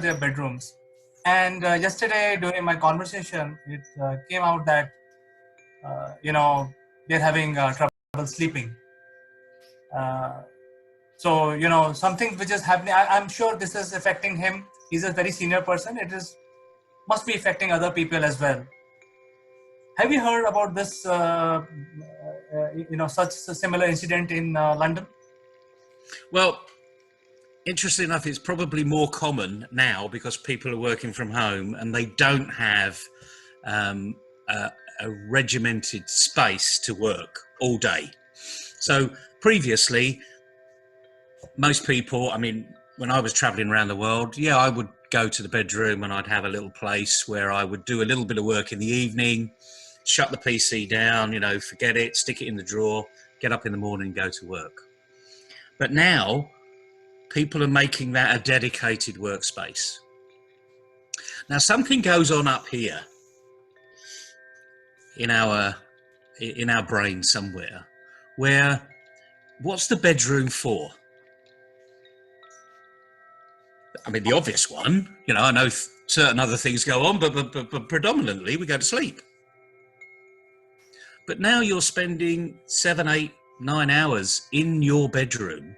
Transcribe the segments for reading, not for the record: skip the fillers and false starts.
their bedrooms. And yesterday during my conversation, it came out that, they're having trouble sleeping. So, something which is happening, I'm sure this is affecting him. He's a very senior person. Must be affecting other people as well. Have you heard about this, such a similar incident in London? Well, interesting enough, it's probably more common now because people are working from home and they don't have a regimented space to work all day. So previously, most people, when I was traveling around the world, I would go to the bedroom and I'd have a little place where I would do a little bit of work in the evening, shut the PC down, forget it, stick it in the drawer, get up in the morning, go to work. But now, people are making that a dedicated workspace. Now, something goes on up here in our brain somewhere, where what's the bedroom for? The obvious one, I know certain other things go on, but predominantly we go to sleep. But now you're spending 7, 8, 9 hours in your bedroom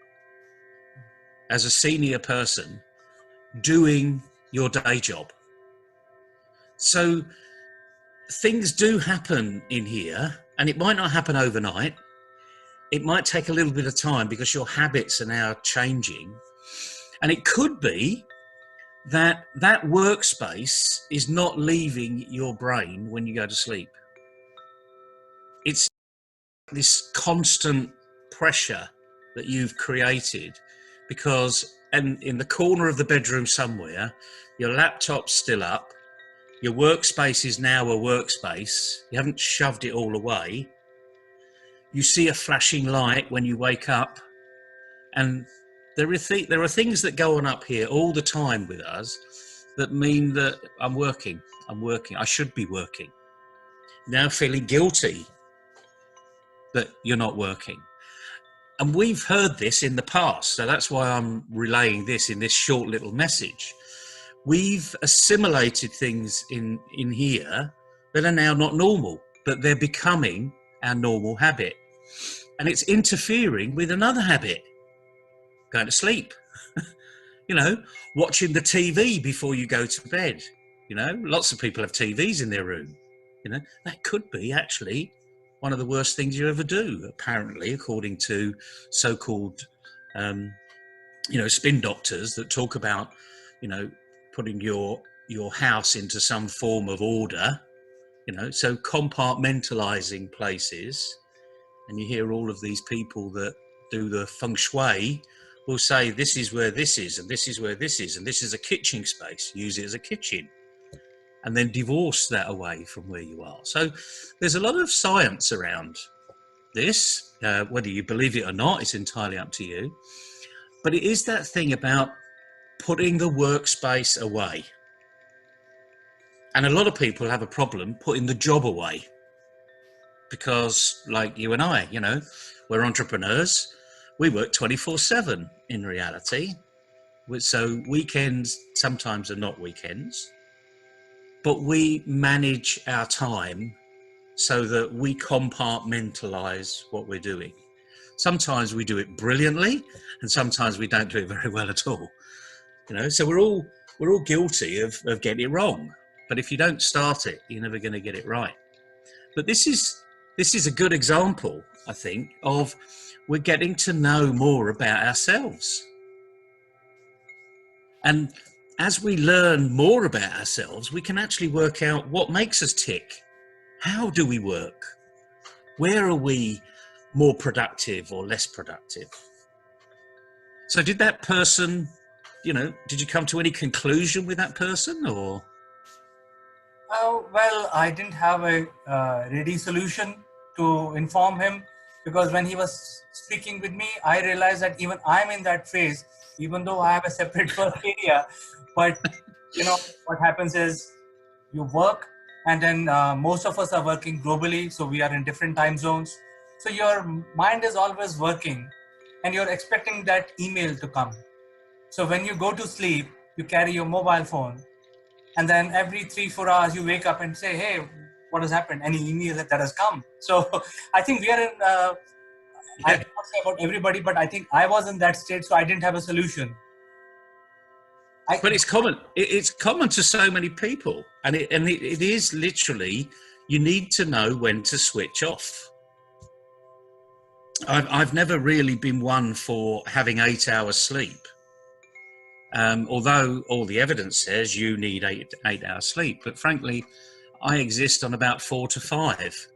as a senior person doing your day job. So things do happen in here, and it might not happen overnight. It might take a little bit of time because your habits are now changing. And it could be that workspace is not leaving your brain when you go to sleep. It's this constant pressure that you've created because in the corner of the bedroom somewhere, your laptop's still up, your workspace is now a workspace, you haven't shoved it all away, you see a flashing light when you wake up, and there are things that go on up here all the time with us that mean that I'm working, I should be working. Now feeling guilty that you're not working. And we've heard this in the past, so that's why I'm relaying this in this short little message. We've assimilated things in here that are now not normal, but they're becoming our normal habit. And it's interfering with another habit, going to sleep, watching the TV before you go to bed. Lots of people have TVs in their room. That could be actually one of the worst things you ever do, apparently, according to so-called, spin doctors that talk about, putting your house into some form of order, so compartmentalizing places. And you hear all of these people that do the feng shui will say, this is where this is, and this is where this is, and this is a kitchen space, use it as a kitchen. And then divorce that away from where you are. So there's a lot of science around this. Whether you believe it or not, it's entirely up to you. But it is that thing about putting the workspace away. And a lot of people have a problem putting the job away. Because like you and I, we're entrepreneurs. We work 24/7 in reality. So weekends sometimes are not weekends. But we manage our time so that we compartmentalize what we're doing. Sometimes we do it brilliantly, and sometimes we don't do it very well at all. So we're all guilty of getting it wrong. But if you don't start it, you're never going to get it right. But this is a good example, I think, of we're getting to know more about ourselves. And as we learn more about ourselves, we can actually work out what makes us tick. How do we work? Where are we more productive or less productive? So did that person, did you come to any conclusion with that person or? Well, I didn't have a ready solution to inform him, because when he was speaking with me, I realized that even I'm in that phase, even though I have a separate work area. But what happens is you work, and then most of us are working globally, so we are in different time zones. So your mind is always working, and you're expecting that email to come. So when you go to sleep, you carry your mobile phone, and then every 3-4 hours you wake up and say, hey, what has happened? Any email that has come? So I think we are in, I Yeah. cannot say about everybody, but I think I was in that state, so I didn't have a solution. But it's common. It's common to so many people, and it is literally, you need to know when to switch off. I've never really been one for having 8 hours sleep, although all the evidence says you need 8 hours sleep. But frankly, I exist on about 4 to 5.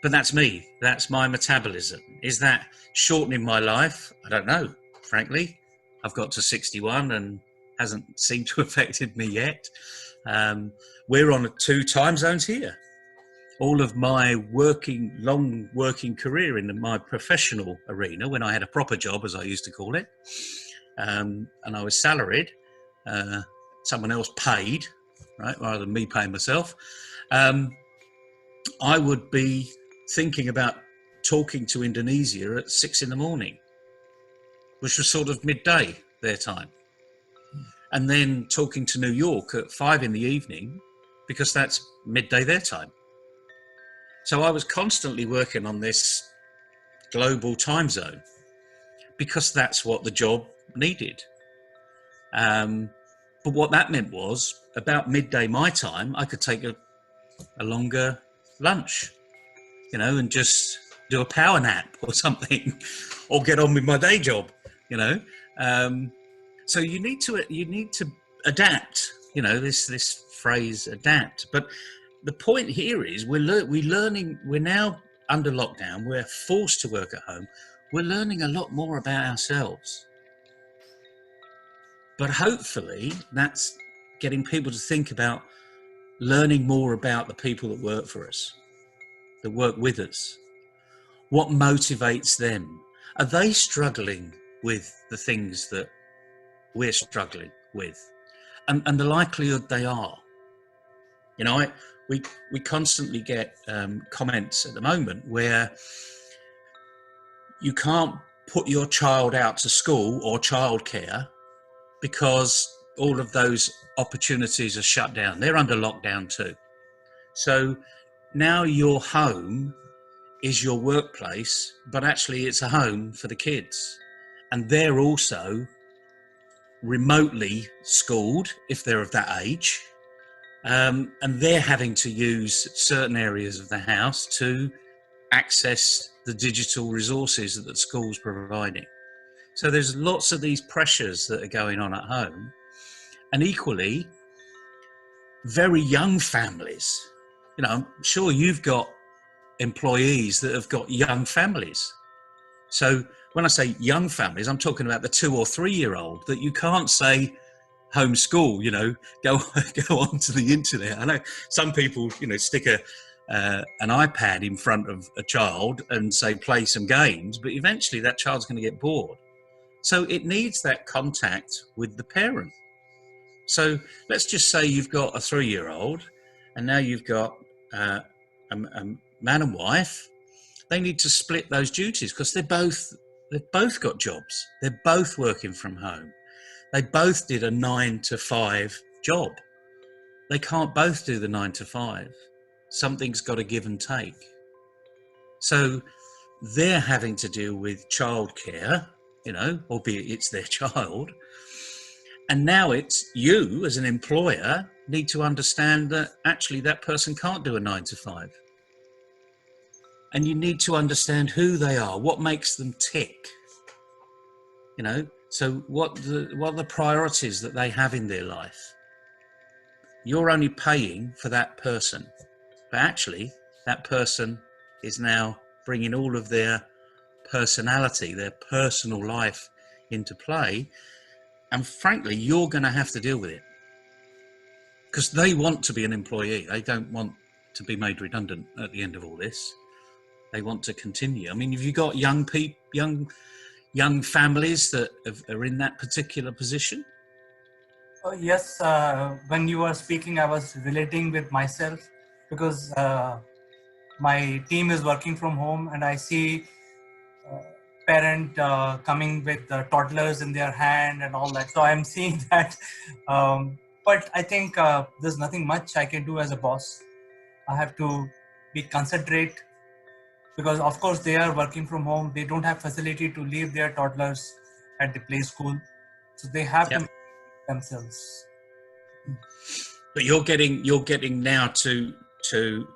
But that's me. That's my metabolism. Is that shortening my life? I don't know. Frankly, I've got to 61 and hasn't seemed to have affected me yet. We're on 2 time zones here. All of my long working career in my professional arena, when I had a proper job, as I used to call it, and I was salaried, someone else paid, right, rather than me paying myself, I would be thinking about talking to Indonesia at 6 a.m, which was sort of midday their time, and then talking to New York at 5 p.m, because that's midday their time. So I was constantly working on this global time zone because that's what the job needed. But what that meant was, about midday my time, I could take a longer lunch, and just do a power nap or something, or get on with my day job, So you need to adapt. This phrase, adapt. But the point here is we're learning. We're now under lockdown. We're forced to work at home. We're learning a lot more about ourselves. But hopefully that's getting people to think about learning more about the people that work for us, that work with us. What motivates them? Are they struggling with the things that we're struggling with? And the likelihood they are. We constantly get comments at the moment where you can't put your child out to school or childcare because all of those opportunities are shut down. They're under lockdown too. So now your home is your workplace, but actually it's a home for the kids. And they're also remotely schooled if they're of that age. And they're having to use certain areas of the house to access the digital resources that the school's providing. So there's lots of these pressures that are going on at home. And equally, very young families. I'm sure you've got employees that have got young families. So when I say young families, I'm talking about the 2 or 3 year old that you can't say homeschool, go onto the internet. I know some people, stick an iPad in front of a child and say play some games, but eventually that child's going to get bored. So it needs that contact with the parent. So let's just say you've got a 3-year-old and now you've got a man and wife. They need to split those duties because they've both got jobs. They're both working from home. They both did a 9 to 5 job. They can't both do the 9 to 5. Something's got to give and take. So they're having to deal with childcare, albeit it's their child. And now it's you as an employer need to understand that actually that person can't do a 9 to 5. And you need to understand who they are, what makes them tick. So what are the priorities that they have in their life? You're only paying for that person, but actually that person is now bringing all of their personality, their personal life into play. And frankly, you're going to have to deal with it because they want to be an employee. They don't want to be made redundant at the end of all this. They want to continue. I mean, have you got young families that are in that particular position? Yes, when you were speaking, I was relating with myself because my team is working from home and I see parent coming with toddlers in their hand and all that. So I'm seeing that. But I think there's nothing much I can do as a boss. I have to be considerate because, of course, they are working from home. They don't have facility to leave their toddlers at the play school. So they have to Yep. manage themselves. But you're getting now to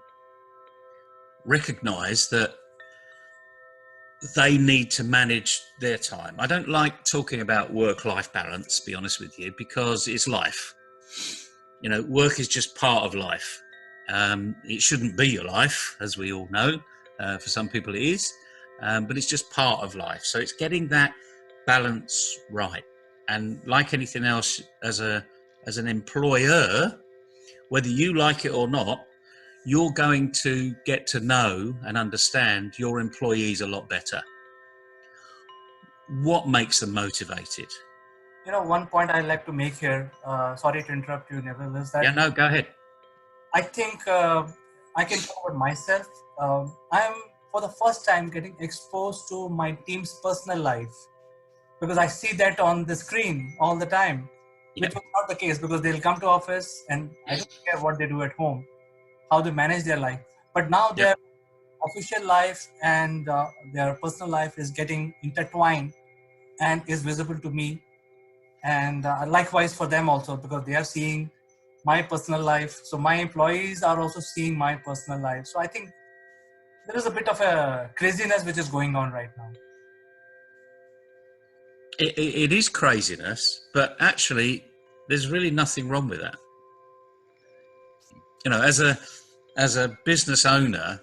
recognize that they need to manage their time. I don't like talking about work-life balance, to be honest with you, because it's life. You know, work is just part of life. It shouldn't be your life, as we all know. For some people it is, but it's just part of life. So it's getting that balance right. And like anything else, as an employer, whether you like it or not, you're going to get to know and understand your employees a lot better. What makes them motivated? You know, one point I like to make here, sorry to interrupt you, Neville, is that Yeah, no, go ahead. I think I can talk about myself. I'm for the first time getting exposed to my team's personal life because I see that on the screen all the time, which Yep. was not the case because they'll come to office and I don't care what they do at home, how they manage their life. But now their Yep. official life and their personal life is getting intertwined and is visible to me. And likewise for them also because they are seeing my personal life. So my employees are also seeing my personal life. So I think there is a bit of a craziness which is going on right now. It is craziness, but actually, there's really nothing wrong with that. You know, as a business owner,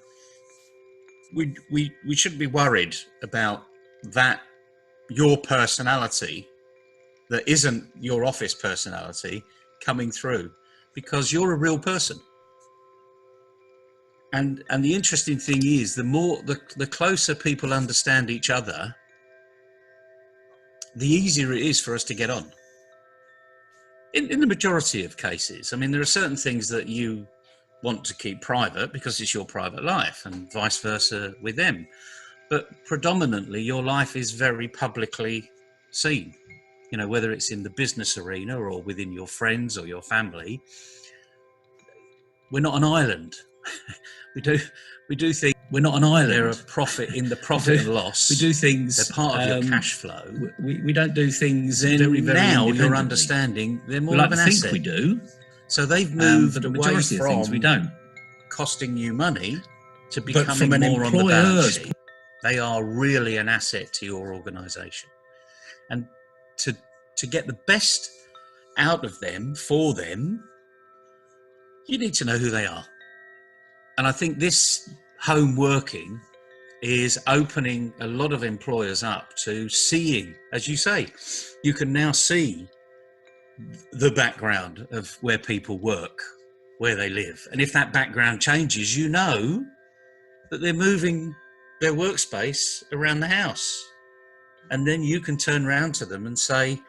we shouldn't be worried about that your personality that isn't your office personality coming through, because you're a real person. And the interesting thing is, the closer people understand each other, the easier it is for us to get on. In the majority of cases, I mean, there are certain things that you want to keep private because it's your private life, and vice versa with them. But predominantly, your life is very publicly seen. You know, whether it's in the business arena or within your friends or your family. We're not an island. we do things. We're not an island. They're a profit in the profit and loss. We do things. They're part of your cash flow. We don't do things Then very, very now independently. you're understanding they're more We like of an to think asset. we do, So they've moved but the away majority of from things we don't. costing you money to But becoming from an more on the balance employer's sheet. They are really an asset to your organisation, and to get the best out of them for them, you need to know who they are. And I think this home working is opening a lot of employers up to seeing, as you say, you can now see the background of where people work, where they live. And if that background changes, you know that they're moving their workspace around the house. And then you can turn around to them and say,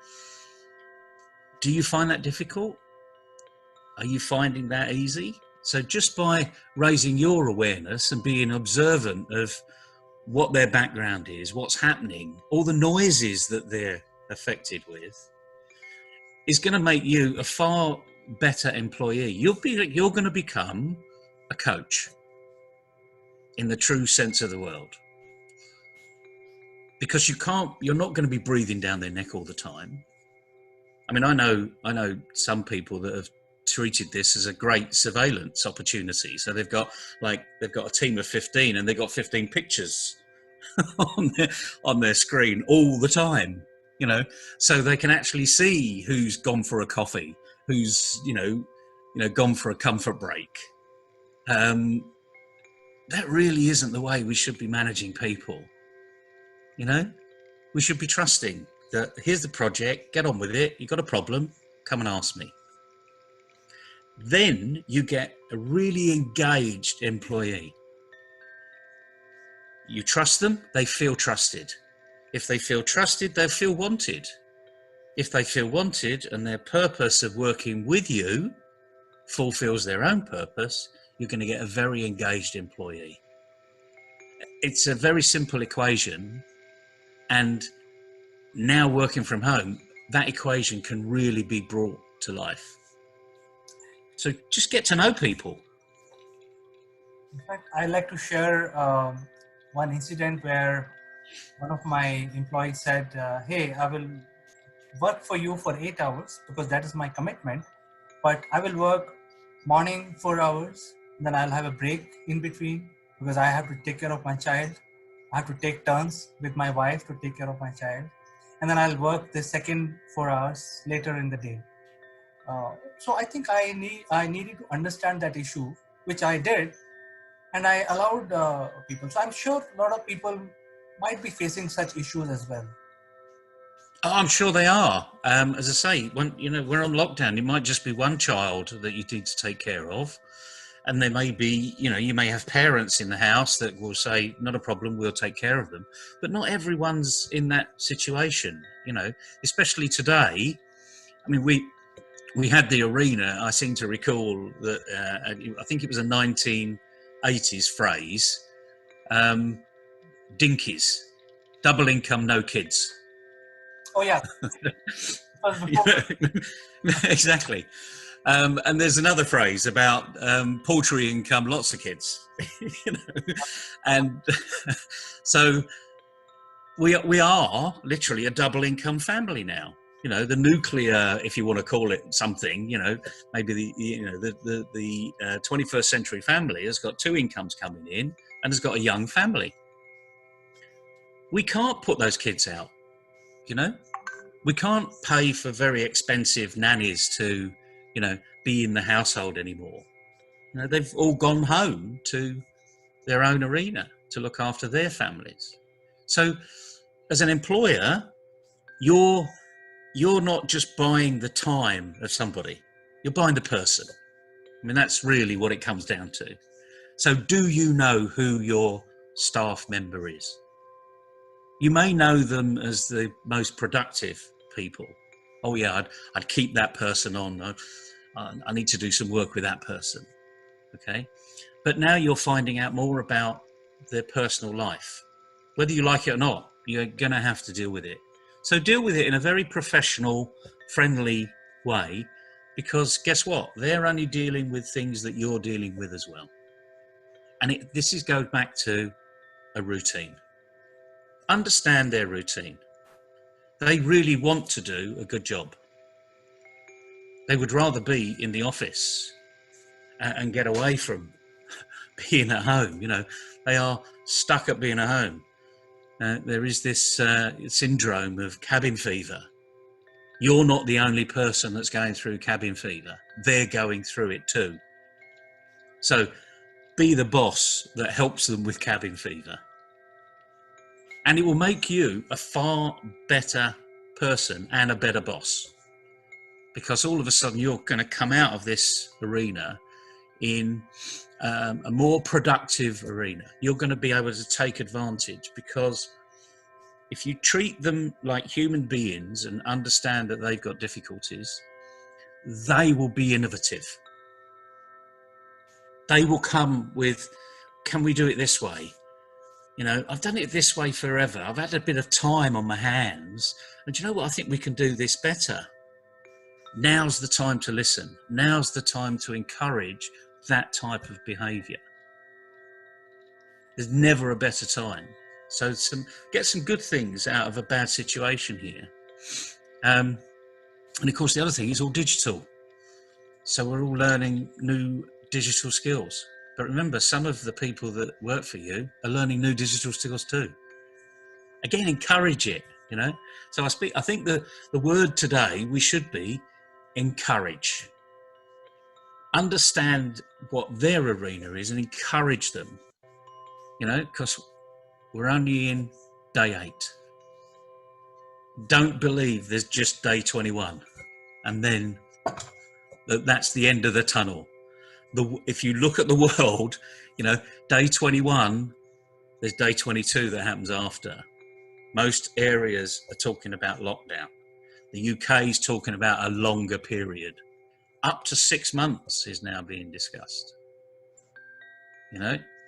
do you find that difficult? Are you finding that easy? So just by raising your awareness and being observant of what their background is, what's happening, all the noises that they're affected with, is going to make you a far better employee. You're going to become a coach in the true sense of the word, because you're not going to be breathing down their neck all the time. I mean, I know some people that have treated this as a great surveillance opportunity. So they've got a team of 15 and they've got 15 pictures on their screen all the time, you know, so they can actually see who's gone for a coffee, who's, you know, gone for a comfort break. That really isn't the way we should be managing people. You know, we should be trusting that here's the project, get on with it. You've got a problem, come and ask me. Then you get a really engaged employee. You trust them, they feel trusted. If they feel trusted, they'll feel wanted. If they feel wanted and their purpose of working with you fulfills their own purpose, you're going to get a very engaged employee. It's a very simple equation, and now working from home, that equation can really be brought to life. So just get to know people. In fact, I like to share one incident where one of my employees said, "Hey, I will work for you for 8 hours because that is my commitment, but I will work morning 4 hours, then I'll have a break in between because I have to take care of my child. I have to take turns with my wife to take care of my child, and then I'll work the second 4 hours later in the day." So I think I needed to understand that issue, which I did, and I allowed people. So I'm sure a lot of people might be facing such issues as well. Oh, I'm sure they are. As I say, when we're on lockdown, it might just be one child that you need to take care of, and there may be, you may have parents in the house that will say, "Not a problem, we'll take care of them." But not everyone's in that situation. Especially today. I mean, we had the arena. I seem to recall that. I think it was a 1980s phrase. Dinkies, double income, no kids. Oh yeah. Exactly. And there's another phrase about paltry income, lots of kids. And so we are literally a double income family now. The nuclear, if you want to call it something, maybe the 21st century family has got two incomes coming in and has got a young family. We can't put those kids out. We can't pay for very expensive nannies to, be in the household anymore. They've all gone home to their own arena to look after their families. So as an employer, you're not just buying the time of somebody, you're buying the person. I mean, that's really what it comes down to. So do you know who your staff member is? You may know them as the most productive people. Oh yeah, I'd keep that person on. I need to do some work with that person. Okay. But now you're finding out more about their personal life. Whether you like it or not, you're going to have to deal with it. So deal with it in a very professional, friendly way, because guess what? They're only dealing with things that you're dealing with as well. And this goes back to a routine. Understand their routine. They really want to do a good job. They would rather be in the office and get away from being at home. They are stuck at being at home. There is this syndrome of cabin fever. You're not the only person that's going through cabin fever. They're going through it too. So be the boss that helps them with cabin fever. And it will make you a far better person and a better boss. Because all of a sudden you're going to come out of this arena in a more productive arena. You're going to be able to take advantage, because if you treat them like human beings and understand that they've got difficulties, they will be innovative. They will come with, can we do it this way? I've done it this way forever. I've had a bit of time on my hands. And do you know what? I think we can do this better. Now's the time to listen. Now's the time to encourage that type of behaviour. There's never a better time. So get some good things out of a bad situation here. And of course, the other thing is all digital. So we're all learning new digital skills. But remember, some of the people that work for you are learning new digital skills too. Again, encourage it, So I think the word today, we should be encourage. Understand what their arena is and encourage them, because we're only in day 8. Don't believe there's just day 21 and then that's the end of the tunnel. If you look at the world, day 21, there's day 22 that happens after. Most areas are talking about lockdown. The UK is talking about a longer period. Up to 6 months is now being discussed.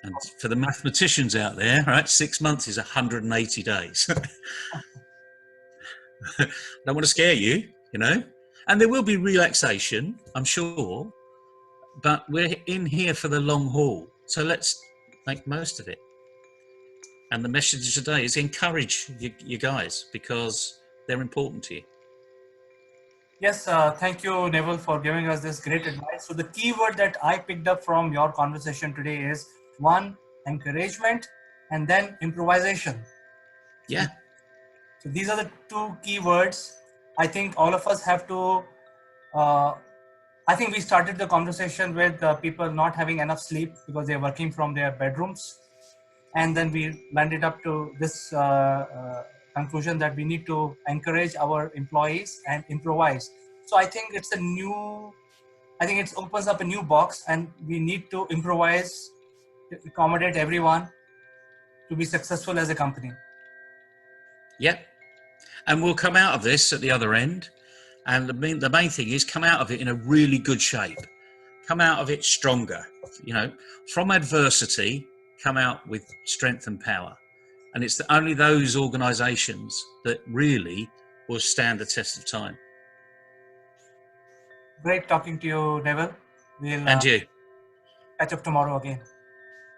And for the mathematicians out there, right, 6 months is 180 days. Don't want to scare you, you know. And there will be relaxation, I'm sure, but we're in here for the long haul. So let's make most of it. And the message today is encourage you guys because they're important to you. Yes, thank you, Neville, for giving us this great advice. So the key word that I picked up from your conversation today is one, encouragement, and then improvisation. Yeah. So these are the two key words. I think all of us have to. I think we started the conversation with people not having enough sleep because they're working from their bedrooms, and then we landed up to this conclusion that we need to encourage our employees and improvise. So I think it's a new. I think it opens up a new box, and we need to improvise to accommodate everyone to be successful as a company. Yep. And we'll come out of this at the other end. And the main thing is come out of it in a really good shape. Come out of it stronger. You know, from adversity, come out with strength and power. And it's only those organisations that really will stand the test of time. Great talking to you, Neville. We'll And you. catch up tomorrow again.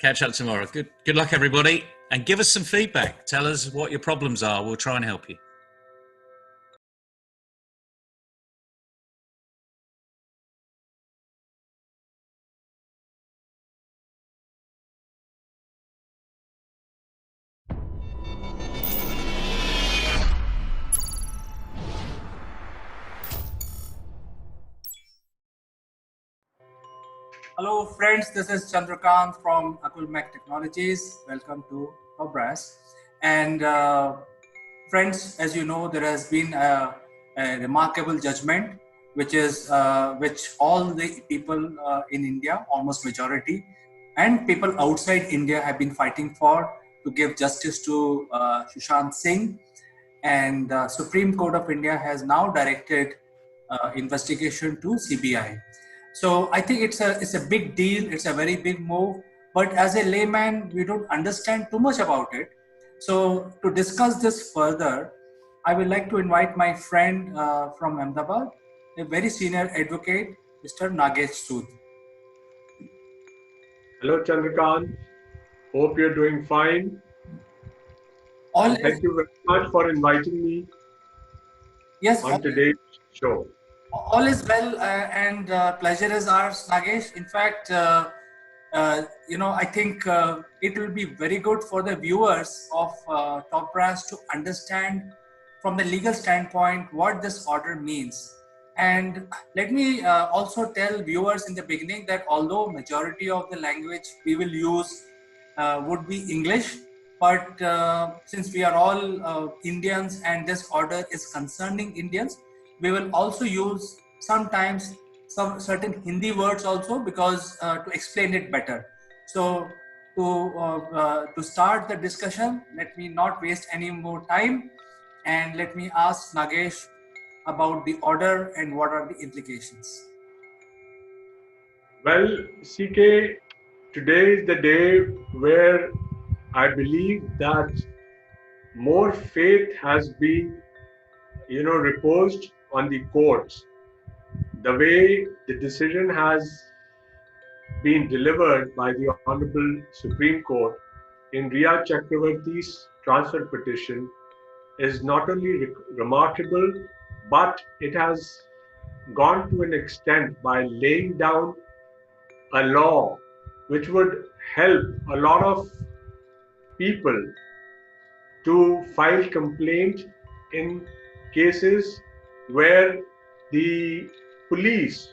Catch up tomorrow. Good luck, everybody. And give us some feedback. Tell us what your problems are. We'll try and help you. Hello friends, this is Chandrakant from Akulmach Technologies. Welcome to Cobras. And friends, as you know, there has been a remarkable judgment, which all the people in India, almost majority, and people outside India have been fighting for to give justice to Sushant Singh. And Supreme Court of India has now directed investigation to CBI. So I think it's a big deal. It's a very big move. But as a layman, we don't understand too much about it. So to discuss this further, I would like to invite my friend from Ahmedabad, a very senior advocate, Mr. Nagesh Sood. Hello, Chandrakant. Hope you're doing fine. Thank you very much for inviting me on today's show. All is well, and pleasure is ours, Nagesh. In fact, I think it will be very good for the viewers of Top Brass to understand from the legal standpoint what this order means. And let me also tell viewers in the beginning that although majority of the language we will use would be English, but since we are all Indians and this order is concerning Indians, we will also use sometimes some certain Hindi words also because to explain it better. So to start the discussion, let me not waste any more time and let me ask Nagesh about the order and what are the implications. Well, CK, today is the day where I believe that more faith has been, reposed on the courts. The way the decision has been delivered by the Honorable Supreme Court in Riya Chakravarti's transfer petition is not only remarkable, but it has gone to an extent by laying down a law which would help a lot of people to file complaint in cases where the police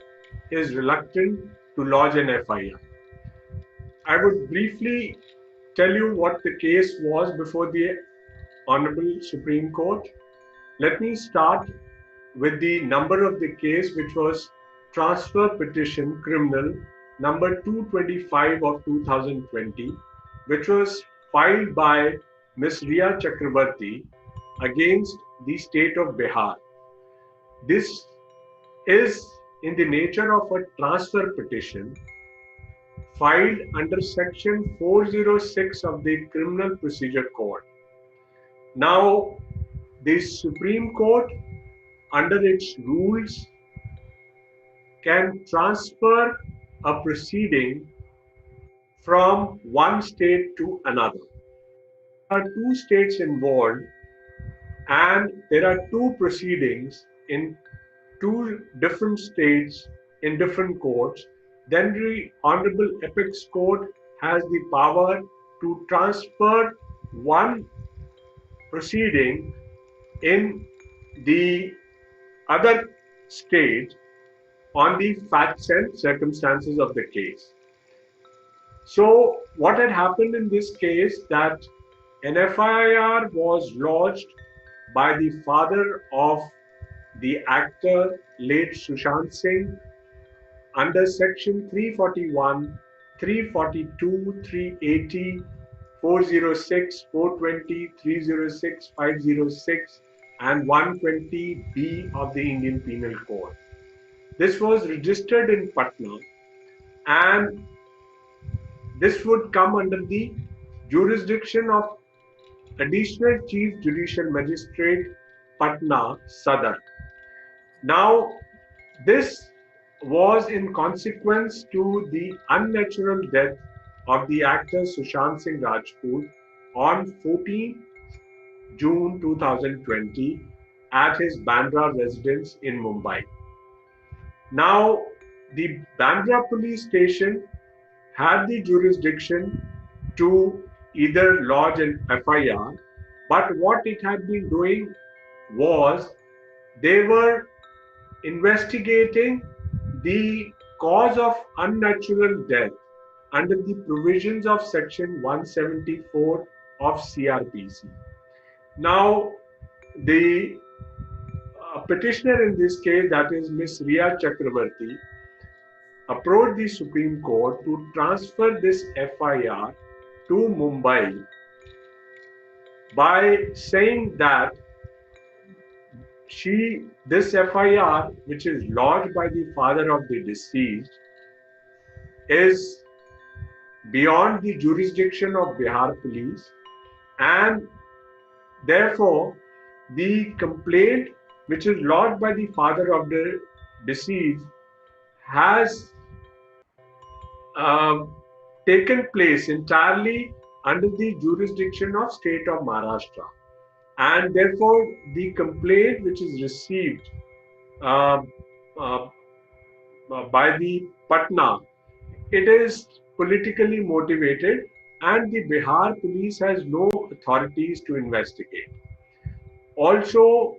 is reluctant to lodge an FIR. I would briefly tell you what the case was before the Honorable Supreme Court. Let me start with the number of the case, which was transfer petition criminal number 225 of 2020, which was filed by Ms. Riya Chakravarti against the state of Bihar. This is in the nature of a transfer petition filed under section 406 of the Criminal Procedure Code. Now, the Supreme Court, under its rules, can transfer a proceeding from one state to another. There are two states involved, and there are two proceedings in two different states in different courts. Then the Honorable Apex Court has the power to transfer one proceeding in the other state on the facts and circumstances of the case. So what had happened in this case, that an FIR was lodged by the father of the actor late Sushant Singh under section 341, 342, 380, 406, 420, 306, 506 and 120B of the Indian Penal Code. This was registered in Patna, and this would come under the jurisdiction of Additional Chief Judicial Magistrate, Patna, Sadar. Now, this was in consequence to the unnatural death of the actor Sushant Singh Rajput on 14 June 2020 at his Bandra residence in Mumbai. Now, the Bandra police station had the jurisdiction to either lodge an FIR, but what it had been doing was they were investigating the cause of unnatural death under the provisions of section 174 of CRPC. Now, the petitioner in this case, that is Ms. Riya Chakravarti, approached the Supreme Court to transfer this FIR to Mumbai by saying that this FIR, which is lodged by the father of the deceased, is beyond the jurisdiction of Bihar police, and therefore the complaint which is lodged by the father of the deceased has taken place entirely under the jurisdiction of state of Maharashtra, and therefore the complaint which is received by the Patna, it is politically motivated, and the Bihar police has no authorities to investigate. Also,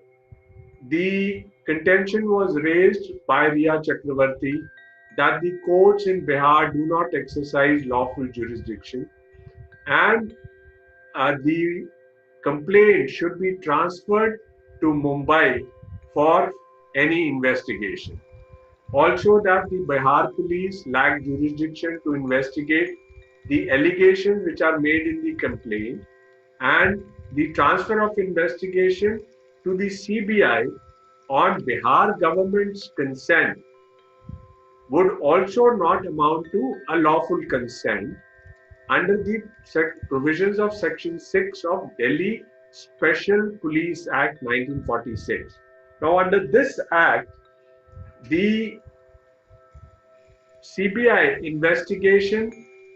the contention was raised by Riya Chakravarti that the courts in Bihar do not exercise lawful jurisdiction, and the complaint should be transferred to Mumbai for any investigation. Also, that the Bihar police lack jurisdiction to investigate the allegations which are made in the complaint, and the transfer of investigation to the CBI on Bihar government's consent would also not amount to a lawful consent under the provisions of Section 6 of Delhi Special Police Act 1946. Now, under this act, the CBI investigation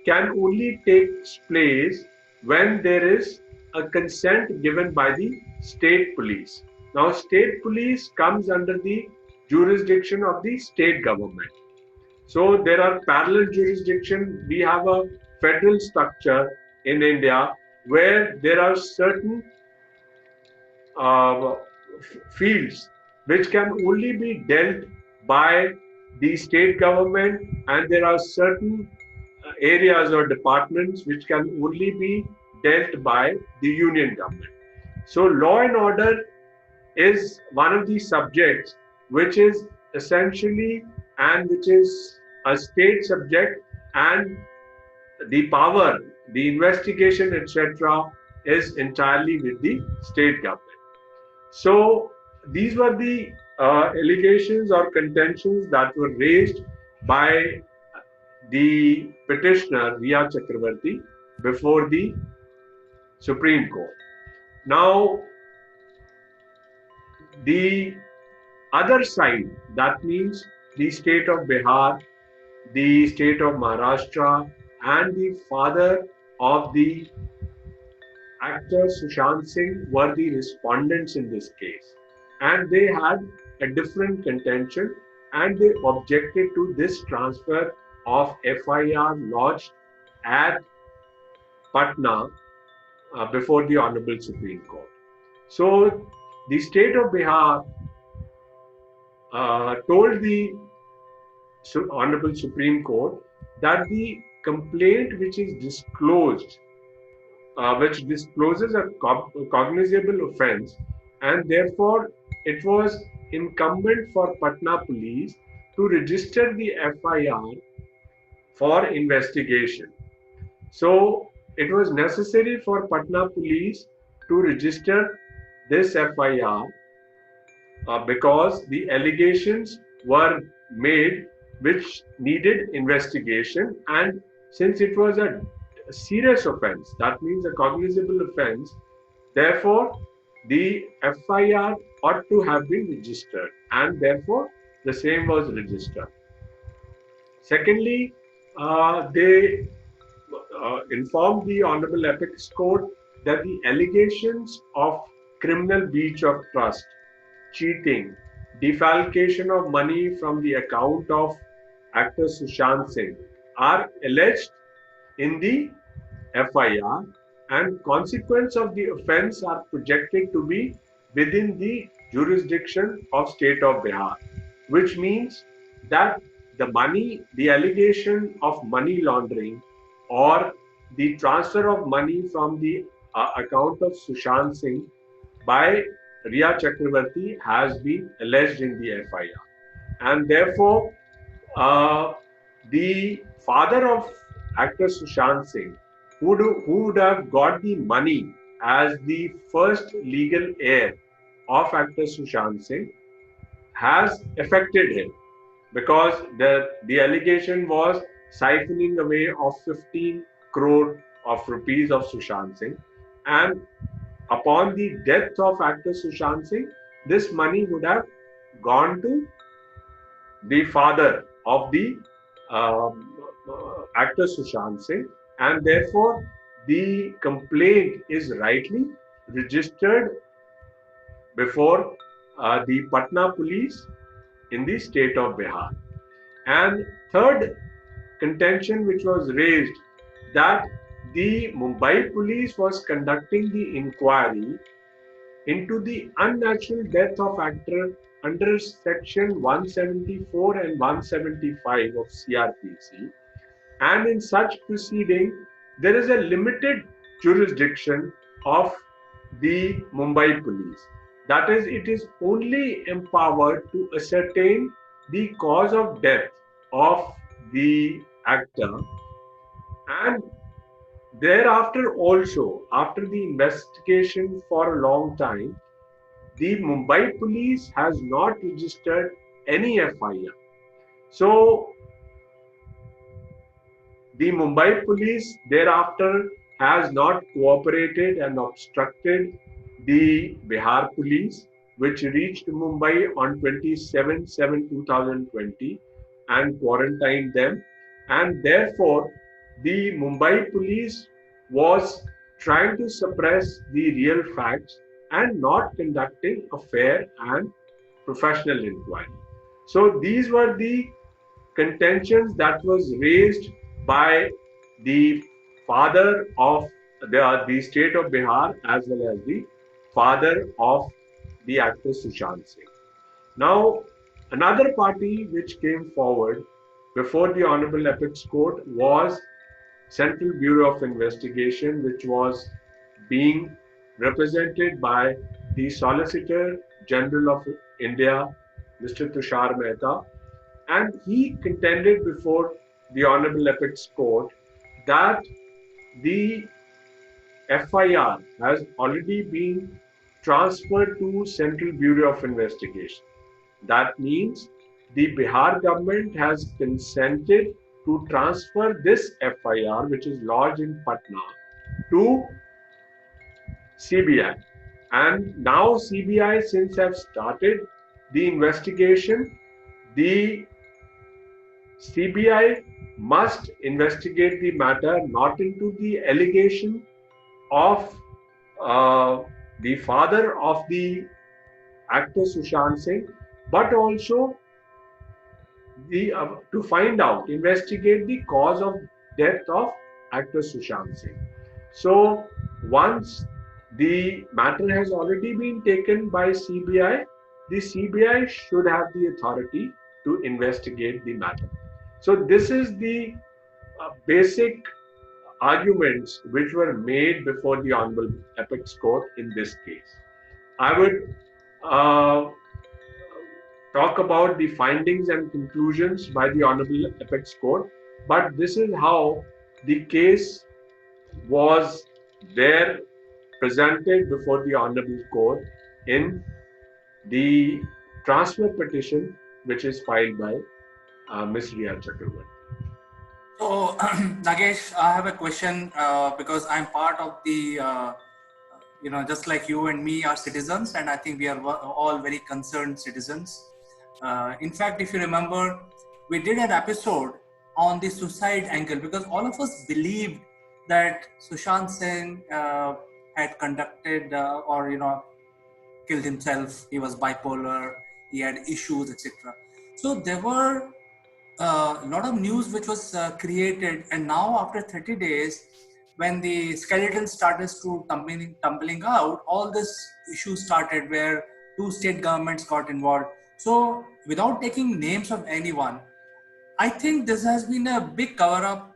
can only take place when there is a consent given by the state police. Now, state police comes under the jurisdiction of the state government. So there are parallel jurisdiction. We have a federal structure in India where there are certain fields which can only be dealt by the state government, and there are certain areas or departments which can only be dealt by the union government. So law and order is one of the subjects which is essentially and which is a state subject, and the power, the investigation, etc., is entirely with the state government. So these were the allegations or contentions that were raised by the petitioner Riya Chakravarti before the Supreme Court. Now, the other side, that means the state of Bihar, the state of Maharashtra, and the father of the actor Sushant Singh were the respondents in this case. And they had a different contention and they objected to this transfer of FIR lodged at Patna before the Honorable Supreme Court. So the state of Bihar told the Honorable Supreme Court that the complaint which is disclosed, which discloses a cognizable offence, and therefore it was incumbent for Patna police to register the FIR for investigation. So it was necessary for Patna police to register this FIR because the allegations were made which needed investigation, and since it was a serious offense, that means a cognizable offense, therefore the FIR ought to have been registered, and therefore the same was registered. Secondly, they informed the Honorable Apex Court that the allegations of criminal breach of trust, cheating, defalcation of money from the account of actor Sushant Singh are alleged in the FIR, and consequence of the offence are projected to be within the jurisdiction of state of Bihar, which means that the money, the allegation of money laundering or the transfer of money from the account of Sushant Singh by Riya Chakravarti has been alleged in the FIR, and therefore the father of actor Sushant Singh, who would have got the money as the first legal heir of actor Sushant Singh, has affected him because the allegation was siphoning away of 15 crore of rupees of Sushant Singh, and upon the death of actor Sushant Singh, this money would have gone to the father of the actor Sushant Singh, and therefore the complaint is rightly registered before the Patna police in the state of Bihar. And third contention which was raised, that the Mumbai police was conducting the inquiry into the unnatural death of actor under section 174 and 175 of CRPC, and in such proceeding there is a limited jurisdiction of the Mumbai police. That is, it is only empowered to ascertain the cause of death of the actor, and thereafter also, after the investigation for a long time, the Mumbai police has not registered any FIR. So the Mumbai police thereafter has not cooperated and obstructed the Bihar police, which reached Mumbai on 27/7/2020 and quarantined them, and therefore the Mumbai police was trying to suppress the real facts and not conducting a fair and professional inquiry. So these were the contentions that was raised by the father of the state of Bihar as well as the father of the actor Sushant Singh. Now, another party which came forward before the Honorable Apex Court was Central Bureau of Investigation, which was being represented by the Solicitor General of India, Mr. Tushar Mehta, and he contended before the Honorable Apex Court that the FIR has already been transferred to Central Bureau of Investigation. That means the Bihar government has consented to transfer this FIR, which is lodged in Patna, to CBI. And now CBI, since have started the investigation, the CBI must investigate the matter not into the allegation of the father of the actor Sushant Singh, but also to find out, investigate the cause of death of actor Sushant Singh. So once the matter has already been taken by CBI, the CBI should have the authority to investigate the matter. So this is the basic arguments which were made before the Honorable Apex Court in this case. I would talk about the findings and conclusions by the Honorable Apex Court, but this is how the case was there presented before the Honorable Court in the transfer petition which is filed by Ms. Riya Chakravarti. So, Nagesh, I have a question because I'm part of the, just like you and me are citizens, and I think we are all very concerned citizens. In fact, if you remember, we did an episode on the suicide angle because all of us believed that Sushant Singh had conducted or killed himself. He was bipolar. He had issues, etc. So there were a lot of news which was created, and now after 30 days, when the skeleton started to tumbling out, all this issue started where two state governments got involved. So without taking names of anyone, I think this has been a big cover up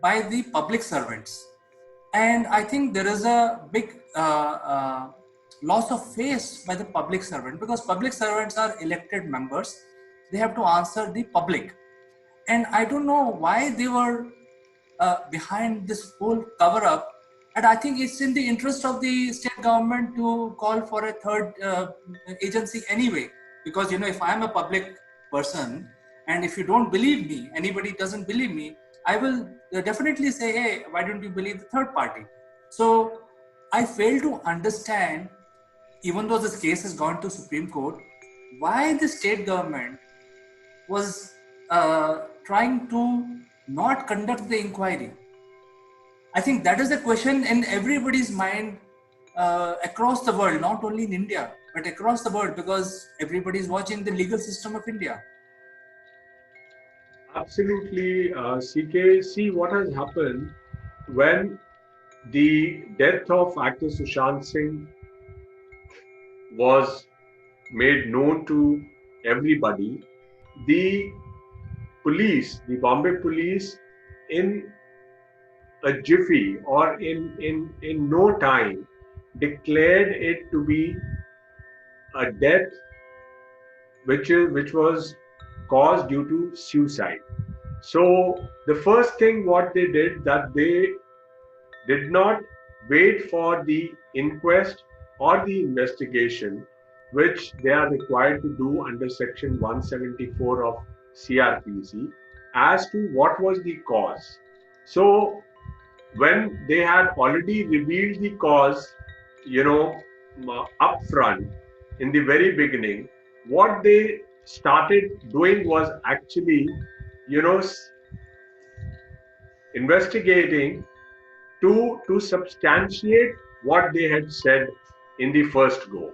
by the public servants. And I think there is a big loss of face by the public servant, because public servants are elected members. They have to answer the public. And I don't know why they were behind this whole cover up. And I think it's in the interest of the state government to call for a third agency anyway. Because, if I'm a public person and if you don't believe me, anybody doesn't believe me, I will definitely say, hey, why don't you believe the third party? So I fail to understand, even though this case has gone to Supreme Court, why the state government was trying to not conduct the inquiry. I think that is the question in everybody's mind across the world, not only in India, but across the world, because everybody is watching the legal system of India. Absolutely, CK. See what has happened when the death of actor Sushant Singh was made known to everybody. The police, the Bombay police, in a jiffy or in no time, declared it to be a death which was caused due to suicide. So the first thing what they did, that they did not wait for the inquest or the investigation which they are required to do under section 174 of CRPC as to what was the cause. So when they had already revealed the cause, upfront in the very beginning, what they started doing was actually, investigating to substantiate what they had said in the first go.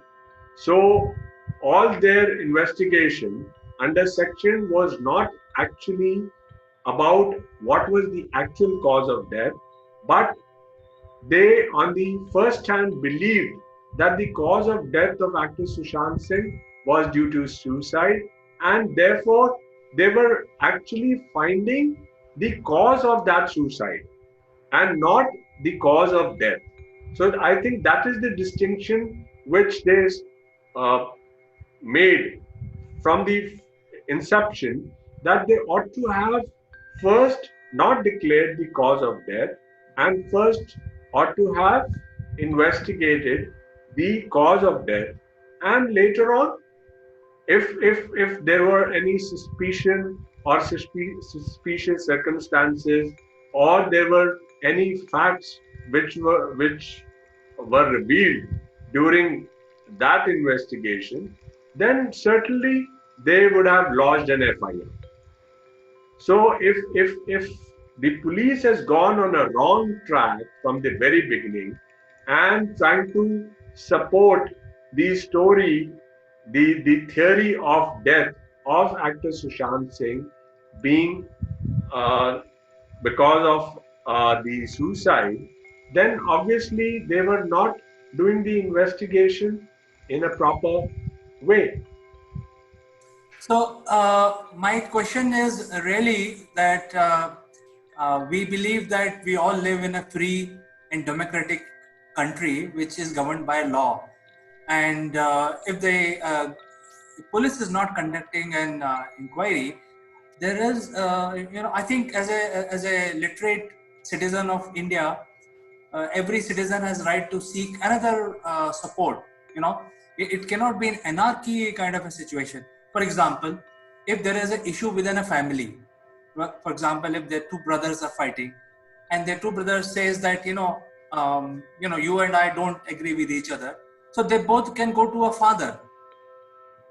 So all their investigation under section was not actually about what was the actual cause of death, but they on the first hand believed that the cause of death of actor Sushant Singh was due to suicide, and therefore they were actually finding the cause of that suicide and not the cause of death. So I think that is the distinction which they made from the inception, that they ought to have first not declared the cause of death and first ought to have investigated the cause of death, and later on, if there were any suspicion or suspicious circumstances, or there were any facts which were revealed during that investigation, then certainly they would have lodged an FIR. So if the police has gone on a wrong track from the very beginning and trying to support the story, the theory of death of actor Sushant Singh being uh, because of the suicide, then obviously they were not doing the investigation in a proper way. So my question is really that we believe that we all live in a free and democratic country which is governed by law, and if the police is not conducting an inquiry, there is I think as a literate citizen of India, every citizen has right to seek another support. It cannot be an anarchy kind of a situation. For example, if there is an issue within a family, for example, if their two brothers are fighting, and their two brothers says that you and I don't agree with each other, so they both can go to a father.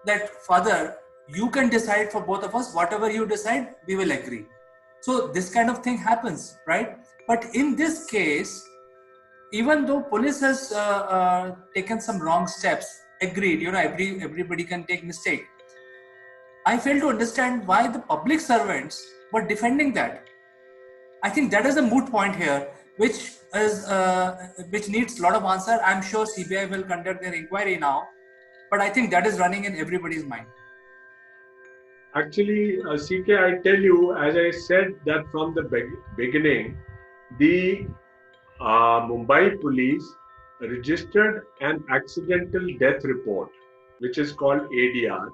That father, you can decide for both of us, whatever you decide, we will agree. So this kind of thing happens, right? But in this case, even though police has taken some wrong steps, agreed, everybody can take mistake. I fail to understand why the public servants were defending that. I think that is a moot point here, which needs a lot of answer. I'm sure CBI will conduct their inquiry now, but I think that is running in everybody's mind. Actually, CK, I tell you, as I said that from the beginning, the Mumbai police registered an accidental death report, which is called ADR,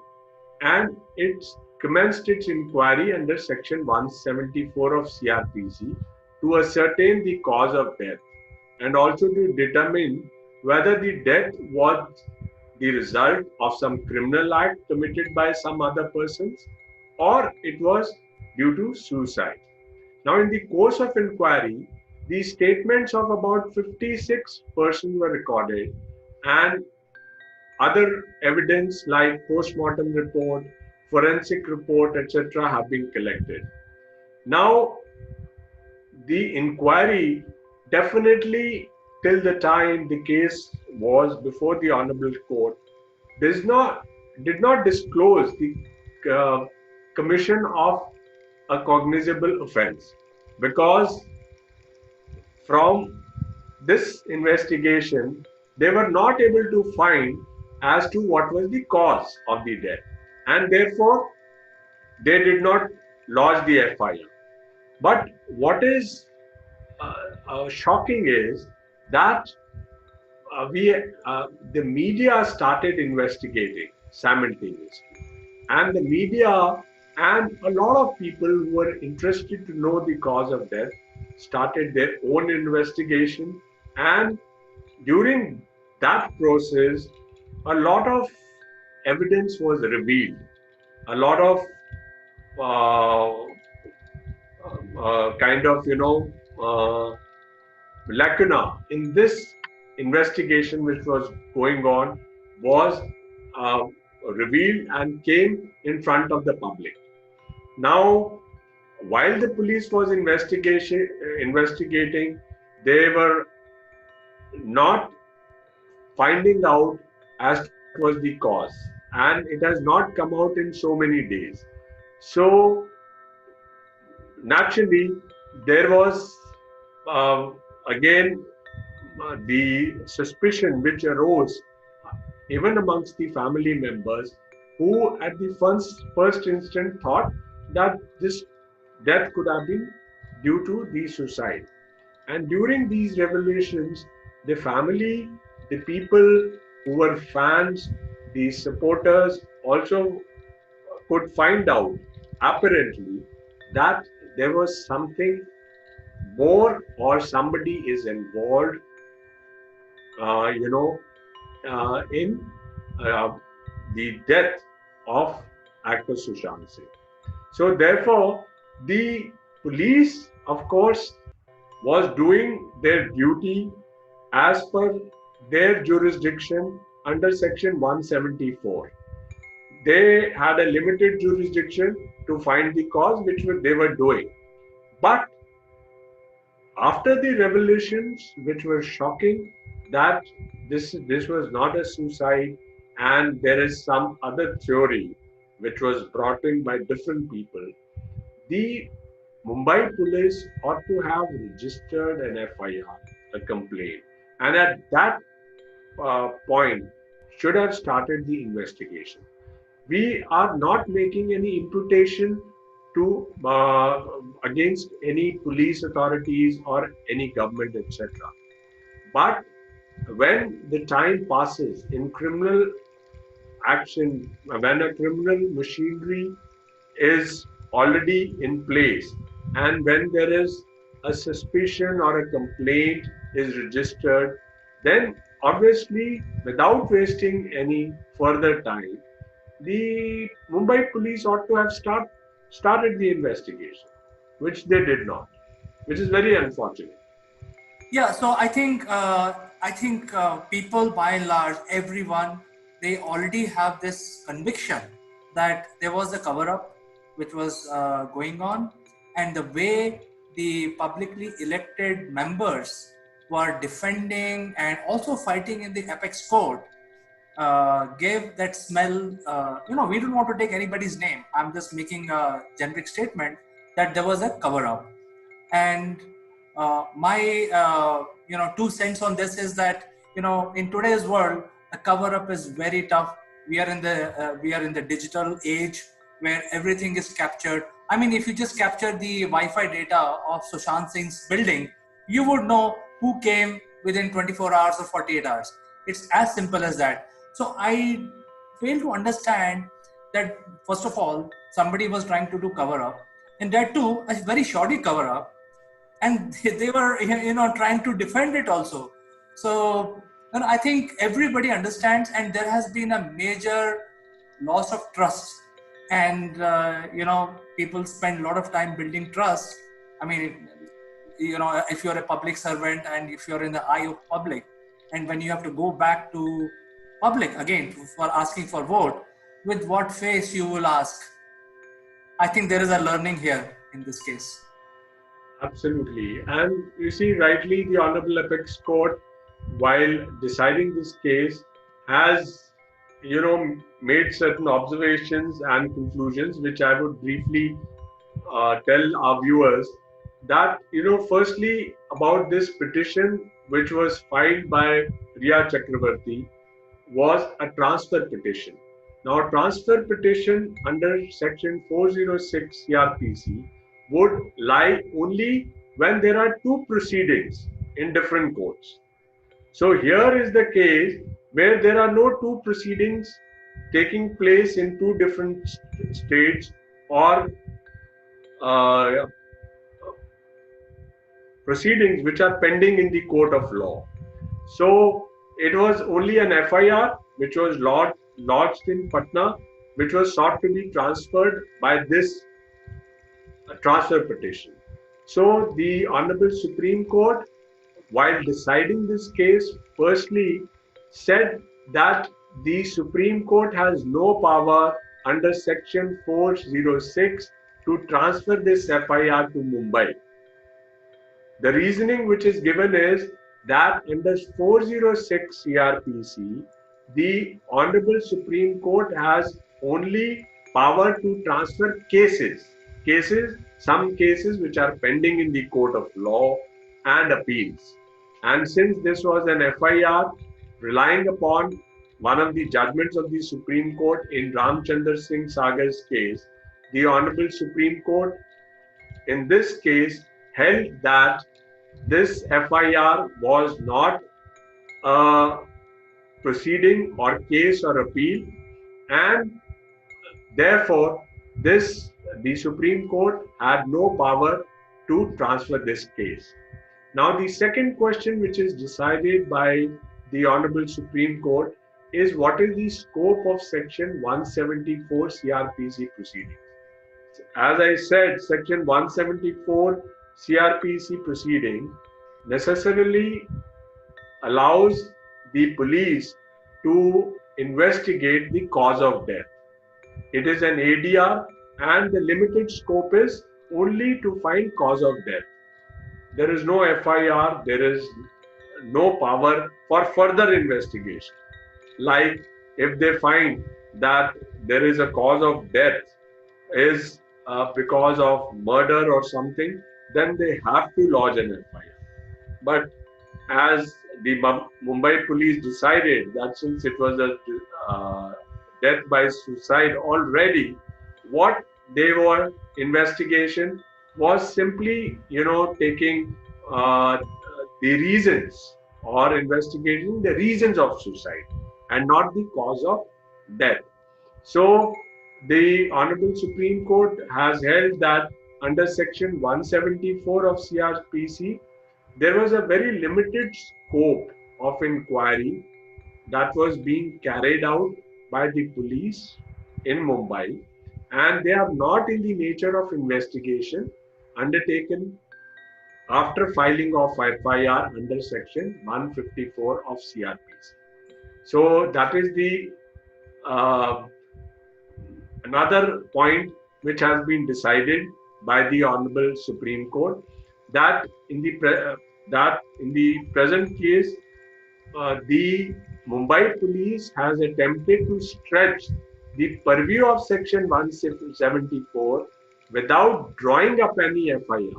and it commenced its inquiry under Section 174 of CRPC to ascertain the cause of death and also to determine whether the death was the result of some criminal act committed by some other persons or it was due to suicide. Now, in the course of inquiry, the statements of about 56 persons were recorded and other evidence like post-mortem report, forensic report, etc. have been collected. Now, the inquiry definitely till the time the case was before the Honorable Court did not disclose the commission of a cognizable offense because from this investigation they were not able to find as to what was the cause of the death and therefore they did not lodge the FIR. But what is shocking is that the media started investigating simultaneously, and the media and a lot of people who were interested to know the cause of death started their own investigation, and during that process a lot of evidence was revealed, a lot of kind of lacuna in this investigation which was going on was uh, revealed and came in front of the public. Now, while the police was investigating, they were not finding out as to what was the cause, and it has not come out in so many days. So naturally, there was again the suspicion which arose even amongst the family members who at the first instant thought that this death could have been due to the suicide. And during these revelations, the family, the people who were fans, the supporters also could find out apparently that there was something more or somebody is involved in the death of actor Sushant Singh. So therefore, the police, of course, was doing their duty as per their jurisdiction under section 174. They had a limited jurisdiction to find the cause, which they were doing. But after the revelations, which were shocking, that this was not a suicide, and there is some other theory which was brought in by different people, the Mumbai police ought to have registered an FIR, a complaint, and at that point should have started the investigation. We are not making any imputation to against any police authorities or any government, etc. But when the time passes in criminal action, when a criminal machinery is already in place, and when there is a suspicion or a complaint is registered, then obviously, without wasting any further time, the Mumbai police ought to have started the investigation, which they did not, which is very unfortunate. Yeah, so I think people by and large, everyone, they already have this conviction that there was a cover-up which was going on, and the way the publicly elected members were defending and also fighting in the apex court gave that smell. We don't want to take anybody's name. I'm just making a generic statement that there was a cover-up. And my 2 cents on this is that in today's world the cover up is very tough. We are in the digital age where everything is captured. I mean, if you just capture the Wi-Fi data of Sushant Singh's building, you would know who came within 24 hours or 48 hours. It's as simple as that. So I fail to understand that, first of all, somebody was trying to do cover up, and that too a very shoddy cover up, and they were trying to defend it also. So I think everybody understands, and there has been a major loss of trust, and people spend a lot of time building trust. I mean, if you're a public servant and if you're in the eye of public, and when you have to go back to public again for asking for vote, with what face you will ask? I think there is a learning here in this case. Absolutely. And you see, rightly, the Honorable Apex Court, while deciding this case, has, made certain observations and conclusions, which I would briefly tell our viewers that, firstly, about this petition, which was filed by Riya Chakravarti, was a transfer petition. Now, a transfer petition under Section 406 CRPC would lie only when there are two proceedings in different courts. So here is the case where there are no two proceedings taking place in two different states or proceedings which are pending in the court of law. So it was only an FIR which was lodged in Patna, which was sought to be transferred by this transfer petition. So the Honorable Supreme Court, while deciding this case, firstly said that the Supreme Court has no power under Section 406 to transfer this FIR to Mumbai. The reasoning which is given is that under 406 CRPC, the Honorable Supreme Court has only power to transfer some cases which are pending in the court of law and appeals. And since this was an FIR relying upon one of the judgments of the Supreme Court in Ramchandar Singh Sagar's case, the Honorable Supreme Court in this case held that this FIR was not a proceeding or case or appeal, and therefore the Supreme Court had no power to transfer this case. Now, the second question which is decided by the Honorable Supreme Court is what is the scope of Section 174 CRPC proceedings. as I said, Section 174 CRPC proceeding necessarily allows the police to investigate the cause of death. It is an ADR, and the limited scope is only to find cause of death. There is no FIR, there is no power for further investigation. Like if they find that there is a cause of death is because of murder or something, then they have to lodge an FIR. But as the Mumbai police decided that since it was a death by suicide already, what they were investigation was simply, taking the reasons or investigating the reasons of suicide and not the cause of death. So the Honorable Supreme Court has held that under Section 174 of CRPC, there was a very limited scope of inquiry that was being carried out by the police in Mumbai, and they are not in the nature of investigation undertaken after filing of FIR under Section 154 of CRPC. So that is the uh, another point which has been decided by the Honorable Supreme Court, that in the present case, the Mumbai police has attempted to stretch the purview of Section 174 without drawing up any FIR,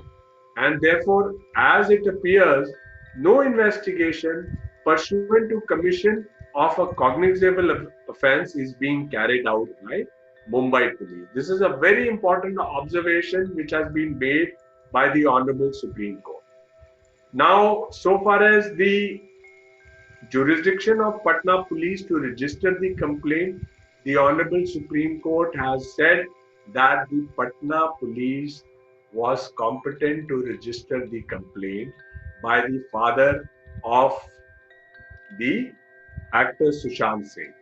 and therefore, as it appears, no investigation pursuant to commission of a cognizable offence is being carried out by Mumbai police. This is a very important observation which has been made by the Honorable Supreme Court. Now, so far as the jurisdiction of Patna police to register the complaint, the Honorable Supreme Court has said that the Patna police was competent to register the complaint by the father of the actor Sushant Singh.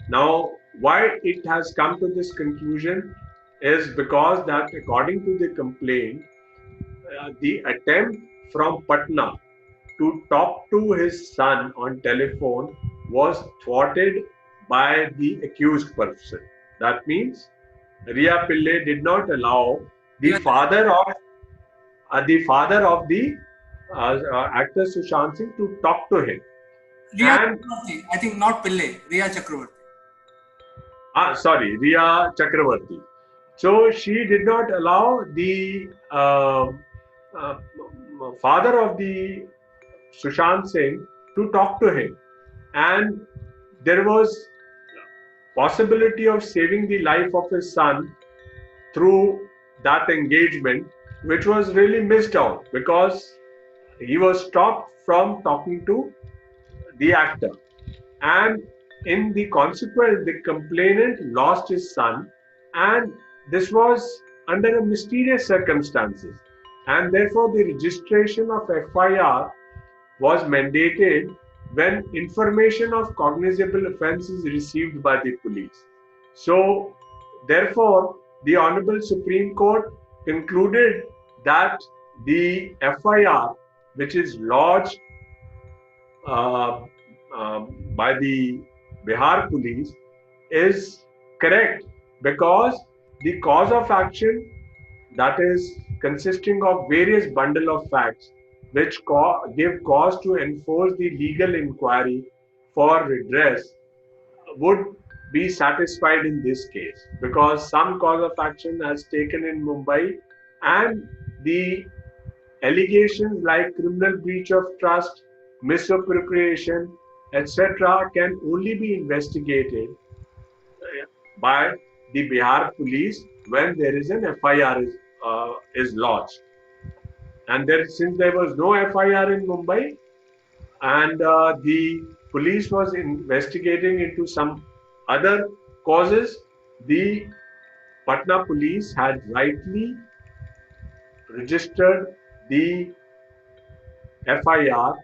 Now, why it has come to this conclusion is because that according to the complaint, the attempt from Patna to talk to his son on telephone was thwarted by the accused person. That means Riya Pillai did not allow the father of the actor Sushant Singh to talk to him. Riya Chakravarti, I think not Pillai, Riya Chakravarti. Riya Chakravarti. So she did not allow the father of the Sushant Singh to talk to him, and there was possibility of saving the life of his son through that engagement, which was really missed out because he was stopped from talking to the actor, and in the consequence, the complainant lost his son, and this was under a mysterious circumstances, and therefore the registration of FIR was mandated when information of cognizable offence is received by the police. So, therefore, the Honorable Supreme Court concluded that the FIR, which is lodged by the Bihar police, is correct because the cause of action, that is consisting of various bundle of facts which give cause to enforce the legal inquiry for redress, would be satisfied in this case because some cause of action has taken in Mumbai, and the allegations like criminal breach of trust, misappropriation, etc. can only be investigated by the Bihar police when there is an FIR is lodged. And since there was no FIR in Mumbai, and the police was investigating into some other causes, the Patna police had rightly registered the FIR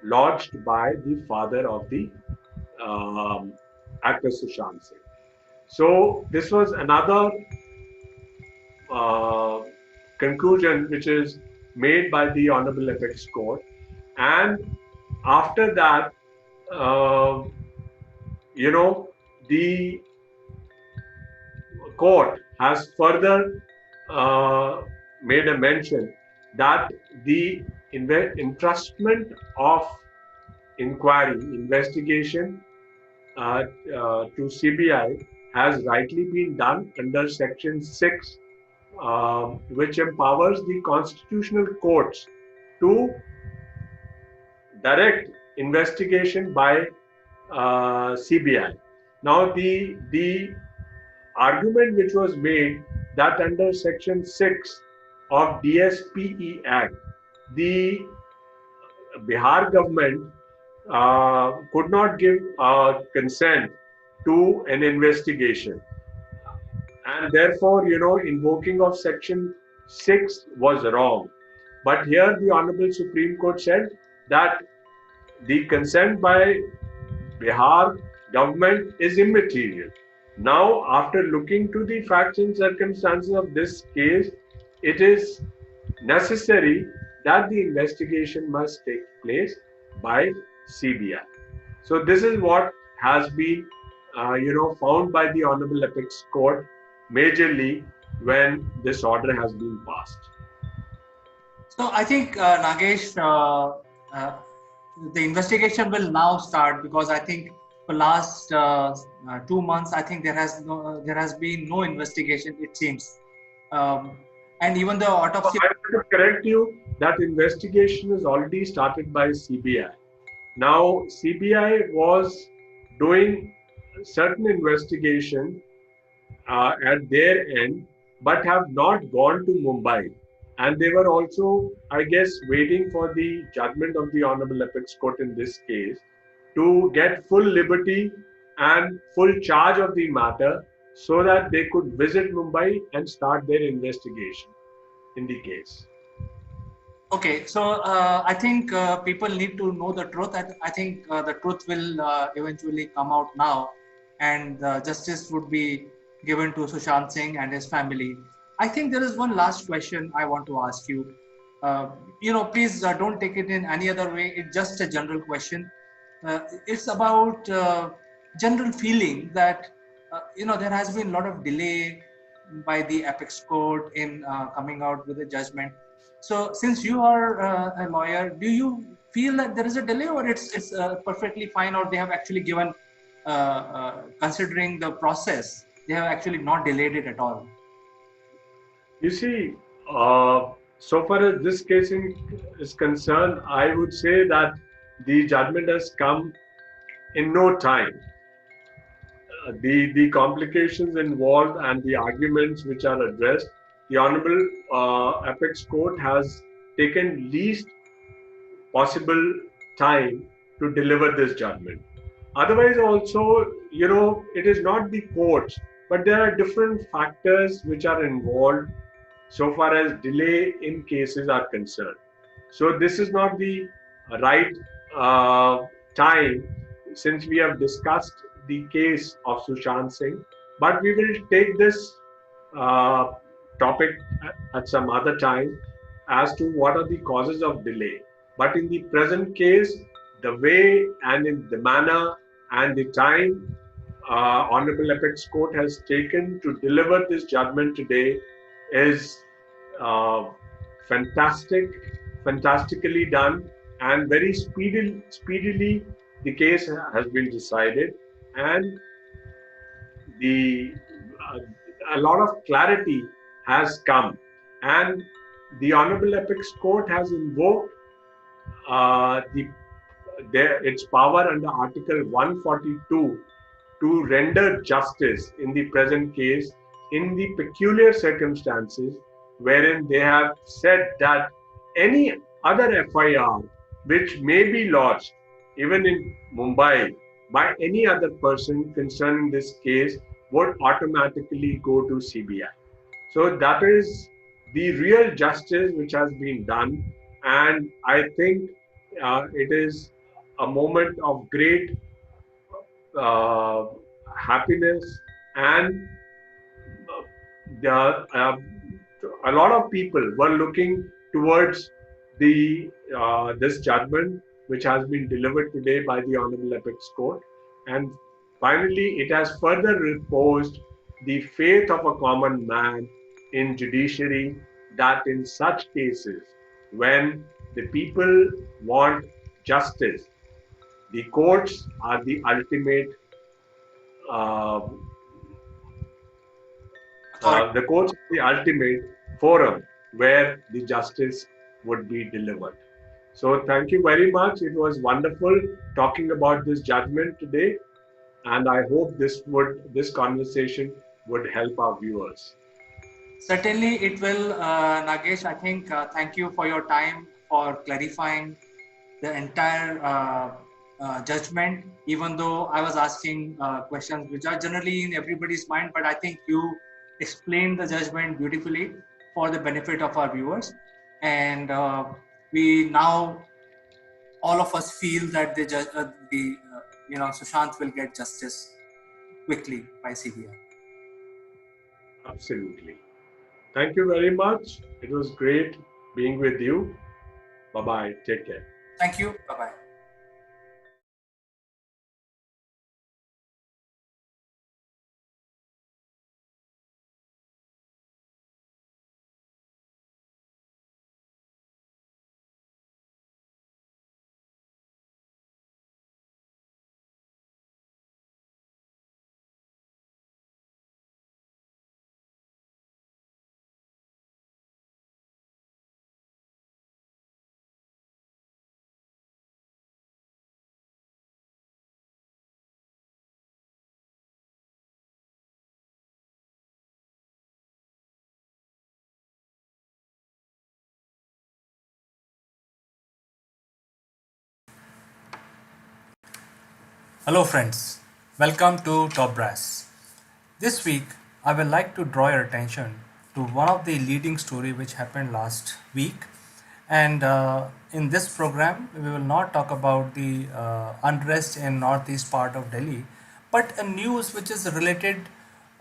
lodged by the father of the actor Sushant Singh. So this was another uh, conclusion which is made by the Honorable Apex Court. And after that, uh, you know, the court has further made a mention that the entrustment of inquiry, investigation to CBI has rightly been done under Section 6, which empowers the constitutional courts to direct investigation by CBI. Now, the argument which was made that under Section 6 of DSPE Act, the Bihar government could not give consent to an investigation. And therefore, invoking of Section 6 was wrong. But here the Honorable Supreme Court said that the consent by Bihar government is immaterial. Now, after looking to the facts and circumstances of this case, it is necessary that the investigation must take place by CBI. So this is what has been, found by the Honorable Apex Court majorly when this order has been passed. So I think Nagesh, the investigation will now start, because I think for last 2 months, I think there has been no investigation, it seems, and even the autopsy. I want to correct you that investigation is already started by CBI. Now, CBI was doing certain investigation at their end, but have not gone to Mumbai. And they were also, I guess, waiting for the judgment of the Honorable Apex Court in this case to get full liberty and full charge of the matter so that they could visit Mumbai and start their investigation in the case. Okay, so I think people need to know the truth. I think the truth will eventually come out now, and justice would be given to Sushant Singh and his family. I think there is one last question I want to ask you. Please don't take it in any other way. It's just a general question. It's about general feeling that there has been a lot of delay by the apex court in coming out with a judgment. So since you are a lawyer, do you feel that there is a delay, or it's perfectly fine, or they have actually given considering the process, they have actually not delayed it at all? You see, so far as this case is concerned, I would say that the judgment has come in no time. The complications involved and the arguments which are addressed, the Honorable Apex Court has taken least possible time to deliver this judgment. Otherwise, also, it is not the courts, but there are different factors which are involved so far as delay in cases are concerned. So this is not the right time, since we have discussed the case of Sushant Singh, but we will take this topic at some other time as to what are the causes of delay. But in the present case, the way and in the manner and the time Honorable Apex Court has taken to deliver this judgment today is fantastically done, and very speedily the case has been decided, and a lot of clarity has come, and the Honorable Apex Court has invoked its power under Article 142 to render justice in the present case in the peculiar circumstances wherein they have said that any other FIR which may be lodged even in Mumbai by any other person concerning this case would automatically go to CBI. So that is the real justice which has been done, and I think it is a moment of great happiness and a lot of people were looking towards the this judgment which has been delivered today by the Honorable Apex Court, and finally it has further reposed the faith of a common man in judiciary, that in such cases when the people want justice, the courts are the ultimate uh, Authority. the courts are the ultimate forum where the justice would be delivered. So, thank you very much. It was wonderful talking about this judgment today, and I hope this conversation would help our viewers. Certainly, it will, Nagesh. I think thank you for your time for clarifying the entire judgment. Even though I was asking questions which are generally in everybody's mind, but I think you explained the judgment beautifully for the benefit of our viewers. And we now, all of us feel that Sushant will get justice quickly by CBI. Absolutely. Thank you very much. It was great being with you. Bye bye. Take care. Thank you. Bye bye. Hello, friends. Welcome to Top Brass. This week, I would like to draw your attention to one of the leading story which happened last week. And in this program, we will not talk about the unrest in northeast part of Delhi, but a news which is related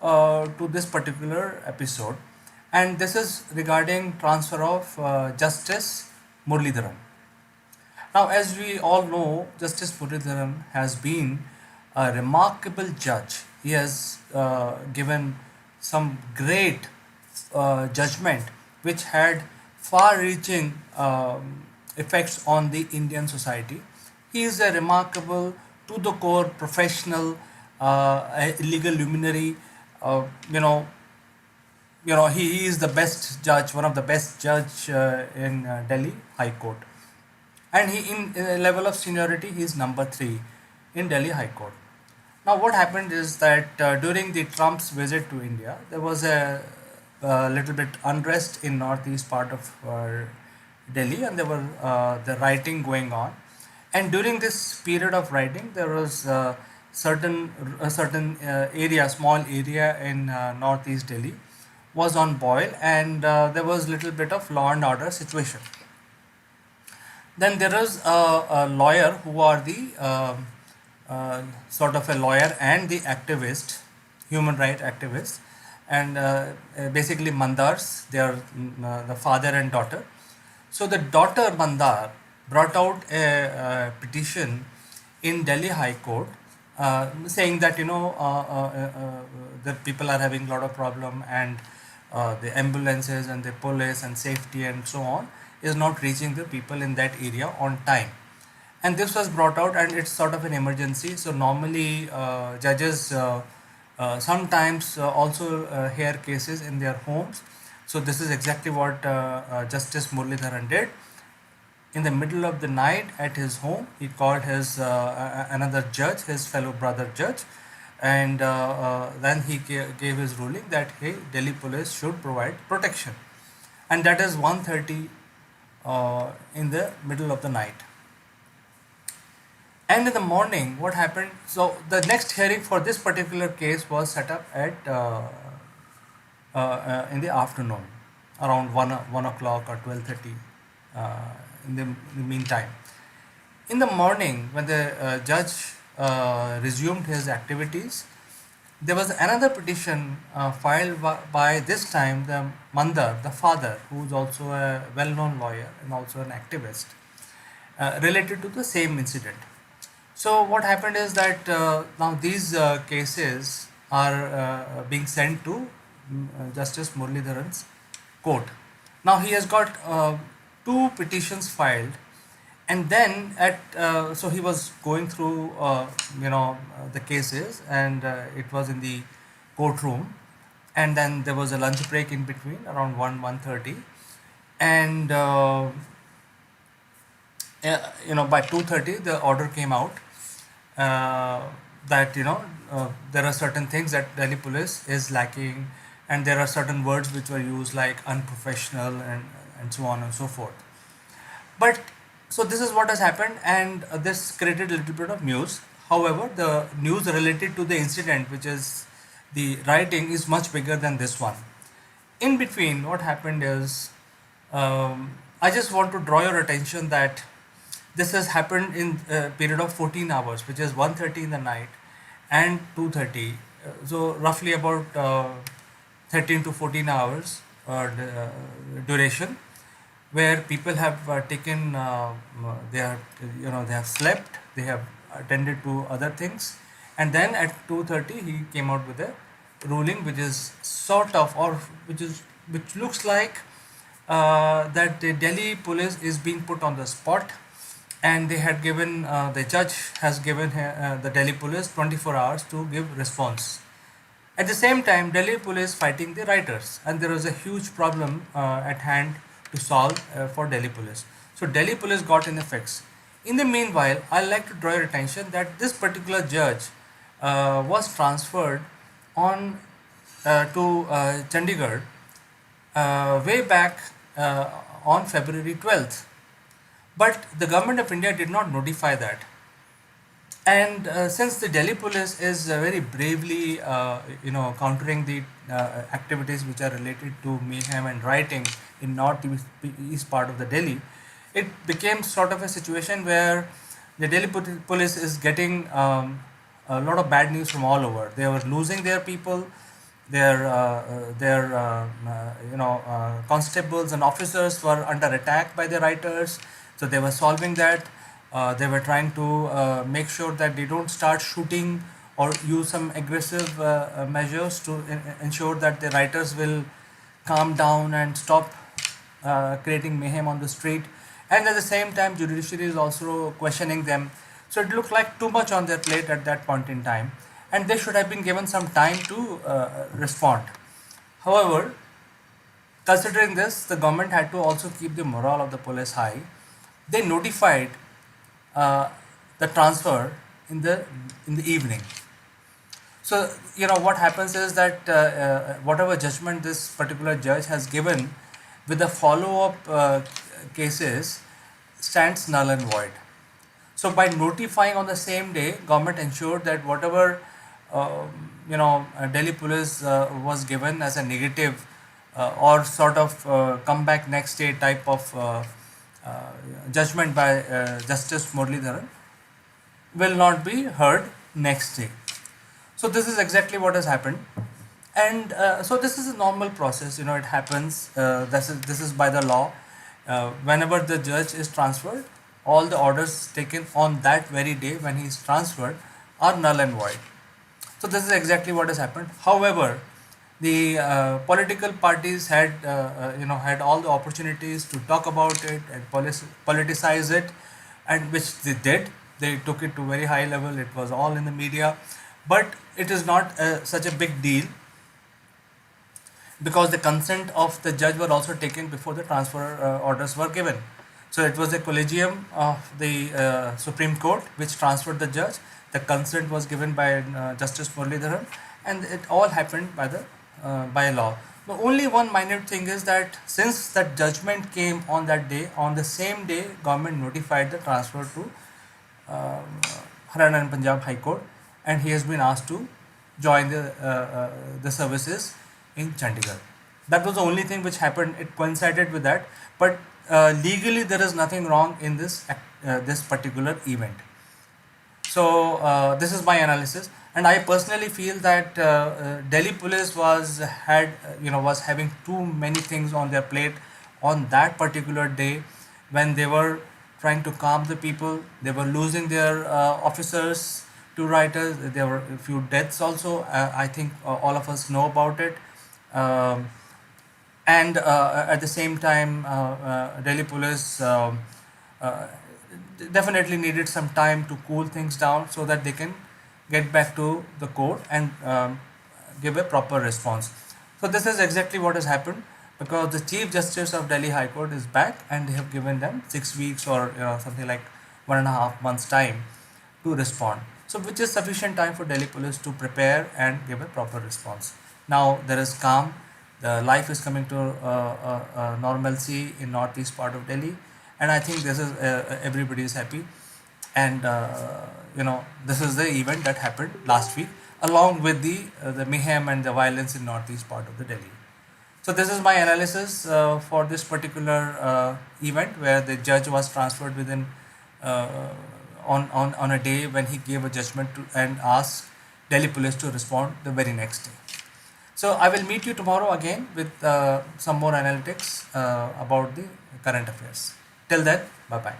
to this particular episode. And this is regarding transfer of Justice Muralidharan. Now, as we all know, Justice Muralidharan has been a remarkable judge. He has given some great judgment which had far reaching effects on the Indian society. He is a remarkable, to the core professional, a legal luminary. Uh, you know, he is the best judge, one of the best judge in Delhi High Court, and he in level of seniority he is number 3 in Delhi High Court. Now what happened is that during the Trump's visit to India there was a little bit unrest in northeast part of Delhi, and there were the rioting going on, and during this period of rioting there was certain area, small area in northeast Delhi was on boil, and there was little bit of law and order situation. Then there is a lawyer who are the sort of a lawyer and the activist, human right activist, and basically Mandars. They are the father and daughter. So the daughter Mandar brought out a petition in Delhi High Court saying that the people are having a lot of problem, and the ambulances and the police and safety and so on is not reaching the people in that area on time. And this was brought out, and it's sort of an emergency. So normally judges sometimes also hear cases in their homes. So this is exactly what Justice Muralidharan did. In the middle of the night at his home, he called his another judge, his fellow brother judge, and then he gave his ruling that hey, Delhi police should provide protection, and that is 1:30 in the middle of the night. And in the morning, what happened? So the next hearing for this particular case was set up at in the afternoon, around 1 o'clock or 12:30. In the meantime, in the morning, when the judge resumed his activities, there was another petition filed by this time the Mandar, the father, who is also a well-known lawyer and also an activist, related to the same incident. So what happened is that now these cases are being sent to Justice Muralidharan's court. Now he has got two petitions filed, and then at so he was going through the cases, and it was in the courtroom, and then there was a lunch break in between around 1:30, and by 2:30 the order came out uh, that there are certain things that Delhi police is lacking, and there are certain words which were used like unprofessional and so on and so forth. But so this is what has happened, and this created a little bit of news. However, the news related to the incident, which is the rioting, is much bigger than this one. In between, what happened is, I just want to draw your attention that this has happened in a period of 14 hours, which is 1:30 in the night and 2:30. So roughly about 13 to 14 hours duration, where people have taken they are they have slept, they have attended to other things, and then at 2:30 he came out with a ruling which is sort of, or which looks like that the Delhi police is being put on the spot, and they had given the judge has given the Delhi police 24 hours to give response. At the same time, Delhi police fighting the rioters, and there was a huge problem at hand to solve for Delhi police. So Delhi police got in a fix. In the meanwhile, I'd like to draw your attention that this particular judge was transferred on to Chandigarh way back on February 12th. But the government of India did not notify that. And since the Delhi police is very bravely, countering the activities which are related to mayhem and rioting in northeast part of the Delhi, it became sort of a situation where the Delhi police is getting a lot of bad news from all over. They were losing their people, their constables and officers were under attack by the rioters, so they were solving that. They were trying to make sure that they don't start shooting or use some aggressive measures to ensure that the rioters will calm down and stop creating mayhem on the street. And at the same time, judiciary is also questioning them. So it looked like too much on their plate at that point in time, and they should have been given some time to respond. However, considering this, the government had to also keep the morale of the police high. They notified uh, the transfer in the evening. So what happens is that whatever judgment this particular judge has given with the follow-up cases stands null and void. So by notifying on the same day, government ensured that whatever Delhi police was given as a negative or sort of come back next day type of uh, judgment by Justice Muralidharan will not be heard next day. So this is exactly what has happened, and so this is a normal process. It happens. This is by the law. Whenever the judge is transferred, all the orders taken on that very day when he is transferred are null and void. So this is exactly what has happened. However, the political parties had all the opportunities to talk about it and politicize it, and which they did. They took it to very high level. It was all in the media, but it is not such a big deal because the consent of the judge were also taken before the transfer orders were given. So it was a collegium of the Supreme Court which transferred the judge. The consent was given by Justice Muralidharan, and it all happened by law. The only one minor thing is that since that judgment came on that day, on the same day, government notified the transfer to Haryana and Punjab High Court, and he has been asked to join the services in Chandigarh. That was the only thing which happened. It coincided with that, but legally there is nothing wrong in this particular event. So this is my analysis. And I personally feel that Delhi police was having too many things on their plate on that particular day when they were trying to calm the people. They were losing their officers to rioters. There were a few deaths also. I think all of us know about it. Um, and at the same time, Delhi police uh, definitely needed some time to cool things down so that they can get back to the court and give a proper response. So this is exactly what has happened, because the Chief Justice of Delhi High Court is back and they have given them 6 weeks or something like 1.5 months time to respond. So, which is sufficient time for Delhi police to prepare and give a proper response. Now there is calm. The life is coming to normalcy in northeast part of Delhi, and I think this is everybody is happy. And this is the event that happened last week, along with the mayhem and the violence in northeast part of the Delhi. So this is my analysis for this particular event, where the judge was transferred within uh, on a day when he gave a judgment and asked Delhi police to respond the very next day. So I will meet you tomorrow again with some more analytics about the current affairs. Till then, bye bye.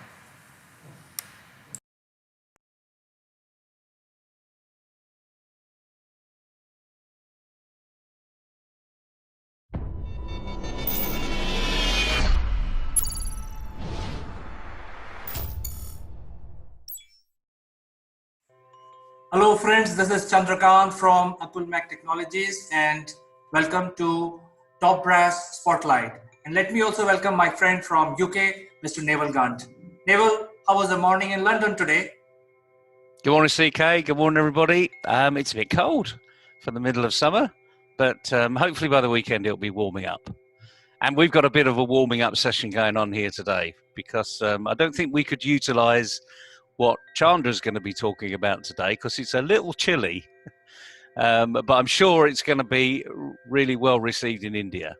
Hello friends, this is Chandrakant from Akulmach Technologies, and welcome to Top Brass Spotlight. And let me also welcome my friend from UK, Mr. Naval Gant. Naval, how was the morning in London today? Good morning, CK. Good morning, everybody. It's a bit cold for the middle of summer, but hopefully by the weekend it'll be warming up. And we've got a bit of a warming up session going on here today, because I don't think we could utilise what Chandra's going to be talking about today, because it's a little chilly, but I'm sure it's going to be really well received in India.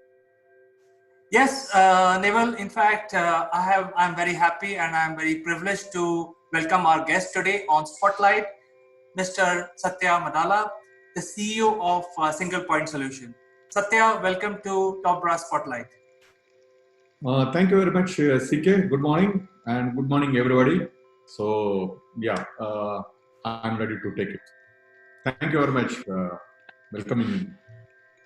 Yes, Naval. In fact, I'm very happy and I'm very privileged to welcome our guest today on Spotlight, Mr. Satya Madala, the CEO of Single Point Solution. Satya, welcome to Top Brass Spotlight. Thank you very much, CK. Good morning and good morning, everybody. So, yeah, I'm ready to take it. Thank you very much for welcoming me.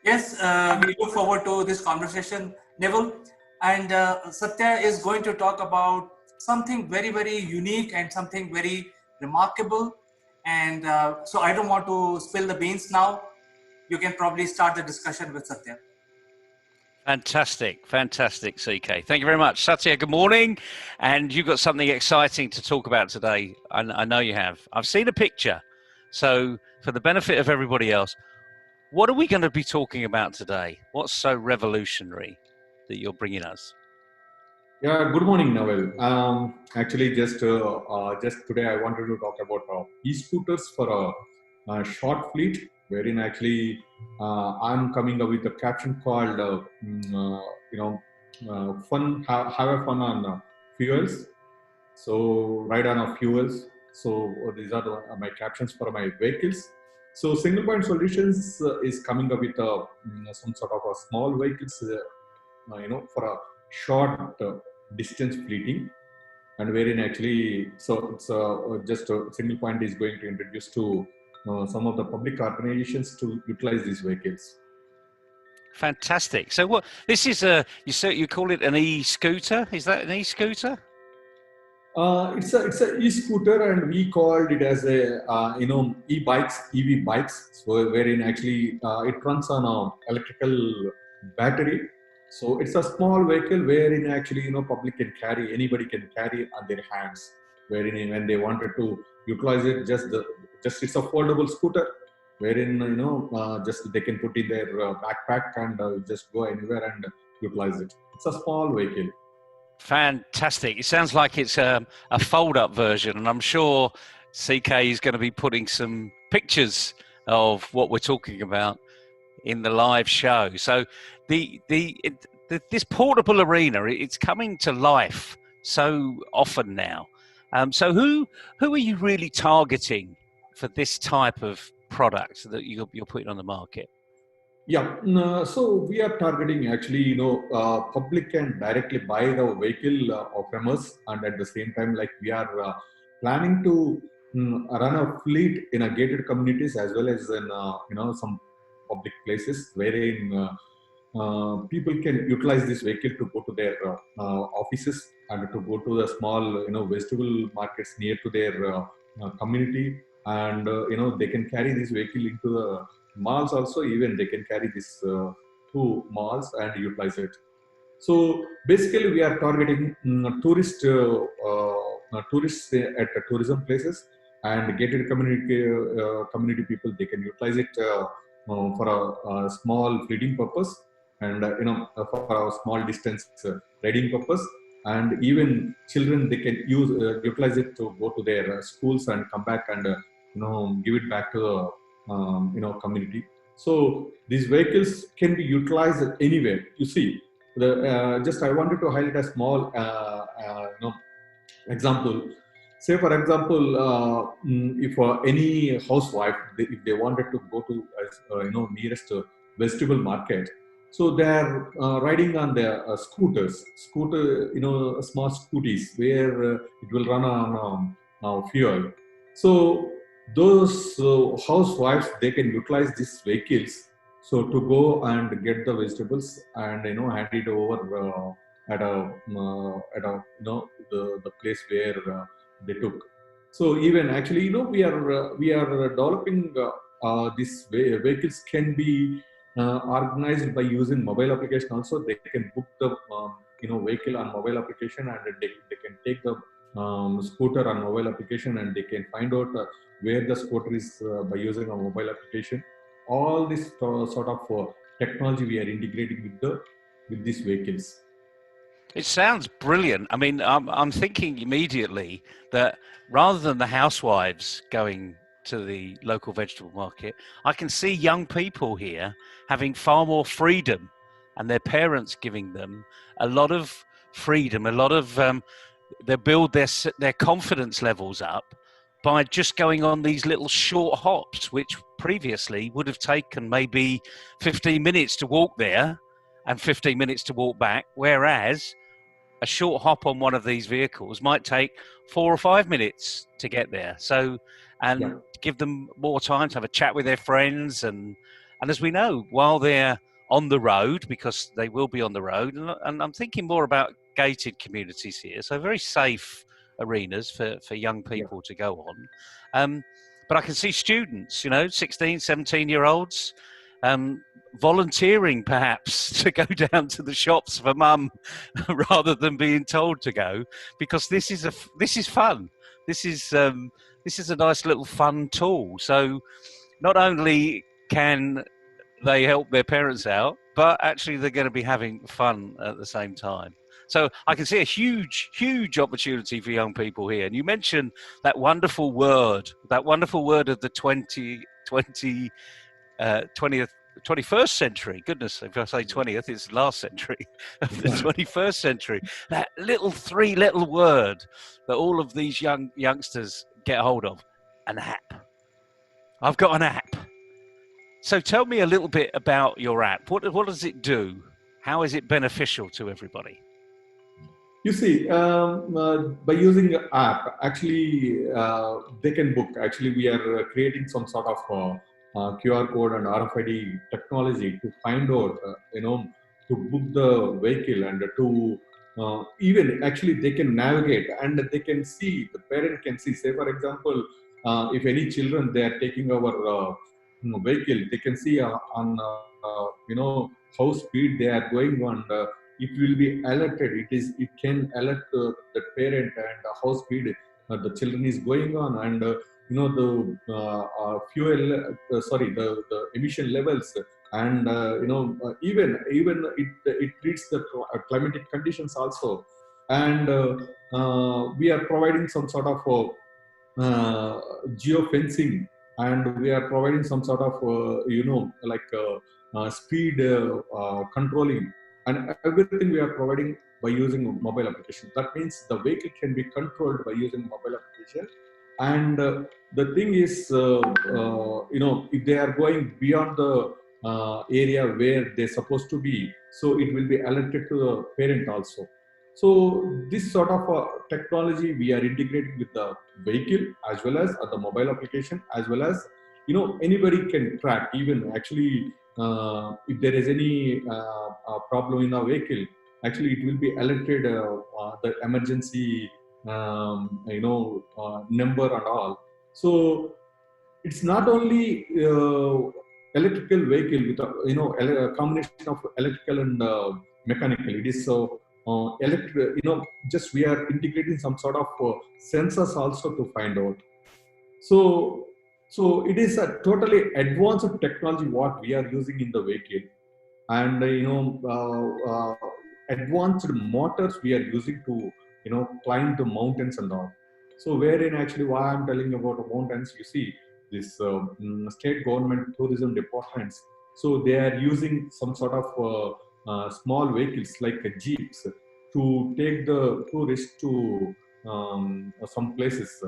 Yes, we look forward to this conversation, Neville. And Satya is going to talk about something very, very unique and something very remarkable. And so I don't want to spill the beans now. You can probably start the discussion with Satya. Fantastic, CK. Thank you very much. Satya, good morning. And you've got something exciting to talk about today. I know you have. I've seen a picture. So, for the benefit of everybody else, what are we going to be talking about today? What's so revolutionary that you're bringing us? Yeah, good morning, Noel. Actually, just today I wanted to talk about e-scooters for a short fleet, wherein actually I'm coming up with a caption called, fun, have a fun on fuels. So ride on our fuels. So these are my captions for my vehicles. So single point solutions is coming up with some sort of a small vehicles, for a short distance fleeting, and wherein actually, so it's just a single point is going to introduce to some of the public organizations to utilize these vehicles. Fantastic. So what this is you call it an e-scooter? Is that an e-scooter? It's a e-scooter, and we called it as a e-bikes, EV bikes. So wherein actually it runs on a electrical battery. So it's a small vehicle wherein actually public can carry, anybody can carry on their hands. Wherein when they wanted to utilize it, just it's a foldable scooter, wherein just they can put in their backpack and just go anywhere and utilize it. It's a small vehicle. Fantastic. It sounds like it's a fold-up version, and I'm sure CK is going to be putting some pictures of what we're talking about in the live show. So this portable arena, it's coming to life so often now. So who are you really targeting for this type of product that you're putting on the market? Yeah, so we are targeting actually, public can directly buy the vehicle from us, and at the same time, like we are planning to run a fleet in a gated communities as well as in some public places wherein people can utilize this vehicle to go to their offices and to go to the small vegetable markets near to their community, and they can carry this vehicle into the malls also. Even they can carry this to malls and utilize it. So basically, we are targeting tourists at tourism places and gated community people. They can utilize it for a small fleeting purpose, and for a small distance riding purpose. And even children, they can utilize it to go to their schools and come back and give it back to the community. So these vehicles can be utilized anywhere. You see, just I wanted to highlight a small example. Say for example, if any housewife, if they wanted to go to nearest vegetable market, so they are riding on their scooter, small scooties where it will run on fuel. So those housewives, they can utilize these vehicles so to go and get the vegetables and hand it over the place where they took. So even actually, we are developing these vehicles can be organized by using mobile application. Also, they can book the vehicle on mobile application, and they can take the scooter on mobile application, and they can find out where the scooter is by using a mobile application. All this sort of technology we are integrating with these vehicles. It sounds brilliant. I mean, I'm thinking immediately that rather than the housewives going to the local vegetable market, I can see young people here having far more freedom, and their parents giving them a lot of freedom, a lot of they build their confidence levels up by just going on these little short hops, which previously would have taken maybe 15 minutes to walk there and 15 minutes to walk back, whereas a short hop on one of these vehicles might take 4 or 5 minutes to get there. So, and give them more time to have a chat with their friends. And as we know, while they're on the road, because they will be on the road, and I'm thinking more about gated communities here, so very safe arenas for young people to go on. But I can see students, 16, 17-year-olds, volunteering perhaps to go down to the shops for mum rather than being told to go, because this is fun. This is a nice little fun tool. So not only can they help their parents out, but actually they're going to be having fun at the same time. So I can see a huge opportunity for young people here. And you mentioned that wonderful word of the 21st century. Goodness, if I say 20th, it's last century of the 21st century. That three little word that all of these youngsters get hold of, an app. I've got an app. So tell me a little bit about your app. What does it do? How is it beneficial to everybody? You see, by using the app, actually, they can book. Actually, we are creating some sort of QR code and RFID technology to find out, to book the vehicle, and to even actually they can navigate, and they can see, the parent can see. Say, for example, if any children, they are taking our vehicle, they can see on how speed they are going on. It will be alerted. It can alert the parent and how speed the children is going on, and the fuel, the emission levels, and even it treats the climatic conditions also, and we are providing some sort of geofencing, and we are providing some sort of speed controlling, and everything we are providing by using mobile application. That means the vehicle can be controlled by using mobile application, And the thing is, if they are going beyond the area where they're supposed to be, so it will be alerted to the parent also. So this sort of technology we are integrating with the vehicle as well as the mobile application, as well as anybody can track. Even actually, if there is any problem in a vehicle, actually it will be alerted, the emergency number and all. So it's not only electrical vehicle with a combination of electrical and mechanical. It is just we are integrating some sort of sensors also to find out. So it is a totally advanced technology what we are using in the vehicle. And advanced motors we are using to climb the mountains and all. So wherein actually why I'm telling about the mountains, you see this state government tourism departments, so they are using some sort of small vehicles like jeeps to take the tourists to some places,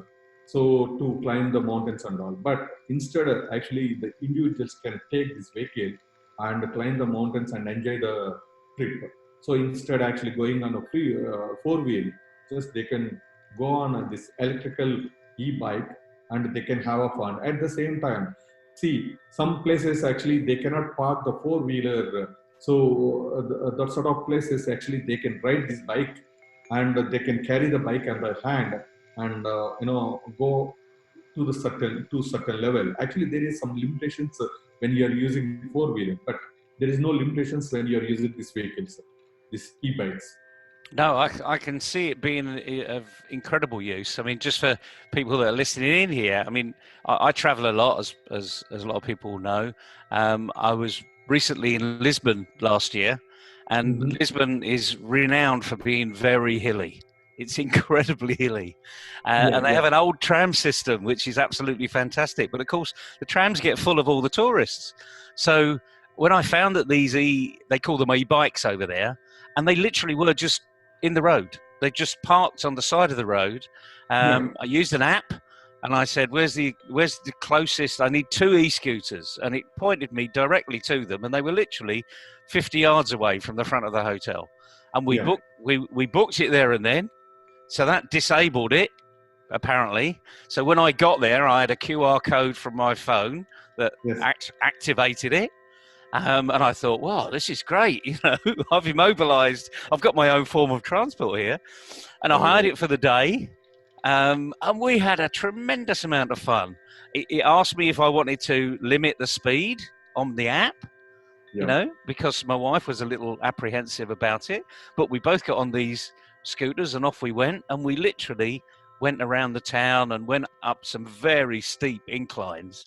so to climb the mountains and all. But instead, actually the individuals can take this vehicle and climb the mountains and enjoy the trip. So instead, actually going on a free four wheel, just they can go on this electrical e-bike and they can have a fun. At the same time, see, some places actually they cannot park the four wheeler. So that sort of places actually they can ride this bike and they can carry the bike on their hand and go to certain level. Actually, there is some limitations when you are using four wheeler, but there is no limitations when you are using these vehicles, these e-bikes. No, I can see it being of incredible use. I mean, just for people that are listening in here, I mean, I travel a lot, as a lot of people know. I was recently in Lisbon last year, and Lisbon is renowned for being very hilly. It's incredibly hilly. And they have an old tram system, which is absolutely fantastic. But of course, the trams get full of all the tourists. So when I found that they call them e-bikes over there, and they literally were just in the road. They just parked on the side of the road. I used an app and I said, where's the closest? I need 2 e-scooters. And it pointed me directly to them. And they were literally 50 yards away from the front of the hotel. And we booked it there and then. So that disabled it, apparently. So when I got there, I had a QR code from my phone that activated it. And I thought, wow, this is great. I've immobilized. I've got my own form of transport here. And I hired it for the day. And we had a tremendous amount of fun. It asked me if I wanted to limit the speed on the app, because my wife was a little apprehensive about it. But we both got on these scooters and off we went. And we literally went around the town and went up some very steep inclines.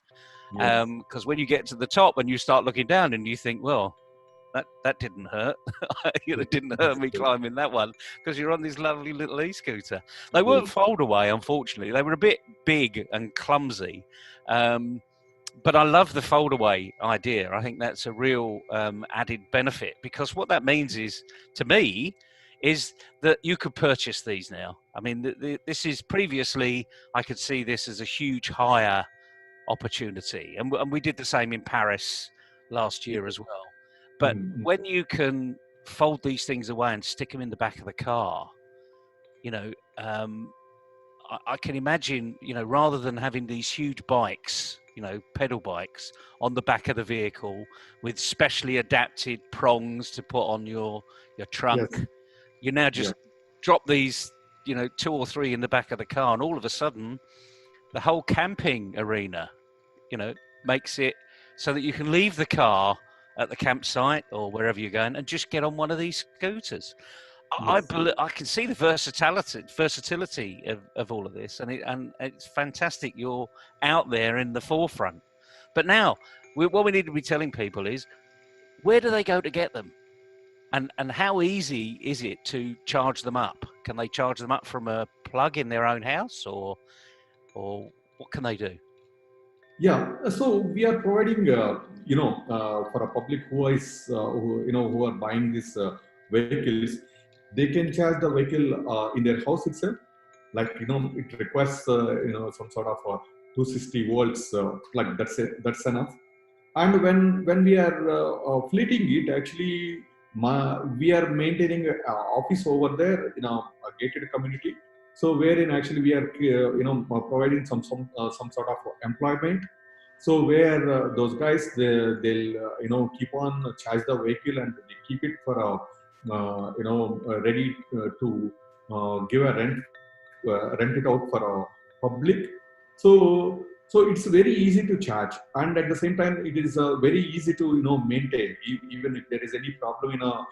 Because when you get to the top and you start looking down and you think, well, that didn't hurt. It didn't hurt me climbing that one, because you're on this lovely little e-scooter. They weren't fold away, unfortunately. They were a bit big and clumsy. But I love the fold away idea. I think that's a real added benefit, because what that means is, to me, is that you could purchase these now. I mean, this is previously, I could see this as a huge hire opportunity, and we did the same in Paris last year as well. But when you can fold these things away and stick them in the back of the car, I can imagine, rather than having these huge bikes, pedal bikes on the back of the vehicle with specially adapted prongs to put on your trunk, you now just drop these, 2 or 3 in the back of the car, and all of a sudden the whole camping arena, makes it so that you can leave the car at the campsite or wherever you're going and just get on one of these scooters. I can see the versatility of all of this, and it's fantastic. You're out there in the forefront. But now, what we need to be telling people is, where do they go to get them? And how easy is it to charge them up? Can they charge them up from a plug in their own house, or what can they do? So we are providing, for a public who are buying these vehicles, they can charge the vehicle in their house itself, like it requires some sort of 260 volts plug. That's enough. And when we are fleeting it, actually we are maintaining an office over there in a gated community, so wherein actually we are providing some sort of employment. So where those guys, they'll keep on charge the vehicle, and they keep it for ready to give a rent it out for a public. So it's very easy to charge, and at the same time it is very easy to maintain. Even if there is any problem in a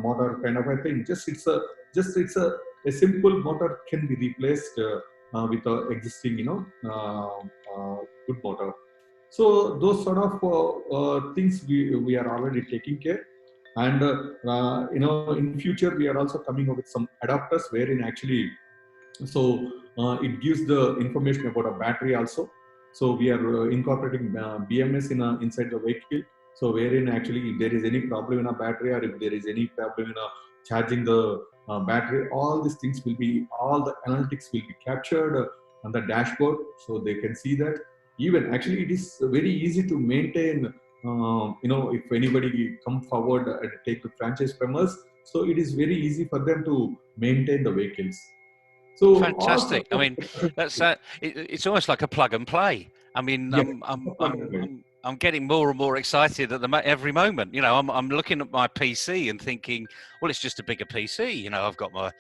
motor kind of a thing, it's a simple motor can be replaced with a existing good motor. So those sort of things we are already taking care. And in future we are also coming up with some adapters wherein actually, so it gives the information about a battery also. So we are incorporating BMS inside the vehicle, so wherein actually if there is any problem in a battery, or if there is any problem in charging the battery, all these things will be, all the analytics will be captured on the dashboard, so they can see that. Even actually it is very easy to maintain. If anybody come forward and take the franchise from us, so it is very easy for them to maintain the vehicles. So fantastic. I mean, that's it's almost like a plug and play. I mean, yes, I'm getting more and more excited at every moment. I'm looking at my PC and thinking, well, it's just a bigger PC. I've got my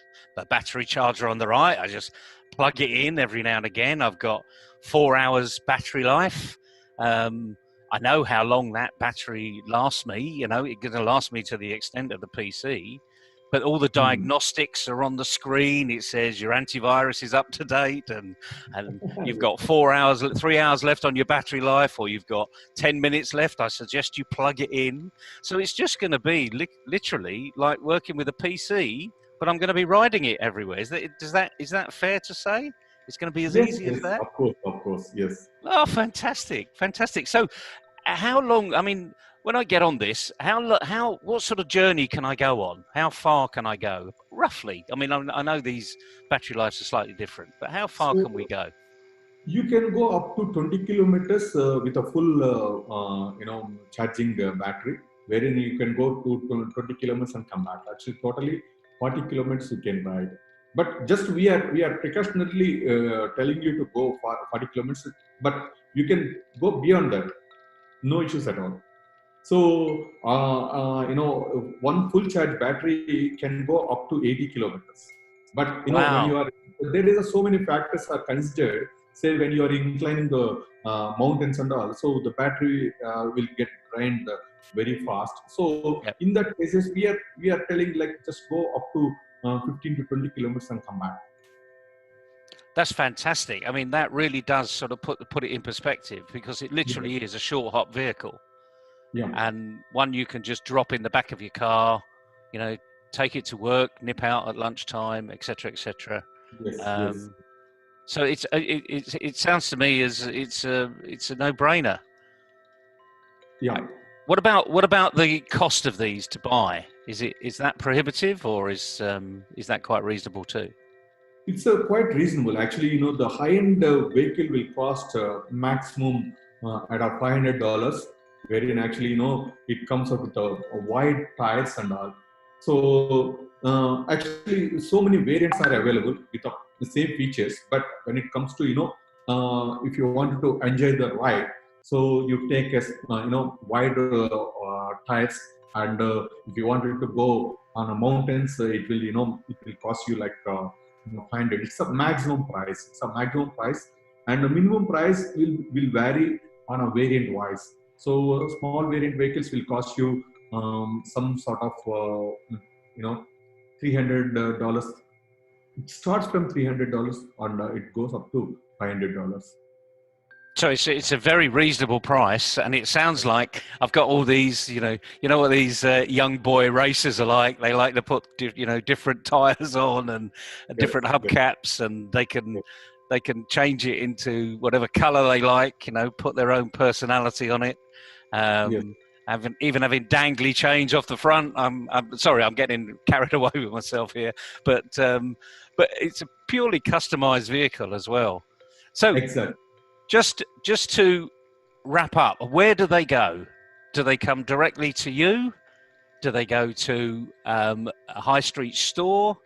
battery charger on the right. I just plug it in every now and again. I've got 4 hours battery life. I know how long that battery lasts me. It's going to last me to the extent of the PC. But all the diagnostics are on the screen. It says your antivirus is up to date, and you've got 3 hours left on your battery life, or you've got 10 minutes left. I suggest you plug it in. So it's just going to be literally like working with a PC, but I'm going to be riding it everywhere. Is that fair to say? It's going to be as easy as that? Of course, yes. Oh, fantastic. So how long, I mean, when I get on this, what sort of journey can I go on? How far can I go, roughly? I mean, I know these battery lives are slightly different, but how far can we go? You can go up to 20 kilometers with a full, charging battery, wherein you can go to 20 kilometers and come back. Actually, totally 40 kilometers you can ride. But just we are precautionarily telling you to go for 40 kilometers, but you can go beyond that. No issues at all. So, one full charge battery can go up to 80 kilometers. But, Wow. when you are, there is so many factors are considered. Say when you are inclining the mountains and all, so the battery will get drained very fast. So, Yep. in that cases, we are telling like just go up to 15 to 20 kilometers and come back. That's fantastic. I mean, that really does sort of put it in perspective, because it literally is a short hop vehicle. Yeah. And one you can just drop in the back of your car, take it to work, nip out at lunchtime, etc., etc. Yes. So it sounds to me as it's a no-brainer. Yeah. What about the cost of these to buy? Is that prohibitive, or is that quite reasonable too? It's quite reasonable. Actually, the high-end vehicle will cost maximum at $500, wherein actually, it comes up with a wide tires and all. So actually, so many variants are available with the same features. But when it comes to, if you wanted to enjoy the ride, so you take a wide tires, and if you wanted to go on a mountains, it will cost you like 500. It's a maximum price. And the minimum price will vary on a variant wise. So small variant vehicles will cost you some sort of $300. It starts from $300 and it goes up to $500. So it's a very reasonable price, and it sounds like I've got all these, you know what these young boy racers are like. They like to put different tires on and different hubcaps, and they can change it into whatever color they like. Put their own personality on it. Yes. even having dangly chains off the front. I'm sorry, I'm getting carried away with myself here, but it's a purely customized vehicle as well. So Exactly. just to wrap up, where do they go? Do they come directly to you? Do they go to a high street store?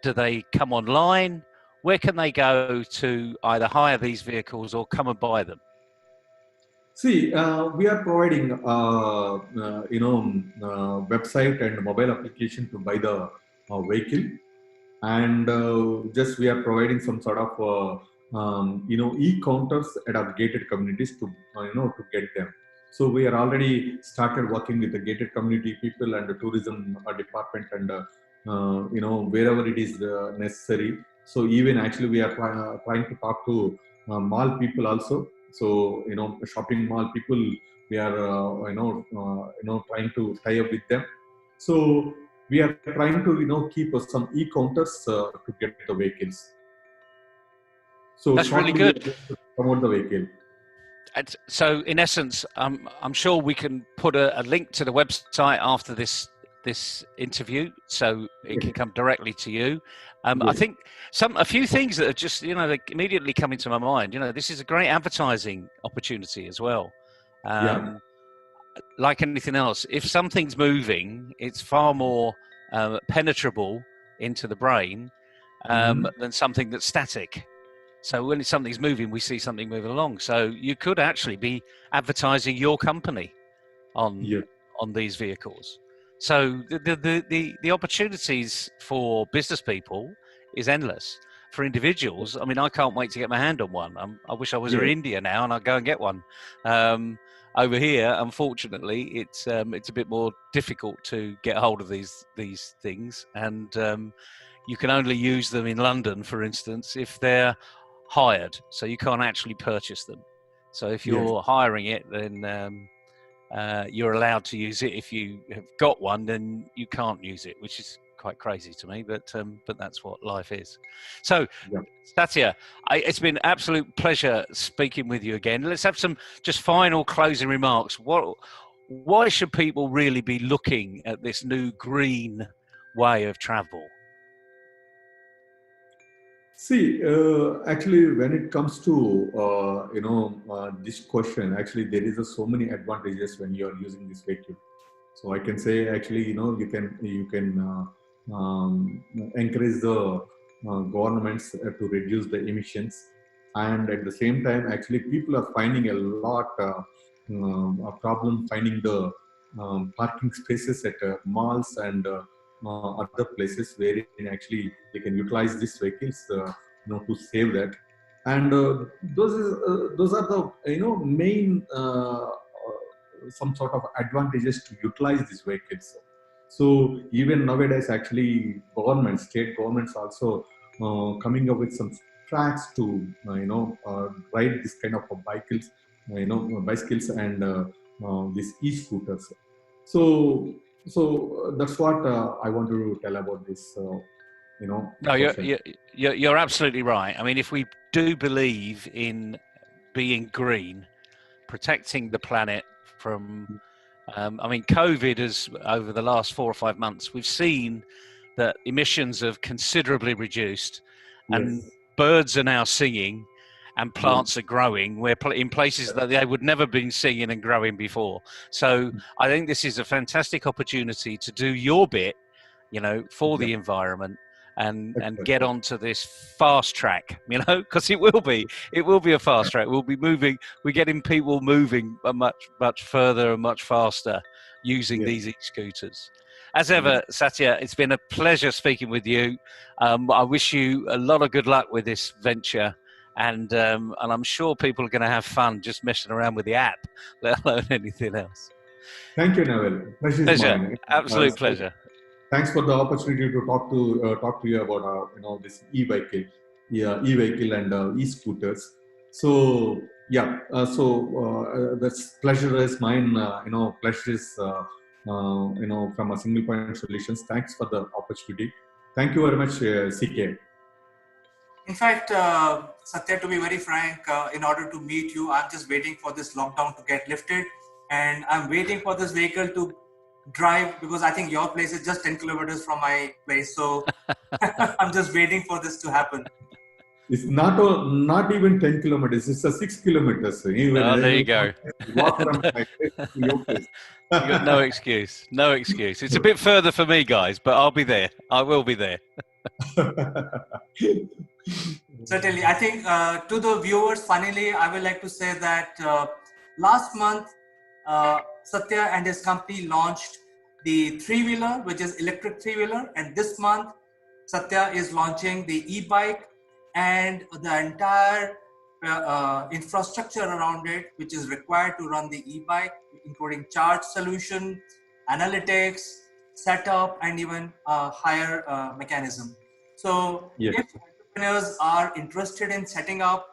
Do they come online? Where can they go to either hire these vehicles or come and buy them? See, we are providing, website and mobile application to buy the vehicle, and just we are providing some sort of, e-counters at our gated communities to, to get them. So we are already started working with the gated community people and the tourism department and, wherever it is necessary. So even actually we are trying to talk to mall people also. So shopping mall people, we are trying to tie up with them. So we are trying to keep some e-counters to get the vehicles. So That's really shortly we are good. going to promote the vehicle. So in essence, I'm sure we can put a link to the website after this interview, so it can come directly to you. I think a few things that are just they immediately come into my mind. This is a great advertising opportunity as well. Like anything else, if something's moving, it's far more penetrable into the brain than something that's static. So when something's moving, we see something moving along. So you could actually be advertising your company on these vehicles. So the opportunities for business people is endless. For individuals, I mean, I can't wait to get my hand on one. I wish I was in India now and I'd go and get one. Over here, unfortunately, it's a bit more difficult to get hold of these things, and you can only use them in London, for instance, if they're hired. So you can't actually purchase them. So if you're hiring it, then you're allowed to use it. If you have got one, then you can't use it, which is quite crazy to me, but that's what life is. So, Satya, it's been an absolute pleasure speaking with you again. Let's have some just final closing remarks. Why should people really be looking at this new green way of travel? See, actually, when it comes to this question, actually there is so many advantages when you are using this vehicle. So I can say actually, you can encourage the governments to reduce the emissions, and at the same time, actually, people are finding a lot a problem finding the parking spaces at malls and other places where actually they can utilize these vehicles, to save that. And those are the main some sort of advantages to utilize these vehicles. So even nowadays, actually, state governments also coming up with some tracks to ride this kind of bicycles, bicycles and these e-scooters. So that's what I want to tell about this. No, question. you're absolutely right. I mean, if we do believe in being green, protecting the planet from, COVID has, over the last 4 or 5 months, we've seen that emissions have considerably reduced, and birds are now singing, and plants are growing in places that they would never been singing and growing before. So I think this is a fantastic opportunity to do your bit, for the environment. And get onto this fast track, because it will be a fast track. We'll be we're getting people moving much further and much faster using these e-scooters. As ever, Satya, it's been a pleasure speaking with you. I wish you a lot of good luck with this venture, and I'm sure people are going to have fun just messing around with the app, let alone anything else. Thank you, Neville. Pleasure, absolute pleasure. Thanks for the opportunity to talk to you about this e-vehicle, and e-scooters. So that's pleasure is mine. Pleasure is from a single point solutions. Thanks for the opportunity. Thank you very much, CK. In fact, Satya, to be very frank, in order to meet you, I'm just waiting for this lockdown to get lifted and I'm waiting for this vehicle to drive, because I think your place is just 10 kilometers from my place. So I'm just waiting for this to happen. It's not even 10 kilometers. It's a 6 kilometers. There you go. Walk from my place to your place. You got no excuse. No excuse. It's a bit further for me, guys, but I'll be there. I will be there. Certainly. I think to the viewers, finally, I would like to say that last month, Satya and his company launched the three-wheeler, which is electric three-wheeler. And this month, Satya is launching the e-bike and the entire infrastructure around it, which is required to run the e-bike, including charge solution, analytics, setup, and even higher mechanism. So Yes. if entrepreneurs are interested in setting up,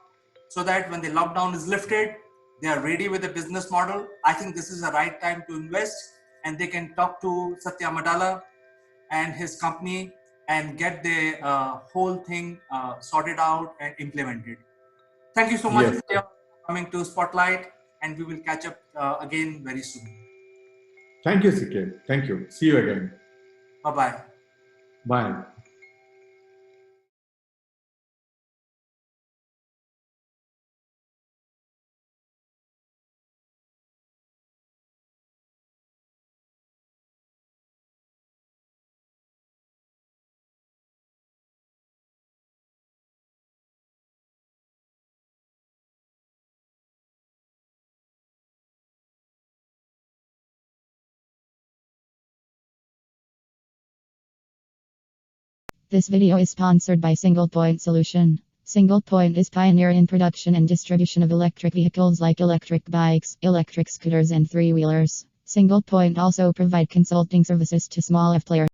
so that when the lockdown is lifted, they are ready with a business model, I think this is the right time to invest, and they can talk to Satya Madala and his company and get the whole thing sorted out and implemented. Thank you so much, Yes. Satya, for coming to Spotlight, and we will catch up again very soon. Thank you, CK. Thank you. See you again. Bye-bye. Bye. This video is sponsored by Single Point Solution. Single Point is pioneer in production and distribution of electric vehicles like electric bikes, electric scooters, and three-wheelers. Single Point also provide consulting services to small F players.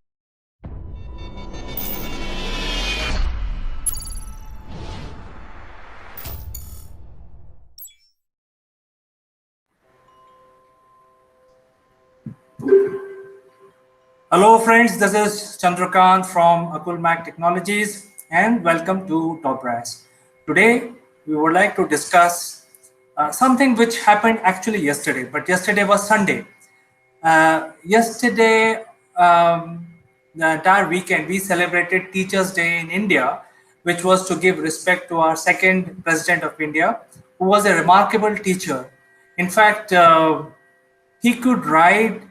Hello friends, this is Chandrakant from Akulmach Technologies, and welcome to Top Brass. Today we would like to discuss something which happened actually yesterday, but yesterday was Sunday. Yesterday, the entire weekend, we celebrated Teachers' Day in India, which was to give respect to our second President of India, who was a remarkable teacher. In fact, he could write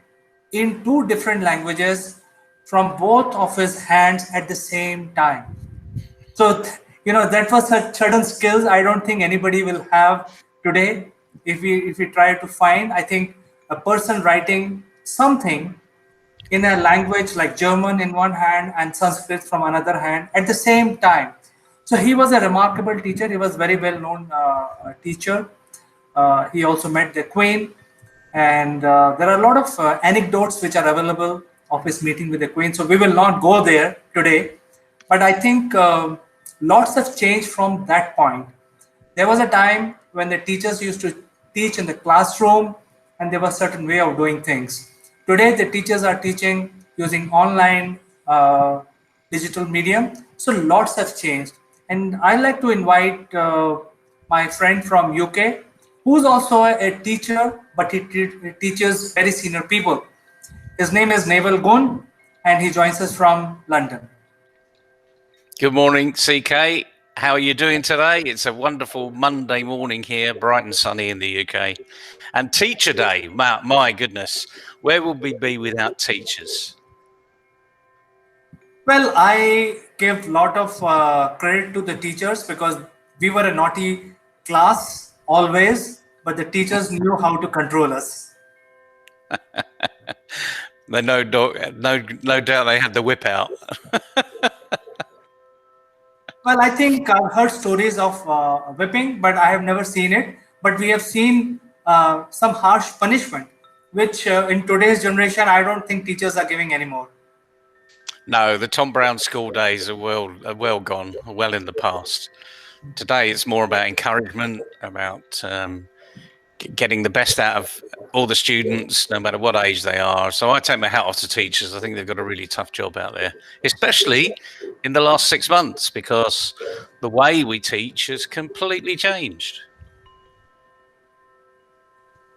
in two different languages from both of his hands at the same time. So, that was a certain skills I don't think anybody will have today. If we try to find, I think a person writing something in a language like German in one hand and Sanskrit from another hand at the same time. So he was a remarkable teacher. He was very well known teacher. He also met the Queen, and there are a lot of anecdotes which are available of his meeting with the Queen. So we will not go there today, but I think lots have changed from that point. There was a time when the teachers used to teach in the classroom, and there was a certain way of doing things. Today, the teachers are teaching using online digital medium. So lots have changed. And I like to invite my friend from UK, who's also a teacher, but he teaches very senior people. His name is Naval Gun, and he joins us from London. Good morning, CK. How are you doing today? It's a wonderful Monday morning here, bright and sunny in the UK. And Teacher Day, my goodness, where would we be without teachers? Well, I give a lot of credit to the teachers, because we were a naughty class always, but the teachers knew how to control us. No doubt they had the whip out. Well, I think I've heard stories of whipping, but I have never seen it. But we have seen some harsh punishment, which in today's generation, I don't think teachers are giving anymore. No, the Tom Brown school days are well gone, well in the past. Today, it's more about encouragement, about getting the best out of all the students, no matter what age they are. So I take my hat off to teachers. I think they've got a really tough job out there, especially in the last 6 months, because the way we teach has completely changed.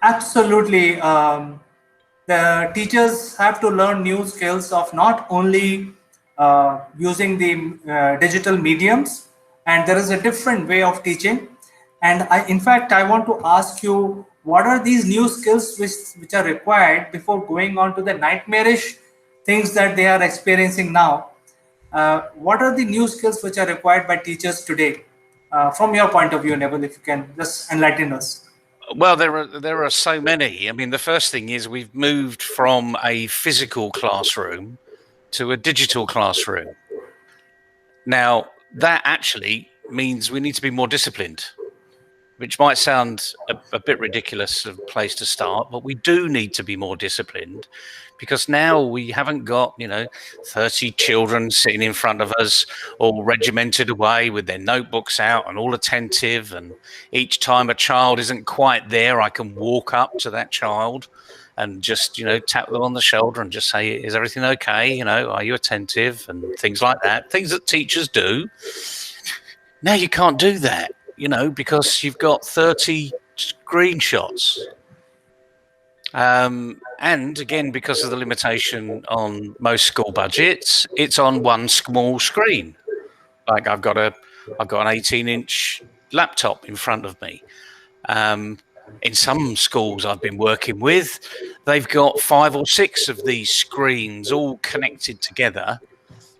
Absolutely. The teachers have to learn new skills of not only using the digital mediums, and there is a different way of teaching. And in fact, I want to ask you, what are these new skills which are required before going on to the nightmarish things that they are experiencing now? What are the new skills which are required by teachers today? From your point of view, Neville, if you can just enlighten us. Well, there are so many. I mean, the first thing is we've moved from a physical classroom to a digital classroom. Now, that actually means we need to be more disciplined, which might sound a bit ridiculous of a place to start, but we do need to be more disciplined because now we haven't got, 30 children sitting in front of us all regimented away with their notebooks out and all attentive. And each time a child isn't quite there, I can walk up to that child and just, tap them on the shoulder and just say, is everything okay? Are you attentive? And things like that, things that teachers do. Now you can't do that, because you've got 30 screenshots. And again, because of the limitation on most school budgets, it's on one small screen. Like I've got an 18-inch laptop in front of me. In some schools I've been working with, they've got 5 or 6 of these screens all connected together,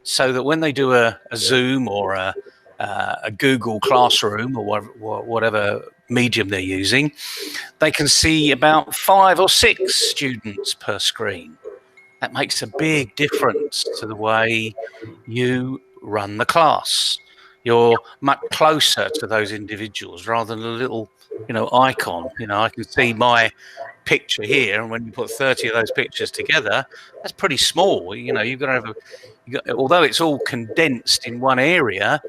so that when they do a Zoom or a Google Classroom or whatever medium they're using, they can see about 5 or 6 students per screen. That makes a big difference to the way you run the class. You're much closer to those individuals rather than a little, icon. I can see my picture here, and when you put 30 of those pictures together, that's pretty small. You've got to have although it's all condensed in one area,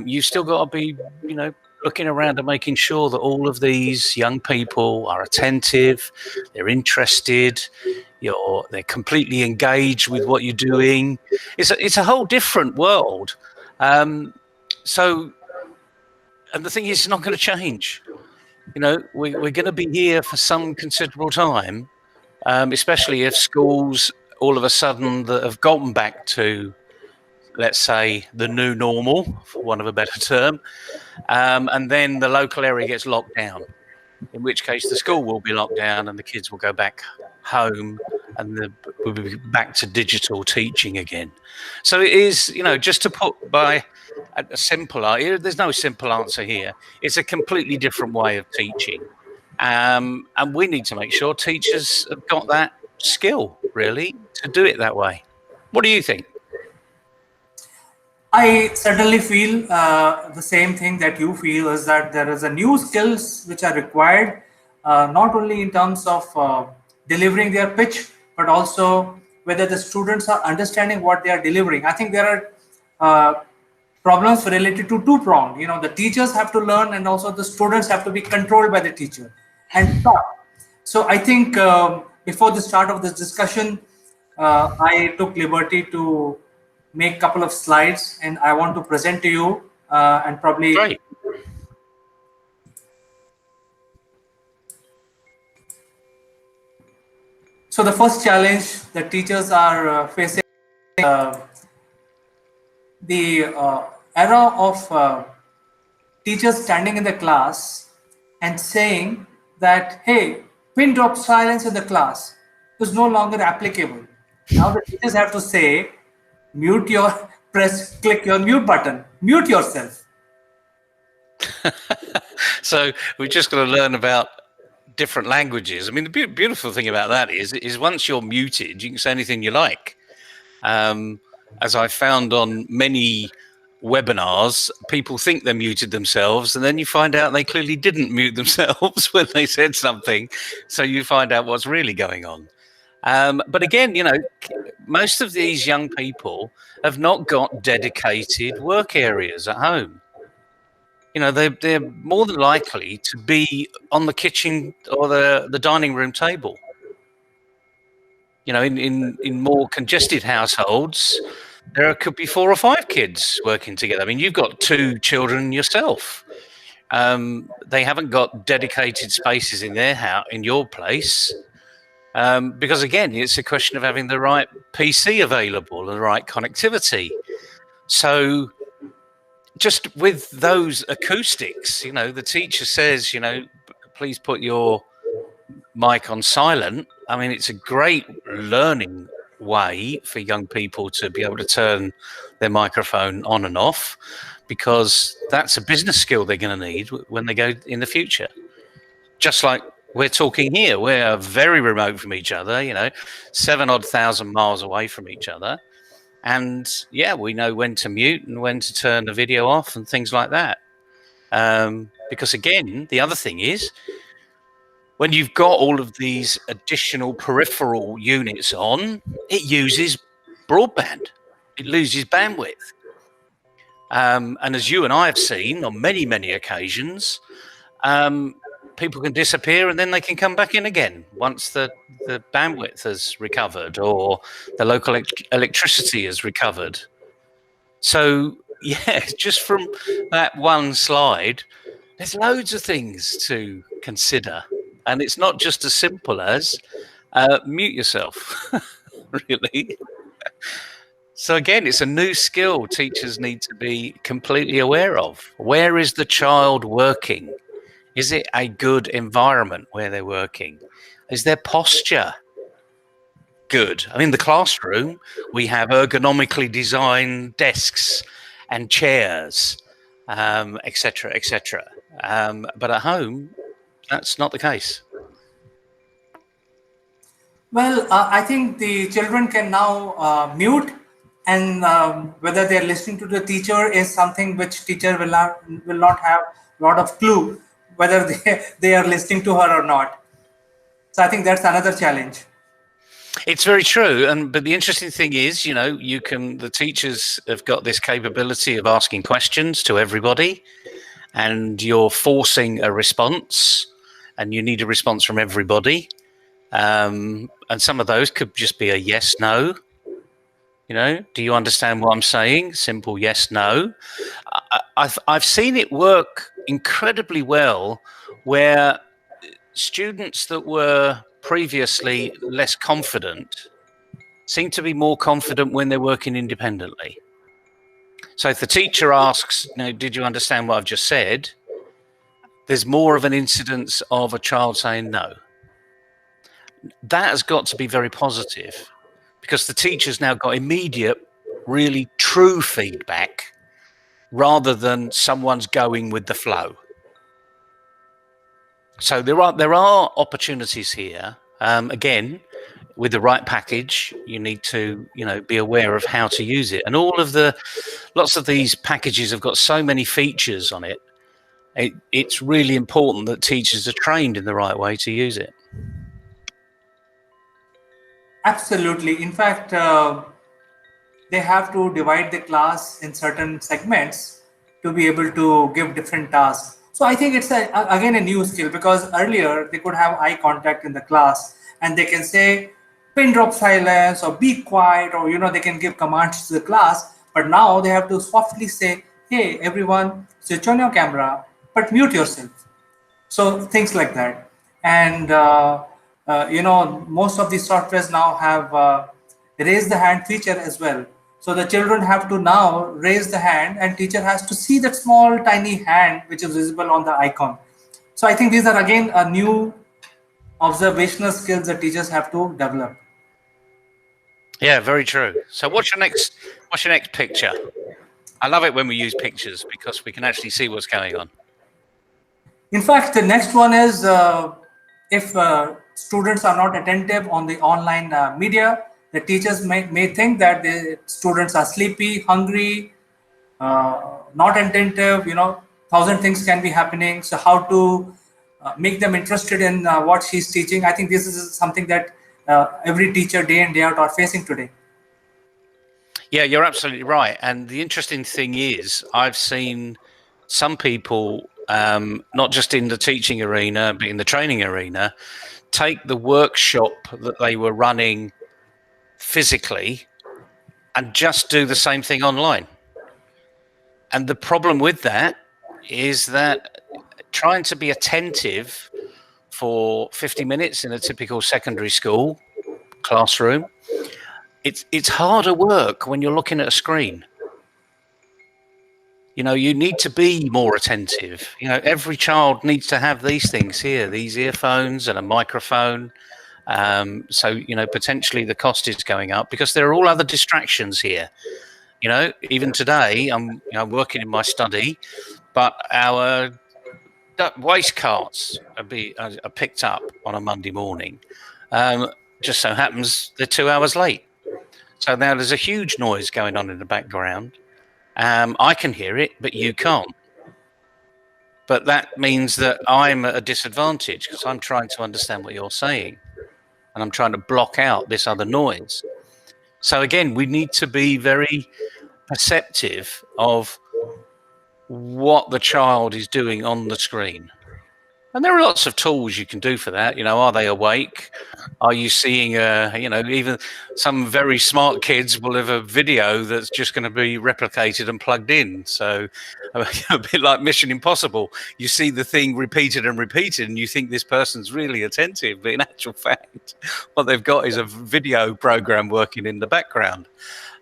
you've still got to be, looking around and making sure that all of these young people are attentive, they're interested, they're completely engaged with what you're doing. It's a whole different world. And the thing is, it's not going to change. We're going to be here for some considerable time, especially if schools all of a sudden that have gotten back to, let's say, the new normal, for want of a better term, and then the local area gets locked down, in which case the school will be locked down and the kids will go back home and we'll be back to digital teaching again. So it is, just to put by a simple, there's no simple answer here. It's a completely different way of teaching. And we need to make sure teachers have got that skill, really, to do it that way. What do you think? I certainly feel the same thing that you feel, is that there is a new skills which are required, not only in terms of delivering their pitch, but also whether the students are understanding what they are delivering. I think there are problems related to two-pronged. The teachers have to learn, and also the students have to be controlled by the teacher and taught. So I think before the start of this discussion, I took liberty to make a couple of slides, and I want to present to you and probably. Great. So the first challenge that teachers are facing, the era of teachers standing in the class and saying that, hey, pin drop silence in the class is no longer applicable. Now the teachers have to say, click your mute button, mute yourself. So we've just got to learn about different languages. I mean, the beautiful thing about that is once you're muted, you can say anything you like. As I found on many webinars, people think they muted themselves, and then you find out they clearly didn't mute themselves when they said something. So you find out what's really going on. But again, most of these young people have not got dedicated work areas at home. They're more than likely to be on the kitchen or the dining room table. In more congested households, there could be 4 or 5 kids working together. I mean, you've got 2 children yourself. They haven't got dedicated spaces in their house, in your place, because again, it's a question of having the right PC available and the right connectivity. So, just with those acoustics, the teacher says, please put your mic on silent. I mean, it's a great learning way for young people to be able to turn their microphone on and off, because that's a business skill they're going to need when they go in the future. Just like we're talking here, we're very remote from each other, 7,000 miles away from each other. And yeah, we know when to mute and when to turn the video off and things like that. Because again, the other thing is, when you've got all of these additional peripheral units on, it uses broadband. It loses bandwidth. And as you and I have seen on many, many occasions, people can disappear and then they can come back in again once the bandwidth has recovered or the local electricity has recovered. So, yeah, just from that one slide, there's loads of things to consider. And it's not just as simple as mute yourself, really. So again, it's a new skill teachers need to be completely aware of. Where is the child working? Is it a good environment where they're working? Is their posture good? I mean, the classroom, we have ergonomically designed desks and chairs, etc., etc. But at home, that's not the case. Well, I think the children can now mute, and whether they're listening to the teacher is something which teacher will not have a lot of clue whether they are listening to her or not. So I think that's another challenge. It's very true, but the interesting thing is, the teachers have got this capability of asking questions to everybody, and you're forcing a response, and you need a response from everybody. And some of those could just be a yes, no. Do you understand what I'm saying? Simple yes, no. I've seen it work incredibly well where students that were previously less confident seem to be more confident when they're working independently. So if the teacher asks, did you understand what I've just said? There's more of an incidence of a child saying no. That has got to be very positive, because the teacher's now got immediate, really true feedback rather than someone's going with the flow. So there are opportunities here. Again, with the right package, you need to be aware of how to use it. And lots of these packages have got so many features on it. It's really important that teachers are trained in the right way to use it. Absolutely. In fact, they have to divide the class in certain segments to be able to give different tasks. So I think it's again a new skill, because earlier they could have eye contact in the class and they can say pin drop silence or be quiet, or they can give commands to the class. But now they have to softly say, hey everyone, switch on your camera but mute yourself. So things like that. And most of these softwares now have raise the hand feature as well. So the children have to now raise the hand, and teacher has to see that small tiny hand which is visible on the icon. So I think these are again a new observational skills that teachers have to develop. Yeah, very true. So what's your next picture? I love it when we use pictures because we can actually see what's going on. In fact, the next one is if students are not attentive on the online media, the teachers may think that the students are sleepy, hungry, not attentive, 1,000 things can be happening. So how to make them interested in what she's teaching? I think this is something that every teacher day in, day out are facing today. Yeah, you're absolutely right. And the interesting thing is, I've seen some people, not just in the teaching arena, but in the training arena, take the workshop that they were running physically and just do the same thing online. And the problem with that is that trying to be attentive for 50 minutes in a typical secondary school classroom, it's harder work when you're looking at a screen. You know, you need to be more attentive. You know, every child needs to have these things here, these earphones and a microphone. So, you know, potentially the cost is going up because there are all other distractions here. You know, even today, I'm working in my study, but our waste carts are picked up on a Monday morning. Just so happens they're 2 hours late. So now there's a huge noise going on in the background. I can hear it, but you can't. But that means that I'm at a disadvantage because I'm trying to understand what you're saying and I'm trying to block out this other noise. So again, we need to be very perceptive of what the child is doing on the screen. And there are lots of tools you can do for that. You know, are they awake? Are you seeing, you know, even some very smart kids will have a video that's just going to be replicated and plugged in. So a bit like Mission Impossible, you see the thing repeated and repeated and you think this person's really attentive. But in actual fact, what they've got is a video program working in the background.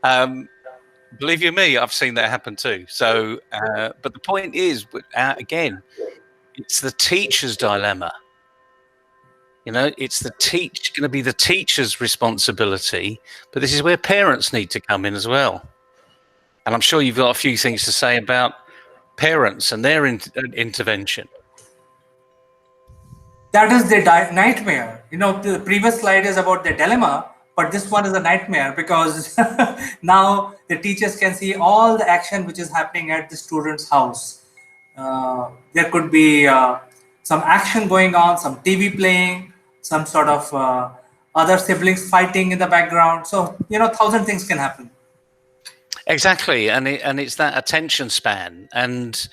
Believe you me, I've seen that happen too. So, but the point is, again, it's the teacher's dilemma. You know, it's going to be the teacher's responsibility, but this is where parents need to come in as well. And I'm sure you've got a few things to say about parents and their intervention. That is the nightmare. You know, the previous slide is about the dilemma, but this one is a nightmare because now the teachers can see all the action which is happening at the student's house. There could be some action going on, some TV playing, some sort of other siblings fighting in the background. So, you know, 1,000 things can happen. Exactly, and it's that attention span, and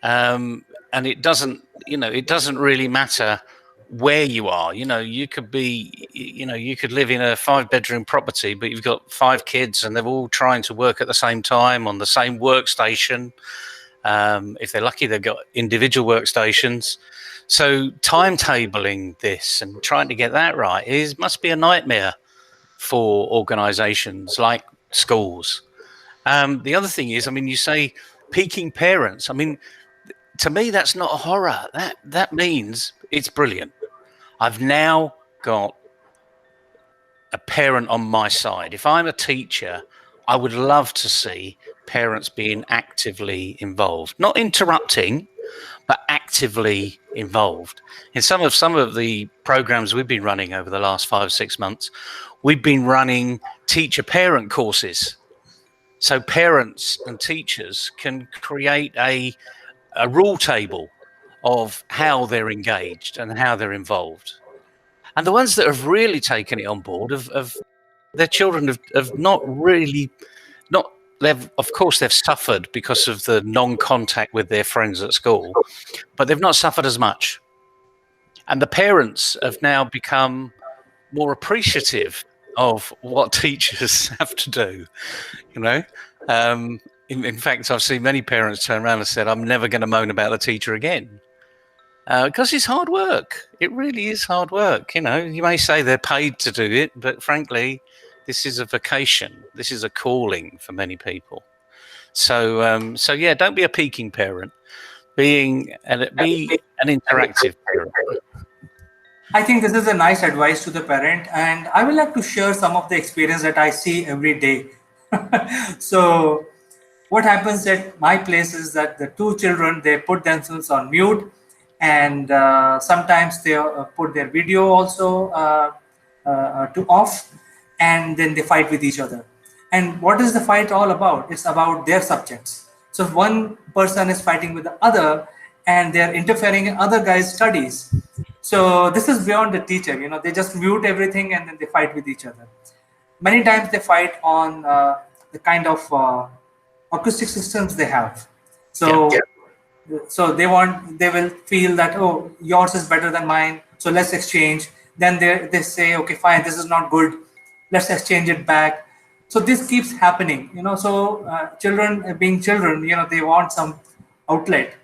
it doesn't, you know, it doesn't really matter where you are. You know, you could be, you know, you could live in a 5-bedroom property, but you've got 5 kids, and they're all trying to work at the same time on the same workstation. If they're lucky, they've got individual workstations. So timetabling this and trying to get that right must be a nightmare for organisations like schools. The other thing is, I mean, you say peaking parents. I mean, to me, that's not a horror. That means it's brilliant. I've now got a parent on my side. If I'm a teacher, I would love to see parents being actively involved, not interrupting, but actively involved. In some of the programs we've been running over the last 5-6 months, we've been running teacher-parent courses. So parents and teachers can create a rule table of how they're engaged and how they're involved. And the ones that have really taken it on board their children have not really, of course they've suffered because of the non-contact with their friends at school, but they've not suffered as much. And the parents have now become more appreciative of what teachers have to do, you know. In fact, I've seen many parents turn around and said, I'm never going to moan about the teacher again. Because it's hard work. It really is hard work. You know, you may say they're paid to do it, but frankly, this is a vocation. This is a calling for many people. So yeah, don't be a peaking parent. Be an interactive parent. I think this is a nice advice to the parent, and I would like to share some of the experience that I see every day. So what happens at my place is that the 2 children, they put themselves on mute, and sometimes they put their video also to off, and then they fight with each other. And what is the fight all about? It's about their subjects. So if one person is fighting with the other and they're interfering in other guys' studies. So this is beyond the teacher, you know, they just mute everything and then they fight with each other. Many times they fight on the kind of acoustic systems they have. So, so they will feel that, oh, yours is better than mine, so let's exchange. Then they say, okay, fine, this is not good, let's exchange it back. So this keeps happening, you know. So children being children, you know, they want some outlet.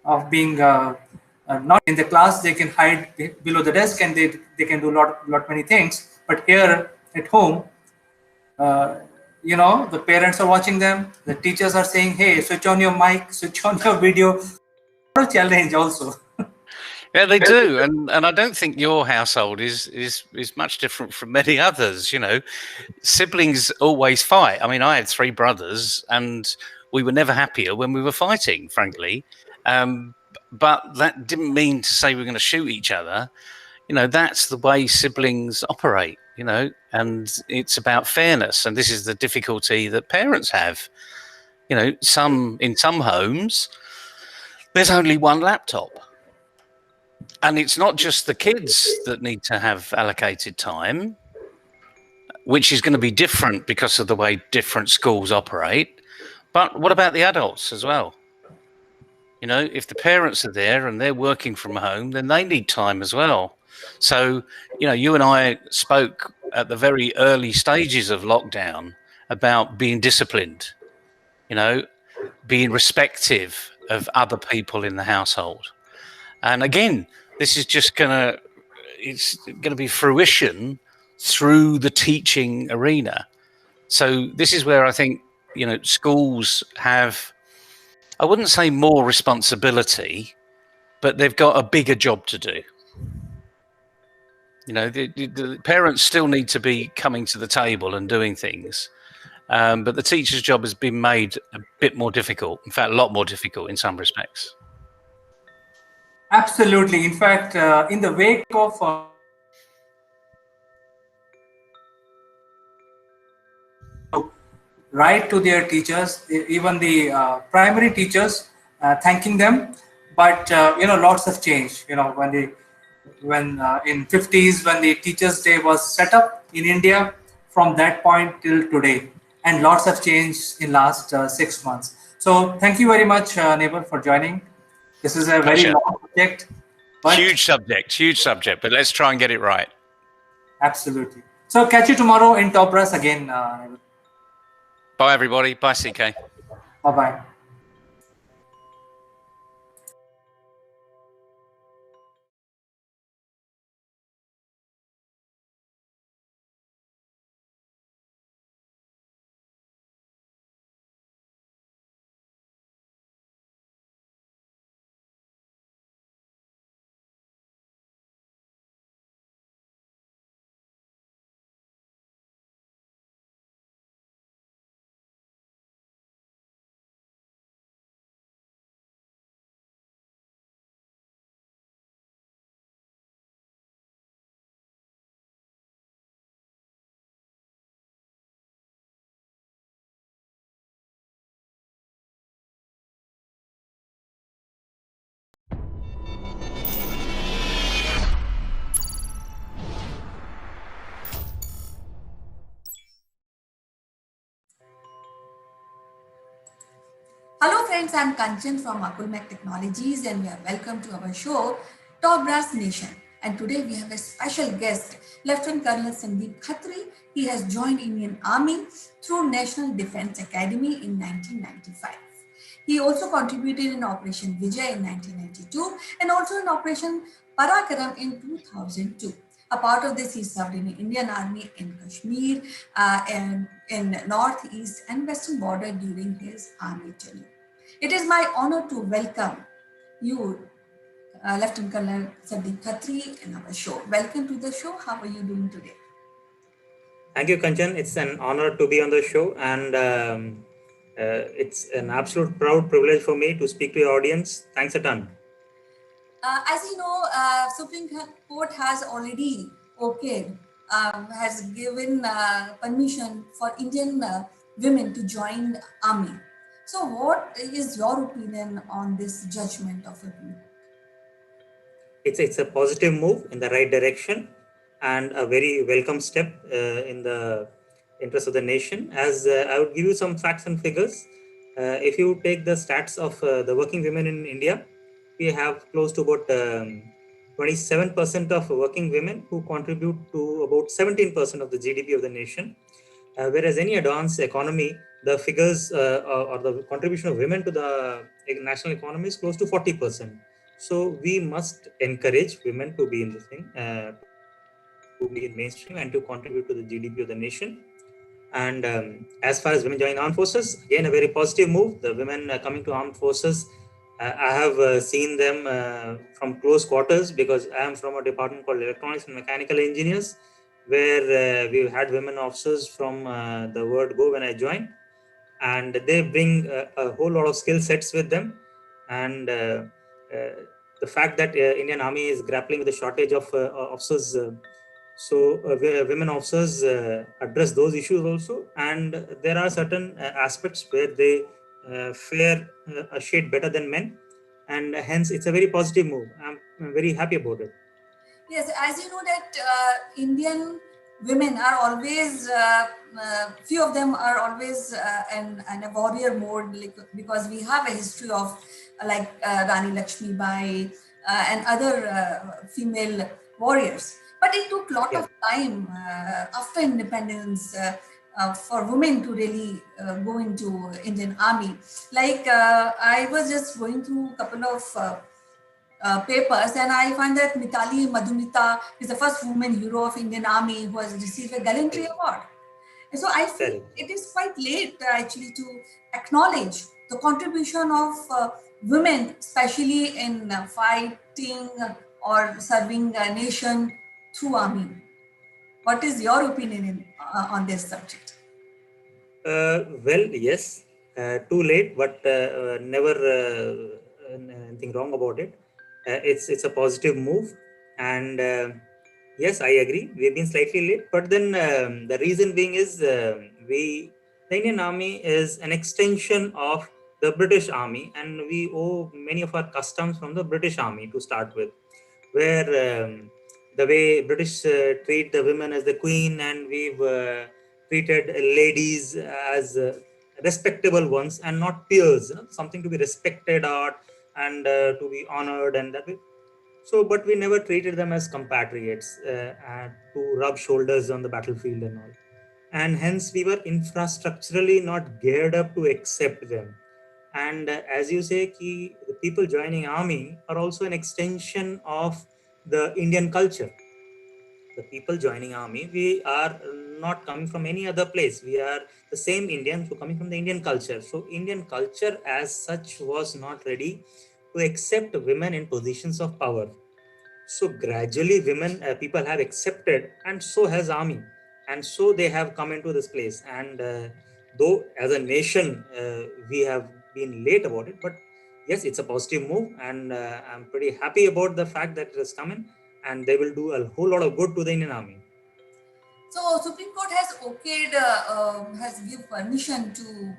of being not in the class. They can hide below the desk and they can do lot many things. But here at home, uh, the parents are watching them. The teachers are saying, "Hey, switch on your mic, switch on your video." Challenge also. Yeah, they do, and I don't think your household is much different from many others. You know, siblings always fight. I mean, I had three brothers, and we were never happier when we were fighting, frankly. But that didn't mean to say we're going to shoot each other. You know, that's the way siblings operate. You know, and it's about fairness, and this is the difficulty that parents have. You know, in some homes, there's only one laptop. And it's not just the kids that need to have allocated time, which is going to be different because of the way different schools operate. But what about the adults as well? You know, if the parents are there and they're working from home, then they need time as well. So, you know, you and I spoke at the very early stages of lockdown about being disciplined, you know, being respective of other people in the household. And again, this is just it's going to be fruition through the teaching arena. So this is where I think, you know, schools have, I wouldn't say more responsibility, but they've got a bigger job to do. You know, the parents still need to be coming to the table and doing things. But the teacher's job has been made a bit more difficult. In fact, a lot more difficult in some respects. Absolutely. In fact, in the wake of write to their teachers, even the primary teachers, thanking them. But lots of change. You know, when in 50s when the Teachers' Day was set up in India, from that point till today, and lots of change in last 6 months. So thank you very much, Neighbor, for joining. This is a very Pleasure. long subject. But Huge subject, but let's try and get it right. absolutely. So catch you tomorrow in Top Brass again. Bye, everybody. Bye, CK. Bye bye. Hello friends, I'm Kanchan from Akulmach Technologies and we are welcome to our show Top Brass Nation. And today we have a special guest, Lieutenant Colonel Sandeep Khatri. He has joined Indian Army through National Defence Academy in 1995. He also contributed in Operation Vijay in 1992 and also in Operation Parakaram in 2002. A part of this, he served in the Indian Army in Kashmir and in Northeast and Western border during his army tenure. It is my honor to welcome you, Lieutenant Colonel Sandeep Khatri, in our show. Welcome to the show. How are you doing today? Thank you, Kanchan. It's an honor to be on the show, and it's an absolute proud privilege for me to speak to your audience. Thanks a ton. As you know, Supreme Court has already has given permission for Indian women to join army. So, what is your opinion on this judgment of Supreme Court? It's a positive move in the right direction and a very welcome step in the interest of the nation. As I would give you some facts and figures. If you take the stats of the working women in India, we have close to about 27% of working women who contribute to about 17% of the GDP of the nation. Whereas any advanced economy the figures or the contribution of women to the national economy is close to 40%. So we must encourage women to be in this thing, to be in mainstream and to contribute to the GDP of the nation. And as far as women joining armed forces, again, a very positive move. The women coming to armed forces, I have seen them from close quarters because I am from a department called Electronics and Mechanical Engineers, where we had women officers from the word go when I joined, and they bring a whole lot of skill sets with them. And uh, the fact that Indian Army is grappling with the shortage of officers, women officers address those issues also, and there are certain aspects where they fare a shade better than men, and hence it's a very positive move. I'm very happy about it. Yes, as you know that Indian women are always, few of them are always in a warrior mode, like, because we have a history of like Rani Lakshmi Bai and other female warriors. But it took a lot Yeah. of time after independence for women to really go into Indian Army. Like I was just going through a couple of papers, and I find that Mitali Madhumita is the first woman hero of Indian Army who has received a gallantry award. And so I feel Correct. it is quite late actually to acknowledge the contribution of women, especially in fighting or serving a nation through army. What is your opinion on this subject? Well, yes, too late, but never anything wrong about it. It's a positive move, and yes, I agree. We've been slightly late, but then the reason being is the Indian Army is an extension of the British Army, and we owe many of our customs from the British Army to start with, where the way British treat the women as the queen, and we've treated ladies as respectable ones and not peers, something to be respected or and to be honored and that way. So, but we never treated them as compatriots and to rub shoulders on the battlefield and all. And hence, we were infrastructurally not geared up to accept them. And as you say, the people joining army are also an extension of the Indian culture. The people joining army, we are not coming from any other place. We are the same Indians who are coming from the Indian culture. So Indian culture as such was not ready to accept women in positions of power. So gradually women people have accepted, and so has army, and so they have come into this place. And though as a nation we have been late about it, but yes, it's a positive move, and I'm pretty happy about the fact that it has come in, and they will do a whole lot of good to the Indian Army. So Supreme Court has okayed, has give permission to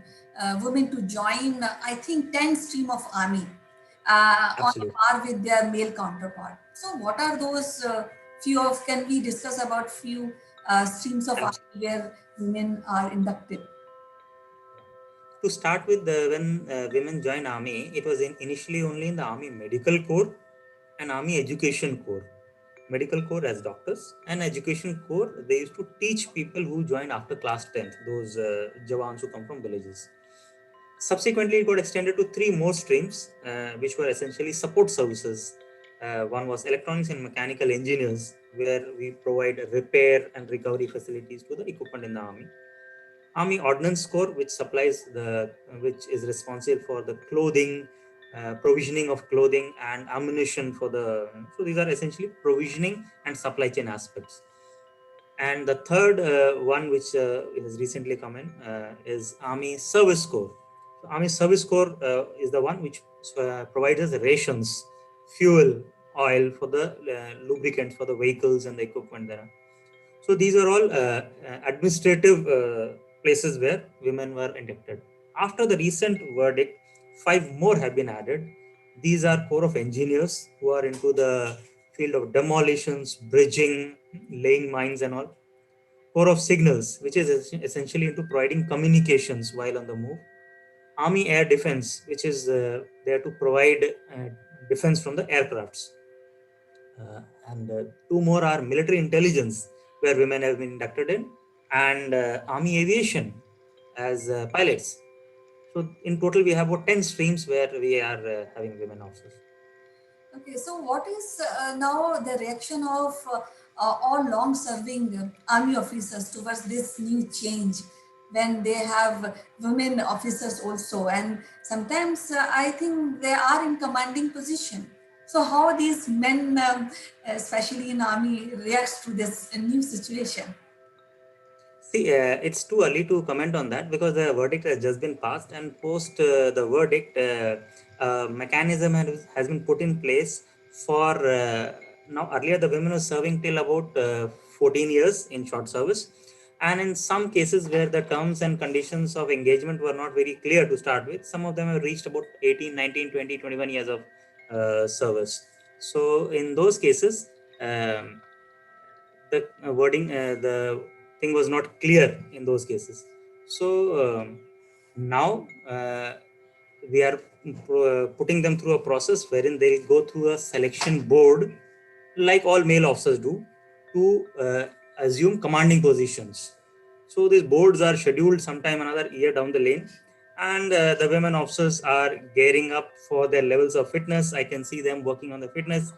women to join, I think, 10 stream of army on Absolutely. par with their male counterpart. So what are those few of, can we discuss about few streams of army where women are inducted? To start with, when women joined army, it was initially only in the Army Medical Corps and Army Education Corps. Medical Corps as doctors, and Education Corps, they used to teach people who joined after class 10th, those Jawans who come from villages. Subsequently, it got extended to three more streams, which were essentially support services. One was electronics and mechanical engineers, where we provide repair and recovery facilities to the equipment in the army. Army Ordnance Corps, which is responsible for the clothing, provisioning of clothing and ammunition for the. So these are essentially provisioning and supply chain aspects. And the third one, which has recently come in, is Army Service Corps. So Army Service Corps is the one which provides us rations, fuel, oil for the lubricants for the vehicles and the equipment there. So these are all administrative places where women were inducted. After the recent verdict, five more have been added. These are Corps of Engineers who are into the field of demolitions, bridging, laying mines and all. Corps of Signals, which is essentially into providing communications while on the move. Army Air Defense, which is there to provide defense from the aircrafts. And two more are military intelligence, where women have been inducted in, and Army Aviation, as pilots. So in total, we have about 10 streams where we are having women officers. Okay, so what is now the reaction of all long-serving army officers towards this new change when they have women officers also, and sometimes I think they are in commanding position. So how these men, especially in army, reacts to this new situation? See, it's too early to comment on that because the verdict has just been passed, and post the verdict, mechanism has been put in place for now. Earlier, the women were serving till about 14 years in short service, and in some cases where the terms and conditions of engagement were not very clear to start with, some of them have reached about 18, 19, 20, 21 years of service. So, in those cases, um, the the thing was not clear in those cases. So now we are putting them through a process wherein they go through a selection board, like all male officers do, to assume commanding positions. So these boards are scheduled sometime another year down the lane, and the women officers are gearing up for their levels of fitness. I can see them working on the fitness,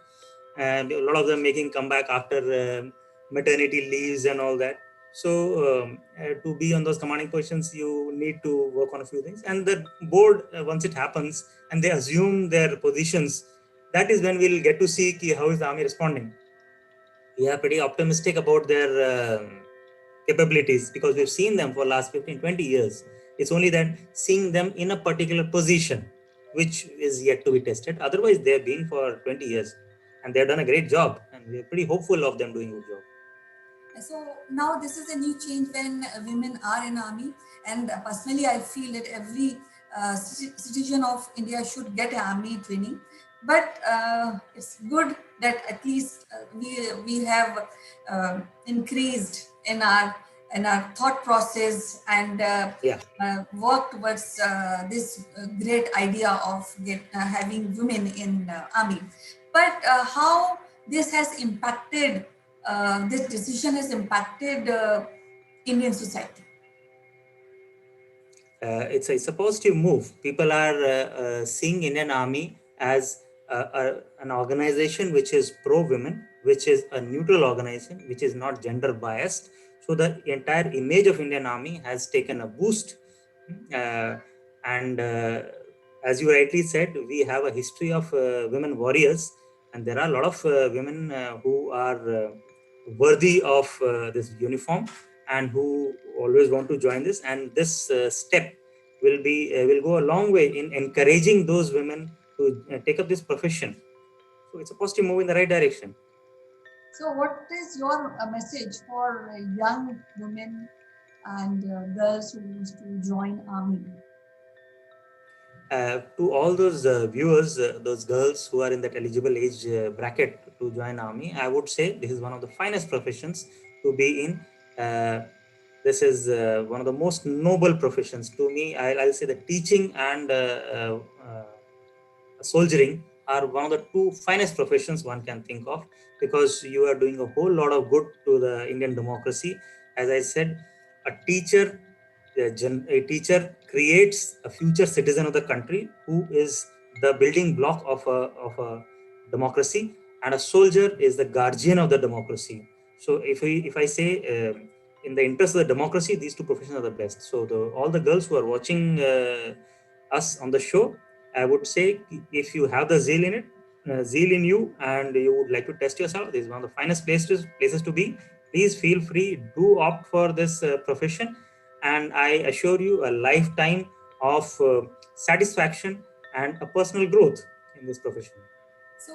and a lot of them making comeback after maternity leaves and all that. So to be on those commanding positions, you need to work on a few things. And the board, once it happens and they assume their positions, that is when we'll get to see how is the army responding. We are pretty optimistic about their capabilities because we've seen them for last 15, 20 years. It's only that seeing them in a particular position which is yet to be tested. Otherwise, they've been for 20 years and they've done a great job, and we're pretty hopeful of them doing a good job. So now this is a new change when women are in army, and personally I feel that every citizen of India should get army training. But it's good that at least we have increased in our thought process and Yeah. work towards this great idea of having women in army. But how this has impacted this decision has impacted Indian society? It's a positive move. People are seeing Indian Army as an organization which is pro women, which is a neutral organization, which is not gender biased. So the entire image of Indian Army has taken a boost. Uh, and as you rightly said, we have a history of women warriors, and there are a lot of women who are worthy of this uniform and who always want to join this. And this step will go a long way in encouraging those women to take up this profession. So it's a positive move in the right direction. So, what is your message for young women and girls who want to join army? To all those viewers, those girls who are in that eligible age bracket to join army, I would say this is one of the finest professions to be in. This is one of the most noble professions to me. I'll say the teaching and soldiering are one of the two finest professions one can think of, because you are doing a whole lot of good to the Indian democracy. As I said, a teacher a teacher creates a future citizen of the country who is the building block of a democracy, and a soldier is the guardian of the democracy. So if I say in the interest of the democracy, these two professions are the best. So all the girls who are watching us on the show, I would say, if you have the zeal in you, and you would like to test yourself, this is one of the finest places to be. Please feel free, do opt for this profession, and I assure you a lifetime of satisfaction and a personal growth in this profession. So,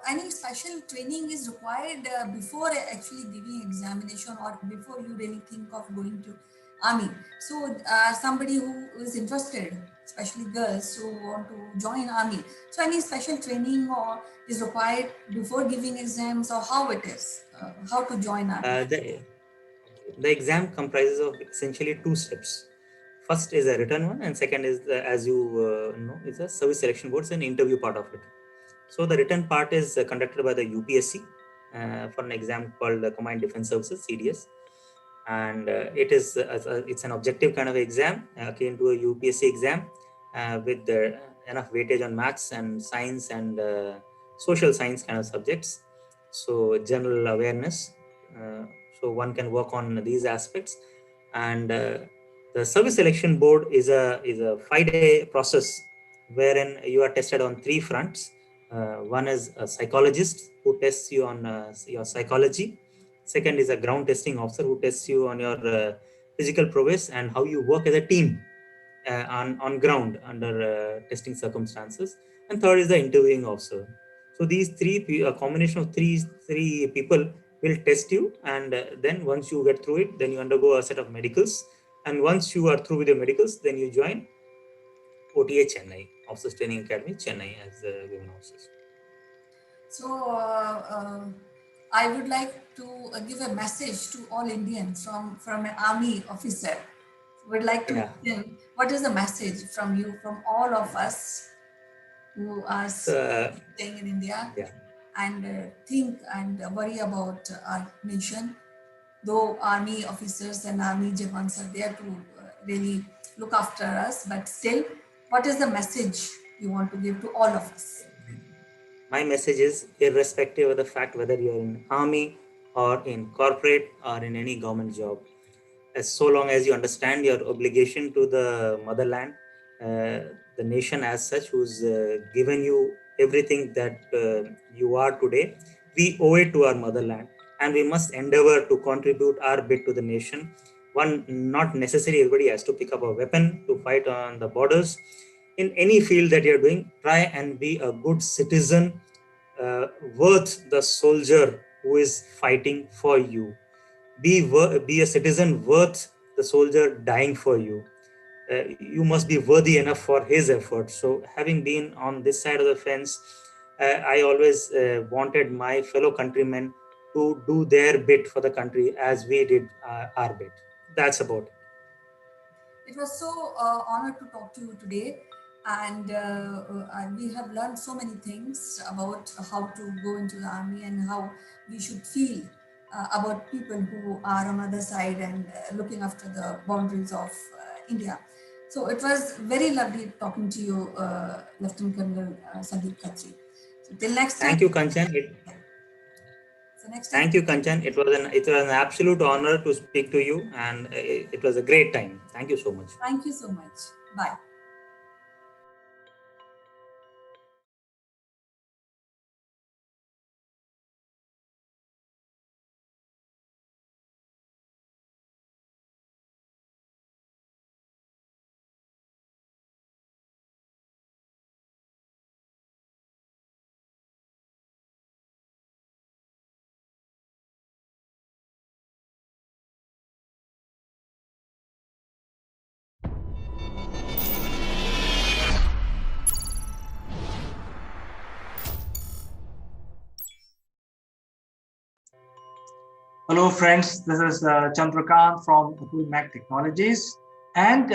any special training is required before actually giving examination or before you really think of going to army. So, somebody who is interested, especially girls who want to join army. So, any special training or is required before giving exams, or how it is, how to join army? The exam comprises of essentially two steps. First is a written one, and second is as you know, is a service selection board. It's an interview part of it. So the written part is conducted by the UPSC for an exam called Combined Defense Services (CDS), and it's an objective kind of exam akin to a UPSC exam with enough weightage on maths and science and social science kind of subjects. So general awareness. So one can work on these aspects, and the service selection board is a 5-day process wherein you are tested on three fronts. One is a psychologist who tests you on your psychology. Second is a ground testing officer who tests you on your physical prowess and how you work as a team on ground under testing circumstances. And third is the interviewing officer. So these a combination of three people will test you, and then once you get through it, then you undergo a set of medicals. And once you are through with your medicals, then you join OTA Chennai, Officers Training Academy, Chennai, as women officers. So I would like to give a message to all Indians from an army officer. Would like to Yeah. listen, what is the message from you, from all of us who are staying in India Yeah. and think and worry about our nation? Though army officers and army jawans are there to really look after us, but still, what is the message you want to give to all of us? My message is, irrespective of the fact whether you're in army or in corporate or in any government job, as so long as you understand your obligation to the motherland, the nation as such, who's given you everything that you are today, we owe it to our motherland, and we must endeavor to contribute our bit to the nation. One, not necessarily everybody has to pick up a weapon to fight on the borders. In any field that you're doing, try and be a good citizen, worth the soldier who is fighting for you. Be a citizen worth the soldier dying for you. You must be worthy enough for his effort. So having been on this side of the fence, I always wanted my fellow countrymen to do their bit for the country as we did our bit. That's about it. It was so honored to talk to you today, and we have learned so many things about how to go into the army and how we should feel about people who are on other side and looking after the boundaries of India. So it was very lovely talking to you, Lieutenant Colonel Sandeep Khatri. So till next time. Thank you, Kanchan. So next time. Thank you, Kanchan. It was an absolute honor to speak to you, and it was a great time. Thank you so much. Thank you so much. Bye. Hello, friends. This is Chandrakant from Akulmach Technologies. And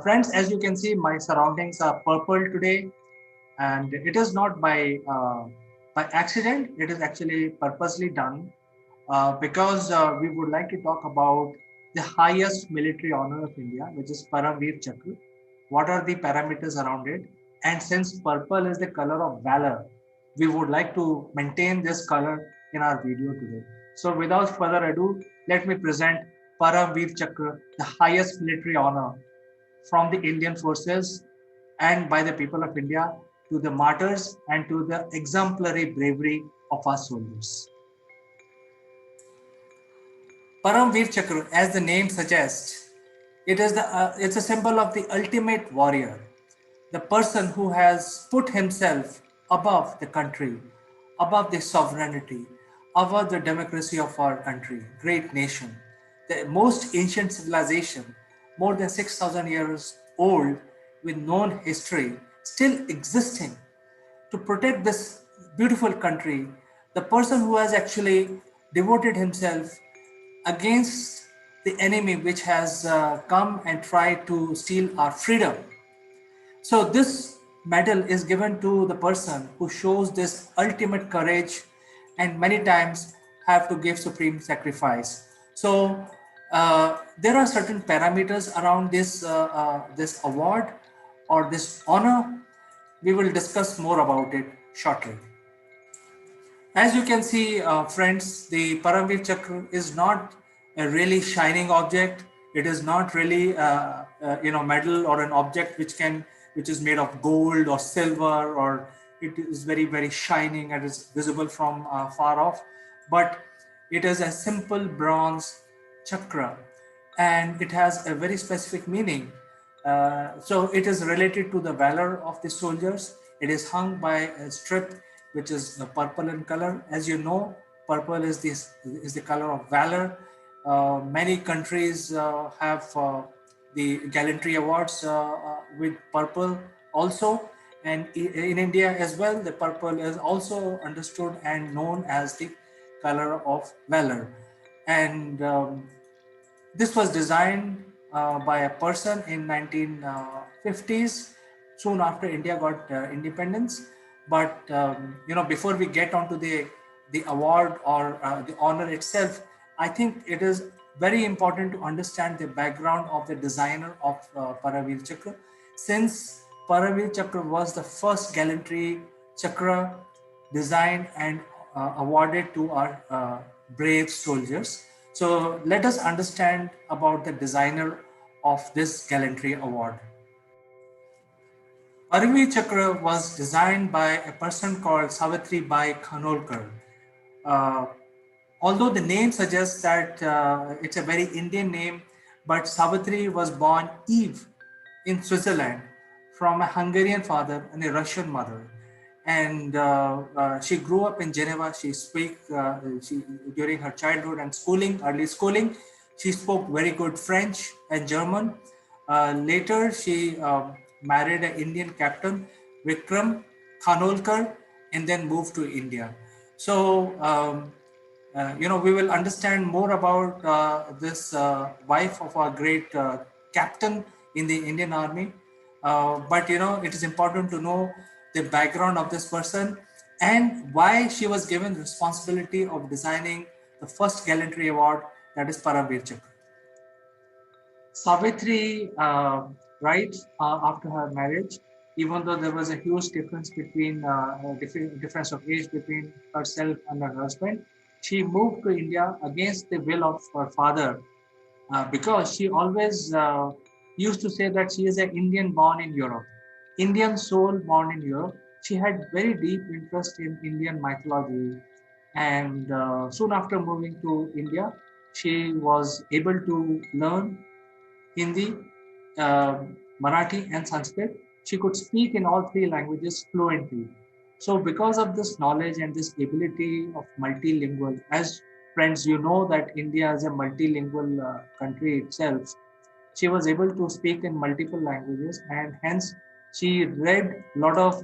friends, as you can see, my surroundings are purple today, and it is not by accident. It is actually purposely done because we would like to talk about the highest military honor of India, which is Paramveer Chakra. What are the parameters around it? And since purple is the color of valor, we would like to maintain this color in our video today. So without further ado, let me present Paramveer Chakra, the highest military honor from the Indian forces and by the people of India to the martyrs and to the exemplary bravery of our soldiers. Paramveer Chakra, as the name suggests, it's a symbol of the ultimate warrior, the person who has put himself above the country, above the sovereignty, above the democracy of our country, great nation, the most ancient civilization, more than 6,000 years old, with known history, still existing to protect this beautiful country, the person who has actually devoted himself against the enemy which has come and tried to steal our freedom. So this medal is given to the person who shows this ultimate courage and many times have to give supreme sacrifice. So there are certain parameters around this award or this honor. We will discuss more about it shortly. As you can see, friends, the Paramveer Chakra is not a really shining object. It is not really, medal or an object which is made of gold or silver, or it is very, very shining and is visible from far off. But it is a simple bronze chakra, and it has a very specific meaning. So it is related to the valor of the soldiers. It is hung by a strip which is purple in color. As you know, purple is the color of valor. Many countries have the gallantry awards with purple also, and in India as well, the purple is also understood and known as the color of valor. And this was designed by a person in 1950s, soon after India got independence. But before we get onto the award or the honor itself, I think it is very important to understand the background of the designer of Paramveer Chakra, since Paramveer Chakra was the first gallantry chakra designed and awarded to our brave soldiers. So let us understand about the designer of this gallantry award. Paramveer Chakra was designed by a person called Savitri Bai Khanolkar. Uh, Although the name suggests that it's a very Indian name, but Savitri was born Eve in Switzerland from a Hungarian father and a Russian mother. And she grew up in Geneva. She during her childhood and early schooling, she spoke very good French and German. Later, she married an Indian captain, Vikram Khanolkar, and then moved to India. So, we will understand more about this wife of our great captain in the Indian Army. But it is important to know the background of this person and why she was given responsibility of designing the first gallantry award, that is Paramveer Chakra. Savitri, right after her marriage, even though there was a huge difference between difference of age between herself and her husband, she moved to India against the will of her father, because she always used to say that she is an Indian born in Europe, Indian soul born in Europe. She had very deep interest in Indian mythology, and soon after moving to India, she was able to learn Hindi, Marathi, and Sanskrit. She could speak in all three languages fluently. So, because of this knowledge and this ability of multilingual, as friends, you know that India is a multilingual country itself. She was able to speak in multiple languages, and hence she read a lot of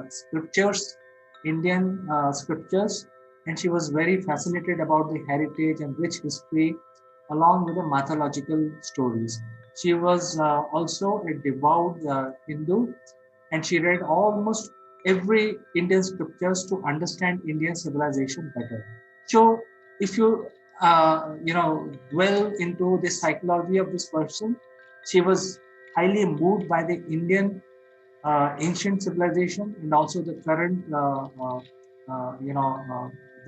scriptures, Indian scriptures, and she was very fascinated about the heritage and rich history along with the mythological stories. She was also a devout Hindu, and she read almost every Indian scriptures to understand Indian civilization better. So, if you dwell into the psychology of this person, she was highly moved by the Indian ancient civilization and also the current,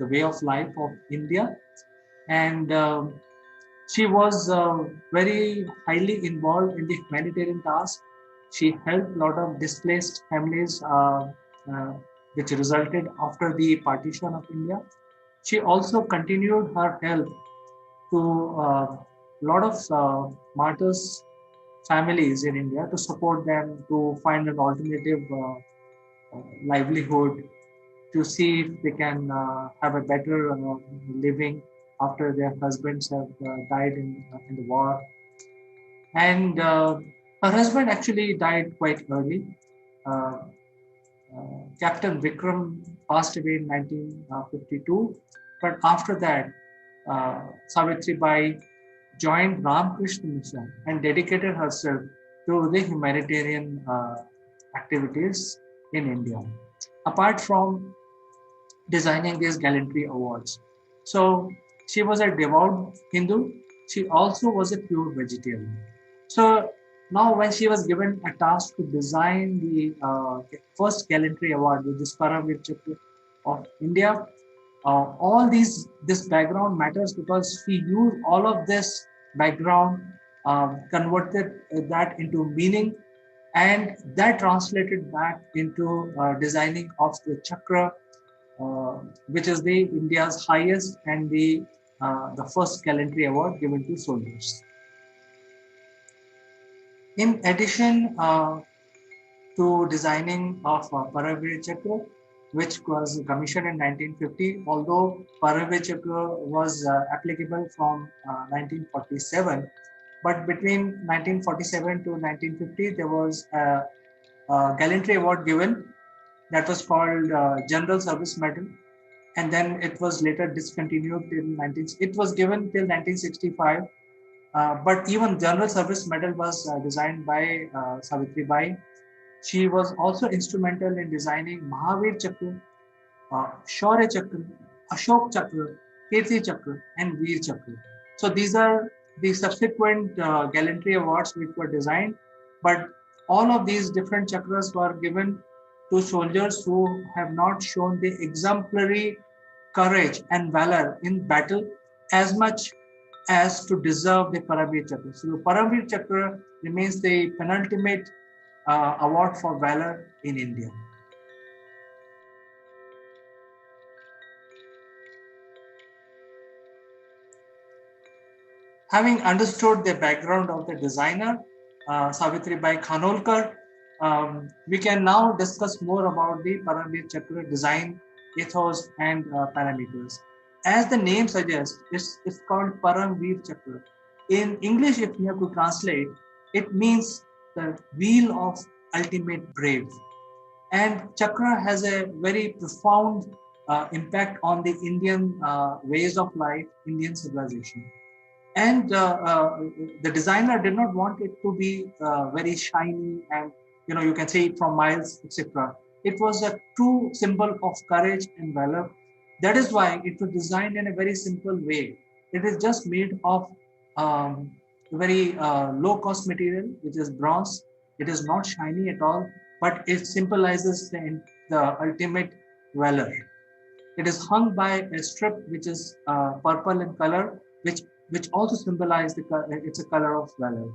the way of life of India, and she was very highly involved in the humanitarian task. She helped a lot of displaced families, uh, which resulted after the partition of India. She also continued her help to a lot of martyrs' families in India to support them to find an alternative livelihood, to see if they can have a better living after their husbands have died in the war. And her husband actually died quite early. Uh, Captain Vikram passed away in 1952. But after that, Savitri Bai joined Ramakrishna Mission and dedicated herself to the humanitarian activities in India. Apart from designing these gallantry awards. So she was a devout Hindu, she also was a pure vegetarian. So now when she was given a task to design the first gallantry award, which is Paramveer Chakra of India, all this background matters because she used all of this background, converted that into meaning, and that translated back into designing of the chakra, uh, which is the India's highest and the first gallantry award given to soldiers. In addition to designing of Paramveer Chakra, which was commissioned in 1950, although Paramveer Chakra was applicable from 1947, but between 1947 to 1950, there was a gallantry award given that was called General Service Medal, and then it was later discontinued till 19. It was given till 1965, but even General Service Medal was designed by Savitri Bai. She was also instrumental in designing Mahavir Chakra, Shaurya Chakra, Ashok Chakra, Kirti Chakra, and Veer Chakra. So these are the subsequent gallantry awards which were designed, but all of these different chakras were given to soldiers who have not shown the exemplary courage and valor in battle as much as to deserve the Paramveer Chakra. So the Paramveer Chakra remains the penultimate award for valor in India. Having understood the background of the designer, Savitri Bai Khanolkar, we can now discuss more about the Paramveer Chakra design, ethos, and parameters. As the name suggests, it's called Paramveer Chakra. In English, if you have to translate, it means the wheel of ultimate brave. And Chakra has a very profound impact on the Indian ways of life, Indian civilization. And the designer did not want it to be very shiny and you can see it from miles, etc. It was a true symbol of courage and valor. That is why it was designed in a very simple way. It is just made of very low cost material, which is bronze. It is not shiny at all, but it symbolizes the ultimate valor. It is hung by a strip which is purple in color, which also symbolizes it's a color of valor.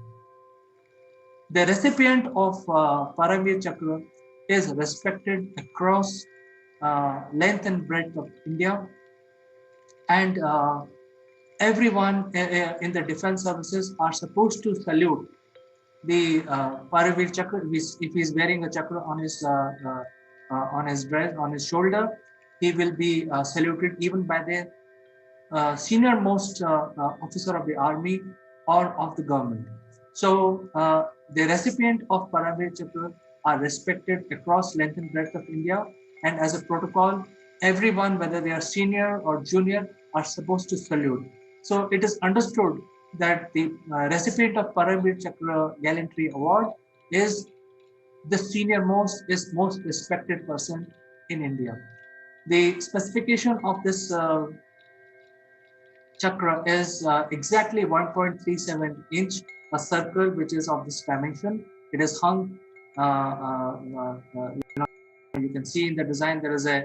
The recipient of Paramveer Chakra is respected across length and breadth of India, and everyone in the defense services are supposed to salute the Paramveer Chakra. If he's wearing a chakra on his breast, on his shoulder, he will be saluted even by the senior most officer of the army or of the government. So the recipient of Paramveer Chakra are respected across length and breadth of India, and as a protocol, everyone, whether they are senior or junior, are supposed to salute. So it is understood that the recipient of Paramveer Chakra Gallantry Award is the senior most respected person in India. The specification of this chakra is exactly 1.37 inch, a circle which is of this dimension. It is hung. You can see in the design there is uh,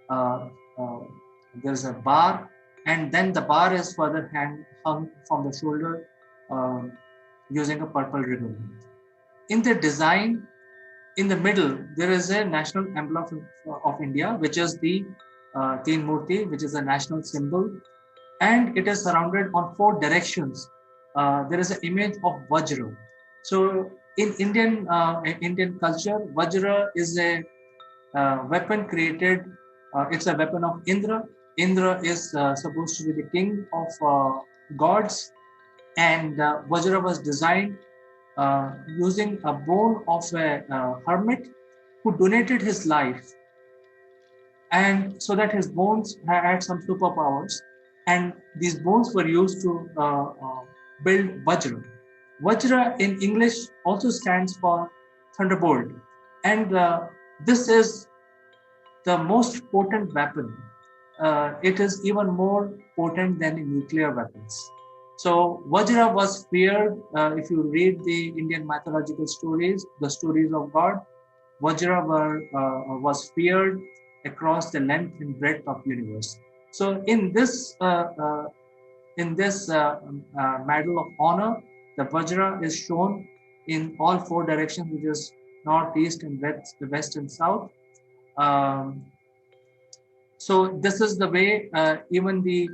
a bar, and then the bar is further hung from the shoulder using a purple ribbon. In the design, in the middle, there is a national emblem of India, which is the Teen Murti, which is a national symbol, and it is surrounded on four directions. There is an image of Vajra. So in Indian culture, Vajra is a weapon created. It's a weapon of Indra. Indra is supposed to be the king of gods, and Vajra was designed using a bone of a hermit who donated his life, and so that his bones had some superpowers, and these bones were used to build Vajra. Vajra in English also stands for thunderbolt, and this is the most potent weapon. It is even more potent than nuclear weapons. So Vajra was feared. If you read the Indian mythological stories, the stories of God, Vajra was feared across the length and breadth of universe. So in this medal of honor, the Vajra is shown in all four directions, which is north, east, and west and south. Um, so this is the way even the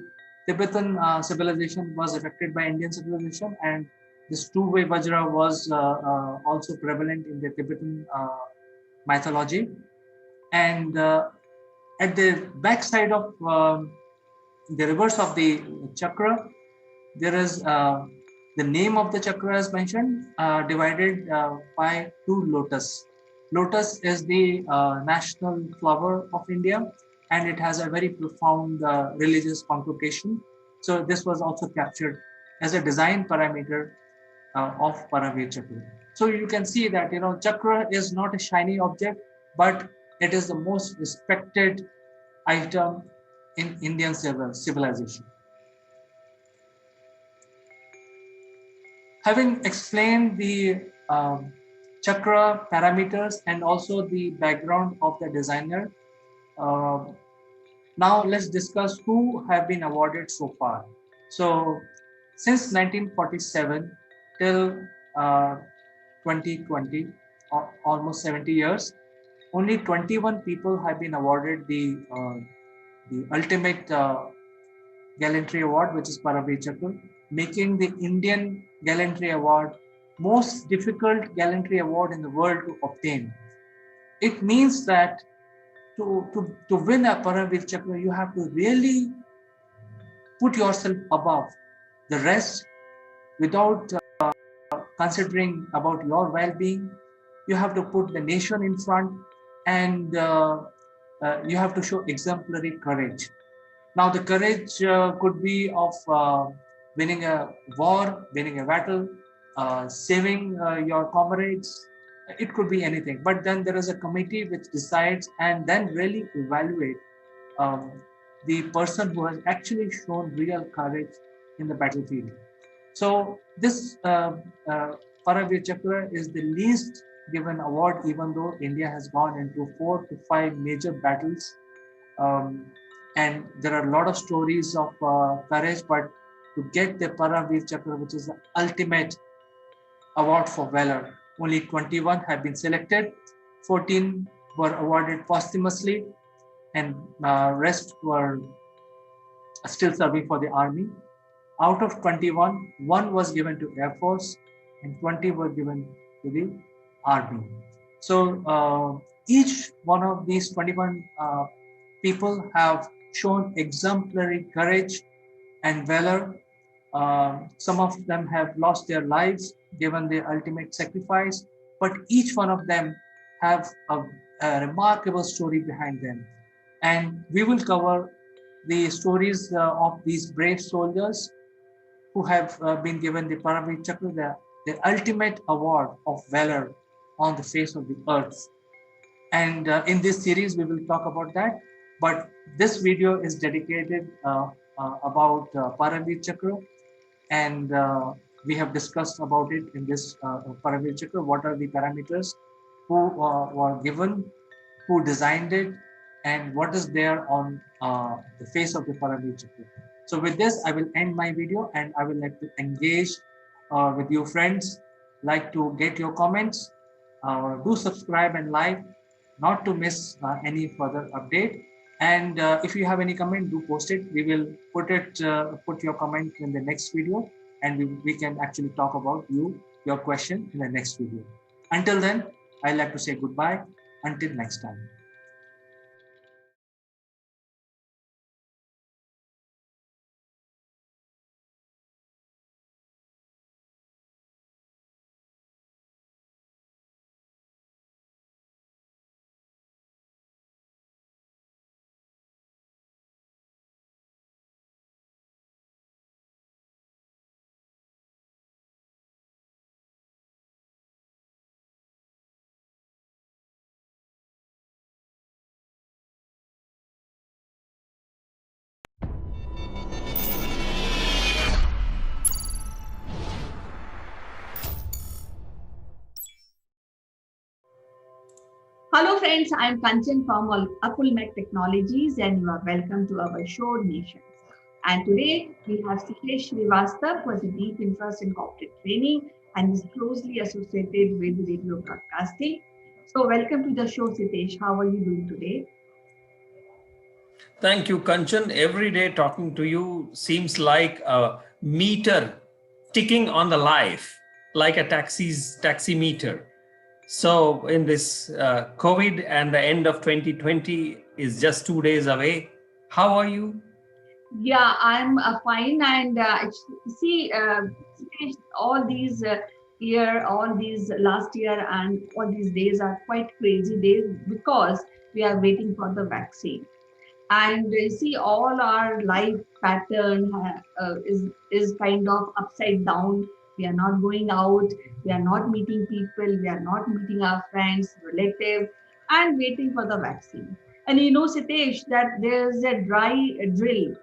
Tibetan civilization was affected by Indian civilization, and this two-way Vajra was also prevalent in the Tibetan mythology. And at the backside of the reverse of the chakra, there is the name of the chakra is mentioned, divided by two lotus. Lotus is the national flower of India, and it has a very profound religious connotation. So this was also captured as a design parameter of Paravir chakra. So you can see that chakra is not a shiny object, but it is the most respected item in Indian civilization. Having explained the chakra parameters and also the background of the designer, uh, now let's discuss who have been awarded so far. So since 1947 till 2020, almost 70 years, only 21 people have been awarded the ultimate Gallantry Award, which is Paravir Chakra, making the Indian Gallantry Award most difficult gallantry award in the world to obtain. It means that to win a Paravir Chakra, you have to really put yourself above the rest without considering about your well-being. You have to put the nation in front, and you have to show exemplary courage. Now, the courage could be of winning a war, winning a battle, saving your comrades. It could be anything. But then there is a committee which decides and then really evaluate um, the person who has actually shown real courage in the battlefield. So this Paravir Chakra is the least given award, even though India has gone into 4 to 5 major battles, um, and there are a lot of stories of courage. But to get the Paravir Chakra, which is the ultimate award for valor, only 21 have been selected. 14 were awarded posthumously, and rest were still serving for the army. Out of 21, one was given to Air Force and 20 were given to the Army. So each one of these 21 people have shown exemplary courage and valor. Some of them have lost their lives, given the ultimate sacrifice, but each one of them have a remarkable story behind them. And we will cover the stories of these brave soldiers who have been given the Paramveer Chakra, the ultimate award of valor on the face of the earth. And in this series, we will talk about that. But this video is dedicated about Paramveer Chakra, and we have discussed about it in this Paramveer Chakra. What are the parameters, who were given, who designed it, and what is there on the face of the Paramveer Chakra. So with this, I will end my video, and I will like to engage with you friends, like to get your comments, do subscribe and like, not to miss any further update. And if you have any comment, do post it. We will put your comment in the next video, and we can actually talk about your question in the next video. Until then, I'd like to say goodbye. Until next time. Hello friends, I am Kanchan from Akulmach Technologies and you are welcome to our show Nations. And today we have Sikesh Srivastav who has a deep interest in corporate training and is closely associated with radio broadcasting. So welcome to the show Sitesh. How are you doing today? Thank you, Kanchan. Every day talking to you seems like a meter ticking on the life, like a taxi meter. So in this COVID and the end of 2020 is just 2 days away. How are you? Yeah, I'm fine. And see, Sitesh, all these all these last year and all these days are quite crazy days because we are waiting for the vaccine. And see all our life pattern is kind of upside down. We are not going out, we are not meeting people, we are not meeting our friends, relatives, and waiting for the vaccine. And you know, Sitesh, that there's a dry drill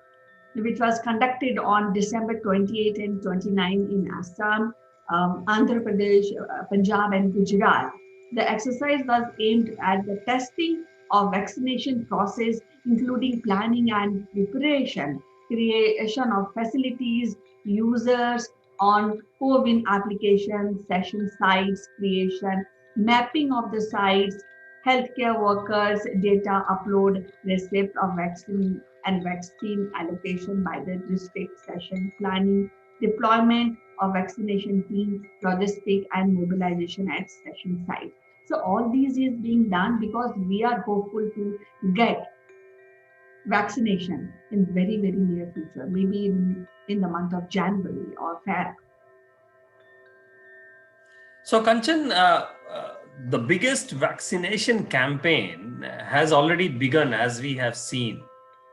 which was conducted on December 28 and 29 in Assam, Andhra Pradesh, Punjab, and Gujarat. The exercise was aimed at the testing of vaccination process, including planning and preparation, creation of facilities, users on co-win application, session sites creation, mapping of the sites, healthcare workers, data upload, receipt of vaccine and vaccine allocation by the district, session planning, deployment of vaccination team, logistic and mobilization at session site. So all these is being done because we are hopeful to get vaccination in very near future, maybe in the month of January or Feb. So, Kanchan, the biggest vaccination campaign has already begun, as we have seen.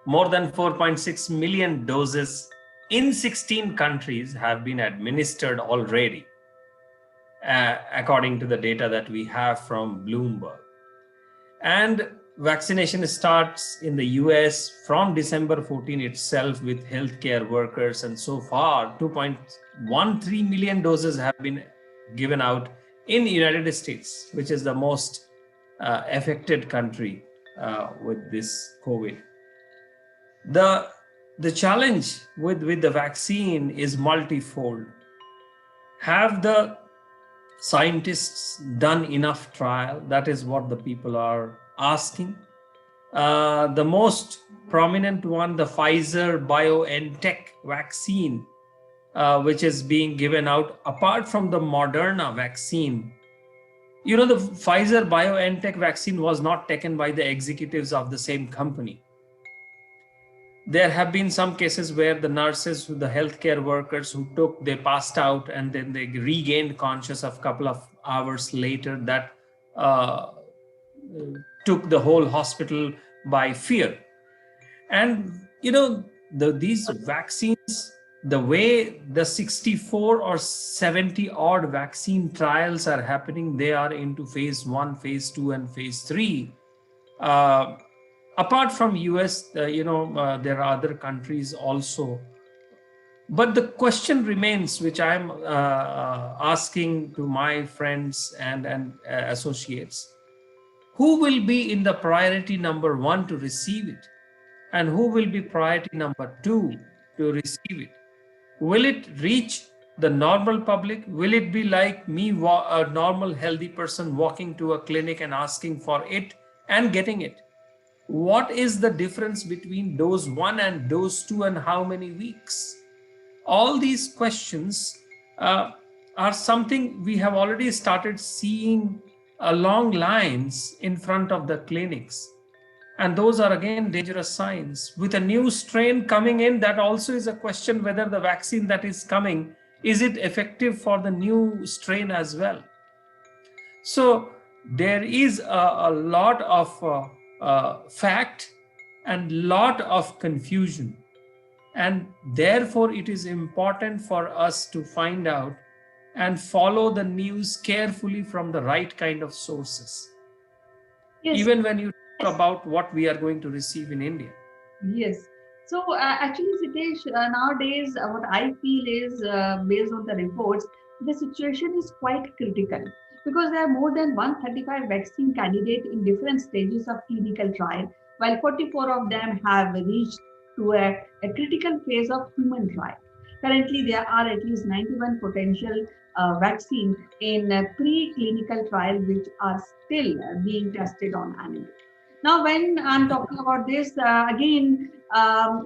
More than 4.6 million doses in 16 countries have been administered already, according to the data that we have from Bloomberg. And vaccination starts in the US from December 14 itself with healthcare workers. And so far, 2.13 million doses have been given out in the United States, which is the most affected country with this COVID. The challenge with the vaccine is multifold. Have the scientists done enough trial? That is what the people are asking. The most prominent one, the Pfizer BioNTech vaccine, which is being given out apart from the Moderna vaccine. You know, the Pfizer BioNTech vaccine was not taken by the executives of the same company. There have been some cases where the nurses, the healthcare workers who took, they passed out and then they regained conscious a couple of hours later. That took the whole hospital by fear. And you know, these vaccines, the way the 64 or 70 odd vaccine trials are happening, they are into phase 1, phase 2, and phase 3. Apart from US, there are other countries also. But the question remains, which I'm asking to my friends and associates: who will be in the priority number 1 to receive it, and who will be priority number 2 to receive it? Will it reach the normal public? Will it be like me, a normal healthy person walking to a clinic and asking for it and getting it? What is the difference between dose 1 and dose 2, and how many weeks? All these questions are something we have already started seeing along lines in front of the clinics. And those are again dangerous signs. With a new strain coming in, that also is a question whether the vaccine that is coming, is it effective for the new strain as well? So there is a lot of fact and lot of confusion. And therefore, it is important for us to find out and follow the news carefully from the right kind of sources. Yes. Even when you talk about what we are going to receive in India. Yes. So actually, Sitesh, nowadays, what I feel is based on the reports, the situation is quite critical because there are more than 135 vaccine candidates in different stages of clinical trial, while 44 of them have reached to a critical phase of human trial. Currently, there are at least 91 potential vaccine in pre-clinical trial which are still being tested on animals. Now, when I'm talking about this, again,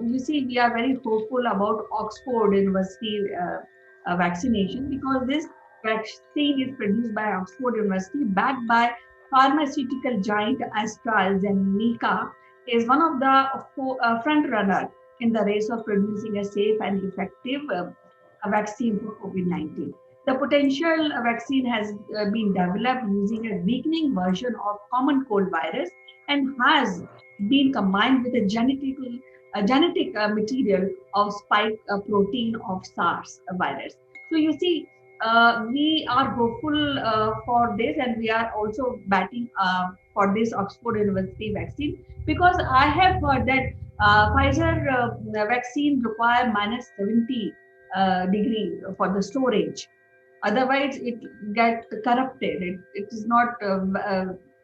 you see, we are very hopeful about Oxford University vaccination, because this vaccine is produced by Oxford University, backed by pharmaceutical giant AstraZeneca, is one of the front runner in the race of producing a safe and effective vaccine for COVID-19. The potential vaccine has been developed using a weakening version of common cold virus and has been combined with a genetic material of spike protein of SARS virus. So you see, we are hopeful for this, and we are also batting for this Oxford University vaccine, because I have heard that Pfizer vaccine require minus 70 degree for the storage. Otherwise, it get corrupted. It is not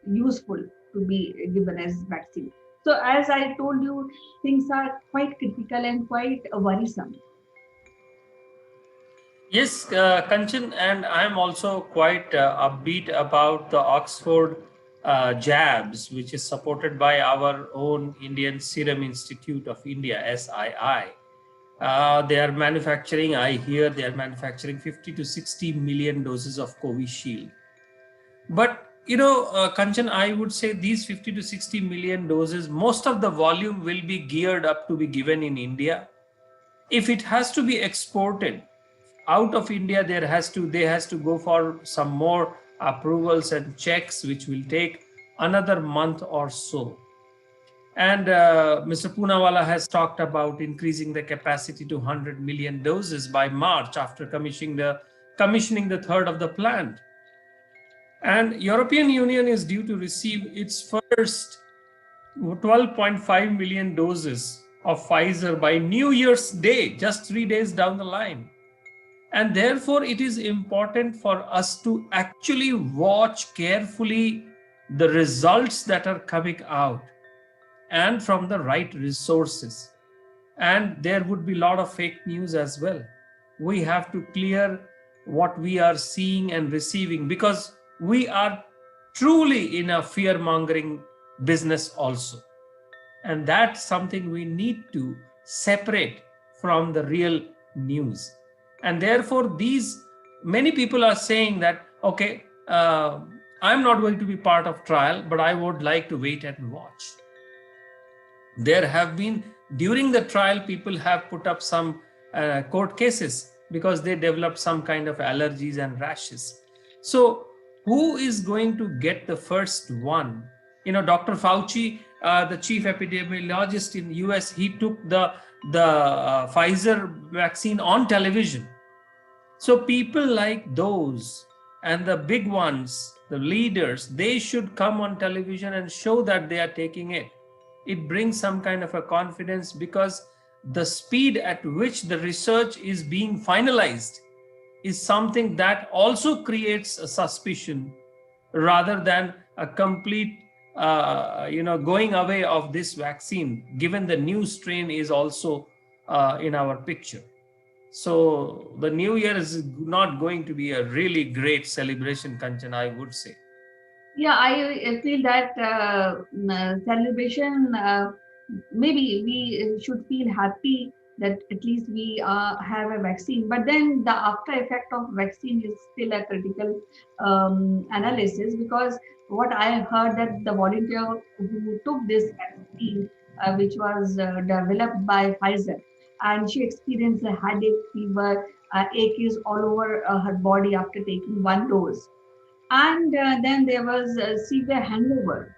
useful to be given as vaccine. So as I told you, things are quite critical and quite worrisome. Yes, Kanchan, and I'm also quite upbeat about the Oxford jabs, which is supported by our own Indian Serum Institute of India, SII. They are manufacturing, I hear they are manufacturing 50 to 60 million doses of Covishield. But Kanchan, I would say these 50 to 60 million doses, most of the volume will be geared up to be given in India. If it has to be exported out of India, they has to go for some more approvals and checks, which will take another month or so. And Mr. Poonawalla has talked about increasing the capacity to 100 million doses by March after commissioning the third of the plant. And European Union is due to receive its first 12.5 million doses of Pfizer by New Year's Day, just 3 days down the line. And therefore, it is important for us to actually watch carefully the results that are coming out, and from the right resources. And there would be a lot of fake news as well. We have to clear what we are seeing and receiving, because we are truly in a fear mongering business also. And that's something we need to separate from the real news. And therefore, many people are saying that, okay, I'm not going to be part of trial, but I would like to wait and watch. There have been, during the trial, people have put up some court cases because they developed some kind of allergies and rashes. So who is going to get the first one? Dr. Fauci, the chief epidemiologist in US, he took the Pfizer vaccine on television. So people like those and the big ones, the leaders, they should come on television and show that they are taking it. It brings some kind of a confidence, because the speed at which the research is being finalized is something that also creates a suspicion, rather than a complete going away of this vaccine, given the new strain is also in our picture. So the new year is not going to be a really great celebration, Kanchan, I would say. Yeah, I feel that celebration, maybe we should feel happy that at least we have a vaccine. But then the after effect of vaccine is still a critical analysis, because what I heard that the volunteer who took this vaccine, which was developed by Pfizer, and she experienced a headache, fever, aches all over her body after taking one dose. And then there was a severe hangover.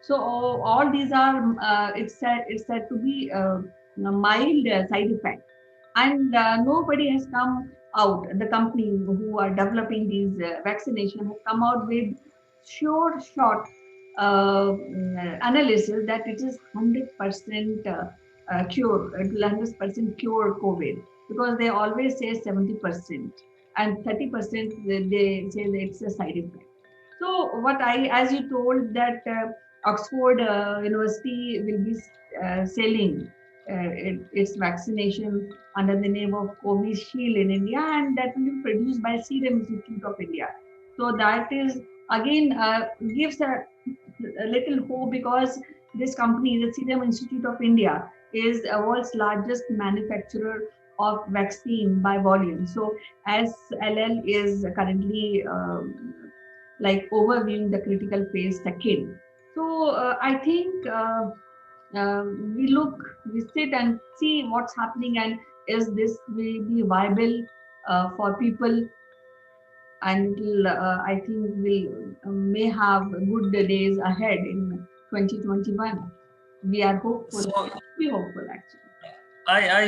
So all these are it's said to be a mild side effect, and nobody has come out. The company who are developing these vaccination have come out with sure shot analysis that it is 100% cure, 100% cure COVID, because they always say 70%, and 30% they say that it's a side effect. So what as you told that Oxford University will be selling its vaccination under the name of Covishield in India, and that will be produced by Serum Institute of India. So that is again gives a little hope, because this company, the Serum Institute of India, is the world's largest manufacturer of vaccine by volume. So SLL is currently like overviewing the critical phase second. So I think we sit and see what's happening, and is this will be viable for people, and I think we may have good days ahead in 2021. We are hopeful. So Be hopeful, actually. I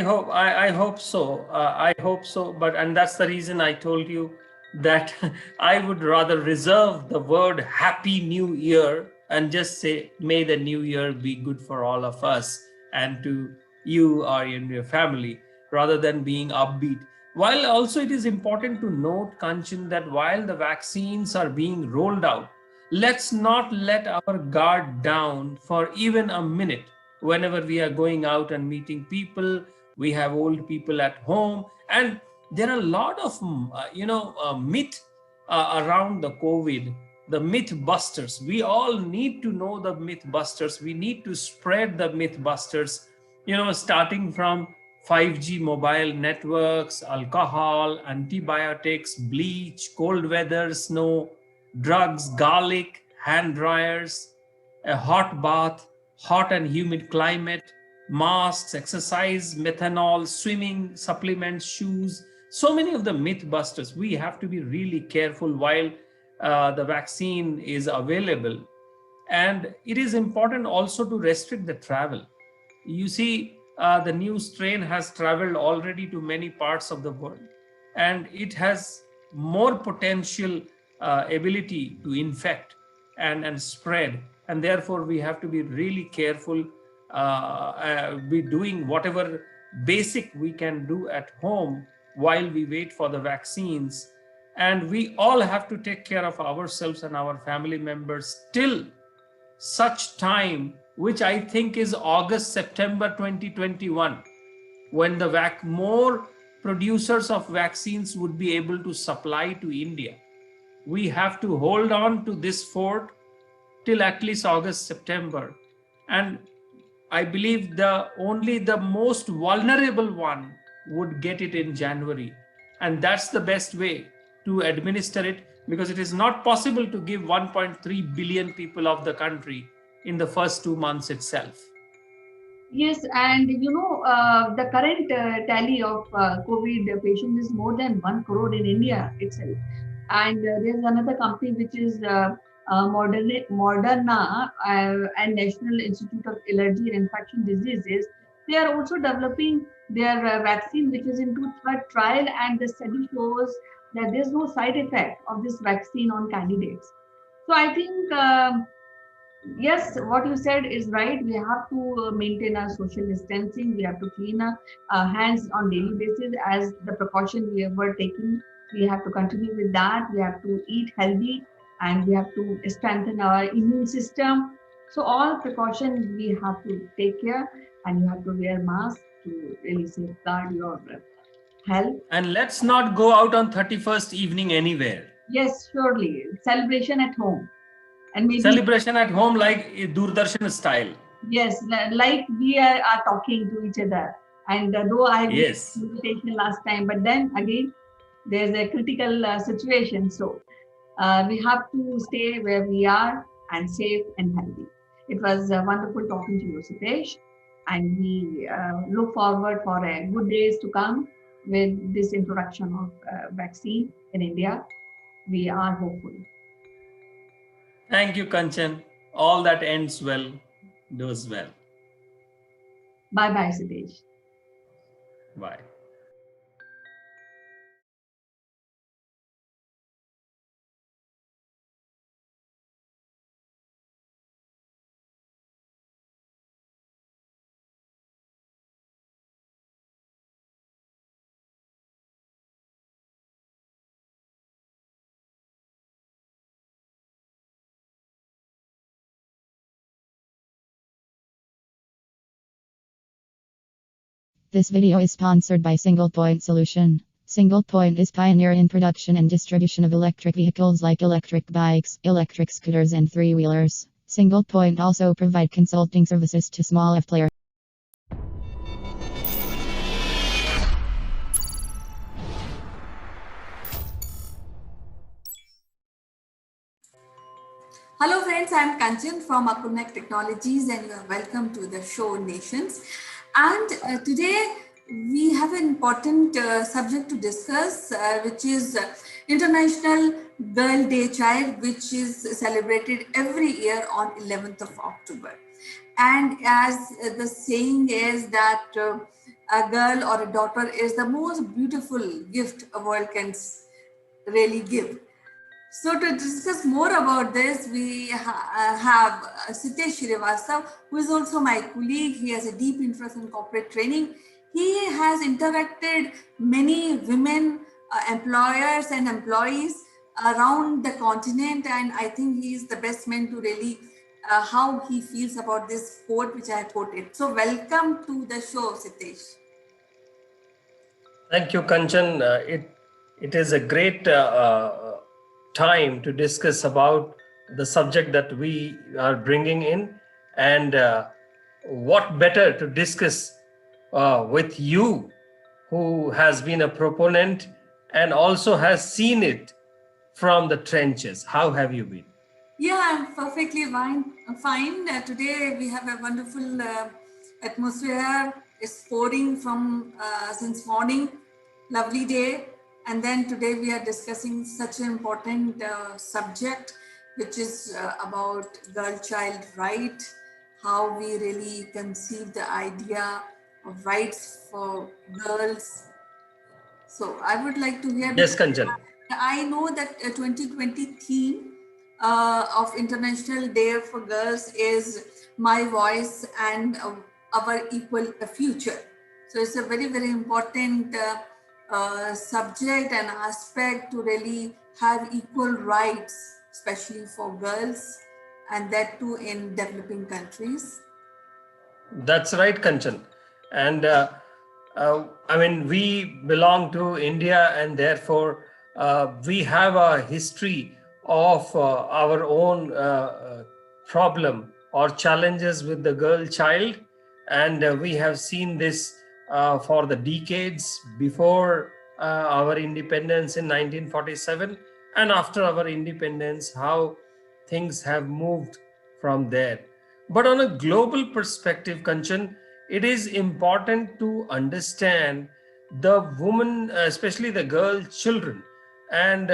hope so. I hope so. And that's the reason I told you that I would rather reserve the word Happy New Year and just say, may the new year be good for all of us and to you or in your family, rather than being upbeat. While also it is important to note, Kanchan, that while the vaccines are being rolled out, let's not let our guard down for even a minute. Whenever we are going out and meeting people, we have old people at home, and there are a lot of myth around the COVID, the myth busters. We all need to know the myth busters. We need to spread the myth busters, starting from 5G mobile networks, alcohol, antibiotics, bleach, cold weather, snow, drugs, garlic, hand dryers, a hot bath, hot and humid climate, masks, exercise, methanol, swimming, supplements, shoes. So many of the myth busters. We have to be really careful while the vaccine is available. And it is important also to restrict the travel. You see, the new strain has traveled already to many parts of the world, and it has more potential ability to infect and spread. And therefore, we have to be really careful, be doing whatever basic we can do at home while we wait for the vaccines. And we all have to take care of ourselves and our family members till such time, which I think is August, September 2021, when the more producers of vaccines would be able to supply to India. We have to hold on to this fort till at least August, September. And I believe only the most vulnerable one would get it in January. And that's the best way to administer it, because it is not possible to give 1.3 billion people of the country in the first 2 months itself. Yes, and the current tally of COVID patients is more than 1 crore in India itself. And there's another company which is Moderna and National Institute of Allergy and Infection Diseases. They are also developing their vaccine, which is into third trial, and the study shows that there's no side effect of this vaccine on candidates. So I think yes, what you said is right. We have to maintain our social distancing. We have to clean our hands on daily basis as the precaution we were taking. We have to continue with that. We have to eat healthy, and we have to strengthen our immune system. So all precautions we have to take care, and you have to wear mask to really safeguard your health. And let's not go out on 31st evening anywhere. Yes, surely. Celebration at home. And maybe celebration at home, like Doordarshan style. Yes, like we are talking to each other. And though I Yes, invitation last time, but then again, there's a critical situation. So we have to stay where we are and safe and healthy. It was wonderful talking to you, Sitesh. And we look forward for good days to come with this introduction of vaccine in India. We are hopeful. thank you, Kanchan. All that ends well does well. Bye-bye, Sitesh. Bye. This video is sponsored by Single Point Solution. Single Point is pioneer in production and distribution of electric vehicles like electric bikes, electric scooters, and three-wheelers. Single Point also provide consulting services to small F players. Hello friends, I am Kanchan from Akulmach Technologies and you are welcome to the show Nations. And today we have an important subject to discuss, which is International Girl Day Child, which is celebrated every year on 11th of October. And as the saying is that a girl or a daughter is the most beautiful gift a world can really give. So to discuss more about this, we have Sitesh Shrivastava, who is also my colleague. He has a deep interest in corporate training. He has interacted many women employers and employees around the continent, and I think he is the best man to really how he feels about this quote which I quoted. So welcome to the show, Sitesh. Thank you, Kanchan. It is a great time to discuss about the subject that we are bringing in, and what better to discuss with you, who has been a proponent and also has seen it from the trenches. How have you been? Yeah, I'm perfectly fine. Today we have a wonderful atmosphere. It's pouring from since morning. Lovely day. And then today we are discussing such an important subject, which is about girl-child right, how we really conceive the idea of rights for girls. So I would like to hear. Yes, Kanchan. I know that 2020 theme of International Day for Girls is My Voice and Our Equal Future. So it's a very, very important subject and aspect to really have equal rights, especially for girls, and that too in developing countries. That's right, Kanchan. And I mean, we belong to India, and therefore we have a history of our own problem or challenges with the girl child. And we have seen this for the decades before our independence in 1947, and after our independence, how things have moved from there. But on a global perspective, Kanchan, it is important to understand the woman, especially the girl children, and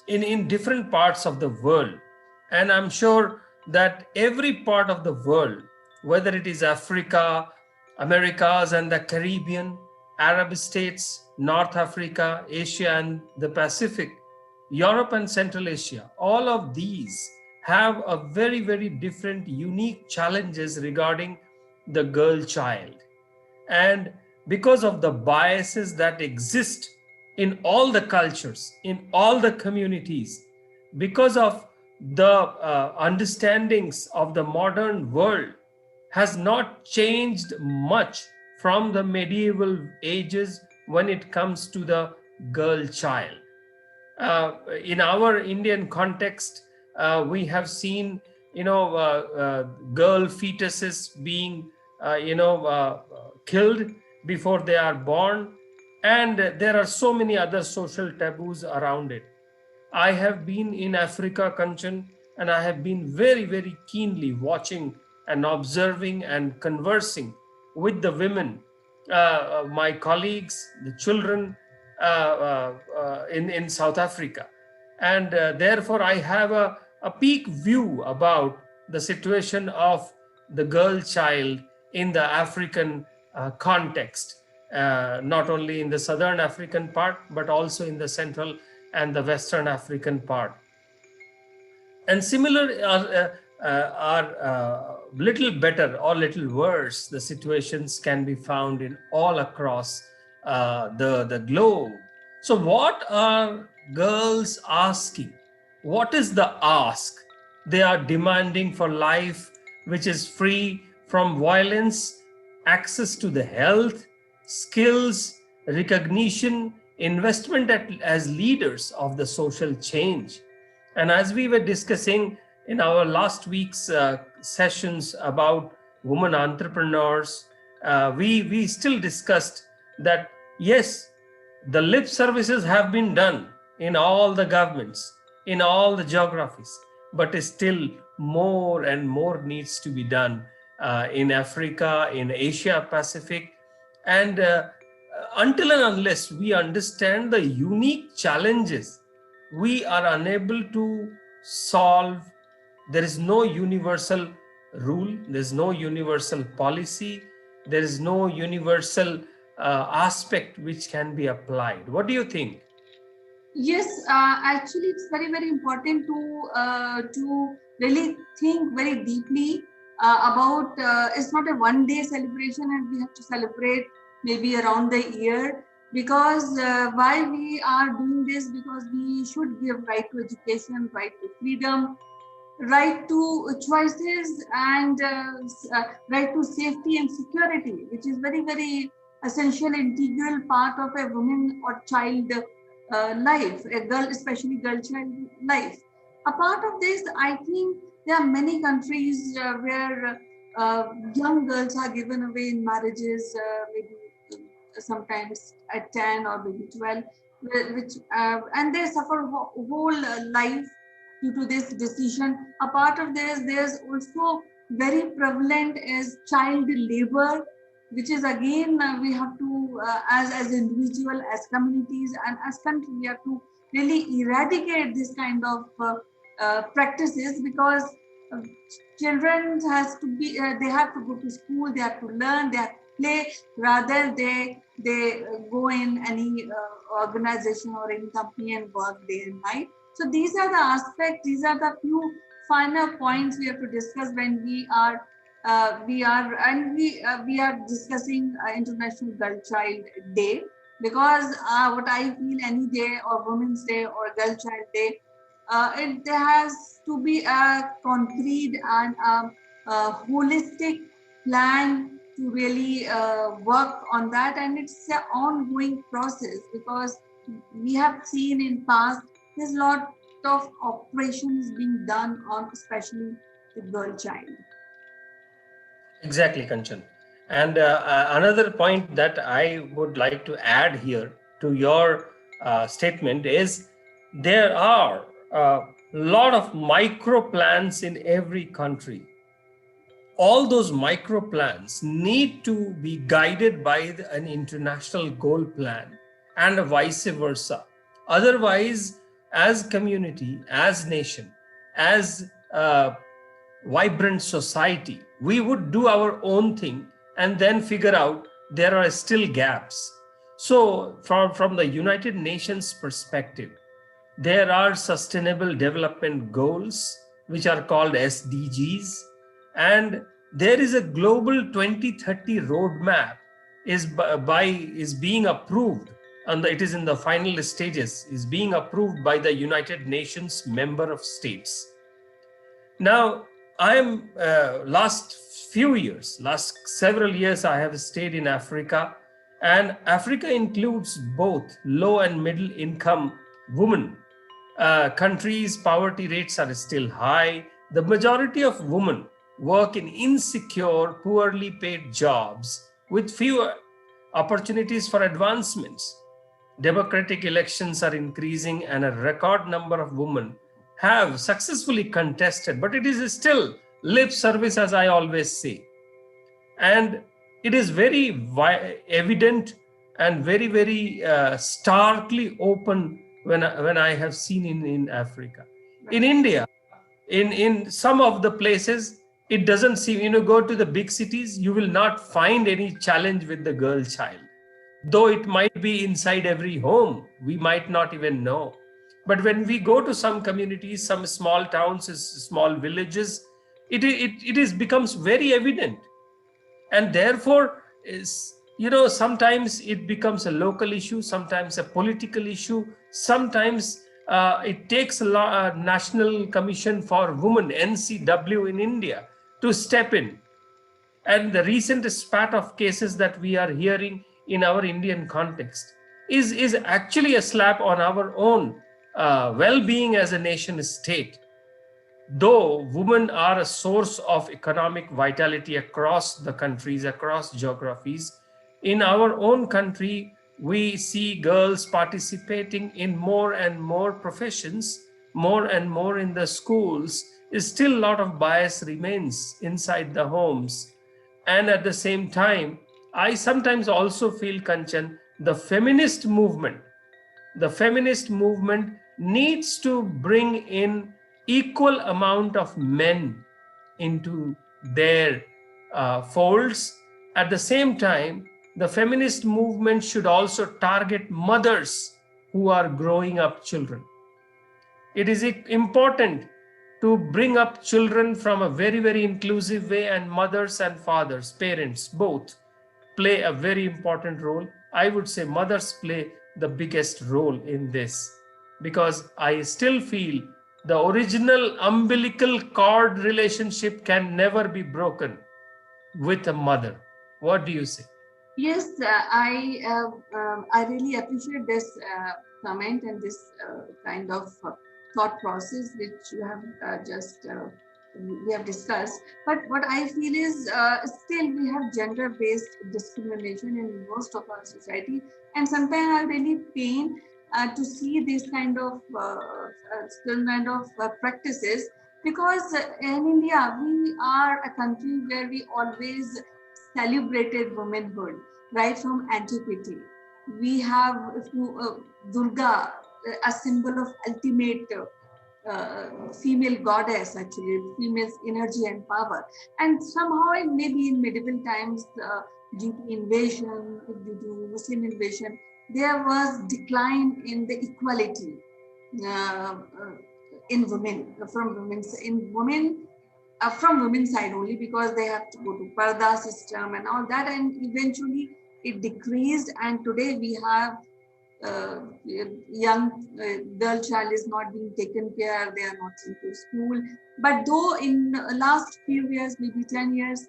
in different parts of the world. And I'm sure that every part of the world, whether it is Africa, Americas and the Caribbean, Arab states, North Africa, Asia and the Pacific, Europe and Central Asia, all of these have a very, very different, unique challenges regarding the girl child. And because of the biases that exist in all the cultures, in all the communities, because of the understandings of the modern world has not changed much from the medieval ages when it comes to the girl child. In our Indian context, we have seen, girl fetuses being, killed before they are born, and there are so many other social taboos around it. I have been in Africa, Kanchan, and I have been very, very keenly watching and observing and conversing with the women, my colleagues, the children in South Africa. And therefore, I have a peak view about the situation of the girl child in the African context, not only in the Southern African part, but also in the Central and the Western African part. And similar are little better or little worse, the situations can be found in all across the globe. So what are girls asking? What is the ask? They are demanding for life which is free from violence access to the health, skills, recognition, investment as leaders of the social change. And as we were discussing in our last week's sessions about women entrepreneurs, we still discussed that yes, the lip services have been done in all the governments, in all the geographies, but still more and more needs to be done in Africa, in Asia Pacific. And until and unless we understand the unique challenges, we are unable to solve. There is no universal rule, there's no universal policy, there is no universal aspect which can be applied. What do you think? Yes, actually, it's very, very important to really think very deeply about. It's not a one-day celebration, and we have to celebrate maybe around the year. Because why we are doing this? Because we should give right to education, right to freedom, right to choices, and right to safety and security, which is very, very essential, integral part of a woman or child life, a girl, especially girl child life. A part of this, I think there are many countries where young girls are given away in marriages, maybe sometimes at 10 or maybe 12, which and they suffer whole life due to this decision. A part of this, there's also very prevalent is child labor, which is again we have to as individual, as communities, and as country, we have to really eradicate this kind of practices, because uh, children has to be they have to go to school, they have to learn, they have to play, rather they go in any organization or any company and work day and night. So these are the aspects, these are the few finer points we have to discuss when we are discussing International Girl Child Day, because what I feel, any day or Women's Day or Girl Child Day, it there has to be a concrete and a holistic plan to really work on that, and it's an ongoing process, because we have seen in past there's a lot of operations being done on especially the girl child. Exactly, Kanchan. And another point that I would like to add here to your statement is there are a lot of micro plans in every country. All those micro plans need to be guided by an international goal plan and vice versa. Otherwise, as community, as nation, as vibrant society, we would do our own thing and then figure out there are still gaps. So, from the United Nations perspective, there are sustainable development goals, which are called SDGs, and there is a global 2030 roadmap is being approved, and it is in the final stages, is being approved by the United Nations member of states. Now, I'm last several years, I have stayed in Africa, and Africa includes both low and middle income women. Countries' poverty rates are still high. The majority of women work in insecure, poorly paid jobs with fewer opportunities for advancements. Democratic elections are increasing, and a record number of women have successfully contested, but it is still lip service, as I always say. And it is very evident and very, very starkly open when I have seen in Africa. In India, in some of the places, it doesn't seem, go to the big cities, you will not find any challenge with the girl child. Though it might be inside every home, we might not even know. But when we go to some communities, some small towns, small villages, it is becomes very evident. And therefore, sometimes it becomes a local issue, sometimes a political issue, sometimes it takes a national commission for women, NCW, in India, to step in. And the recent spat of cases that we are hearing in our Indian context is actually a slap on our own well-being as a nation state. Though women are a source of economic vitality across the countries, across geographies, in our own country, we see girls participating in more and more professions, more and more in the schools. Still, a lot of bias remains inside the homes. And at the same time, I sometimes also feel, Kanchan, the feminist movement needs to bring in equal amount of men into their folds. At the same time, the feminist movement should also target mothers who are growing up children. It is important to bring up children from a very, very inclusive way, and mothers and fathers, parents, both play a very important role. I would say mothers play the biggest role in this, because I still feel the original umbilical cord relationship can never be broken with a mother. What do you say? Yes, I really appreciate this comment and this kind of thought process which you have just we have discussed. But what I feel is still we have gender-based discrimination in most of our society, and sometimes I really pain to see this kind of still kind of practices, because in India we are a country where we always celebrated womanhood right from antiquity. We have Durga, a symbol of ultimate female goddess, actually, female's energy and power. And somehow, maybe in medieval times, due to invasion, due to Muslim invasion, there was decline in the equality uh, uh, in women, from women's side only, because they have to go to parda system and all that, and eventually it decreased, and today we have young girl child is not being taken care, they are not sent to school. But though in last few years, maybe 10 years,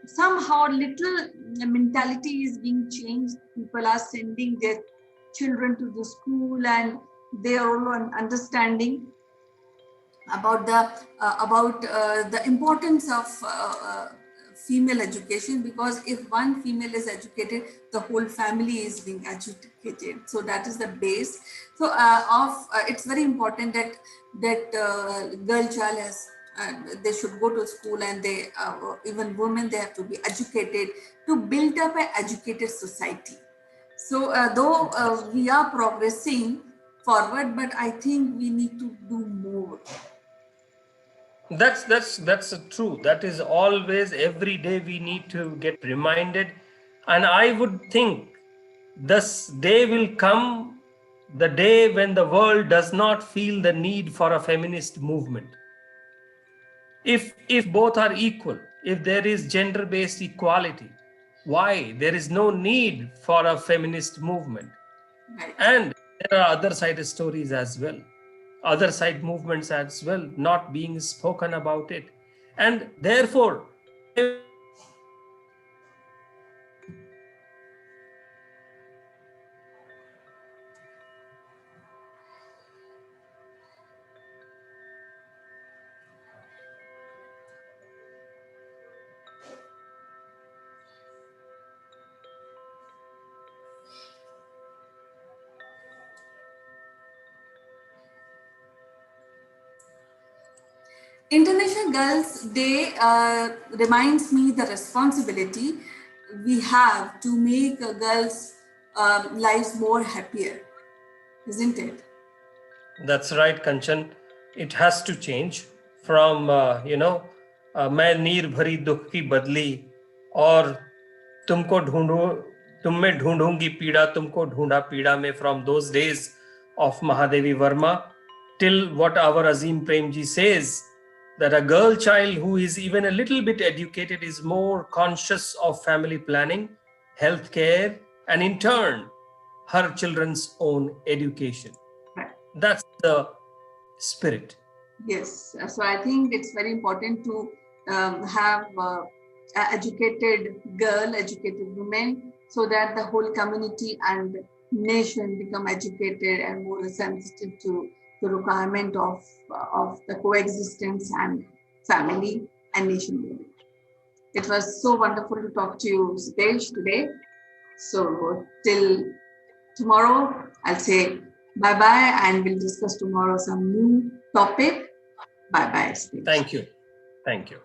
somehow little mentality is being changed. People are sending their children to the school, and they are all understanding about the importance of female education, because if one female is educated, the whole family is being educated. So that is the base. So it's very important that girl child has they should go to school, and they even women, they have to be educated to build up an educated society. So though we are progressing forward, but I think we need to do more. That's true. That is always, every day we need to get reminded. And I would think this day will come, the day when the world does not feel the need for a feminist movement. If both are equal, if there is gender-based equality, why there is no need for a feminist movement? Right. And there are other side stories as well, other side movements as well, not being spoken about it. And therefore, International Girls Day reminds me the responsibility we have to make girls' lives more happier, isn't it? that's right, Kanchan. It has to change from, मैं नीर भरी दुख की बदली, और तुमको ढूंढू, तुम में ढूंढूंगी पीड़ा, तुमको ढूंढा पीड़ा में, from those days of Mahadevi Verma till what our Azim Premji says, that a girl child who is even a little bit educated is more conscious of family planning, health care, and in turn, her children's own education. Right. That's the spirit. Yes, so I think it's very important to have educated girl, educated women, so that the whole community and nation become educated and more sensitive to the requirement of the coexistence and family and nation building. It was so wonderful to talk to you, Sitesh, today. So till tomorrow, I'll say bye-bye and we'll discuss tomorrow some new topic. Bye-bye, Sitesh. Thank you. Thank you.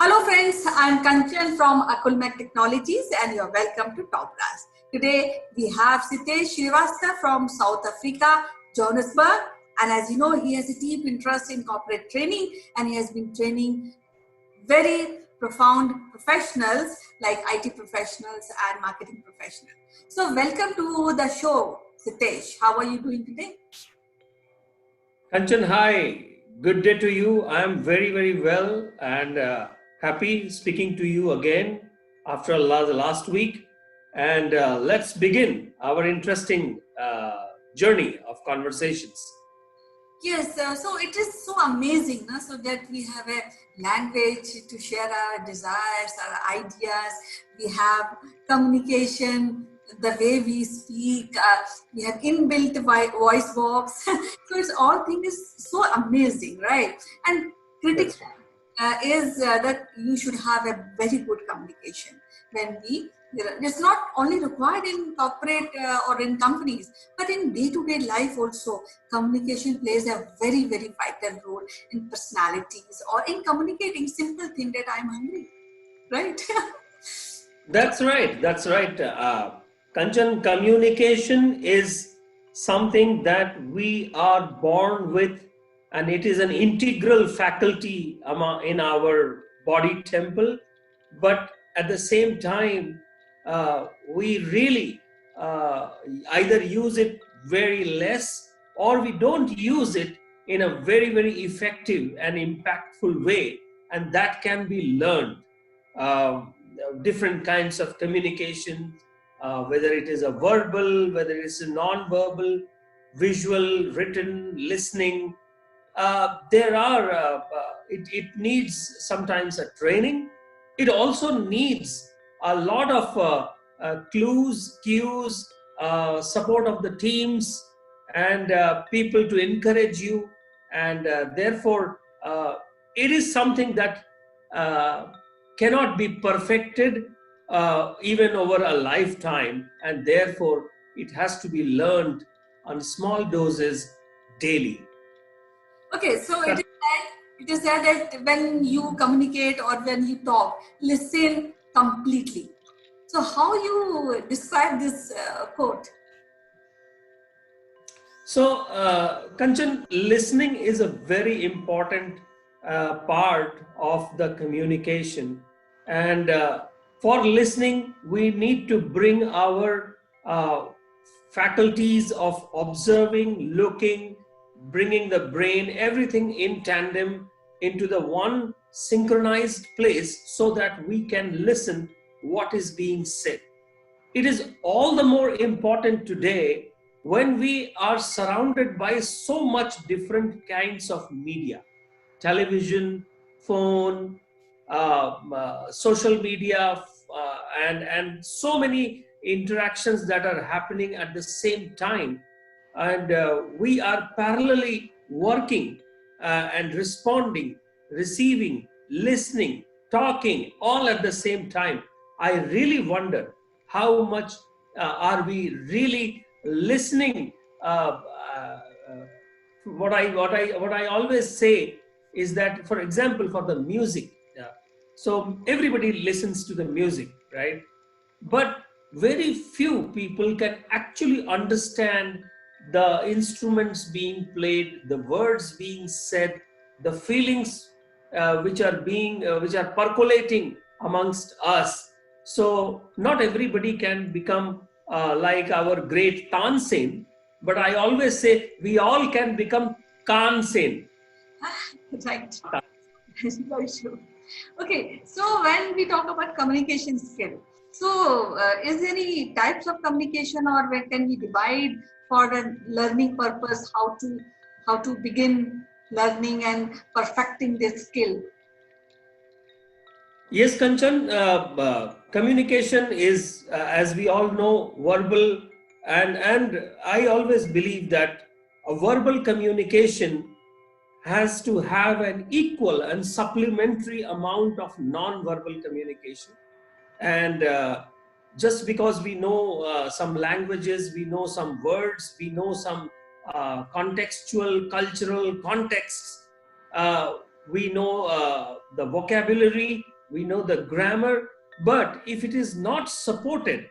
Hello friends, I'm Kanchan from Akulmach Technologies and you're welcome to Top Brass. Today we have Sitesh Srivastava from South Africa, Johannesburg, and as you know he has a deep interest in corporate training and he has been training very profound professionals like IT professionals and marketing professionals. So welcome to the show, Sitesh. How are you doing today? Kanchan, hi. Good day to you. I am very, very well and happy speaking to you again after the last week. And let's begin our interesting journey of conversations. Yes, so it is so amazing, no? So that we have a language to share our desires, our ideas. We have communication, the way we speak. We have inbuilt voice box. So it's all thing is so amazing, right? And critical is that you should have a very good communication when it's not only required in corporate or in companies, but in day-to-day life also, communication plays a very, very vital role in personalities or in communicating simple thing that I'm hungry, right? That's right. That's right. Kanchan, communication is something that we are born with, and it is an integral faculty in our body temple. But at the same time, we really either use it very less or we don't use it in a very, very effective and impactful way, and that can be learned. Different kinds of communication, whether it is a verbal, whether it's a non-verbal, visual, written, listening. It needs sometimes a training. It also needs a lot of clues, cues, support of the teams and people to encourage you. And therefore, it is something that cannot be perfected even over a lifetime, and therefore it has to be learned on small doses daily. Okay, so it is said that when you communicate or when you talk, listen completely. So how you describe this quote? So, Kanchan, listening is a very important part of the communication. And for listening, we need to bring our faculties of observing, looking, bringing the brain, everything in tandem into the one synchronized place so that we can listen what is being said. It is all the more important today when we are surrounded by so much different kinds of media, television, phone, social media, and so many interactions that are happening at the same time. And we are parallelly working and responding, receiving, listening, talking, all at the same time. I really wonder how much are we really listening? What I always say is that, for example, for the music, so everybody listens to the music, right? But very few people can actually understand the instruments being played, the words being said, the feelings which are percolating amongst us. So not everybody can become like our great Tansen, but I always say we all can become Kansen. Right. Very true. Okay, so when we talk about communication skill, so is there any types of communication, or where can we divide for a learning purpose how to begin learning and perfecting this skill? Yes, Kanchan, communication is, as we all know, verbal, and I always believe that a verbal communication has to have an equal and supplementary amount of non-verbal communication. And just because we know some languages, we know some words, we know some contextual, cultural contexts, uh, we know the vocabulary, we know the grammar, but if it is not supported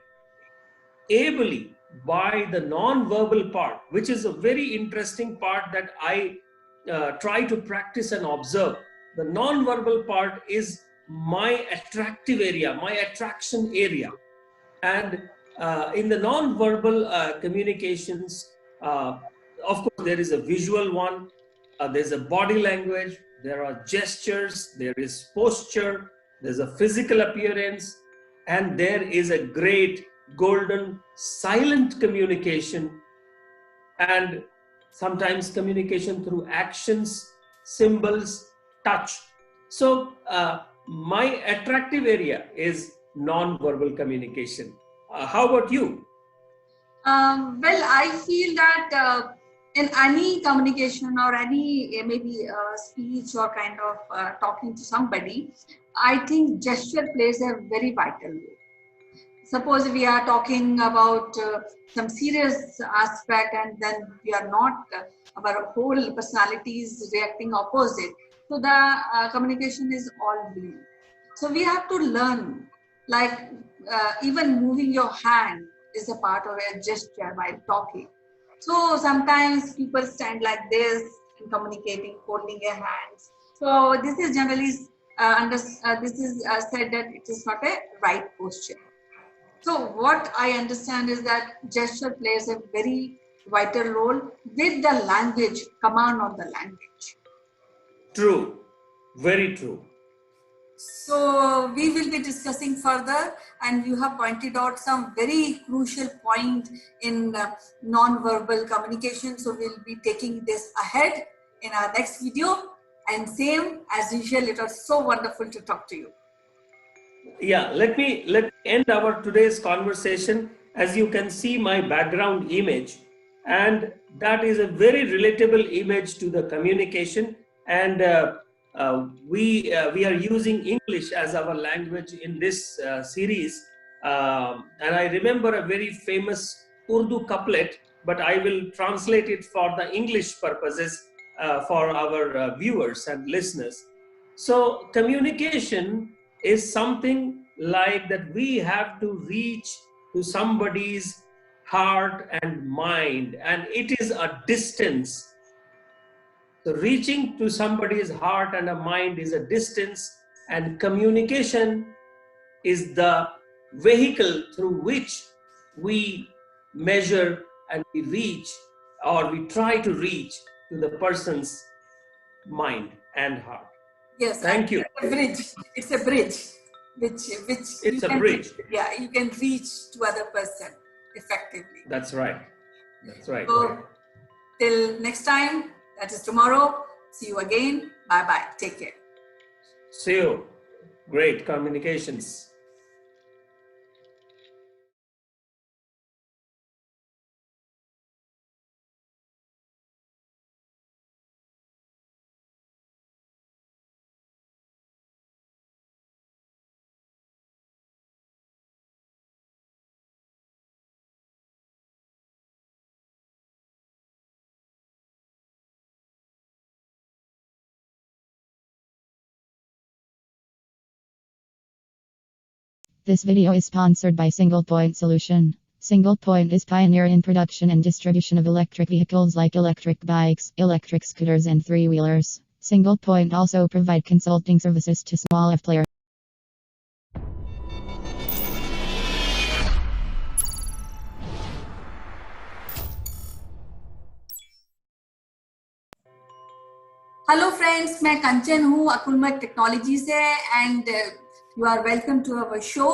ably by the non-verbal part, which is a very interesting part that I try to practice and observe. The non-verbal part is my attractive area, my attraction area. And in the non-verbal communications, of course, there is a visual one, there's a body language, there are gestures, there is posture, there's a physical appearance, and there is a great golden silent communication, and sometimes communication through actions, symbols, touch. So my attractive area is non-verbal communication. How about you? Well, I feel that in any communication or any maybe speech or kind of talking to somebody, I think gesture plays a very vital role. Suppose we are talking about some serious aspect, and then we are not, our whole personality is reacting opposite. So the communication is all blue. So we have to learn, like even moving your hand is a part of a gesture while talking. So sometimes people stand like this in communicating, holding their hands. So this is generally this is said that it is not a right posture. So what I understand is that gesture plays a very vital role with the language, command of the language. True, very true. So we will be discussing further, and you have pointed out some very crucial point in non-verbal communication. So we'll be taking this ahead in our next video. And same as usual, it was so wonderful to talk to you. Yeah, let me end our today's conversation. As you can see my background image, and that is a very relatable image to the communication. And we are using English as our language in this series. And I remember a very famous Urdu couplet, but I will translate it for the English purposes for our viewers and listeners. So communication is something like that we have to reach to somebody's heart and mind, and it is a distance. So reaching to somebody's heart and a mind is a distance, and communication is the vehicle through which we measure and we reach, or we try to reach to the person's mind and heart. Yes, Thank you. It's a bridge. It's a bridge, which it's a bridge. Yeah, you can reach to other person effectively. That's right. That's right. So till next time, that is tomorrow. See you again. Bye bye. Take care. See you. Great communications. This video is sponsored by Single Point Solution. Single Point is pioneer in production and distribution of electric vehicles like electric bikes, electric scooters and three-wheelers. Single Point also provide consulting services to small F players. Hello friends, मैं कंचन हूँ अकुलमच technology से and you are welcome to our show.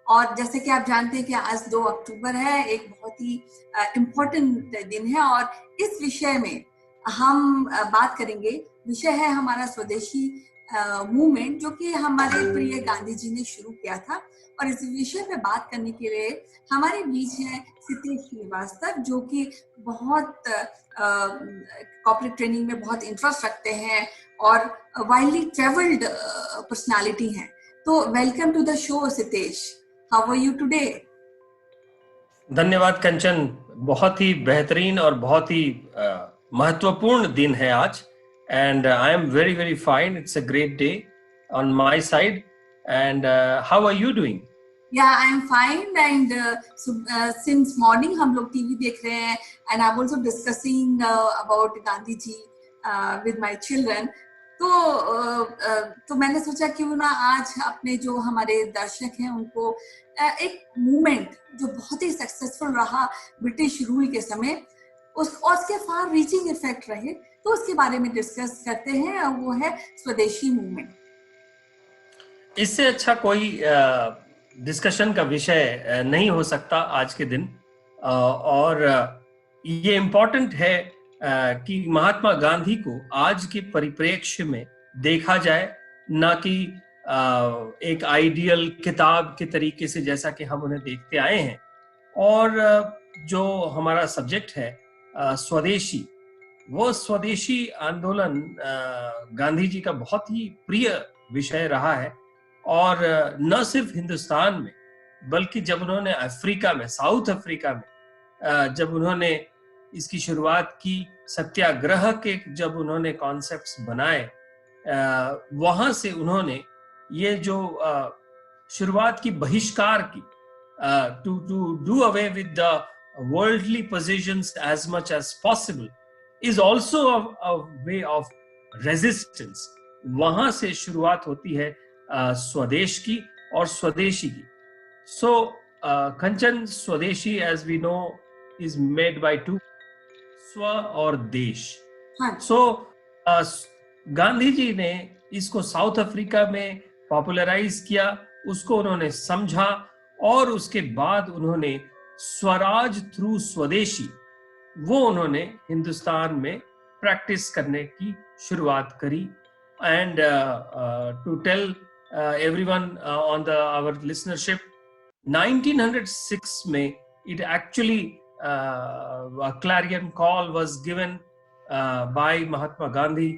और जैसे कि आप जानते हैं कि आज 2 अक्टूबर है, एक बहुत ही इम्पोर्टेंट दिन है और इस विषय में हम बात करेंगे। विषय है हमारा स्वदेशी मूवमेंट जो कि हमारे प्रिय गांधी जी ने शुरू किया था। और इस विषय पे बात करने के लिए हमारे बीच है सितेश श्रीवास्तव, जो कि बहुत कॉर्पोरेट ट्रेनिंग में बहुत इंटरेस्ट रखते हैं और वाइडली ट्रेवल्ड पर्सनालिटी हैं। तो welcome to the show Sitesh, how are you today? धन्यवाद कंचन, बहुत ही बेहतरीन और बहुत ही महत्वपूर्ण दिन है आज। And I am very very fine, it's a great day on my side. And how are you doing? Yeah, I'm fine and since morning हम लोग टीवी देख रहे हैं and I'm also discussing about Gandhi ji with my children. तो मैंने सोचा क्यों ना आज अपने जो हमारे दर्शक हैं उनको एक मूवमेंट जो बहुत ही सक्सेसफुल रहा ब्रिटिश रूल के समय, उसके फार रीचिंग इफेक्ट रहे, तो उसके बारे में डिस्कस करते हैं और वो है स्वदेशी मूवमेंट। इससे अच्छा कोई डिस्कशन का विषय नहीं हो सकता आज के दिन। और ये इम्पोर्टेंट है कि महात्मा गांधी को आज के परिप्रेक्ष्य में देखा जाए, ना कि एक आइडियल किताब के तरीके से जैसा कि हम उन्हें देखते आए हैं। और जो हमारा सब्जेक्ट है स्वदेशी, वो स्वदेशी आंदोलन गांधी जी का बहुत ही प्रिय विषय रहा है। और न सिर्फ हिंदुस्तान में, बल्कि जब उन्होंने अफ्रीका में, साउथ अफ्रीका में जब उन्होंने इसकी शुरुआत की, सत्याग्रह के जब उन्होंने कॉन्सेप्ट्स बनाए, वहां से उन्होंने ये जो शुरुआत की बहिष्कार की, to do away with the worldly positions as much as possible is also a way of resistance. वहां से शुरुआत होती है स्वदेश की और स्वदेशी की। So Kanchan, Swadeshi as we know is made by two, स्व और देश। सो गांधी जी ने इसको साउथ अफ्रीका में पॉपुलराइज किया, उसको उन्होंने समझा और उसके बाद उन्होंने स्वराज थ्रू स्वदेशी वो उन्होंने हिंदुस्तान में प्रैक्टिस करने की शुरुआत करी। And to tell everyone on our listenership, 1906 में it actually a clarion call was given by Mahatma Gandhi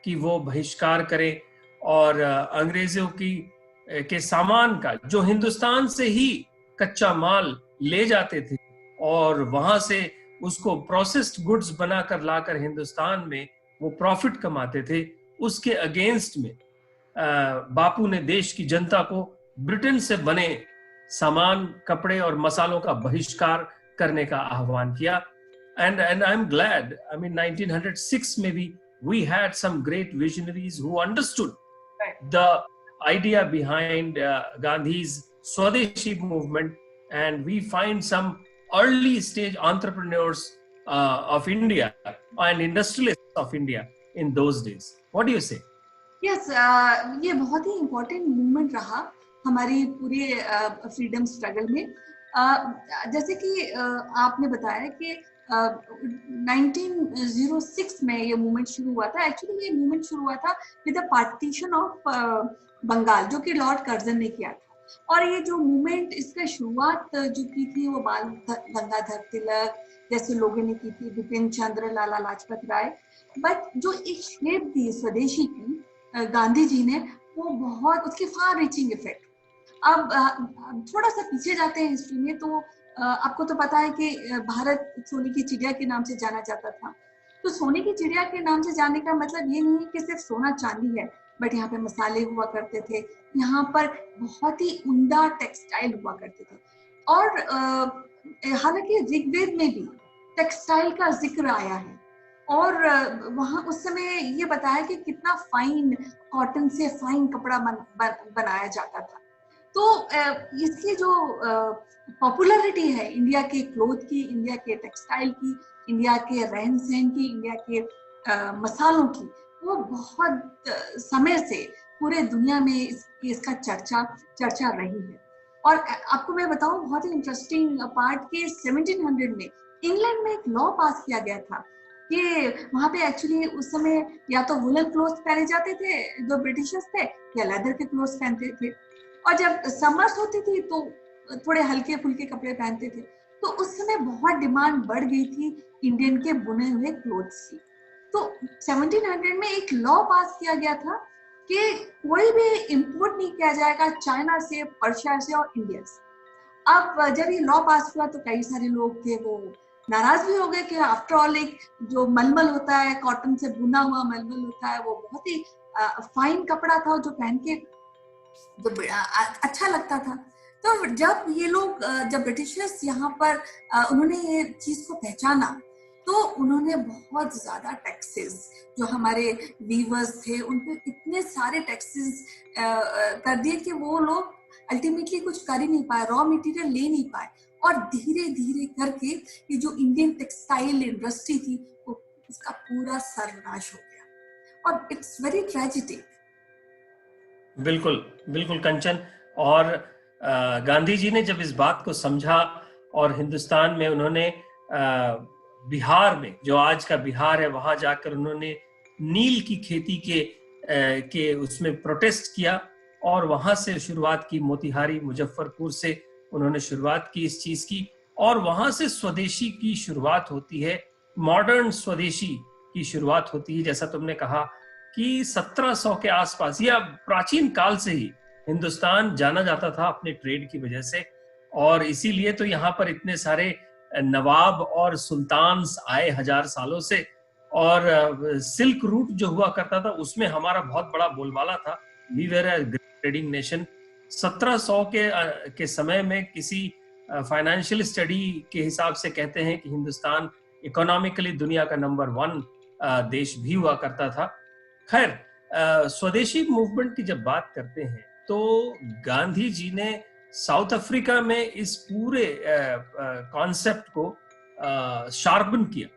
कि वो बहिष्कार करें और अंग्रेजों के सामान का, जो हिंदुस्तान से ही कच्चा माल ले जाते थे और वहां से उसको प्रोसेस्ड गुड्स बनाकर लाकर हिंदुस्तान में वो प्रॉफिट कमाते थे, उसके अगेंस्ट में बापू ने देश की जनता को ब्रिटेन से बने सामान, कपड़े और मसालों का बहिष्कार करने का आह्वान किया। And I am glad, I mean 1906 में भी we had some great visionaries who understood the idea behind Gandhi's Swadeshi movement, and we find some early stage entrepreneurs of India and industrialists of India in those days. What do you say? Yes, ये बहुत ही important movement रहा हमारी पूरे freedom struggle में। जैसे कि आपने बताया कि 1906 में ये मूवमेंट शुरू हुआ था। एक्चुअली ये मूवमेंट शुरू हुआ था with the partition of Bengal, जो कि लॉर्ड कर्जन ने किया था। और ये जो मूवमेंट, इसका शुरुआत जो की थी वो बाल गंगाधर तिलक जैसे लोगों ने की थी, बिपिन चंद्र, लाला लाजपत राय। बट जो एक शेप दी स्वदेशी की गांधी जी ने, वो बहुत, उसके फार रीचिंग इफेक्ट। अब थोड़ा सा पीछे जाते हैं हिस्ट्री में, तो आपको तो पता है कि भारत सोने की चिड़िया के नाम से जाना जाता था। तो सोने की चिड़िया के नाम से जानने का मतलब ये नहीं है कि सिर्फ सोना चांदी है, बट यहाँ पे मसाले हुआ करते थे, यहाँ पर बहुत ही उम्दा टेक्सटाइल हुआ करते थे। और हालांकि ऋग्वेद में भी टेक्सटाइल का जिक्र आया है, और वहाँ उस समय ये बताया कि कितना फाइन कॉटन से फाइन कपड़ा बनाया जाता था। तो इसकी जो पॉपुलैरिटी है इंडिया के क्लोथ की, इंडिया के टेक्सटाइल की, इंडिया के रहन सहन की, इंडिया के मसालों की, वो बहुत समय से पूरे दुनिया में इसका चर्चा रही है। और आपको मैं बताऊं बहुत ही इंटरेस्टिंग पार्ट कि 1700 में इंग्लैंड में एक लॉ पास किया गया था कि वहां पे एक्चुअली उस समय या तो वुलन क्लोथ्स पहने जाते थे जो ब्रिटिशर्स थे, या लेदर के क्लोथ्स पहनते थे, और जब समर्स होती थी तो थोड़े हल्के फुल्के कपड़े पहनते थे। तो उस समय बहुत डिमांड बढ़ गई थी इंडियन के बुने हुए क्लोथ्स की। तो 1700 में एक लॉ पास किया गया था कि कोई भी इंपोर्ट नहीं किया जाएगा चाइना से, पर्शिया से और इंडिया से। अब जब ये लॉ पास हुआ तो कई सारे लोग थे वो नाराज भी हो गए कि आफ्टर ऑल एक जो मलमल होता है, कॉटन से बुना हुआ मलमल होता है, वो बहुत ही फाइन कपड़ा था जो पहन के जो अच्छा लगता था। तो जब ये लोग, जब ब्रिटिशर्स यहाँ पर उन्होंने ये चीज को पहचाना, तो उन्होंने बहुत ज्यादा टैक्सेस, जो हमारे वीवर्स थे उन पे इतने सारे टैक्सेस कर दिए कि वो लोग अल्टीमेटली कुछ कर ही नहीं पाए, रॉ मटेरियल ले नहीं पाए, और धीरे धीरे करके ये जो इंडियन टेक्सटाइल इंडस्ट्री थी वो उसका पूरा सर्वनाश हो गया, और इट्स वेरी ट्रेजिक। बिल्कुल बिल्कुल कंचन। और गांधी जी ने जब इस बात को समझा और हिंदुस्तान में उन्होंने बिहार में, जो आज का बिहार है, वहां जाकर उन्होंने नील की खेती के उसमें प्रोटेस्ट किया, और वहां से शुरुआत की, मोतिहारी मुजफ्फरपुर से उन्होंने शुरुआत की इस चीज की, और वहां से स्वदेशी की शुरुआत होती है, मॉडर्न स्वदेशी की शुरुआत होती है। जैसा तुमने कहा कि 1700 के आसपास या प्राचीन काल से ही हिंदुस्तान जाना जाता था अपने ट्रेड की वजह से, और इसीलिए तो यहाँ पर इतने सारे नवाब और सुल्तान्स आए हजार सालों से, और सिल्क रूट जो हुआ करता था उसमें हमारा बहुत बड़ा बोलबाला था। We were a trading nation. 1700 के समय में किसी फाइनेंशियल स्टडी के हिसाब से कहते हैं कि हिंदुस्तान इकोनॉमिकली दुनिया का नंबर 1 देश भी हुआ करता था। खैर, स्वदेशी मूवमेंट की जब बात करते हैं तो गांधी जी ने साउथ अफ्रीका में इस पूरे कॉन्सेप्ट को शार्पन किया,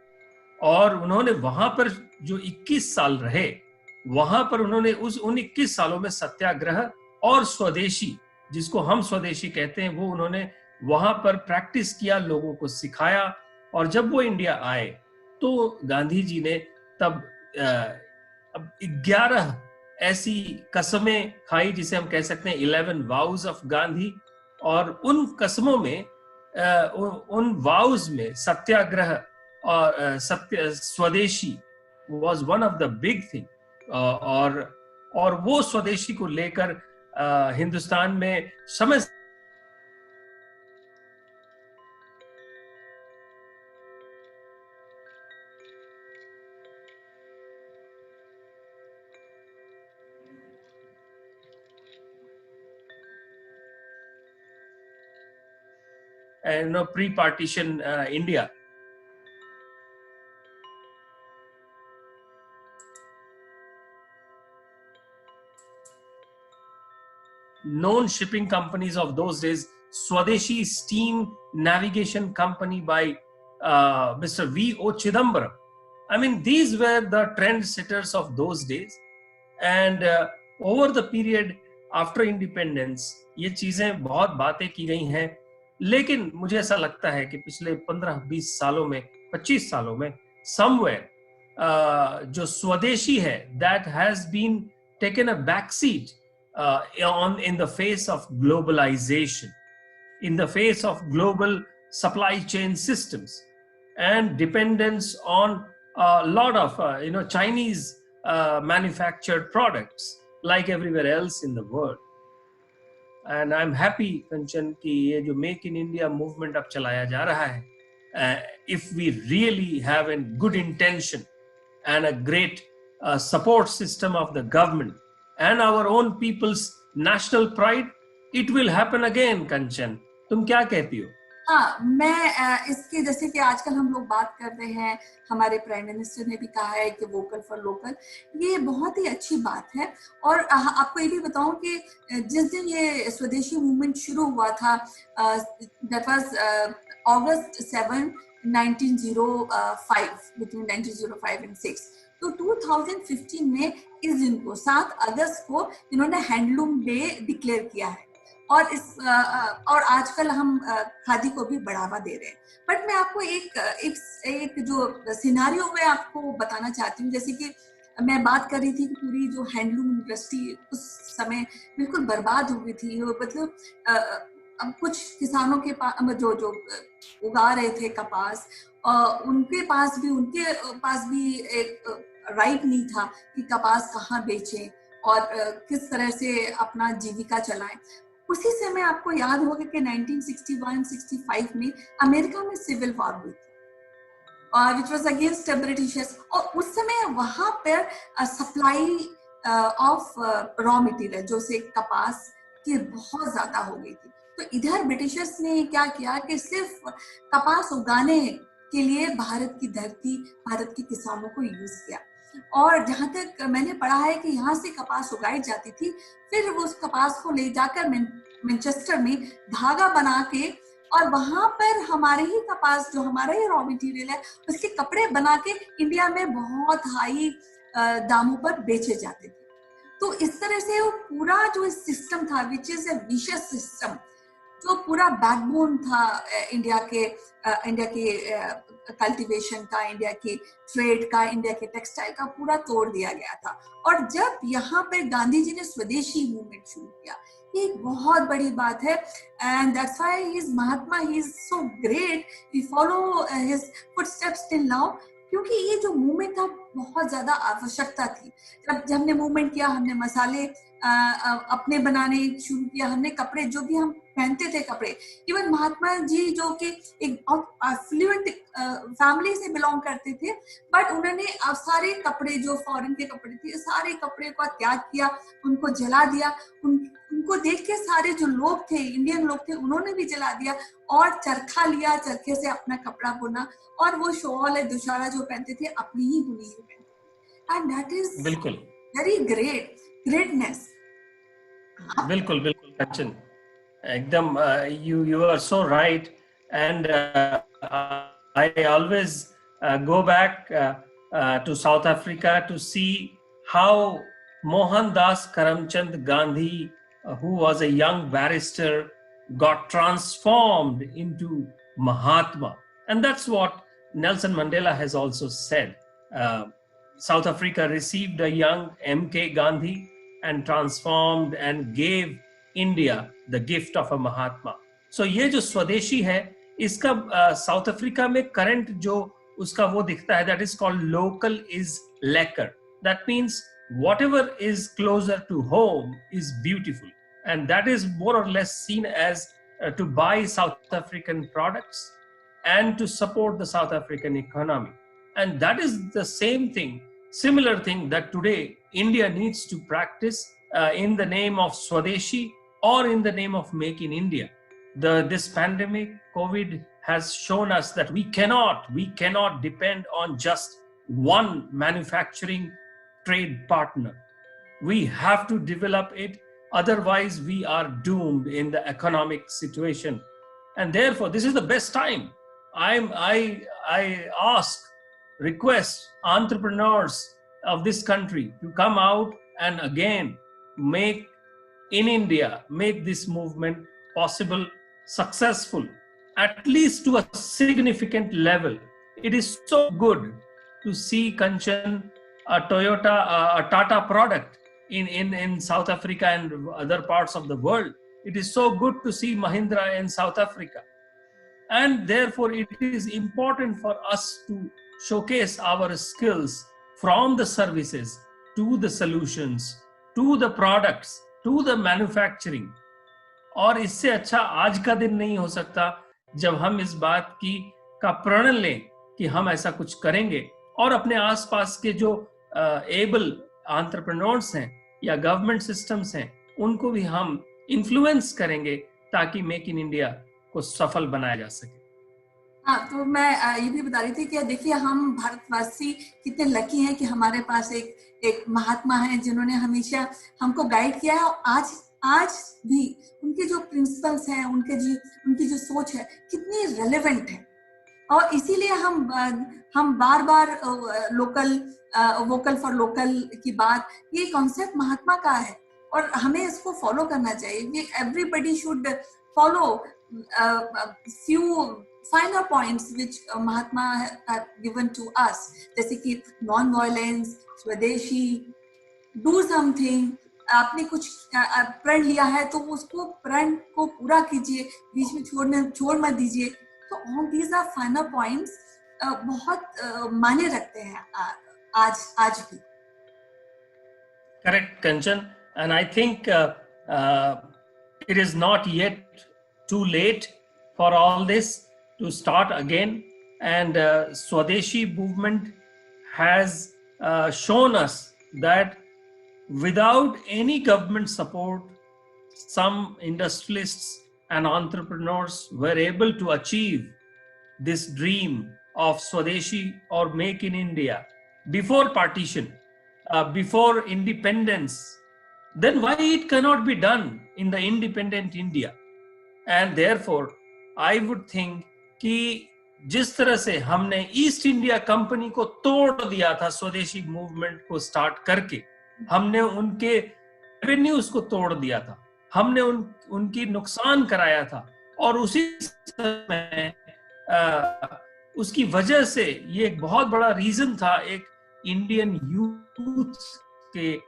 और उन्होंने वहां पर जो 21 साल रहे, वहां पर उन्होंने उन 21 सालों में सत्याग्रह और स्वदेशी, जिसको हम स्वदेशी कहते हैं, वो उन्होंने वहां पर प्रैक्टिस किया, लोगों को सिखाया। और जब वो इंडिया आए तो गांधी जी ने तब 11 ऐसी कसमें खाई, जिसे हम कह सकते हैं 11 वाउज ऑफ गांधी, और उन कसमों में, उन वाउज में सत्याग्रह और स्वदेशी was one of the big thing. और वो स्वदेशी को लेकर हिंदुस्तान में समय pre-partition India. Known shipping companies of those days, Swadeshi Steam Navigation Company by Mr. V.O. Chidambaram. I mean, these were the trendsetters of those days. And over the period after independence, ये चीजें बहुत बातें की गई हैं, लेकिन मुझे ऐसा लगता है कि पिछले 15-20 सालों में, 25 सालों में, somewhere जो स्वदेशी है, that has been taken a backseat in the face of globalization, in the face of global supply chain systems, and dependence on a lot of Chinese manufactured products like everywhere else in the world. And I'm happy, Kanchan, कि ये जो Make in India movement अब चलाया जा रहा है, if we really have a good intention and a great support system of the government and our own people's national pride, it will happen again. Kanchan, तुम क्या कहती हो? हाँ, मैं इसके, जैसे कि आजकल हम लोग बात कर रहे हैं, हमारे प्राइम मिनिस्टर ने भी कहा है कि वोकल फॉर लोकल, ये बहुत ही अच्छी बात है। और आपको ये भी बताऊं कि जिस दिन ये स्वदेशी मूवमेंट शुरू हुआ था, that was August 7, 1905, between 1905 and 6। तो 2015 में इस दिन को 7 अगस्त को इन्होंने हैंडलूम डे डिक्लेयर किया है। और आजकल हम खादी को भी बढ़ावा दे रहे हैं। बट मैं आपको एक जो सिनारियो में आपको बताना चाहती हूँ, जैसे कि मैं बात कर रही थी कि पूरी जो हैंडलूम इंडस्ट्री उस समय बिल्कुल बर्बाद हो गई थी। मतलब अब कुछ किसानों के पास जो उगा रहे थे कपास, उनके पास भी एक राइट नहीं था कि कपास कहाँ बेचें और किस तरह से अपना जीविका चलाएं। उसी समय आपको याद होगा कि 1961-65 में अमेरिका में सिविल वॉर हुई थी, which was against ब्रिटिशर्स। और उस समय वहां पर सप्लाई ऑफ रॉ मटेरियल, जो से कपास की बहुत ज्यादा हो गई थी। तो इधर ब्रिटिशर्स ने क्या किया कि सिर्फ कपास उगाने के लिए भारत की धरती, भारत के किसानों को यूज किया। और जहां तक मैंने पढ़ा है कि यहाँ से कपास उगाई जाती थी, फिर वो उस कपास को ले जाकर मैनचेस्टर में धागा बना के, और वहां पर हमारे ही कपास, जो हमारा ही रॉ मटेरियल है, उसके कपड़े बना के इंडिया में बहुत हाई दामों पर बेचे जाते थे। तो इस तरह से वो पूरा जो सिस्टम था, which is a vicious system, जो पूरा बैकबोन था इंडिया के कल्टीवेशन का, इंडिया की ट्रेड का, इंडिया के टेक्सटाइल का, पूरा तोड़ दिया गया था। और जब यहाँ पे गांधी जी ने स्वदेशी मूवमेंट शुरू किया, ये एक बहुत बड़ी बात है। And that's why he is Mahatma, he is so great, we follow his footsteps till now, क्योंकि ये जो मूवमेंट था बहुत ज्यादा आवश्यकता थी। जब हमने मूवमेंट किया, हमने मसाले अपने बनाने शुरू किया, हमने कपड़े, जो भी हम पहनते थे कपड़े, इवन महात्मा जी जो कि एक फ्लुएंट फैमिली से बिलोंग करते थे, बट उन्होंने अब सारे कपड़े जो फॉरेन के कपड़े थे, सारे कपड़े का त्याग किया, उनको जला दिया। उनको देख के सारे जो लोग थे, इंडियन लोग थे, उन्होंने भी जला दिया और चरखा लिया, चरखे से अपना कपड़ा बुना, और वो शॉल है दुशाला जो पहनते थे, अपनी ही बुनी हुई पहनते। एंड दैट इज बिल्कुल वेरी ग्रेटनेस। बिल्कुल बिल्कुल कंचन, एकदम you are so right. And I always go back to South Africa to see how Mohandas Karamchand Gandhi, who was a young barrister, got transformed into Mahatma. And that's what Nelson Mandela has also said. South Africa received a young MK Gandhi and transformed and gave India the gift of a Mahatma. So ये जो स्वदेशी है, इसका south Africa में current जो उसका वो दिखता है, that is called local is lekker. That means whatever is closer to home is beautiful, and that is more or less seen as to buy South African products and to support the South African economy. And that is the same thing, similar thing that today India needs to practice in the name of Swadeshi or in the name of Make in India. This pandemic, COVID, has shown us that we cannot depend on just one manufacturing trade partner. We have to develop it, otherwise we are doomed in the economic situation. And therefore, this is the best time. I request entrepreneurs of this country to come out and again make this movement possible, successful, at least to a significant level. It is so good to see Kanchan, a Toyota, a Tata product in South Africa and other parts of the world. It is so good to see Mahindra in South Africa. And therefore, it is important for us to showcase our skills from the services to the solutions, to the products, to the manufacturing. और इससे अच्छा आज का दिन नहीं हो सकता जब हम इस बात का प्रण लें कि हम ऐसा कुछ करेंगे, और अपने आसपास के जो एबल एंटरप्रेन्योर्स हैं या गवर्नमेंट सिस्टम्स हैं, उनको भी हम इन्फ्लुएंस करेंगे ताकि मेक इन इंडिया को सफल बनाया जा सके। हाँ, तो मैं ये भी बता रही थी कि देखिए हम भारतवासी कितने लकी हैं कि हमारे पास एक महात्मा है जिन्होंने हमेशा हमको गाइड किया है, और आज भी उनके जो प्रिंसिपल्स हैं, उनकी जो सोच है कितनी रेलेवेंट है। और इसीलिए हम बार बार वोकल फॉर लोकल की बात, ये कॉन्सेप्ट महात्मा का है और हमें इसको फॉलो करना चाहिए। Everybody should follow few final points which Mahatma have given to us, जैसे कि नॉन वायलेंस, स्वदेशी, डू समथिंग। आपने कुछ प्रण लिया है तो उसको प्रण को पूरा कीजिए, बीच में छोड़ मत दीजिए। तो all these are final points बहुत मायने रखते हैं आज भी। Correct, Kanchan. And I think it is not yet too late for all this to start again. And Swadeshi movement has shown us that without any government support, some industrialists and entrepreneurs were able to achieve this dream of Swadeshi or Make in India before partition, before independence. Then why it cannot be done in the independent India? And therefore, I would think कि जिस तरह से हमने east India company को तोड़ दिया था स्वदेशी मूवमेंट को स्टार्ट करके, हमने उनके रेवेन्यूज को तोड़ दिया था, हमने उनकी नुकसान कराया था, और उसी समय उसकी वजह से ये एक बहुत बड़ा रीजन था एक इंडियन यूथ के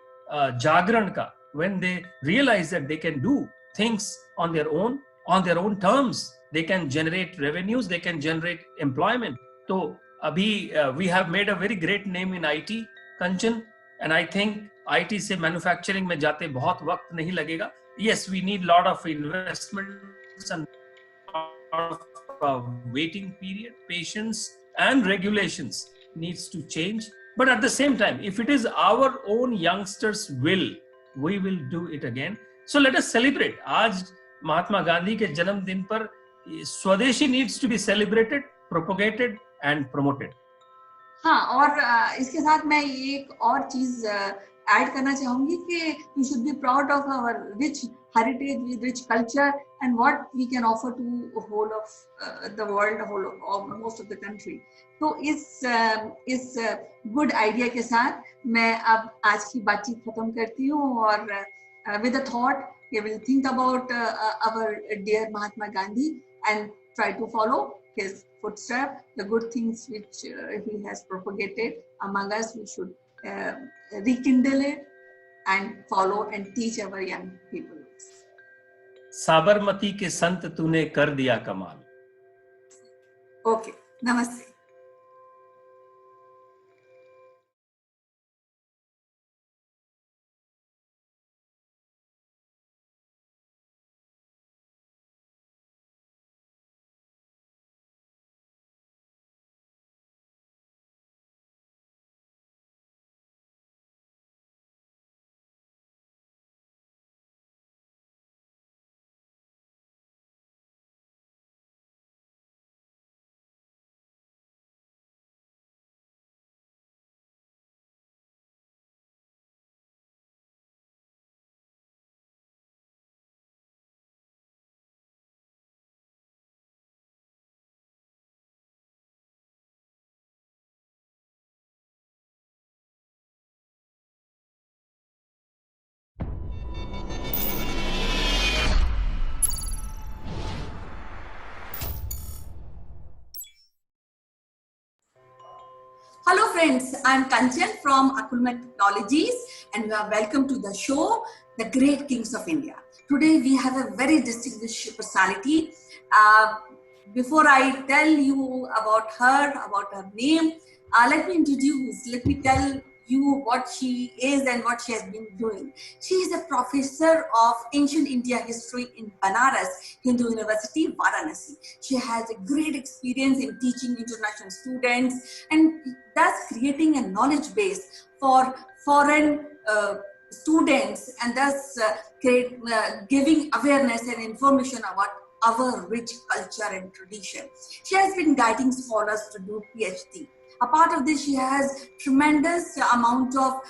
जागरण का, when they realize that they can do things on their own terms, they can generate revenues, they can generate employment. तो अभी we have made a very great name in IT, Kanchan, and I think IT से manufacturing में जाते बहुत वक्त नहीं लगेगा. Yes, we need lot of investments and lot of waiting period, patience and regulations needs to change. But at the same time, if it is our own youngsters' will, we will do it again. So let us celebrate. आज महात्मा गांधी के जन्मदिन पर स्वदेशी needs to be celebrated, propagated and promoted. हाँ, और इसके साथ मैं एक और चीज ऐड करना चाहूंगी कि we should be proud of our rich heritage, rich culture and what we can offer to whole of the world, whole of most of the country. तो इस गुड आइडिया के साथ मैं अब आज की बातचीत खत्म करती हूँ, और with a thought we will think about our dear Mahatma Gandhi and try to follow his footsteps, the good things which he has propagated among us. We should rekindle it and follow and teach our young people. Sabarmati के संत तूने कर दिया कमाल. Okay, namaste. Hello friends, I'm Kanchan from Akulmach Technologies and you are welcome to the show, The Great Kings of India. Today we have a very distinguished personality. Before I tell you about her name, let me tell you what she is and what she has been doing. She is a professor of ancient India history in Banaras Hindu University, Varanasi. She has a great experience in teaching international students and thus creating a knowledge base for foreign students, and thus giving awareness and information about our rich culture and tradition. She has been guiding scholars to do PhD. A part of this, she has tremendous amount of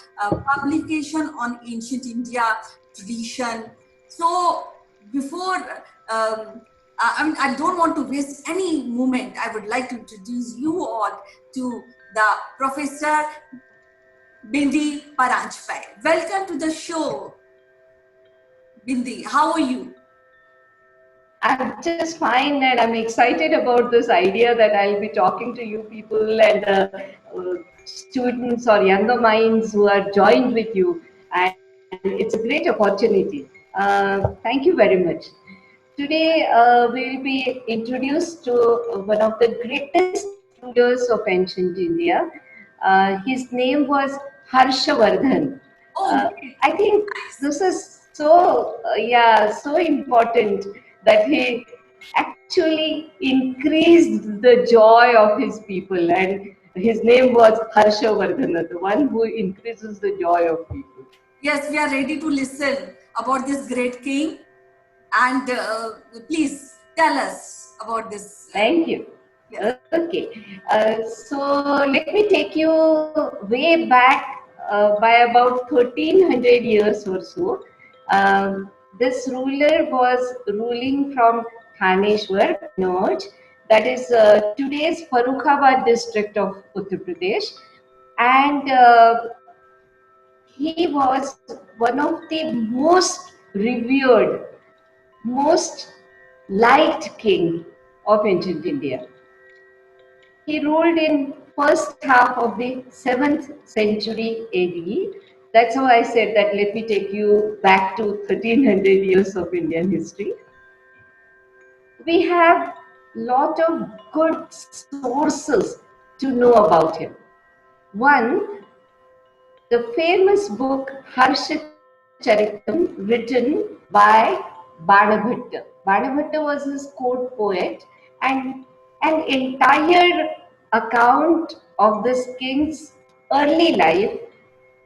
publication on ancient India tradition. So before, I don't want to waste any moment. I would like to introduce you all to the Professor Bindi Paranchpai. Welcome to the show, Bindi. How are you? I'm just fine, and I'm excited about this idea that I'll be talking to you people and students or younger minds who are joined with you. And it's a great opportunity. Thank you very much. Today, we'll be introduced to one of the greatest rulers of ancient India. His name was Harshavardhan. Oh, I think this is so important that he actually increased the joy of his people, and his name was Harshavardhana, the one who increases the joy of people. yes, we are ready to listen about this great king. And please tell us about this. Thank you. Yes. Okay, so let me take you way back by about 1300 years or so. This ruler was ruling from Thaneshwar, Kanauj, that is today's Farrukhabad district of Uttar Pradesh, and he was one of the most revered, most liked king of ancient India. He ruled in first half of the 7th century AD. That's how I said that let me take you back to 1300 years of Indian history. We have lot of good sources to know about him. One, the famous book Harshacharitam, written by Banabhatta. Banabhatta was his court poet, and an entire account of this king's early life,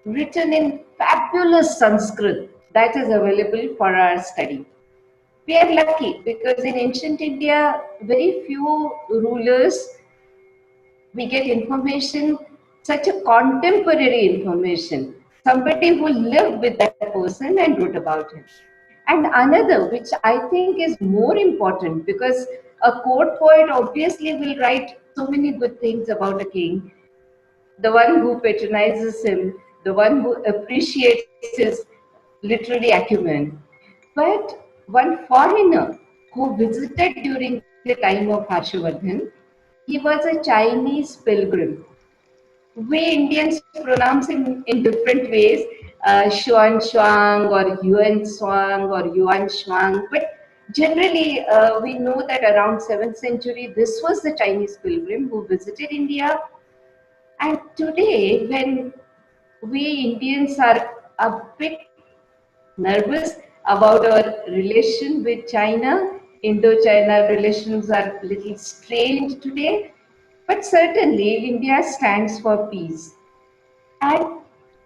written in fabulous Sanskrit, that is available for our study. We are lucky because in ancient India, very few rulers we get information, such a contemporary information, somebody who lived with that person and wrote about him. And another, which I think is more important, because a court poet obviously will write so many good things about a king, the one who patronizes him, the one who appreciates his literary acumen. But one foreigner who visited during the time of Harshavardhan, he was a Chinese pilgrim. We Indians pronounce him in different ways, Xuan Shuang or Yuan Shuang or Yuan Shuang. But generally, we know that around 7th century, this was the Chinese pilgrim who visited India. And today, when we Indians are a bit nervous about our relation with China, Indo-China relations are a little strained today, but certainly India stands for peace. And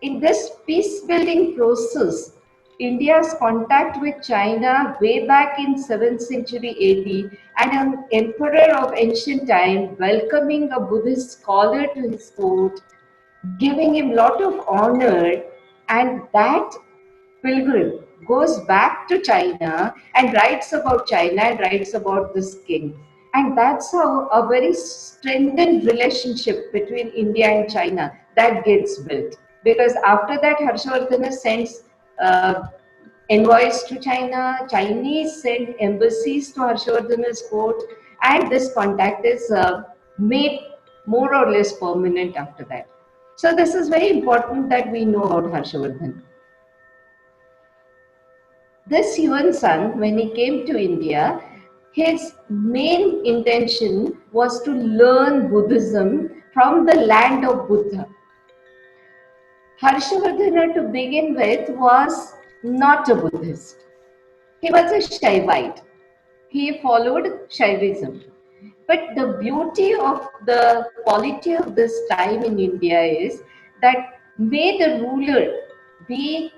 in this peace building process, India's contact with China way back in 7th century AD, and an emperor of ancient time welcoming a Buddhist scholar to his court, giving him lot of honor, and that pilgrim goes back to China and writes about China and writes about this king. And that's how a very strengthened relationship between India and China that gets built. Because after that, Harshavardhana sends envoys to China, Chinese send embassies to Harshavardhana's court, and this contact is made more or less permanent after that. So this is very important that we know about Harshavardhana. This Yuan son, when he came to India, his main intention was to learn Buddhism from the land of Buddha. Harshavardhana, to begin with, was not a Buddhist. He was a Shaivite. He followed Shaivism. But the beauty of the polity of this time in India is that may the ruler be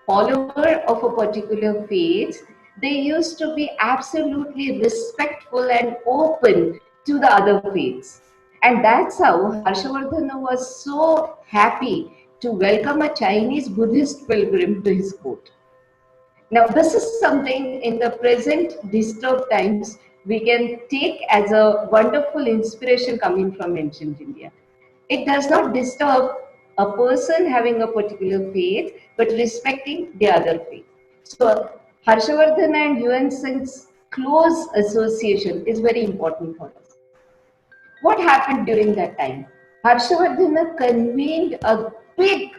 follower of a particular faith, they used to be absolutely respectful and open to the other faiths. And that's how Harshavardhana was so happy to welcome a Chinese Buddhist pilgrim to his court. Now, this is something in the present disturbed times we can take as a wonderful inspiration coming from ancient India. It does not disturb a person having a particular faith, but respecting the other faith. So, Harshavardhana and Yuan Seng's close association is very important for us. What happened during that time? Harshavardhana convened a big,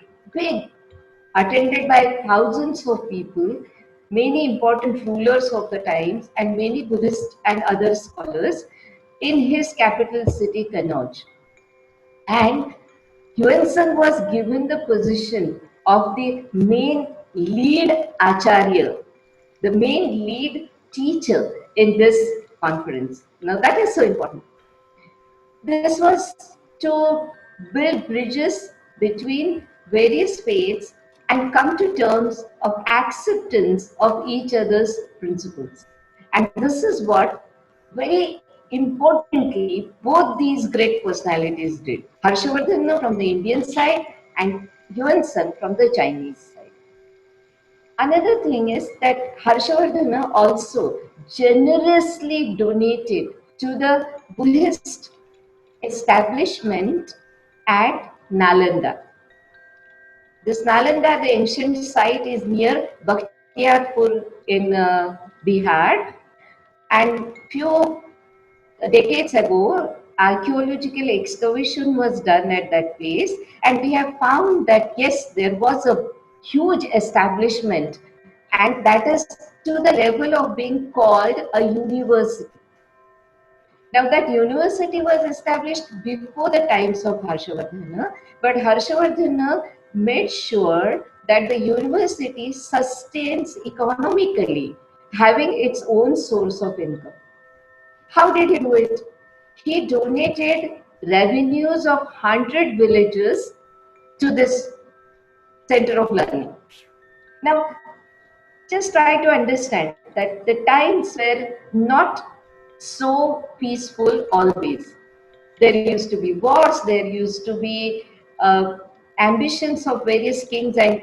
attended by thousands of people, many important rulers of the times, and many Buddhist and other scholars in his capital city, Kannauj. And Yuan Seng was given the position of the main lead acharya, the main lead teacher in this conference. Now that is so important. This was to build bridges between various faiths and come to terms of acceptance of each other's principles. And this is what very importantly both these great personalities did. Harshavardhana from the Indian side and Yuan Seng from the Chinese side. Another thing is that Harshavardhana also generously donated to the Buddhist establishment at Nalanda. This Nalanda, the ancient site, is near Bakhtiyarpur in Bihar, and few decades ago, archaeological excavation was done at that place, and we have found that yes, there was a huge establishment, and that is to the level of being called a university. Now that university was established before the times of Harshavardhana, but Harshavardhana made sure that the university sustains economically, having its own source of income. How did he do it? He donated revenues of 100 villages to this center of learning. Now, just try to understand that the times were not so peaceful always. There used to be wars, there used to be ambitions of various kings, and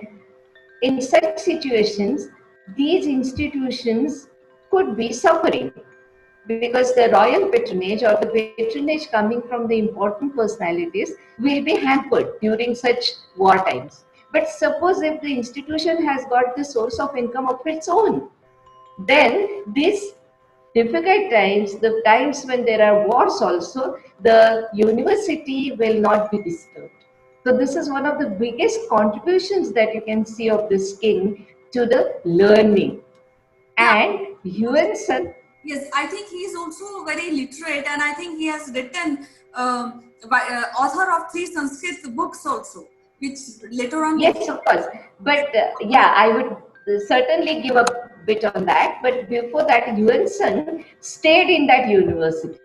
in such situations, these institutions could be suffering because the royal patronage or the patronage coming from the important personalities will be hampered during such war times. But suppose if the institution has got the source of income of its own, then these difficult times, the times when there are wars also, the university will not be disturbed. So this is one of the biggest contributions that you can see of this king to the learning. And Yuan Seng. Yes, I think he is also very literate, and I think he has written author of 3 Sanskrit books also, which later on. Yes, of course. But yeah, I would certainly give a bit on that. But before that, Yuan Seng stayed in that university,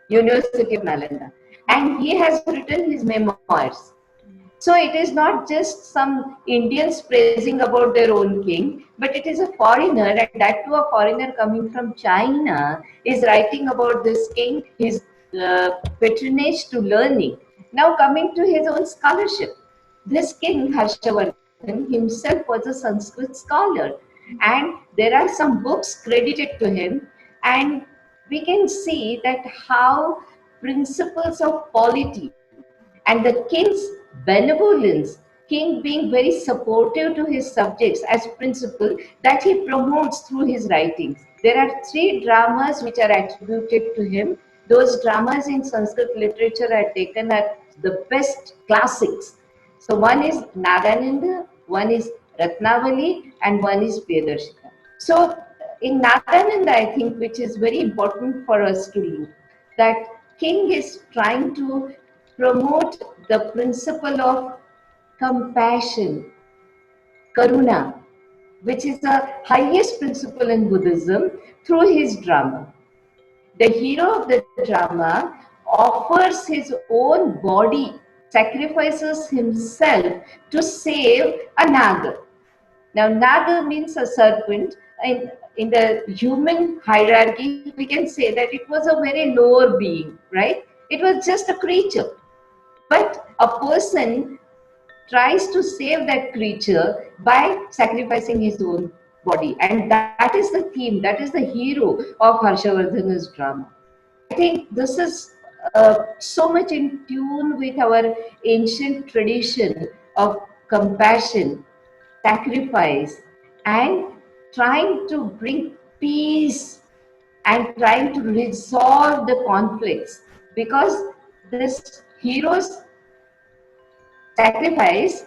University of Nalanda, and he has written his memoirs. So it is not just some Indians praising about their own king, but it is a foreigner, and that too a foreigner coming from China is writing about this king, his patronage to learning. Now coming to his own scholarship. This king Harshavardhan himself was a Sanskrit scholar, and there are some books credited to him, and we can see that how principles of polity and the king's benevolence, king being very supportive to his subjects as principle, that he promotes through his writings. There are 3 dramas which are attributed to him. Those dramas in Sanskrit literature are taken as the best classics. So one is Nagananda, one is Ratnavali, and one is Priyadarshika. So in Nagananda, I think, which is very important for us to look, that king is trying to promote the principle of compassion, karuna, which is the highest principle in Buddhism, through his drama. The hero of the drama offers his own body, sacrifices himself to save a naga. Now, Naga means a serpent. In the human hierarchy, we can say that it was a very lower being, right? It was just a creature. But a person tries to save that creature by sacrificing his own body. And that is the theme, that is the hero of Harshavardhana's drama. I think this is so much in tune with our ancient tradition of compassion, sacrifice, and trying to bring peace and trying to resolve the conflicts. Because this hero's sacrifice,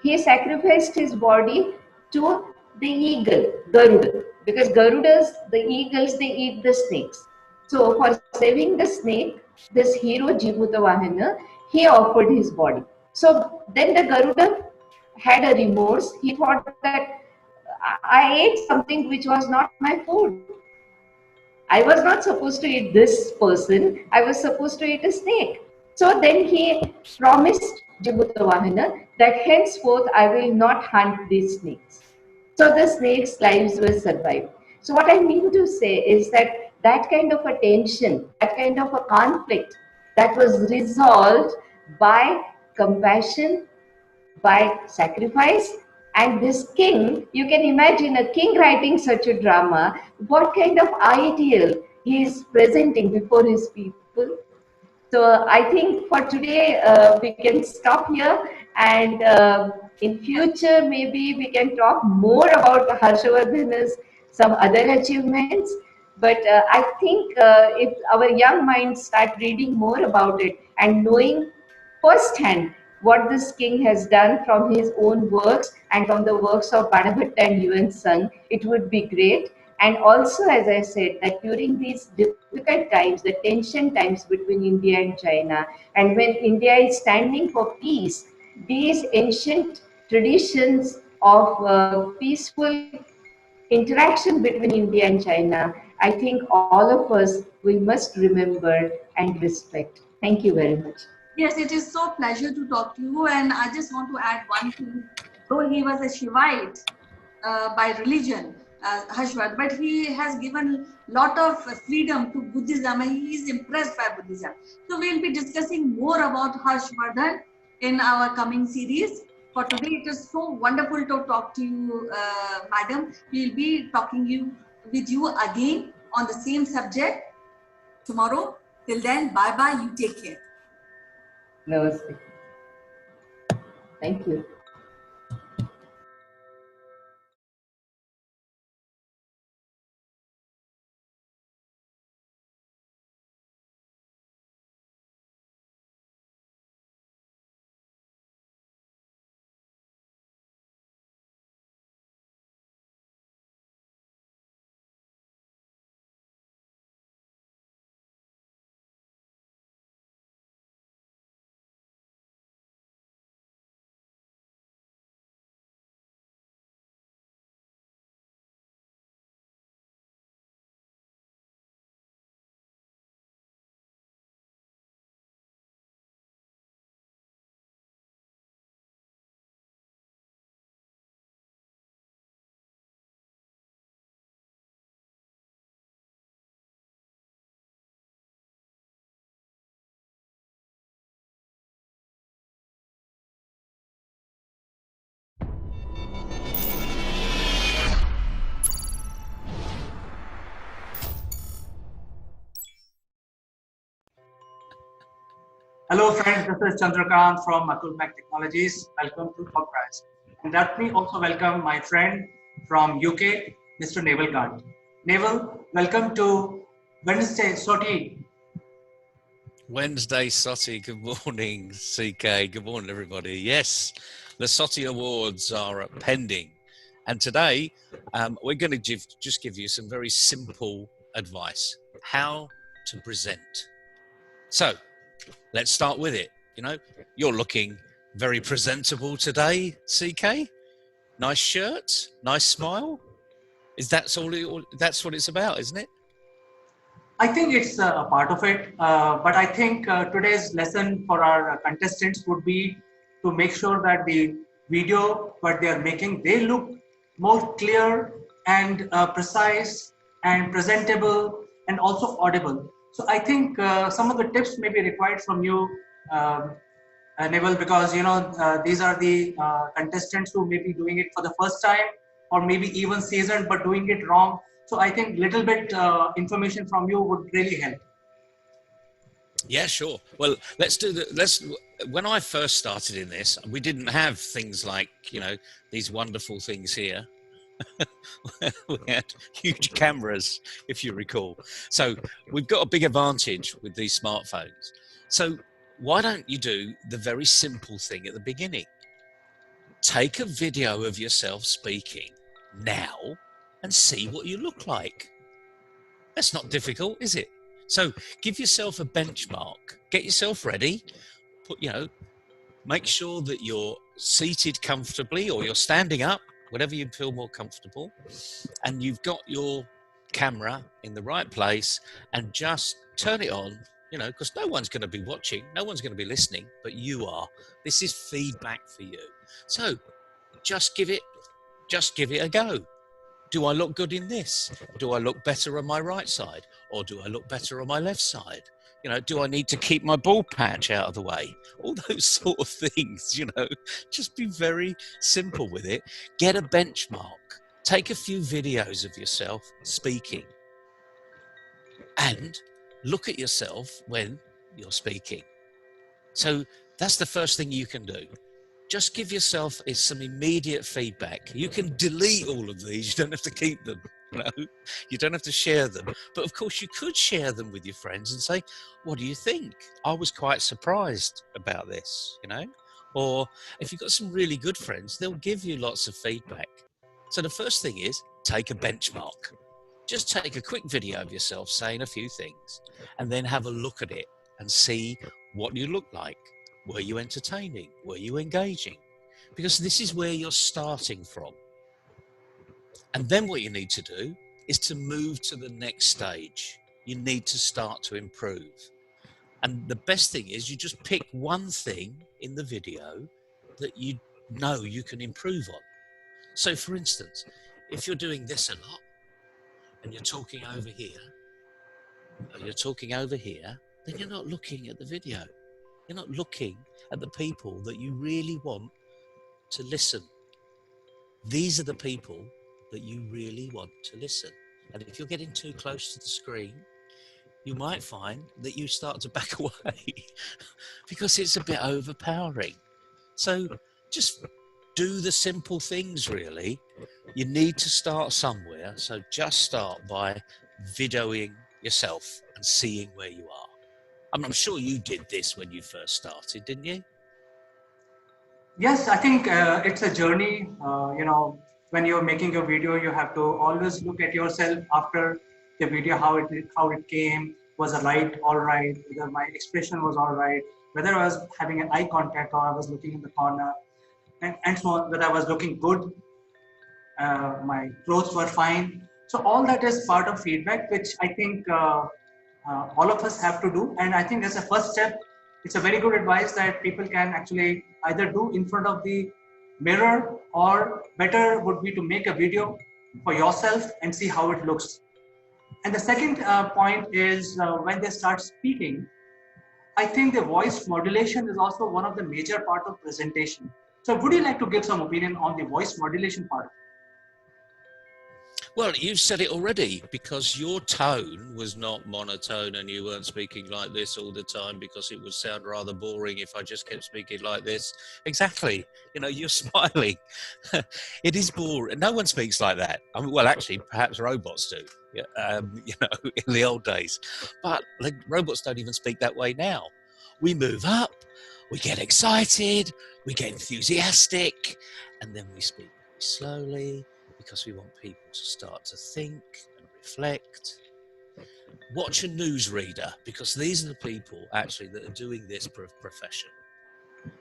he sacrificed his body to the eagle, Garuda, because Garudas, the eagles, they eat the snakes. So for saving the snake, this hero Jivutavahana, he offered his body. So then the Garuda had a remorse. He thought that I ate something which was not my food. I was not supposed to eat this person. I was supposed to eat a snake. So then he promised Jibutavahana that henceforth I will not hunt these snakes. So the snakes' lives were survived. So what I mean to say is that that kind of a tension, that kind of a conflict that was resolved by compassion, by sacrifice. And this king, you can imagine a king writing such a drama, what kind of ideal he is presenting before his people. So I think for today we can stop here, and in future maybe we can talk more about Harshavardhana's some other achievements. But I think if our young minds start reading more about it and knowing firsthand what this king has done from his own works and from the works of Banabhatta and Yuan Sung, it would be great. And also, as I said, that during these difficult times, the tension times between India and China, and when India is standing for peace, these ancient traditions of peaceful interaction between India and China, I think all of us, we must remember and respect. Thank you very much. Yes, it is so pleasure to talk to you. And I just want to add one thing. Though he was a Shivite by religion, Harshvardhan, but he has given lot of freedom to Buddhism, and he is impressed by Buddhism. So we'll be discussing more about Harshvardhan in our coming series. For today, it is so wonderful to talk to you, madam. We'll be talking with you again on the same subject tomorrow. Till then, bye-bye. You take care. Namaste. Thank you. Hello friends, this is Chandrakant from Akulmach Technologies. Welcome to Talkrise. And let me also welcome my friend from UK, Mr. Naval Kant. Naval, welcome to Wednesday Soti. Wednesday Soti, good morning, CK. Good morning, everybody. Yes, the Soti Awards are pending. And today, we're going to just give you some very simple advice, how to present. So, let's start with it. You know, you're looking very presentable today, CK. Nice shirt, nice smile. That's what it's about, isn't it? I think it's a part of it, but I think today's lesson for our contestants would be to make sure that the video what they are making, they look more clear and precise and presentable and also audible. So I think some of the tips may be required from you, Neville, because these are the contestants who may be doing it for the first time or maybe even seasoned but doing it wrong. So I think little bit information from you would really help. Yeah, sure. Well, when I first started in this, we didn't have things like, these wonderful things here. We had huge cameras, if you recall. So we've got a big advantage with these smartphones. So why don't you do the very simple thing at the beginning? Take a video of yourself speaking now and see what you look like. That's not difficult, is it? So give yourself a benchmark, get yourself ready, make sure that you're seated comfortably or you're standing up, whatever you feel more comfortable, and you've got your camera in the right place, and just turn it on, because no one's going to be watching, no one's going to be listening, but you are. This is feedback for you. So just give it a go. Do I look good in this? Do I look better on my right side? Or do I look better on my left side? Do I need to keep my bald patch out of the way? All those sort of things, just be very simple with it. Get a benchmark. Take a few videos of yourself speaking and look at yourself when you're speaking. So that's the first thing you can do. Just give yourself some immediate feedback. You can delete all of these. You don't have to keep them. You don't have to share them. But of course, you could share them with your friends and say, what do you think? I was quite surprised about this, Or if you've got some really good friends, they'll give you lots of feedback. So the first thing is take a benchmark. Just take a quick video of yourself saying a few things and then have a look at it and see what you look like. Were you entertaining? Were you engaging? Because this is where you're starting from. And then what you need to do is to move to the next stage. You need to start to improve. And the best thing is you just pick one thing in the video that you know you can improve on. So for instance, if you're doing this a lot and you're talking over here, then you're not looking at the video. You're not looking at the people that you really want to listen. These are the people that you really want to listen. And if you're getting too close to the screen, you might find that you start to back away because it's a bit overpowering. So just do the simple things, really. You need to start somewhere. So just start by videoing yourself and seeing where you are. I'm sure you did this when you first started, didn't you? Yes, I think it's a journey. When you're making a video, you have to always look at yourself after the video, how it came, was it right, all right, whether my expression was all right, whether I was having an eye contact or I was looking in the corner, and so on, whether I was looking good, my clothes were fine. So all that is part of feedback, which I think all of us have to do. And I think as a first step, it's a very good advice that people can actually either do in front of the mirror, or better would be to make a video for yourself and see how it looks. And the second point is when they start speaking, I think the voice modulation is also one of the major part of presentation. So would you like to give some opinion on the voice modulation part? Well, you've said it already, because your tone was not monotone and you weren't speaking like this all the time, because it would sound rather boring if I just kept speaking like this. Exactly. You're smiling. It is boring. No one speaks like that. Well, actually, perhaps robots do, in the old days. But robots don't even speak that way now. We move up, we get excited, we get enthusiastic, and then we speak very slowly, because we want people to start to think and reflect. Watch a newsreader, because these are the people actually that are doing this profession.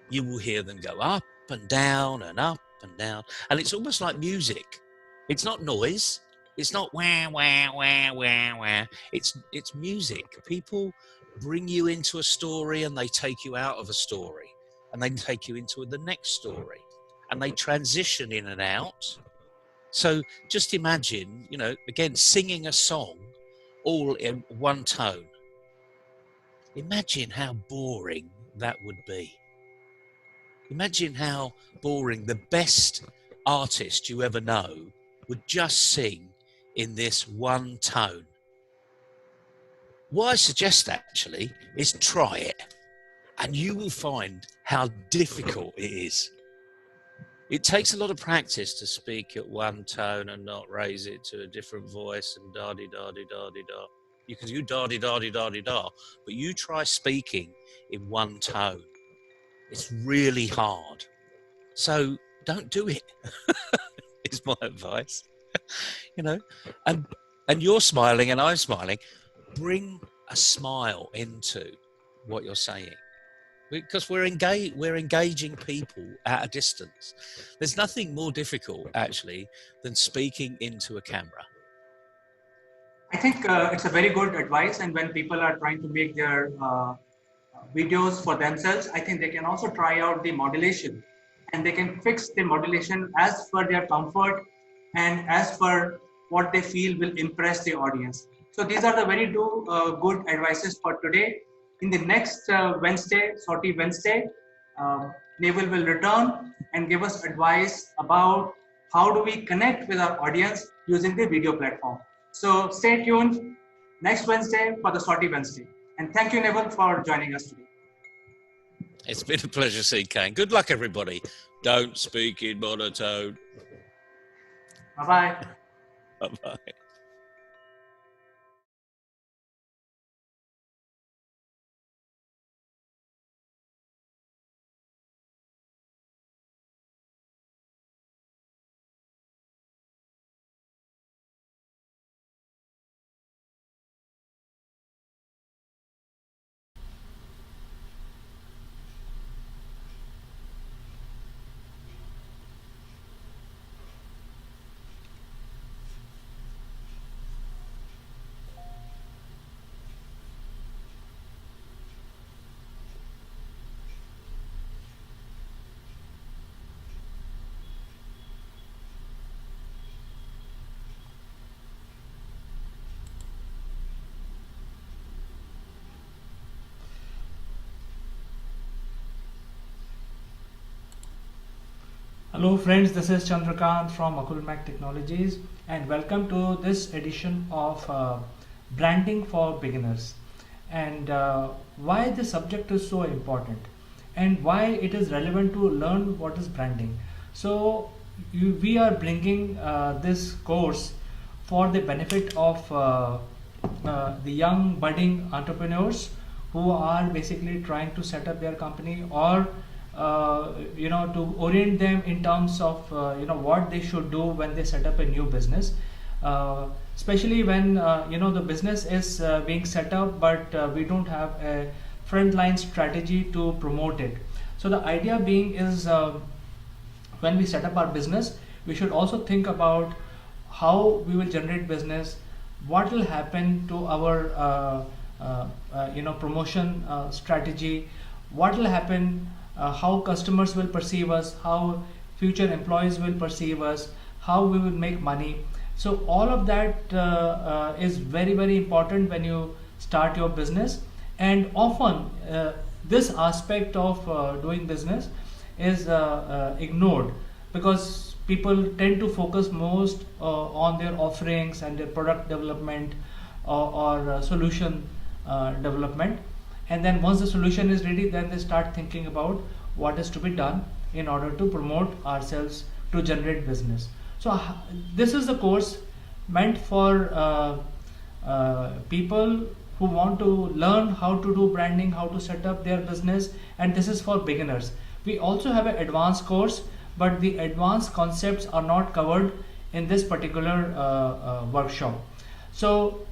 You will hear them go up and down and up and down, and it's almost like music. It's not noise. It's not wah, wah, wah, wah, wah. It's music. People bring you into a story and they take you out of a story and they take you into the next story. and they transition in and out. So just imagine, again, singing a song all in one tone. Imagine how boring that would be. Imagine how boring the best artist you ever know would just sing in this one tone. What I suggest actually is try it, and you will find how difficult it is. It takes a lot of practice to speak at one tone and not raise it to a different voice and da-di-da-di-da-di-da. You can do da-di-da-di-da-di-da, but you try speaking in one tone. It's really hard. So don't do it, is my advice. And you're smiling and I'm smiling. Bring a smile into what you're saying, because we're engaging people at a distance. There's nothing more difficult actually than speaking into a camera. I think it's a very good advice, and when people are trying to make their videos for themselves, I think they can also try out the modulation, and they can fix the modulation as per their comfort and as per what they feel will impress the audience. So these are the very two good advices for today. In the next Wednesday, Sortie Wednesday, Naval will return and give us advice about how do we connect with our audience using the video platform. So stay tuned next Wednesday for the Sortie Wednesday. And thank you, Naval, for joining us today. It's been a pleasure, CK. Good luck, everybody. Don't speak in monotone. Bye-bye. Bye-bye. Hello friends, this is Chandrakant from Akulmach Technologies, and welcome to this edition of branding for beginners, and why this subject is so important and why it is relevant to learn what is branding. So we are bringing this course for the benefit of the young budding entrepreneurs who are basically trying to set up their company, or to orient them in terms of what they should do when they set up a new business, especially when the business is being set up, but we don't have a frontline strategy to promote it. So the idea being is, when we set up our business, we should also think about how we will generate business, what will happen to our promotion strategy, what will happen, how customers will perceive us, how future employees will perceive us, how we will make money. So all of that is very, very important when you start your business, and often this aspect of doing business is ignored, because people tend to focus most on their offerings and their product development or solution development. And then once the solution is ready, then they start thinking about what is to be done in order to promote ourselves to generate business. So this is the course meant for people who want to learn how to do branding, how to set up their business, and this is for beginners. We also have an advanced course, but the advanced concepts are not covered in this particular workshop. So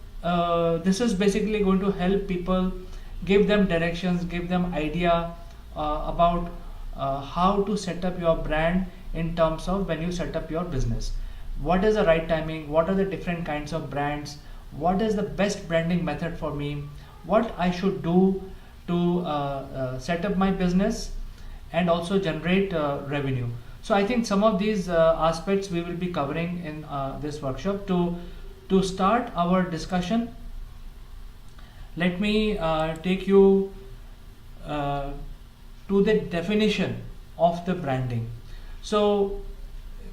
this is basically going to help people, give them directions, give them idea about how to set up your brand in terms of when you set up your business. What is the right timing? What are the different kinds of brands? What is the best branding method for me? What I should do to set up my business and also generate revenue. So I think some of these aspects we will be covering in this workshop. To start our discussion, let me take you to the definition of the branding. So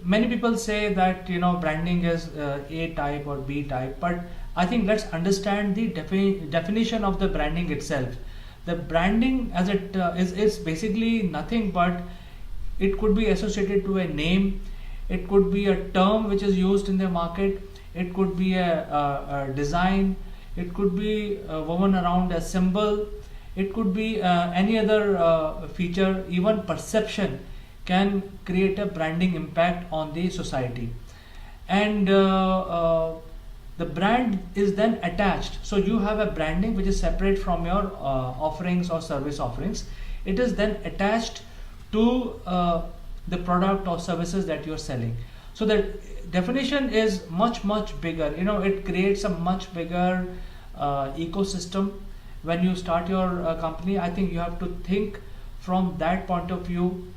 many people say that branding is A type or B type, but I think let's understand the definition of the branding itself. The branding as it is basically nothing but it could be associated to a name, it could be a term which is used in the market, it could be a design, it could be woven around a symbol, it could be any other feature. Even perception can create a branding impact on the society. And the brand is then attached. So you have a branding which is separate from your offerings or service offerings. It is then attached to the product or services that you're selling. So the definition is much bigger. It creates a much bigger ecosystem. When you start your company, I think you have to think from that point of view.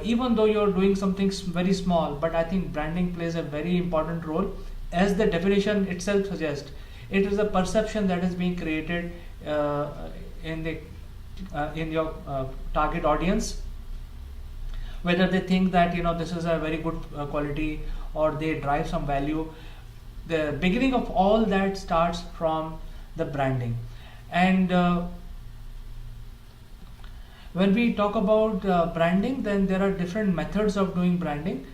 Even though you're doing something very small, but I think branding plays a very important role. As the definition itself suggests, it is a perception that is being created in your target audience, whether they think that this is a very good quality or they drive some value. The beginning of all that starts from the branding. And when we talk about branding, then there are different methods of doing branding.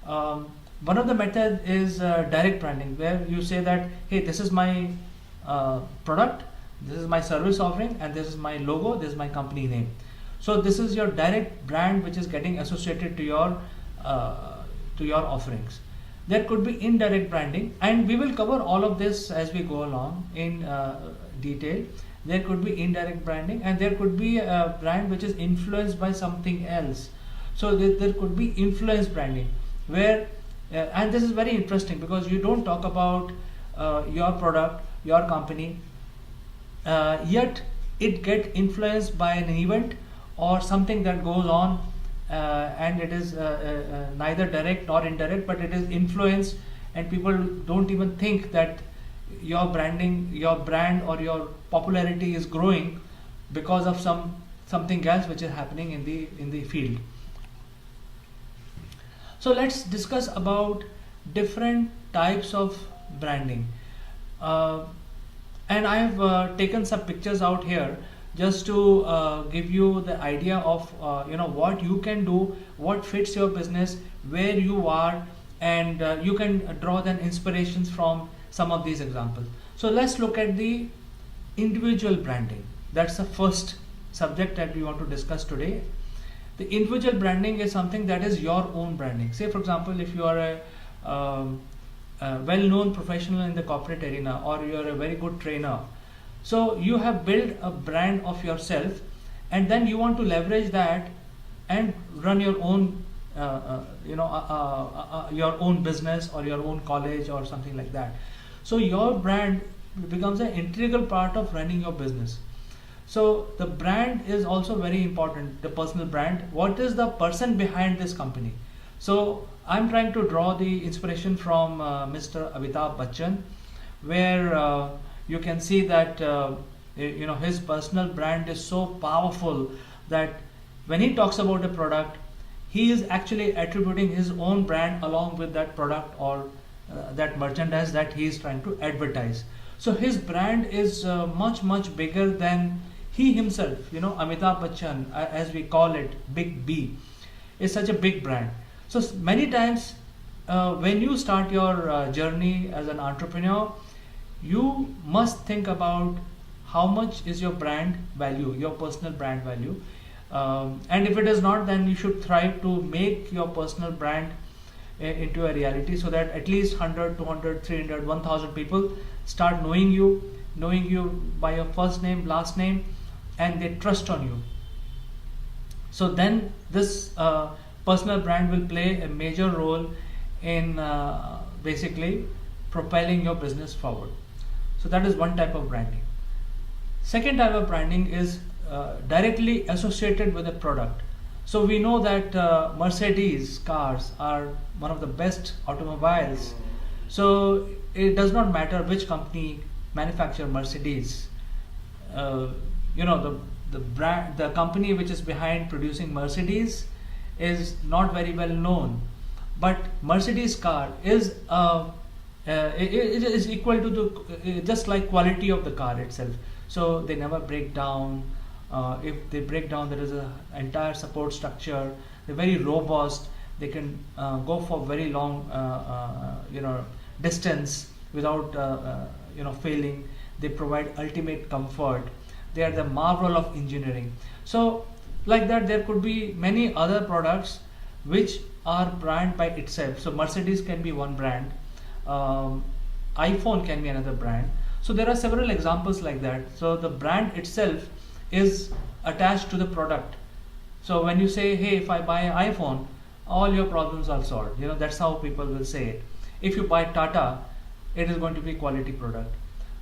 One of the methods is direct branding, where you say that, hey, this is my product, this is my service offering, and this is my logo, this is my company name. So this is your direct brand which is getting associated to your offerings. There could be indirect branding, and we will cover all of this as we go along in detail. There could be indirect branding, and there could be a brand which is influenced by something else. So there could be influence branding, where and this is very interesting because you don't talk about your product, your company, yet it get influenced by an event or something that goes on, and it is neither direct nor indirect, but it is influenced, and people don't even think that your branding, your brand, or your popularity is growing because of something else which is happening in the field. So let's discuss about different types of branding, and I've taken some pictures out here just to give you the idea of what you can do, what fits your business, where you are, and you can draw then inspirations from some of these examples. So let's look at the individual branding. That's the first subject that we want to discuss today. The individual branding is something that is your own branding. Say, for example, if you are a well-known professional in the corporate arena, or you are a very good trainer, so you have built a brand of yourself, and then you want to leverage that and run your own your own business or your own college or something like that. So your brand becomes an integral part of running your business. So the brand is also very important, the personal brand. What is the person behind this company? So I'm trying to draw the inspiration from Mr. Amitabh Bachchan, where you can see that his personal brand is so powerful that when he talks about a product, he is actually attributing his own brand along with that product or that merchandise that he is trying to advertise. So his brand is much bigger than he himself. Amitabh Bachchan, as we call it, Big B, is such a big brand. So many times when you start your journey as an entrepreneur, you must think about how much is your brand value, your personal brand value. And if it is not, then you should try to make your personal brand into a reality, so that at least 100, 200, 300, 1000 people start knowing you by your first name, last name, and they trust on you. So then this personal brand will play a major role in basically propelling your business forward. So that is one type of branding. Second type of branding is directly associated with a product. So we know that Mercedes cars are one of the best automobiles. So it does not matter which company manufacture Mercedes. Uh, the brand, the company which is behind producing Mercedes is not very well known, but Mercedes car is it is equal to the just like quality of the car itself. So they never break down. If they break down, there is a entire support structure. They're very robust. They can go for very long distance without failing. They provide ultimate comfort. They are the marvel of engineering. So like that, there could be many other products which are brand by itself. So Mercedes can be one brand, iPhone can be another brand. So there are several examples like that. So the brand itself is attached to the product. So when you say, hey, if I buy an iPhone, all your problems are solved. That's how people will say it. If you buy Tata, it is going to be quality product,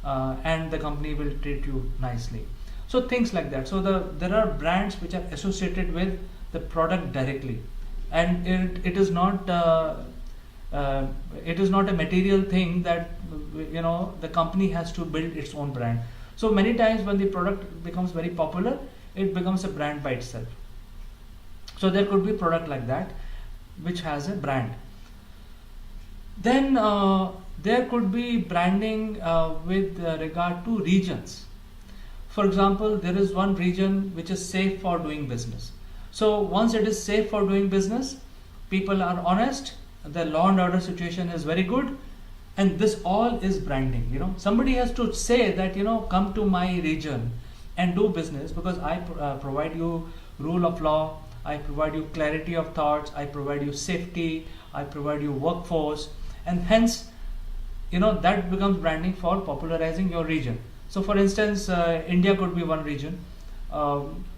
and the company will treat you nicely. So things like that. So there are brands which are associated with the product directly, and it is not a material thing that the company has to build its own brand. So many times when the product becomes very popular, it becomes a brand by itself. So there could be product like that which has a brand. Then there could be branding with regard to regions. For example, there is one region which is safe for doing business. So once it is safe for doing business, people are honest, the law and order situation is very good, and this all is branding. Somebody has to say that come to my region and do business, because I provide you rule of law, I provide you clarity of thoughts, I provide you safety, I provide you workforce, and hence that becomes branding for popularizing your region. So for instance, India could be one region,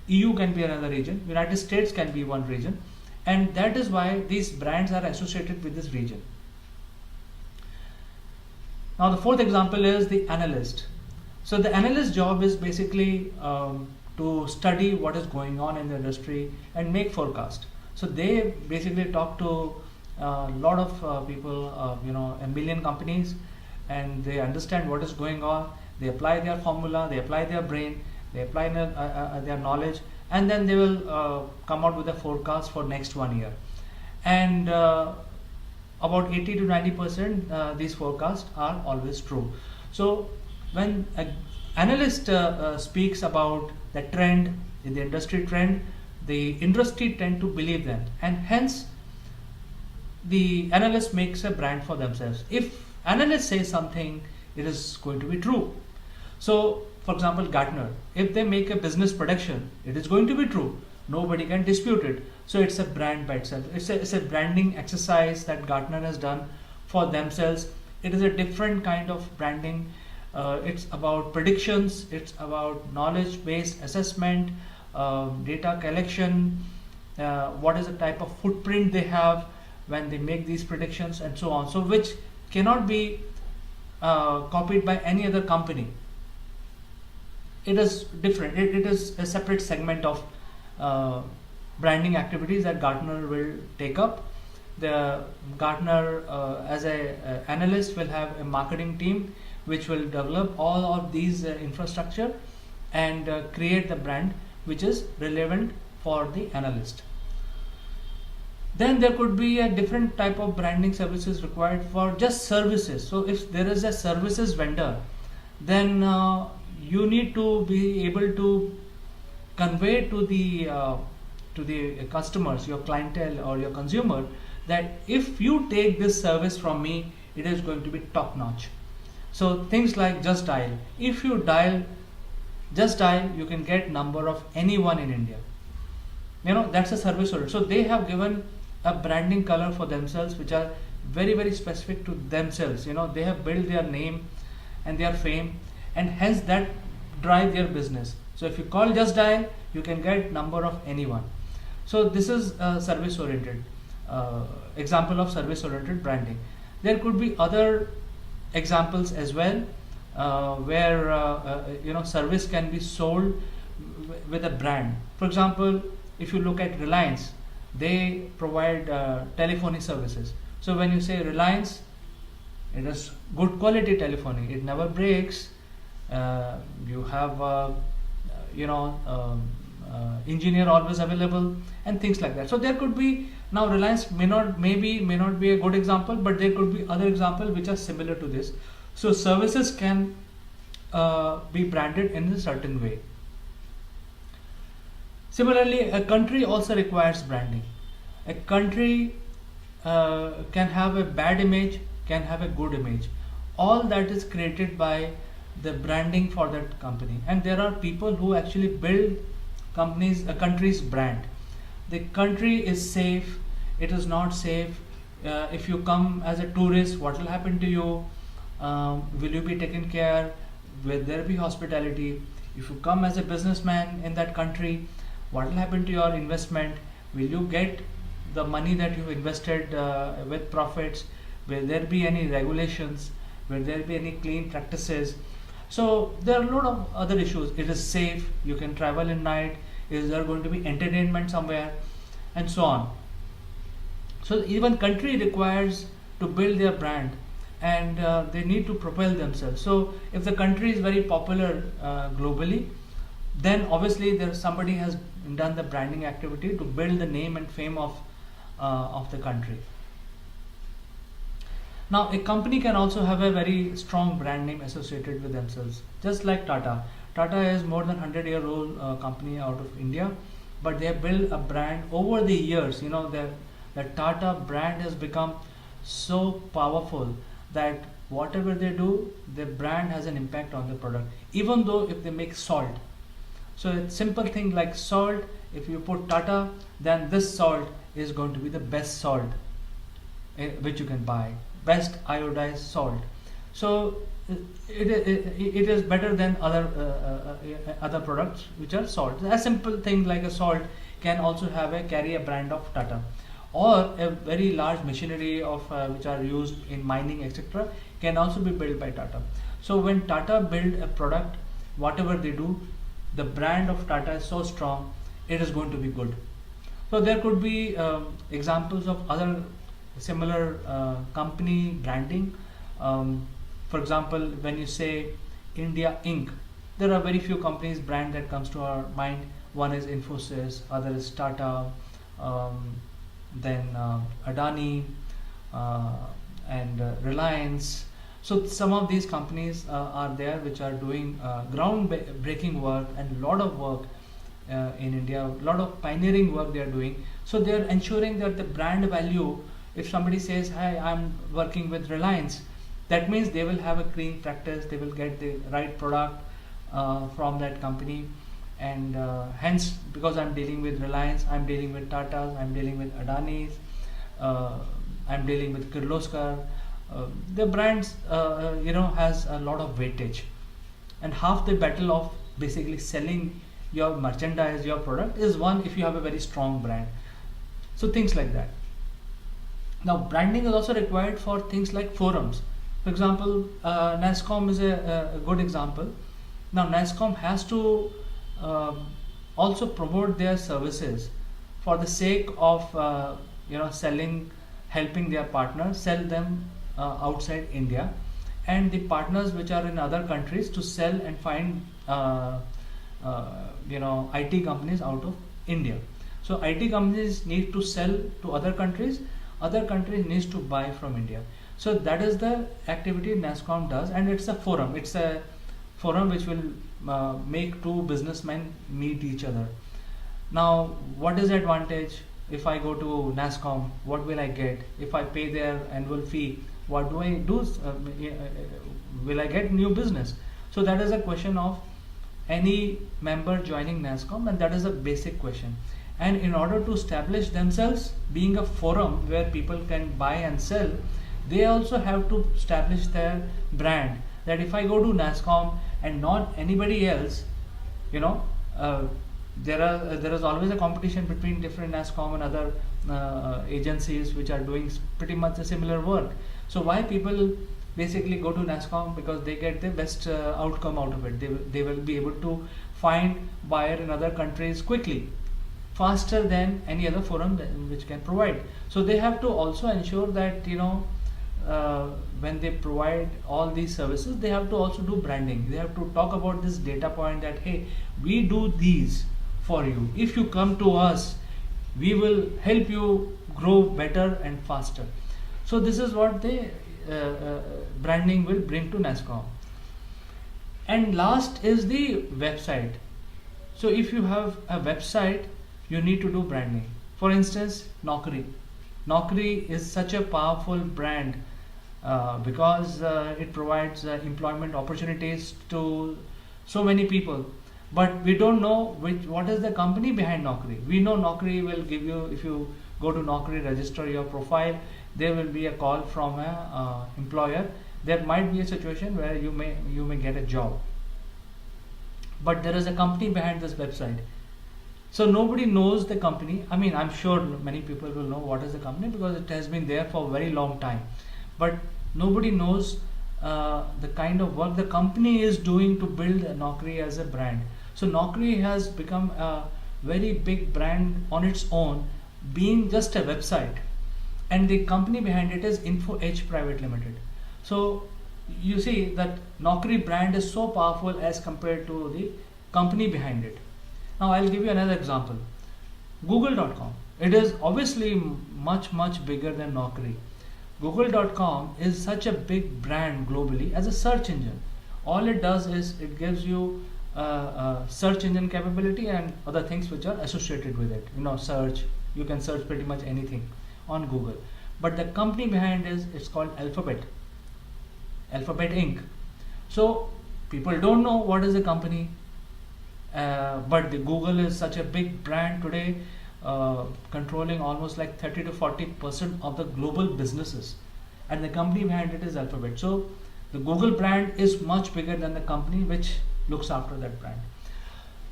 EU can be another region, United States can be one region, and that is why these brands are associated with this region. Now the fourth example is the analyst. So the analyst job is basically to study what is going on in the industry and make forecast. So they basically talk to a lot of people, a million companies, and they understand what is going on. They apply their formula, they apply their brain, they apply their knowledge, and then they will come out with a forecast for next 1 year. And about 80 to 90% these forecasts are always true. So when an analyst speaks about the trend, in the industry trend, the industry tend to believe that, and hence the analyst makes a brand for themselves. If analyst says something, it is going to be true. So for example, Gartner, if they make a business prediction, it is going to be true. Nobody can dispute it. So it's a brand by itself. It's a branding exercise that Gartner has done for themselves. It is a different kind of branding. It's about predictions, it's about knowledge-based assessment, data collection, what is the type of footprint they have when they make these predictions, and so on. So which cannot be copied by any other company. It is different. It is a separate segment of branding activities that Gartner will take up. The Gartner as a analyst will have a marketing team which will develop all of these infrastructure and create the brand which is relevant for the analyst. Then there could be a different type of branding services required for just services. So if there is a services vendor, then you need to be able to convey to the customers, your clientele or your consumer, that if you take this service from me, it is going to be top notch. So things like Just Dial. If you dial Just Dial, you can get number of anyone in India. That's a service order. So they have given a branding color for themselves, which are very, very specific to themselves. They have built their name and their fame, and hence that drive their business. So if you call Just Dial, you can get number of anyone. So this is a service oriented example of service oriented branding. There could be other examples as well, where service can be sold with a brand. For example, if you look at Reliance, they provide telephony services. So when you say Reliance, it is good quality telephony, it never breaks. You have engineer always available and things like that. So there could be, now Reliance may not be a good example, but there could be other examples which are similar to this. So services can be branded in a certain way. Similarly, a country also requires branding. A country can have a bad image, can have a good image. All that is created by the branding for that company. And there are people who actually build a country's brand. The country is safe, it is not safe. If you come as a tourist, what will happen to you? Will you be taken care? Will there be hospitality? If you come as a businessman in that country, what will happen to your investment? Will you get the money that you invested with profits? Will there be any regulations? Will there be any clean practices? So there are a lot of other issues. It is safe, you can travel in night, is there going to be entertainment somewhere, and so on. So even country requires to build their brand, and they need to propel themselves. So if the country is very popular globally, then obviously somebody has done the branding activity to build the name and fame of the country. Now a company can also have a very strong brand name associated with themselves, just like Tata. Tata is more than 100-year-old company out of India, but they have built a brand over the years. The Tata brand has become so powerful that whatever they do, the brand has an impact on the product, even though if they make salt. So a simple thing like salt, if you put Tata, then this salt is going to be the best salt which you can buy, best iodized salt. So it is better than other products which are salt. A simple thing like a salt can also carry a brand of Tata, or a very large machinery of which are used in mining, etc., can also be built by Tata. So when Tata build a product, whatever they do, the brand of Tata is so strong, it is going to be good. So there could be examples of other similar company branding. For example, when you say India Inc., there are very few companies brand that comes to our mind. One is Infosys, other is Tata, then Adani, and Reliance. So some of these companies are there which are doing groundbreaking work and a lot of work in India, a lot of pioneering work they are doing. So they are ensuring that the brand value, if somebody says, hi, I'm working with Reliance, that means they will have a clean practice, they will get the right product from that company. And hence, because I'm dealing with Reliance, I'm dealing with Tata, I'm dealing with Adani's, I'm dealing with Kirloskar, the brands has a lot of weightage, and half the battle of basically selling your merchandise, your product, is won if you have a very strong brand. So things like that. Now branding is also required for things like forums. For example, NASSCOM is a good example. Now NASSCOM has to also promote their services for the sake of selling, helping their partners sell them outside India, and the partners which are in other countries to sell and find IT companies out of India. So IT companies need to sell to other countries needs to buy from India. So that is the activity NASSCOM does, and it's a forum. It's a forum which will make two businessmen meet each other. Now, what is the advantage? If I go to NASSCOM, what will I get? If I pay their annual fee, what do I do? Will I get new business? So that is a question of any member joining NASSCOM, and that is a basic question. And in order to establish themselves being a forum where people can buy and sell, they also have to establish their brand, that if I go to NASSCOM and not anybody else, there is always a competition between different NASSCOM and other agencies which are doing pretty much a similar work. So why people basically go to NASSCOM? Because they get the best outcome out of it. They will be able to find buyer in other countries quickly. faster than any other forum which can provide. So they have to also ensure that when they provide all these services, they have to also do branding. They have to talk about this data point that, hey, we do these for you. If you come to us, we will help you grow better and faster. So this is what the branding will bring to NASSCOM. And last is the website. So if you have a website, you need to do branding. For instance, Naukri. Naukri is such a powerful brand because it provides employment opportunities to so many people. But we don't know what is the company behind Naukri. We know Naukri will give you, if you go to Naukri, register your profile, there will be a call from a employer. There might be a situation where you may get a job, but there is a company behind this website. So nobody knows the company. I mean, I'm sure many people will know what is the company because it has been there for a very long time, but nobody knows the kind of work the company is doing to build Naukri as a brand. So Naukri has become a very big brand on its own, being just a website, and the company behind it is Info Edge Private Limited. So you see that Naukri brand is so powerful as compared to the company behind it. Now I'll give you another example. Google.com. It is obviously much bigger than Naukri. Google.com is such a big brand globally as a search engine. All it does is it gives you search engine capability and other things which are associated with it. Search. You can search pretty much anything on Google. But the company behind it's called Alphabet Inc. So people don't know what is the company, but the Google is such a big brand today, controlling almost like 30 to 40% of the global businesses, and the company behind it is Alphabet. So the Google brand is much bigger than the company which looks after that brand.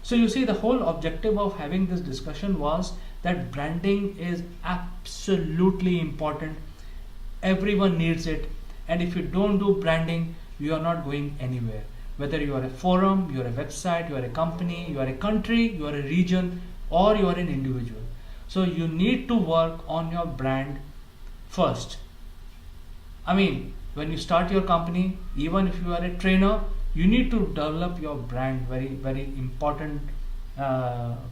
So you see, the whole objective of having this discussion was that branding is absolutely important. Everyone needs it, and if you don't do branding, you are not going anywhere. Whether you are a forum, you are a website, you are a company, you are a country, you are a region, or you are an individual. So you need to work on your brand first. I mean, when you start your company, even if you are a trainer, you need to develop your brand. Very important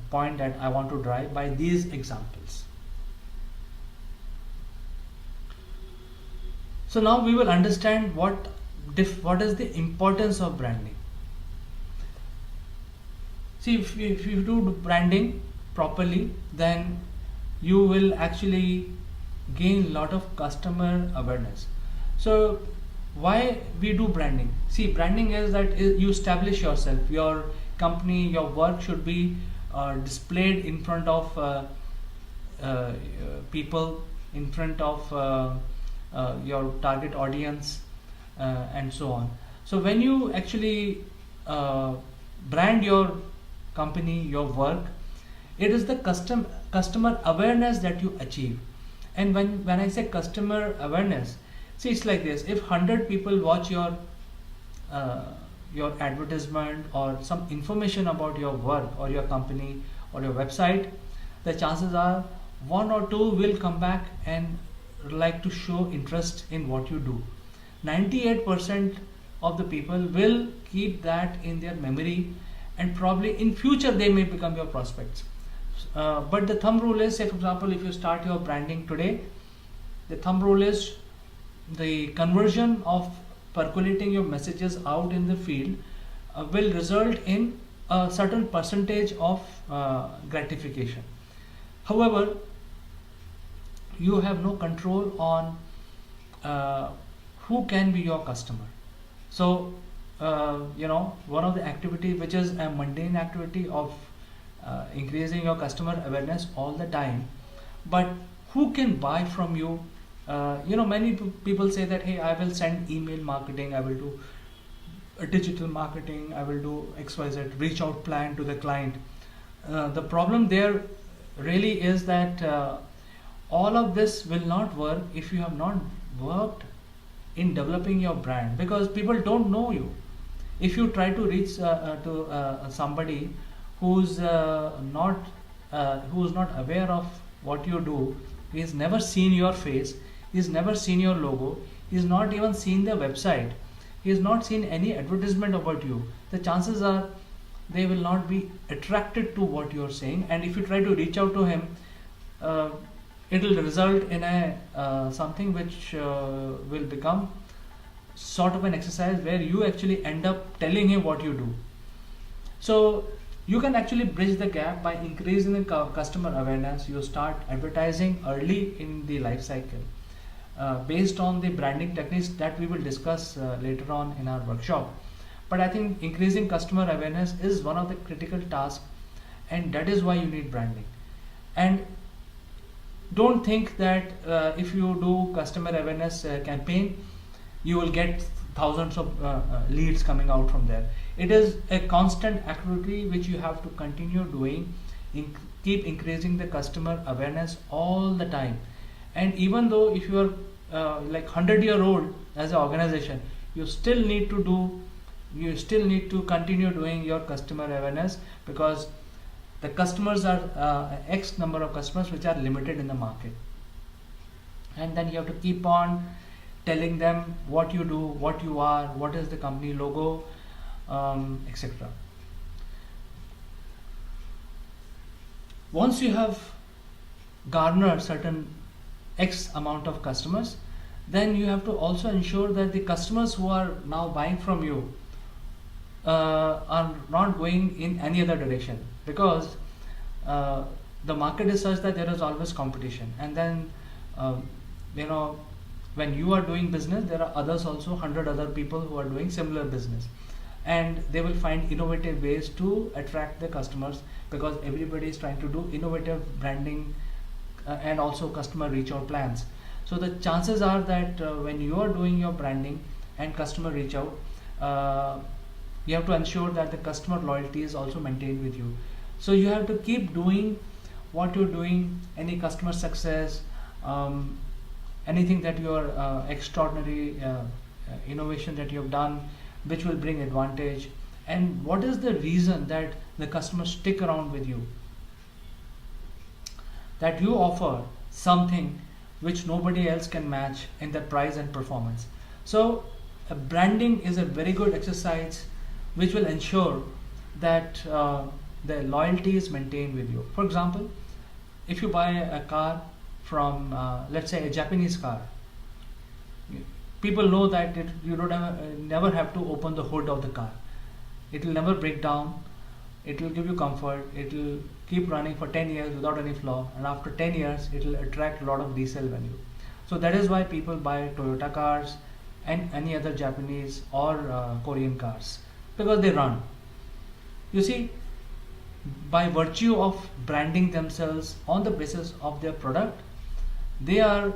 point that I want to drive by these examples. So now we will understand what is the importance of branding. See, if you do branding properly, then you will actually gain a lot of customer awareness. So why we do branding? See, branding is that you establish yourself, your company, your work should be displayed in front of people, in front of your target audience, and so on. So when you actually brand your company, your work, it is the customer awareness that you achieve. And when I say customer awareness, see, it's like this: if 100 people watch your advertisement or some information about your work or your company or your website, the chances are 1 or 2 will come back and like to show interest in what you do. 98% of the people will keep that in their memory, and probably in future they may become your prospects. But the thumb rule is, say for example, if you start your branding today, the thumb rule is the conversion of percolating your messages out in the field will result in a certain percentage of gratification. However, you have no control on who can be your customer. So one of the activity which is a mundane activity of increasing your customer awareness all the time, but who can buy from you? Many people say that, hey, I will send email marketing, I will do digital marketing, I will do XYZ, reach out plan to the client. The problem there really is that all of this will not work if you have not worked in developing your brand, because people don't know you. If you try to reach to somebody who's not who is not aware of what you do, he's never seen your face, he's never seen your logo, he's not even seen the website, he's not seen any advertisement about you, the chances are they will not be attracted to what you're saying. And if you try to reach out to him, uh, it will result in a something which will become sort of an exercise where you actually end up telling him what you do. So you can actually bridge the gap by increasing the customer awareness. You start advertising early in the life cycle based on the branding techniques that we will discuss later on in our workshop. But I think increasing customer awareness is one of the critical tasks, and that is why you need branding. And don't think that if you do customer awareness campaign, you will get thousands of leads coming out from there. It is a constant activity which you have to continue doing, keep increasing the customer awareness all the time. And even though if you are like 100-year-old as an organization, you still need to continue doing your customer awareness, because the customers are X number of customers which are limited in the market. And then you have to keep on telling them what you do, what you are, what is the company logo, etc. Once you have garnered certain X amount of customers, then you have to also ensure that the customers who are now buying from you are not going in any other direction, because the market is such that there is always competition. And then when you are doing business, there are others also, 100 other people who are doing similar business, and they will find innovative ways to attract the customers, because everybody is trying to do innovative branding and also customer reach out plans. So the chances are that when you are doing your branding and customer reach out, you have to ensure that the customer loyalty is also maintained with you. So you have to keep doing what you're doing, any customer success, anything that your extraordinary innovation that you have done, which will bring advantage. And what is the reason that the customers stick around with you? That you offer something which nobody else can match in the price and performance. So branding is a very good exercise which will ensure that the loyalty is maintained with you. For example, if you buy a car from let's say a Japanese car, people know that you don't never have to open the hood of the car. It will never break down, it will give you comfort, it will keep running for 10 years without any flaw, and after 10 years it will attract a lot of resale value. So that is why people buy Toyota cars and any other Japanese or Korean cars, because they run. You see, by virtue of branding themselves on the basis of their product, they are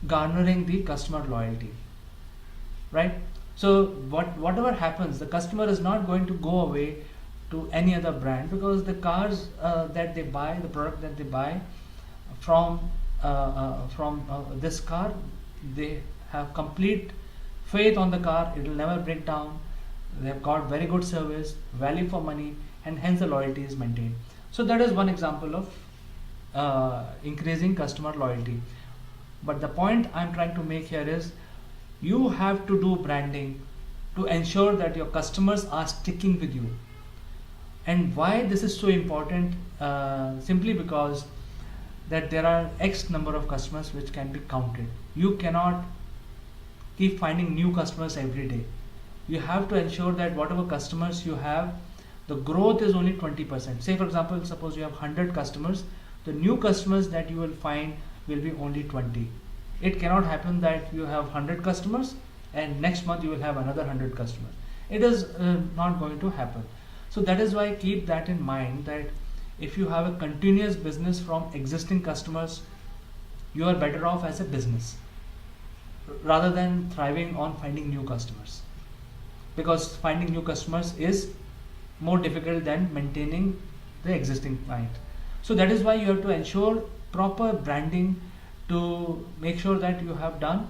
garnering the customer loyalty, right? So whatever happens, the customer is not going to go away to any other brand, because the cars that they buy, the product that they buy from this car, they have complete faith on the car. It will never break down. They have got very good service, value for money, and hence the loyalty is maintained. So that is one example of increasing customer loyalty. But the point I'm trying to make here is, you have to do branding to ensure that your customers are sticking with you. And why this is so important? Simply because that there are X number of customers which can be counted. You cannot keep finding new customers every day. You have to ensure that whatever customers you have, the growth is only 20%. Say for example, suppose you have 100 customers, the new customers that you will find will be only 20. It cannot happen that you have 100 customers and next month you will have another 100 customers. It is not going to happen. So that is why keep that in mind, that if you have a continuous business from existing customers, you are better off as a business rather than thriving on finding new customers, because finding new customers is more difficult than maintaining the existing client. So that is why you have to ensure proper branding to make sure that you have done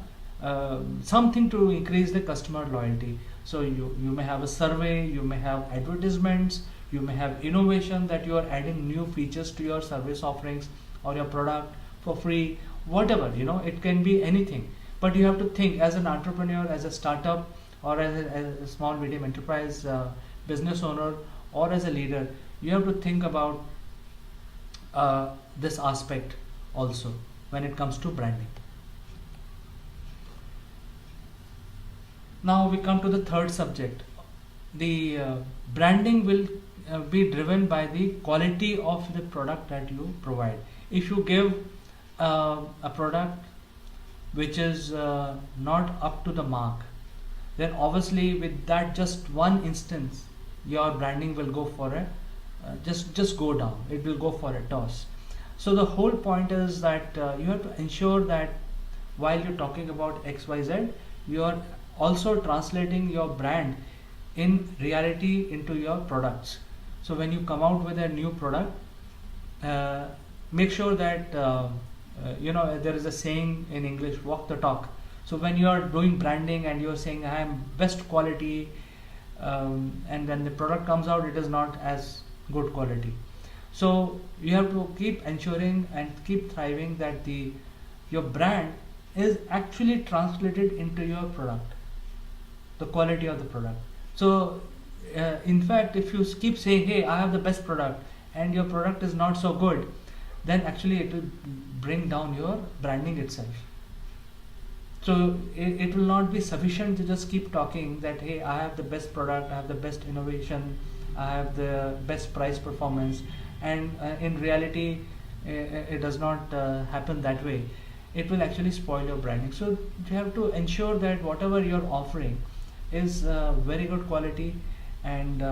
something to increase the customer loyalty. So you may have a survey, you may have advertisements You may have innovation, that you are adding new features to your service offerings or your product for free, whatever, it can be anything. But you have to think as an entrepreneur, as a startup, or as a small medium enterprise business owner, or as a leader, you have to think about this aspect also when it comes to branding. Now we come to the third subject. The branding will be driven by the quality of the product that you provide. If you give a product which is not up to the mark, then obviously with that just one instance, your branding will go for a just go down. It will go for a toss. So the whole point is that you have to ensure that while you're talking about XYZ, you are also translating your brand in reality into your products. So when you come out with a new product, make sure that there is a saying in English, walk the talk. So when you are doing branding and you are saying I am best quality, and then the product comes out, it is not as good quality. So you have to keep ensuring and keep thriving that your brand is actually translated into your product, the quality of the product. So in fact, if you keep saying, hey, I have the best product, and your product is not so good, then actually it will bring down your branding itself. So it will not be sufficient to just keep talking that, hey, I have the best product, I have the best innovation, I have the best price performance, and in reality it does not happen that way. It will actually spoil your branding. So you have to ensure that whatever you're offering is very good quality, and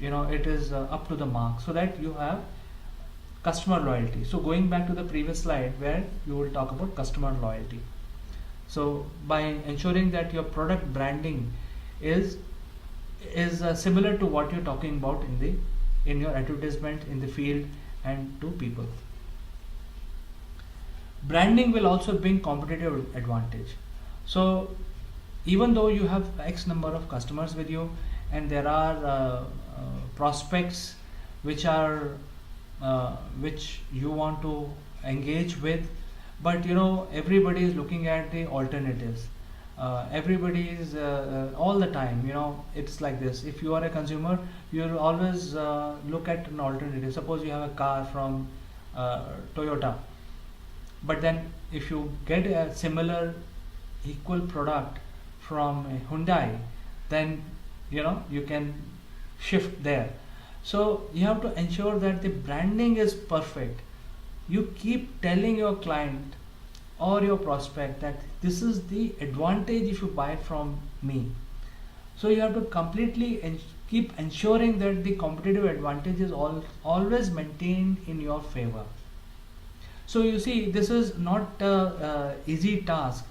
it is up to the mark, so that you have customer loyalty. So going back to the previous slide where you will talk about customer loyalty. So by ensuring that your product branding is similar to what you're talking about in your advertisement, in the field, and to people. Branding will also bring competitive advantage. So even though you have X number of customers with you, and there are prospects which you want to engage with, but everybody is looking at the alternatives. Everybody is all the time, it's like this. If you are a consumer, you'll always look at an alternative. Suppose you have a car from Toyota, but then if you get a similar equal product from a Hyundai, then you can shift there. So you have to ensure that the branding is perfect. You keep telling your client or your prospect that this is the advantage if you buy from me. So you have to completely keep ensuring that the competitive advantage is always maintained in your favor. So you see, this is not an easy task.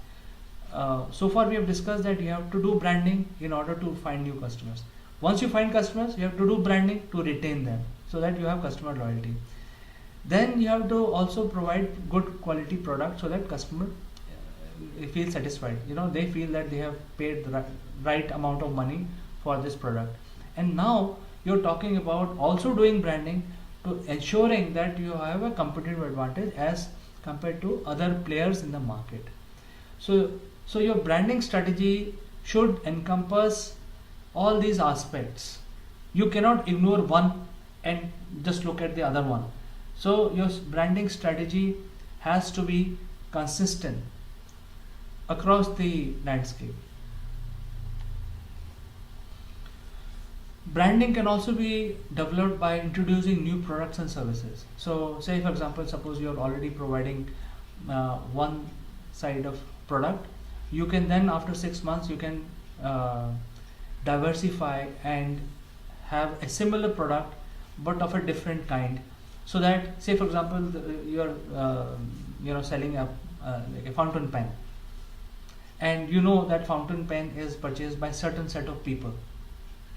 So far we have discussed that you have to do branding in order to find new customers. Once you find customers, you have to do branding to retain them, so that you have customer loyalty. Then you have to also provide good quality product, so that customer feel satisfied. They feel that they have paid the right amount of money for this product. And now you're talking about also doing branding to ensuring that you have a competitive advantage as compared to other players in the market. So your branding strategy should encompass all these aspects. You cannot ignore one and just look at the other one. So your branding strategy has to be consistent across the landscape. Branding can also be developed by introducing new products and services. So say for example, suppose you're already providing one side of product, you can then after 6 months you can diversify and have a similar product but of a different kind. So that, say for example, you're selling like a fountain pen, and that fountain pen is purchased by certain set of people,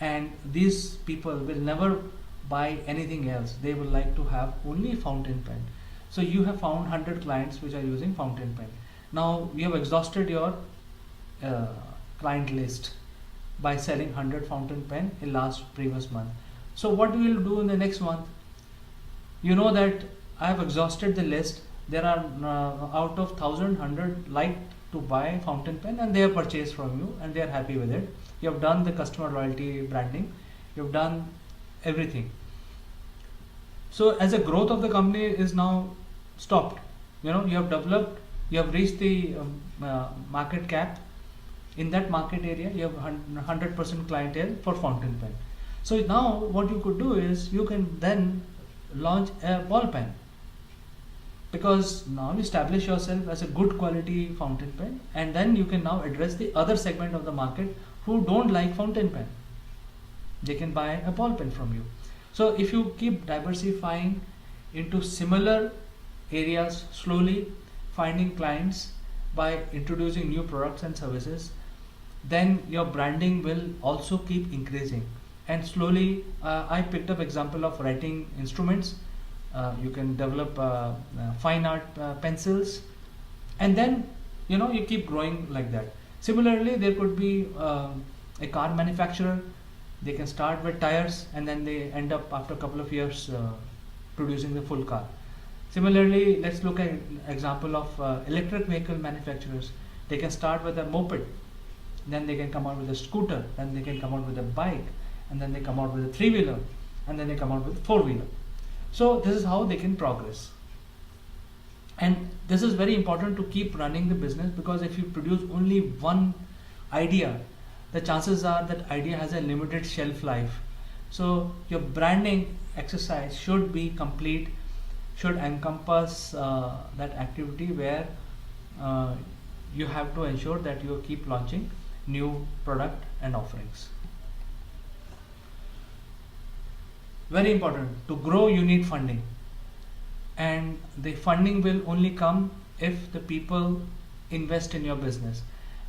and these people will never buy anything else. They will like to have only fountain pen. So you have found 100 clients which are using fountain pen. Now you have exhausted your client list. by selling 100 fountain pen in last previous month. So what we will do in the next month? You know that I have exhausted the list. There are out of 1,100 like to buy fountain pen, and they have purchased from you and they are happy with it. You have done the customer loyalty branding. You have done everything. So as a growth of the company is now stopped. You know, you have developed, you have reached the market cap. In that market area, you have 100% clientele for fountain pen. So now what you could do is you can then launch a ball pen, because now you establish yourself as a good quality fountain pen, and then you can now address the other segment of the market who don't like fountain pen. They can buy a ball pen from you. So if you keep diversifying into similar areas, slowly finding clients by introducing new products and services, then your branding will also keep increasing. And slowly I picked up example of writing instruments. You can develop fine art pencils, and then you keep growing like that. Similarly, there could be a car manufacturer. They can start with tires, and then they end up after a couple of years producing the full car. Similarly, let's look at example of electric vehicle manufacturers. They can start with a moped, then they can come out with a scooter, then they can come out with a bike, and then they come out with a three-wheeler, and then they come out with a four-wheeler. So this is how they can progress. And this is very important to keep running the business, because if you produce only one idea, the chances are that idea has a limited shelf life. So your branding exercise should be complete, should encompass that activity where you have to ensure that you keep launching new product and offerings. Very important, to grow you need funding, and the funding will only come if the people invest in your business,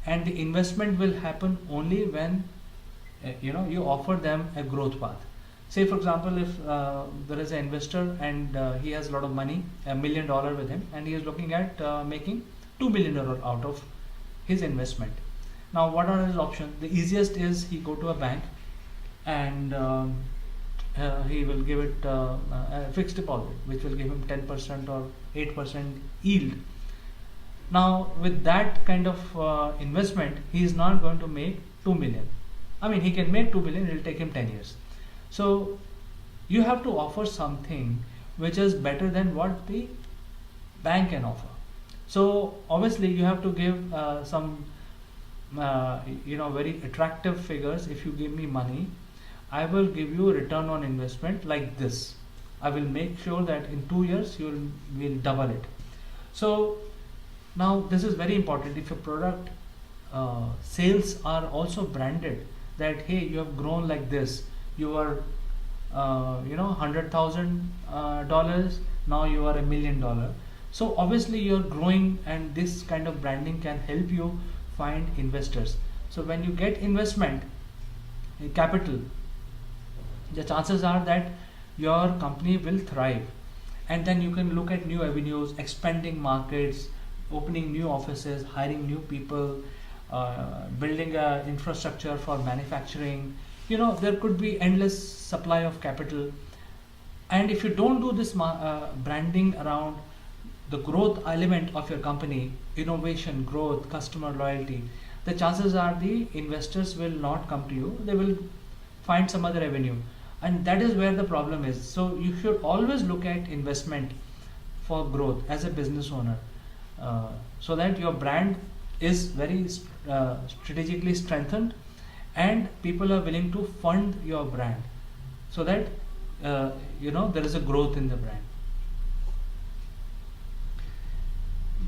and the investment will happen only when you offer them a growth path. Say for example, if there is an investor and he has a lot of money, $1 million with him, and he is looking at making $2 million out of his investment. Now what are his options? The easiest is he go to a bank and he will give it a fixed deposit, which will give him 10% or 8% yield. Now with that kind of investment, he is not going to make 2 million. I mean, he can make 2 million, it will take him 10 years. So you have to offer something which is better than what the bank can offer. So obviously you have to give some very attractive figures. If you give me money, I will give you a return on investment like this. I will make sure that in 2 years you will double it. So now this is very important. If your product sales are also branded, that hey, you have grown like this, you are $100,000, now you are $1 million. So obviously you're growing, and this kind of branding can help you find investors. So when you get investment capital, the chances are that your company will thrive, and then you can look at new avenues, expanding markets, opening new offices, hiring new people, building a infrastructure for manufacturing. There could be endless supply of capital. And if you don't do this branding around the growth element of your company, innovation, growth, customer loyalty, the chances are the investors will not come to you. They will find some other avenue, and that is where the problem is. So you should always look at investment for growth as a business owner, so that your brand is very strategically strengthened, and people are willing to fund your brand, so that there is a growth in the brand.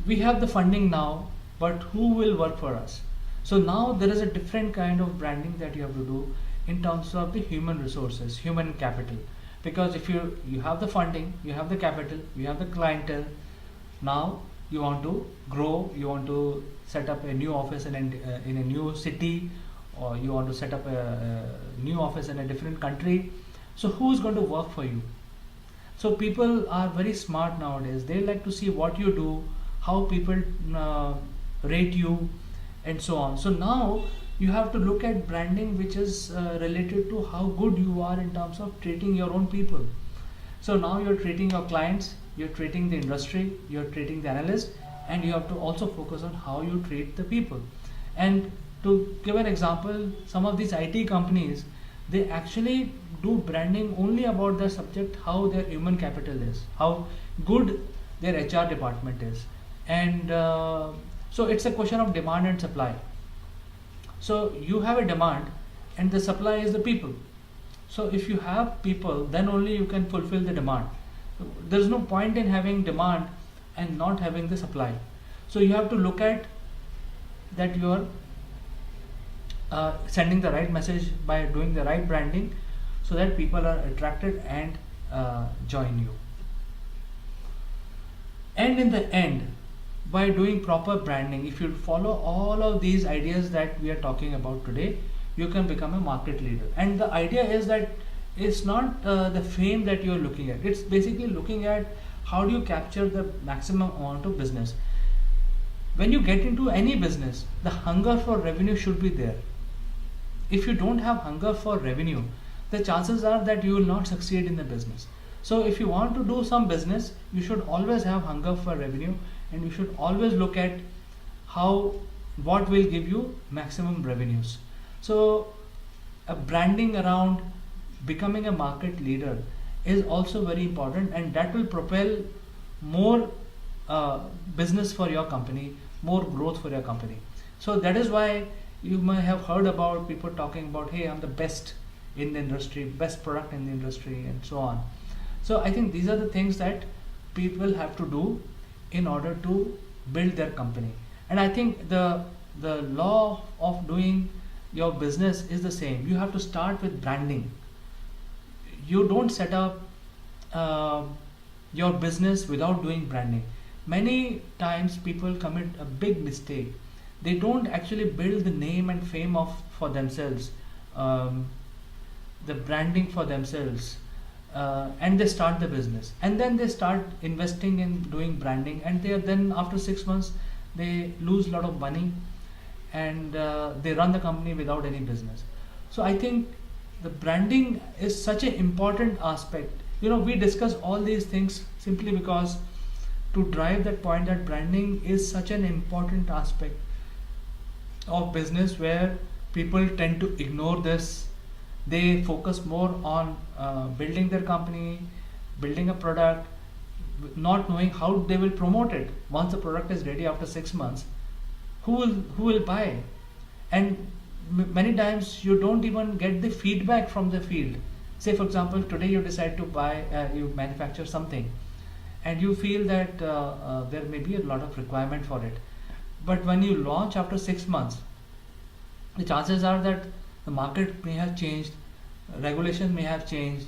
We have the funding now, but who will work for us? So now there is a different kind of branding that you have to do in terms of the human resources, human capital. Because if you have the funding, you have the capital, you have the clientele, now you want to grow, you want to set up a new office in a new city, or you want to set up a new office in a different country. So who's going to work for you? So people are very smart nowadays. They like to see what you do, how people rate you, and so on. So now you have to look at branding which is related to how good you are in terms of treating your own people. So now you're treating your clients, you're treating the industry, you're treating the analyst, and you have to also focus on how you treat the people. And to give an example, some of these IT companies, they actually do branding only about the subject, how their human capital is, how good their HR department is. And so it's a question of demand and supply. So you have a demand and the supply is the people. So if you have people, then only you can fulfill the demand. There's no point in having demand and not having the supply. So you have to look at that you are sending the right message by doing the right branding so that people are attracted and join you. And in the end, by doing proper branding, if you follow all of these ideas that we are talking about today, you can become a market leader. And the idea is that it's not the fame that you're looking at, it's basically looking at how do you capture the maximum amount of business. When you get into any business, the hunger for revenue should be there. If you don't have hunger for revenue, the chances are that you will not succeed in the business. So if you want to do some business, you should always have hunger for revenue, and you should always look at what will give you maximum revenues. So a branding around becoming a market leader is also very important, and that will propel more business for your company, more growth for your company. So that is why you may have heard about people talking about, hey, I'm the best in the industry, best product in the industry, and so on. So I think these are the things that people have to do in order to build their company. And I think the law of doing your business is the same. You have to start with branding. You don't set up your business without doing branding. Many times people commit a big mistake. They don't actually build the name and fame for themselves, the branding for themselves, and they start the business, and then they start investing in doing branding, and then after 6 months they lose a lot of money, and they run the company without any business. So I think the branding is such an important aspect. We discuss all these things simply because to drive that point that branding is such an important aspect of business, where people tend to ignore this. They focus more on building their company, building a product, not knowing how they will promote it. Once the product is ready after 6 months, who will buy? And many times you don't even get the feedback from the field. Say for example, today you decide to buy, you manufacture something, and you feel that there may be a lot of requirement for it. But when you launch after 6 months, the chances are that the market may have changed, regulation may have changed,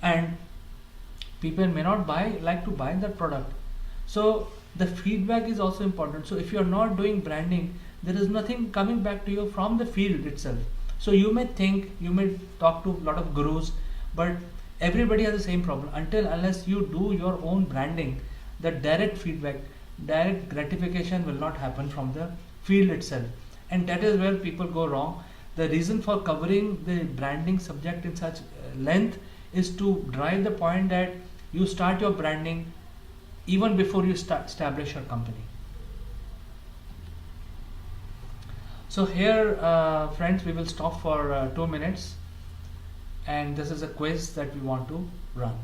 and people may not like to buy that product. So the feedback is also important. So if you are not doing branding, there is nothing coming back to you from the field itself. So you may talk to a lot of gurus, but everybody has the same problem. Unless you do your own branding, the direct feedback, direct gratification will not happen from the field itself. And that is where people go wrong. The reason for covering the branding subject in such length is to drive the point that you start your branding even before you establish your company. So here, friends, we will stop for 2 minutes, and this is a quiz that we want to run.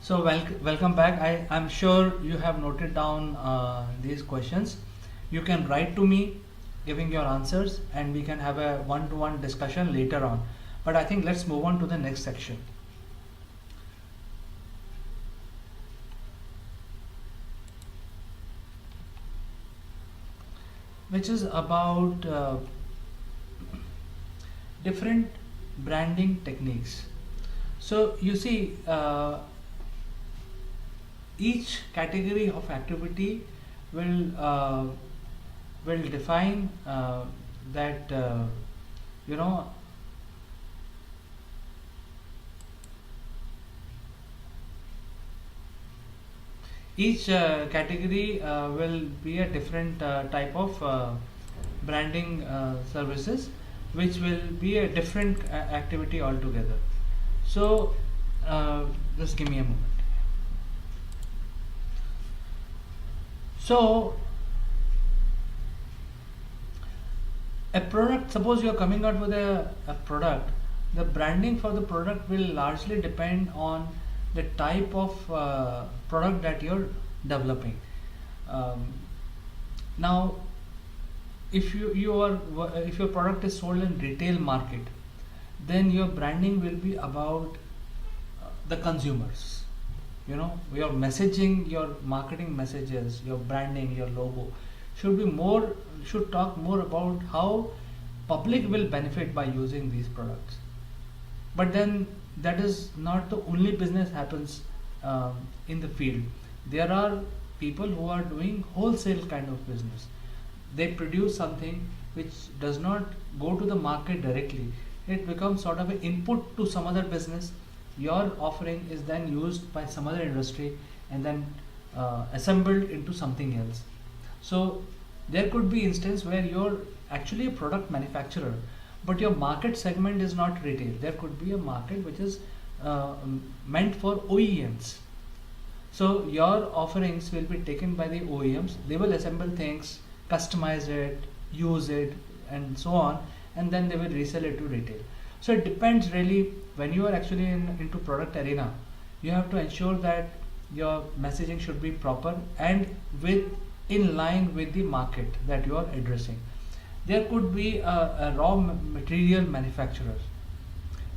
So welcome back. I'm sure you have noted down these questions. You can write to me giving your answers, and we can have a one-to-one discussion later on. But I think let's move on to the next section, which is about different branding techniques. So you see, each category of activity will define that you know each category will be a different type of branding services, which will be a different activity altogether. So just give me a moment. So a product, suppose you are coming out with a product, the branding for the product will largely depend on the type of product that you're developing. Now if if your product is sold in retail market, then your branding will be about the consumers. Your messaging, your marketing messages, your branding, your logo should talk more about how public will benefit by using these products. But then that is not the only business happens in the field. There are people who are doing wholesale kind of business. They produce something which does not go to the market directly. It becomes sort of an input to some other business. Your offering is then used by some other industry and then assembled into something else. So there could be instance where you're actually a product manufacturer, but your market segment is not retail. There could be a market which is meant for OEMs. So your offerings will be taken by the OEMs. They will assemble things, customize it, use it, and so on, and then they will resell it to retail. So it depends really. When you are actually into product arena, you have to ensure that your messaging should be proper and in line with the market that you are addressing. There could be a raw material manufacturer.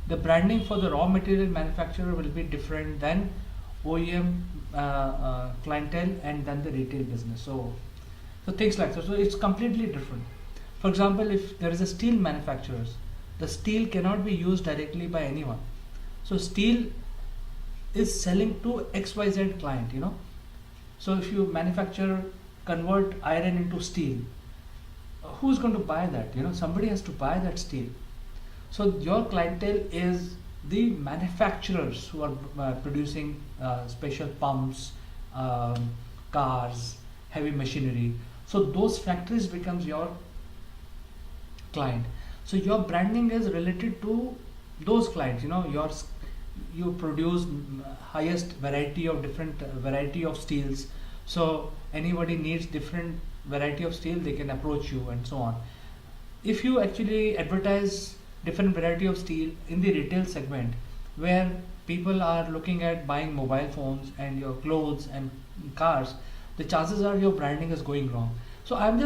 The branding for the raw material manufacturer will be different than OEM clientele and then the retail business. So things like that. So it's completely different. For example, if there is a steel manufacturer, the steel cannot be used directly by anyone. So steel is selling to XYZ client, So if you convert iron into steel, who's going to buy that? Somebody has to buy that steel. So your clientele is the manufacturers who are producing special pumps, cars, heavy machinery. So those factories becomes your client. So your branding is related to those clients. You produce highest variety of different variety of steels. So anybody needs different variety of steel, they can approach you and so on. If you actually advertise different variety of steel in the retail segment, where people are looking at buying mobile phones and your clothes and cars, the chances are your branding is going wrong. So I'm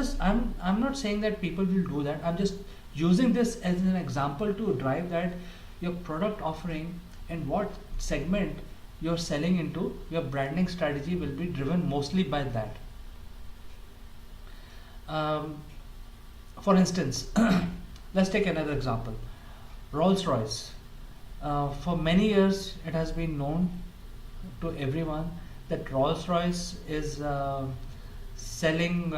not saying that people will do that. I'm just using this as an example to drive that your product offering and what segment you're selling into, your branding strategy will be driven mostly by that. For instance, let's take another example. Rolls-Royce. For many years, it has been known to everyone that Rolls-Royce is selling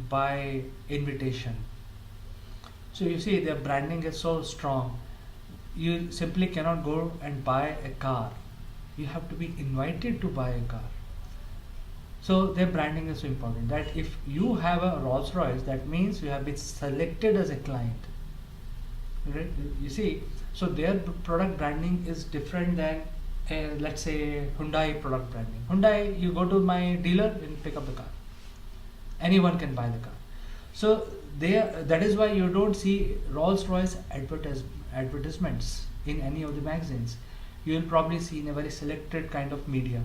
by invitation. So you see, their branding is so strong. You simply cannot go and buy a car. You have to be invited to buy a car. So their branding is so important that if you have a Rolls-Royce, that means you have been selected as a client. Right? You see, so their product branding is different than let's say Hyundai product branding. Hyundai, you go to my dealer and pick up the car. Anyone can buy the car. So that is why you don't see Rolls-Royce advertisements in any of the magazines. You will probably see in a very selected kind of media.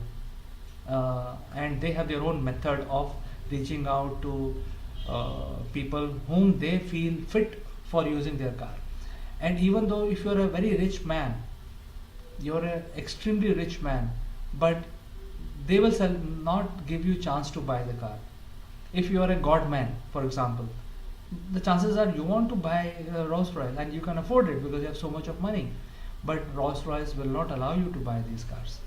And they have their own method of reaching out to people whom they feel fit for using their car. And even though if you're a very rich man, you're an extremely rich man, but they will not give you chance to buy the car. If you are a god man, for example, the chances are you want to buy a Rolls Royce and you can afford it because you have so much of money, but Rolls Royce will not allow you to buy these cars.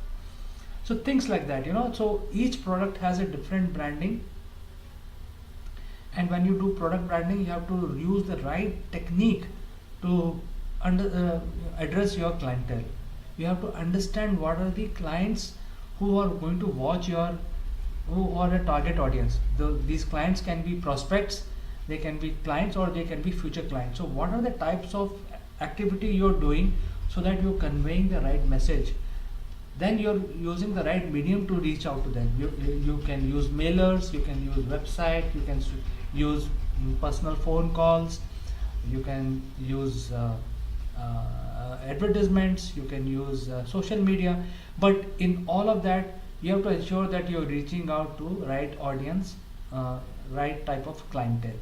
So things like that, so each product has a different branding, and when you do product branding, you have to use the right technique to address your clientele. You have to understand what are the clients who are going to watch who are a target audience. These clients can be prospects, they can be clients, or they can be future clients. So what are the types of activity you're doing so that you're conveying the right message? Then you're using the right medium to reach out to them. You can use mailers, you can use website, you can use personal phone calls, you can use advertisements, you can use social media, but in all of that you have to ensure that you're reaching out to right audience, right type of clientele.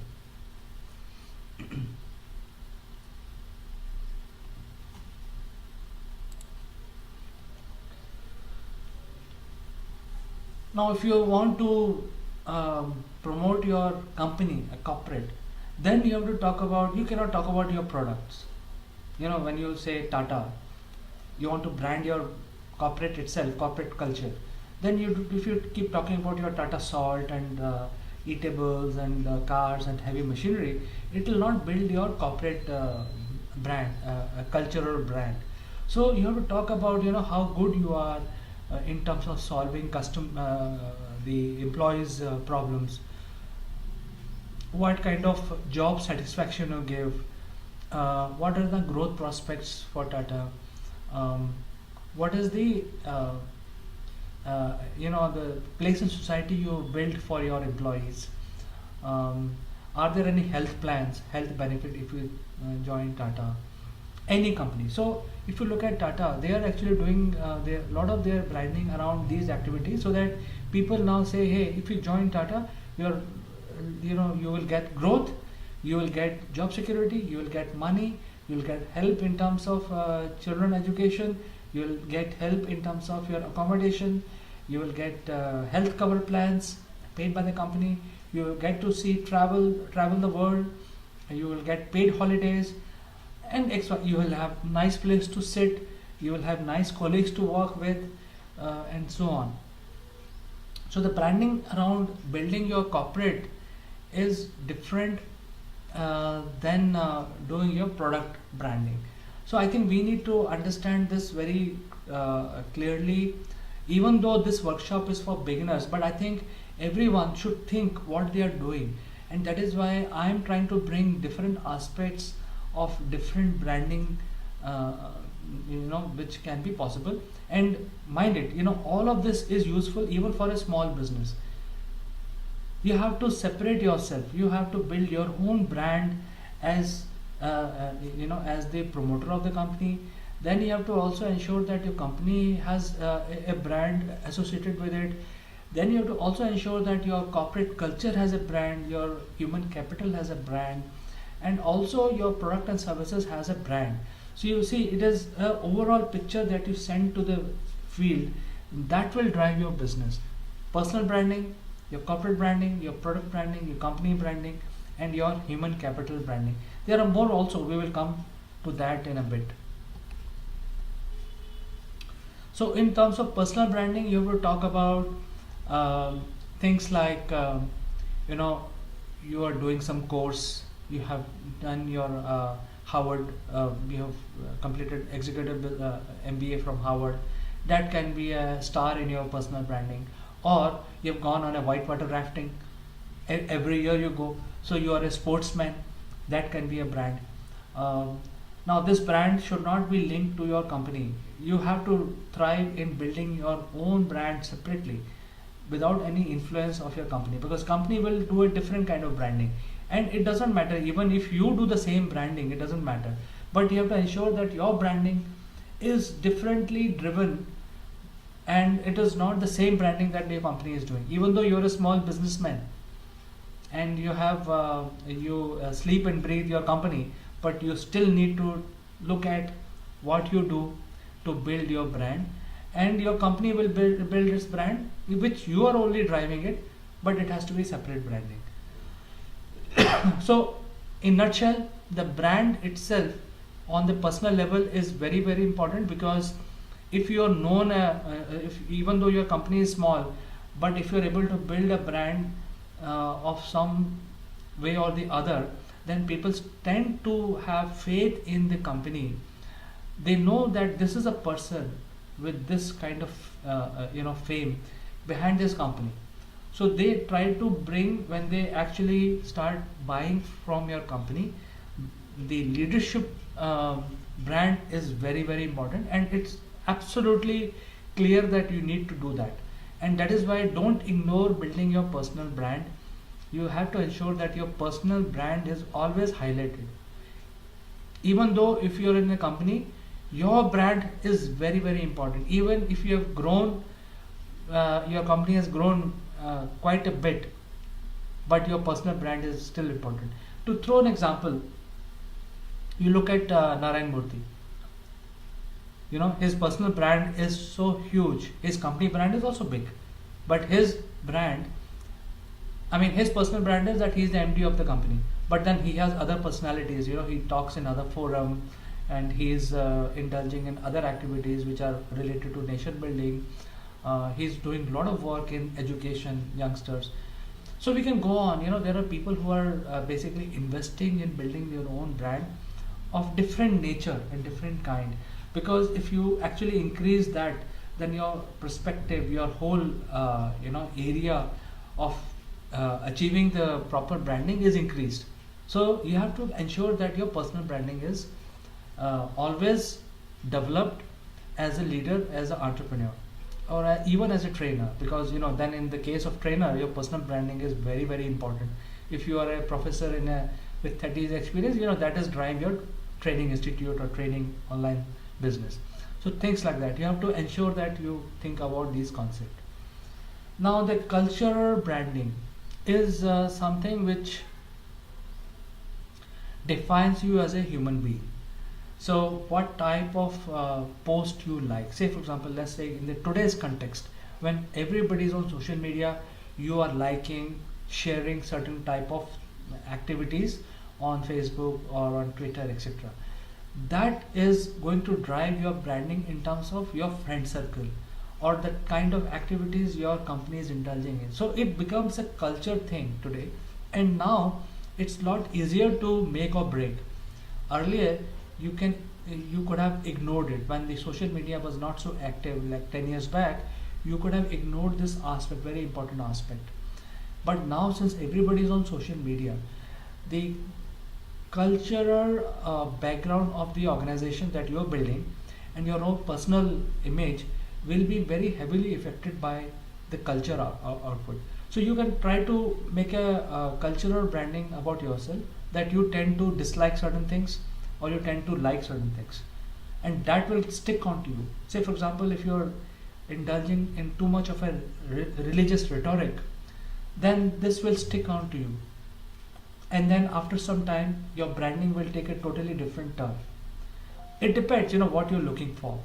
Now, if you want to promote your company, a corporate, then you have to talk about, you cannot talk about your products. When you say Tata, you want to brand your corporate itself, corporate culture. Then if you keep talking about your Tata Salt and eatables and cars and heavy machinery, it will not build your corporate brand, a cultural brand. So you have to talk about how good you are in terms of solving the employees' problems, what kind of job satisfaction you give, what are the growth prospects for Tata, what is the the place in society you build for your employees. Are there any health plans, health benefit if you join Tata, any company? So if you look at Tata, they are actually doing a lot of their branding around these activities, so that people now say, hey, if you join Tata, you will get growth, you will get job security, you will get money, you will get help in terms of children education, you will get help in terms of your accommodation, you will get health cover plans paid by the company, you will get to see travel the world, you will get paid holidays, and extra, you will have nice place to sit, you will have nice colleagues to work with, and so on. So the branding around building your corporate is different than doing your product branding. So I think we need to understand this very clearly, even though this workshop is for beginners, but I think everyone should think what they are doing, and that is why I am trying to bring different aspects of different branding, which can be possible. And mind it, all of this is useful even for a small business. You have to separate yourself, you have to build your own brand as as the promoter of the company. Then you have to also ensure that your company has a brand associated with it. Then you have to also ensure that your corporate culture has a brand, your human capital has a brand, and also your product and services has a brand. So you see, it is an overall picture that you send to the field that will drive your business. Personal branding, your corporate branding, your product branding, your company branding, and your human capital branding. There are more also, we will come to that in a bit. So in terms of personal branding, you have to talk about things like, you are doing some course, you have done your Harvard, you have completed executive MBA from Harvard. That can be a star in your personal branding. Or you have gone on a whitewater rafting, every year you go, so you are a sportsman, that can be a brand. Now this brand should not be linked to your company. You have to thrive in building your own brand separately without any influence of your company, because company will do a different kind of branding, and it doesn't matter even if you do the same branding, it doesn't matter, but you have to ensure that your branding is differently driven, and it is not the same branding that your company is doing. Even though you're a small businessman and you have sleep and breathe your company, but you still need to look at what you do to build your brand, and your company will build its brand, which you are only driving it, but it has to be separate branding. So in nutshell, the brand itself on the personal level is very very important, because if you are known, if even though your company is small, but if you are able to build a brand of some way or the other, then people tend to have faith in the company. They know that this is a person with this kind of fame behind this company. So they try to bring, when they actually start buying from your company, the leadership brand is very very important, and it's absolutely clear that you need to do that. And that is why don't ignore building your personal brand. You have to ensure that your personal brand is always highlighted. Even though if you're in a company, your brand is very very important. Even if you have grown, your company has grown quite a bit, but your personal brand is still important. To throw an example, you look at Narayan Murthy. His personal brand is so huge. His company brand is also big, but his brand, I mean, his personal brand is that he's the MD of the company. But then he has other personalities. He talks in other forum, and he's indulging in other activities which are related to nation building. He's doing a lot of work in education, youngsters. So we can go on. There are people who are basically investing in building their own brand of different nature and different kind. Because if you actually increase that, then your perspective, your whole area of achieving the proper branding is increased. So you have to ensure that your personal branding is always developed as a leader, as an entrepreneur, or even as a trainer. Because then in the case of trainer, your personal branding is very very important. If you are a professor with 30 years experience, that is driving your training institute or training online business. So things like that, you have to ensure that you think about these concepts. Now the cultural branding is something which defines you as a human being. So what type of post you like? Say for example, let's say in the today's context, when everybody is on social media, you are liking, sharing certain type of activities on Facebook or on Twitter, etc. That is going to drive your branding in terms of your friend circle, or the kind of activities your company is indulging in. So it becomes a culture thing today, and now it's a lot easier to make or break. Earlier, you could have ignored it when the social media was not so active, like 10 years back. You could have ignored this aspect, very important aspect. But now, since everybody is on social media, the cultural background of the organization that you're building and your own personal image will be very heavily affected by the culture output. So you can try to make a cultural branding about yourself, that you tend to dislike certain things or you tend to like certain things, and that will stick onto you. Say for example, if you're indulging in too much of a religious rhetoric, then this will stick onto you, and then after some time your branding will take a totally different turn. It depends what you're looking for.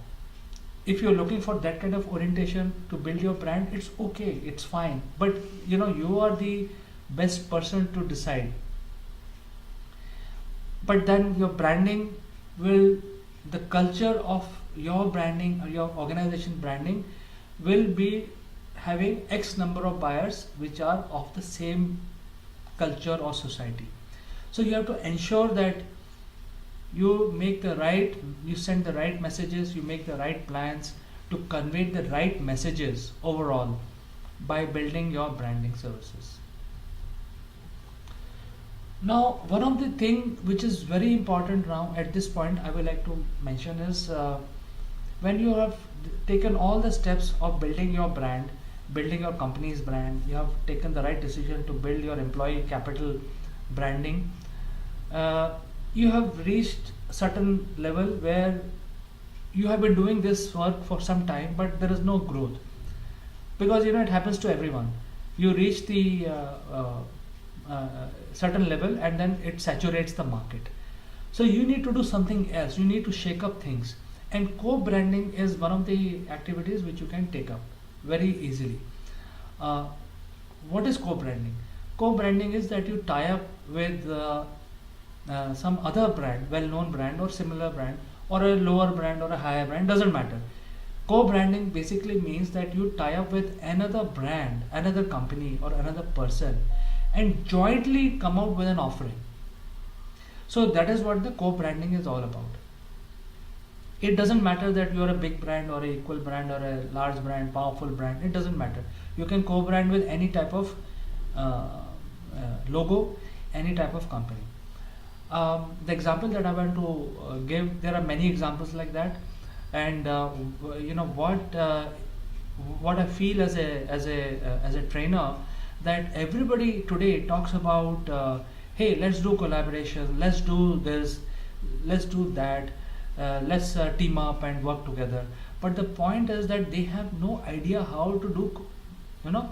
If you're looking for that kind of orientation to build your brand, it's okay, it's fine, but you are the best person to decide. But then your branding will, the culture of your branding or your organization branding will be having X number of buyers which are of the same culture or society. So you have to ensure that you send the right messages, you make the right plans to convey the right messages overall by building your branding services. Now, one of the things which is very important now at this point I would like to mention is when you have taken all the steps of building your brand, building your company's brand, you have taken the right decision to build your employee capital branding, you have reached a certain level where you have been doing this work for some time, but there is no growth, because it happens to everyone. You reach the certain level and then it saturates the market. So you need to do something else, you need to shake up things, and co-branding is one of the activities which you can take up very easily. What is co-branding? Co-branding is that you tie up with some other brand, well-known brand or similar brand, or a lower brand or a higher brand, doesn't matter. Co-branding basically means that you tie up with another brand, another company, or another person, and jointly come out with an offering. So that is what the co-branding is all about. It doesn't matter that you are a big brand or a equal brand or a large brand, powerful brand. It doesn't matter. You can co-brand with any type of logo, any type of company. The example that I want to give, there are many examples like that, and you know what I feel as a trainer, that everybody today talks about, hey, let's do collaboration, let's do this, let's do that, let's team up and work together. But the point is that they have no idea how to do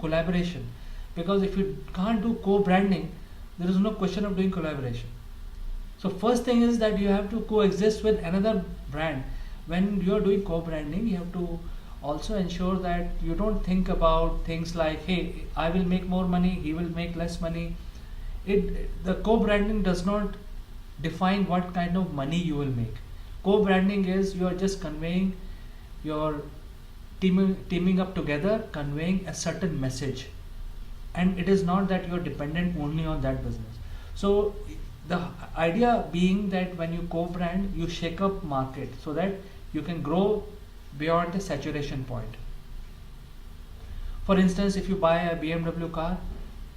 collaboration, because if you can't do co-branding, there is no question of doing collaboration. So first thing is that you have to coexist with another brand. When you are doing co-branding, you have to also ensure that you don't think about things like, hey, I will make more money, he will make less money. The co-branding does not define what kind of money you will make. Co-branding is you are just conveying your teaming up together, conveying a certain message, and it is not that you are dependent only on that business. So the idea being that when you co-brand, you shake up market so that you can grow beyond the saturation point. For instance, if you buy a BMW car,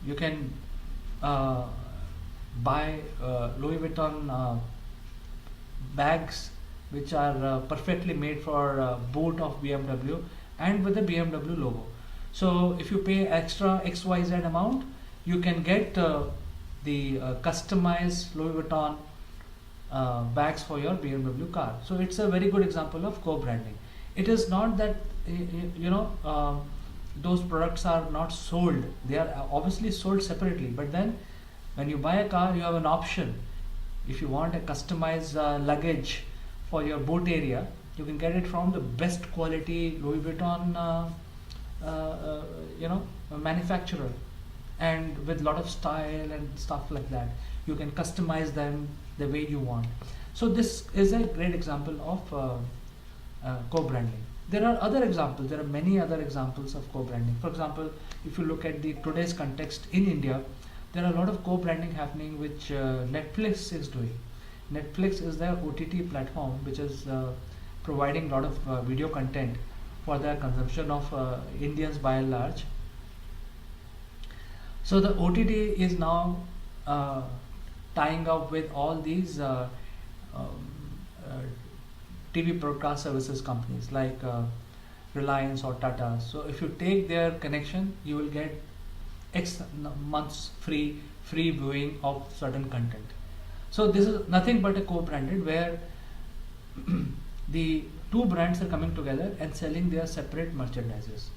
you can buy Louis Vuitton bags which are perfectly made for boot of BMW and with the BMW logo. So if you pay extra XYZ amount, you can get the customized Louis Vuitton bags for your BMW car. So it's a very good example of co-branding. It is not that those products are not sold. They are obviously sold separately, but then when you buy a car, you have an option. If you want a customized luggage for your boot area, you can get it from the best quality Louis Vuitton manufacturer, and with a lot of style and stuff like that. You can customize them the way you want. So this is a great example of co-branding. There are other examples. There are many other examples of co-branding. For example, if you look at today's context in India, there are a lot of co-branding happening which Netflix is doing. Netflix is their OTT platform which is providing a lot of video content for the consumption of Indians by and large. So the OTT is now tying up with all these TV broadcast services companies like Reliance or Tata. So if you take their connection, you will get X months free viewing of certain content. So this is nothing but a co-branded where the two brands are coming together and selling their separate merchandises.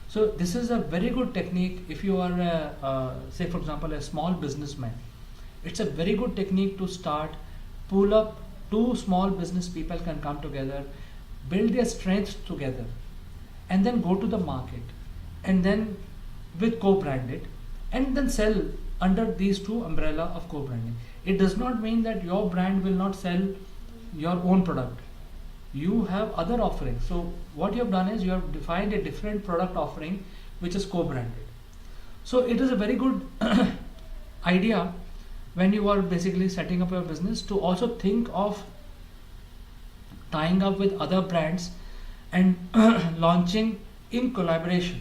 So this is a very good technique if you are say for example a small businessman. It's a very good technique to start, pull up two small business people can come together, build their strengths together, and then go to the market, and then with co-branded, and then sell under these two umbrella of co-branding. It does not mean that your brand will not sell your own product. You have other offerings. So what you have done is you have defined a different product offering which is co-branded. So it is a very good idea when you are basically setting up your business to also think of tying up with other brands and launching in collaboration.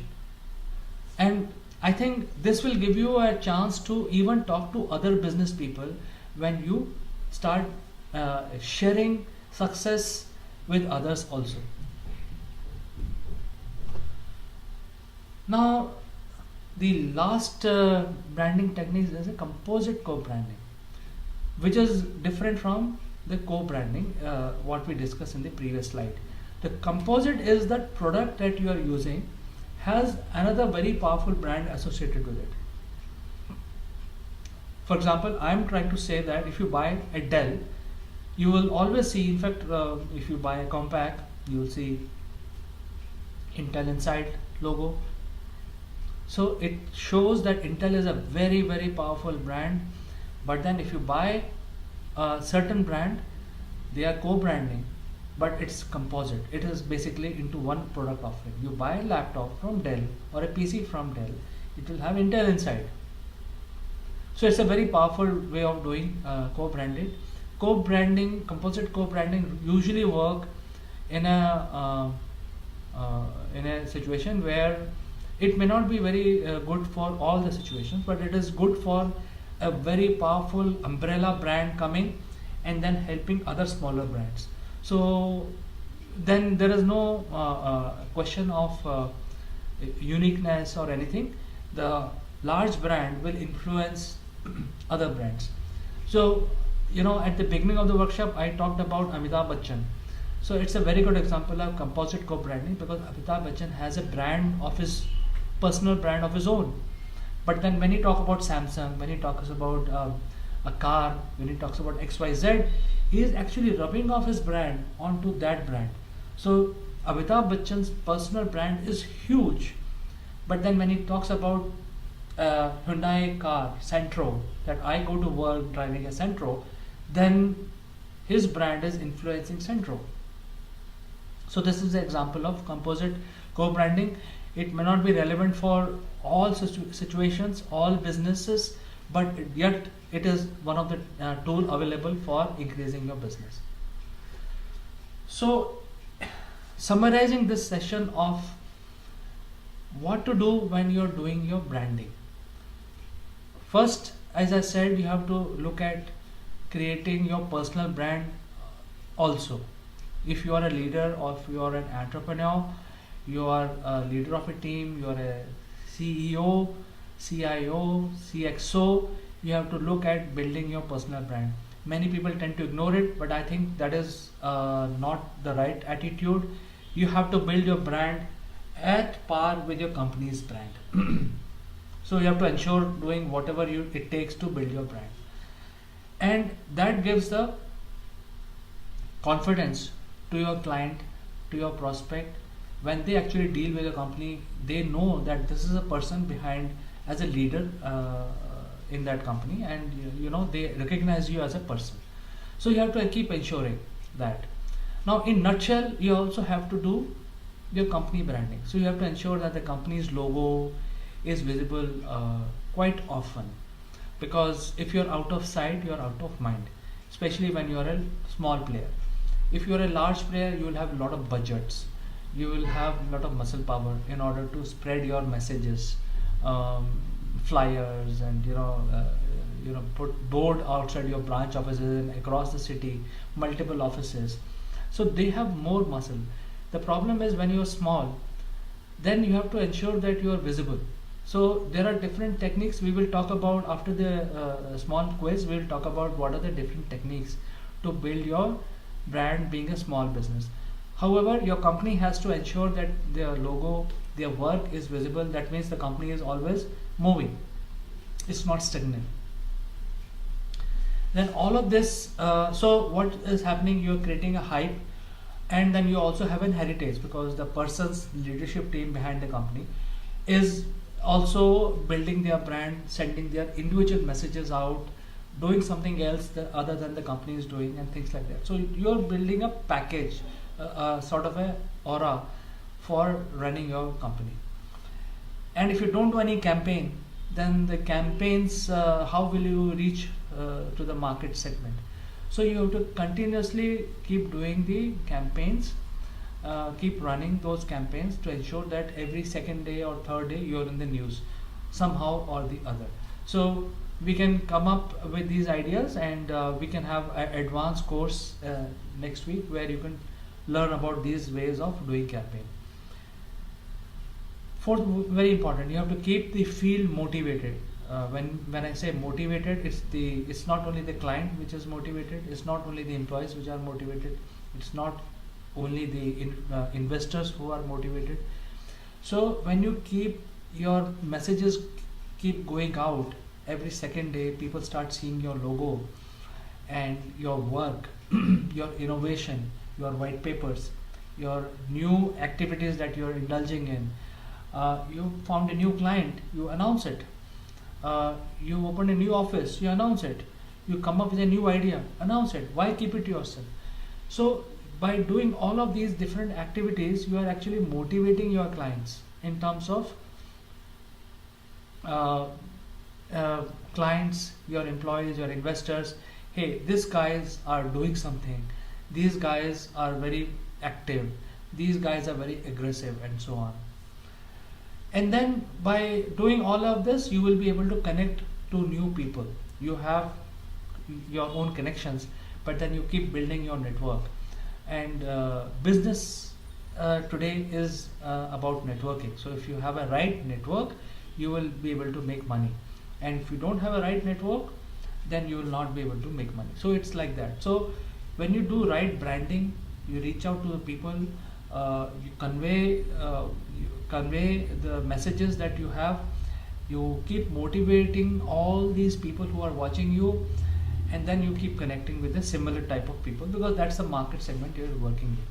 And I think this will give you a chance to even talk to other business people when you start sharing success with others also. Now, the last branding technique is a composite co-branding, which is different from the co-branding what we discussed in the previous slide. The composite is that product that you are using has another very powerful brand associated with it. For example, I am trying to say that if you buy a Dell, you will always see, in fact, if you buy a Compaq, you will see Intel inside logo. So it shows that Intel is a very, very powerful brand. But then if you buy certain brand, they are co-branding, but it's composite. It is basically into one product offering. You buy a laptop from Dell or a PC from Dell, it will have Intel inside. So it's a very powerful way of doing co-branded. Co-branding, composite co-branding usually work in a situation where it may not be very good for all the situations, but it is good for a very powerful umbrella brand coming and then helping other smaller brands. So then there is no question of uniqueness or anything. The large brand will influence other brands. So, at the beginning of the workshop, I talked about Amitabh Bachchan. So it's a very good example of composite co-branding, because Amitabh Bachchan has a brand of his personal brand of his own. But then when he talks about Samsung, when he talks about a car, when he talks about XYZ, he is actually rubbing off his brand onto that brand. So Amitabh Bachchan's personal brand is huge. But then when he talks about Hyundai car, Santro, that I go to work driving a Santro, then his brand is influencing Santro. So this is an example of composite co-branding. It may not be relevant for all situations, all businesses, but yet it is one of the tool available for increasing your business. So summarizing this session of what to do when you're doing your branding. First, as I said, you have to look at creating your personal brand also. If you are a leader or if you are an entrepreneur, you are a leader of a team, you are a CEO, CIO, CXO, you have to look at building your personal brand. Many people tend to ignore it, but I think that is not the right attitude. You have to build your brand at par with your company's brand. So you have to ensure doing whatever it takes to build your brand. And that gives the confidence to your client, to your prospect. When they actually deal with a company, they know that this is a person behind as a leader in that company, and they recognize you as a person. So you have to keep ensuring that. Now, in nutshell, you also have to do your company branding. So you have to ensure that the company's logo is visible quite often, because if you're out of sight, you're out of mind, especially when you're a small player. If you're a large player, you will have a lot of budgets, you will have a lot of muscle power in order to spread your messages, flyers, and put board outside your branch offices and across the city, multiple offices. So they have more muscle. The problem is when you're small, then you have to ensure that you are visible. So there are different techniques we will talk about after the small quiz. We will talk about what are the different techniques to build your brand being a small business. However, your company has to ensure that their logo, their work is visible. That means the company is always moving. It's not stagnant. Then all of this, so what is happening? You're creating a hype, and then you also have an heritage, because the person's leadership team behind the company is also building their brand, sending their individual messages out, doing something else other than the company is doing, and things like that. So you're building a package, sort of a aura for running your company. And if you don't do any campaign, then the campaigns, how will you reach to the market segment? So you have to continuously keep doing the campaigns, keep running those campaigns to ensure that every second day or third day you're in the news somehow or the other. So we can come up with these ideas, and we can have an advanced course next week where you can learn about these ways of doing campaign. Fourth, very important, you have to keep the field motivated. When I say motivated, it's not only the client which is motivated, it's not only the employees which are motivated, it's not only the investors who are motivated. So when you keep your messages keep going out every second day, people start seeing your logo and your work, your innovation, your white papers, your new activities that you're indulging in. You found a new client, you announce it. You opened a new office, you announce it. You come up with a new idea, announce it. Why keep it to yourself? So by doing all of these different activities, you are actually motivating your clients in terms of uh, uh, clients, your employees, your investors. Hey, these guys are doing something. These guys are very active. These guys are very aggressive, and so on. And then by doing all of this, you will be able to connect to new people. You have your own connections, but then you keep building your network. And business today is about networking. So if you have a right network, you will be able to make money. And if you don't have a right network, then you will not be able to make money. So it's like that. So when you do right branding, you reach out to the people, you convey the messages that you have, you keep motivating all these people who are watching you, and then you keep connecting with a similar type of people, because that's the market segment you're working with.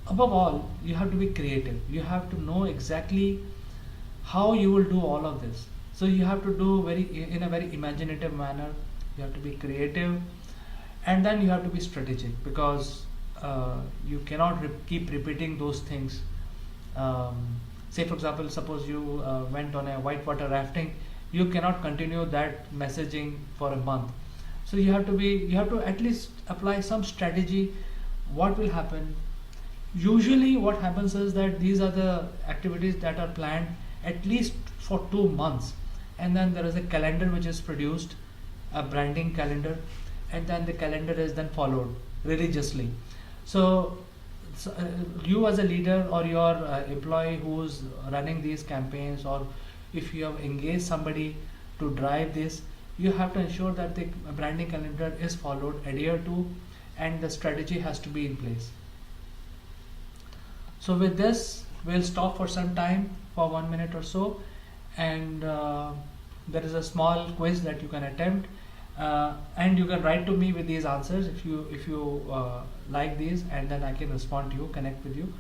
Above all, you have to be creative. You have to know exactly how you will do all of this. So you have to do in a very imaginative manner. You have to be creative, and then you have to be strategic, because you cannot keep repeating those things. Say for example, suppose you went on a whitewater rafting, you cannot continue that messaging for a month. So you have to at least apply some strategy. What will happen? Usually what happens is that these are the activities that are planned at least for 2 months, and then there is a calendar which is produced, a branding calendar, and then the calendar is then followed religiously. So you as a leader, or your employee who's running these campaigns, or if you have engaged somebody to drive this, you have to ensure that the branding calendar is followed, adhered to, and the strategy has to be in place. So with this, we'll stop for some time, for 1 minute or so, and there is a small quiz that you can attempt, and you can write to me with these answers if you like these, and then I can respond to you, connect with you,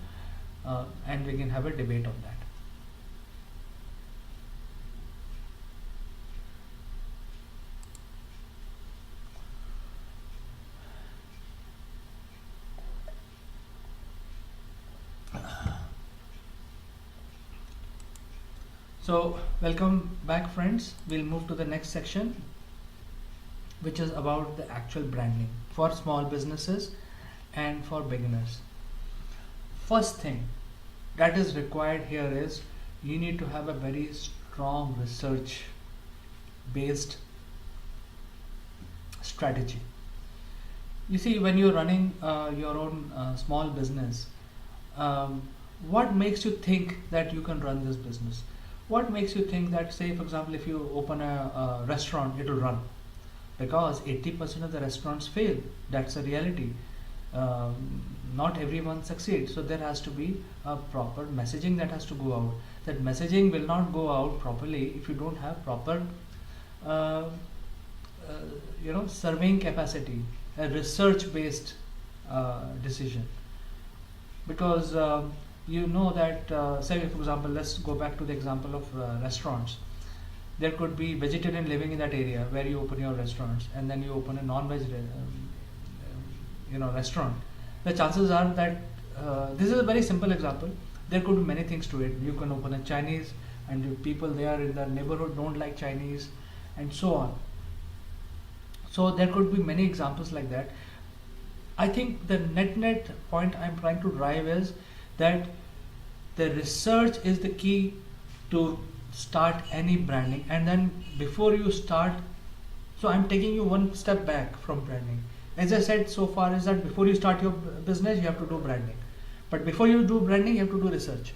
and we can have a debate on that. So welcome back, friends. We'll move to the next section, which is about the actual branding for small businesses and for beginners. First thing that is required here is you need to have a very strong research based strategy. You see, when you're running your own small business, what makes you think that you can run this business? What makes you think that, say for example, if you open a restaurant, it will run? Because 80% of the restaurants fail. That's a reality. Not everyone succeeds. So there has to be a proper messaging that has to go out. That messaging will not go out properly if you don't have proper surveying capacity, a research based decision. Because you know that, say for example, let's go back to the example of restaurants. There could be vegetarian living in that area where you open your restaurants, and then you open a non-veg restaurant. The chances are that this is a very simple example. There could be many things to it. You can open a Chinese, and the people there in the neighborhood don't like Chinese, and so on. So there could be many examples like that. I think the net point I'm trying to drive is that the research is the key to start any branding. And then before you start, so I'm taking you one step back from branding. As I said so far, is that before you start your business, you have to do branding. But before you do branding, you have to do research.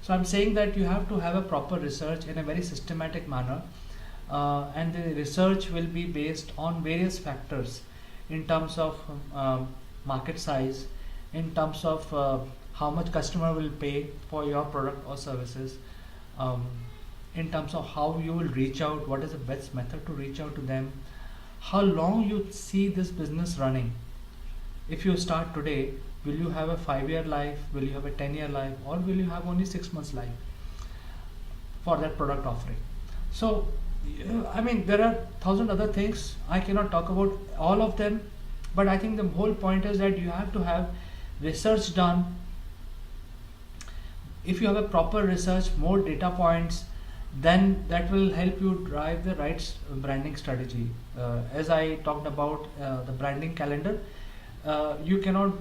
So I'm saying that you have to have a proper research in a very systematic manner, and the research will be based on various factors in terms of market size, in terms of how much customer will pay for your product or services, in terms of how you will reach out, what is the best method to reach out to them, how long you see this business running. If you start today, will you have a 5-year life, will you have a 10-year life, or will you have only 6 months life for that product offering? So I mean, there are thousand other things. I cannot talk about all of them, but I think the whole point is that you have to have research done. If you have a proper research, more data points, then that will help you drive the right branding strategy. As I talked about the branding calendar, you cannot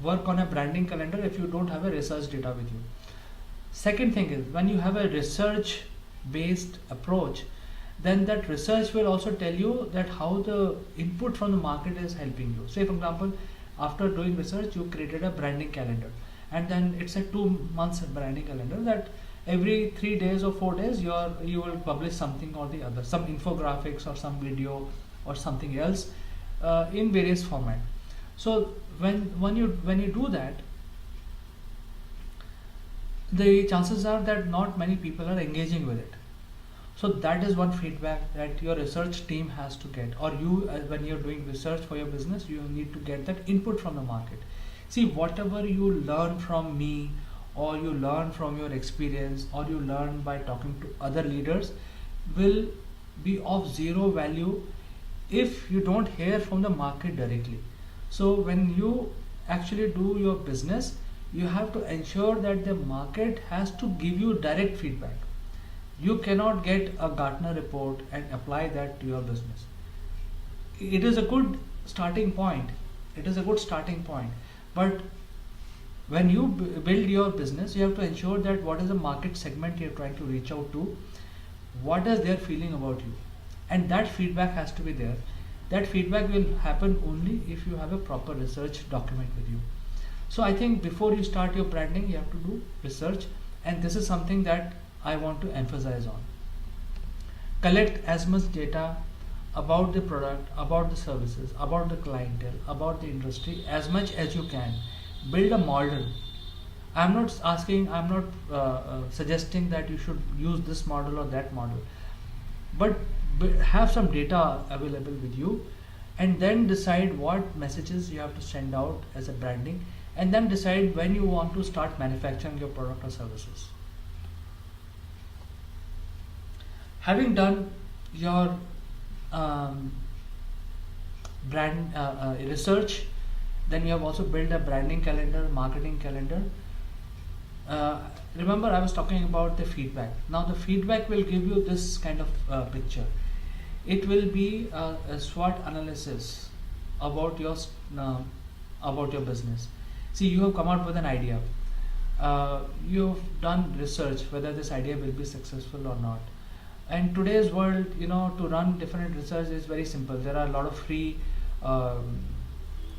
work on a branding calendar if you don't have a research data with you. Second thing is, when you have a research based approach, then that research will also tell you that how the input from the market is helping you. Say for example, after doing research, you created a branding calendar, and then it's a 2 months branding calendar that every 3 days or 4 days you will publish something or the other, some infographics or some video or something else in various format. So when you do that, the chances are that not many people are engaging with it. So that is one feedback that your research team has to get, or you when you're doing research for your business, you need to get that input from the market. See, whatever you learn from me, or you learn from your experience, or you learn by talking to other leaders, will be of zero value if you don't hear from the market directly. So when you actually do your business, you have to ensure that the market has to give you direct feedback. You cannot get a Gartner report and apply that to your business. It is a good starting point. It is a good starting point. But when you build your business, you have to ensure that what is the market segment you're trying to reach out to, what is their feeling about you, and that feedback has to be there. That feedback will happen only if you have a proper research document with you. So I think before you start your branding, you have to do research, and this is something that I want to emphasize on. Collect as much data about the product, about the services, about the clientele, about the industry as much as you can. Build a model. I'm not suggesting that you should use this model or that model, but have some data available with you, and then decide what messages you have to send out as a branding, and then decide when you want to start manufacturing your product or services. Having done your brand research, then you have also built a branding calendar, marketing calendar. Remember, I was talking about the feedback. Now the feedback will give you this kind of picture. It will be a SWOT analysis about your business. See, you have come out with an idea. You've done research whether this idea will be successful or not. And today's world, to run different research is very simple. There are a lot of free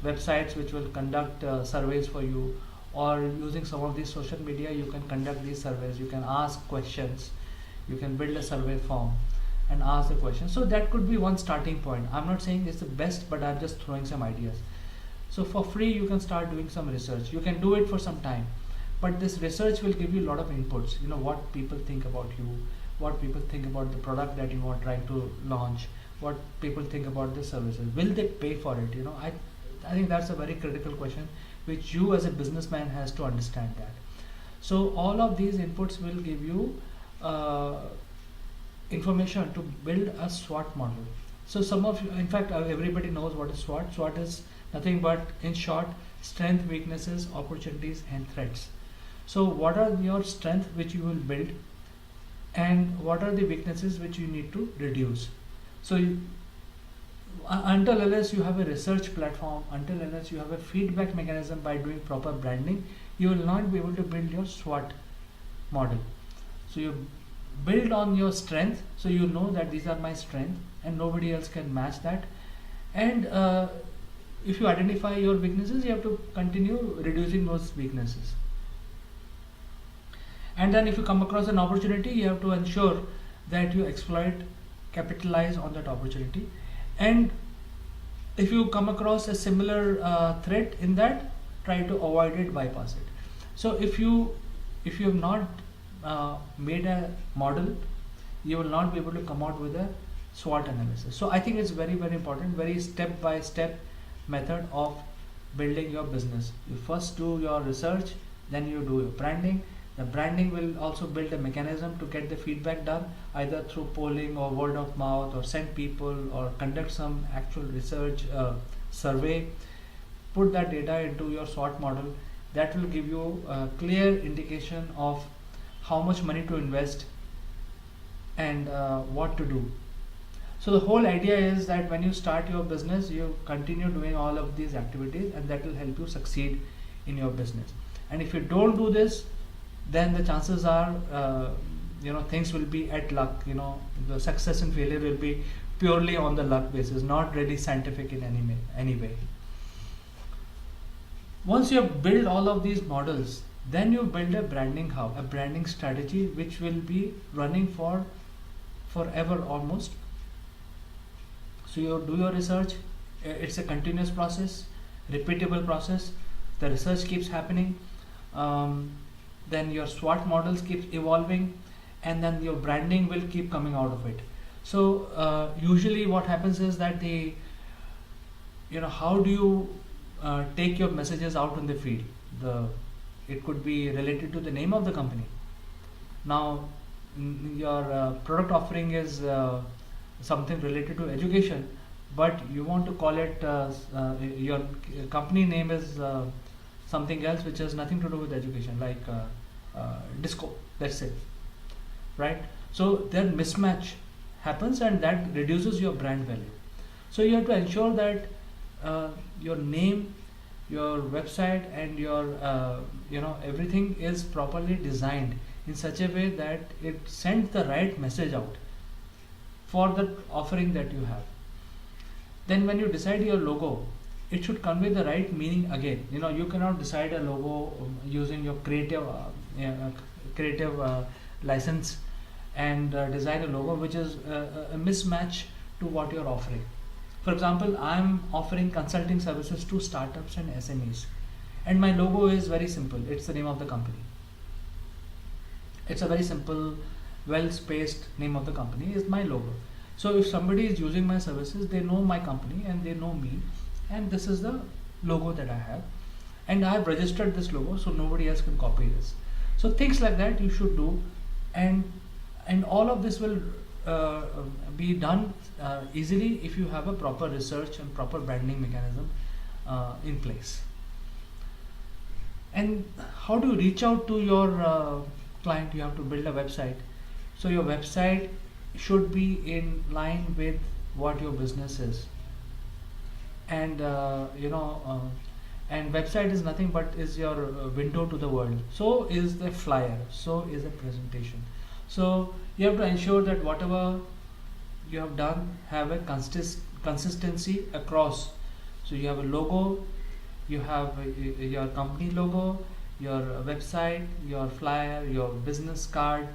websites which will conduct surveys for you, or using some of these social media, you can conduct these surveys. You can ask questions. You can build a survey form and ask the question. So that could be one starting point. I'm not saying it's the best, but I'm just throwing some ideas. So for free, you can start doing some research. You can do it for some time, but this research will give you a lot of inputs. What people think about you, what people think about the product that you are trying to launch, what people think about the services. Will they pay for it? I think that's a very critical question, which you as a businessman has to understand that. So all of these inputs will give you information to build a SWOT model. So some of you, in fact, everybody knows what is SWOT. SWOT is nothing but, in short, strength, weaknesses, opportunities, and threats. So what are your strengths which you will build, and what are the weaknesses which you need to reduce? So until unless you have a research platform, until unless you have a feedback mechanism by doing proper branding, you will not be able to build your SWOT model. So you build on your strength, so you know that these are my strengths and nobody else can match that. And if you identify your weaknesses, you have to continue reducing those weaknesses. And then if you come across an opportunity, you have to ensure that you capitalize on that opportunity. And if you come across a similar threat in that, try to avoid it, bypass it. So if you have not made a model, you will not be able to come out with a SWOT analysis. So I think it's very, very important, very step-by-step method of building your business. You first do your research, then you do your branding, The branding will also build a mechanism to get the feedback done, either through polling or word of mouth, or send people or conduct some actual research survey. Put that data into your SWOT model. That will give you a clear indication of how much money to invest and what to do. So the whole idea is that when you start your business, you continue doing all of these activities, and that will help you succeed in your business. And if you don't do this, then the chances are things will be at luck. The success and failure will be purely on the luck basis, not really scientific in any way. Once you have built all of these models, then you build a branding hub, a branding strategy, which will be running for forever almost. So you do your research. It's a continuous process, repeatable process. The research keeps happening. Then your SWOT models keep evolving, and then your branding will keep coming out of it. So usually what happens is that how do you take your messages out in the field? It could be related to the name of the company. Now your product offering is something related to education, but you want to call it your company name is something else which has nothing to do with education, like disco, let's say, right? So then mismatch happens, and that reduces your brand value. So you have to ensure that your name, your website, and your everything is properly designed in such a way that it sends the right message out for the offering that you have. Then when you decide your logo, it should convey the right meaning again. You cannot decide a logo using your creative license and design a logo which is a mismatch to what you're offering. For example, I'm offering consulting services to startups and SMEs, and my logo is very simple. It's the name of the company. It's a very simple, well-spaced name of the company is my logo. So if somebody is using my services, they know my company and they know me, and this is the logo that I have, and I have registered this logo so nobody else can copy this. So things like that you should do, and all of this will be done easily if you have a proper research and proper branding mechanism in place. And how do you reach out to your client? You have to build a website. So your website should be in line with what your business is, and and website is nothing but is your window to the world. So is the flyer, so is a presentation. So you have to ensure that whatever you have done have a consistency across. So you have a logo, you have your company logo, your website, your flyer, your business card,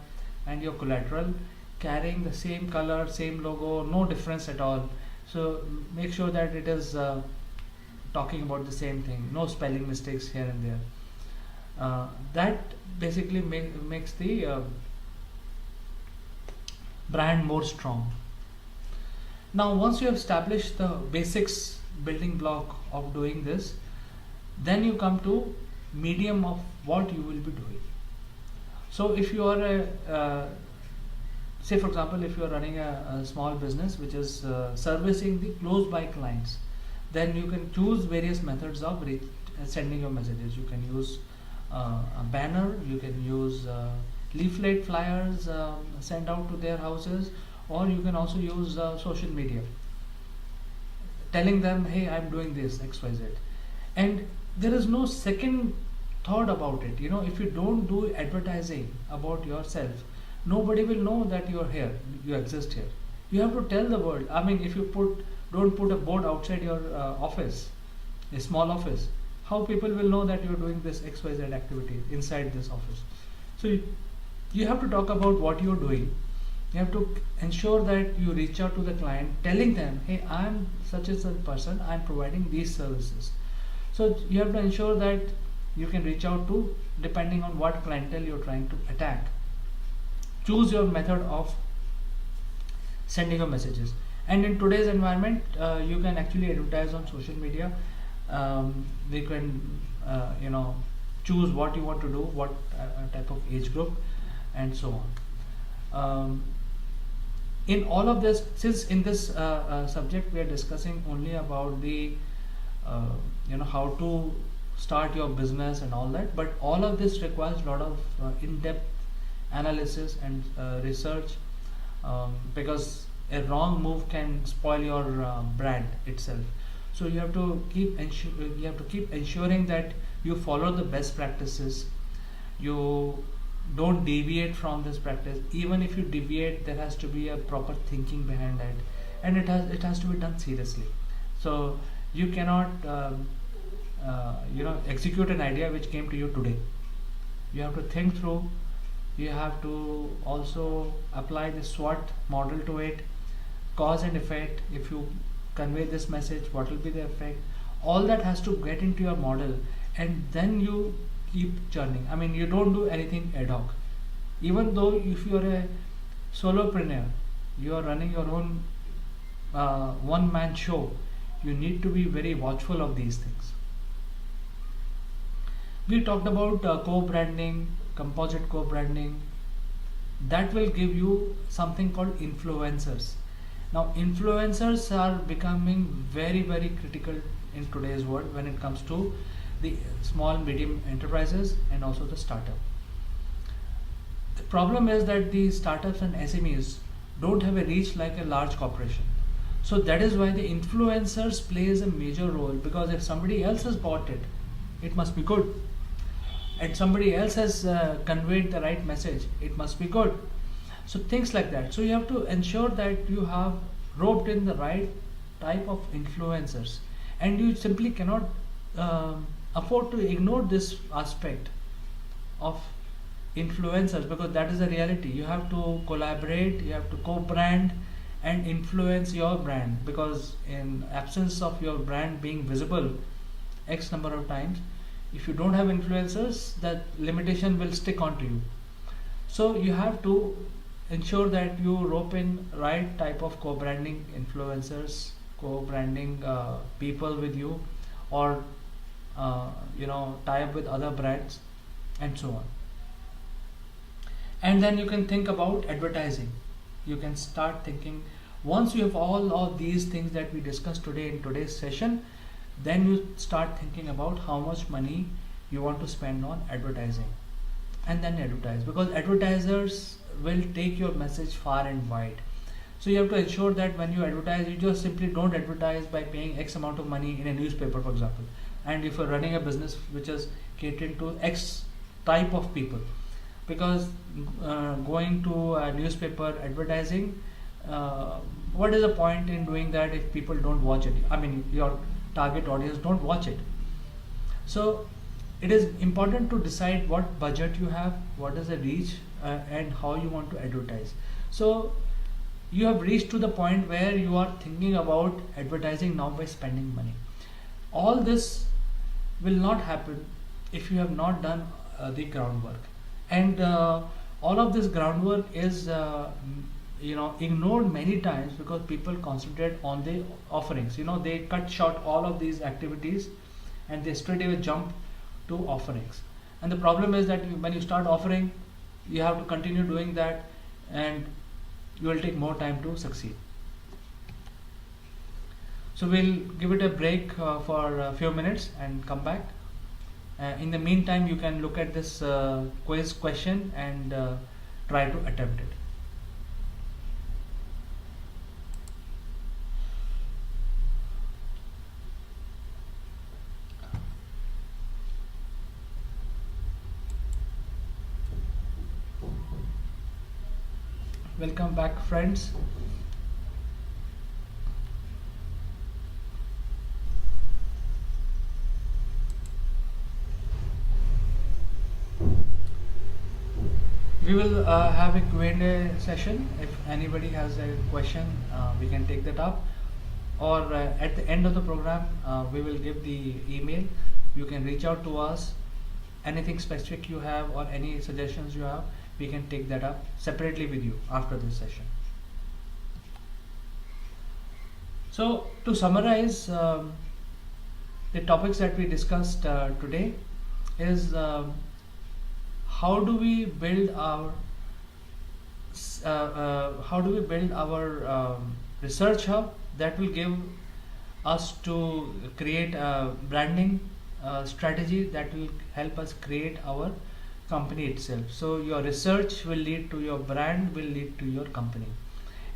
and your collateral carrying the same color, same logo, no difference at all. So make sure that it is talking about the same thing, no spelling mistakes here and there. That basically makes the brand more strong. Now once you have established the basics building block of doing this, then you come to medium of what you will be doing. So if you are say for example, if you are running a small business which is servicing the close by clients, then you can choose various methods of sending your messages. You can use a banner, you can use leaflet flyers sent out to their houses, or you can also use social media, telling them, hey, I'm doing this XYZ. And there is no second thought about it. If you don't do advertising about yourself, nobody will know that you're here, you exist here. You have to tell the world. I mean, if you don't put a board outside your office, a small office, how people will know that you're doing this XYZ activity inside this office? So you have to talk about what you're doing. You have to ensure that you reach out to the client, telling them, hey, I'm such and such person, I'm providing these services. So you have to ensure that you can reach out to, depending on what clientele you're trying to attack. Choose your method of sending your messages. And in today's environment, you can actually advertise on social media. You can choose what you want to do, what type of age group, and so on. In all of this, since in this subject we are discussing only about the how to start your business and all that, but all of this requires a lot of in-depth analysis and research, because a wrong move can spoil your brand itself. So you have to keep ensuring that you follow the best practices, you don't deviate from this practice. Even if you deviate, there has to be a proper thinking behind it, and it has to be done seriously. So you cannot execute an idea which came to you today. You have to think through. You have to also apply the SWOT model to it, cause and effect. If you convey this message, what will be the effect? All that has to get into your model, and then you keep churning. I mean, you don't do anything ad hoc. Even though if you are a solopreneur, you are running your own one-man show, you need to be very watchful of these things. We talked about co-branding, composite co-branding. That will give you something called influencers. Now, influencers are becoming very, very critical in today's world when it comes to the small medium enterprises and also the startup. The problem is that the startups and SMEs don't have a reach like a large corporation. So that is why the influencers plays a major role, because if somebody else has bought it, it must be good, and somebody else has conveyed the right message, it must be good. So things like that. So you have to ensure that you have roped in the right type of influencers, and you simply cannot afford to ignore this aspect of influencers, because that is the reality. You have to collaborate, you have to co-brand and influence your brand, because in absence of your brand being visible X number of times, if you don't have influencers, that limitation will stick onto you. So you have to ensure that you rope in right type of co-branding influencers, co-branding people with you, or tie up with other brands and so on. And then you can think about advertising. You can start thinking, once you have all of these things that we discussed today in today's session, then you start thinking about how much money you want to spend on advertising, and then advertise, because advertisers will take your message far and wide. So you have to ensure that when you advertise, you just simply don't advertise by paying X amount of money in a newspaper, for example. And if you're running a business which is catering to X type of people, because going to a newspaper advertising, what is the point in doing that if people don't watch it? I mean, your target audience don't watch it. So it is important to decide what budget you have, what is the reach, and how you want to advertise. So you have reached to the point where you are thinking about advertising now by spending money. All this will not happen if you have not done the groundwork, and all of this groundwork is ignored many times, because people concentrate on the offerings. They cut short all of these activities and they straight away jump to offerings. And the problem is that when you start offering, you have to continue doing that, and you will take more time to succeed. So we'll give it a break for a few minutes and come back. In the meantime, you can look at this quiz question and try to attempt it. Welcome back, friends. We will have a Q&A session. If anybody has a question, we can take that up, or at the end of the program, we will give the email. You can reach out to us. Anything specific you have or any suggestions you have, we can take that up separately with you after this session. So to summarize the topics that we discussed today, is how do we build our research hub that will give us to create a branding strategy that will help us create our company itself. So your research will lead to your brand, will lead to your company,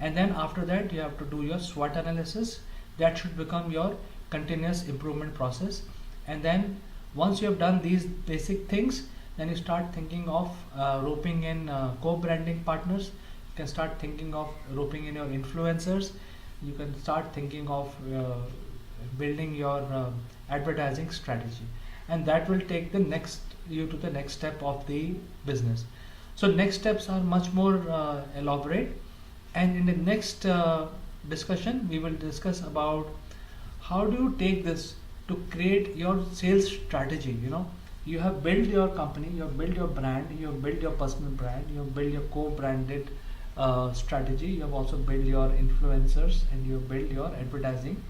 and then after that you have to do your SWOT analysis. That should become your continuous improvement process. And then once you have done these basic things, then you start thinking of roping in co-branding partners. You can start thinking of roping in your influencers. You can start thinking of building your advertising strategy, and that will take you to the next step of the business. So next steps are much more elaborate, and in the next discussion we will discuss about how do you take this to create your sales strategy. You have built your company, you have built your brand, you have built your personal brand, you have built your co-branded strategy, you have also built your influencers, and you have built your advertising.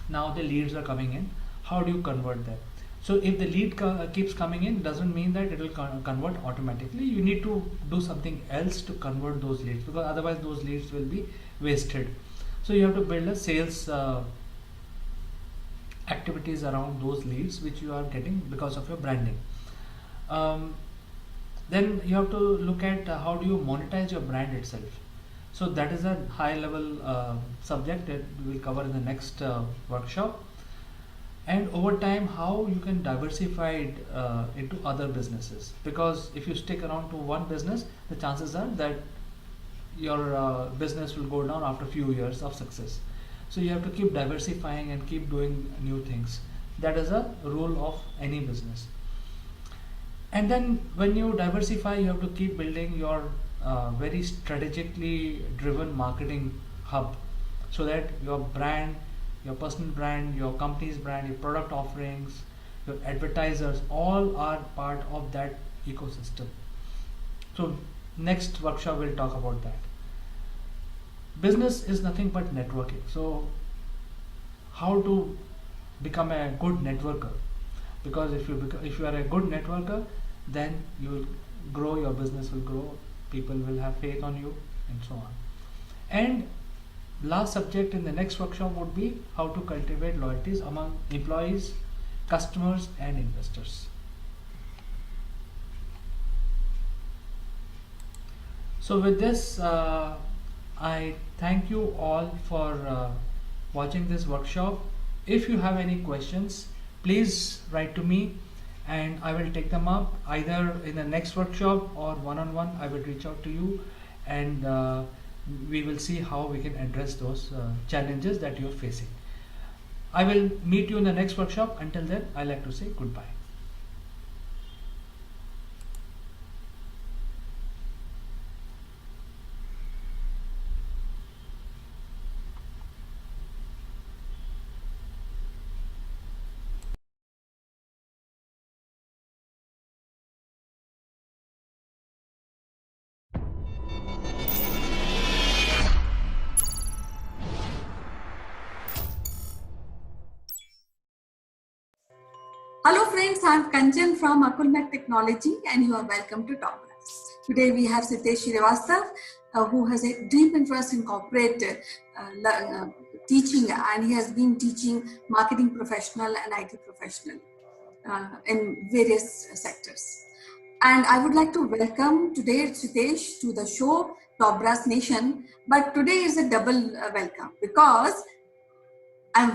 Now the leads are coming in. How do you convert them? So if the lead keeps coming in, doesn't mean that it will convert automatically. You need to do something else to convert those leads, because otherwise those leads will be wasted. So you have to build a sales activities around those leads which you are getting because of your branding. Then you have to look at how do you monetize your brand itself. So that is a high level subject that we will cover in the next workshop. And over time, how you can diversify it into other businesses, because if you stick around to one business, the chances are that your business will go down after a few years of success. So you have to keep diversifying and keep doing new things. That is a rule of any business. And then when you diversify, you have to keep building your very strategically driven marketing hub, so that your brand, your personal brand, your company's brand, your product offerings, your advertisers, all are part of that ecosystem. So next workshop we'll talk about that. Business is nothing but networking. So how to become a good networker? Because if you are a good networker, then you will grow, your business will grow, people will have faith on you, and so on. And last subject in the next workshop would be how to cultivate loyalties among employees, customers, and investors. So with this, I thank you all for watching this workshop. If you have any questions, please write to me and I will take them up either in the next workshop or one-on-one. I will reach out to you, and we will see how we can address those challenges that you're facing. I will meet you in the next workshop. Until then, I like to say goodbye. Hello friends, I'm Kanchan from Akulmach Technology and you are welcome to Top Brass. Today we have Sitesh Srivastav who has a deep interest in corporate teaching, and he has been teaching marketing professional and IT professional in various sectors. And I would like to welcome today Sitesh to the show Top Brass Nation, but today is a double welcome because I'm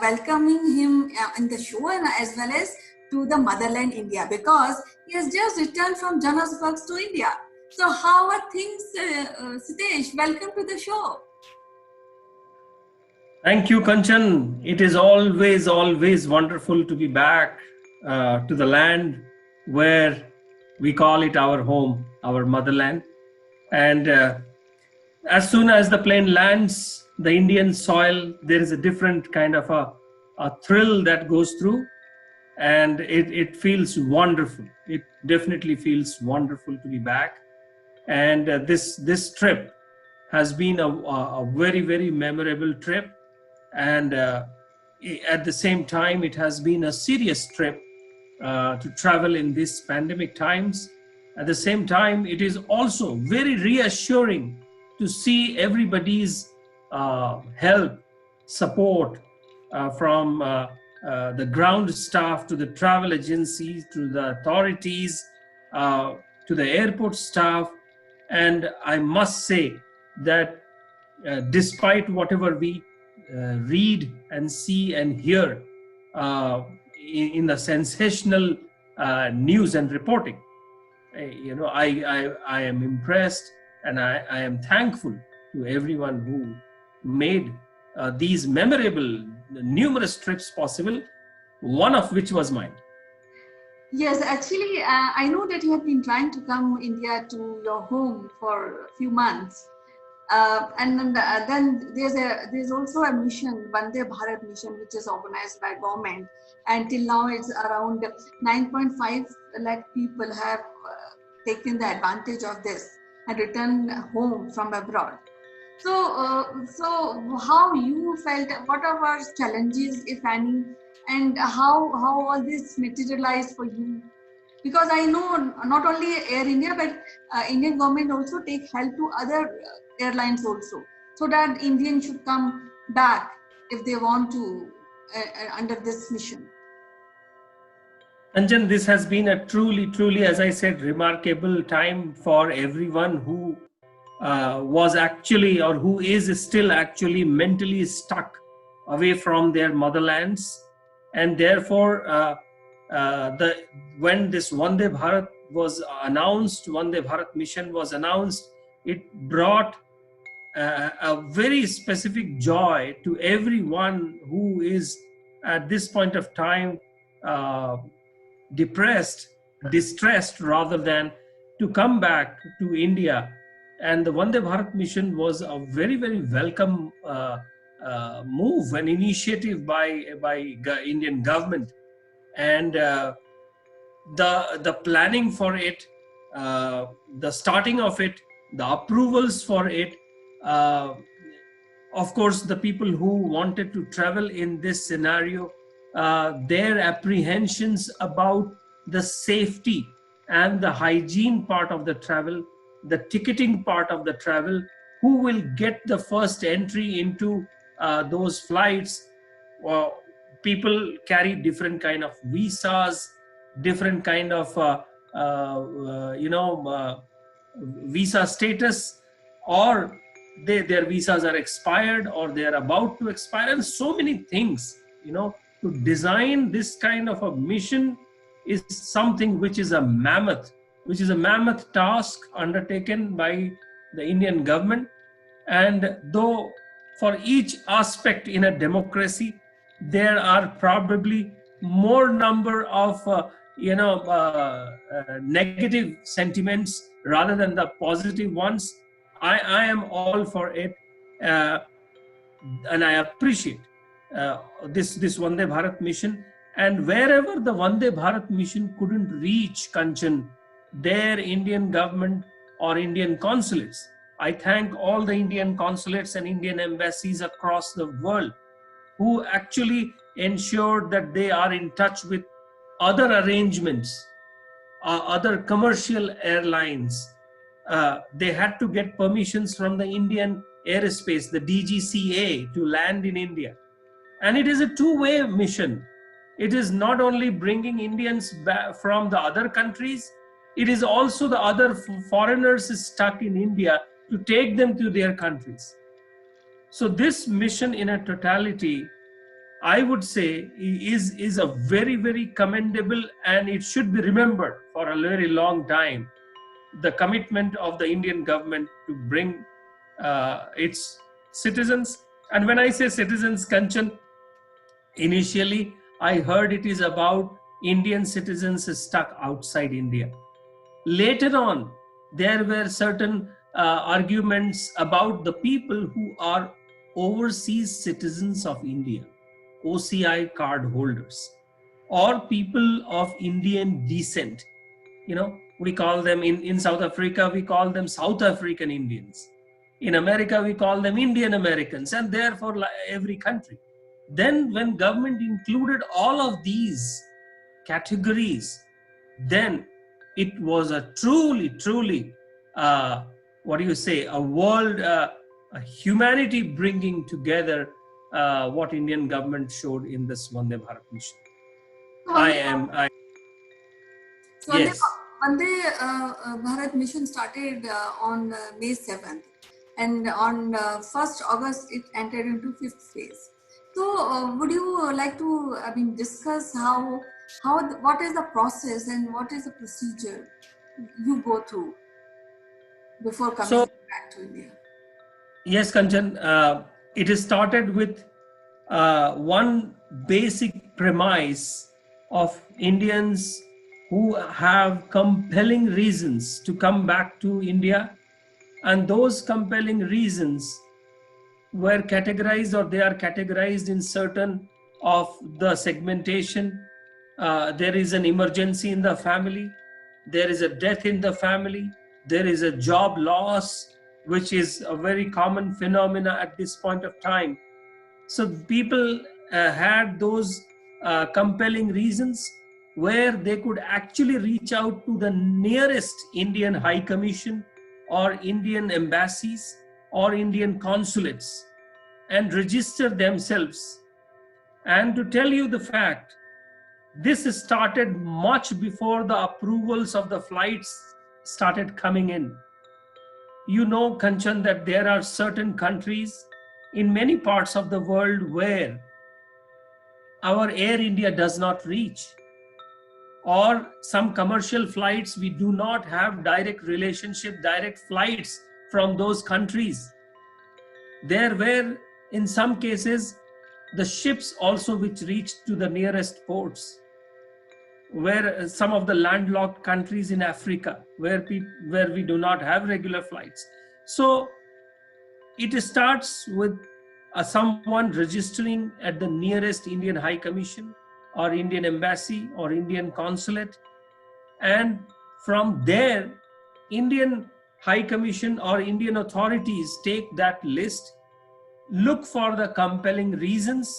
welcoming him in the show, and as well as to the motherland India, because he has just returned from Johannesburg to India. So how are things, Sitesh? Welcome to the show. Thank you, Kanchan. It is always wonderful to be back to the land where we call it our home, our motherland. And as soon as the plane lands the Indian soil, there is a different kind of a thrill that goes through, and it feels wonderful. It definitely feels wonderful to be back. And this trip has been a very, very memorable trip. And at the same time, it has been a serious trip to travel in these pandemic times. At the same time, it is also very reassuring to see everybody's help, support from the ground staff to the travel agencies to the authorities to the airport staff. And I must say that despite whatever we read and see and hear in the sensational news and reporting, I am impressed, and I am thankful to everyone who made these memorable, numerous trips possible, one of which was mine. Yes, actually, I know that you have been trying to come India to your home for a few months. And then there's also a mission, Vande Bharat mission, which is organized by government. And till now, it's around 9.5 lakh people have taken the advantage of this and returned home from abroad. So how you felt? What are our challenges, if any, and how all this materialized for you? Because I know not only Air India, but Indian government also take help to other airlines also, so that Indians should come back if they want to under this mission. Anjan, this has been a truly, as I said, remarkable time for everyone who was actually, or who is still actually mentally stuck away from their motherlands. And therefore, when this Vande Bharat was announced, Vande Bharat mission was announced, it brought a very specific joy to everyone who is at this point of time depressed, distressed rather than, to come back to India. And the Vande Bharat mission was a very, very welcome move, an initiative by Indian government. And the planning for it, the starting of it, the approvals for it, of course, the people who wanted to travel in this scenario, their apprehensions about the safety and the hygiene part of the travel, the ticketing part of the travel, who will get the first entry into those flights. People carry different kind of visas, different kind of visa status, or their visas are expired or they are about to expire, and so many things. To design this kind of a mission is something which is a mammoth task undertaken by the Indian government. And though for each aspect in a democracy, there are probably more number of negative sentiments rather than the positive ones, I am all for it, and I appreciate this Vande Bharat mission. And wherever the Vande Bharat mission couldn't reach, Kanchan, their Indian government or Indian consulates, I thank all the Indian consulates and Indian embassies across the world who actually ensured that they are in touch with other arrangements, other commercial airlines. They had to get permissions from the Indian airspace, the DGCA, to land in India. And it is a two-way mission. It is not only bringing Indians back from the other countries, it is also the other foreigners stuck in India to take them to their countries. So this mission in a totality, I would say, is a very, very commendable, and it should be remembered for a very long time, the commitment of the Indian government to bring its citizens. And when I say citizens, Kanchan, initially I heard it is about Indian citizens stuck outside India. Later on, there were certain arguments about the people who are overseas citizens of India, OCI card holders, or people of Indian descent. We call them in South Africa, we call them South African Indians. In America, we call them Indian Americans, and therefore every country. Then when government included all of these categories, then it was a truly, what do you say, a world, a humanity bringing together what Indian government showed in this Vande Bharat mission. So Yes. Vande Bharat mission started on May 7th, and on 1st August it entered into 5th phase. So would you like to, discuss what is the process and what is the procedure you go through before coming back to India? Yes, Kanchan, it is started with one basic premise of Indians who have compelling reasons to come back to India, and those compelling reasons were categorized, or they are categorized in certain of the segmentation. There is an emergency in the family, there is a death in the family, there is a job loss, which is a very common phenomena at this point of time. So people had those compelling reasons where they could actually reach out to the nearest Indian High Commission or Indian embassies or Indian consulates and register themselves. And to tell you the fact, this started much before the approvals of the flights started coming in. You know, Kanchan, that there are certain countries in many parts of the world where our Air India does not reach, or some commercial flights, we do not have direct relationship, direct flights from those countries. There were, in some cases, the ships also which reached to the nearest ports, where some of the landlocked countries in Africa, where we do not have regular flights. So it starts with someone registering at the nearest Indian High Commission or Indian Embassy or Indian Consulate, and from there Indian High Commission or Indian authorities take that list, look for the compelling reasons,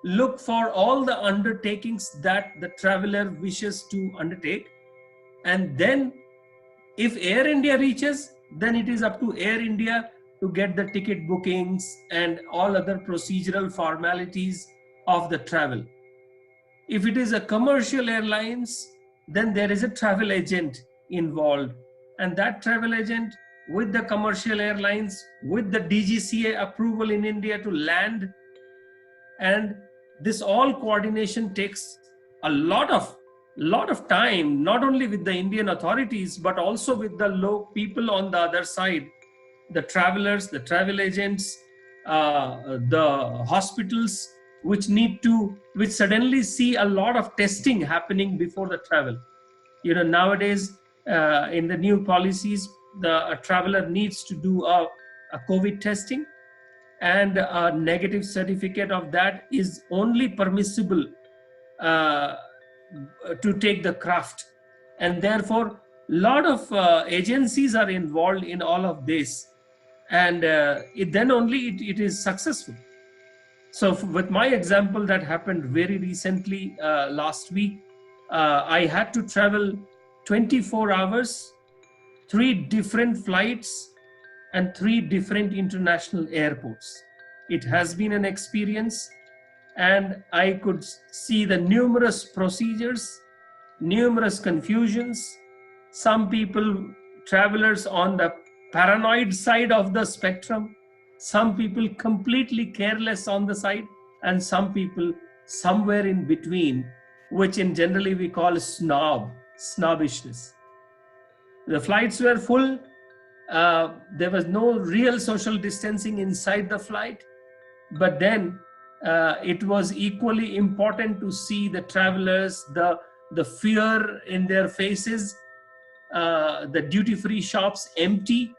look for all the undertakings that the traveler wishes to undertake, and then if Air India reaches, then it is up to Air India to get the ticket bookings and all other procedural formalities of the travel. If it is a commercial airlines, then there is a travel agent involved, and that travel agent with the commercial airlines, with the DGCA approval in India to land, and this all coordination takes a lot of time, not only with the Indian authorities but also with the low people on the other side, the travelers, the travel agents, the hospitals, which suddenly see a lot of testing happening before the travel. You know, nowadays in the new policies, a traveler needs to do a COVID testing, and a negative certificate of that is only permissible to take the craft. And therefore, a lot of agencies are involved in all of this, and then only it is successful. So with my example that happened very recently, last week, I had to travel 24 hours, 3 different flights, and 3 different international airports. It has been an experience, and I could see the numerous procedures, numerous confusions, some people, travelers on the paranoid side of the spectrum, some people completely careless on the side, and some people somewhere in between, which in generally we call snobbishness. The flights were full. There was no real social distancing inside the flight, but then it was equally important to see the travelers, the fear in their faces, the duty-free shops empty,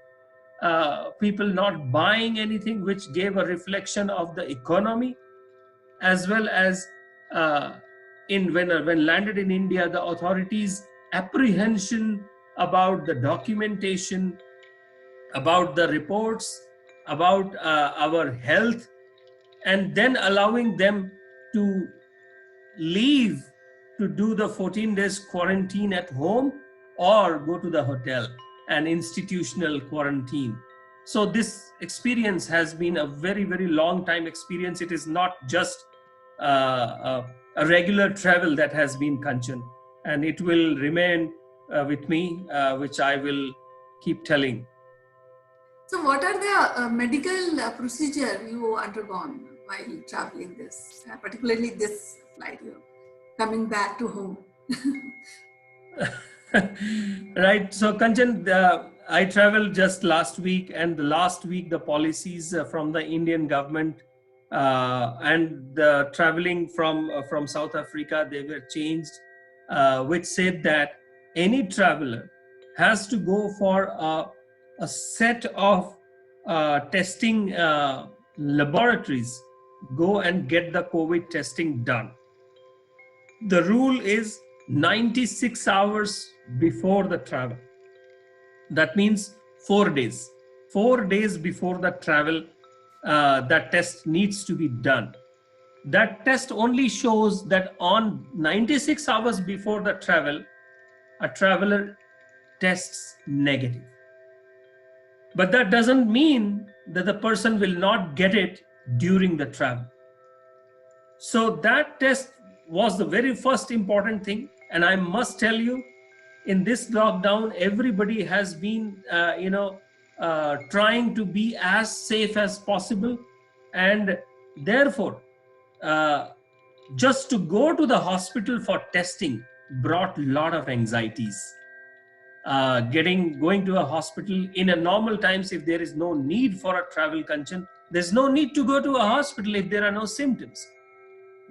people not buying anything, which gave a reflection of the economy, as well as when landed in India, the authorities' apprehension about the documentation, about the reports, about our health, and then allowing them to leave to do the 14 days quarantine at home or go to the hotel, an institutional quarantine. So this experience has been a very, very long time experience. It is not just a regular travel that has been Kanchan, and it will remain with me, which I will keep telling. So what are the medical procedure you undergone while traveling this, particularly this flight, you coming back to home? Right. So Kanchan, I traveled just last week, and the last week the policies from the Indian government and the traveling from South Africa, they were changed, which said that any traveler has to go for a set of testing laboratories, go and get the COVID testing done. The rule is 96 hours before the travel. That means 4 days. 4 days before the travel, that test needs to be done. That test only shows that on 96 hours before the travel, a traveler tests negative. But that doesn't mean that the person will not get it during the travel. So that test was the very first important thing. And I must tell you, in this lockdown, everybody has been, trying to be as safe as possible. And therefore, just to go to the hospital for testing brought a lot of anxieties. Going to a hospital in a normal times, if there is no need for a travel, Kanchan, there's no need to go to a hospital if there are no symptoms.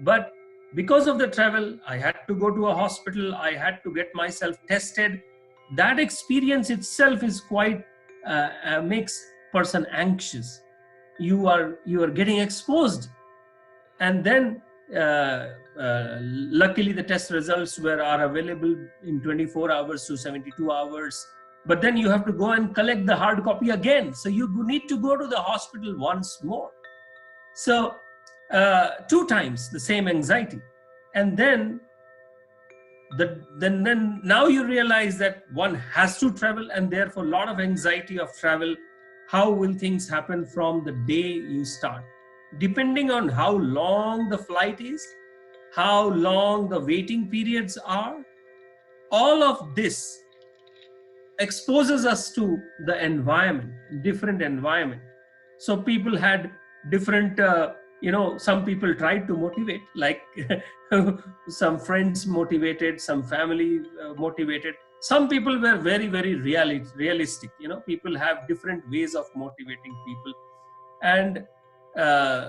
But because of the travel, I had to go to a hospital. I had to get myself tested. That experience itself is quite makes person anxious. You are getting exposed, and then luckily the test results are available in 24 hours to 72 hours. But then you have to go and collect the hard copy again. So you need to go to the hospital once more. So 2 times the same anxiety. And then now you realize that one has to travel, and therefore a lot of anxiety of travel. How will things happen from the day you start? Depending on how long the flight is, how long the waiting periods are, all of this exposes us to the environment, different environment. So people had different, some people tried to motivate, like some friends motivated, some family motivated. Some people were very, very realistic. People have different ways of motivating people. And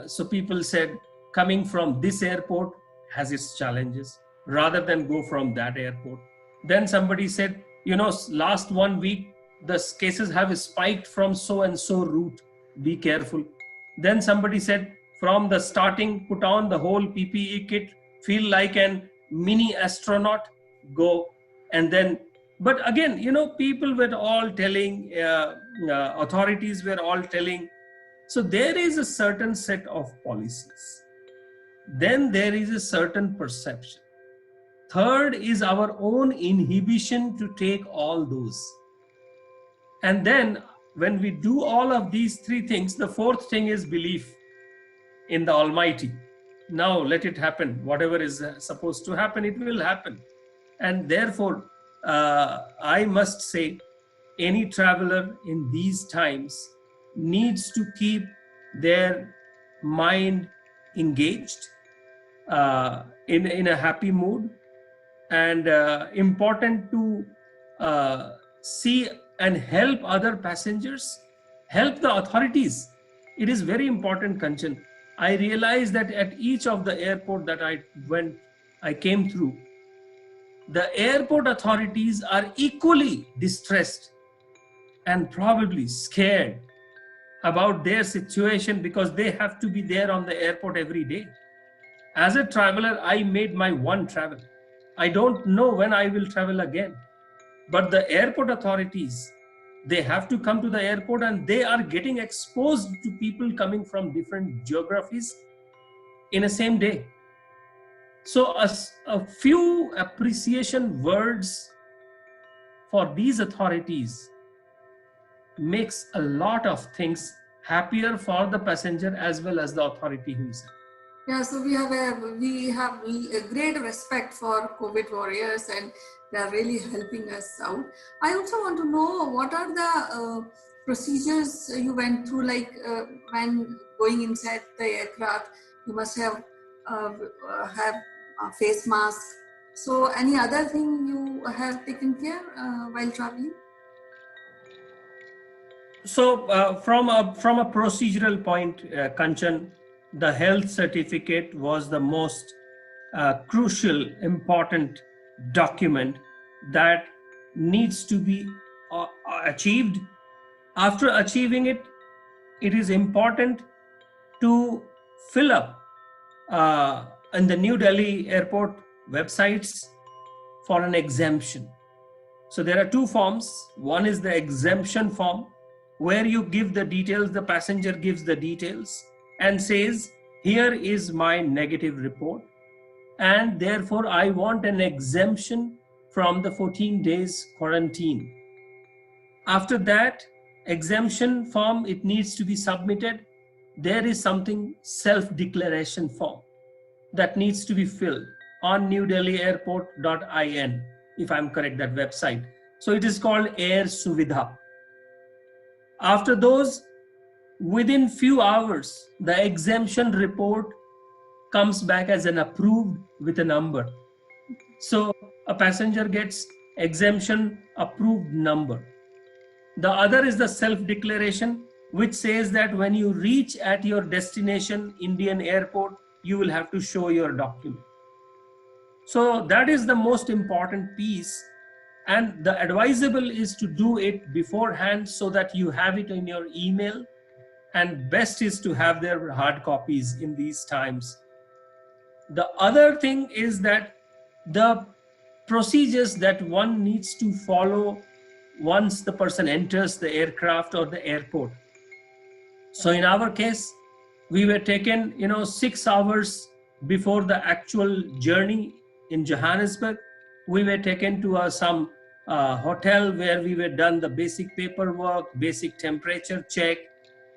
so people said, coming from this airport has its challenges, rather than go from that airport. Then somebody said, last 1 week, the cases have spiked from so and so route. Be careful. Then somebody said, from the starting, put on the whole PPE kit, feel like an mini astronaut, go. And then, but again, people were all telling, authorities were all telling. So there is a certain set of policies. Then there is a certain perception. Third is our own inhibition to take all those. And then when we do all of these 3 things, the 4th thing is belief in the Almighty. Now let it happen. Whatever is supposed to happen, it will happen. And therefore, I must say, any traveler in these times needs to keep their mind engaged, in a happy mood, and important to see and help other passengers, help the authorities. It is very important, Kanchan. I realized that at each of the airport that I came through, the airport authorities are equally distressed and probably scared about their situation, because they have to be there on the airport every day. As a traveler, I made my one travel. I don't know when I will travel again. But the airport authorities, they have to come to the airport, and they are getting exposed to people coming from different geographies in a same day. So a few appreciation words for these authorities makes a lot of things happier for the passenger as well as the authority himself. Yeah, so we have a great respect for COVID warriors, and they are really helping us out. I also want to know what are the procedures you went through, like when going inside the aircraft, you must have a face mask. So any other thing you have taken care while traveling? So from a procedural point, Kanchan, the health certificate was the most crucial, important document that needs to be achieved. After achieving it, it is important to fill up in the New Delhi airport websites for an exemption. So there are two forms. One is the exemption form, where you give the details, the passenger gives the details and says, here is my negative report, and therefore I want an exemption from the 14 days quarantine. After that exemption form, it needs to be submitted. There is something self-declaration form that needs to be filled on newdelhiairport.in, if I'm correct, that website. So it is called Air Suvidha. After those, within few hours, the exemption report comes back as an approved with a number. So a passenger gets exemption approved number. The other is the self-declaration, which says that when you reach at your destination Indian airport, you will have to show your document. So that is the most important piece, and the advisable is to do it beforehand so that you have it in your email, and best is to have their hard copies in these times. The other thing is that the procedures that one needs to follow once the person enters the aircraft or the airport. So in our case, we were taken 6 hours before the actual journey in Johannesburg. We were taken to some hotel where we were done the basic paperwork, basic temperature check,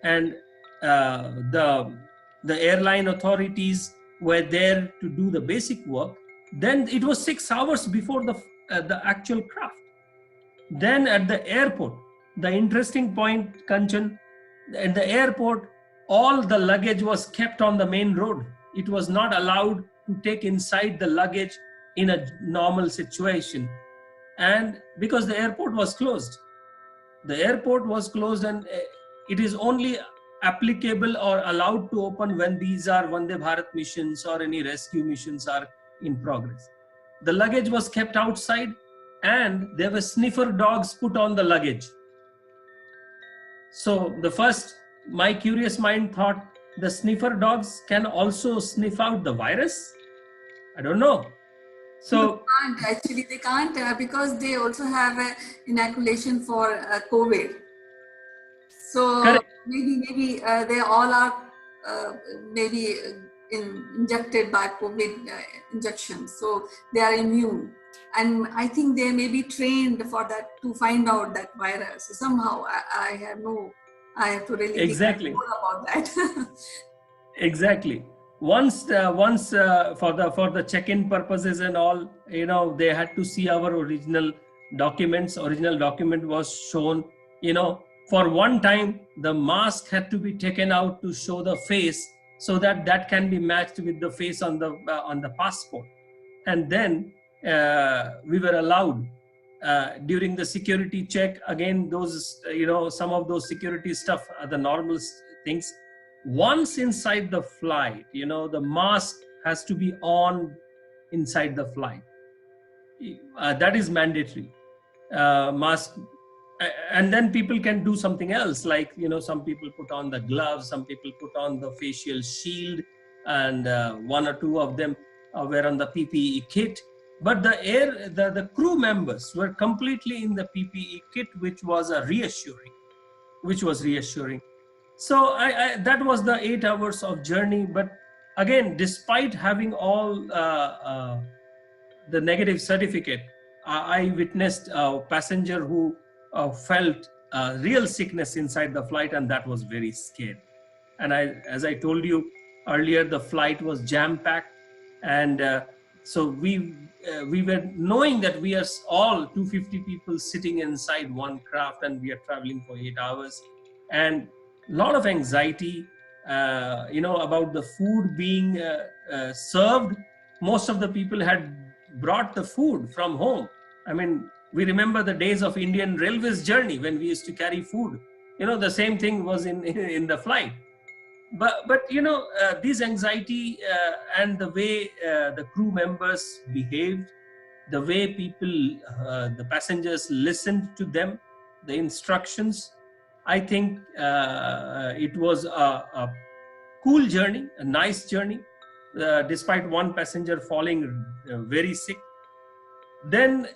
and the airline authorities were there to do the basic work. Then it was 6 hours before the actual craft. Then at the airport, the interesting point, Kanchan, at the airport, all the luggage was kept on the main road. It was not allowed to take inside the luggage in a normal situation. And because the airport was closed. The airport was closed, and it is only applicable or allowed to open when these are Vande Bharat missions or any rescue missions are in progress. The luggage was kept outside, and there were sniffer dogs put on the luggage. So the first, my curious mind thought, the sniffer dogs can also sniff out the virus? I don't know. So they can't because they also have an inoculation for COVID. So correct. maybe they all are injected by COVID injections, so they are immune. And I think they may be trained for that, to find out that virus. So somehow I have to really exactly be careful about that. Exactly. Once for the check-in purposes and all, they had to see our original documents. Original document was shown. For one time, the mask had to be taken out to show the face, so that can be matched with the face on the passport. And then we were allowed during the security check. Again, those some of those security stuff are the normal things. Once inside the flight, the mask has to be on inside the flight. That is mandatory. Mask. And then people can do something else, like some people put on the gloves, some people put on the facial shield, and one or two of them were on the PPE kit. But the crew members were completely in the PPE kit, which was reassuring. So that was the 8 hours of journey. But again, despite having all the negative certificate, I witnessed a passenger who felt real sickness inside the flight, and that was very scary. And as I told you earlier, the flight was jam-packed, and so we were knowing that we are all 250 people sitting inside one craft, and we are traveling for 8 hours, and a lot of anxiety, about the food being served. Most of the people had brought the food from home. I mean, we remember the days of Indian Railways journey when we used to carry food. The same thing was in the flight. But this anxiety and the way the crew members behaved, the way the passengers listened to them, the instructions, I think it was a cool journey, a nice journey, despite one passenger falling very sick. Then,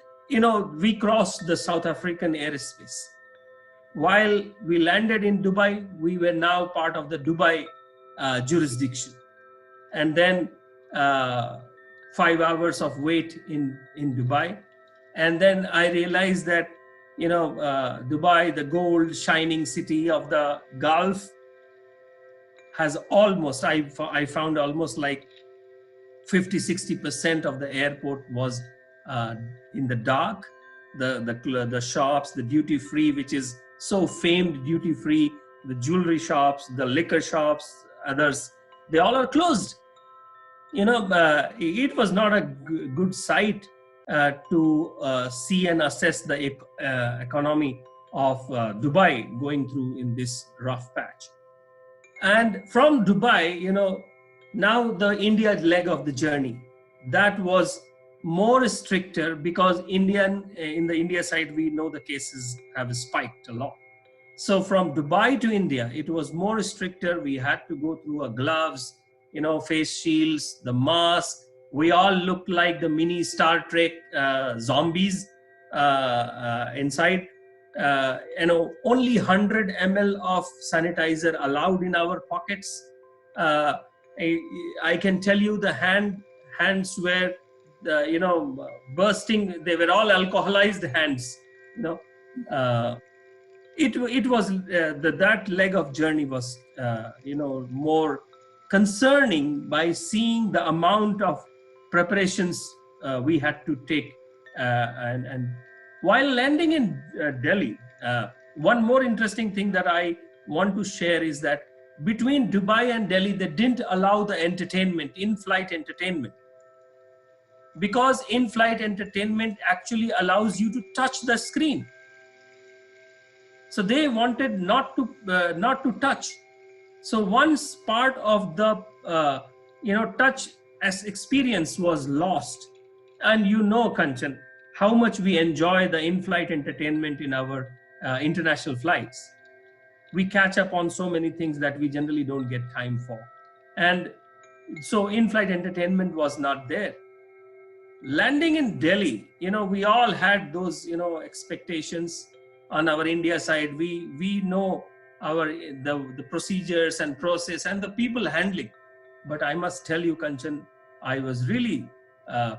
we crossed the South African airspace. While we landed in Dubai, we were now part of the Dubai jurisdiction. And then 5 hours of wait in Dubai. And then I realized that, Dubai, the gold shining city of the Gulf, has almost, I found almost like 50-60% of the airport was in the dark. The shops, the duty free, which is so famed duty free, the jewelry shops, the liquor shops, others, they all are closed. It was not a good sight to see and assess the economy of Dubai going through in this rough patch. And from Dubai, now the India leg of the journey, that was more stricter, because in the India side, we know the cases have spiked a lot. So from Dubai to India, it was more stricter. We had to go through gloves, face shields, the mask. We all looked like the mini Star Trek zombies inside. Only 100 ml of sanitizer allowed in our pockets. I can tell you the hands were bursting. They were all alcoholized hands. It was that leg of journey was more concerning by seeing the amount of preparations we had to take. And while landing in Delhi, one more interesting thing that I want to share is that between Dubai and Delhi, they didn't allow the entertainment, in-flight entertainment. Because in-flight entertainment actually allows you to touch the screen. So they wanted not to touch. So once part of the touch as experience was lost, and Kanchan, how much we enjoy the in-flight entertainment in our international flights. We catch up on so many things that we generally don't get time for. And so in-flight entertainment was not there. Landing in Delhi, we all had those, expectations on our India side. We know the procedures and process and the people handling. But I must tell you, Kanchan, I was really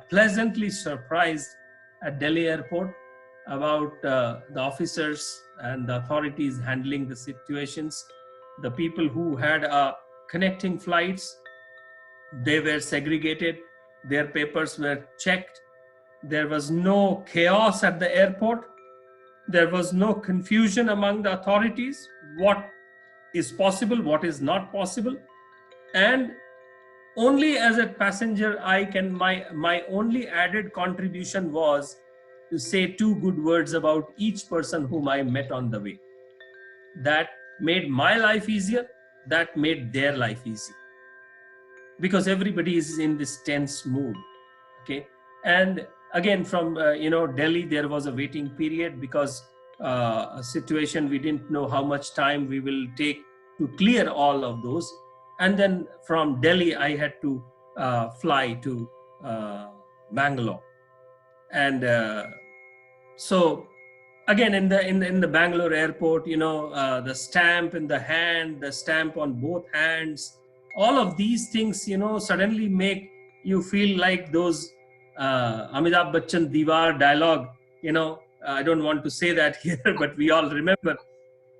pleasantly surprised at Delhi airport about the officers and the authorities handling the situations. The people who had connecting flights, they were segregated. Their papers were checked. There was no chaos at the airport. There was no confusion among the authorities. What is possible, what is not possible. And only as a passenger, my only added contribution was to say 2 good words about each person whom I met on the way. That made my life easier. That made their life easy. Because everybody is in this tense mood. Okay. And again, from Delhi, there was a waiting period because a situation we didn't know how much time we will take to clear all of those. And then from Delhi, I had to fly to Bangalore. And so again, in the Bangalore airport, the stamp in the hand, the stamp on both hands, all of these things, suddenly make you feel like those Amitabh Bachchan Diwar dialogue. I don't want to say that here, but we all remember.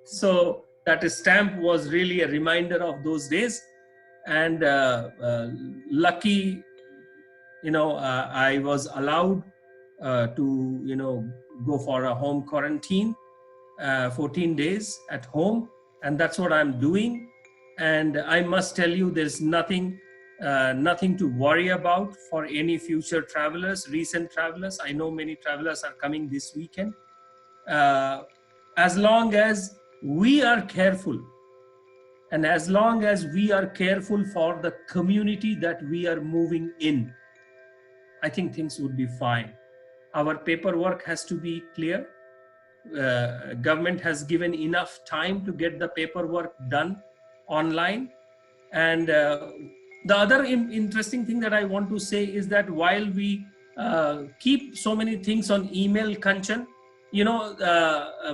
So that stamp was really a reminder of those days. And lucky, I was allowed to, go for a home quarantine, 14 days at home, and that's what I'm doing. And I must tell you, there's nothing to worry about for any future travelers, recent travelers. I know many travelers are coming this weekend. As long as we are careful, and as long as we are careful for the community that we are moving in, I think things would be fine. Our paperwork has to be clear. Government has given enough time to get the paperwork done online. And the other interesting thing that I want to say is that while we keep so many things on email, Kanchan,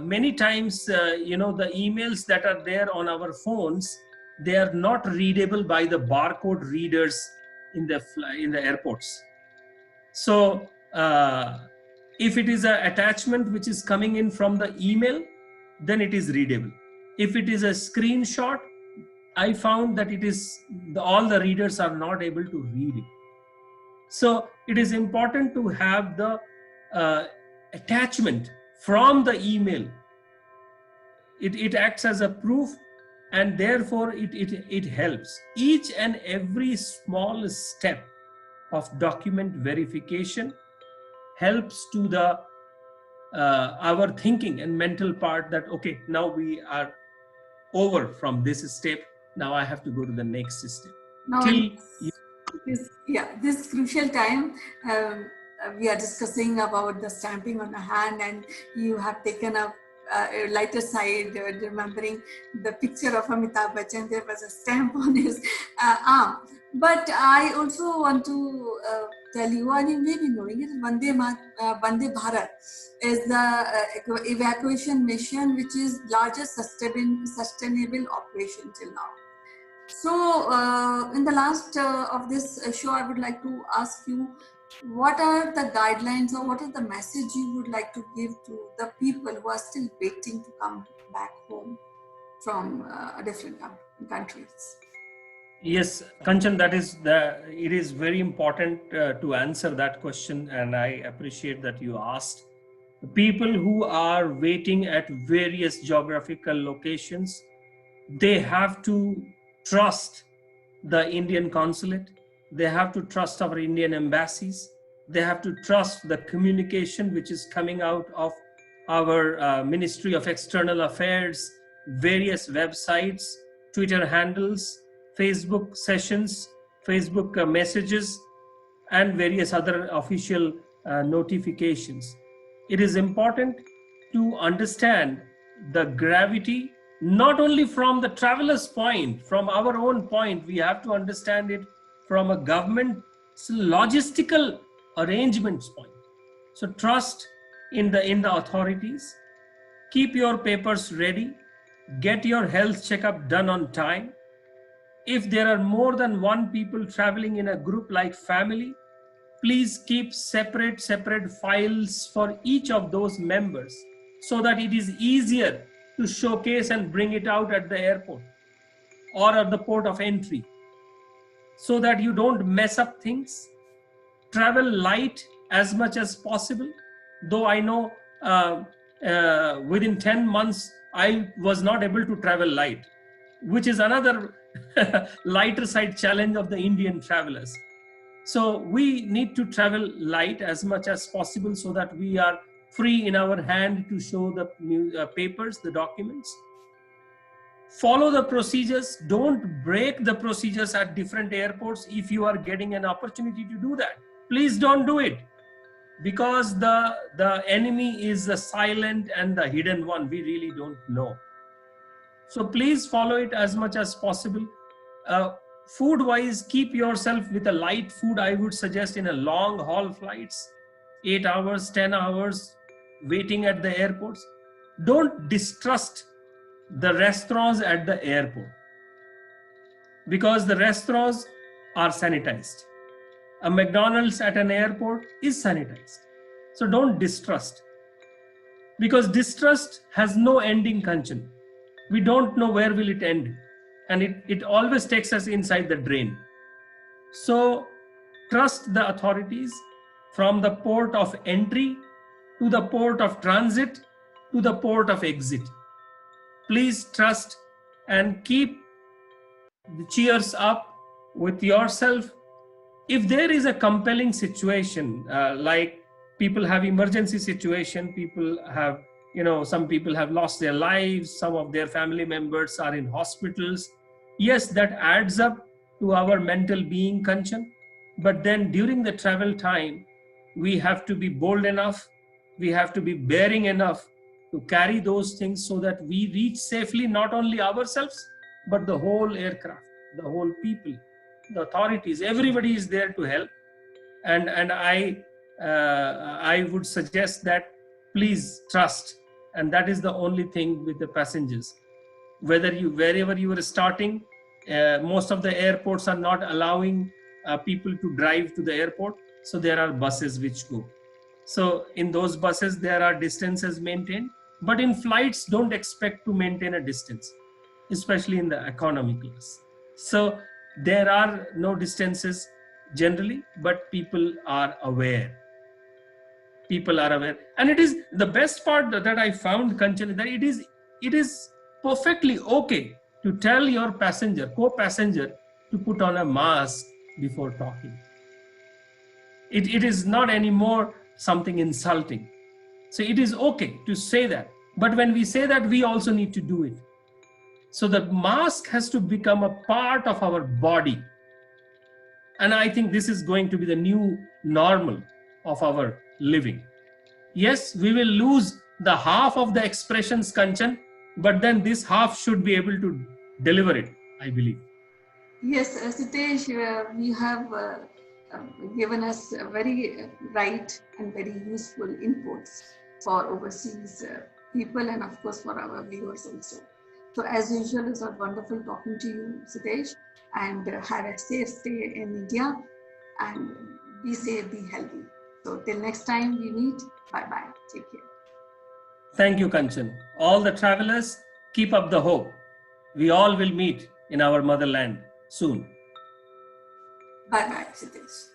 many times, the emails that are there on our phones, they are not readable by the barcode readers in the airports. So if it is an attachment which is coming in from the email, then it is readable. If it is a screenshot, I found that all the readers are not able to read it. So it is important to have the attachment from the email. It acts as a proof, and therefore it helps. Each and every small step of document verification helps to the our thinking and mental part that, okay, now we are over from this step. Now I have to go to the next step. Now, this crucial time, we are discussing about the stamping on a hand, and you have taken a lighter side, remembering the picture of Amitabh Bachchan. There was a stamp on his arm. But I also want to tell you, and you may be knowing it, Vande Bharat is the evacuation mission which is largest sustainable operation till now. So in the last of this show, I would like to ask you, what are the guidelines or what is the message you would like to give to the people who are still waiting to come back home from different countries? Yes, Kanchan, it is very important to answer that question, and I appreciate that you asked. The people who are waiting at various geographical locations, they have to trust the Indian consulate. They have to trust our Indian embassies. They have to trust the communication which is coming out of our Ministry of External Affairs, various websites, Twitter handles, Facebook sessions, Facebook messages, and various other official notifications. It is important to understand the gravity, not only from the traveler's point, from our own point. We have to understand it from a government logistical arrangements point. So trust in the authorities. Keep your papers ready. Get your health checkup done on time. If there are more than one people traveling in a group like family, please keep separate files for each of those members, so that it is easier to showcase and bring it out at the airport or at the port of entry, so that you don't mess up things. Travel light as much as possible. Though I know within 10 months, I was not able to travel light, which is another lighter side challenge of the Indian travelers. So we need to travel light as much as possible, so that we are free in our hand to show the papers, the documents. Follow the procedures. Don't break the procedures at different airports. If you are getting an opportunity to do that, please don't do it, because the enemy is the silent and the hidden one. We really don't know. So please follow it as much as possible. Food wise, keep yourself with a light food. I would suggest in a long haul flights, 8 hours, 10 hours waiting at the airports. Don't distrust the restaurants at the airport. because the restaurants are sanitized. A McDonald's at an airport is sanitized. So don't distrust, because distrust has no ending, Kanchan. We don't know where will it end, and it always takes us inside the drain. So trust the authorities from the port of entry to the port of transit to the port of exit. Please trust and keep the cheers up with yourself. If there is a compelling situation, like people have emergency situation, people have, some people have lost their lives, some of their family members are in hospitals. Yes, that adds up to our mental being, Kanchan. But then during the travel time, we have to be bold enough, we have to be bearing enough to carry those things so that we reach safely not only ourselves, but the whole aircraft, the whole people, the authorities, everybody is there to help. And I would suggest that please trust, and that is the only thing with the passengers. Wherever you are starting, most of the airports are not allowing people to drive to the airport, so there are buses which go. So in those buses there are distances maintained, but in flights don't expect to maintain a distance, especially in the economy class. So there are no distances generally, but people are aware. People are aware, and it is the best part that I found, Kanchan, that it is perfectly okay to tell your co-passenger, to put on a mask before talking. It is not anymore something insulting. So it is okay to say that. But when we say that, we also need to do it. So the mask has to become a part of our body. And I think this is going to be the new normal of our living. Yes, we will lose the half of the expressions, Kanchan, but then this half should be able to deliver it, I believe. Yes, Sitesh, you have given us very right and very useful inputs for overseas people, and of course for our viewers also. So as usual, it's wonderful talking to you, Sitesh, and have a safe stay in India, and be safe, be healthy. So till next time we meet, bye-bye, take care. Thank you, Kanchan. All the travelers, keep up the hope. We all will meet in our motherland soon. Bye-bye, Sitesh.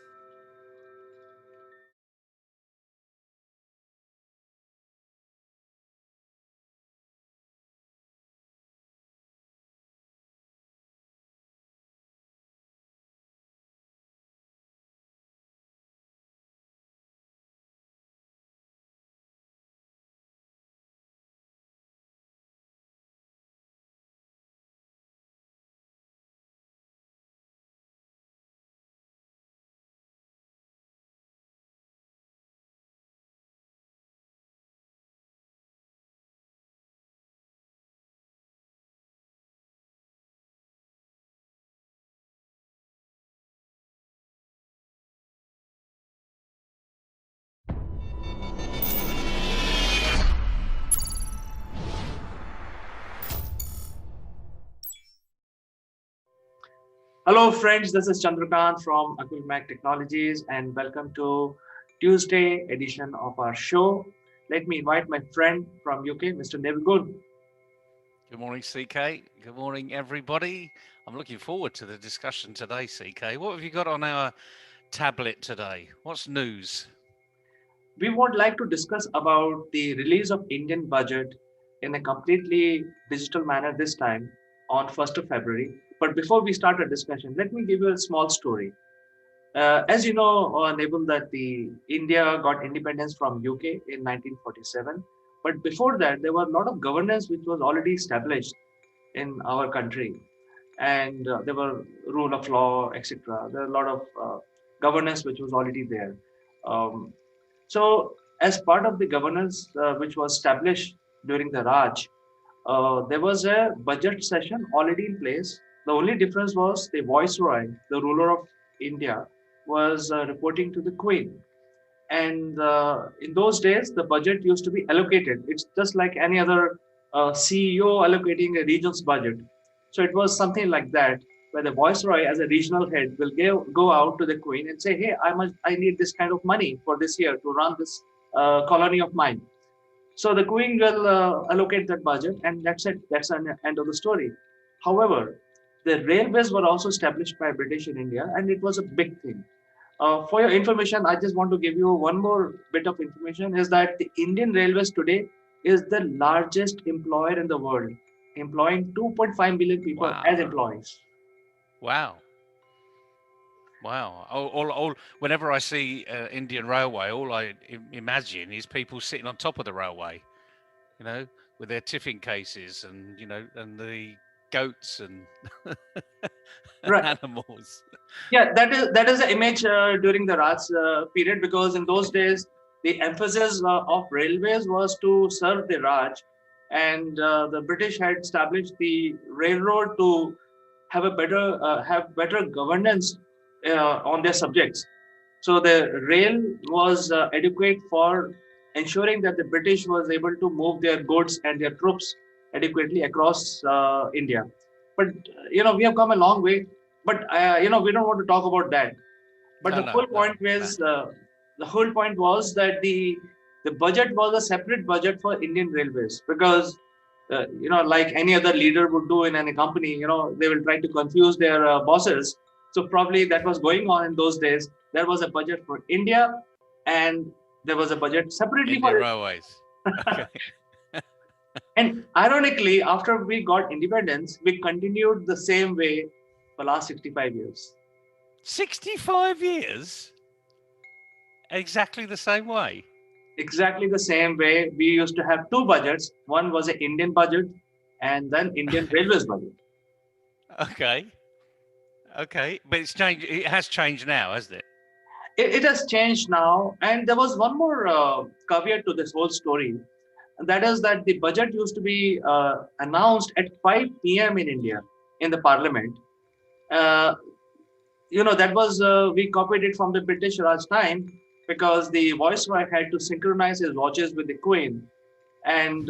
Hello, friends. This is Chandrakant from Akulmach Technologies, and welcome to Tuesday edition of our show. Let me invite my friend from UK, Mr. Neville. Good morning, CK. Good morning, everybody. I'm looking forward to the discussion today, CK. What have you got on our tablet today? What's news? We would like to discuss about the release of Indian budget in a completely digital manner this time on 1st of February. But before we start our discussion, let me give you a small story. As you know, Nebul, that the India got independence from UK in 1947. But before that, there were a lot of governance which was already established in our country, and there were rule of law, etc. There are a lot of governance which was already there. So, as part of the governance which was established during the Raj, there was a budget session already in place. The only difference was the viceroy, the ruler of India, was reporting to the Queen. And in those days, the budget used to be allocated. It's just like any other CEO allocating a region's budget. So it was something like that. where the viceroy, as a regional head, will go out to the queen and say, "Hey, I need this kind of money for this year to run this colony of mine." So the queen will allocate that budget, and that's it. That's the end of the story. However, the railways were also established by British in India, and it was a big thing. For your information, I just want to give you one more bit of information: is that the Indian Railways today is the largest employer in the world, employing 2.5 million people as employees. Wow. Wow. Whenever I see Indian Railway, all I imagine is people sitting on top of the railway, with their tiffin cases and, and the goats and Right. animals. Yeah, that is the image during the Raj period, because in those days the emphasis of railways was to serve the Raj, and the British had established the railroad to have better governance on their subjects. So the rail was adequate for ensuring that the British was able to move their goods and their troops adequately across India. But we have come a long way. But we don't want to talk about that. But the whole point was that the budget was a separate budget for Indian Railways, because like any other leader would do in any company, they will try to confuse their bosses. So probably that was going on in those days. There was a budget for India, and there was a budget separately Indian for Railways. Okay. And ironically, after we got independence, we continued the same way for the last 65 years. 65 years? Exactly the same way? Exactly the same way. We used to have two budgets. One was an Indian budget, and then Indian Railways budget. Okay. But it's changed. It has changed now, hasn't it? It has changed now. And there was one more caveat to this whole story. And that is that the budget used to be announced at 5 p.m. in India, in the parliament. That was, we copied it from the British Raj time, because the viceroy had to synchronize his watches with the queen. And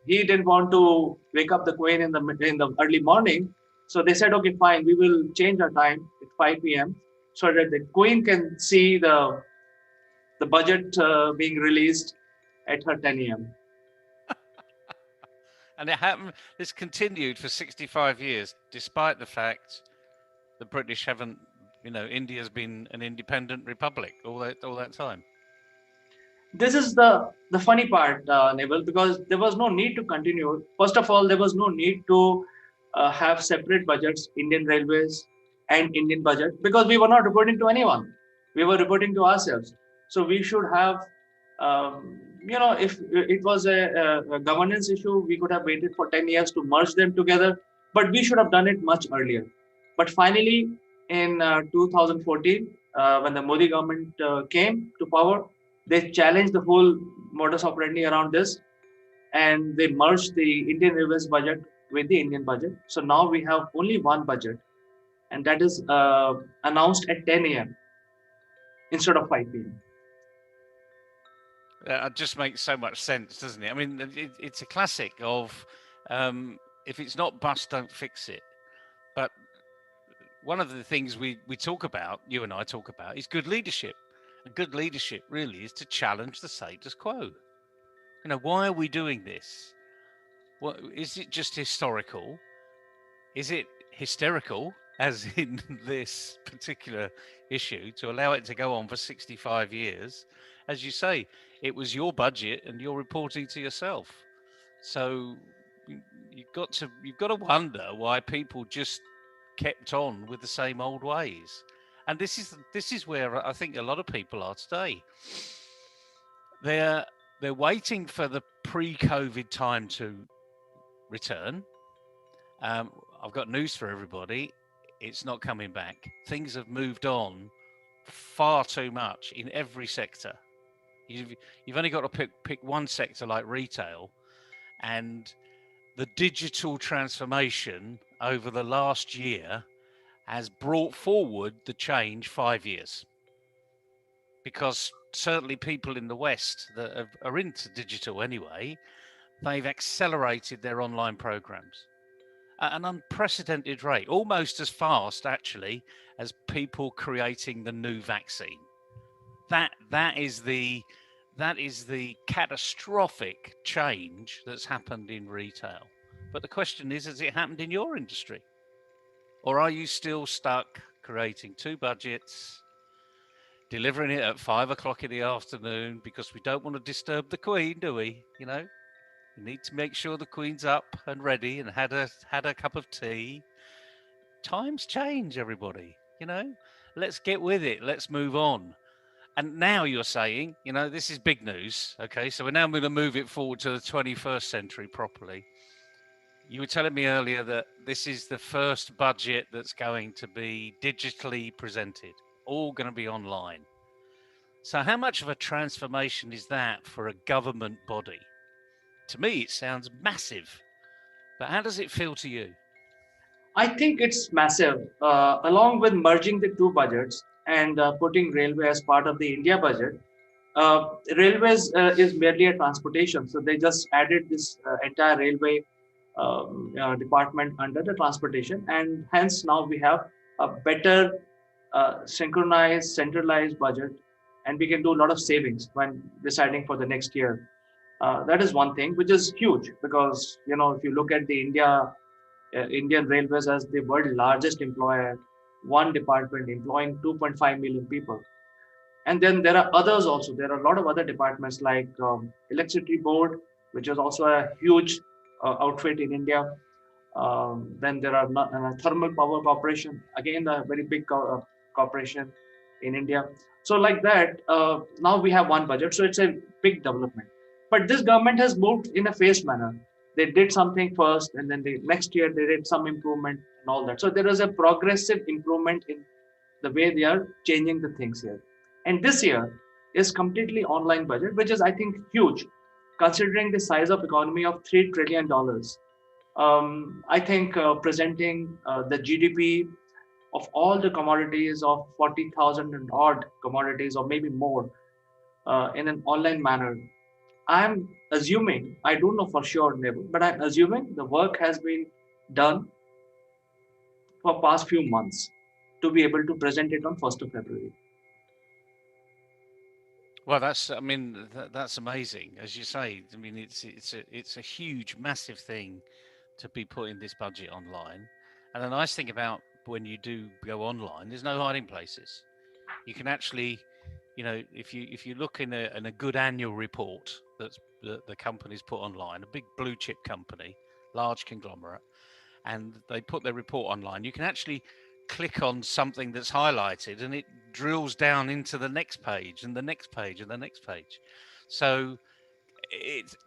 he didn't want to wake up the queen in the early morning. So they said, okay, fine, we will change our time at 5 p.m. so that the queen can see the budget being released at her 10 a.m. And it happened. This continued for 65 years, despite the fact the British haven't. India's been an independent republic all that time. This is the funny part, Neville, because there was no need to continue. First of all, there was no need to have separate budgets, Indian Railways and Indian budget, because we were not reporting to anyone. We were reporting to ourselves. So we should have, if it was a governance issue, we could have waited for 10 years to merge them together, but we should have done it much earlier. But finally, in 2014, when the Modi government came to power, they challenged the whole modus operandi around this, and they merged the Indian Railways budget with the Indian budget. So now we have only one budget, and that is announced at 10 a.m. instead of 5 p.m. That just makes so much sense, doesn't it? I mean, it's a classic of if it's not bust, don't fix it. But one of the things we talk about, you and I talk about, is good leadership. And good leadership really is to challenge the status quo. Why are we doing this? What is it? Just historical? Is it hysterical, as in this particular issue, to allow it to go on for 65 years? As you say, it was your budget, and you're reporting to yourself. So you've got to wonder why people just kept on with the same old ways. And this is where I think a lot of people are today. They're waiting for the pre-COVID time to return. I've got news for everybody. It's not coming back. Things have moved on far too much in every sector. You've only got to pick one sector like retail, and the digital transformation over the last year has brought forward the change 5 years. Because certainly people in the West that are into digital anyway, they've accelerated their online programs. at an unprecedented rate, almost as fast actually as people creating the new vaccine. That is the catastrophic change that's happened in retail. But the question is, has it happened in your industry? Or are you still stuck creating 2 budgets, delivering it at 5 o'clock in the afternoon because we don't want to disturb the Queen, do we? You know, we need to make sure the Queen's up and ready and had a cup of tea. Times change, everybody. You know, let's get with it. Let's move on. And now you're saying, you know, this is big news. Okay, so we're now going to move it forward to the 21st century properly. You were telling me earlier that this is the first budget that's going to be digitally presented, all going to be online. So how much of a transformation is that for a government body? To me, it sounds massive. But how does it feel to you? I think it's massive. Along with merging the two budgets and putting railway as part of the India budget, railways is merely a transportation. So they just added this entire railway department under the transportation, and hence now we have a better synchronized, centralized budget, and we can do a lot of savings when deciding for the next year. That is one thing which is huge, because if you look at the Indian Railways as the world's largest employer, one department employing 2.5 million people. And then there are others also. There are a lot of other departments like Electricity Board, which is also a huge outfit in India. Then there are Thermal Power Corporation, again a very big corporation in India. So like that, now we have one budget. So it's a big development. But this government has moved in a phased manner. They did something first, and then next year they did some improvement and all that. So there is a progressive improvement in the way they are changing the things here. And this year is completely online budget, which is, I think, huge, considering the size of economy of $3 trillion. I think presenting the GDP of all the commodities of 40,000 and odd commodities, or maybe more, in an online manner. I'm assuming, I don't know for sure, Neville, but I'm assuming the work has been done for past few months to be able to present it on 1st of February. Well, that's amazing, as you say. I mean, it's a huge, massive thing to be putting this budget online. And the nice thing about when you do go online, there's no hiding places. You can actually, if you look in a good annual report that the companies put online, a big blue chip company, large conglomerate, and they put their report online, you can actually click on something that's highlighted and it drills down into the next page and the next page and the next page. So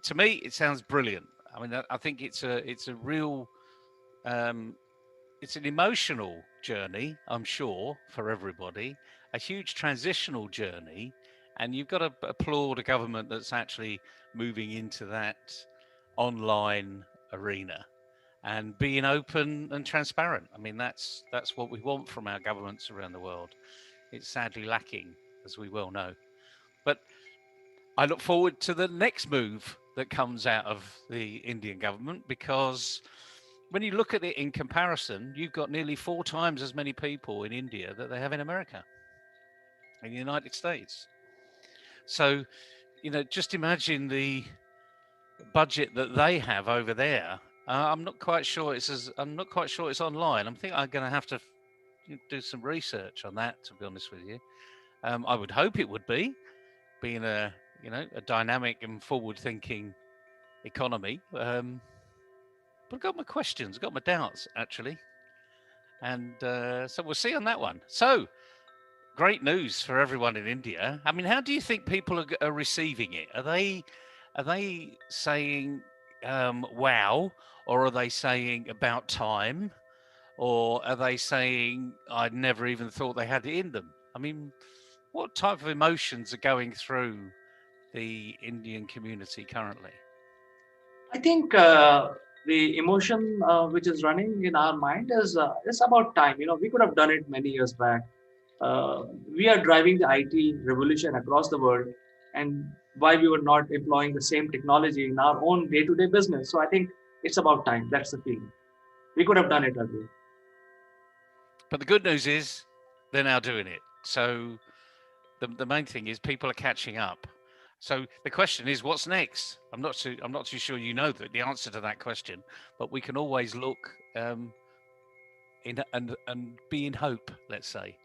to me, it sounds brilliant. I mean, I think it's a real, it's an emotional journey, I'm sure, for everybody, a huge transitional journey. And you've got to applaud a government that's actually moving into that online arena and being open and transparent. I mean, that's what we want from our governments around the world. It's sadly lacking, as we well know. But I look forward to the next move that comes out of the Indian government, because when you look at it in comparison, you've got nearly 4 times as many people in India that they have in America, in the United States. So, just imagine the budget that they have over there. I'm not quite sure it's online. I'm I'm going to have to do some research on that, to be honest with you. I would hope it would be, being a dynamic and forward-thinking economy. But I've got my questions, I've got my doubts, actually. And so we'll see on that one. So, great news for everyone in India. I mean, how do you think people are receiving it? Are they saying, wow, or are they saying about time? Or are they saying, I never even thought they had it in them? I mean, what type of emotions are going through the Indian community currently? I think the emotion which is running in our mind is it's about time. We could have done it many years back. We are driving the IT revolution across the world, and why we were not employing the same technology in our own day-to-day business. So I think it's about time. That's the feeling. We could have done it earlier. But the good news is they're now doing it. So the main thing is people are catching up. So the question is, what's next? I'm not too sure you know the answer to that question, but we can always look in and be in hope. Let's say,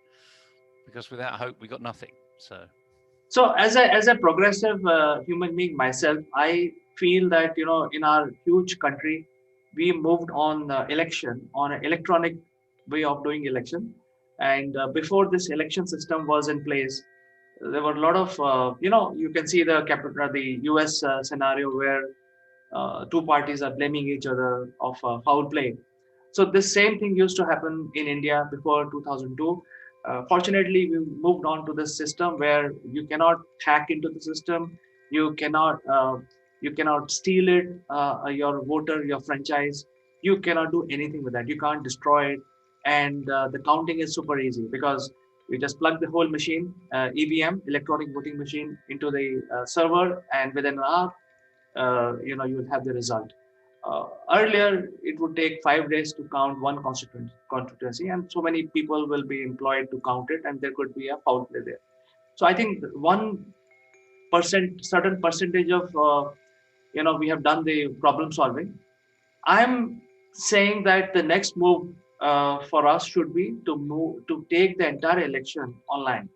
because without hope we got nothing. So as a progressive human being myself, I feel that in our huge country, we moved on election on an electronic way of doing election, and before this election system was in place, there were a lot of you can see the U.S. Scenario where two parties are blaming each other of foul play. So this same thing used to happen in India before 2002. Fortunately, we moved on to this system where you cannot hack into the system, you cannot you cannot steal it, your voter, your franchise. You cannot do anything with that. You can't destroy it, and the counting is super easy because you just plug the whole machine, EVM, electronic voting machine, into the server, and within an hour, you will have the result. Earlier, it would take 5 days to count one constituency, and so many people will be employed to count it, and there could be a foul play there. So I think 1% certain percentage of we have done the problem solving. I'm saying that the next move for us should be to take the entire election online.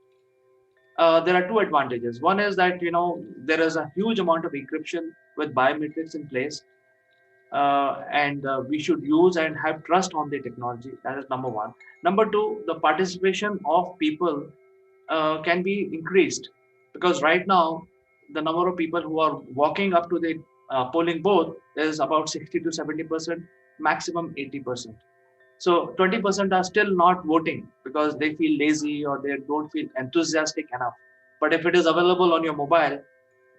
There are two advantages. One is that there is a huge amount of encryption with biometrics in place, and we should use and have trust on the technology. That is number one. Number two, the participation of people can be increased, because right now the number of people who are walking up to the polling booth is about 60 to 70%, maximum 80%. So 20% are still not voting because they feel lazy or they don't feel enthusiastic enough. But if it is available on your mobile,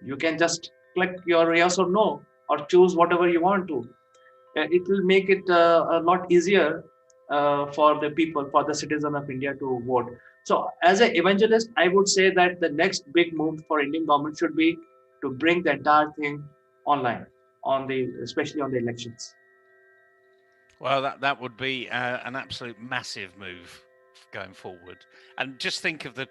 you can just click your yes or no, or choose whatever you want to. It will make it a lot easier for the people, for the citizen of India to vote. So as an evangelist, I would say that the next big move for Indian government should be to bring the entire thing online, especially on the elections. Well, that would be an absolute massive move going forward. And just think of the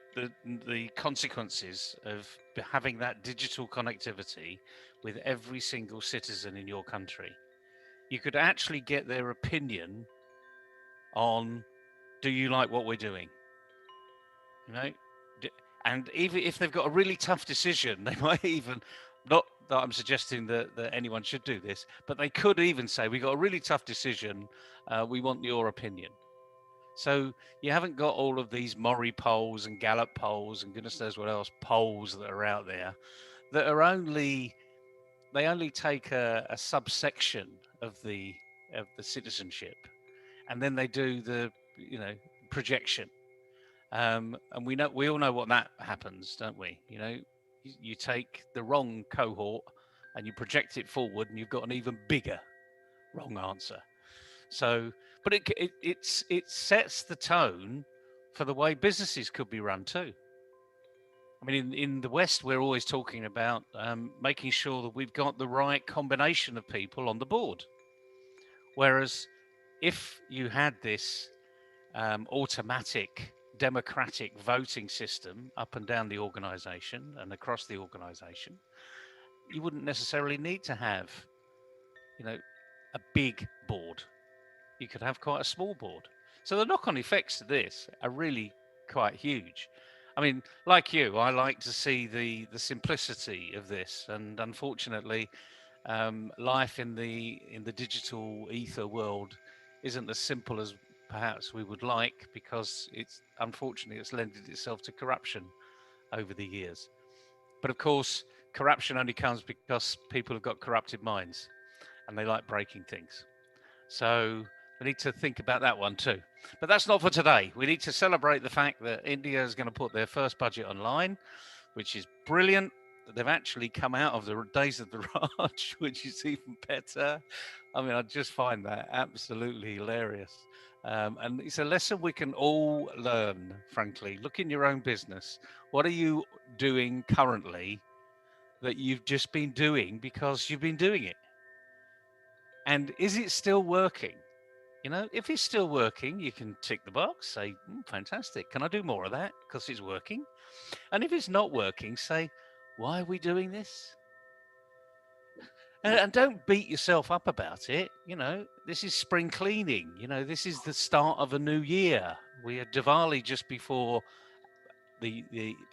consequences of having that digital connectivity with every single citizen in your country. You could actually get their opinion on, do you like what we're doing? And even if they've got a really tough decision, they might even, not that I'm suggesting that anyone should do this, but they could even say, we got a really tough decision, we want your opinion. So you haven't got all of these Murray polls and Gallup polls and goodness knows what else polls that are out there that are only take a subsection of the citizenship, and then they do the projection. And we all know what that happens, don't we? You take the wrong cohort and you project it forward, and you've got an even bigger wrong answer. So, but it sets the tone for the way businesses could be run too. I mean, in the West, we're always talking about making sure that we've got the right combination of people on the board. Whereas, if you had this automatic democratic voting system up and down the organization and across the organization, you wouldn't necessarily need to have a big board. You could have quite a small board. So the knock-on effects to this are really quite huge. I mean, like you, I like to see the simplicity of this, and unfortunately life in the digital ether world isn't as simple as perhaps we would like, because it's lended itself to corruption over the years. But of course, corruption only comes because people have got corrupted minds and they like breaking things. So we need to think about that one too. But that's not for today. We need to celebrate the fact that India is going to put their first budget online, which is brilliant. They've actually come out of the days of the Raj, which is even better. I mean, I just find that absolutely hilarious. And it's a lesson we can all learn, frankly. Look in your own business. What are you doing currently that you've just been doing because you've been doing it? And is it still working? You know, if it's still working, you can tick the box, say, fantastic. Can I do more of that? Because it's working. And if it's not working, say, why are we doing this? And don't beat yourself up about it. You know, this is spring cleaning. You know, this is the start of a new year. We had Diwali just before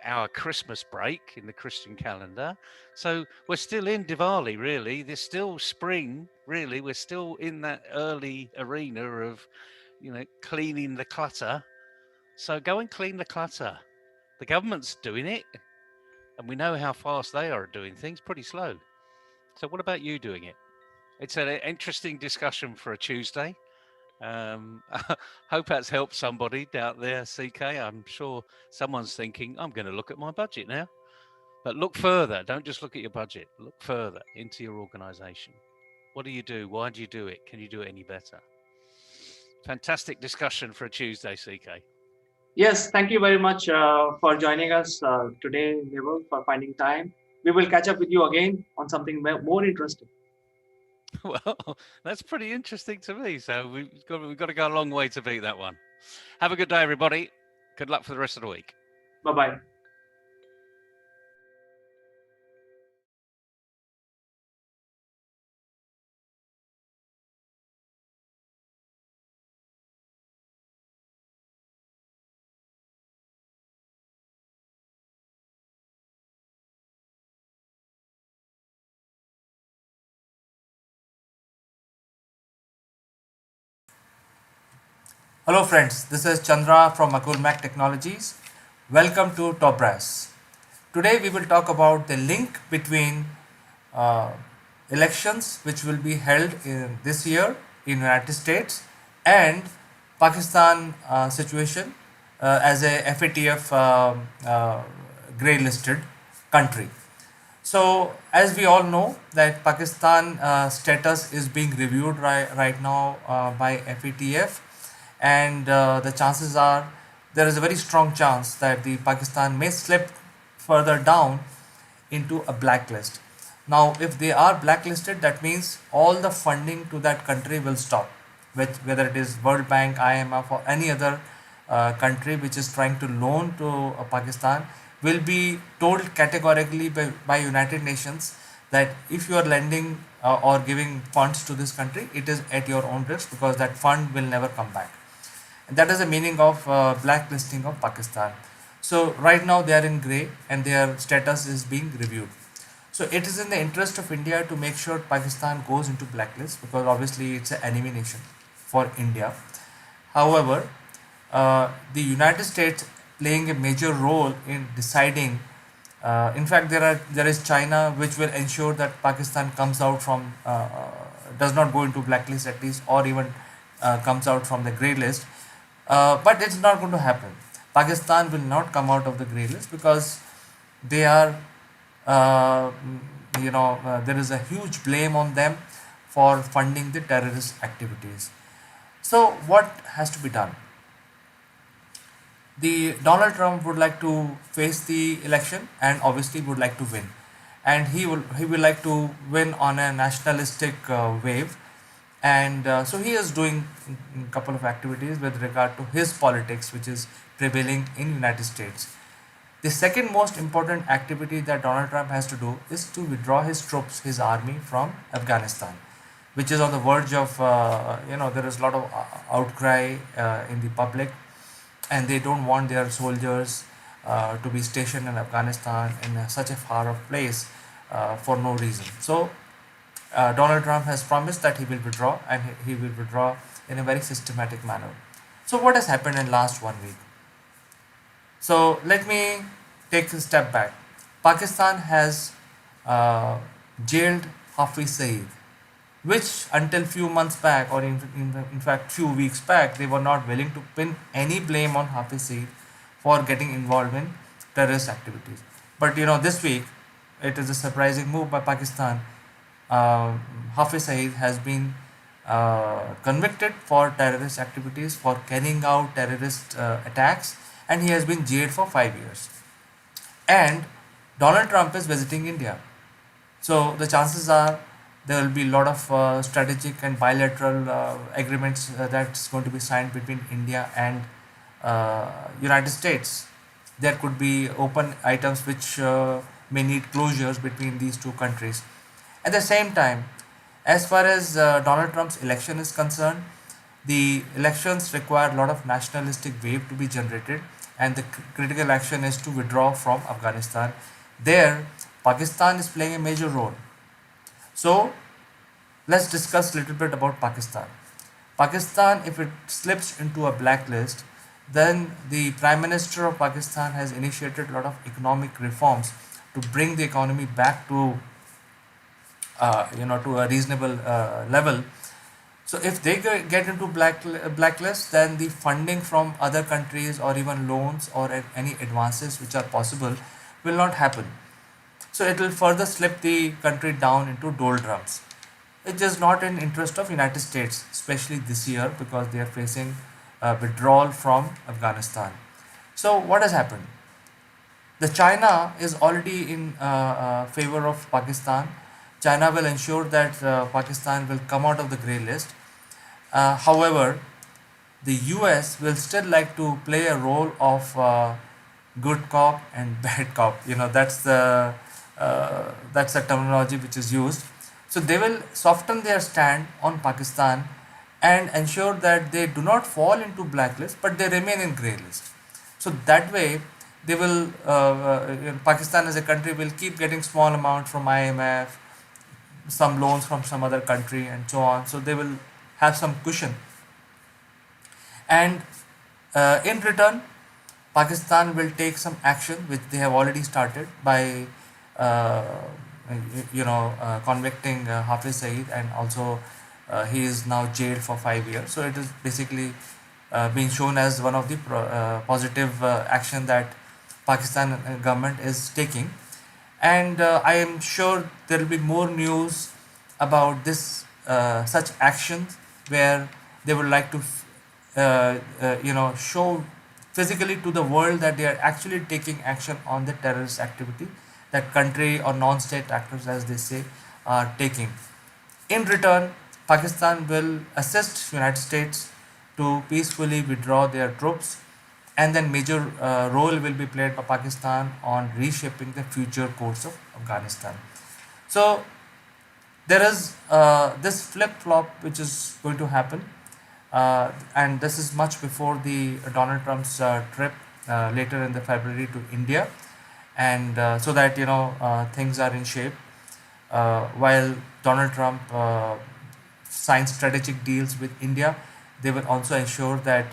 our Christmas break in the Christian calendar. So we're still in Diwali, really. There's still spring, really. We're still in that early arena of, you know, cleaning the clutter. So go and clean the clutter. The government's doing it, and we know how fast they are doing things, pretty slow. So what about you doing it? It's an interesting discussion for a Tuesday. Hope that's helped somebody out there, CK. I'm sure someone's thinking, I'm going to look at my budget now. But look further. Don't just look at your budget. Look further into your organization. What do you do? Why do you do it? Can you do it any better? Fantastic discussion for a Tuesday, CK. Yes, thank you very much for joining us today, Neville, for finding time. We will catch up with you again on something more interesting. Well, that's pretty interesting to me. So we've got to go a long way to beat that one. Have a good day, everybody. Good luck for the rest of the week. Bye-bye. Hello friends, this is Chandra from Akulmach Technologies. Welcome to Top Brass. Today we will talk about the link between uh, elections which will be held in this year in United States and Pakistan situation as a FATF grey listed country. So, as we all know, that Pakistan status is being reviewed right now by FATF, and the chances are there is a very strong chance that the Pakistan may slip further down into a blacklist. Now, if they are blacklisted, that means all the funding to that country will stop, whether it is World Bank, IMF, or any other country which is trying to loan to Pakistan, will be told categorically by United Nations that if you are lending or giving funds to this country, it is at your own risk because that fund will never come back. And that is the meaning of blacklisting of Pakistan. So right now they are in grey and their status is being reviewed. So it is in the interest of India to make sure Pakistan goes into blacklist because obviously it's an enemy nation for India. However, the United States playing a major role in deciding. In fact, there is China, which will ensure that Pakistan comes out from does not go into blacklist at least, or even comes out from the grey list. But it's not going to happen. Pakistan will not come out of the grey list because they are, uh, there is a huge blame on them for funding the terrorist activities. So what has to be done? The Donald Trump would like to face the election and obviously would like to win, and he will like to win on a nationalistic wave, and so he is doing a couple of activities with regard to his politics, which is prevailing in United States. The second most important activity that Donald Trump has to do is to withdraw his troops, his army from Afghanistan, which is on the verge of, there is a lot of outcry in the public, and they don't want their soldiers to be stationed in Afghanistan in such a far off place for no reason. So Donald Trump has promised that he will withdraw, and he will withdraw in a very systematic manner. So what has happened in last 1 week? So let me take a step back. Pakistan has uh, jailed Hafiz Saeed, which until few months back, or in fact few weeks back, they were not willing to pin any blame on Hafiz Saeed for getting involved in terrorist activities. But this week, it is a surprising move by Pakistan. Hafiz Saeed has been convicted for terrorist activities, for carrying out terrorist attacks, and he has been jailed for 5 years. And Donald Trump is visiting India. So the chances are there will be a lot of strategic and bilateral agreements that's going to be signed between India and United States. There could be open items which may need closures between these two countries. At the same time, as far as Donald Trump's election is concerned, the elections require a lot of nationalistic wave to be generated, and the critical action is to withdraw from Afghanistan. There, Pakistan is playing a major role. So, let's discuss a little bit about Pakistan. Pakistan, if it slips into a blacklist, then the Prime Minister of Pakistan has initiated a lot of economic reforms to bring the economy back to to a reasonable level. So if they get into blacklist, then the funding from other countries or even loans or any advances which are possible will not happen. So it will further slip the country down into doldrums. It is not in interest of United States, especially this year because they are facing withdrawal from Afghanistan. So what has happened? The China is already in favor of Pakistan. China will ensure that Pakistan will come out of the grey list. However, the US will still like to play a role of good cop and bad cop. That's the terminology which is used. So they will soften their stand on Pakistan and ensure that they do not fall into blacklist, but they remain in grey list. So that way, they will Pakistan as a country will keep getting small amount from IMF, some loans from some other country, and so on. So they will have some cushion, and in return, Pakistan will take some action, which they have already started by, uh, convicting Hafiz Saeed, and also he is now jailed for 5 years. So it is basically being shown as one of the positive action that Pakistan government is taking, and I am sure there will be more news about this such actions where they would like to show physically to the world that they are actually taking action on the terrorist activity that country or non-state actors, as they say, are taking. In return, Pakistan will assist United States to peacefully withdraw their troops, and then major role will be played by Pakistan on reshaping the future course of Afghanistan. So there is this flip flop which is going to happen, and this is much before the Donald Trump's trip later in the February to India, and so that things are in shape. While Donald Trump signs strategic deals with India, they will also ensure that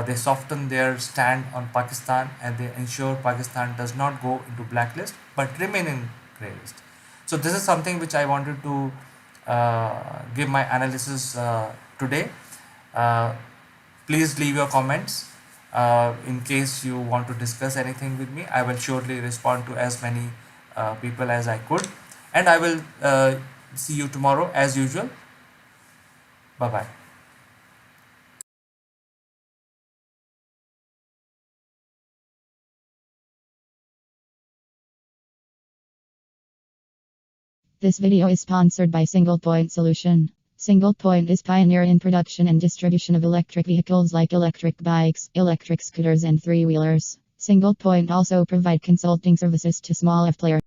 they soften their stand on Pakistan, and they ensure Pakistan does not go into blacklist but remain in grey list. So this is something which I wanted to give my analysis today. Uh, Please leave your comments. In case you want to discuss anything with me, I will surely respond to as many people as I could. And I will see you tomorrow as usual. Bye bye. This video is sponsored by Single Point Solution. Single Point is pioneer in production and distribution of electric vehicles like electric bikes, electric scooters, and three-wheelers. Single Point also provide consulting services to small F players.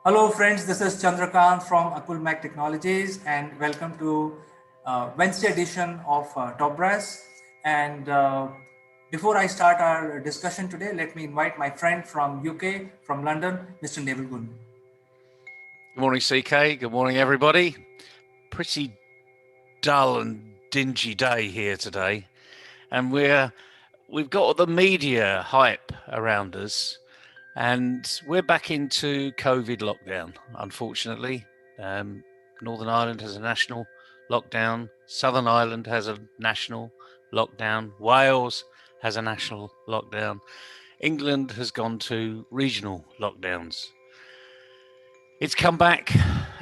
Hello friends, this is Chandrakant from Akulmach Technologies, and welcome to Wednesday edition of Top Brass. And before I start our discussion today, let me invite my friend from UK, from London, Mr. Neville Gunn. Good morning, CK. Good morning, everybody. Pretty dull and dingy day here today, and we've got the media hype around us, and we're back into COVID lockdown. Unfortunately, Northern Ireland has a national lockdown. Southern Ireland has a national lockdown. Wales has a national lockdown. England has gone to regional lockdowns. It's come back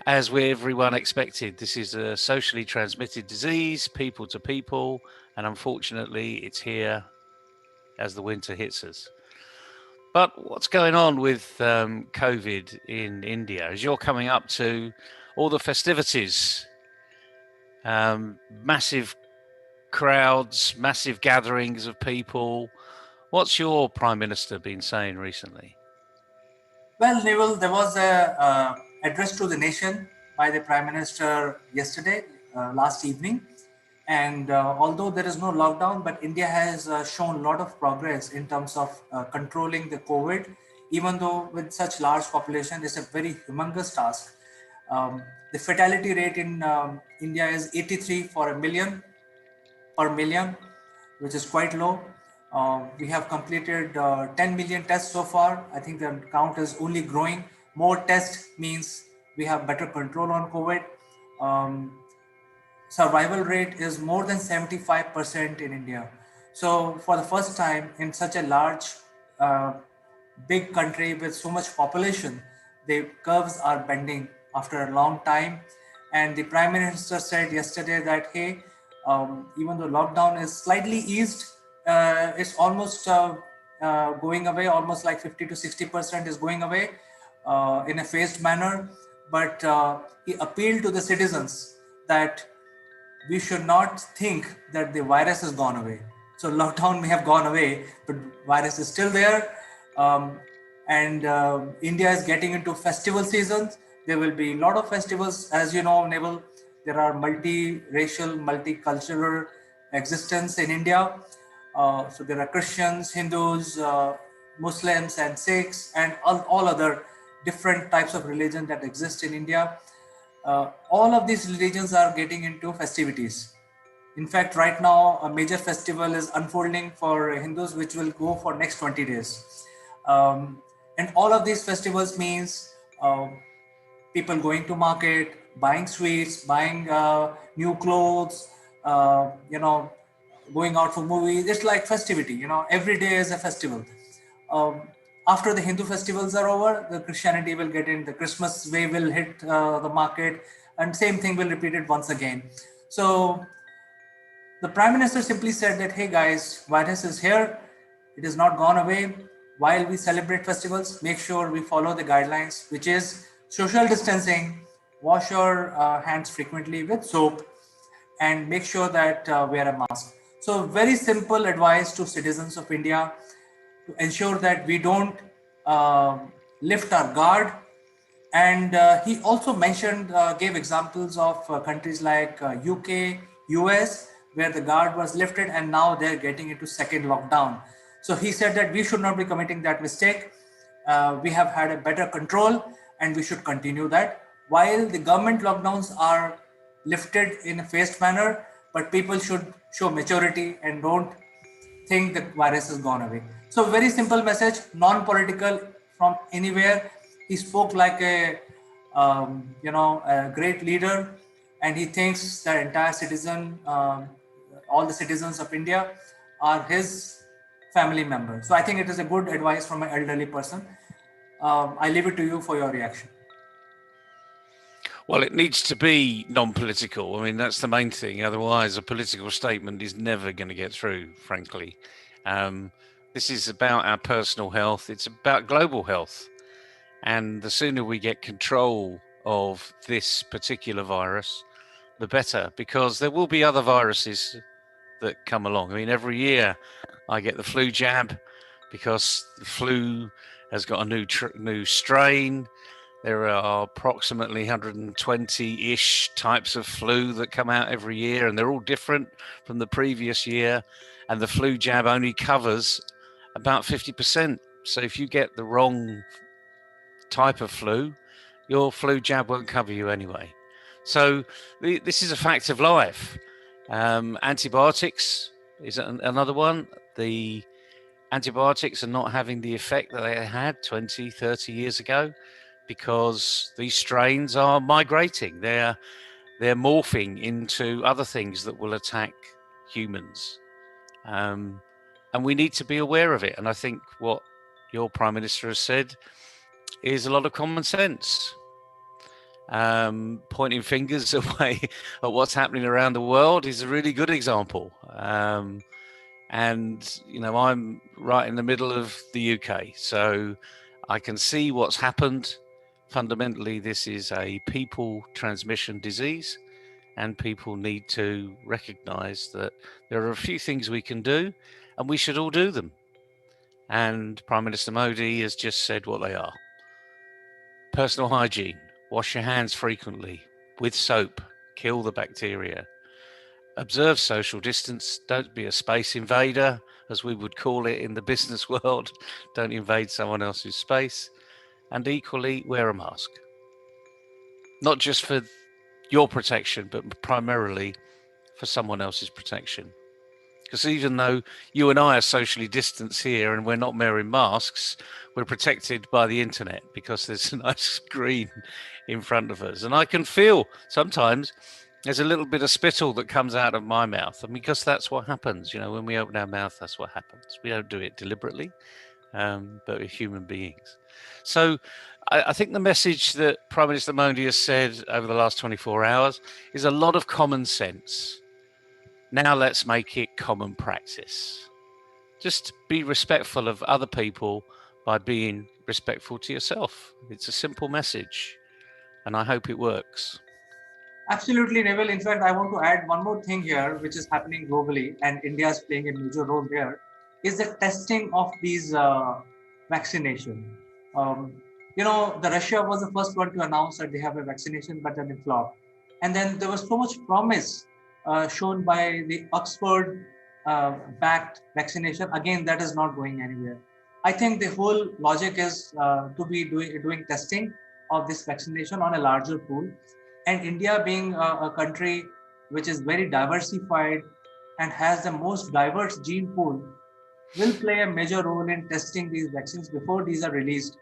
as everyone expected, this is a socially transmitted disease, people to people, and unfortunately, it's here as the winter hits us. But what's going on with COVID in India? As you're coming up to all the festivities, massive crowds, massive gatherings of people, what's your Prime Minister been saying recently? Well, Neville, there was a address to the nation by the Prime Minister yesterday, last evening. And although there is no lockdown, but India has shown a lot of progress in terms of controlling the COVID, even though with such large population, it's a very humongous task. The fatality rate in India is 83 for a million per million, which is quite low. We have completed 10 million tests so far. I think the count is only growing. More tests means we have better control on COVID. Survival rate is more than 75% in India. So for the first time in such a large, uh, big country with so much population, the curves are bending after a long time. And the Prime Minister said yesterday that, hey, even though lockdown is slightly eased, it's almost going away, almost like 50 to 60% is going away in a phased manner. But he appealed to the citizens that we should not think that the virus has gone away. So lockdown may have gone away, but virus is still there. And India is getting into festival seasons. There will be a lot of festivals, as you know, Neville. There are multi-racial, multicultural existence in India. So there are Christians, Hindus, Muslims, and Sikhs, and all other different types of religion that exist in India. All of these religions are getting into festivities. In fact, right now, a major festival is unfolding for Hindus, which will go for next 20 days. And all of these festivals means people going to market, buying sweets, buying new clothes, going out for movies. It's like festivity, every day is a festival. Um, After the Hindu festivals are over, the Christianity will get in, the Christmas wave will hit the market, and same thing will repeat it once again. So the Prime Minister simply said that, hey guys, virus is here, it is not gone away. While we celebrate festivals, make sure we follow the guidelines, which is social distancing, wash your hands frequently with soap, and make sure that wear a mask. So very simple advice to citizens of India to ensure that we don't lift our guard. And he also mentioned, gave examples of countries like UK, US, where the guard was lifted and now they're getting into second lockdown. So he said that we should not be committing that mistake. We have had a better control and we should continue that. While the government lockdowns are lifted in a phased manner, but people should show maturity and don't think the virus has gone away. So very simple message, non-political from anywhere. He spoke like a great leader, and he thinks the entire citizen, all the citizens of India, are his family members. So I think it is a good advice from an elderly person. I leave it to you for your reaction. Well, it needs to be non-political. I mean, that's the main thing. Otherwise, a political statement is never going to get through, frankly. This is about our personal health. It's about global health. And the sooner we get control of this particular virus, the better, because there will be other viruses that come along. I mean, every year I get the flu jab because the flu has got a new strain. There are approximately 120-ish types of flu that come out every year, and they're all different from the previous year. And the flu jab only covers about 50%. So if you get the wrong type of flu, your flu jab won't cover you anyway. So this is a fact of life. Antibiotics is another one. The antibiotics are not having the effect that they had 20, 30 years ago because these strains are migrating. They're morphing into other things that will attack humans. And we need to be aware of it. And I think what your Prime Minister has said is a lot of common sense. pointing fingers away at what's happening around the world is a really good example. And, you know, I'm right in the middle of the UK, so I can see what's happened. Fundamentally, this is a people transmission disease, and people need to recognize that there are a few things we can do, and we should all do them. And Prime Minister Modi has just said what they are. Personal hygiene, wash your hands frequently with soap, kill the bacteria. Observe social distance, don't be a space invader, as we would call it in the business world. Don't invade someone else's space. And equally, wear a mask. Not just for your protection, but primarily for someone else's protection. Because even though you and I are socially distanced here and we're not wearing masks, we're protected by the internet because there's a nice screen in front of us. And I can feel sometimes there's a little bit of spittle that comes out of my mouth. And because that's what happens, you know, when we open our mouth, that's what happens. We don't do it deliberately, but we're human beings. So I think the message that Prime Minister Modi has said over the last 24 hours is a lot of common sense. Now let's make it common practice. Just be respectful of other people by being respectful to yourself. It's a simple message, and I hope it works. Absolutely, Neville. In fact, I want to add one more thing here, which is happening globally, and India is playing a major role there, is the testing of these vaccination. You know, the Russia was the first one to announce that they have a vaccination, but then it flopped. And then there was so much promise shown by the Oxford backed vaccination. Again, that is not going anywhere. I think the whole logic is to be doing testing of this vaccination on a larger pool. And India being a country which is very diversified and has the most diverse gene pool will play a major role in testing these vaccines before these are released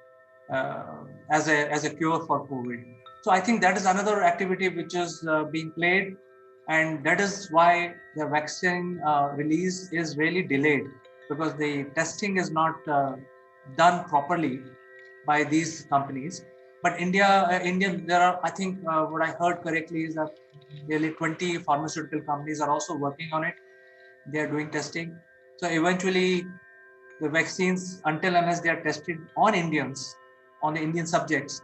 as a cure for COVID. So I think that is another activity which is being played, and that is why the vaccine release is really delayed, because the testing is not done properly by these companies. But there are, I think, what I heard correctly is that nearly 20 pharmaceutical companies are also working on it. They are doing testing. So eventually, the vaccines, until unless they are tested on Indians, on the Indian subjects,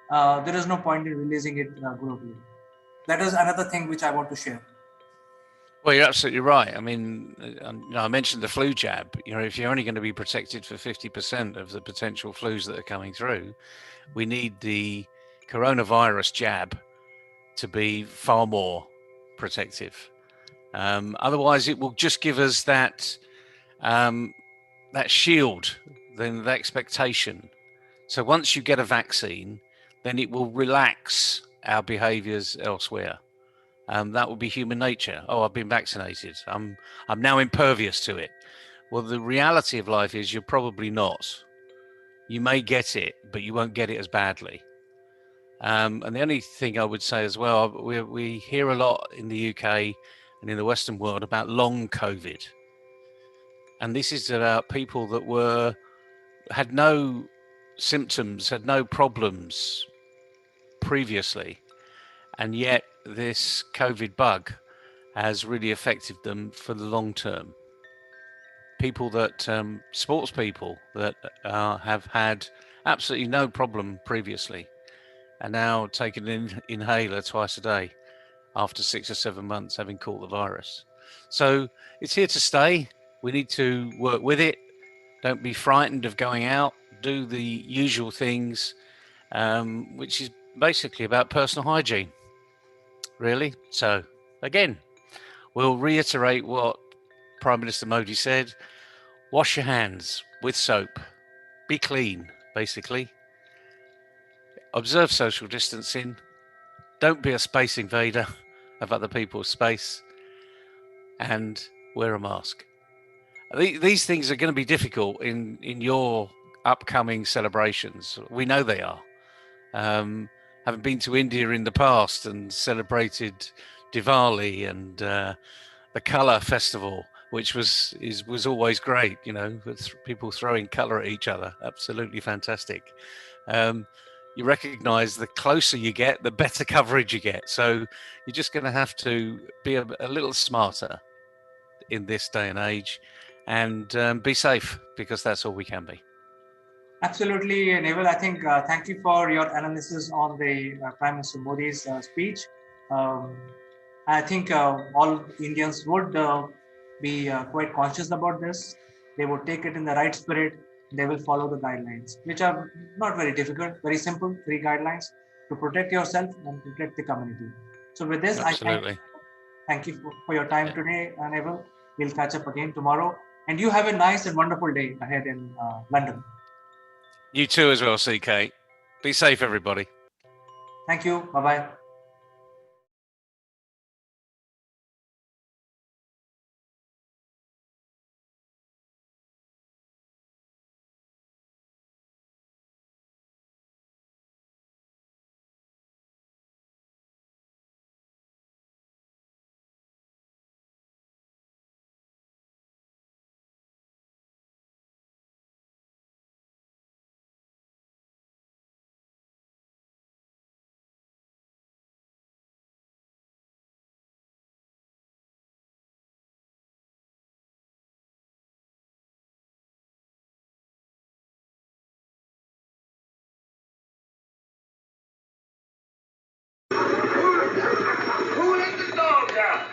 there is no point in releasing it globally. That is another thing which I want to share. Well, you're absolutely right. I mean, I mentioned the flu jab. You know, if you're only going to be protected for 50% of the potential flus that are coming through, we need the coronavirus jab to be far more protective. Otherwise, it will just give us that shield, then the expectation. So once you get a vaccine, then it will relax our behaviours elsewhere. That would be human nature. Oh, I've been vaccinated. I'm now impervious to it. Well, the reality of life is you're probably not. You may get it, but you won't get it as badly. And the only thing I would say as well, we hear a lot in the UK and in the Western world about long COVID. And this is about people that had no symptoms, had no problems previously. And yet this COVID bug has really affected them for the long term. People that, sports people that have had absolutely no problem previously are now taking an inhaler twice a day after 6 or 7 months having caught the virus. So it's here to stay. We need to work with it. Don't be frightened of going out. Do the usual things, which is basically about personal hygiene, really. So again, we'll reiterate what Prime Minister Modi said. Wash your hands with soap. Be clean, basically. Observe social distancing. Don't be a space invader of other people's space. And wear a mask. These things are going to be difficult in your upcoming celebrations. We know they are. Having been to India in the past and celebrated Diwali and the Colour Festival, which was always great, you know, with people throwing colour at each other. Absolutely fantastic. you recognise the closer you get, the better coverage you get. So you're just going to have to be a little smarter in this day and age, and be safe, because that's all we can be. Absolutely, Neville. I think thank you for your analysis on the Prime Minister Modi's speech. I think all Indians would be quite conscious about this. They would take it in the right spirit. They will follow the guidelines, which are not very difficult, very simple, 3 guidelines to protect yourself and protect the community. So with this, Absolutely. I thank you for your time today, Neville. We'll catch up again tomorrow. And you have a nice and wonderful day ahead in London. You too as well, CK. Be safe, everybody. Thank you. Bye-bye. Who let the dogs out?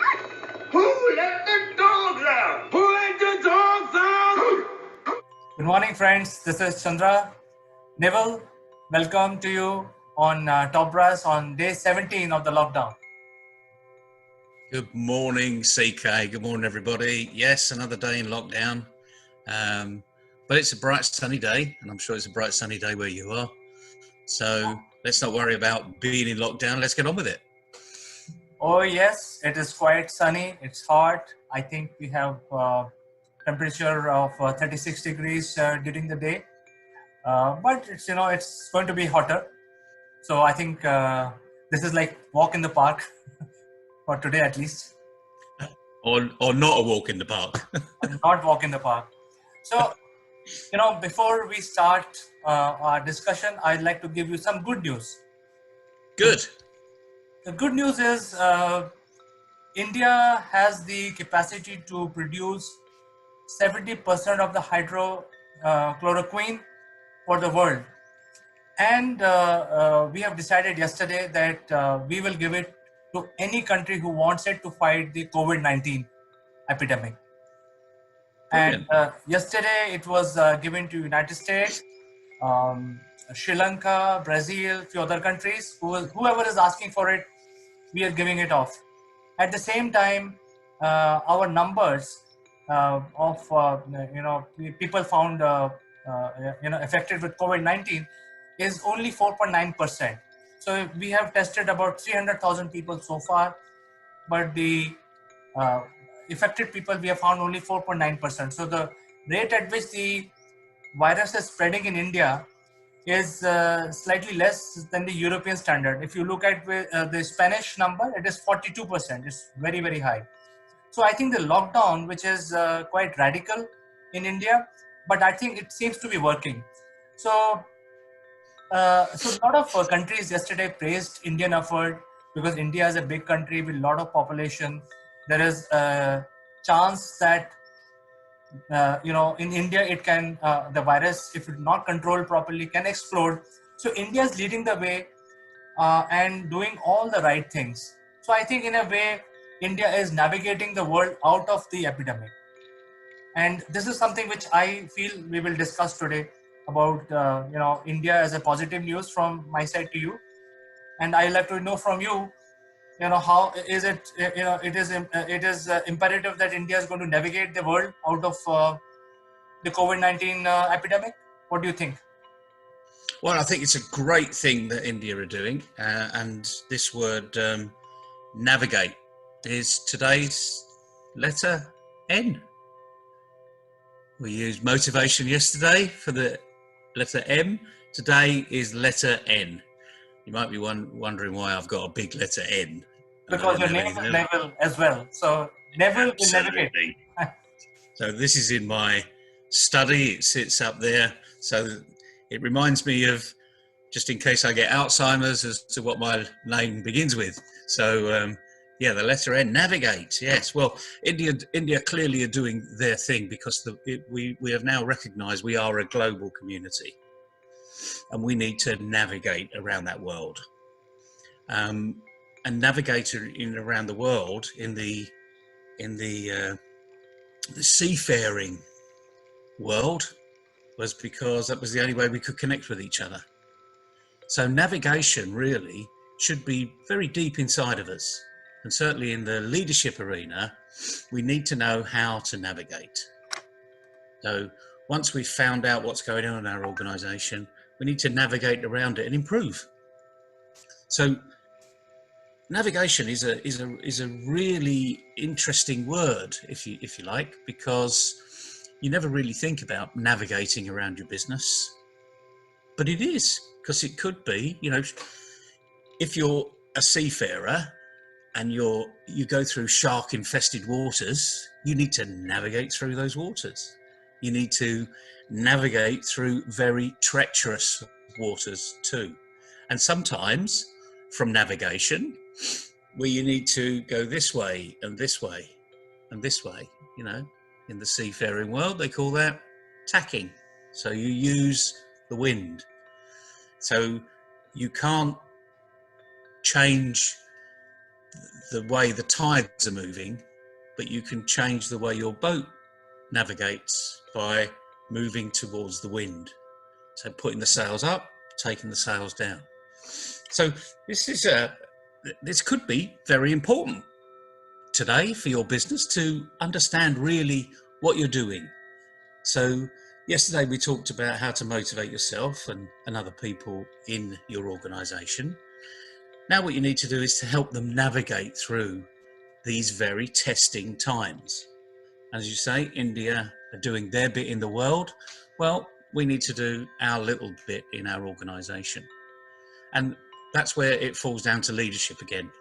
Who let the dogs out? Who let the dogs out? Good morning, friends. This is Chandra. Neville, welcome to you on Top Brass on day 17 of the lockdown. Good morning, CK. Good morning, everybody. Yes, another day in lockdown. But it's a bright, sunny day, and I'm sure it's a bright, sunny day where you are. So let's not worry about being in lockdown. Let's get on with it. Oh, yes, it is quite sunny. It's hot. I think we have temperature of 36 degrees during the day. But it's, it's going to be hotter. So I think this is like walk in the park for today at least. Or not a walk in the park. Not walk in the park. So, before we start our discussion, I'd like to give you some good news. Good. The good news is India has the capacity to produce 70% of the hydrochloroquine for the world. And we have decided yesterday that we will give it to any country who wants it to fight the COVID-19 epidemic. Brilliant. And yesterday it was given to United States, Sri Lanka, Brazil, few other countries. Whoever is asking for it, we are giving it off. At the same time, our numbers of people found affected with COVID-19 is only 4.9%. So we have tested about 300,000 people so far, but the affected people we have found only 4.9%. So the rate at which the virus is spreading in India is slightly less than the European standard. If you look at the Spanish number, it is 42%. It's very, very high. So I think the lockdown, which is quite radical in India, but I think it seems to be working. So a lot of countries yesterday praised Indian effort because India is a big country with a lot of population. There is a chance that in India, it can the virus, if it's not controlled properly, can explode. So India is leading the way and doing all the right things. So I think in a way, India is navigating the world out of the epidemic. And this is something which I feel we will discuss today about India as a positive news from my side to you. And I'd like to know from you, how is it, it is imperative that India is going to navigate the world out of the COVID-19 epidemic. What do you think? Well, I think it's a great thing that India are doing. And this word, navigate, is today's letter N. We used motivation yesterday for the letter M. Today is letter N. You might be wondering why I've got a big letter N. Because your name is Neville as well. So Neville will navigate. So this is in my study. It sits up there. So it reminds me of just in case I get Alzheimer's as to what my name begins with. So, yeah, the letter N, navigate. Yes. Well, India clearly are doing their thing because we have now recognised we are a global community, and we need to navigate around that world. And navigate around the world in the seafaring world was because that was the only way we could connect with each other. So navigation really should be very deep inside of us. And certainly in the leadership arena, we need to know how to navigate. So once we've found out what's going on in our organization, we need to navigate around it and improve. So navigation is a really interesting word, if you like, because you never really think about navigating around your business, but it is, because it could be, if you're a seafarer and you go through shark infested waters, you need to navigate through those waters. You need to navigate through very treacherous waters too. And sometimes from navigation, where you need to go this way and this way and this way, in the seafaring world, they call that tacking. So you use the wind. So you can't change the way the tides are moving, but you can change the way your boat navigates by moving towards the wind. So putting the sails up, taking the sails down. So this could be very important today for your business to understand really what you're doing. So yesterday we talked about how to motivate yourself and other people in your organization. Now what you need to do is to help them navigate through these very testing times. As you say, India are doing their bit in the world. Well, we need to do our little bit in our organization. And that's where it falls down to leadership again.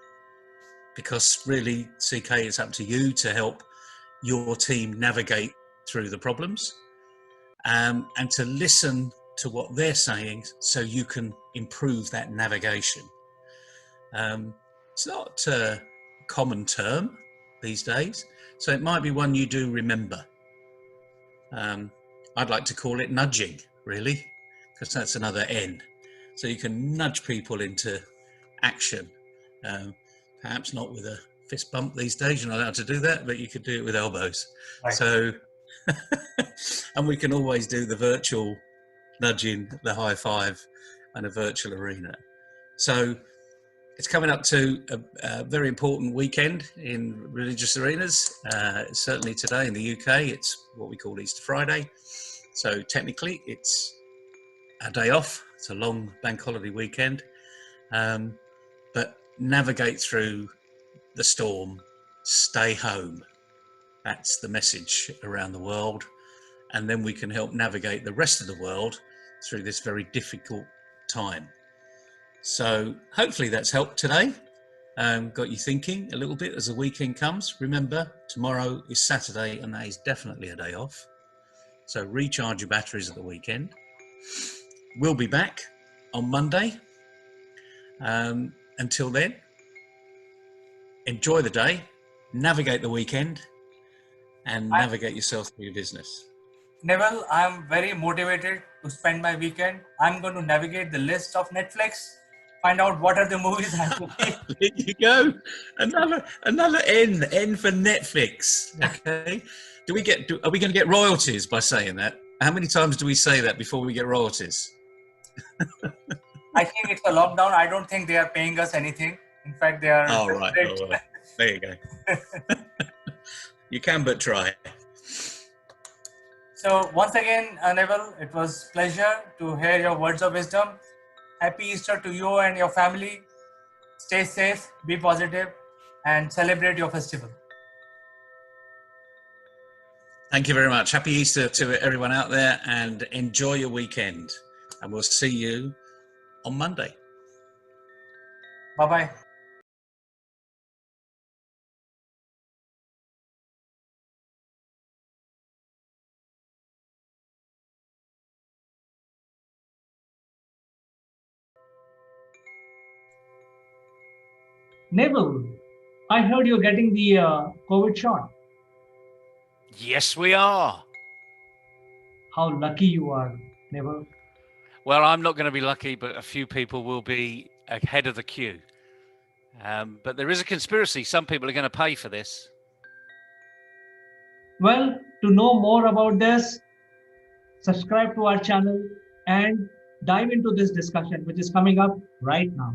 Because really, CK, it's up to you to help your team navigate through the problems, and to listen to what they're saying so you can improve that navigation. It's not a common term these days, so it might be one you do remember. I'd like to call it nudging, really, because that's another N. So you can nudge people into action. Perhaps not with a fist bump these days, you're not allowed to do that, but you could do it with elbows. Right. So, and we can always do the virtual nudging, the high five, and a virtual arena. So it's coming up to a very important weekend in religious arenas. Certainly today in the UK, it's what we call Easter Friday. So technically it's a day off. It's a long bank holiday weekend. But navigate through the storm, stay home. That's the message around the world. And then we can help navigate the rest of the world through this very difficult time. So hopefully that's helped today. Got you thinking a little bit as the weekend comes. Remember, tomorrow is Saturday and that is definitely a day off. So recharge your batteries at the weekend. We'll be back on Monday. Until then, enjoy the day, navigate the weekend, and navigate yourself through your business. Neville, I'm very motivated to spend my weekend. I'm going to navigate the list of Netflix, find out what are the movies I have to see. There you go. Another N for Netflix. Okay. Are we going to get royalties by saying that? How many times do we say that before we get royalties? I think it's a lockdown. I don't think they are paying us anything. In fact, they are. Oh, right. Oh, well. There you go. You can but try. So once again, Neville, it was a pleasure to hear your words of wisdom. Happy Easter to you and your family. Stay safe, be positive, and celebrate your festival. Thank you very much. Happy Easter to everyone out there, and enjoy your weekend. And we'll see you on Monday. Bye-bye. Neville, I heard you're getting the COVID shot. Yes, we are. How lucky you are, Neville. Well, I'm not going to be lucky, but a few people will be ahead of the queue. But there is a conspiracy. Some people are going to pay for this. Well, to know more about this, subscribe to our channel and dive into this discussion, which is coming up right now.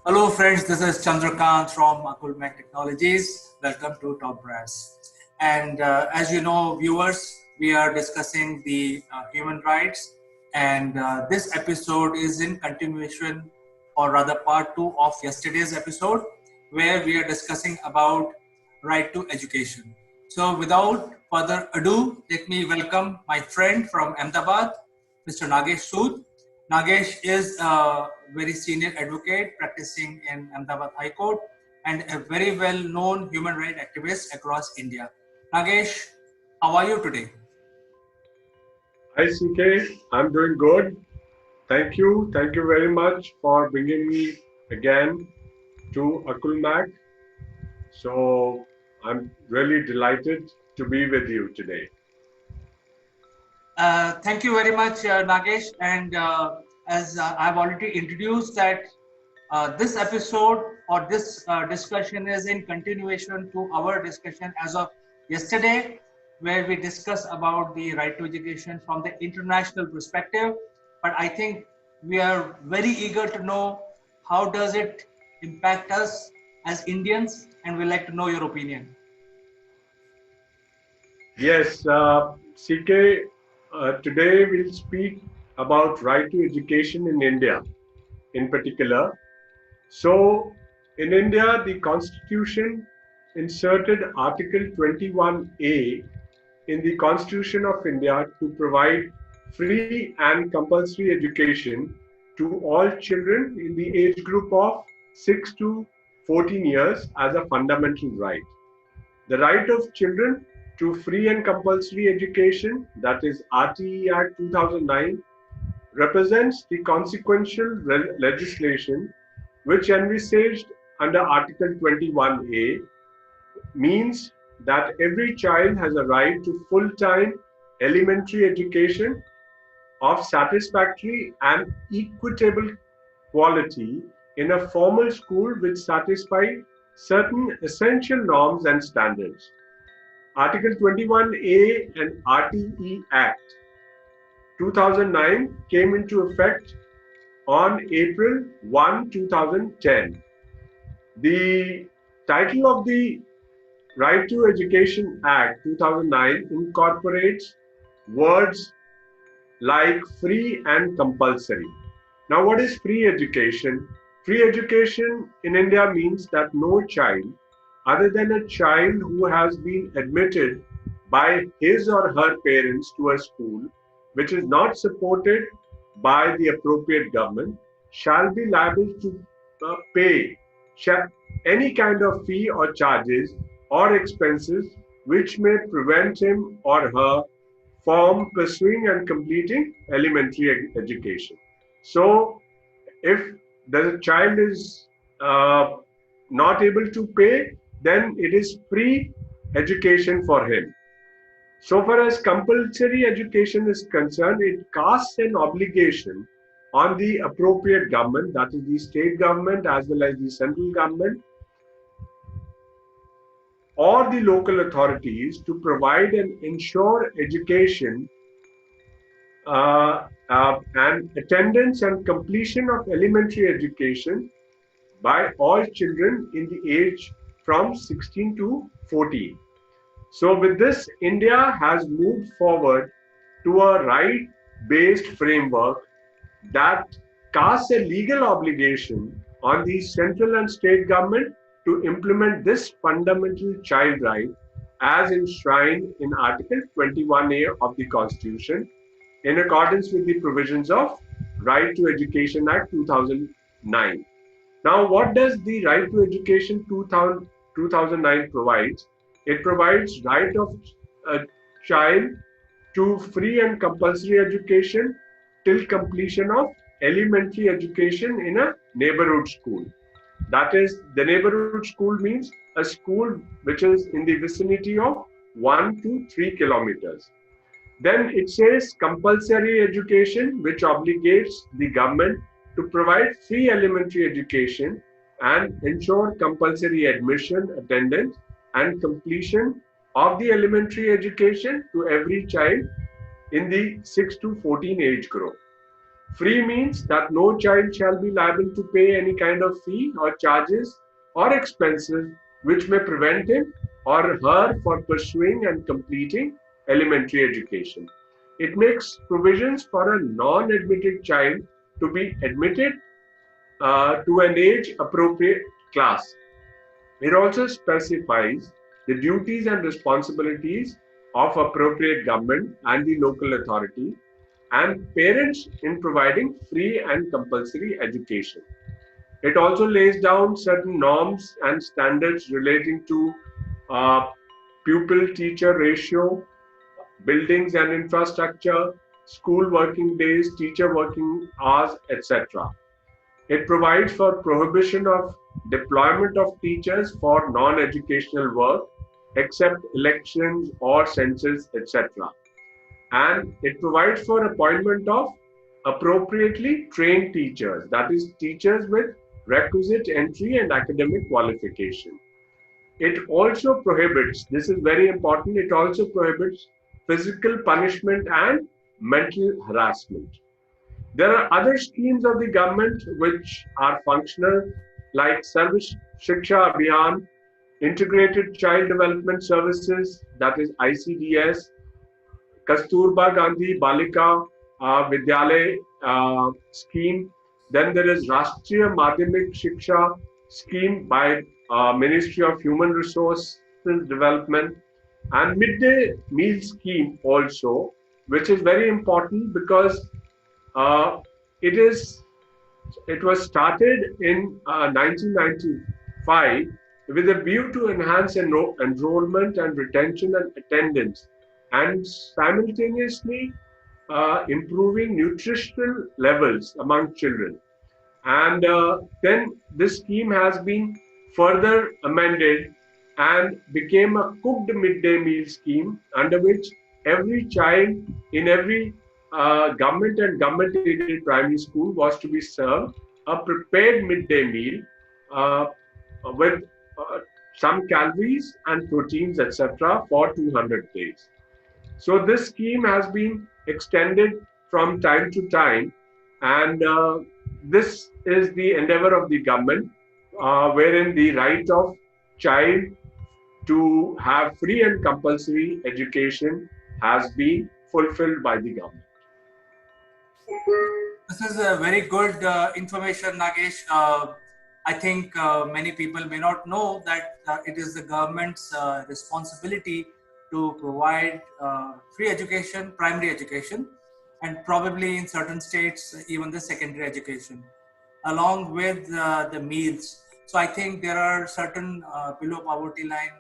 Hello friends, this is Chandrakant from Akulmach Technologies. Welcome to Top Brass. And as you know, viewers, we are discussing the human rights, and this episode is in continuation, or rather part 2 of yesterday's episode, where we are discussing about right to education. So without further ado, let me welcome my friend from Ahmedabad, Mr. Nagesh Sood. Nagesh is a very senior advocate practicing in Ahmedabad High Court and a very well-known human rights activist across India. Nagesh, how are you today? Hi CK, I'm doing good. Thank you. Thank you very much for bringing me again to Akulmach. So I'm really delighted to be with you today. Thank you very much, Nagesh. And as I've already introduced that this episode or this discussion is in continuation to our discussion as of yesterday, where we discuss about the right to education from the international perspective. But I think we are very eager to know how does it impact us as Indians, and we'd like to know your opinion. Yes, CK, today we'll speak about right to education in India in particular. So, in India, the Constitution inserted Article 21A in the Constitution of India to provide free and compulsory education to all children in the age group of 6 to 14 years as a fundamental right. The right of children to free and compulsory education, that is RTE Act 2009, represents the consequential legislation which envisaged under Article 21A means that every child has a right to full-time elementary education of satisfactory and equitable quality in a formal school which satisfy certain essential norms and standards. Article 21A and RTE Act 2009 came into effect on April 1, 2010. The title of the Right to Education Act 2009 incorporates words like free and compulsory. Now, what is free education? Free education in India means that no child, other than a child who has been admitted by his or her parents to a school which is not supported by the appropriate government, shall be liable to pay any kind of fee or charges or expenses which may prevent him or her from pursuing and completing elementary education. So, if the child is not able to pay, then it is free education for him. So far as compulsory education is concerned, it casts an obligation on the appropriate government, that is the state government as well as the central government, or the local authorities to provide and ensure education and attendance and completion of elementary education by all children in the age from 16 to 14. So with this, India has moved forward to a right-based framework that casts a legal obligation on the central and state government to implement this fundamental child right as enshrined in Article 21A of the Constitution in accordance with the provisions of Right to Education Act 2009. Now, what does the Right to Education 2009 provides? It provides right of a child to free and compulsory education till completion of elementary education in a neighborhood school. That is, the neighborhood school means a school which is in the vicinity of 1 to 3 kilometers. Then it says compulsory education, which obligates the government to provide free elementary education and ensure compulsory admission, attendance, and completion of the elementary education to every child in the 6 to 14 age group. Free means that no child shall be liable to pay any kind of fee or charges or expenses which may prevent him or her for pursuing and completing elementary education. It makes provisions for a non-admitted child to be admitted to an age-appropriate class. It also specifies the duties and responsibilities of appropriate government and the local authority and parents in providing free and compulsory education. It also lays down certain norms and standards relating to uh, pupil-teacher ratio, buildings and infrastructure, school working days, teacher working hours, etc. It provides for prohibition of deployment of teachers for non-educational work except elections or census, etc. And it provides for appointment of appropriately trained teachers, that is, teachers with requisite entry and academic qualification. It also prohibits, this is very important, it also prohibits physical punishment and mental harassment. There are other schemes of the government which are functional, like Service Shiksha Abhiyan, Integrated Child Development Services, that is ICDS, Kasturba Gandhi Balika Vidyalay scheme. Then there is Rashtriya Madhyamik Shiksha scheme by Ministry of Human Resources Development, and midday meal scheme also, which is very important because uh, it is it was started in 1995 with a view to enhance enrollment and retention and attendance, and simultaneously improving nutritional levels among children. And then this scheme has been further amended and became a cooked midday meal scheme, under which every child in every government and government aided primary school was to be served a prepared midday meal with some calories and proteins, etc., for 200 days. So this scheme has been extended from time to time, and this is the endeavor of the government, wherein the right of child to have free and compulsory education has been fulfilled by the government. This is a very good information, Nagesh. I think many people may not know that it is the government's responsibility to provide free education, primary education, and probably in certain states, even the secondary education, along with the meals. So I think there are certain below poverty line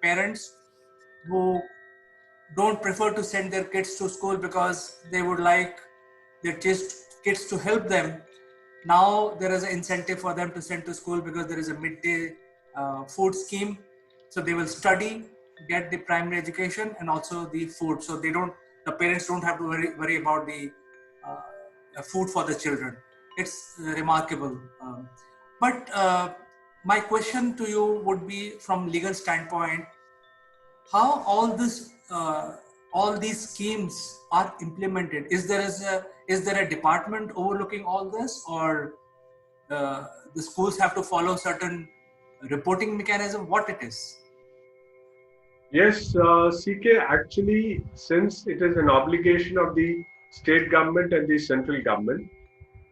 parents who don't prefer to send their kids to school because they would like their kids to help them. Now there is an incentive for them to send to school because there is a midday food scheme. So they will study, get the primary education and also the food. So the parents don't have to worry about the food for the children. It's remarkable. But my question to you would be, from legal standpoint, how all these schemes are implemented? Is there a department overlooking all this, or the schools have to follow certain reporting mechanism? What it is? Yes, CK, actually, since it is an obligation of the state government and the central government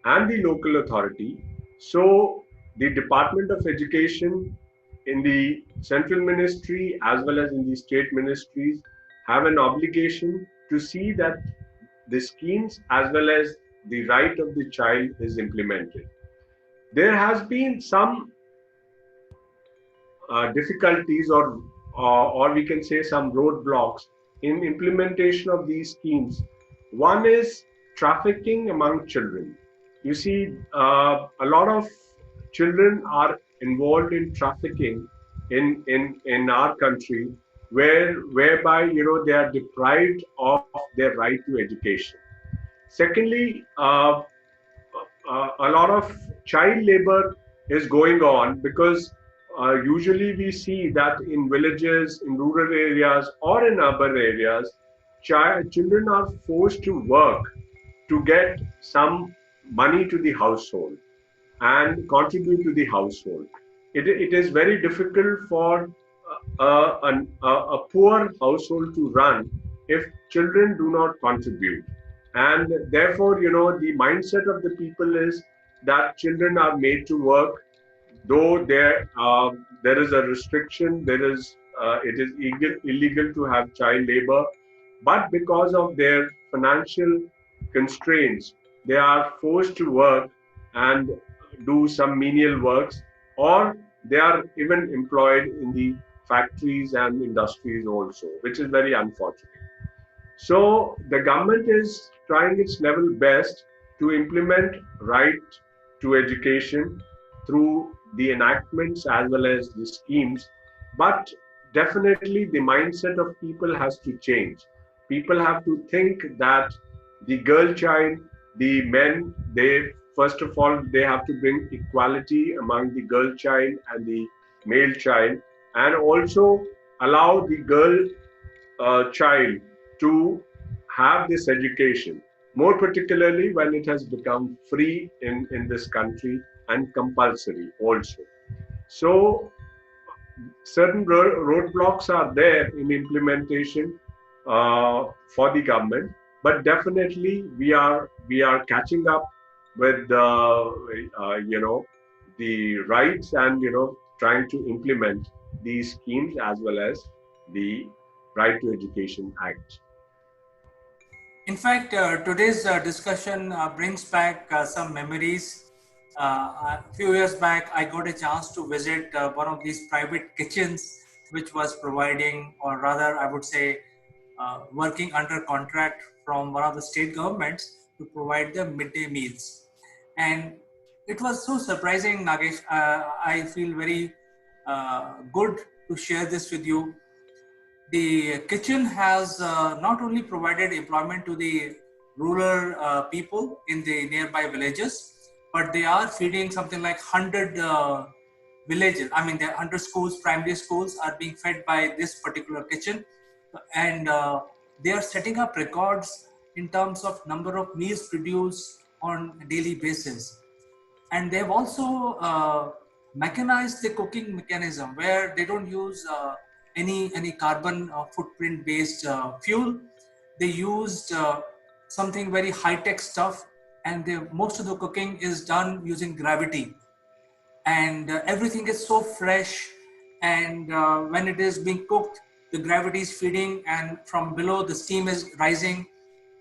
and the local authority, so the Department of Education in the central ministry as well as in the state ministries have an obligation to see that the schemes as well as the right of the child is implemented. There has been some difficulties or we can say some roadblocks in implementation of these schemes. One is trafficking among children. You see, a lot of children are involved in trafficking in our country, whereby they are deprived of their right to education. Secondly, a lot of child labor is going on because usually we see that in villages, in rural areas, or in urban areas, children are forced to work to get some money to the household and contribute to the household. It is very difficult for a poor household to run if children do not contribute. And therefore, the mindset of the people is that children are made to work, though there is a restriction, it is illegal to have child labor, but because of their financial constraints, they are forced to work and do some menial works, or they are even employed in the factories and industries also, which is very unfortunate. So the government is trying its level best to implement right to education through the enactments as well as the schemes. But definitely the mindset of people has to change. People have to think that the girl child, the men, they first of all, they have to bring equality among the girl child and the male child, and also allow the girl child to have this education, more particularly when it has become free in this country and compulsory also. So certain roadblocks are there in implementation for the government, but definitely we are catching up with the rights and trying to implement these schemes as well as the Right to Education Act. In fact, today's discussion brings back some memories. A few years back, I got a chance to visit one of these private kitchens, which was providing, or rather, I would say, working under contract from one of the state governments to provide the midday meals. And it was so surprising, Nagesh. I feel very good to share this with you. The kitchen has not only provided employment to the rural people in the nearby villages, but they are feeding something like 100 villages. I mean, there are 100 schools, primary schools are being fed by this particular kitchen. And they are setting up records in terms of number of meals produced on a daily basis. And they've also mechanized the cooking mechanism where they don't use any carbon footprint based fuel. They used something very high tech stuff, and most of the cooking is done using gravity, and everything is so fresh. And when it is being cooked, the gravity is feeding, and from below the steam is rising,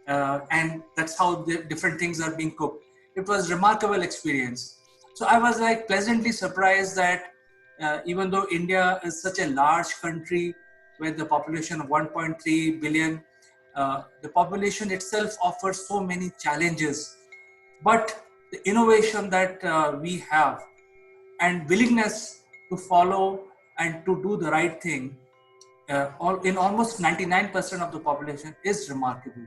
and that's how the different things are being cooked. It was remarkable experience. So I was like pleasantly surprised that even though India is such a large country with the population of 1.3 billion, the population itself offers so many challenges, but the innovation that we have and willingness to follow and to do the right thing in almost 99% of the population is remarkable.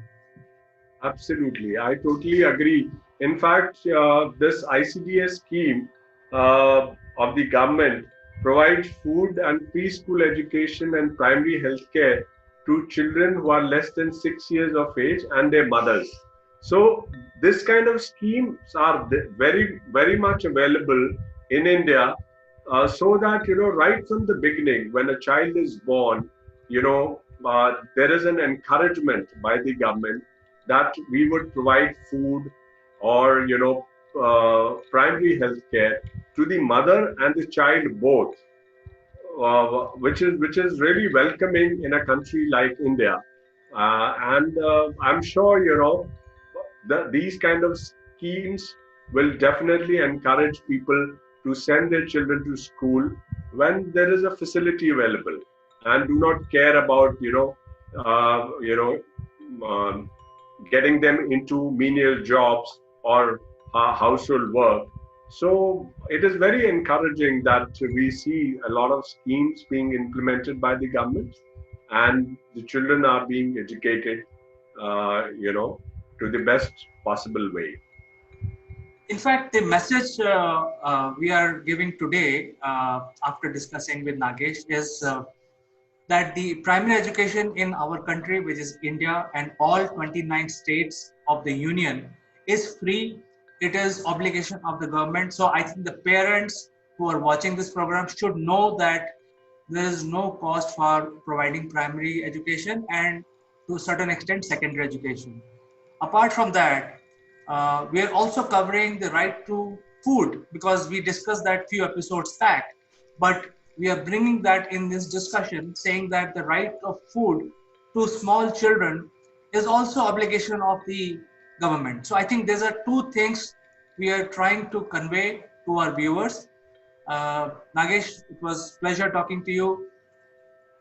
Absolutely, I totally agree. In fact, this ICDS scheme of the government provides food and preschool education and primary health care to children who are less than 6 years of age and their mothers. So this kind of schemes are very, very much available in India, so that right from the beginning, when a child is born, there is an encouragement by the government that we would provide food or primary health care to the mother and the child both, which is really welcoming in a country like India. And I'm sure, these kind of schemes will definitely encourage people to send their children to school when there is a facility available, and do not care about, getting them into menial jobs or household work. So it is very encouraging that we see a lot of schemes being implemented by the government, and the children are being educated, to the best possible way. In fact, the message we are giving today, after discussing with Nagesh, is that the primary education in our country, which is India, and all 29 states of the Union, is free. It is obligation of the government. So I think the parents who are watching this program should know that there is no cost for providing primary education and to a certain extent secondary education. Apart from that, we are also covering the right to food because we discussed that few episodes back. But we are bringing that in this discussion, saying that the right of food to small children is also obligation of the government. So I think these are two things we are trying to convey to our viewers. Nagesh, it was pleasure talking to you.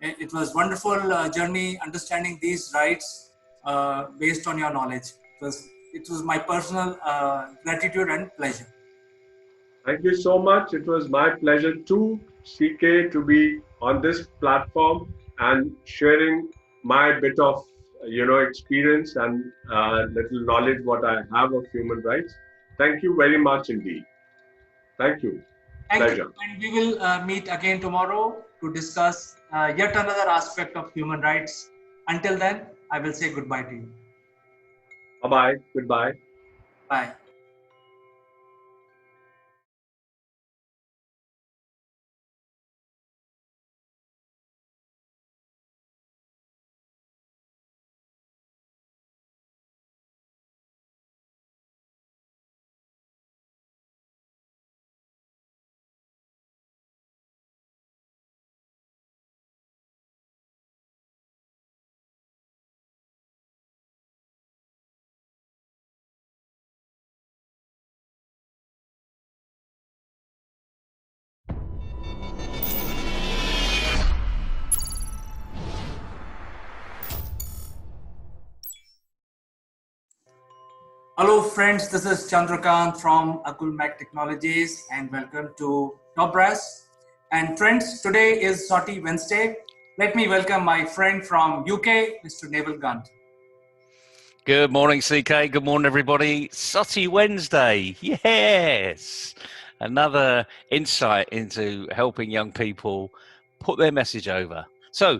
It was wonderful journey understanding these rights based on your knowledge. It was my personal gratitude and pleasure. Thank you so much. It was my pleasure too, CK, to be on this platform and sharing my bit of experience and little knowledge what I have of human rights. Thank you very much indeed. Thank you. Thank Pleasure. you, and we will meet again tomorrow to discuss yet another aspect of human rights. Until then, I will say goodbye to you. Bye bye. Goodbye. Bye. Hello, friends. This is Chandrakant from Akulmach Technologies, and welcome to Top Brass. And friends, today is Sorty Wednesday. Let me welcome my friend from UK, Mr. Naval Gant. Good morning, CK. Good morning, everybody. Sutty Wednesday. Yes. Another insight into helping young people put their message over. So,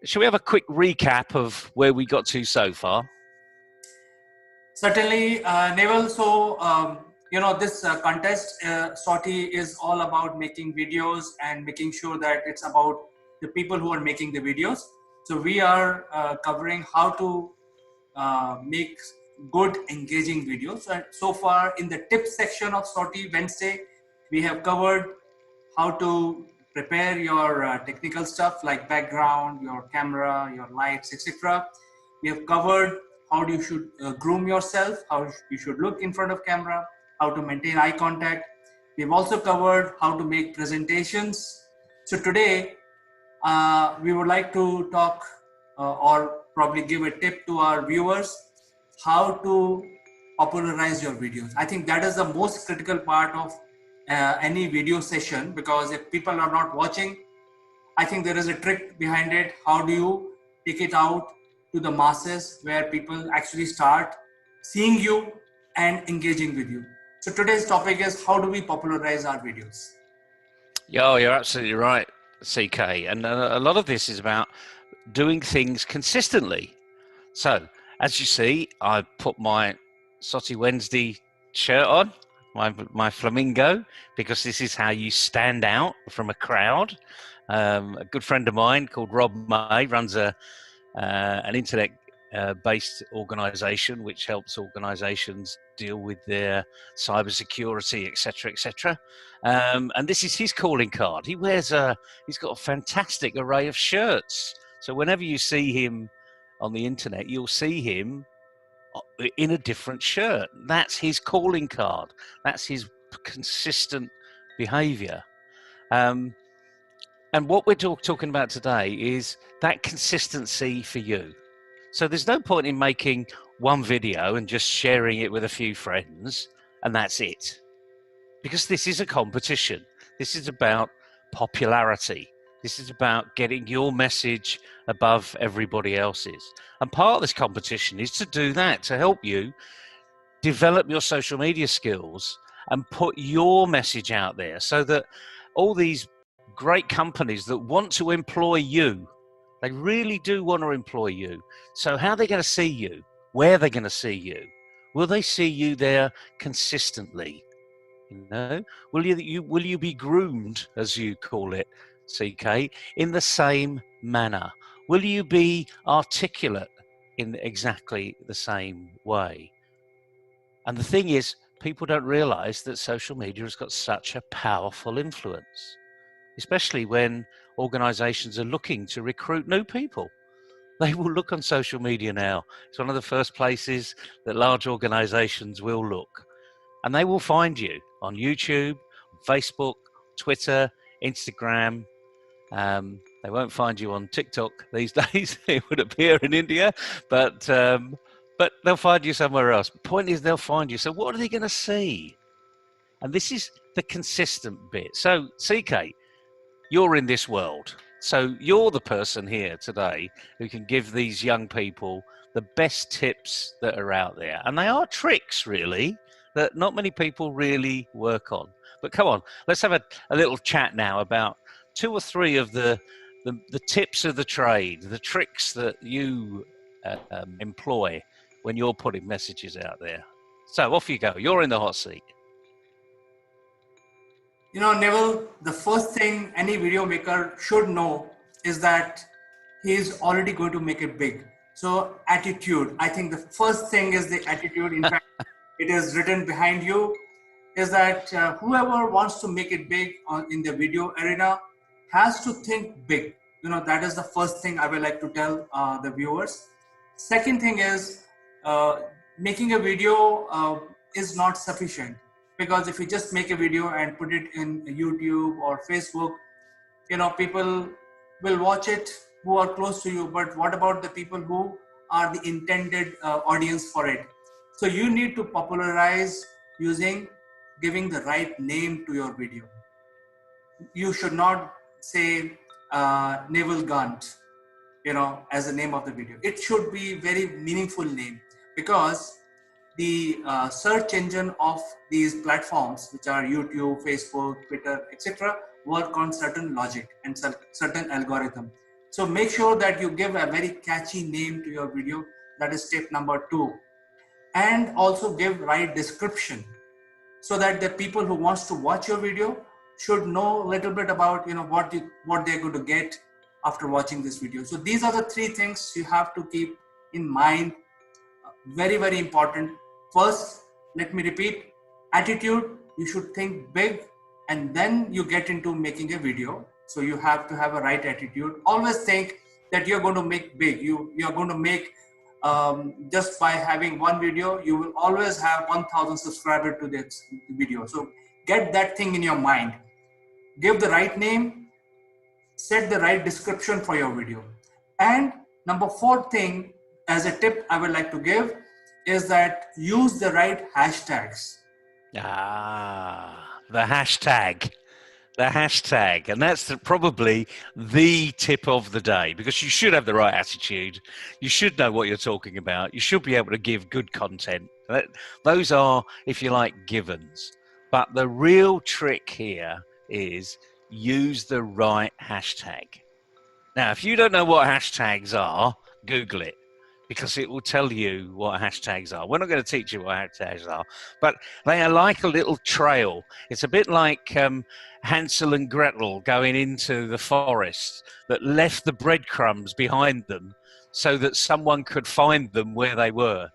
shall we have a quick recap of where we got to so far? Certainly, Naval. So, this contest, Sorty, is all about making videos and making sure that it's about the people who are making the videos. So, we are covering how to make good, engaging videos. And so far, in the tips section of Sorty Wednesday, we have covered how to prepare your technical stuff like background, your camera, your lights, etc. We have covered how you should groom yourself, how you should look in front of camera, how to maintain eye contact. We've also covered how to make presentations. So today, we would like to talk or probably give a tip to our viewers how to popularize your videos. I think that is the most critical part of any video session, because if people are not watching, I think there is a trick behind it. How do you take it out to the masses where people actually start seeing you and engaging with you? So today's topic is how do we popularize our videos? Yeah, you're absolutely right, CK. And a lot of this is about doing things consistently. So, as you see, I put my Sotty Wednesday shirt on, my flamingo, because this is how you stand out from a crowd. A good friend of mine called Rob May runs an internet-based organisation which helps organisations deal with their cybersecurity, etc., etc. And this is his calling card. He's got a fantastic array of shirts. So whenever you see him on the internet, you'll see him in a different shirt. That's his calling card. That's his consistent behavior. And what we're talking about today is that consistency for you. So there's no point in making one video and just sharing it with a few friends and that's it. Because this is a competition. This is about popularity. This is about getting your message above everybody else's. And part of this competition is to do that, to help you develop your social media skills and put your message out there so that all these great companies that want to employ you, they really do want to employ you. So how are they going to see you? Where are they going to see you? Will they see you there consistently? You know, will you be groomed, as you call it, CK, in the same manner? Will you be articulate in exactly the same way? And the thing is, people don't realize that social media has got such a powerful influence, especially when organizations are looking to recruit new people. They will look on social media now. It's one of the first places that large organizations will look. And they will find you on YouTube, Facebook, Twitter, Instagram. They won't find you on TikTok these days. It would appear in India, but they'll find you somewhere else. The point is, they'll find you. So what are they going to see? And this is the consistent bit. So, CK, you're in this world. So you're the person here today who can give these young people the best tips that are out there. And they are tricks, really, that not many people really work on. But come on, let's have a little chat now about 2 or 3 of the tips of the trade, the tricks that you employ when you're putting messages out there. So off you go. You're in the hot seat. You know, Neville, the first thing any video maker should know is that he is already going to make it big. So attitude, I think the first thing is the attitude. In fact, it is written behind you, is that whoever wants to make it big in the video arena has to think big. You know, that is the first thing I would like to tell the viewers. Second thing is making a video is not sufficient, because if you just make a video and put it in YouTube or Facebook, you know, people will watch it who are close to you, but what about the people who are the intended audience for it? So you need to popularize giving the right name to your video. You should not say Naval Gunt, you know, as the name of the video. It should be very meaningful name, because the search engine of these platforms, which are YouTube, Facebook, Twitter, etc., work on certain logic and certain algorithm. So make sure that you give a very catchy name to your video. That is step number 2. And also give right description, so that the people who wants to watch your video should know a little bit about, you know, what they're going to get after watching this video. So these are the 3 things you have to keep in mind. Very, very important. First, let me repeat, attitude. You should think big, and then you get into making a video. So you have to have a right attitude. Always think that you're going to make big. You're going to make, just by having one video, you will always have 1,000 subscribers to this video. So get that thing in your mind. Give the right name, set the right description for your video. And number 4 thing, as a tip I would like to give, is that use the right hashtags. The hashtag. And that's probably the tip of the day, because you should have the right attitude. You should know what you're talking about. You should be able to give good content. Those are, if you like, givens. But the real trick here is use the right hashtag. Now, if you don't know what hashtags are, Google it, because it will tell you what hashtags are. We're not going to teach you what hashtags are, but they are like a little trail. It's a bit like Hansel and Gretel going into the forest that left the breadcrumbs behind them so that someone could find them where they were.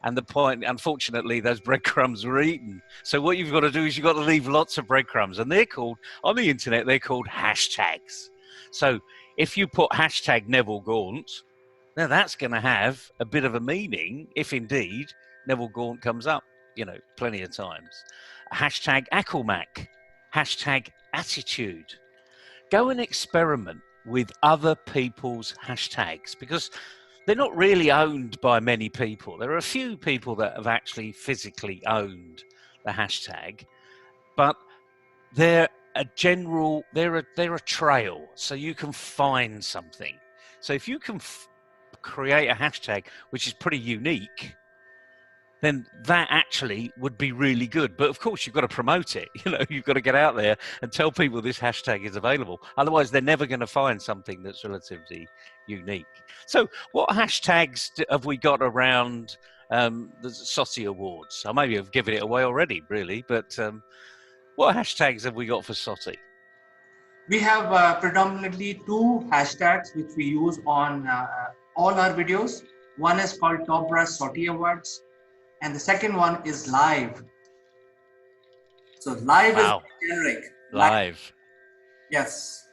And the point, unfortunately, those breadcrumbs were eaten. So what you've got to do is you've got to leave lots of breadcrumbs. And they're called, on the internet, they're called hashtags. So if you put hashtag Neville Gaunt, Now that's going to have a bit of a meaning if indeed Neville Gaunt comes up, plenty of times. Hashtag Akulmach, hashtag attitude. Go and experiment with other people's hashtags because they're not really owned by many people. There are a few people that have actually physically owned the hashtag, but they're a trail, so you can find something. So if you can create a hashtag which is pretty unique, then that actually would be really good. But of course, you've got to promote it. You've got to get out there and tell people this hashtag is available. Otherwise, they're never going to find something that's relatively unique. So what hashtags have we got around the SOTI Awards? I maybe have given it away already, really, but what hashtags have we got for SOTI? We have predominantly 2 hashtags which we use on all our videos. One is called Top Brass SOTI Awards, and the second one is live. So live is generic. Live. Yes.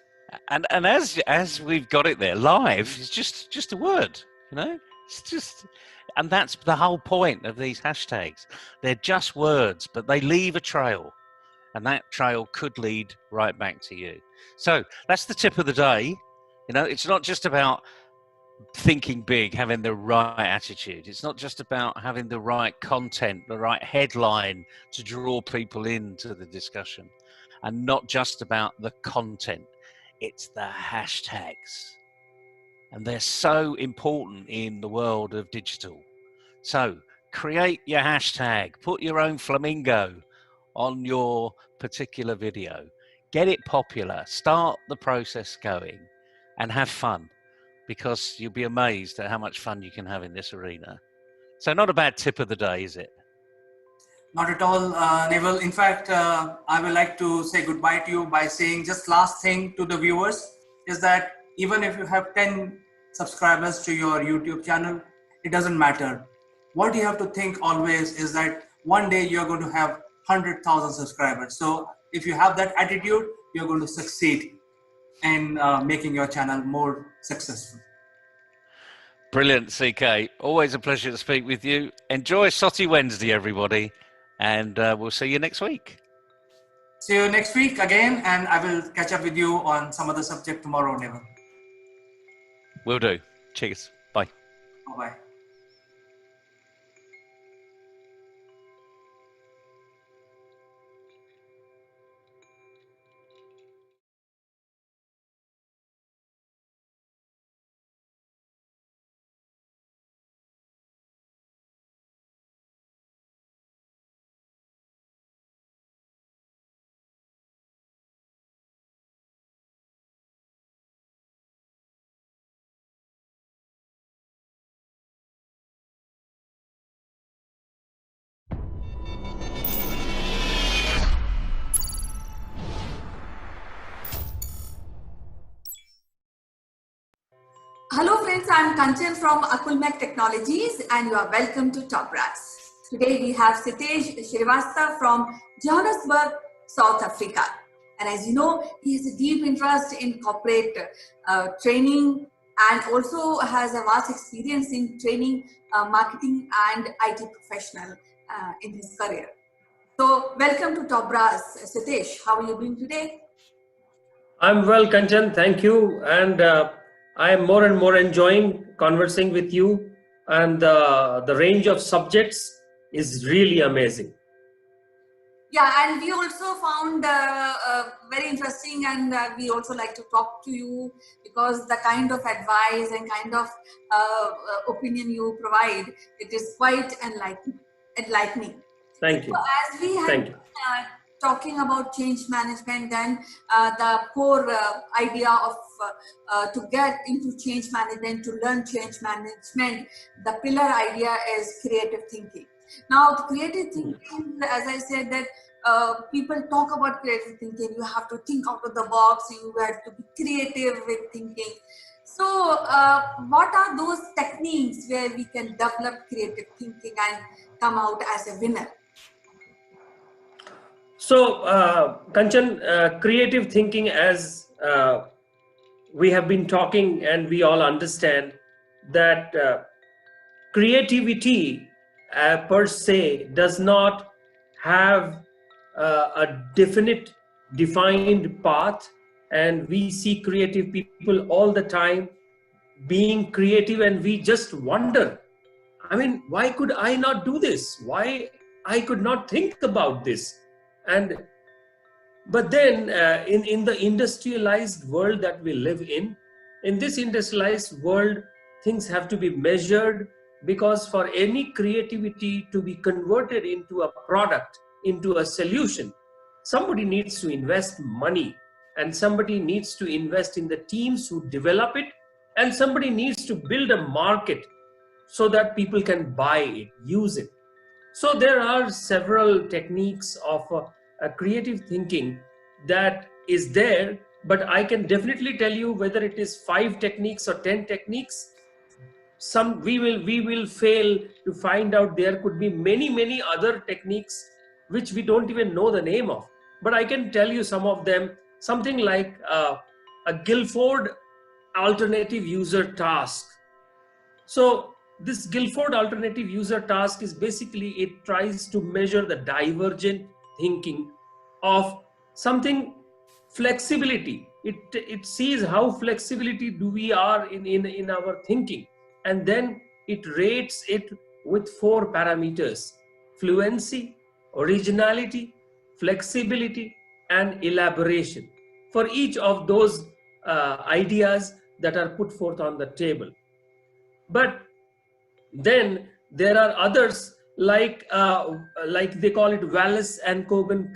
And as we've got it there, live is just a word, It's just, and that's the whole point of these hashtags. They're just words, but they leave a trail, and that trail could lead right back to you. So that's the tip of the day. It's not just about thinking big, having the right attitude. It's not just about having the right content, the right headline to draw people into the discussion, and not just about the content. It's the hashtags. And they're so important in the world of digital. So create your hashtag, put your own flamingo on your particular video, get it popular, start the process going, and have fun, because you'll be amazed at how much fun you can have in this arena. So not a bad tip of the day, is it? Not at all, Neville. In fact, I would like to say goodbye to you by saying just last thing to the viewers is that even if you have 10 subscribers to your YouTube channel, it doesn't matter. What you have to think always is that one day you're going to have 100,000 subscribers. So if you have that attitude, you're going to succeed in making your channel more successful. Brilliant, CK. Always a pleasure to speak with you. Enjoy SOTI Wednesday, everybody. And we'll see you next week. See you next week again, and I will catch up with you on some other subject tomorrow, Neville. Will do. Cheers. Bye. Bye-bye. Hello friends, I'm Kanchan from Akulmach Technologies and you are welcome to Top Brass. Today we have Sitesh Shrivastava from Johannesburg, South Africa. And as you know, he has a deep interest in corporate training and also has a vast experience in training marketing and IT professional in his career. So welcome to Top Brass. Sitesh, how are you doing today? I'm well, Kanchan, thank you. And I am more and more enjoying conversing with you, and the range of subjects is really amazing. Yeah, and we also found very interesting, and we also like to talk to you because the kind of advice and kind of opinion you provide, it is quite enlightening. Thank you. So as we have talking about change management, then the core idea of to get into change management, to learn change management, the pillar idea is creative thinking. Now, the creative thinking, as I said, that people talk about creative thinking, you have to think out of the box, you have to be creative with thinking. So what are those techniques where we can develop creative thinking and come out as a winner? So, Kanchan, creative thinking, as we have been talking and we all understand, that creativity per se does not have a definite defined path, and we see creative people all the time being creative, and we just wonder, I mean, why could I not do this? Why I could not think about this? And but then in the industrialized world that we live in this industrialized world, things have to be measured, because for any creativity to be converted into a product, into a solution, somebody needs to invest money, and somebody needs to invest in the teams who develop it, and somebody needs to build a market so that people can buy it, use it. So there are several techniques of creative thinking that is there, but I can definitely tell you whether it is 5 techniques or 10 techniques. Some we will fail to find out. There could be many other techniques which we don't even know the name of. But I can tell you some of them. Something like a Guilford alternative user task. So this Guilford alternative user task is basically, it tries to measure the divergent thinking of something, flexibility. It sees how flexibility do we are in our thinking, and then it rates it with 4 parameters: fluency, originality, flexibility, and elaboration for each of those ideas that are put forth on the table. But then there are others like they call it Wallace and Kogan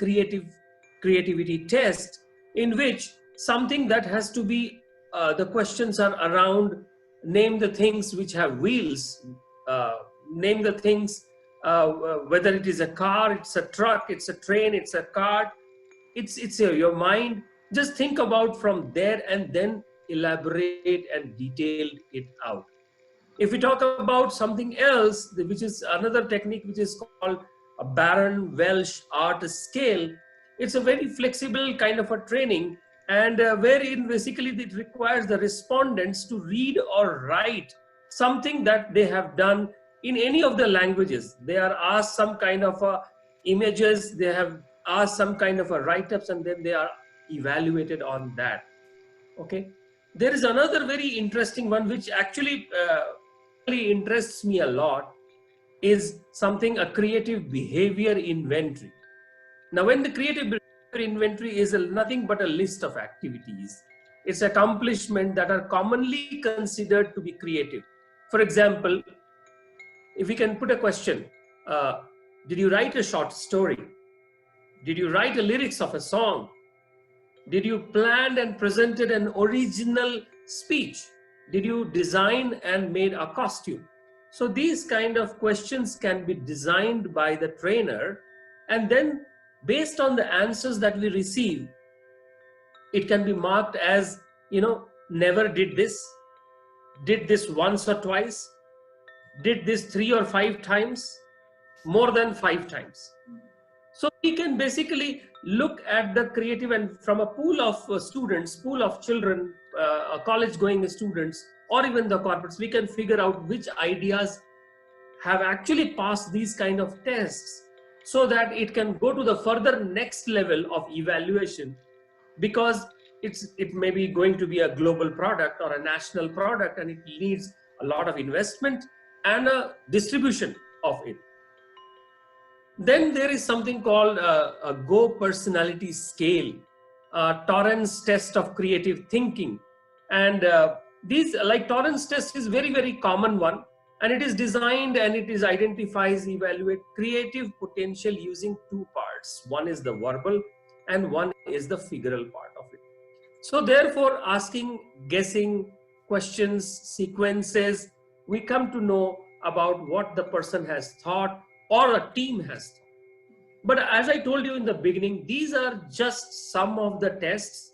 creativity test, in which something that has to be the questions are around: name the things which have wheels, name the things, whether it is a car, it's a truck, it's a train, it's a cart, it's your mind. Just think about from there and then elaborate and detail it out. If we talk about something else, which is another technique, which is called a Baron Welsh art scale, it's a very flexible kind of a training, and wherein basically it requires the respondents to read or write something that they have done in any of the languages. They are asked some kind of images, they have asked some kind of a write-ups, and then they are evaluated on that. Okay. There is another very interesting one which actually interests me a lot, is something, a creative behavior inventory. Now, when the creative behavior inventory is nothing but a list of activities, it's accomplishments that are commonly considered to be creative. For example, if we can put a question, did you write a short story? Did you write the lyrics of a song? Did you plan and presented an original speech? Did you design and made a costume? So these kind of questions can be designed by the trainer, and then based on the answers that we receive, it can be marked as, never did this once or twice, did this 3 or 5 times, more than 5 times. So we can basically look at the creative, and from a pool of students, pool of children, college going students, or even the corporates, we can figure out which ideas have actually passed these kind of tests, so that it can go to the further next level of evaluation, because it may be going to be a global product or a national product, and it needs a lot of investment and a distribution of it. Then there is something called a Go personality scale, Torrance test of creative thinking. And these, like Torrance test, is very common one, and it is designed and it is identifies, evaluate creative potential using 2 parts. One is the verbal and one is the figural part of it. So therefore, asking, guessing questions, sequences, we come to know about what the person has thought or a team has thought. But as I told you in the beginning, these are just some of the tests,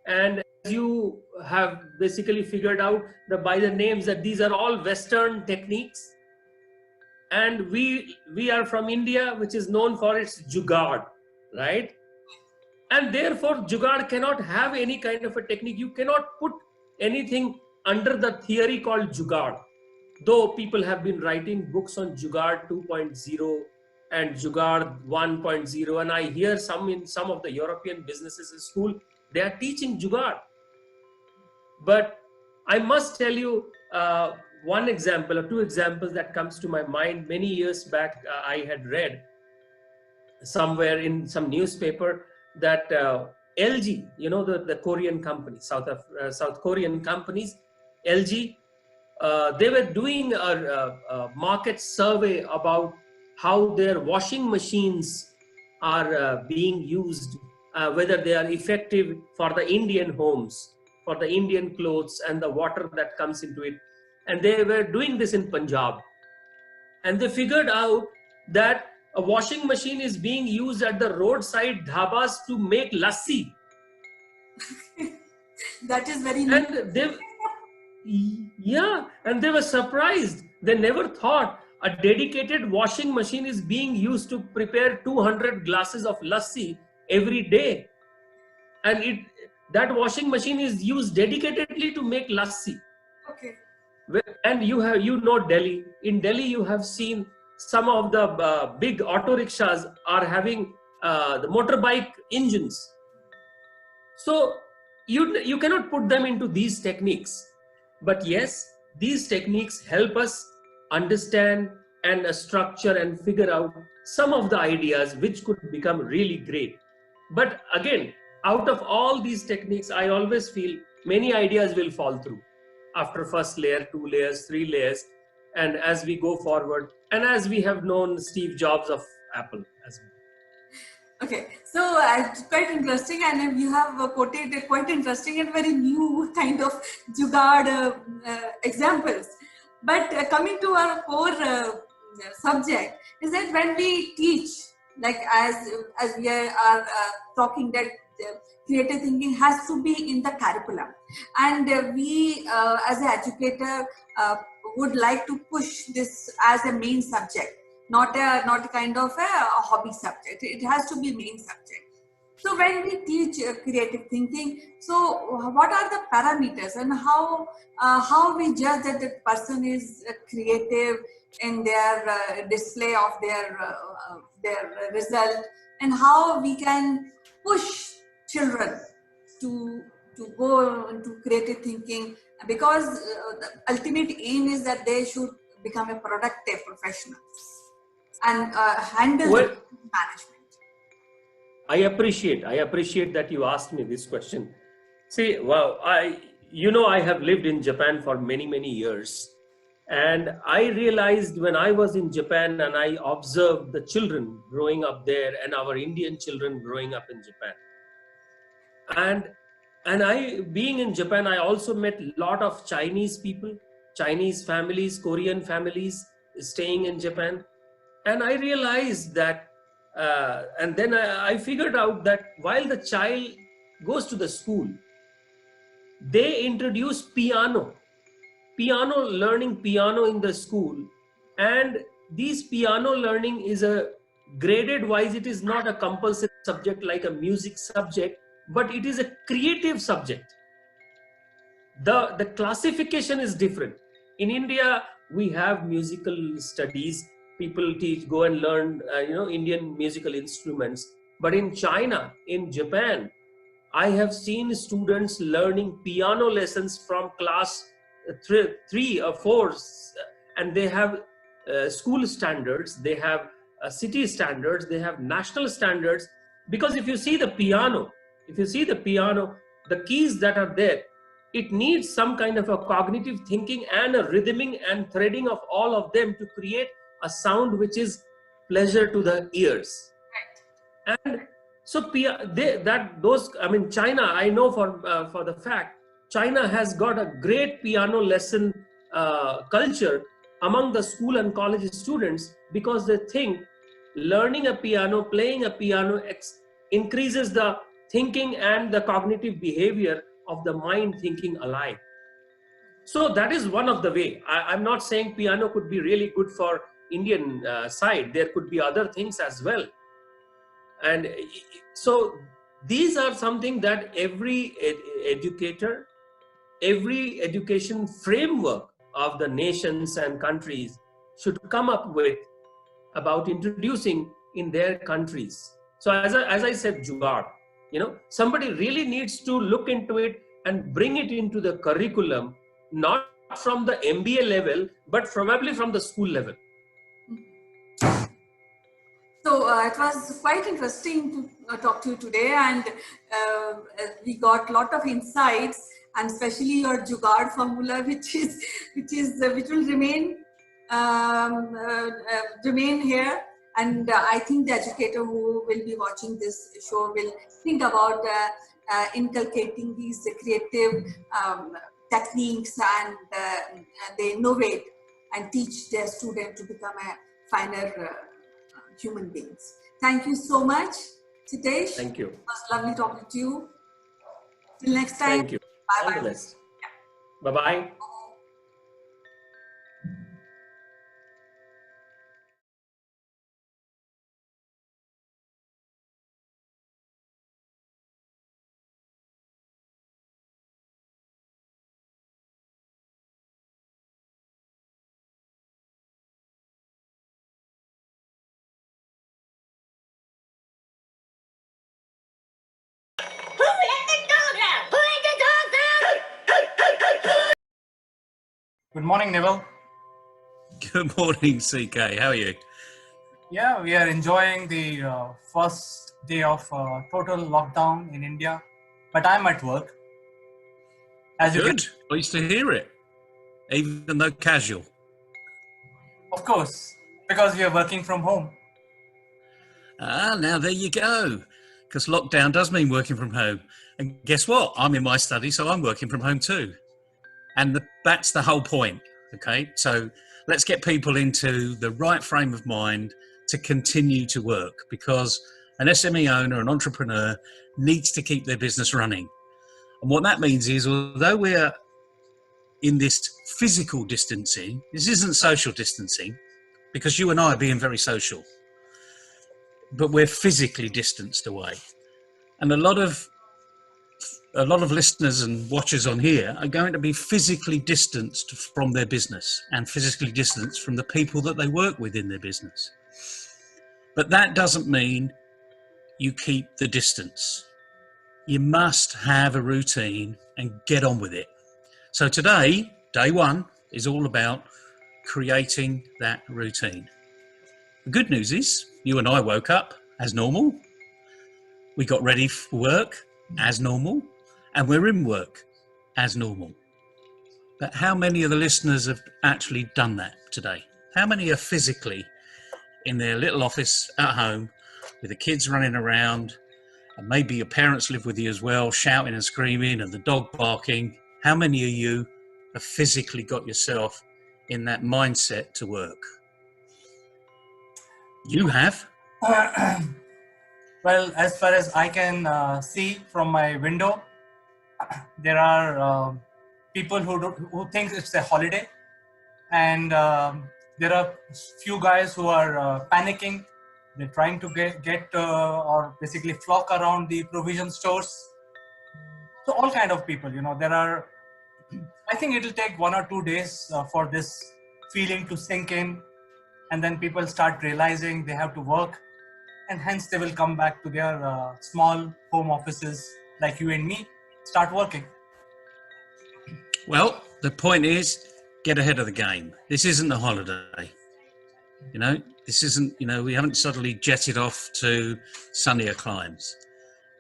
and as you have basically figured out by the names, that these are all Western techniques, and we are from India, which is known for its jugaad, right? And therefore jugaad cannot have any kind of a technique. You cannot put anything under the theory called Jugaad. Though people have been writing books on Jugaad 2.0 and Jugaad 1.0, and I hear some in some of the European businesses in school, they are teaching Jugaad. But I must tell you one example or two examples that comes to my mind. Many years back, I had read somewhere in some newspaper that LG, you know, the Korean company, South Korean companies, LG, they were doing a market survey about how their washing machines are being used, whether they are effective for the Indian homes, for the Indian clothes and the water that comes into it. And they were doing this in Punjab. And they figured out that a washing machine is being used at the roadside dhabas to make lassi. That is very And they were surprised. They never thought a dedicated washing machine is being used to prepare 200 glasses of lassi every day. And that washing machine is used dedicatedly to make lassi. Okay. And you know Delhi. In Delhi, you have seen some of the big auto rickshaws are having the motorbike engines. So you cannot put them into these techniques. But yes, these techniques help us understand and structure and figure out some of the ideas which could become really great. But again, out of all these techniques, I always feel many ideas will fall through after first layer, 2 layers, 3 layers, and as we go forward, and as we have known Steve Jobs of Apple as well. Okay, so it's quite interesting, and you have quoted quite interesting and very new kind of Jugaad examples. But coming to our core subject, is that when we teach, like as we are talking that creative thinking has to be in the curriculum, and we as an educator would like to push this as a main subject, not a kind of a hobby subject. It has to be main subject. So when we teach creative thinking, so what are the parameters and how we judge that the person is creative in their display of their result, and how we can push children to go into creative thinking, because the ultimate aim is that they should become a productive professionals and handle management. I appreciate that you asked me this question. See, wow, I have lived in Japan for many years, and I realized when I was in Japan and I observed the children growing up there and our Indian children growing up in Japan, and I, being in Japan, I also met a lot of Chinese people, Chinese families, Korean families staying in Japan, and I realized that. And then I figured out that while the child goes to the school, they introduce learning piano in the school. And these piano learning is a graded wise, it is not a compulsory subject like a music subject, but it is a creative subject. The classification is different. In India, we have musical studies. People go and learn, Indian musical instruments. But in China, in Japan, I have seen students learning piano lessons from class 3 or 4, and they have school standards, they have city standards, they have national standards. Because if you see the piano, the keys that are there, it needs some kind of a cognitive thinking and a rhythming and threading of all of them to create a sound which is pleasure to the ears. Right. And so China, I know for the fact, China has got a great piano lesson culture among the school and college students, because they think learning a piano, playing a piano increases the thinking and the cognitive behavior of the mind thinking alive. So that is one of the way. I'm not saying piano could be really good for Indian side. There could be other things as well. And so these are something that every educator, every education framework of the nations and countries should come up with about introducing in their countries. So as I said, Jugaad, somebody really needs to look into it and bring it into the curriculum, not from the MBA level, but probably from the school level. So it was quite interesting to talk to you today, and we got a lot of insights, and especially your Jugaad formula, which will remain here. And I think the educator who will be watching this show will think about inculcating these creative techniques, and they innovate and teach their students to become a finer human beings. Thank you so much, Sitesh. Thank you. It was lovely talking to you. Till next time. Thank you. Bye-bye. All the best. Bye-bye. Good morning, Neville. Good morning, CK. How are you? Yeah, we are enjoying the first day of total lockdown in India, but I'm at work. As you Good. can, Pleased to hear it, even though casual. of course, because we are working from home. Now there you go. Because lockdown does mean working from home. And guess what? I'm in my study, so I'm working from home too. And that's the whole point, okay? So let's get people into the right frame of mind to continue to work, because an SME owner, an entrepreneur, needs to keep their business running. And what that means is, although we're in this physical distancing, this isn't social distancing, because you and I are being very social, but we're physically distanced away. And a lot of listeners and watchers on here are going to be physically distanced from their business and physically distanced from the people that they work with in their business. But that doesn't mean you keep the distance. You must have a routine and get on with it. So today, day one, is all about creating that routine. The good news is you and I woke up as normal. We got ready for work as normal, and we're in work as normal. But how many of the listeners have actually done that today? How many are physically in their little office at home with the kids running around, and maybe your parents live with you as well, shouting and screaming and the dog barking? How many of you have physically got yourself in that mindset to work? You have. Well, as far as I can see from my window, there are people who think it's a holiday, and there are few guys who are panicking. They're trying to get or basically flock around the provision stores. So all kind of people, there are. I think it'll take 1 or 2 days for this feeling to sink in, and then people start realizing they have to work, and hence they will come back to their small home offices like you and me, start working. Well, the point is, get ahead of the game. This isn't a holiday. This isn't, we haven't suddenly jetted off to sunnier climes.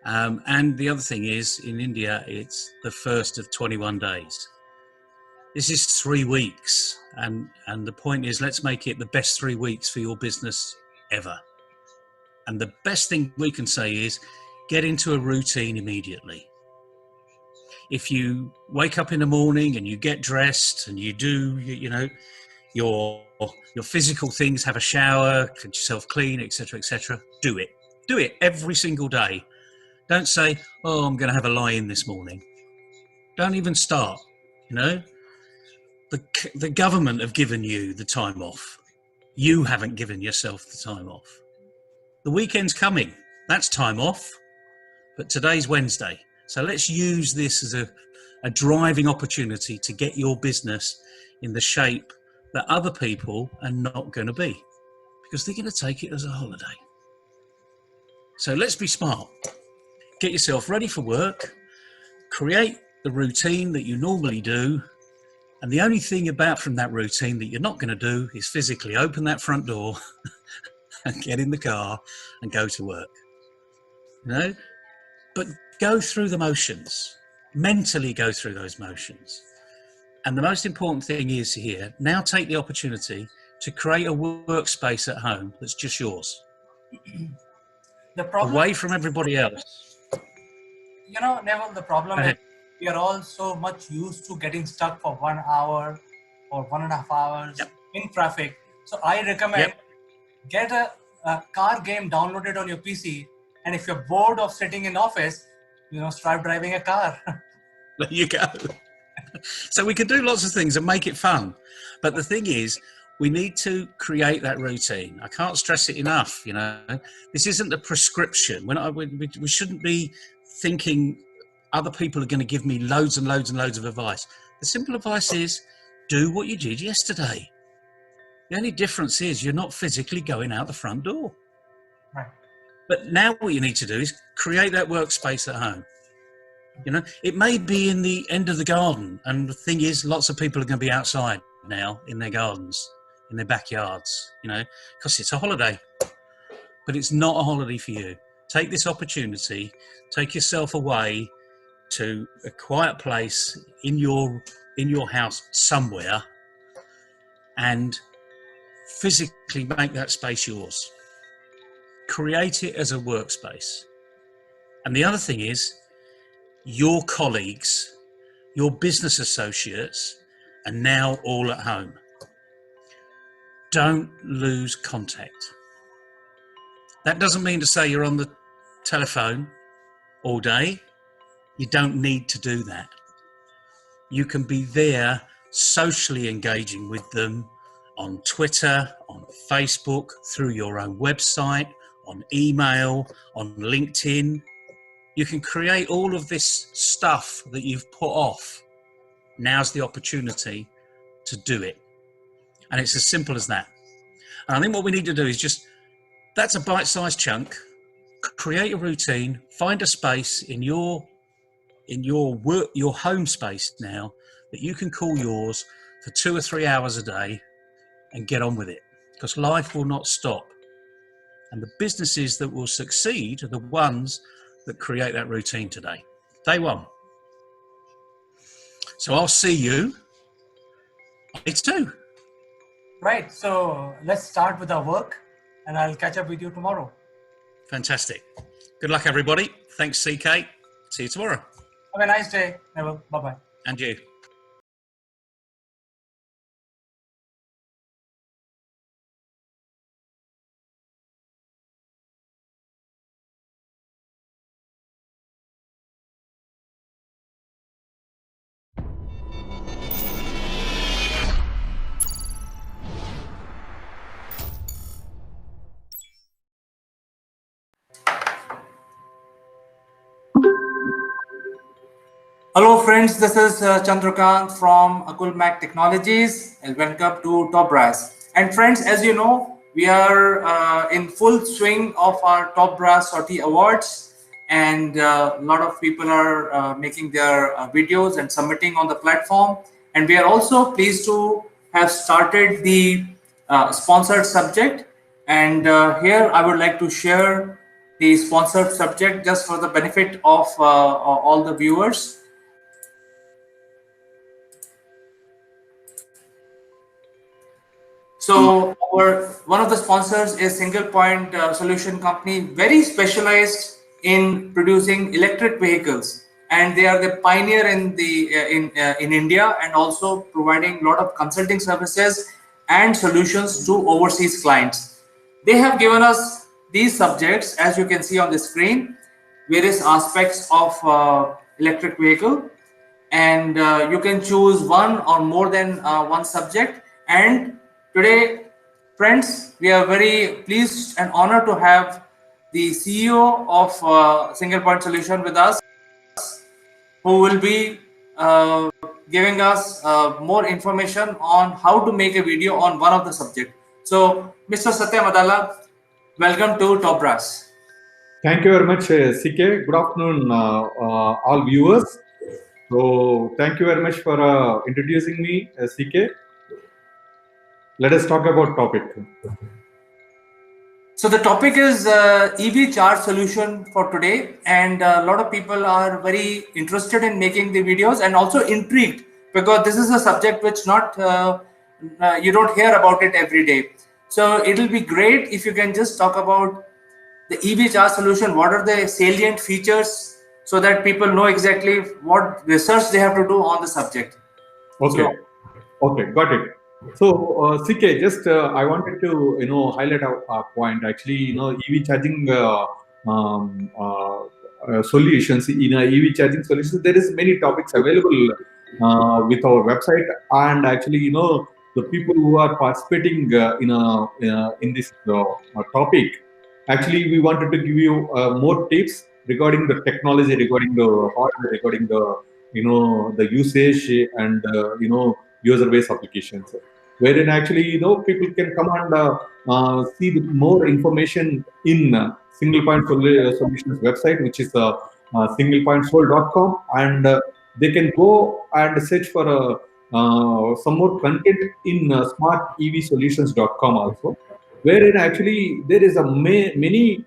And the other thing is, in India, it's the first of 21 days. This is 3 weeks. And the point is, let's make it the best 3 weeks for your business ever. And the best thing we can say is get into a routine immediately. If you wake up in the morning and you get dressed and you do, your physical things, have a shower, get yourself clean, etc., do it. Do it every single day. Don't say, oh, I'm going to have a lie-in this morning. Don't even start, The government have given you the time off. You haven't given yourself the time off. The weekend's coming. That's time off. But today's Wednesday. So let's use this as a driving opportunity to get your business in the shape that other people are not going to be, because they're going to take it as a holiday. So let's be smart. Get yourself ready for work, create the routine that you normally do, and the only thing about from that routine that you're not going to do is physically open that front door and get in the car and go to work. You know, but go through the motions, mentally go through those motions. And the most important thing is here, now take the opportunity to create a workspace at home that's just yours. The problem, away from everybody else. You know, Neville, the problem is we are all so much used to getting stuck for 1 hour or 1.5 hours in traffic. So I recommend get a car game downloaded on your PC, and if you're bored of sitting in office, you know, start driving a car. There you go. So we can do lots of things and make it fun. But the thing is, we need to create that routine. I can't stress it enough. You know, this isn't a prescription. We shouldn't be thinking other people are going to give me loads and loads and loads of advice. The simple advice is do what you did yesterday. The only difference is you're not physically going out the front door. Right. But now what you need to do is create that workspace at home. You know, it may be in the end of the garden. And the thing is, lots of people are going to be outside now in their gardens, in their backyards, you know, because it's a holiday. But it's not a holiday for you. Take this opportunity, take yourself away to a quiet place in your house somewhere and physically make that space yours. Create it as a workspace. And the other thing is, your colleagues, your business associates are now all at home. Don't lose contact. That doesn't mean to say you're on the telephone all day. You don't need to do that. You can be there socially engaging with them on Twitter, on Facebook, through your own website, on email, on LinkedIn. You can create all of this stuff that you've put off. Now's the opportunity to do it. And it's as simple as that. And I think what we need to do is just, that's a bite-sized chunk. Create a routine, find a space in your work, your home space now that you can call yours for 2 or 3 hours a day and get on with it, because life will not stop. And the businesses that will succeed are the ones that create that routine today. Day one. So I'll see you on day 2. Right. So let's start with our work and I'll catch up with you tomorrow. Fantastic. Good luck, everybody. Thanks, CK. See you tomorrow. Have a nice day, Neville. Bye-bye. And you. Hello friends, this is Chandrakant from Akulmach Technologies and welcome to Top Brass. And friends, as you know, we are in full swing of our Top Brass Sortie Awards, and a lot of people are making their videos and submitting on the platform. And we are also pleased to have started the sponsored subject. And here I would like to share the sponsored subject just for the benefit of all the viewers. So one of the sponsors is Single Point Solution Company, very specialized in producing electric vehicles, and they are the pioneer in in India, and also providing a lot of consulting services and solutions to overseas clients. They have given us these subjects, as you can see on the screen, various aspects of electric vehicle, and you can choose one or more than one subject. And today, friends, we are very pleased and honored to have the CEO of Single Point Solution with us, who will be giving us more information on how to make a video on one of the subject. So, Mr. Satya Madala, welcome to Top Brass. Thank you very much, CK. Good afternoon, all viewers. So, thank you very much for introducing me, CK. Let us talk about topic. So the topic is EV charge solution for today, and a lot of people are very interested in making the videos and also intrigued because this is a subject which not you don't hear about it every day. So it'll be great if you can just talk about the EV charge solution. What are the salient features so that people know exactly what research they have to do on the subject? Okay. Okay, got it. So, CK, just I wanted to highlight a point. Actually, EV charging solutions in EV charging solutions. There is many topics available with our website, and actually, the people who are participating in this topic. Actually, we wanted to give you more tips regarding the technology, regarding the hardware, regarding the the usage and user-based applications, wherein actually people can come and see the more information in Single Point Solutions website, which is singlepointsol.com, and they can go and search for some more content in smartevsolutions.com also, wherein actually there is a many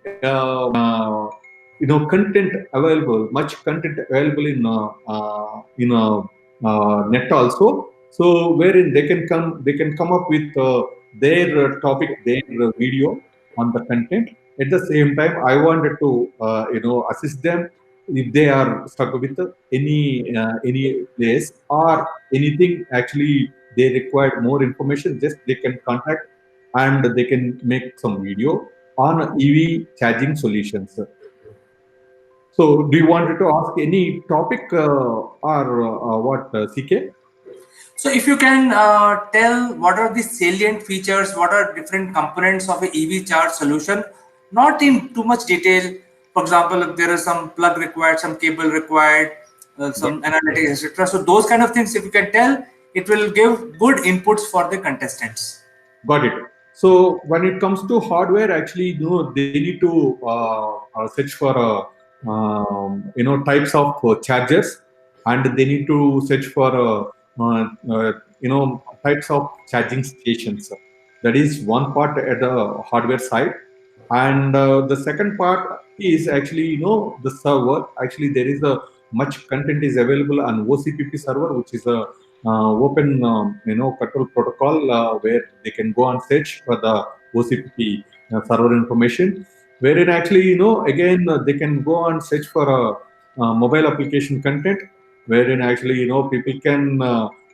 content available, much content available in net also. So wherein they can come up with their topic, their video on the content. At the same time, I wanted to assist them if they are stuck with any place or anything. Actually, they require more information. Just they can contact and they can make some video on EV charging solutions. So, do you want to ask any topic or what, CK? So if you can tell what are the salient features, what are different components of a EV charge solution, not in too much detail. For example, if there is some plug required, some cable required, some analytics, etc. So those kind of things, if you can tell, it will give good inputs for the contestants. Got it. So when it comes to hardware, actually, they need to search for types of chargers, and they need to search for types of charging stations. That is one part at the hardware side, and the second part is actually the server. Actually, there is a much content is available on OCPP server, which is a open control protocol where they can go and search for the OCPP server information, wherein actually again they can go and search for a mobile application content, wherein actually people can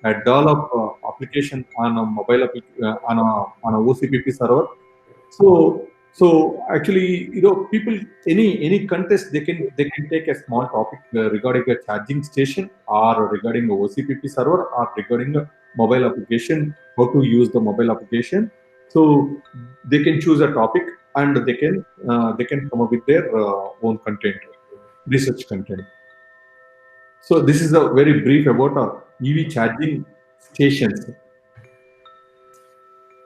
develop application on a mobile on a OCPP server. So actually, people any contest they can take a small topic regarding a charging station or regarding a OCPP server or regarding a mobile application, how to use the mobile application. So they can choose a topic and they can come up with their own content, research content. So this is a very brief about EV charging stations.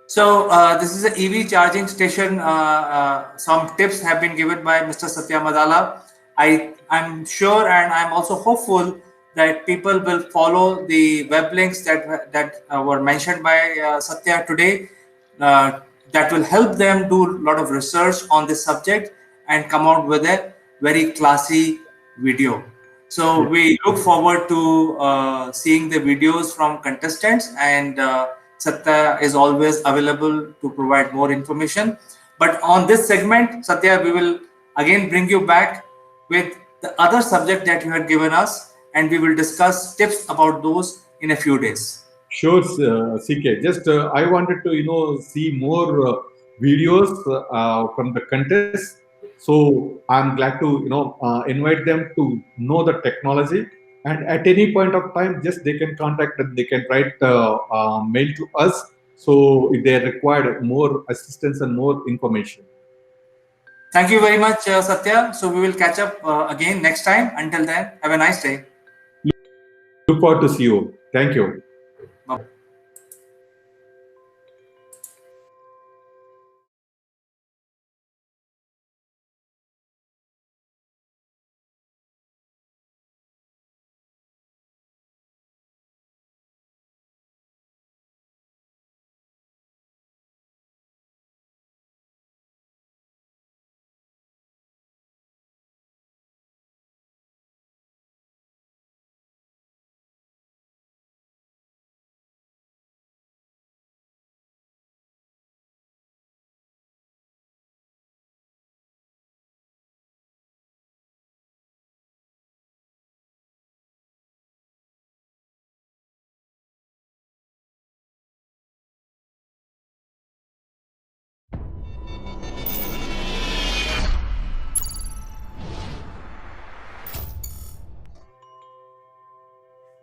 So this is an EV charging station. Some tips have been given by Mr. Satya Madala. I'm sure and I'm also hopeful that people will follow the web links that were mentioned by Satya today. That will help them do a lot of research on this subject and come out with a very classy video. So we look forward to seeing the videos from contestants, and Satya is always available to provide more information. But on this segment, Satya, we will again bring you back with the other subject that you had given us, and we will discuss tips about those in a few days. Sure, CK. Just I wanted to see more videos from the contest. So I'm glad to invite them to know the technology. And at any point of time, just they can contact and they can write mail to us. So if they require more assistance and more information. Thank you very much, Satya. So we will catch up again next time. Until then, have a nice day. Look forward to see you. Thank you.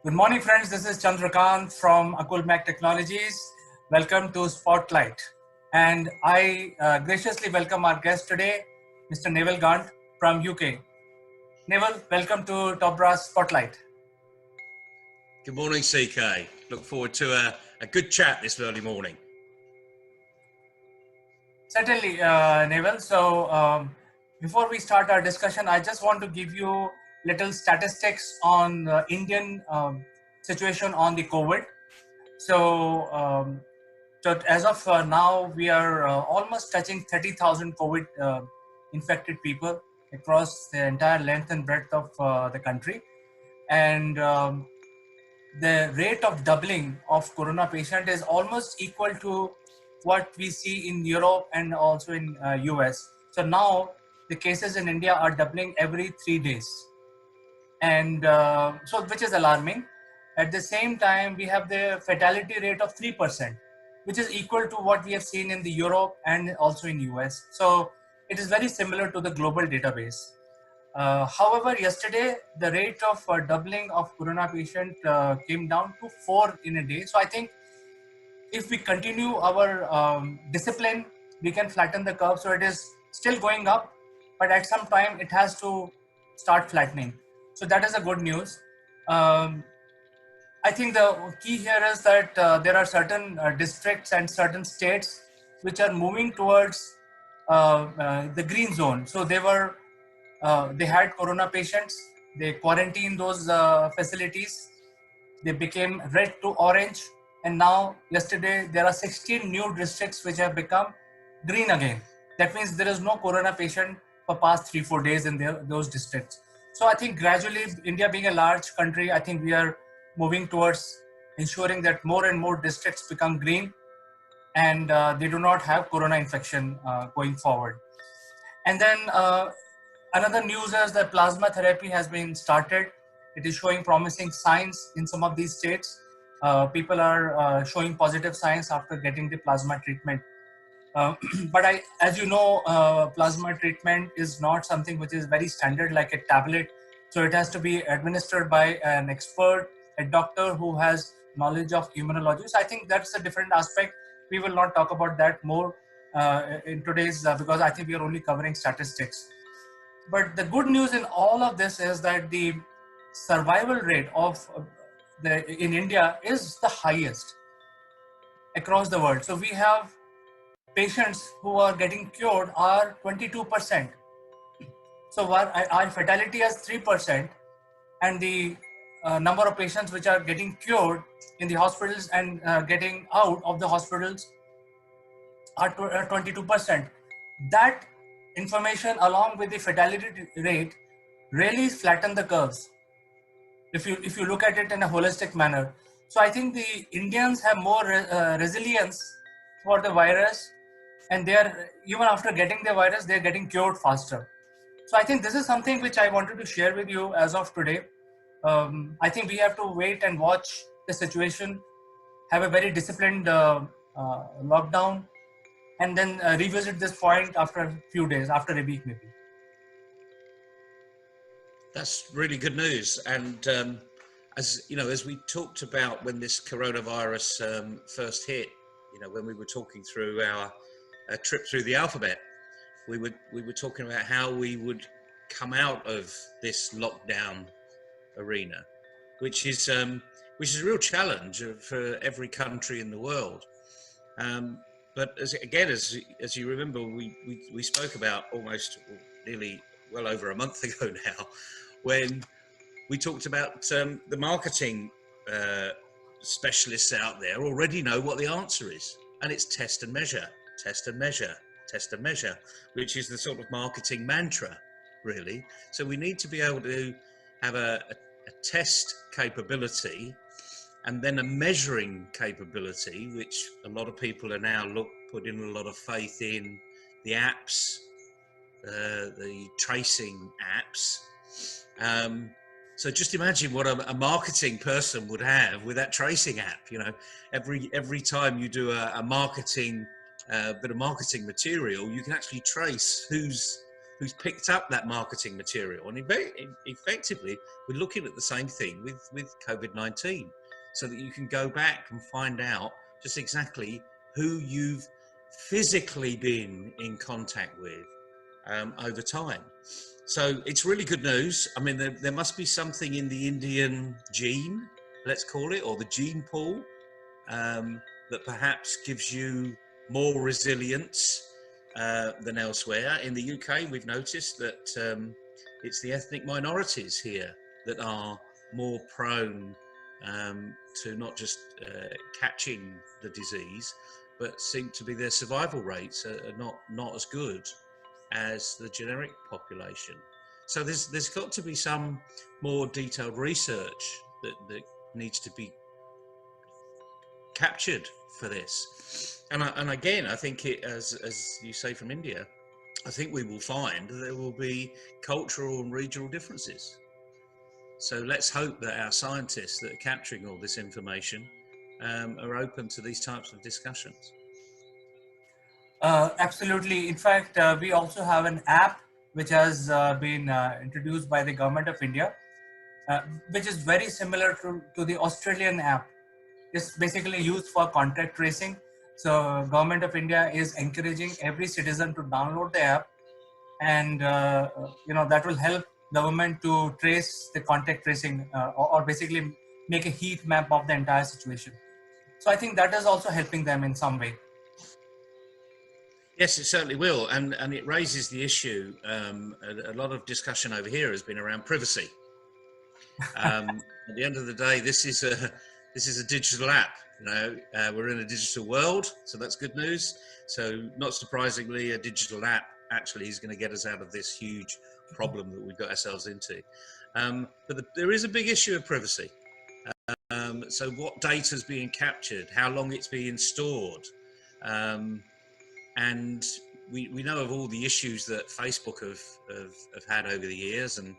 Good morning, friends. This is Chandrakant from Akulmach Technologies. Welcome to Spotlight. And I graciously welcome our guest today, Mr. Naval Gant from UK. Naval, welcome to Top Brass Spotlight. Good morning, CK. Look forward to a good chat this early morning. Certainly, Naval. So before we start our discussion, I just want to give you little statistics on the Indian situation on the COVID. So, so as of now, we are almost touching 30,000 COVID infected people across the entire length and breadth of the country. And the rate of doubling of corona patient is almost equal to what we see in Europe and also in US. So now the cases in India are doubling every 3 days. And so which is alarming. At the same time, we have the fatality rate of 3%, which is equal to what we have seen in the Europe and also in US. So it is very similar to the global database. However, yesterday, the rate of doubling of corona patient came down to 4 in a day. So I think if we continue our discipline, we can flatten the curve. So it is still going up, but at some time it has to start flattening. So that is a good news. I think the key here is that there are certain districts and certain states which are moving towards the green zone. So they had corona patients, they quarantined those facilities, they became red to orange, and now yesterday there are 16 new districts which have become green again. That means there is no corona patient for past 3-4 days in those districts. So I think gradually, India being a large country, I think we are moving towards ensuring that more and more districts become green and they do not have corona infection going forward. And then another news is that plasma therapy has been started. It is showing promising signs in some of these states. People are showing positive signs after getting the plasma treatment. But as you know, plasma treatment is not something which is very standard like a tablet. So it has to be administered by an expert, a doctor who has knowledge of immunology. So I think that's a different aspect. We will not talk about that more in today's, because I think we are only covering statistics. But the good news in all of this is that the survival rate of in India is the highest across the world. So we have patients who are getting cured are 22%. So our fatality is 3%, and the number of patients which are getting cured in the hospitals and getting out of the hospitals are 22%. That information, along with the fatality rate, really flatten the curves if you look at it in a holistic manner. So I think the Indians have more resilience for the virus, and they are, even after getting the virus, they're getting cured faster. So I think this is something which I wanted to share with you as of today. I think we have to wait and watch the situation, have a very disciplined lockdown, and then revisit this point after a few days, after a week maybe. That's really good news. And as you know, as we talked about when this coronavirus first hit, you know, when we were talking through our trip through the alphabet, we were talking about how we would come out of this lockdown arena. which is a real challenge for every country in the world. But as you remember, we spoke about almost nearly well over a month ago now, when we talked about the marketing specialists out there already know what the answer is, and it's test and measure, test and measure, test and measure, which is the sort of marketing mantra, really. So we need to be able to have a test capability and then a measuring capability, which a lot of people are now putting a lot of faith in the apps, the tracing apps. So just imagine what a marketing person would have with that tracing app. You know, every time you do a marketing bit of marketing material, you can actually trace who's picked up that marketing material. And effectively, we're looking at the same thing with COVID-19, so that you can go back and find out just exactly who you've physically been in contact with over time. So it's really good news. I mean, there must be something in the Indian gene, let's call it, or the gene pool, that perhaps gives you more resilience than elsewhere. In the UK, we've noticed that it's the ethnic minorities here that are more prone to not just catching the disease, but seem to be their survival rates are not as good as the generic population. So there's got to be some more detailed research that needs to be captured for this. And again, I think as you say from India, I think we will find there will be cultural and regional differences. So let's hope that our scientists that are capturing all this information are open to these types of discussions. Absolutely. In fact, we also have an app which has been introduced by the Government of India, which is very similar to the Australian app. It's basically used for contact tracing. So Government of India is encouraging every citizen to download the app, and that will help government to trace the contact tracing or basically make a heat map of the entire situation. So I think that is also helping them in some way. Yes, it certainly will, and it raises the issue. A lot of discussion over here has been around privacy. At the end of the day, this is a digital app. You know, we're in a digital world, so that's good news. So, not surprisingly, a digital app actually is going to get us out of this huge problem that we've got ourselves into. But there is a big issue of privacy. So, what data is being captured? How long it's being stored? And we know of all the issues that Facebook have had over the years, and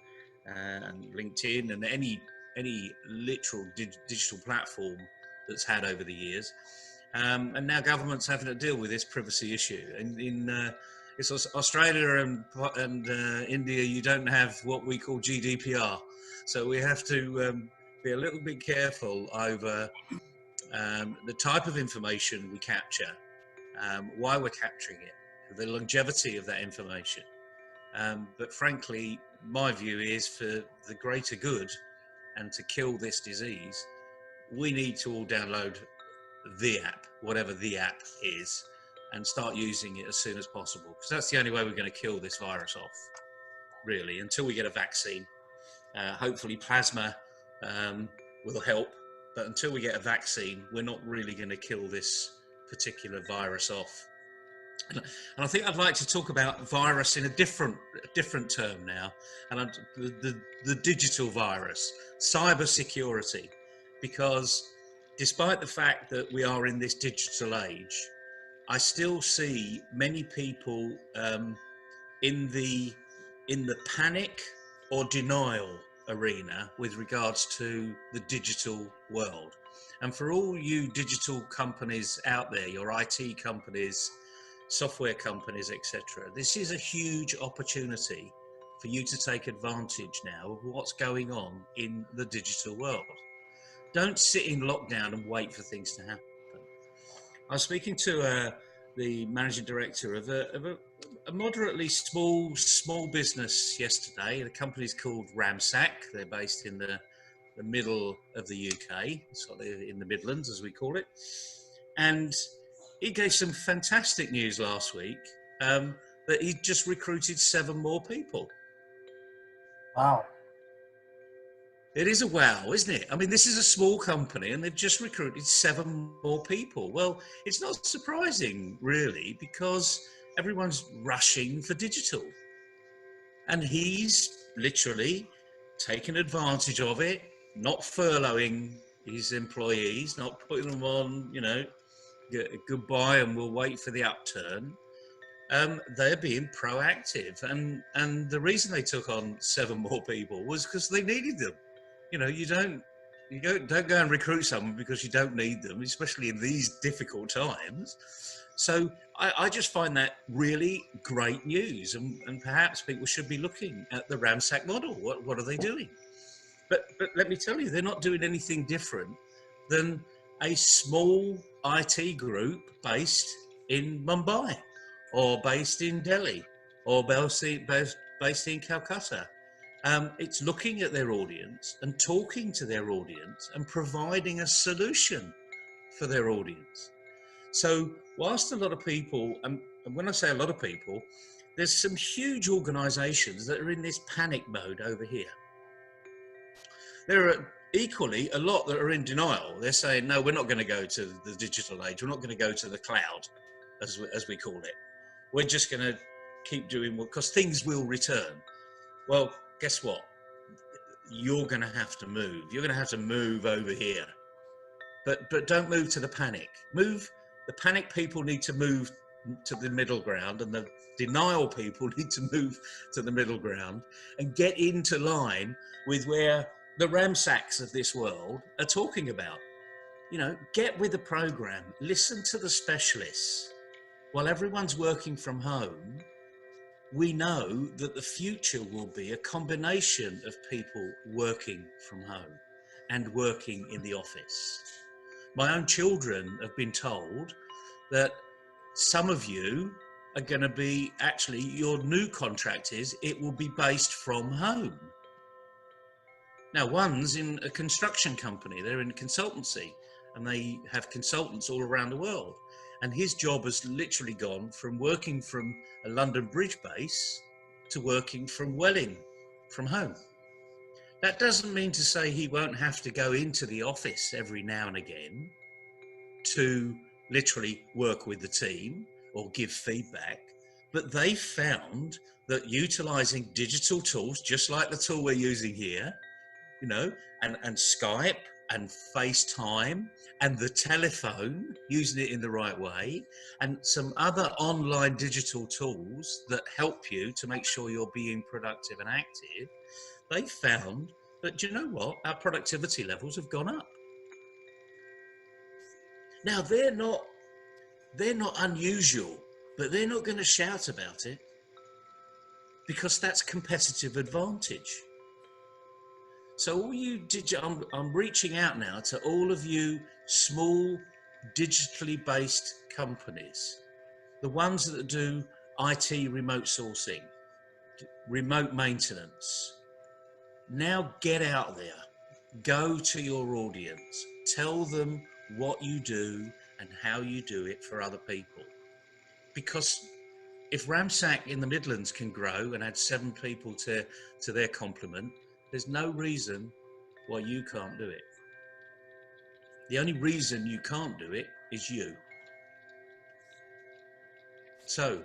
LinkedIn, and any literal digital platform that's had over the years. And now government's having to deal with this privacy issue. And in it's Australia and India, you don't have what we call GDPR. So we have to be a little bit careful over the type of information we capture, why we're capturing it, the longevity of that information. But frankly, my view is for the greater good and to kill this disease, we need to all download the app, whatever the app is, and start using it as soon as possible, because that's the only way we're going to kill this virus off, really, until we get a vaccine. Hopefully plasma will help, but until we get a vaccine, we're not really going to kill this particular virus off. And I think I'd like to talk about virus in a different term now, and the digital virus, cyber security, because despite the fact that we are in this digital age, I still see many people in the panic or denial arena with regards to the digital world. And for all you digital companies out there, your IT companies, software companies, etc., this is a huge opportunity for you to take advantage now of what's going on in the digital world. Don't sit in lockdown and wait for things to happen. I was speaking to the managing director of a moderately small business yesterday. The company's called Ramsack. They're based in the the middle of the UK, sort of in the Midlands as we call it, and he gave some fantastic news last week that he just recruited 7 more people. Wow. It is a wow, isn't it? I mean, this is a small company and they've just recruited 7 more people. Well, it's not surprising, really, because everyone's rushing for digital. And he's literally taken advantage of it, not furloughing his employees, not putting them on, you know, goodbye and we'll wait for the upturn. They're being proactive. And the reason they took on 7 more people was because they needed them. You know, don't go and recruit someone because you don't need them, especially in these difficult times. So I just find that really great news, and perhaps people should be looking at the Ramsack model. What are they doing? But let me tell you, they're not doing anything different than a small IT group based in Mumbai, or based in Delhi, or based in Calcutta. It's looking at their audience and talking to their audience and providing a solution for their audience. So whilst a lot of people, and when I say a lot of people, there's some huge organizations that are in this panic mode over here. There are equally a lot that are in denial. They're saying, no, we're not going to go to the digital age. We're not going to go to the cloud, as we call it. We're just going to keep doing what, because things will return. Well, guess what? You're going to have to move. You're going to have to move over here. But don't move to the panic. The panic people need to move to the middle ground, and the denial people need to move to the middle ground and get into line with where the Ramsacks of this world are talking about. You know, get with the program, listen to the specialists. While everyone's working from home, we know that the future will be a combination of people working from home and working in the office. My own children have been told that some of you are going to be, actually, your new contract is, it will be based from home. Now, one's in a construction company, they're in consultancy, and they have consultants all around the world. And his job has literally gone from working from a London Bridge base to working from Welling, from home. That doesn't mean to say he won't have to go into the office every now and again to literally work with the team or give feedback. But they found that utilizing digital tools, just like the tool we're using here, you know, and Skype and FaceTime and the telephone, using it in the right way, and some other online digital tools that help you to make sure you're being productive and active, they found that, do you know what, our productivity levels have gone up. Now, they're not unusual, but they're not going to shout about it, because that's competitive advantage. So all you I'm reaching out now to all of you small digitally based companies, the ones that do IT remote sourcing, remote maintenance. Now get out there, go to your audience, tell them what you do and how you do it for other people. Because if Ramsack in the Midlands can grow and add 7 people to their complement, there's no reason why you can't do it. The only reason you can't do it is you. So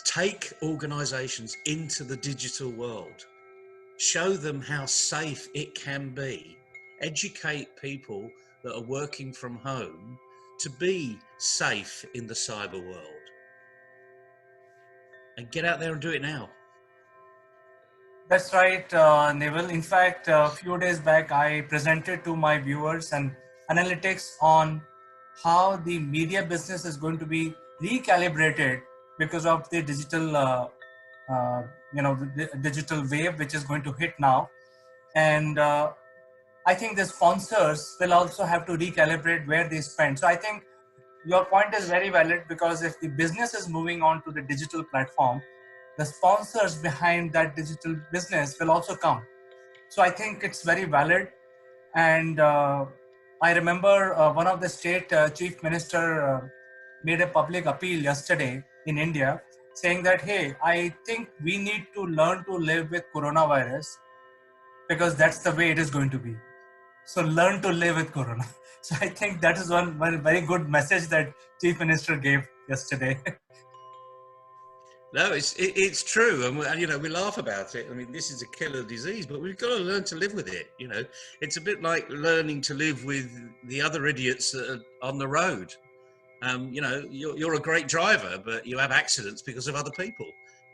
take organizations into the digital world. Show them how safe it can be. Educate people that are working from home to be safe in the cyber world. And get out there and do it now. That's right, Neville. In fact, a few days back, I presented to my viewers an analytics on how the media business is going to be recalibrated because of the digital, the digital wave which is going to hit now. And I think the sponsors will also have to recalibrate where they spend. So I think your point is very valid, because if the business is moving on to the digital platform, the sponsors behind that digital business will also come. So I think it's very valid. And I remember one of the state chief minister made a public appeal yesterday in India saying that, hey, I think we need to learn to live with coronavirus because that's the way it is going to be. So learn to live with corona. So I think that is one very good message that chief minister gave yesterday. No, it's true, and we laugh about it. I mean, this is a killer disease, but we've got to learn to live with it. It's a bit like learning to live with the other idiots that are on the road. You're a great driver, but you have accidents because of other people.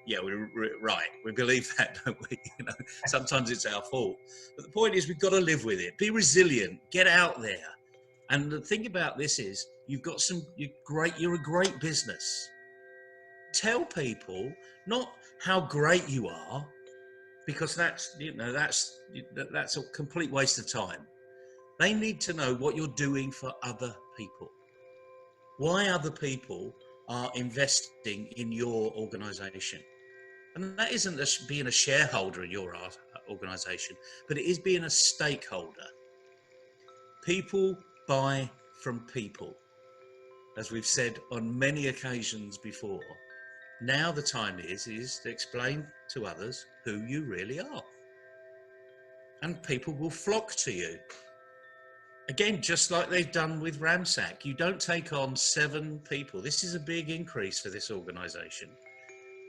Yeah, we're right. We believe that, don't we? Sometimes it's our fault. But the point is, we've got to live with it. Be resilient. Get out there. And the thing about this is, you're a great business. Tell people not how great you are, because that's a complete waste of time. They need to know what you're doing for other people. Why other people are investing in your organization. And that isn't being a shareholder in your organization, but it is being a stakeholder. People buy from people, as we've said on many occasions before. Now the time is to explain to others who you really are. And people will flock to you. Again, just like they've done with Ramsack, you don't take on 7 people. This is a big increase for this organization.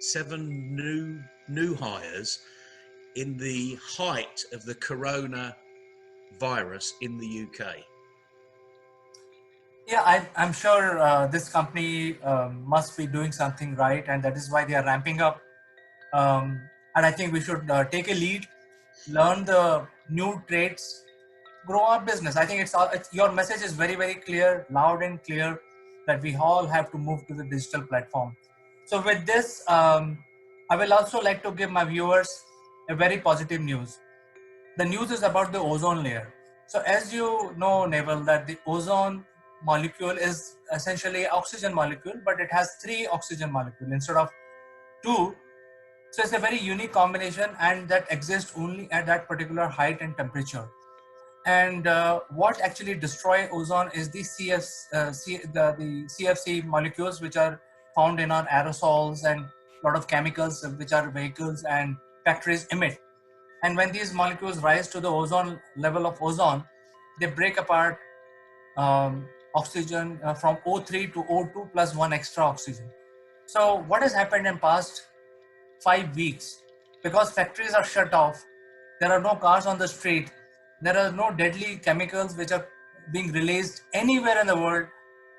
7 new hires in the height of the corona virus in the UK. Yeah, I'm sure this company must be doing something right, and that is why they are ramping up. And I think we should take a lead, learn the new trades, grow our business. I think your message is very, very clear, loud and clear, that we all have to move to the digital platform. So with this, I will also like to give my viewers a very positive news. The news is about the ozone layer. So as you know, Naval, that the ozone molecule is essentially oxygen molecule, but it has 3 oxygen molecules instead of 2. So it's a very unique combination, and that exists only at that particular height and temperature. And what actually destroy ozone is the the CFC molecules, which are found in our aerosols and a lot of chemicals which our vehicles and factories emit. And when these molecules rise to the ozone level of ozone, they break apart oxygen from O3 to O2 plus 1 extra oxygen. So what has happened in past 5 weeks? Because factories are shut off, there are no cars on the street, there are no deadly chemicals which are being released anywhere in the world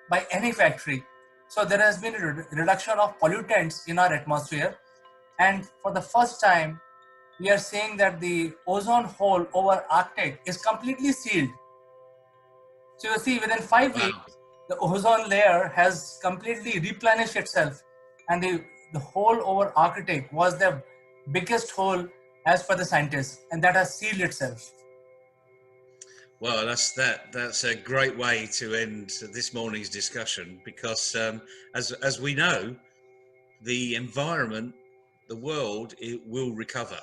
by any factory. So there has been a reduction of pollutants in our atmosphere. And for the first time, we are saying that the ozone hole over Arctic is completely sealed. So you see, within 5 weeks, the ozone layer has completely replenished itself, and the hole over Arctic was the biggest hole as per the scientists, and that has sealed itself. Well, that's a great way to end this morning's discussion, because as we know, the environment, the world, it will recover.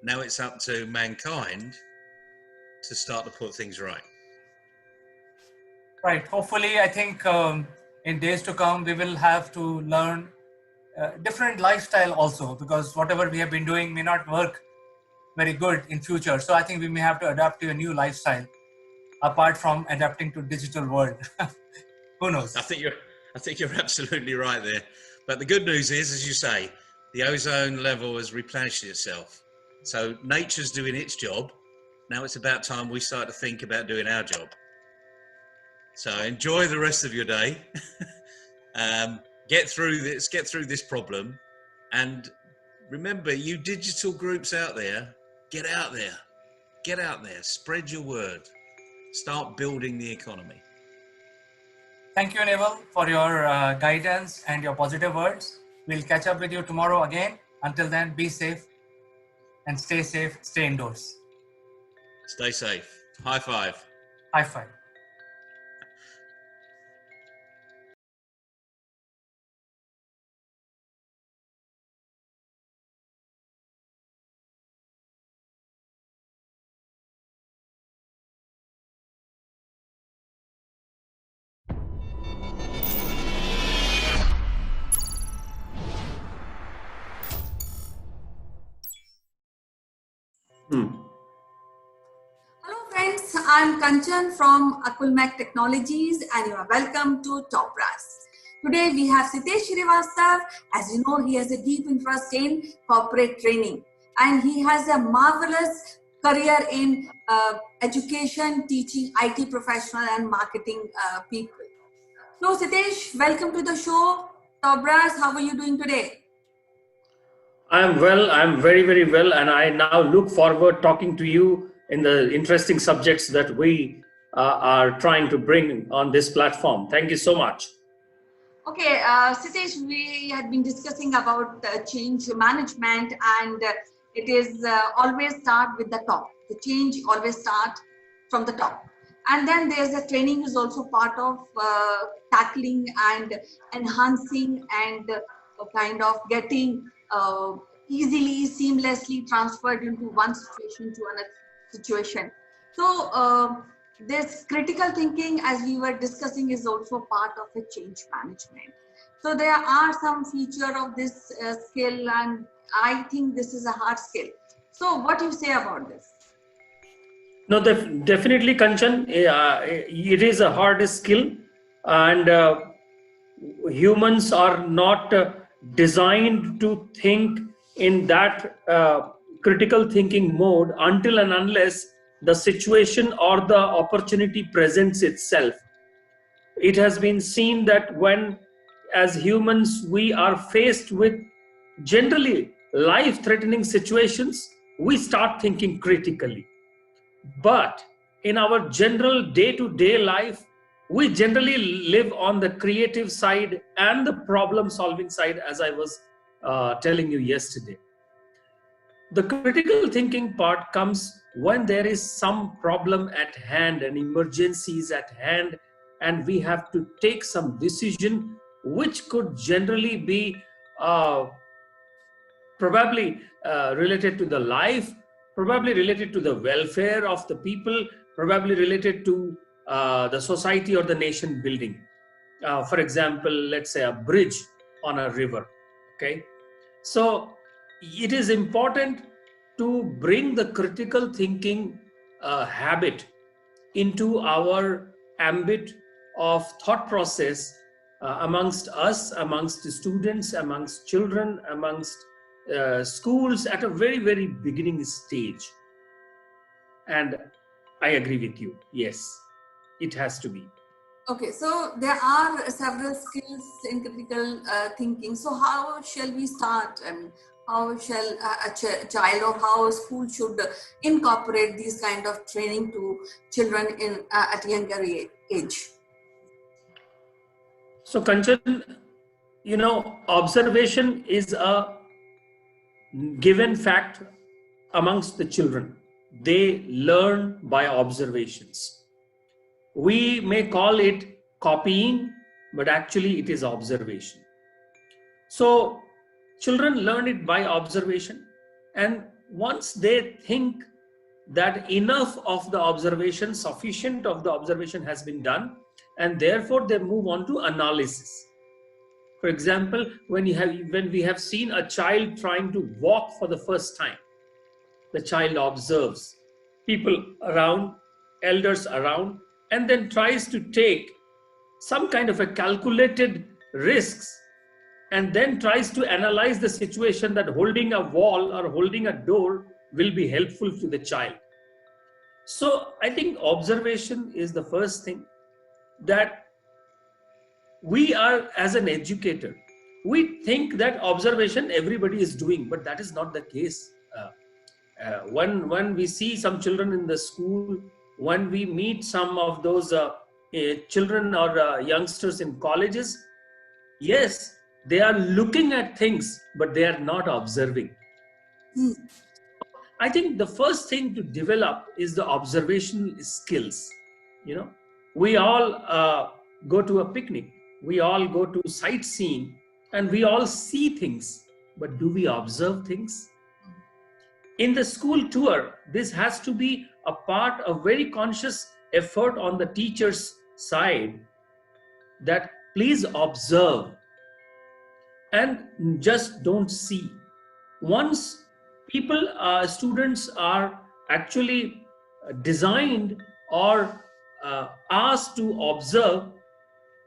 Now it's up to mankind to start to put things right. Right. Hopefully, I think in days to come, we will have to learn different lifestyle also, because whatever we have been doing may not work very good in future. So I think we may have to adapt to a new lifestyle apart from adapting to digital world. Who knows? I think you're absolutely right there. But the good news is, as you say, the ozone level has replenished itself. So nature's doing its job. Now it's about time we start to think about doing our job. So enjoy the rest of your day. Get through this problem. And remember, you digital groups out there, get out there, spread your word, start building the economy. Thank you, Naval, for your guidance and your positive words. We'll catch up with you tomorrow again. Until then, be safe and stay safe, stay indoors. Stay safe. High five. High five. Hello friends, I'm Kanchan from Akulmach Technologies and you are welcome to Top Brass. Today we have Sitesh Srivastav. As you know, he has a deep interest in corporate training and he has a marvelous career in education, teaching IT professional and marketing people. So Sitesh, welcome to the show. Top Brass, how are you doing today? I'm well. I'm very, very well. And I now look forward talking to you in the interesting subjects that we are trying to bring on this platform. Thank you so much. Okay, Sitesh, we had been discussing about change management, and it is always start with the top. The change always start from the top, and then there's a training is also part of tackling and enhancing and kind of getting easily, seamlessly transferred into one situation to another situation. So. This critical thinking, as we were discussing, is also part of a change management. So there are some feature of this skill, and I think this is a hard skill. So what do you say about this? No, definitely, Kanchan. It is a hard skill, and humans are not designed to think in that critical thinking mode until and unless the situation or the opportunity presents itself. It has been seen that when, as humans, we are faced with generally life threatening situations, we start thinking critically. But in our general day to day life, we generally live on the creative side and the problem solving side, as I was telling you yesterday. The critical thinking part comes when there is some problem at hand, an emergency is at hand, and we have to take some decision which could generally be probably related to the life, probably related to the welfare of the people, probably related to the society or the nation building. For example, let's say a bridge on a river. Okay, so it is important to bring the critical thinking habit into our ambit of thought process amongst us, amongst the students, amongst children, amongst schools at a very, very beginning stage. And I agree with you. Yes, it has to be. Okay, so there are several skills in critical thinking. So how shall we start? And how shall a child or how a school should incorporate these kind of training to children in at younger age? So, Kanchan, observation is a given fact amongst the children. They learn by observations. We may call it copying, but actually it is observation. So children learn it by observation, and once they think that enough of the observation, sufficient of the observation has been done, and therefore they move on to analysis. For example, when we have seen a child trying to walk for the first time, the child observes people around, elders around, and then tries to take some kind of a calculated risks, and then tries to analyze the situation that holding a wall or holding a door will be helpful to the child. So I think observation is the first thing that we are, as an educator, we think that observation everybody is doing, but that is not the case. When we see some children in the school, when we meet some of those children or youngsters in colleges, yes, they are looking at things, but they are not observing. I think the first thing to develop is the observation skills. We all go to a picnic, we all go to sightseeing, and we all see things, but do we observe things? In the school tour, this has to be a part of very conscious effort on the teacher's side, that please observe and just don't see. Once students are actually designed or asked to observe,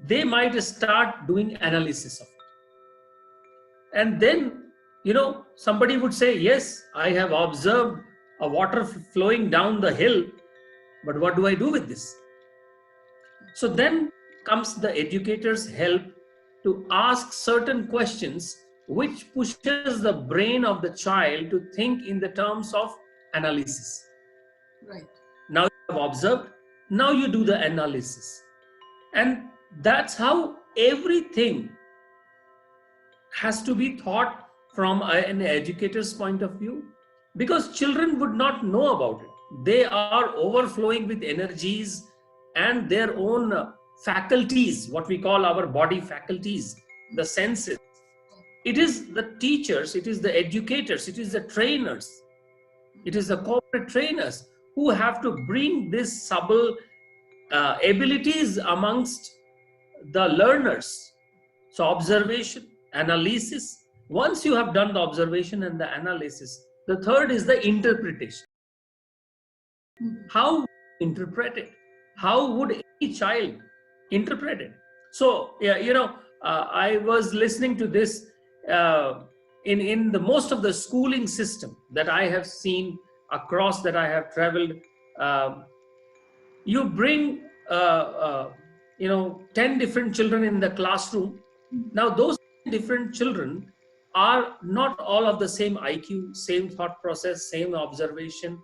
they might start doing analysis of it. And then, somebody would say, yes, I have observed a water flowing down the hill, but what do I do with this? So then comes the educator's help to ask certain questions which pushes the brain of the child to think in the terms of analysis. Right. Now you have observed, now you do the analysis. And that's how everything has to be thought from an educator's point of view, because children would not know about it. They are overflowing with energies and their own faculties, what we call our body faculties, the senses. It is the teachers, it is the educators, it is the trainers, it is the corporate trainers who have to bring this subtle abilities amongst the learners. So observation, analysis. Once you have done the observation and the analysis, the third is the interpretation. How interpret it? How would any child interpret it? So, I was listening to this in the most of the schooling system that I have seen across, that I have traveled. You bring 10 different children in the classroom. Now those different children are not all of the same IQ, same thought process, same observation,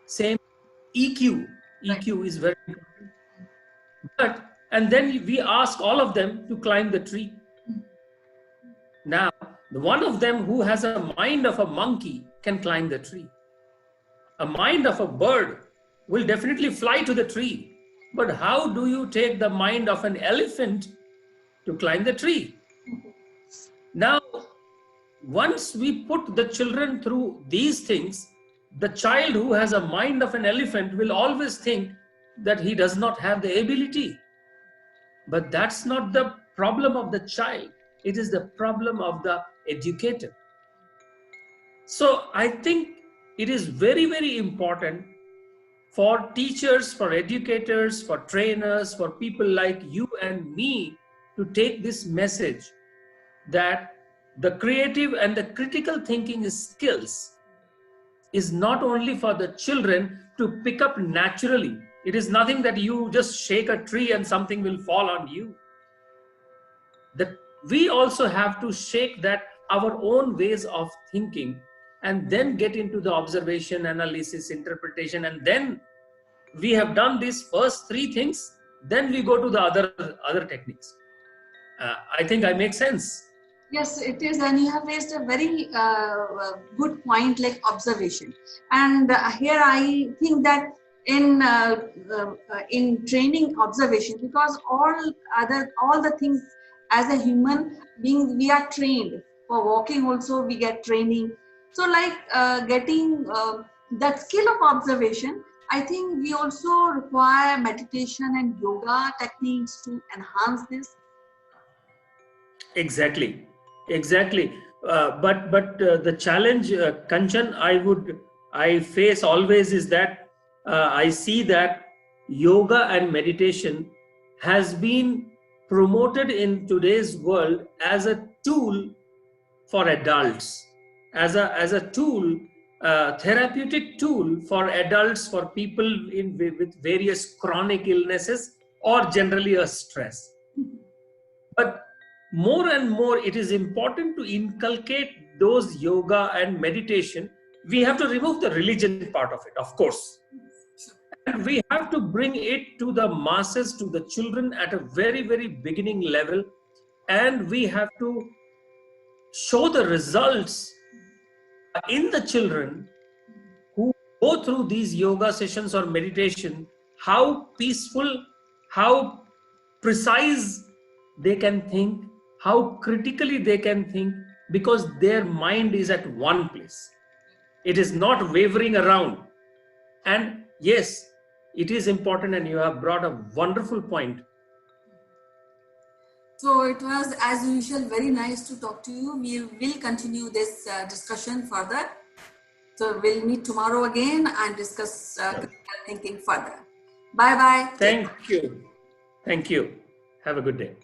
same EQ. EQ is very important. And then we ask all of them to climb the tree. Now, the one of them who has a mind of a monkey can climb the tree. A mind of a bird will definitely fly to the tree. But how do you take the mind of an elephant to climb the tree? Now, once we put the children through these things, the child who has a mind of an elephant will always think that he does not have the ability. But that's not the problem of the child. It is the problem of the educator. So I think it is very, very important for teachers, for educators, for trainers, for people like you and me to take this message that the creative and the critical thinking skills is not only for the children to pick up naturally. It is nothing that you just shake a tree and something will fall on you. That we also have to shake that our own ways of thinking and then get into the observation, analysis, interpretation, and then we have done these first three things, then we go to the other techniques. I think I make sense. Yes, it is, and you have raised a very good point, like observation. And here I think that in training observation, because all the things as a human being we are trained. For walking also we get training. So like getting that skill of observation, I think we also require meditation and yoga techniques to enhance this. Exactly. But the challenge, Kanchan, I face always is that I see that yoga and meditation has been promoted in today's world as a tool for adults, as a tool, therapeutic tool for adults, for people with various chronic illnesses or generally a stress. But more and more it is important to inculcate those yoga and meditation. We have to remove the religion part of it, of course. And we have to bring it to the masses, to the children at a very, very beginning level. And we have to show the results in the children who go through these yoga sessions or meditation, how peaceful, how precise they can think, how critically they can think, because their mind is at one place. It is not wavering around. And yes, it is important, and you have brought a wonderful point. So it was, as usual, very nice to talk to you. We will continue this discussion further. So we'll meet tomorrow again and discuss critical thinking further. Bye-bye. Thank you. Thank you. Have a good day.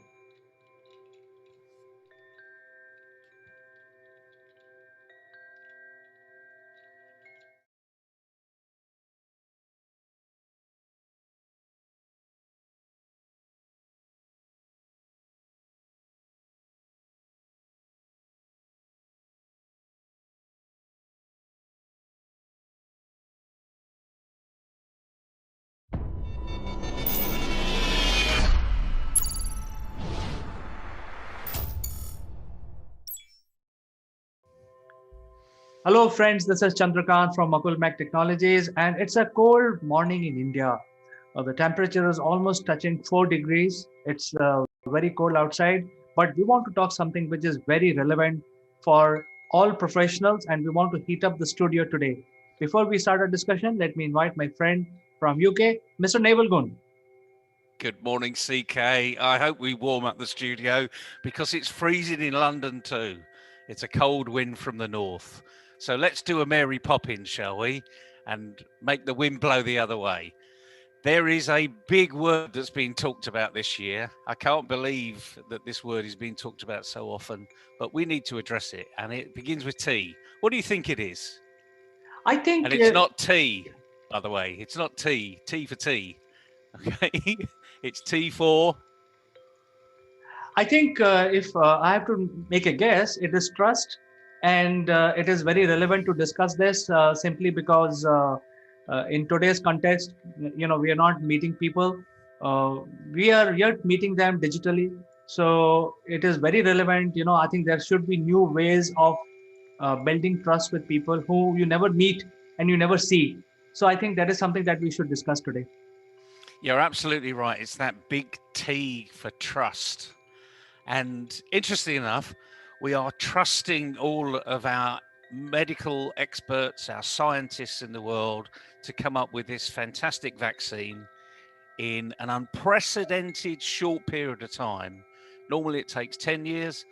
Hello, friends. This is Chandrakant from Akulmach Technologies, and it's a cold morning in India. The temperature is almost touching 4 degrees. It's very cold outside, but we want to talk something which is very relevant for all professionals, and we want to heat up the studio today. Before we start our discussion, let me invite my friend from UK, Mr. Naval Gun. Good morning, CK. I hope we warm up the studio because it's freezing in London too. It's a cold wind from the north. So let's do a Mary Poppins, shall we? And make the wind blow the other way. There is a big word that's been talked about this year. I can't believe that this word is being talked about so often, but we need to address it. And it begins with T. What do you think it is? I think... And it's not tea, by the way. It's not tea. T for tea. Okay? It's T for... I think if I have to make a guess, it is trust. And it is very relevant to discuss this simply because in today's context, we are not meeting people. We are yet meeting them digitally. So it is very relevant. I think there should be new ways of building trust with people who you never meet and you never see. So I think that is something that we should discuss today. You're absolutely right. It's that big T for trust. And interestingly enough, we are trusting all of our medical experts, our scientists in the world to come up with this fantastic vaccine in an unprecedented short period of time. Normally it takes 10 years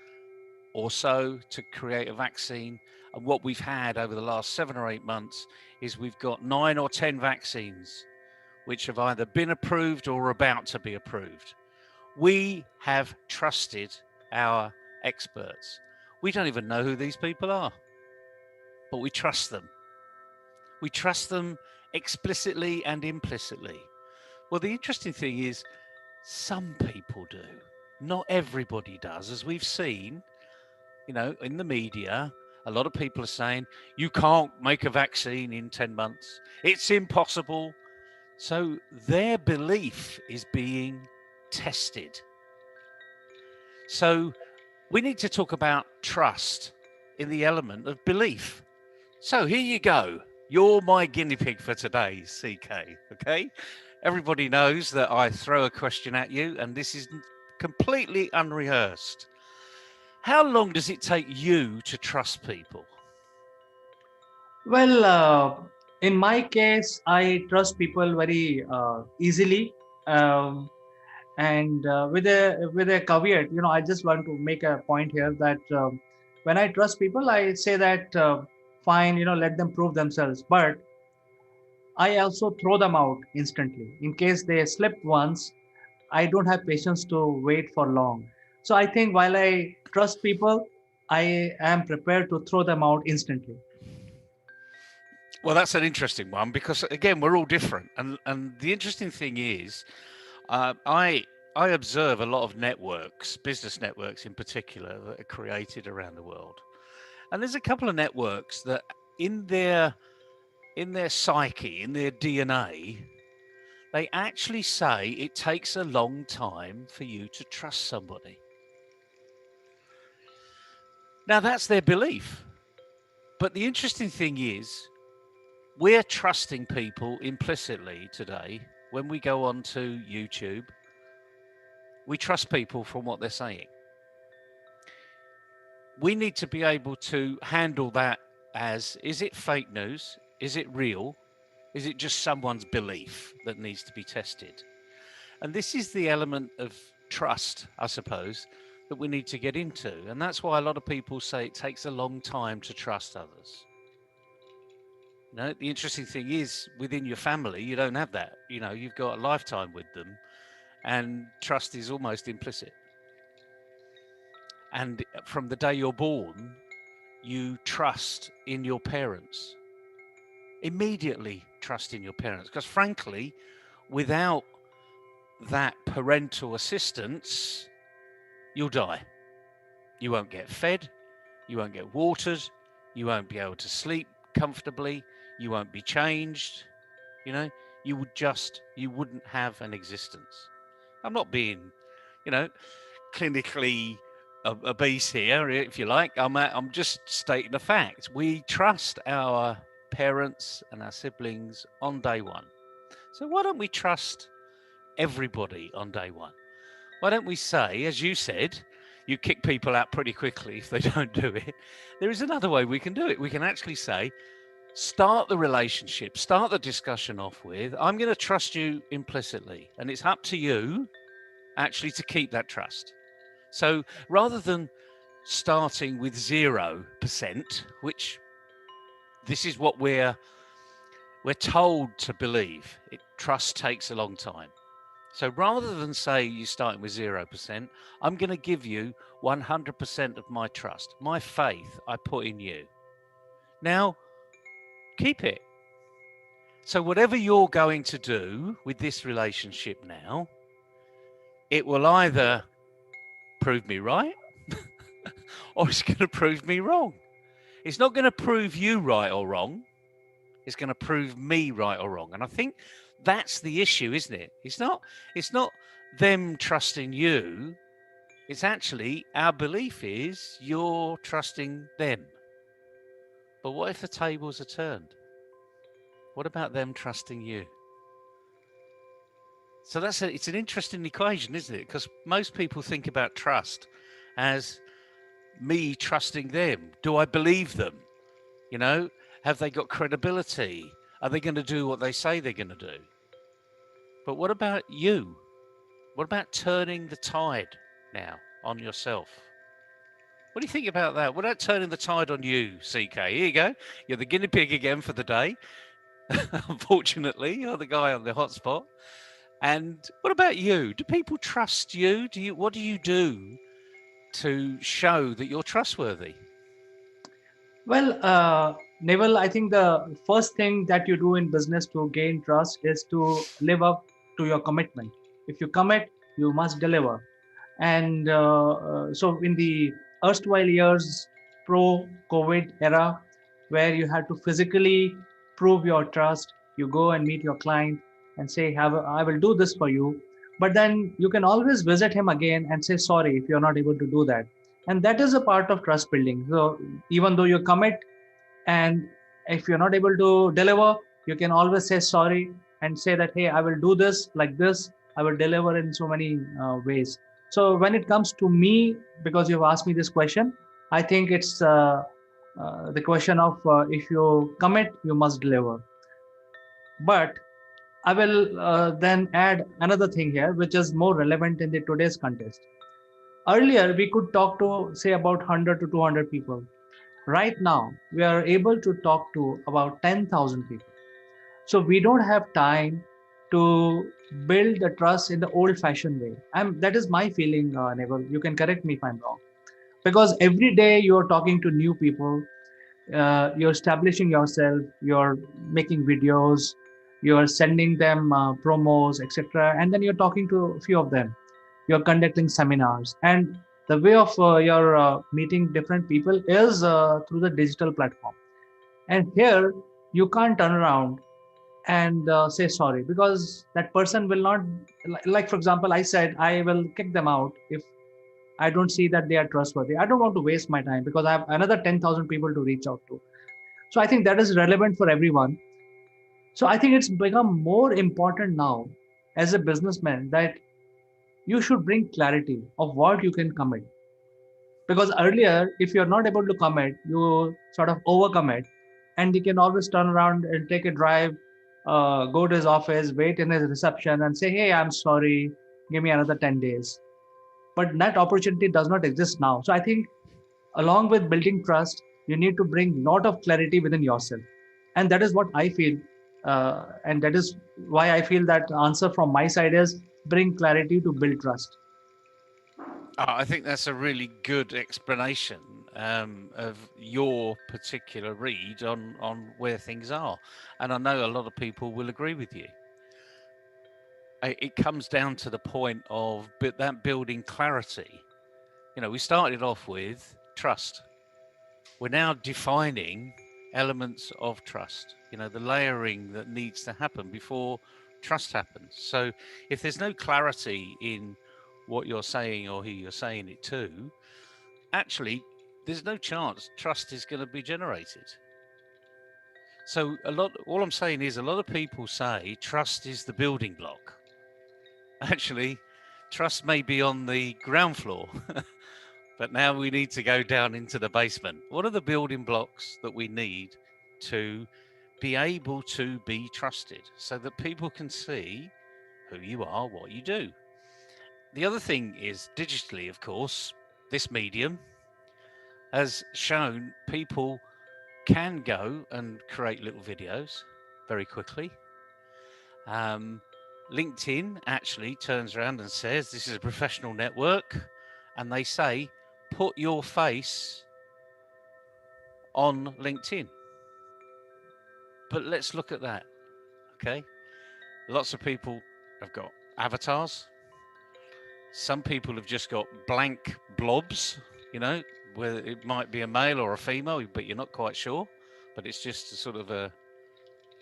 or so to create a vaccine. And what we've had over the last 7 or 8 months is we've got 9 or 10 vaccines which have either been approved or are about to be approved. We have trusted our experts. We don't even know who these people are, but we trust them. We trust them explicitly and implicitly. Well, the interesting thing is some people do. Not everybody does. As we've seen, in the media, a lot of people are saying, you can't make a vaccine in 10 months. It's impossible. So their belief is being tested. So we need to talk about trust in the element of belief. So here you go. You're my guinea pig for today, CK. Okay? Everybody knows that I throw a question at you, and this is completely unrehearsed. How long does it take you to trust people? Well, in my case, I trust people very easily. And with a caveat, I just want to make a point here that when I trust people, I say that fine, let them prove themselves. But I also throw them out instantly in case they slip once. I don't have patience to wait for long. So I think while I trust people, I am prepared to throw them out instantly. Well, that's an interesting one because, again, we're all different. And the interesting thing is, I observe a lot of networks, business networks in particular, that are created around the world. And there's a couple of networks that in their psyche, in their DNA, they actually say it takes a long time for you to trust somebody. Now, that's their belief. But the interesting thing is, we're trusting people implicitly today when we go on to YouTube. We trust people from what they're saying. We need to be able to handle that as, is it fake news? Is it real? Is it just someone's belief that needs to be tested? And this is the element of trust, I suppose, that we need to get into. And that's why a lot of people say it takes a long time to trust others. The interesting thing is within your family, you don't have that. You've got a lifetime with them, and trust is almost implicit. And from the day you're born, you trust in your parents. Immediately trust in your parents, because frankly, without that parental assistance, you'll die. You won't get fed, you won't get watered, you won't be able to sleep comfortably, you won't be changed. You wouldn't have an existence. I'm not being, clinically obese here, if you like. I'm just stating a fact. We trust our parents and our siblings on day one. So why don't we trust everybody on day one? Why don't we say, as you said, you kick people out pretty quickly if they don't do it. There is another way we can do it. We can actually say, start the relationship, start the discussion off with, I'm going to trust you implicitly. And it's up to you actually to keep that trust. So rather than starting with 0%, which this is what we're told to believe, trust takes a long time. So rather than say you're starting with 0%, I'm going to give you 100% of my trust, my faith I put in you. Now, keep it. So whatever you're going to do with this relationship now, it will either prove me right or it's going to prove me wrong. It's not going to prove you right or wrong. It's going to prove me right or wrong. And I think that's the issue, isn't it? It's not them trusting you. It's actually our belief is you're trusting them. But what if the tables are turned? What about them trusting you? So it's an interesting equation, isn't it? Because most people think about trust as me trusting them. Do I believe them? Have they got credibility? Are they going to do what they say they're going to do? But what about you? What about turning the tide now on yourself? What do you think about that? What about turning the tide on you, CK? Here you go. You're the guinea pig again for the day. Unfortunately, you're the guy on the hotspot. And what about you? Do people trust you? What do you do to show that you're trustworthy? Well, Neville, I think the first thing that you do in business to gain trust is to live up to your commitment. If you commit, you must deliver. And so in the erstwhile years, pro-COVID era, where you had to physically prove your trust, you go and meet your client and say, I will do this for you. But then you can always visit him again and say, sorry, if you're not able to do that. And that is a part of trust building. So even though you commit, and if you're not able to deliver, you can always say sorry and say that, hey, I will do this like this. I will deliver in so many ways. So when it comes to me, because you've asked me this question, I think it's the question of if you commit, you must deliver. But I will then add another thing here, which is more relevant in the today's context. Earlier, we could talk to, say, about 100 to 200 people. Right now, we are able to talk to about 10,000 people. So we don't have time to build the trust in the old-fashioned way. That is my feeling, Neville. You can correct me if I'm wrong. Because every day you're talking to new people, you're establishing yourself, you're making videos, you're sending them promos, etc. And then you're talking to a few of them. You're conducting seminars. And the way of your meeting different people is through the digital platform. And here you can't turn around and say sorry, because that person will not, like for example, I said I will kick them out if I don't see that they are trustworthy. I don't want to waste my time because I have another 10,000 people to reach out to. So I think that is relevant for everyone. So I think it's become more important now as a businessman that you should bring clarity of what you can commit. Because earlier, if you're not able to commit, you sort of overcommit, and you can always turn around and take a drive, go to his office, wait in his reception and say, hey, I'm sorry, give me another 10 days. But that opportunity does not exist now. So I think along with building trust, you need to bring a lot of clarity within yourself. And that is what I feel. And that is why I feel that answer from my side is bring clarity to build trust. I think that's a really good explanation of your particular read on where things are. And I know a lot of people will agree with you. It comes down to the point of that building clarity. You know, we started off with trust. We're now defining elements of trust, you know, the layering that needs to happen before trust happens. So if there's no clarity in what you're saying or who you're saying it to, actually, there's no chance trust is going to be generated. So all I'm saying is a lot of people say trust is the building block. Actually, trust may be on the ground floor, but now we need to go down into the basement. What are the building blocks that we need to be able to be trusted so that people can see who you are, what you do? The other thing is digitally, of course, this medium has shown people can go and create little videos very quickly. LinkedIn actually turns around and says this is a professional network, and they say put your face on LinkedIn. But let's look at that. Okay, lots of people have got avatars. Some people have just got blank blobs, you know, where it might be a male or a female, but you're not quite sure. But it's just a sort of a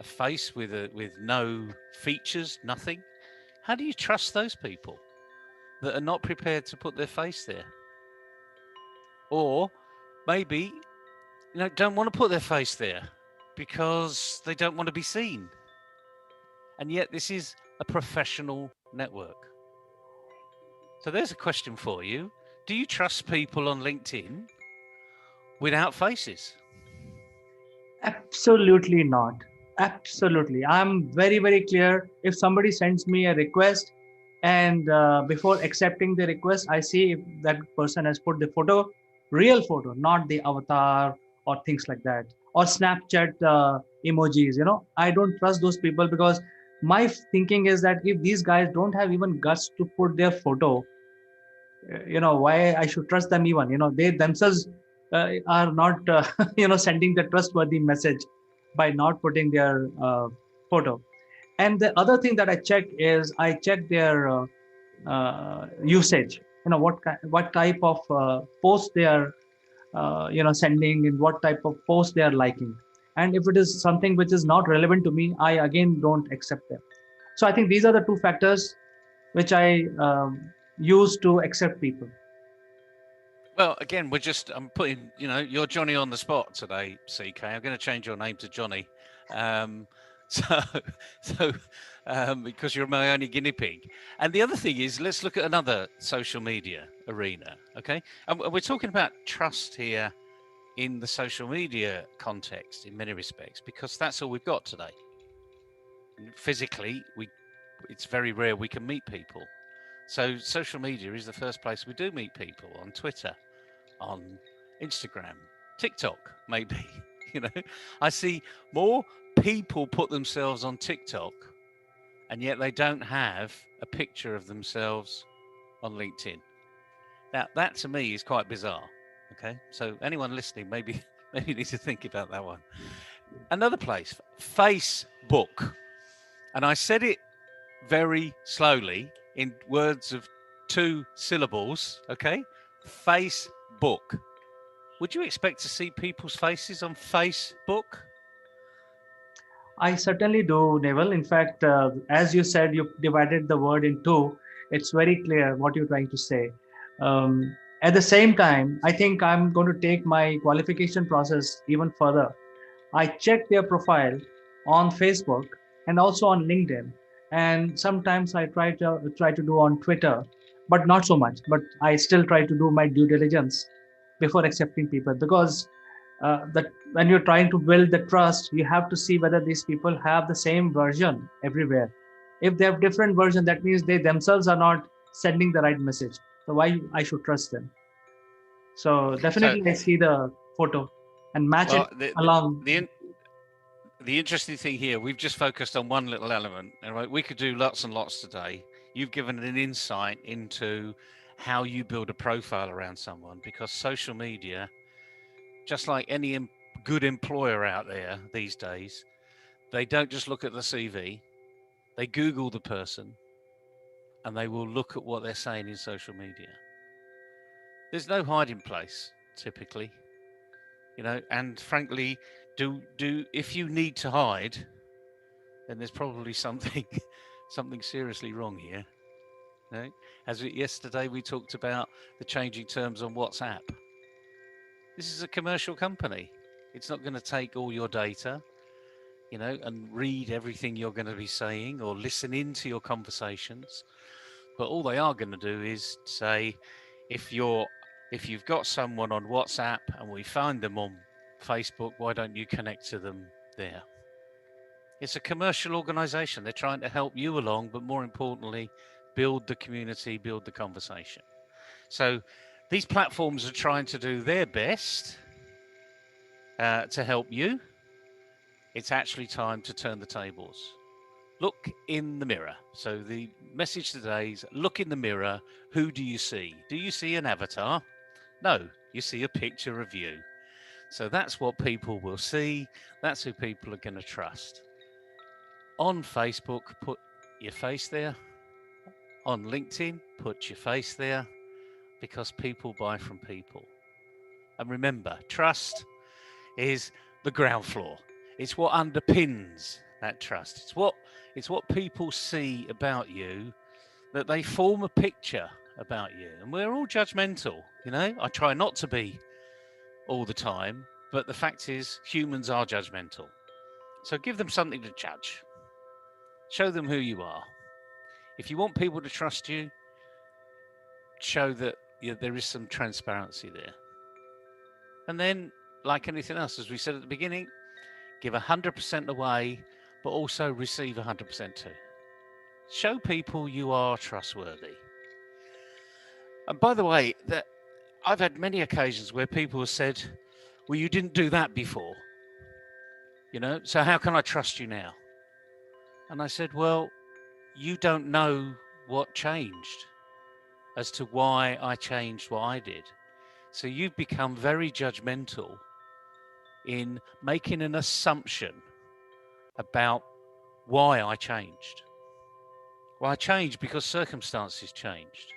face with no features, nothing. How do you trust those people that are not prepared to put their face there? Or maybe, you know, don't want to put their face there because they don't want to be seen. And yet this is a professional network. So there's a question for you. Do you trust people on LinkedIn without faces? Absolutely not. Absolutely. I'm very, very clear. If somebody sends me a request and before accepting the request, I see if that person has put the photo, real photo, not the avatar or things like that, or Snapchat emojis, you know, I don't trust those people because my thinking is that if these guys don't have even guts to put their photo, you know, why I should trust them even, you know, they themselves are not you know, sending the trustworthy message by not putting their photo. And the other thing that I check is I check their usage, you know, what type of post they are you know, sending, and what type of post they are liking. And if it is something which is not relevant to me, I again don't accept them. So I think these are the two factors which I use to accept people. Well, again, I'm putting, you know, you're Johnny on the spot today, CK. I'm going to change your name to Johnny. Because you're my only guinea pig. And the other thing is, let's look at another social media arena, okay? And we're talking about trust here in the social media context in many respects, because that's all we've got today. Physically, it's very rare we can meet people. So social media is the first place we do meet people, on Twitter, on Instagram, TikTok, maybe. You know, I see more people put themselves on TikTok, and yet they don't have a picture of themselves on LinkedIn. Now, that to me is quite bizarre. Okay, so anyone listening, maybe need to think about that one. Another place, Facebook, and I said it very slowly in words of 2 syllables. Okay, Facebook. Would you expect to see people's faces on Facebook? I certainly do, Neville. In fact, as you said, you divided the word in two. It's very clear what you're trying to say. At the same time, I think I'm going to take my qualification process even further. I check their profile on Facebook and also on LinkedIn, and sometimes I try to do on Twitter, but not so much. But I still try to do my due diligence before accepting people, because that when you're trying to build the trust, you have to see whether these people have the same version everywhere. If they have different version, that means they themselves are not sending the right message. So why I should trust them? So definitely I see the photo and match it along. the interesting thing here, we've just focused on one little element, and right, we could do lots and lots today. You've given an insight into how you build a profile around someone, because social media, just like any good employer out there these days, they don't just look at the CV, they Google the person, and they will look at what they're saying in social media. There's no hiding place typically, and frankly, if you need to hide, then there's probably something seriously wrong here. Yesterday we talked about the changing terms on WhatsApp. This is a commercial company. It's not going to take all your data, and read everything you're going to be saying or listen into your conversations. But all they are going to do is say, if you've got someone on WhatsApp and we find them on Facebook, why don't you connect to them there? It's a commercial organization. They're trying to help you along, but more importantly, build the community, build the conversation. So these platforms are trying to do their best to help you. It's actually time to turn the tables. Look in the mirror. So the message today is look in the mirror. Who do you see? Do you see an avatar? No, you see a picture of you. So that's what people will see. That's who people are going to trust. On Facebook, put your face there. On LinkedIn, put your face there, because people buy from people. And remember, trust is the ground floor. It's what underpins that trust. It's what people see about you, that they form a picture about you. And we're all judgmental, I try not to be all the time, but the fact is humans are judgmental. So give them something to judge. Show them who you are. If you want people to trust you, show that there is some transparency there. And then, like anything else, as we said at the beginning, give 100% away, but also receive 100% too. Show people you are trustworthy. And by the way, that I've had many occasions where people have said, well, you didn't do that before, so how can I trust you now? And I said, well, you don't know what changed as to why I changed what I did. So you've become very judgmental in making an assumption about why I changed. Well, I changed because circumstances changed.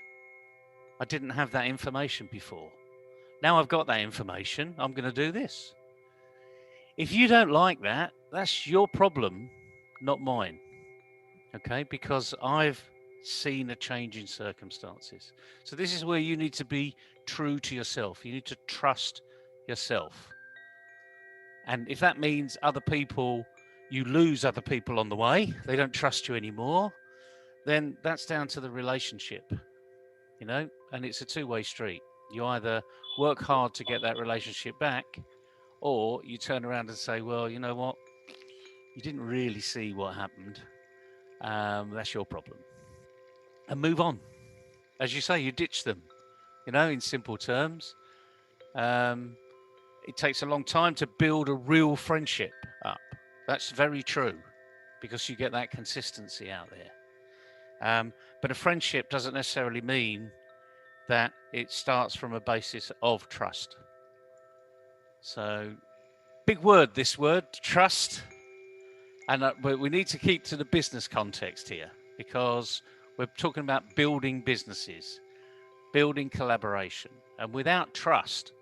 I didn't have that information before. Now I've got that information, I'm going to do this. If you don't like that, that's your problem, not mine. Okay? Because I've seen a change in circumstances. So this is where you need to be true to yourself. You need to trust yourself. And if that means you lose other people on the way, they don't trust you anymore, then that's down to the relationship, and it's a two-way street. You either work hard to get that relationship back, or you turn around and say, well, you know what? You didn't really see what happened. That's your problem. And move on. As you say, you ditch them, in simple terms. It takes a long time to build a real friendship up. That's very true, because you get that consistency out there. But a friendship doesn't necessarily mean that it starts from a basis of trust. So, big word, this word, trust. And we need to keep to the business context here, because we're talking about building businesses, building collaboration. And without trust,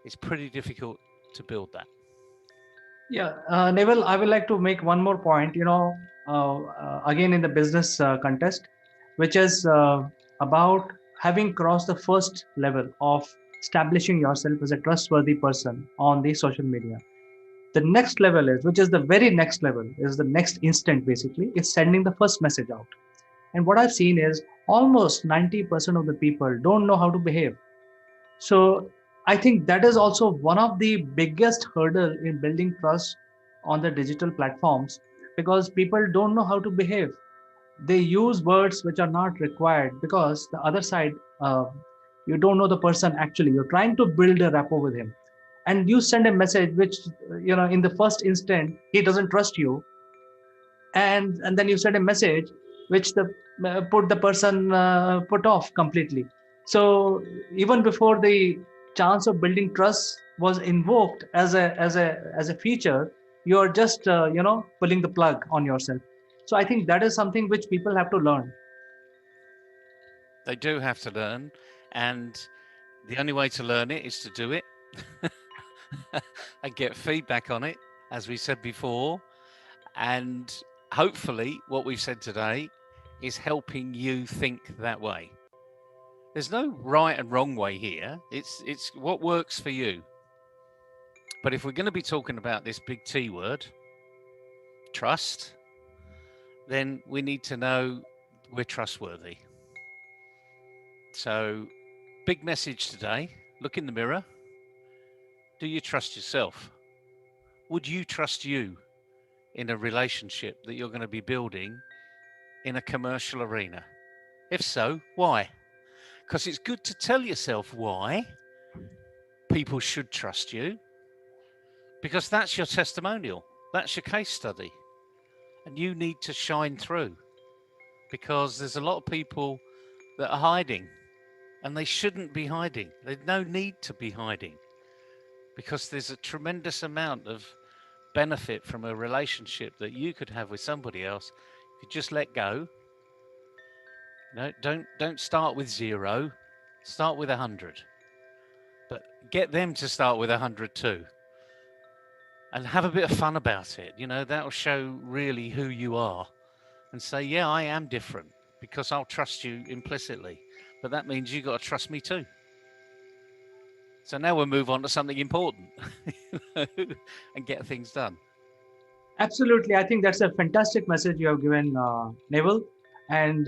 it's pretty difficult to build that. Yeah, Neville, I would like to make one more point, again in the business context, which is about having crossed the first level of establishing yourself as a trustworthy person on the social media. The next level which is the very next level, is the next instant basically, is sending the first message out. And what I've seen is almost 90% of the people don't know how to behave. So I think that is also one of the biggest hurdle in building trust on the digital platforms, because people don't know how to behave. They use words which are not required, because the other side, you don't know the person actually. You're trying to build a rapport with him. and you send a message which, in the first instant he doesn't trust you, and then you send a message which put the person put off completely. So even before the chance of building trust was invoked as a feature, you are just pulling the plug on yourself. So I think that is something which people have to learn. They do have to learn, and the only way to learn it is to do it and get feedback on it, as we said before. And hopefully, what we've said today is helping you think that way. There's no right and wrong way here. It's what works for you. But if we're going to be talking about this big T word, trust, then we need to know we're trustworthy. So, big message today. Look in the mirror. Do you trust yourself? Would you trust you in a relationship that you're going to be building in a commercial arena? If so, why? Because it's good to tell yourself why people should trust you, because that's your testimonial, that's your case study, and you need to shine through, because there's a lot of people that are hiding, and they shouldn't be hiding. There's no need to be hiding, because there's a tremendous amount of benefit from a relationship that you could have with somebody else if you just let go. No, don't start with 0, start with 100, but get them to start with 100 too, and have a bit of fun about it. That'll show really who you are, and say, yeah, I am different, because I'll trust you implicitly, but that means you got to trust me too. So now we'll move on to something important and get things done. Absolutely. I think that's a fantastic message you have given, Neville. And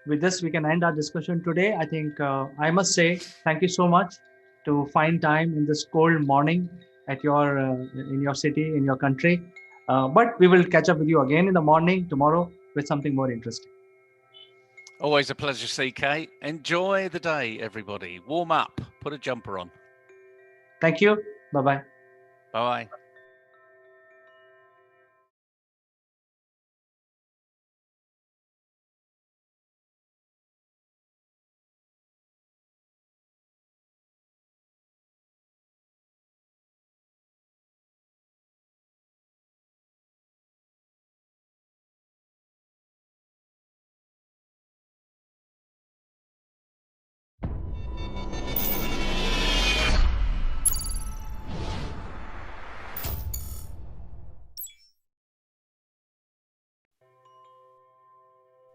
with this, we can end our discussion today. I think I must say thank you so much to find time in this cold morning at in your city, in your country. But we will catch up with you again in the morning tomorrow with something more interesting. Always a pleasure, CK. Enjoy the day, everybody. Warm up. Put a jumper on. Thank you. Bye-bye. Bye-bye.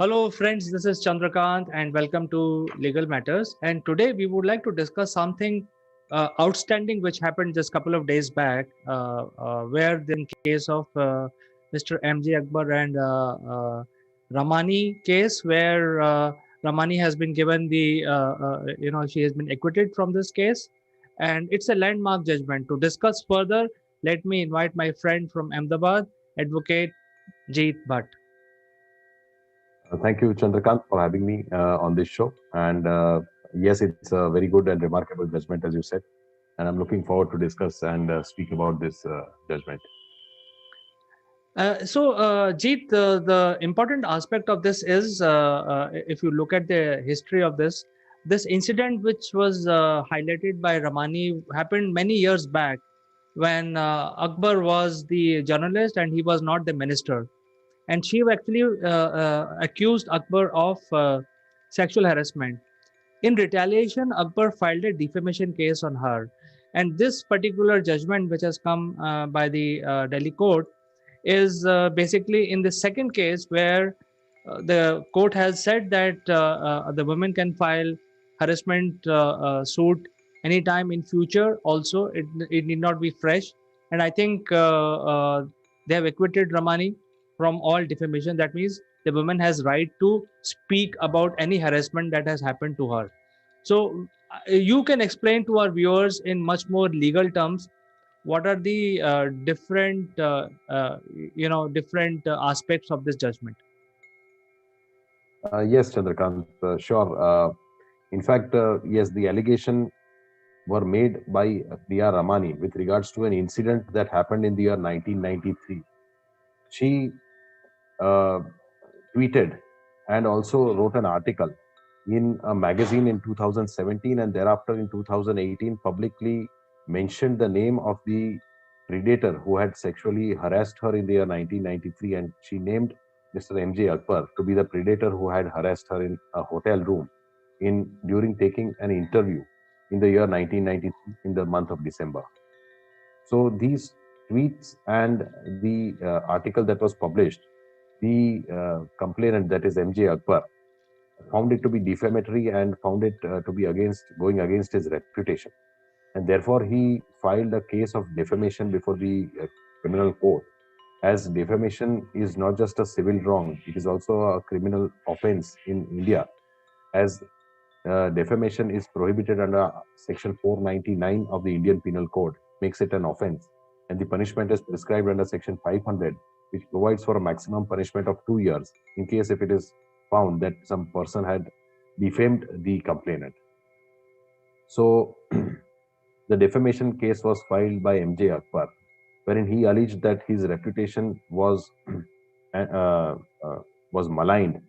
Hello, friends. This is Chandrakant, and welcome to Legal Matters. And today we would like to discuss something outstanding which happened just a couple of days back, where in case of Mr. M.J. Akbar and Ramani case, where Ramani has been given she has been acquitted from this case, and it's a landmark judgment. To discuss further, let me invite my friend from Ahmedabad, Advocate Jeet Bhatt. Thank you, Chandrakant, for having me on this show. And yes, it's a very good and remarkable judgment, as you said. And I'm looking forward to discuss and speak about this judgment. Jeet, the important aspect of this is, if you look at the history of this incident, which was highlighted by Ramani, happened many years back when Akbar was the journalist and he was not the minister. And she actually accused Akbar of sexual harassment. In retaliation, Akbar filed a defamation case on her. And this particular judgment, which has come by the Delhi court, is basically in the second case where the court has said that the woman can file harassment suit anytime in future. Also, it need not be fresh. And I think they have acquitted Ramani from all defamation. That means the woman has right to speak about any harassment that has happened to her. So you can explain to our viewers in much more legal terms what are the different aspects of this judgment. Yes, Chandrakant, sure. In fact, yes, the allegation were made by Priya Ramani with regards to an incident that happened in the year 1993. She uh, tweeted and also wrote an article in a magazine in 2017, and thereafter in 2018 publicly mentioned the name of the predator who had sexually harassed her in the year 1993, and she named Mr. MJ Akbar to be the predator who had harassed her in a hotel room during taking an interview in the year 1993 in the month of December. So these tweets and the article that was published, the complainant, that is MJ Akbar, found it to be defamatory and found it to be going against his reputation. And therefore, he filed a case of defamation before the criminal court. As defamation is not just a civil wrong, it is also a criminal offense in India, as defamation is prohibited under Section 499 of the Indian Penal Code, makes it an offense. And the punishment is prescribed under Section 500, which provides for a maximum punishment of 2 years in case if it is found that some person had defamed the complainant. So the defamation case was filed by MJ Akbar, wherein he alleged that his reputation was maligned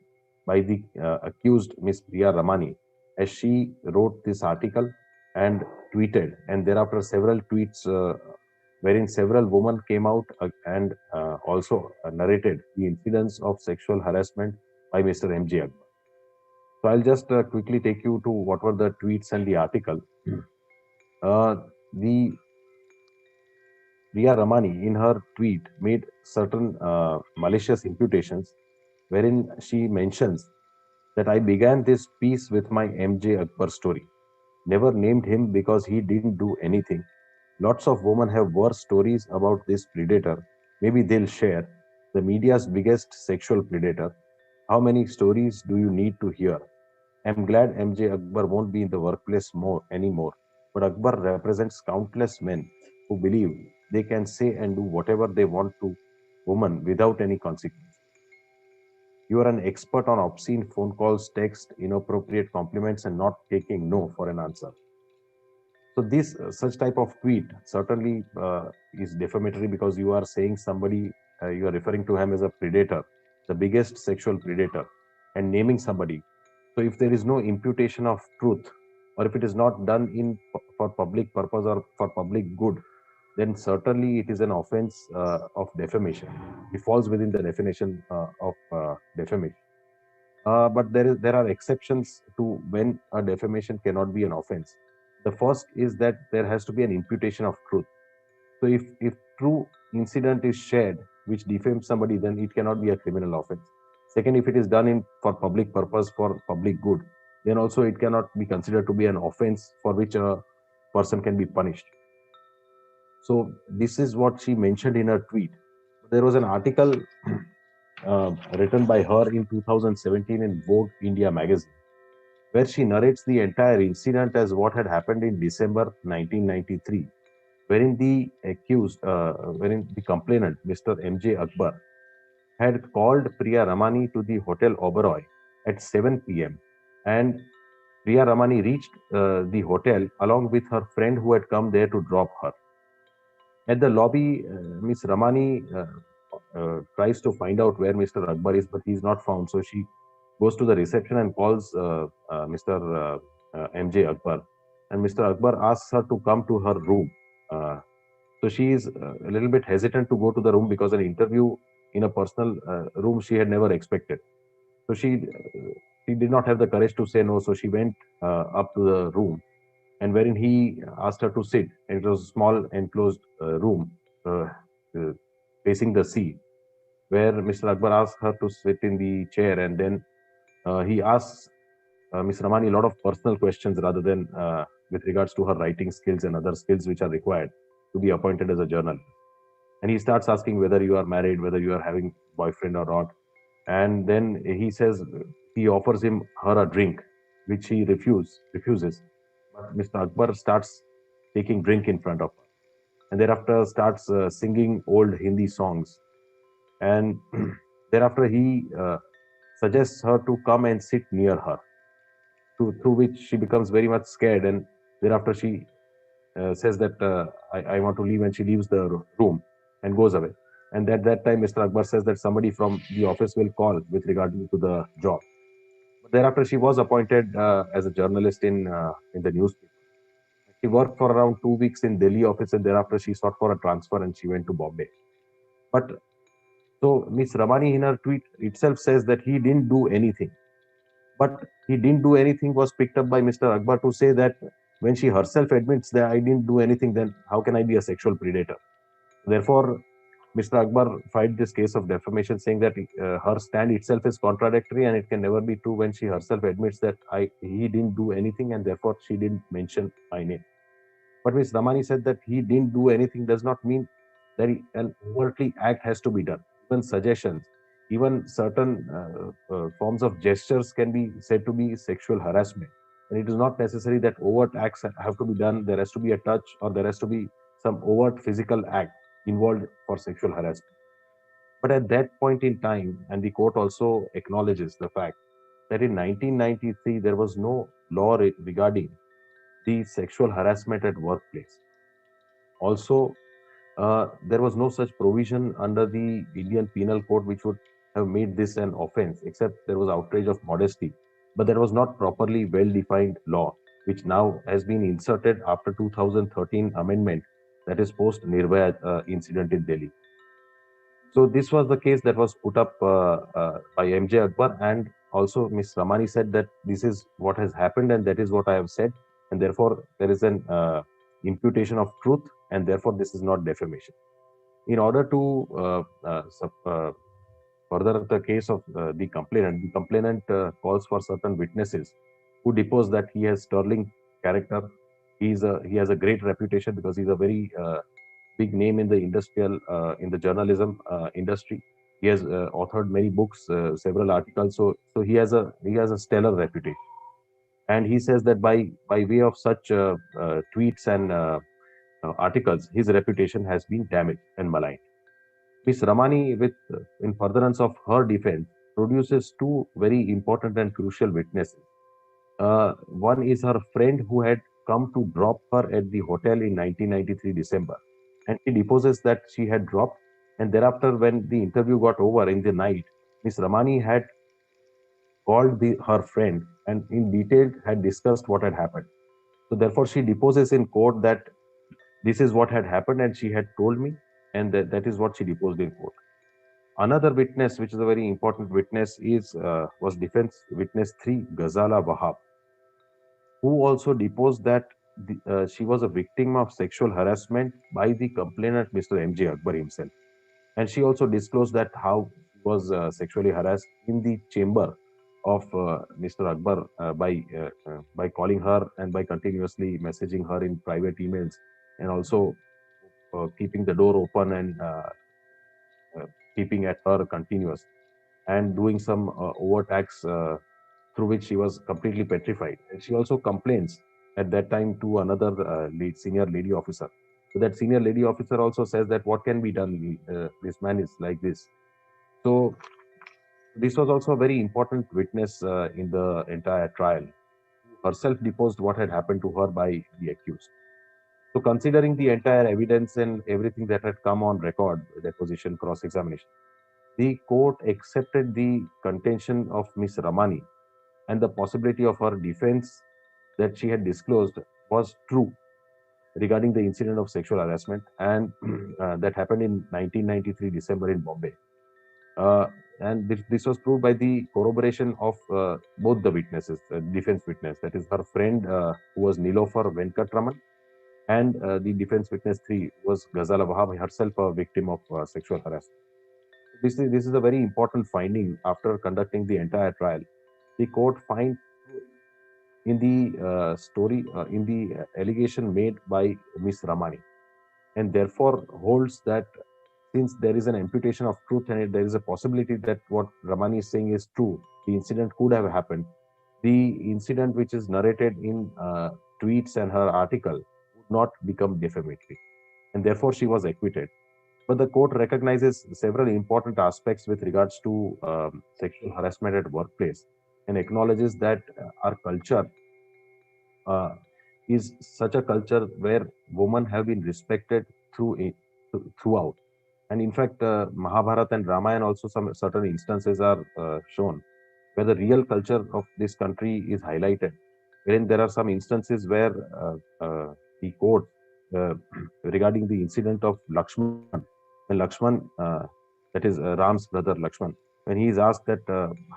by the accused Miss Priya Ramani, as she wrote this article and tweeted, and thereafter several tweets wherein several women came out and also narrated the incidents of sexual harassment by Mr. MJ Akbar. So I'll just quickly take you to what were the tweets and the article. The Priya Ramani, in her tweet, made certain malicious imputations, wherein she mentions that I began this piece with my MJ Akbar story. Never named him because he didn't do anything. Lots of women have worse stories about this predator. Maybe they'll share. The media's biggest sexual predator. How many stories do you need to hear? I'm glad MJ Akbar won't be in the workplace anymore. But Akbar represents countless men who believe they can say and do whatever they want to women without any consequence. You are an expert on obscene phone calls, text, inappropriate compliments, and not taking no for an answer. So this such type of tweet certainly is defamatory, because you are saying somebody, you are referring to him as a predator, the biggest sexual predator, and naming somebody. So if there is no imputation of truth, or if it is not done for public purpose or for public good, then certainly it is an offense of defamation. It falls within the definition of defamation. But there are exceptions to when a defamation cannot be an offense. The first is that there has to be an imputation of truth. So if true incident is shared which defames somebody, then it cannot be a criminal offense. Second, if it is done for public purpose, for public good, then also it cannot be considered to be an offense for which a person can be punished. So this is what she mentioned in her tweet. There was an article written by her in 2017 in Vogue India magazine, where she narrates the entire incident as what had happened in December 1993, wherein wherein the complainant, Mr. MJ Akbar, had called Priya Ramani to the Hotel Oberoi at 7 p.m. and Priya Ramani reached the hotel along with her friend who had come there to drop her. At the lobby, Miss Ramani tries to find out where Mr. Akbar is, but he's not found. So she goes to the reception and calls Mr. MJ Akbar. And Mr. Akbar asks her to come to her room. So she is a little bit hesitant to go to the room, because an interview in a personal room she had never expected. So she did not have the courage to say no. So she went up to the room, and wherein he asked her to sit. And it was a small enclosed room facing the sea, where Mr. Akbar asked her to sit in the chair, and then he asks Ms. Ramani a lot of personal questions rather than with regards to her writing skills and other skills which are required to be appointed as a journalist. And he starts asking whether you are married, whether you are having boyfriend or not. And then he says, he offers her a drink, which he refuses. But Mr. Akbar starts taking drink in front of her, and thereafter starts singing old Hindi songs. And thereafter he suggests her to come and sit near her, through which she becomes very much scared, and thereafter she says that I want to leave, and she leaves the room and goes away. And at that time, Mr. Akbar says that somebody from the office will call with regard to the job. But thereafter, she was appointed as a journalist in the newspaper. She worked for around 2 weeks in Delhi office, and thereafter she sought for a transfer and she went to Bombay. But so Miss Ramani in her tweet itself says that he didn't do anything. But he didn't do anything was picked up by Mr. Akbar to say that when she herself admits that I didn't do anything, then how can I be a sexual predator? Therefore, Mr. Akbar filed this case of defamation, saying that her stand itself is contradictory and it can never be true when she herself admits that he didn't do anything and therefore she didn't mention my name. But Ms. Ramani said that he didn't do anything does not mean that an overtly act has to be done. Even suggestions, even certain forms of gestures can be said to be sexual harassment. And it is not necessary that overt acts have to be done. There has to be a touch or there has to be some overt physical act involved for sexual harassment. But at that point in time, and the court also acknowledges the fact that in 1993 there was no law regarding the sexual harassment at workplace. Also, there was no such provision under the Indian Penal Code which would have made this an offense, except there was outrage of modesty. But there was not properly well-defined law, which now has been inserted after 2013 amendment, that is post Nirbhaya incident in Delhi. So this was the case that was put up by MJ Akbar, and also Ms. Ramani said that this is what has happened and that is what I have said, and therefore there is an imputation of truth, and therefore this is not defamation. In order to further the case of the complainant calls for certain witnesses who depose that he has sterling character. He has a great reputation because he's a very big name in the in the journalism industry. He has authored many books, several articles. So he has a stellar reputation. And he says that by way of such tweets and articles, his reputation has been damaged and maligned. Ms. Ramani, in furtherance of her defense, produces two very important and crucial witnesses. One is her friend who had come to drop her at the hotel in 1993 December, and she deposes that she had dropped. And thereafter, when the interview got over in the night, Ms. Ramani had called her friend and in detail had discussed what had happened. So therefore, she deposes in court that this is what had happened and she had told me, and that is what she deposed in court. Another witness, which is a very important witness, was defense witness 3, Ghazala Wahab, who also deposed that she was a victim of sexual harassment by the complainant, Mr. MJ Akbar himself. And she also disclosed that how she was sexually harassed in the chamber of Mr. Akbar by calling her and by continuously messaging her in private emails, and also keeping the door open and keeping at her continuous, and doing some overt acts through which she was completely petrified. And she also complains at that time to another senior lady officer. So that senior lady officer also says that what can be done? This man is like this. So this was also a very important witness in the entire trial. Herself deposed what had happened to her by the accused. So considering the entire evidence and everything that had come on record, deposition, cross-examination, the court accepted the contention of Miss Ramani, and the possibility of her defense that she had disclosed was true regarding the incident of sexual harassment, and that happened in 1993 December in Bombay. And this was proved by the corroboration of both the witnesses, defense witness, that is her friend who was Nilofer Venkatraman, and the defense witness 3 was Ghazala Wahab, herself a victim of sexual harassment. This is a very important finding after conducting the entire trial. The court finds in the in the allegation made by Ms. Ramani, and therefore holds that since there is an imputation of truth and there is a possibility that what Ramani is saying is true, the incident could have happened. The incident which is narrated in tweets and her article would not become defamatory, and therefore she was acquitted. But the court recognizes several important aspects with regards to sexual harassment at workplace, and acknowledges that our culture is such a culture where women have been respected throughout. And in fact, Mahabharata and Ramayana also some certain instances are shown where the real culture of this country is highlighted. Wherein there are some instances where he quotes uh, regarding the incident of Lakshman. When Lakshman, that is Ram's brother Lakshman, when he is asked that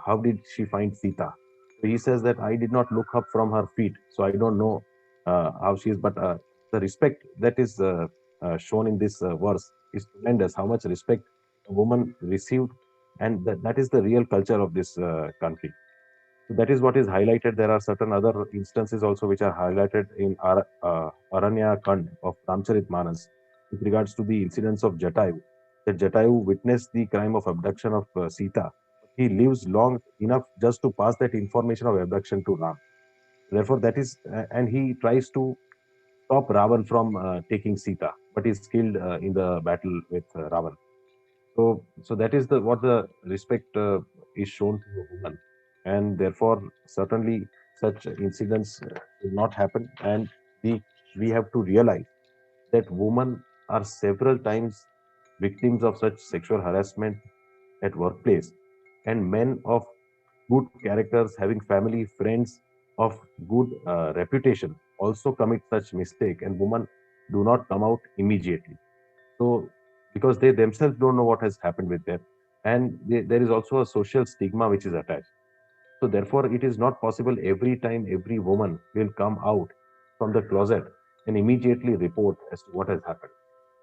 how did she find Sita, so he says that I did not look up from her feet, so I don't know how she is. But the respect that is shown in this verse is tremendous. How much respect a woman received, and that is the real culture of this country. So that is what is highlighted. There are certain other instances also which are highlighted in Aranya Kand of Ramcharitmanas with regards to the incidents of Jatayu. That Jatayu witnessed the crime of abduction of Sita. He lives long enough just to pass that information of abduction to Ram. Therefore, that is, and he tries to stop Ravan from taking Sita, but is killed in the battle with Ravan. So that is the what the respect is shown to a woman, and therefore certainly such incidents will not happen. And we have to realize that women are several times victims of such sexual harassment at workplace, and men of good characters, having family, friends of good reputation, also commit such mistake, and women do not come out immediately. So, because they themselves don't know what has happened with them, and there is also a social stigma which is attached. So, therefore, it is not possible every time every woman will come out from the closet and immediately report as to what has happened.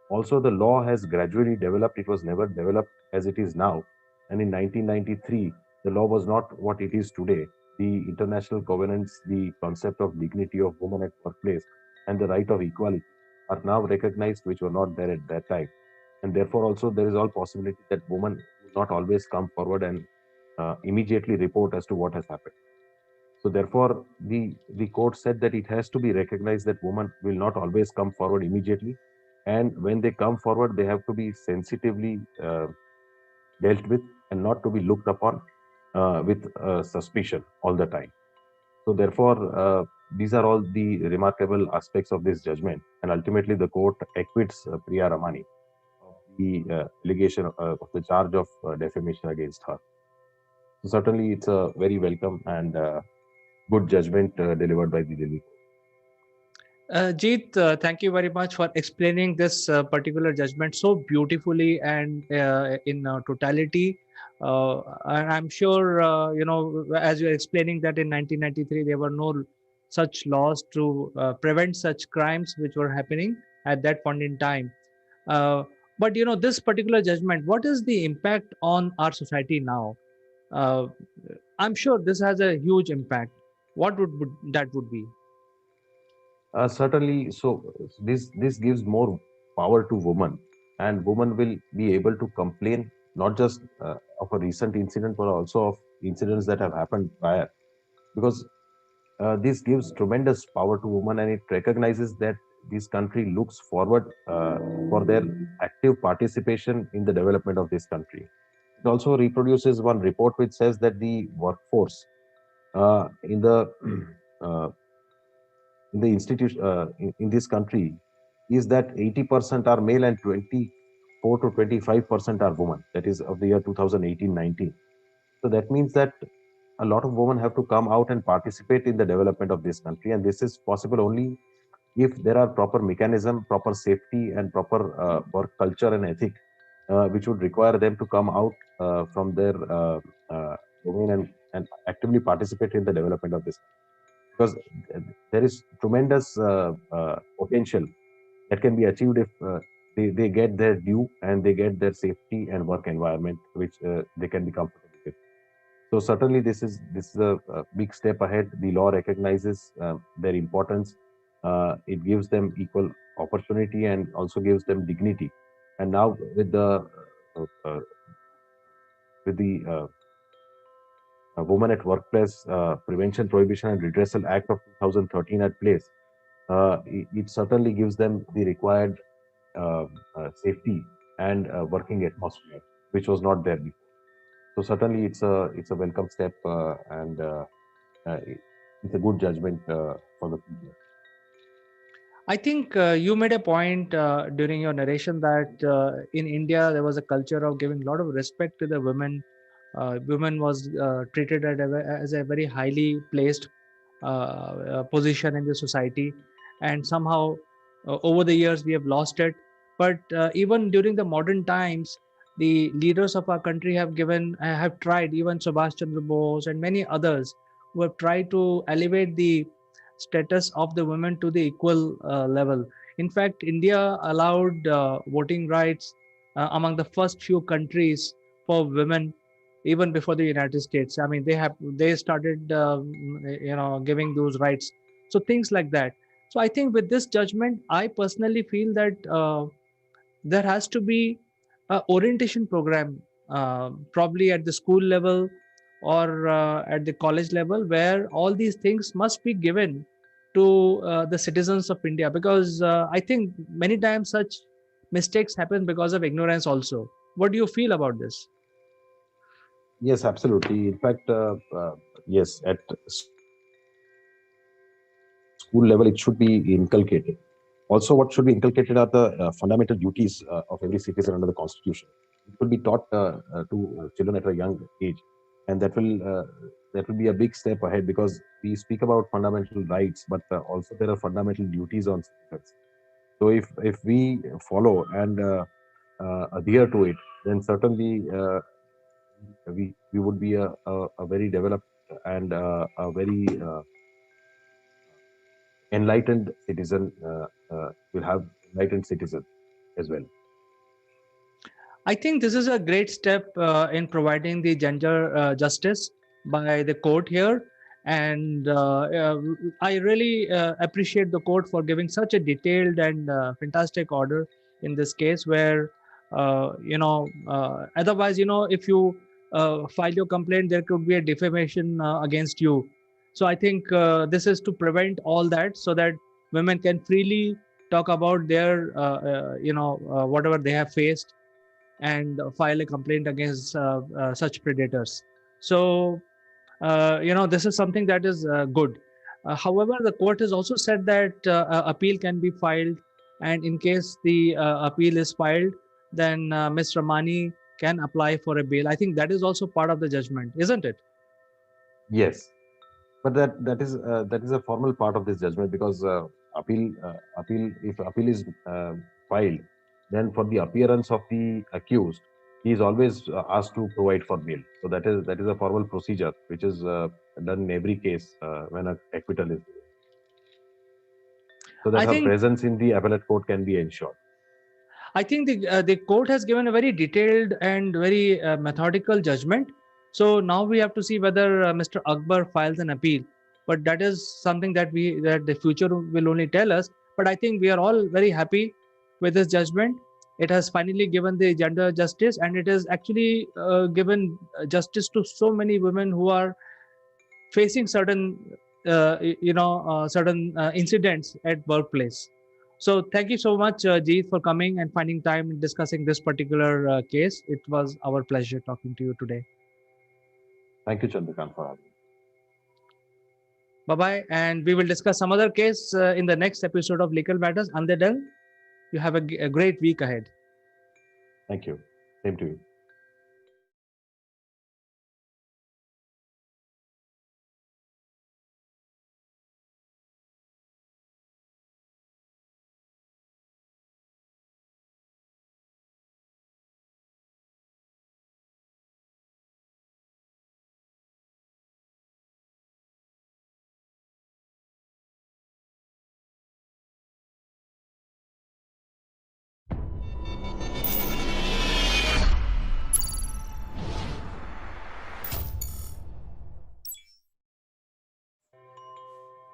Also, the law has gradually developed. It was never developed as it is now. And in 1993, the law was not what it is today. The international covenants, the concept of dignity of women at workplace, and the right of equality are now recognized, which were not there at that time. And therefore, also there is all possibility that women will not always come forward and immediately report as to what has happened. So therefore, the court said that it has to be recognized that women will not always come forward immediately, and when they come forward, they have to be sensitively dealt with and not to be looked upon with suspicion all the time. So therefore, these are all the remarkable aspects of this judgment, and ultimately the court acquits Priya Ramani of the allegation of the charge of defamation against her. So certainly, it's a very welcome and good judgment delivered by the Delhi. Jeet, thank you very much for explaining this particular judgment so beautifully and in totality. And I'm sure, as you're explaining that in 1993, there were no such laws to prevent such crimes which were happening at that point in time. But, this particular judgment, what is the impact on our society now? Uh, I'm sure this has a huge impact. What would that would be? Certainly, so this gives more power to women, and women will be able to complain not just of a recent incident, but also of incidents that have happened prior, because this gives tremendous power to women, and it recognizes that this country looks forward for their active participation in the development of this country. It also reproduces one report which says that the workforce in the uh, in the institution in this country is that 80% are male and 24 to 25% are women. That is of the year 2018-19. So that means that a lot of women have to come out and participate in the development of this country, and this is possible only if there are proper mechanism, proper safety, and proper work culture and ethic, which would require them to come out from their domain and actively participate in the development of this, because there is tremendous potential that can be achieved if they get their due and they get their safety and work environment which they can be comfortable with. So certainly this is a big step ahead. The law recognizes their importance. It gives them equal opportunity and also gives them dignity. And now uh, uh, with the Women at Workplace Prevention, Prohibition and Redressal Act of 2013 at place, it certainly gives them the required safety and working atmosphere, which was not there before. So certainly, it's a welcome step, and it's a good judgment for the future. I think you made a point during your narration that in India there was a culture of giving a lot of respect to the women. Women was treated as a very highly placed position in the society, and somehow over the years we have lost it. But even during the modern times, the leaders of our country have tried. Even Subhash Chandra Bose and many others who have tried to elevate the status of the women to the equal level. In fact, India allowed voting rights among the first few countries for women, even before the United States. I mean, they started giving those rights. So things like that. So I think with this judgment, I personally feel that there has to be a orientation program, probably at the school level or at the college level, where all these things must be given to the citizens of India, because I think many times such mistakes happen because of ignorance also. What do you feel about this? Yes, absolutely. In fact, yes, at school level, it should be inculcated. Also, what should be inculcated are the fundamental duties of every citizen under the Constitution. It should be taught to children at a young age, and that will be a big step ahead, because we speak about fundamental rights, but also there are fundamental duties on citizens. So if we follow and adhere to it, then certainly we would be a very developed and a very enlightened citizen. Will have enlightened citizens as well. I think this is a great step in providing the gender justice by the court here. And I really appreciate the court for giving such a detailed and fantastic order in this case, where, otherwise, if you file your complaint, there could be a defamation against you. So I think this is to prevent all that, so that women can freely talk about their, whatever they have faced, and file a complaint against such predators. So, this is something that is good. However, the court has also said that appeal can be filed, and in case the appeal is filed, then Ms. Ramani can apply for a bail. I think that is also part of the judgment, isn't it? Yes, but that is a formal part of this judgment, because appeal if appeal is filed, then for the appearance of the accused, he is always asked to provide for bail. So that is a formal procedure which is done in every case when an acquittal is given, so that I her think presence in the appellate court can be ensured. I think the court has given a very detailed and very methodical judgment. So now we have to see whether Mr. Akbar files an appeal. But that is something that the future will only tell us. But I think we are all very happy with this judgment. It has finally given the gender justice, and it has actually given justice to so many women who are facing certain incidents at workplace. So thank you so much, Jeet, for coming and finding time in discussing this particular case. It was our pleasure talking to you today. Thank you, Chandrakant, for having me. Bye bye, and we will discuss some other case in the next episode of Legal Matters. Until then, you have a great week ahead. Thank you. Same to you.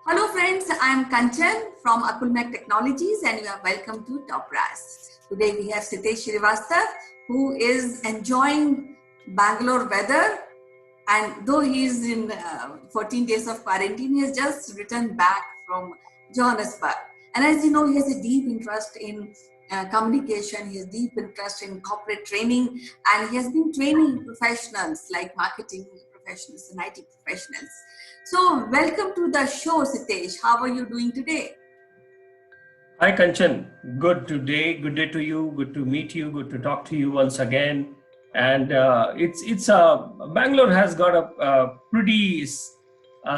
Hello friends, I am Kanchan from Akulmach Technologies and you are welcome to Top Brass. Today we have Sitesh Srivastav, who is enjoying Bangalore weather, and though he is in 14 days of quarantine, he has just returned back from Johannesburg. And as you know, he has a deep interest in communication, he has deep interest in corporate training, and he has been training professionals like marketing professionals and IT professionals. So welcome to the show, Sitesh. How are you doing today? Hi Kanchan, good today. Good day to you. Good to meet you. Good to talk to you once again. And it's Bangalore has got a pretty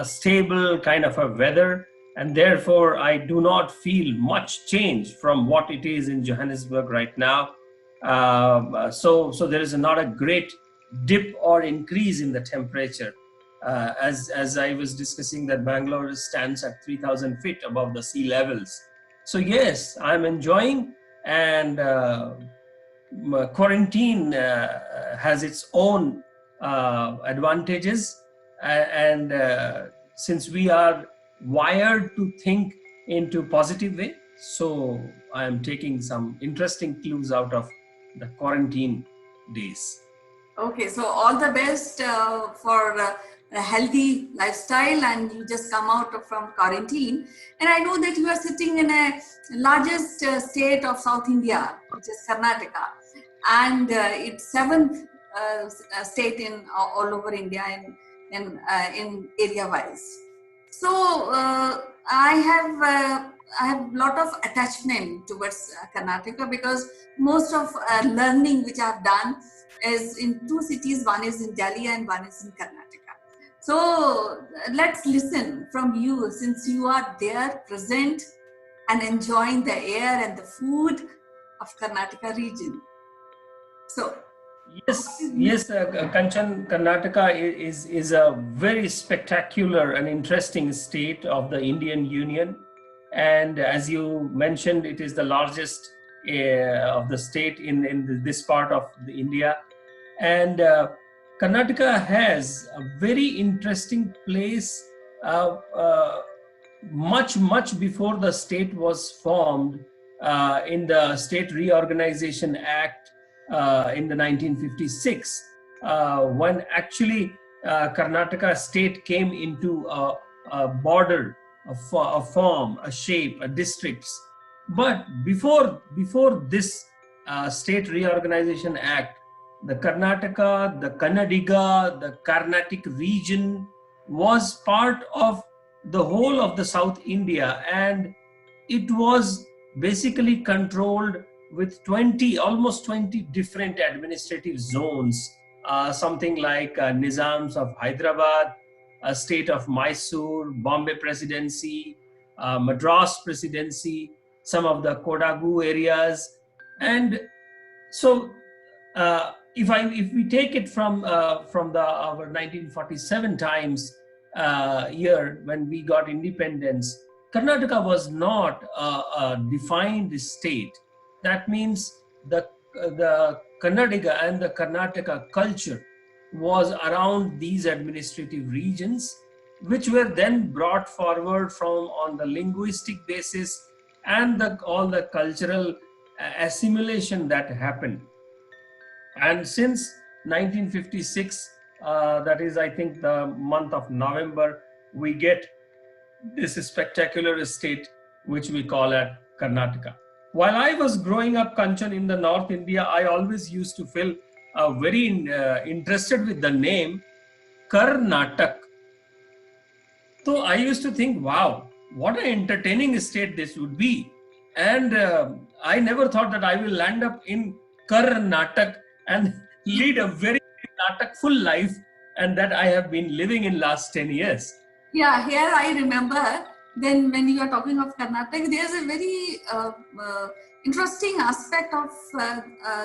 stable kind of a weather, and therefore I do not feel much change from what it is in Johannesburg right now. So there is not a great dip or increase in the temperature. As I was discussing, that Bangalore stands at 3,000 feet above the sea levels. So yes, I'm enjoying, and quarantine has its own advantages, and since we are wired to think into positive way, so I am taking some interesting clues out of the quarantine days. Okay, so all the best for a healthy lifestyle, and you just come out from quarantine. And I know that you are sitting in a largest state of South India, which is Karnataka, and it's seventh state in all over India in area wise. So I have lot of attachment towards Karnataka, because most of learning which I've done is in two cities. One is in Delhi and one is in Karnataka. So let's listen from you, since you are there present and enjoying the air and the food of Karnataka region. So Yes, Kanchan, Karnataka is a very spectacular and interesting state of the Indian Union, and as you mentioned, it is the largest of the state in this part of the India, and Karnataka has a very interesting place. Much before the state was formed, in the State Reorganization Act in the 1956, when actually Karnataka state came into a border, a form, a shape, a districts. But before this State Reorganization Act, the Karnataka, the Kannadiga, the Carnatic region was part of the whole of the South India, and it was basically controlled with almost 20 different administrative zones, something like Nizams of Hyderabad, a state of Mysore, Bombay Presidency, Madras Presidency, some of the Kodagu areas. And so if we take it from our 1947 times year when we got independence, Karnataka was not a defined state. That means the Kannadiga and the Karnataka culture was around these administrative regions, which were then brought forward from on the linguistic basis and all the cultural assimilation that happened. And since 1956, that is, I think, the month of November, we get this spectacular state which we call it Karnataka. While I was growing up, Kanchan, in the North India, I always used to feel very interested with the name Karnatak. So I used to think, wow, what an entertaining state this would be. And I never thought that I will land up in Karnataka and lead a very Karnataka-full life, and that I have been living in last 10 years. Yeah, here I remember, then when you are talking of Karnataka, there's a very interesting aspect of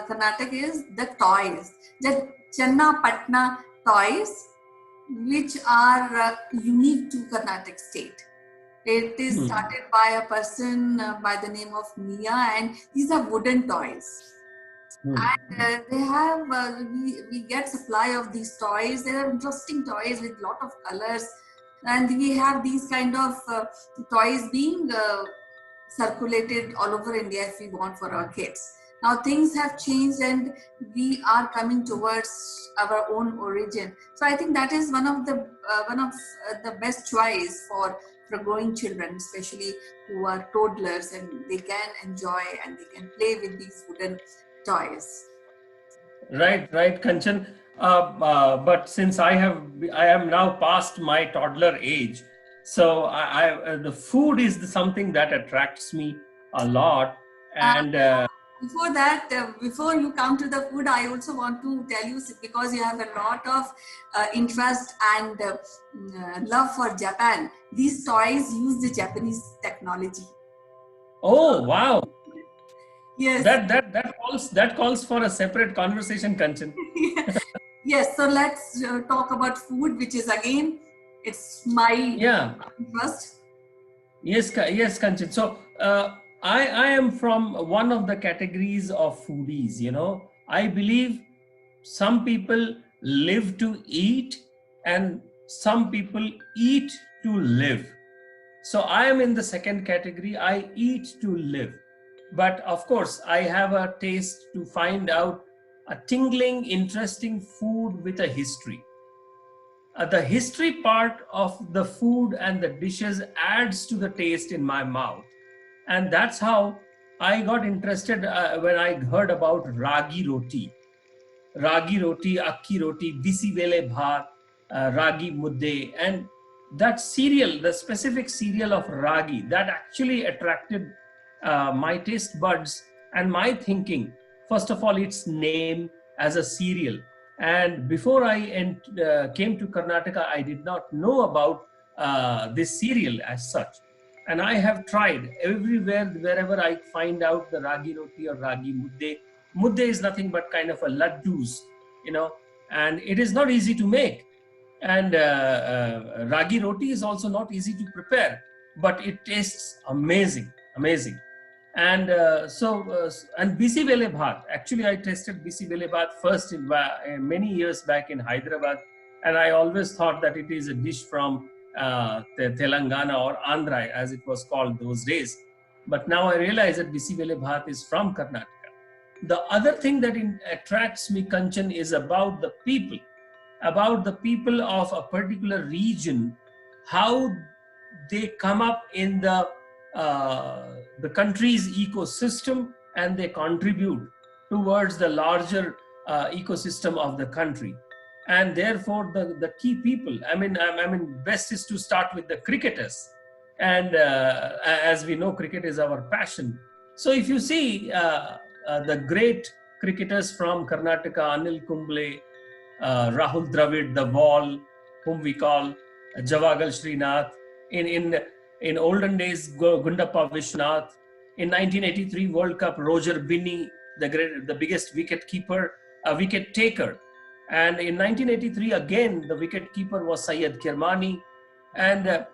Karnataka is the toys, the Channa Patna toys, which are unique to Karnataka state. It is started by a person by the name of Mia, and these are wooden toys. And they have, we get supply of these toys. They are interesting toys with lot of colors, and we have these kind of toys being circulated all over India if we want for our kids. Now things have changed, and we are coming towards our own origin. So I think that is one of the best choice for growing children, especially who are toddlers, and they can enjoy and they can play with these wooden toys. Right, Kanchan. But since I am now past my toddler age, so the food is something that attracts me. a lot. And before that, before you come to the food, I also want to tell you, because you have a lot of interest and love for Japan, these toys use the Japanese technology. oh wow, Yes. that calls for a separate conversation, Kanchan. Yes, so let's talk about food, which is again, it's my interest. Yes, Kanchan. So I am from one of the categories of foodies. You know, I believe some people live to eat, and some people eat to live. So I am in the second category. I eat to live, but of course I have a taste to find out a tingling, interesting food with a history. The history part of the food and the dishes adds to the taste in my mouth. And that's how I got interested when I heard about ragi roti. Ragi roti, akki roti, bisi vele bhat, ragi mudde. And that cereal, the specific cereal of ragi, that actually attracted my taste buds and my thinking. First of all, its name as a cereal. And before I came to Karnataka, I did not know about this cereal as such. And I have tried everywhere, wherever I find out the ragi roti or ragi mudde. Mudde is nothing but kind of a laddus, you know, and it is not easy to make. And ragi roti is also not easy to prepare, but it tastes amazing, amazing. And and bisi vele bhat. Actually, I tasted bisi vele bhat first in many years back in Hyderabad, and I always thought that it is a dish from Telangana or Andhra, as it was called those days. But now I realize that bisi vele bhat is from Karnataka. The other thing that attracts me, Kanchan, is about the people of a particular region, how they come up in the country's ecosystem, and they contribute towards the larger ecosystem of the country. And therefore, the key people. I mean, best is to start with the cricketers, and as we know, cricket is our passion. So if you see the great cricketers from Karnataka, Anil Kumble, Rahul Dravid, the Wall, whom we call Javagal Srinath. In olden days, Gundappa Vishnath. In 1983 World Cup, Roger Binney, the biggest wicket keeper, wicket taker. And in 1983 again, the wicket keeper was Syed Kirmani. And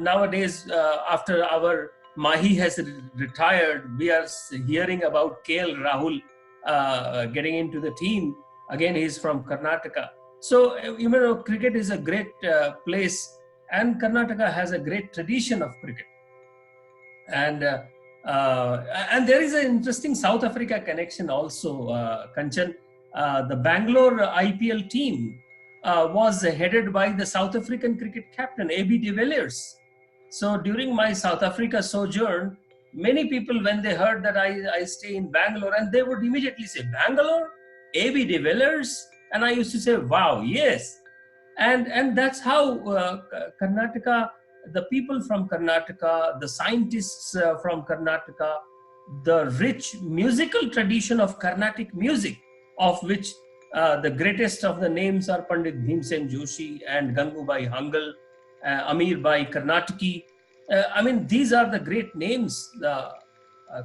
nowadays, after our Mahi has retired, we are hearing about KL Rahul getting into the team. Again, he's from Karnataka. So, you know, cricket is a great place, and Karnataka has a great tradition of cricket. And there is an interesting South Africa connection also, Kanchan. The Bangalore IPL team was headed by the South African cricket captain, A.B. de Villiers. So during my South Africa sojourn, many people, when they heard that I stay in Bangalore, and they would immediately say, Bangalore? A.B. de Villiers? And I used to say, wow, yes. And that's how Karnataka, the people from Karnataka, the scientists from Karnataka, the rich musical tradition of Carnatic music, of which the greatest of the names are Pandit Bhimsen Joshi and Gangubai Hangal, Amir Bai Karnataki. I mean, these are the great names.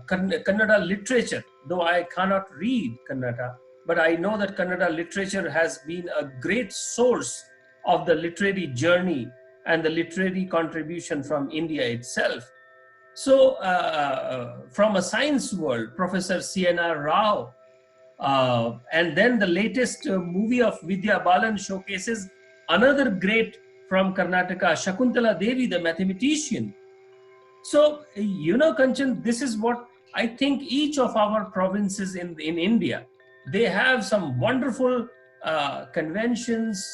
Kannada literature, though I cannot read Kannada, but I know that Kannada literature has been a great source of the literary journey and the literary contribution from India itself. So from a science world, Professor C.N.R. Rao, and then the latest movie of Vidya Balan showcases another great from Karnataka, Shakuntala Devi, the mathematician. So, you know, Kanchan, this is what I think each of our provinces in India, they have some wonderful conventions,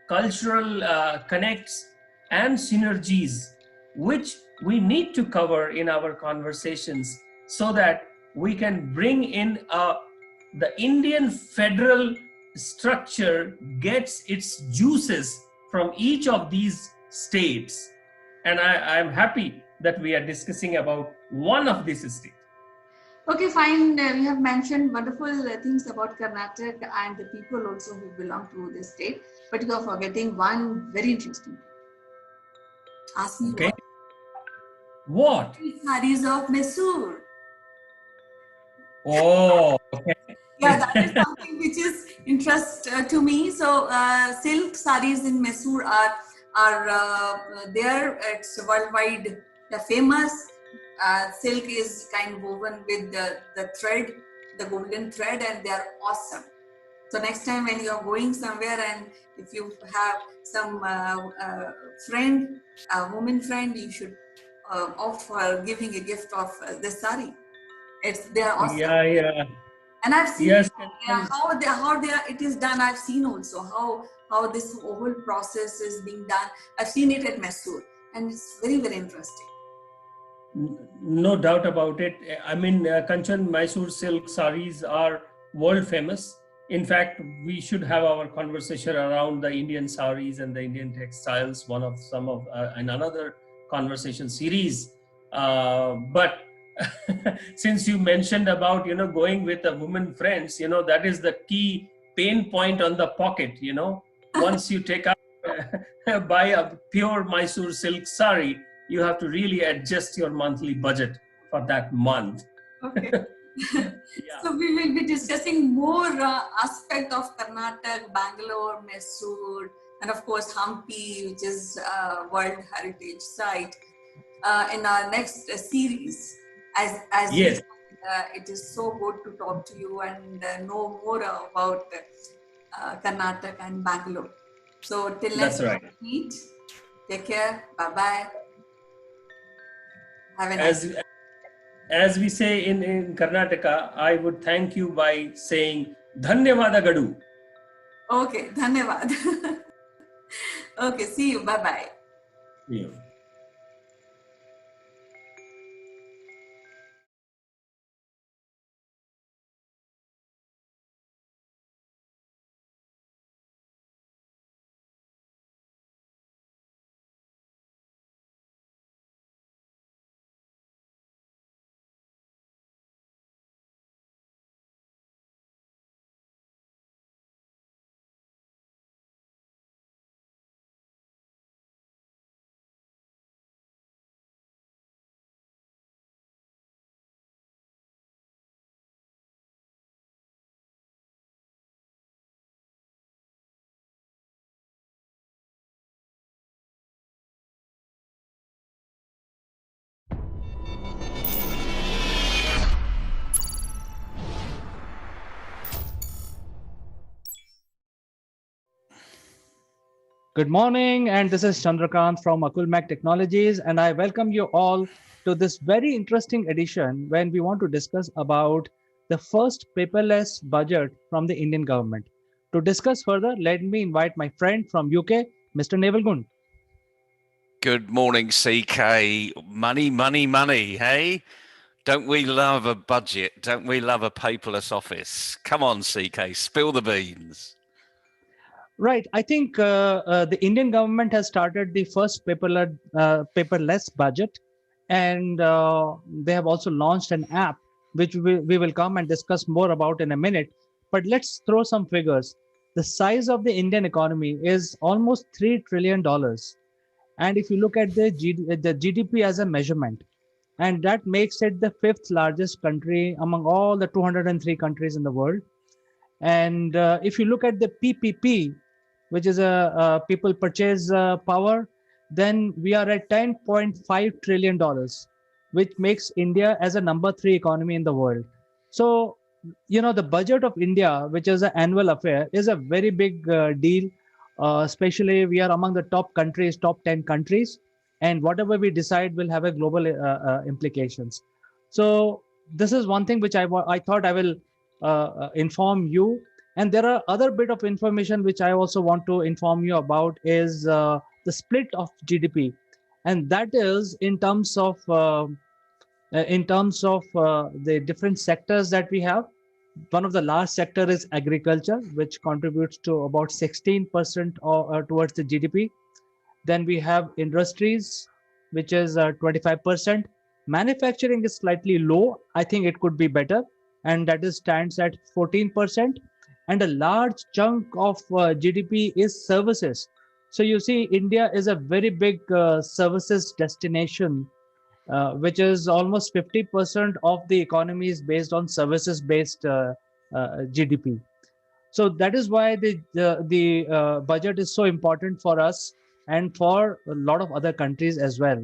cultural connects, and synergies, which we need to cover in our conversations so that we can bring in the Indian federal structure gets its juices from each of these states. And I'm happy that we are discussing about one of these states. Okay, fine. We have mentioned wonderful things about Karnataka and the people also who belong to the state, but you are forgetting one very interesting thing. Ask me Okay. what? What? Saris of Mysore. Oh, okay. Yeah, that is something which is interest to me. So silk saris in Mysore are there. It's worldwide famous. Silk is kind of woven with the thread, the golden thread, and they are awesome. So next time when you are going somewhere and if you have some friend, a woman friend, you should offer giving a gift of the sari. They are awesome. Yeah. And I've seen Yes. how they are, it is done. I've seen also how this whole process is being done. I've seen it at Mysore, and it's very, very interesting. No doubt about it. I mean, Kanchan, Mysore silk saris are world famous. In fact, we should have our conversation around the Indian saris and the Indian textiles, in another conversation series. But since you mentioned about, going with a woman friends, that is the key pain point on the pocket, once you take out, buy a pure Mysore silk sari, you have to really adjust your monthly budget for that month. Okay. So we will be discussing more aspect of Karnataka, Bangalore, Mysore, and of course Hampi, which is World Heritage Site, in our next series. As yes. It is so good to talk to you and know more about Karnataka and Bangalore. So till next time we meet, take care. Bye bye. Have a nice day. As we say in Karnataka, I would thank you by saying Dhanyavada Gadu. Okay, Dhanyavad. Okay, see you. Bye bye. See you. Good morning, and this is Chandrakant from Akulmach Technologies, and I welcome you all to this very interesting edition when we want to discuss about the first paperless budget from the Indian government. To discuss further, let me invite my friend from UK, Mr. Naval Gund. Good morning, CK. Money, money, money, hey? Don't we love a budget? Don't we love a paperless office? Come on, CK, spill the beans. Right. I think the Indian government has started the first paperless budget, and they have also launched an app, which we will come and discuss more about in a minute. But let's throw some figures. The size of the Indian economy is almost $3 trillion. And if you look at the GDP as a measurement, and that makes it the fifth largest country among all the 203 countries in the world. And if you look at the PPP, which is a people purchase power, then we are at $10.5 trillion, which makes India as a number 3 economy in the world. So, the budget of India, which is an annual affair, is a very big deal. Especially we are among the top 10 countries, and whatever we decide will have a global implications. So this is one thing which I thought I will inform you. And there are other bit of information which I also want to inform you about is the split of GDP, and that is in terms of the different sectors that we have. One of the large sector is agriculture, which contributes to about 16% towards the GDP. Then we have industries, which is 25%. Manufacturing is slightly low. I think it could be better, and that is stands at 14%. And a large chunk of GDP is services. So you see, India is a very big services destination, which is almost 50% of the economy is based on services-based GDP. So that is why the budget is so important for us and for a lot of other countries as well.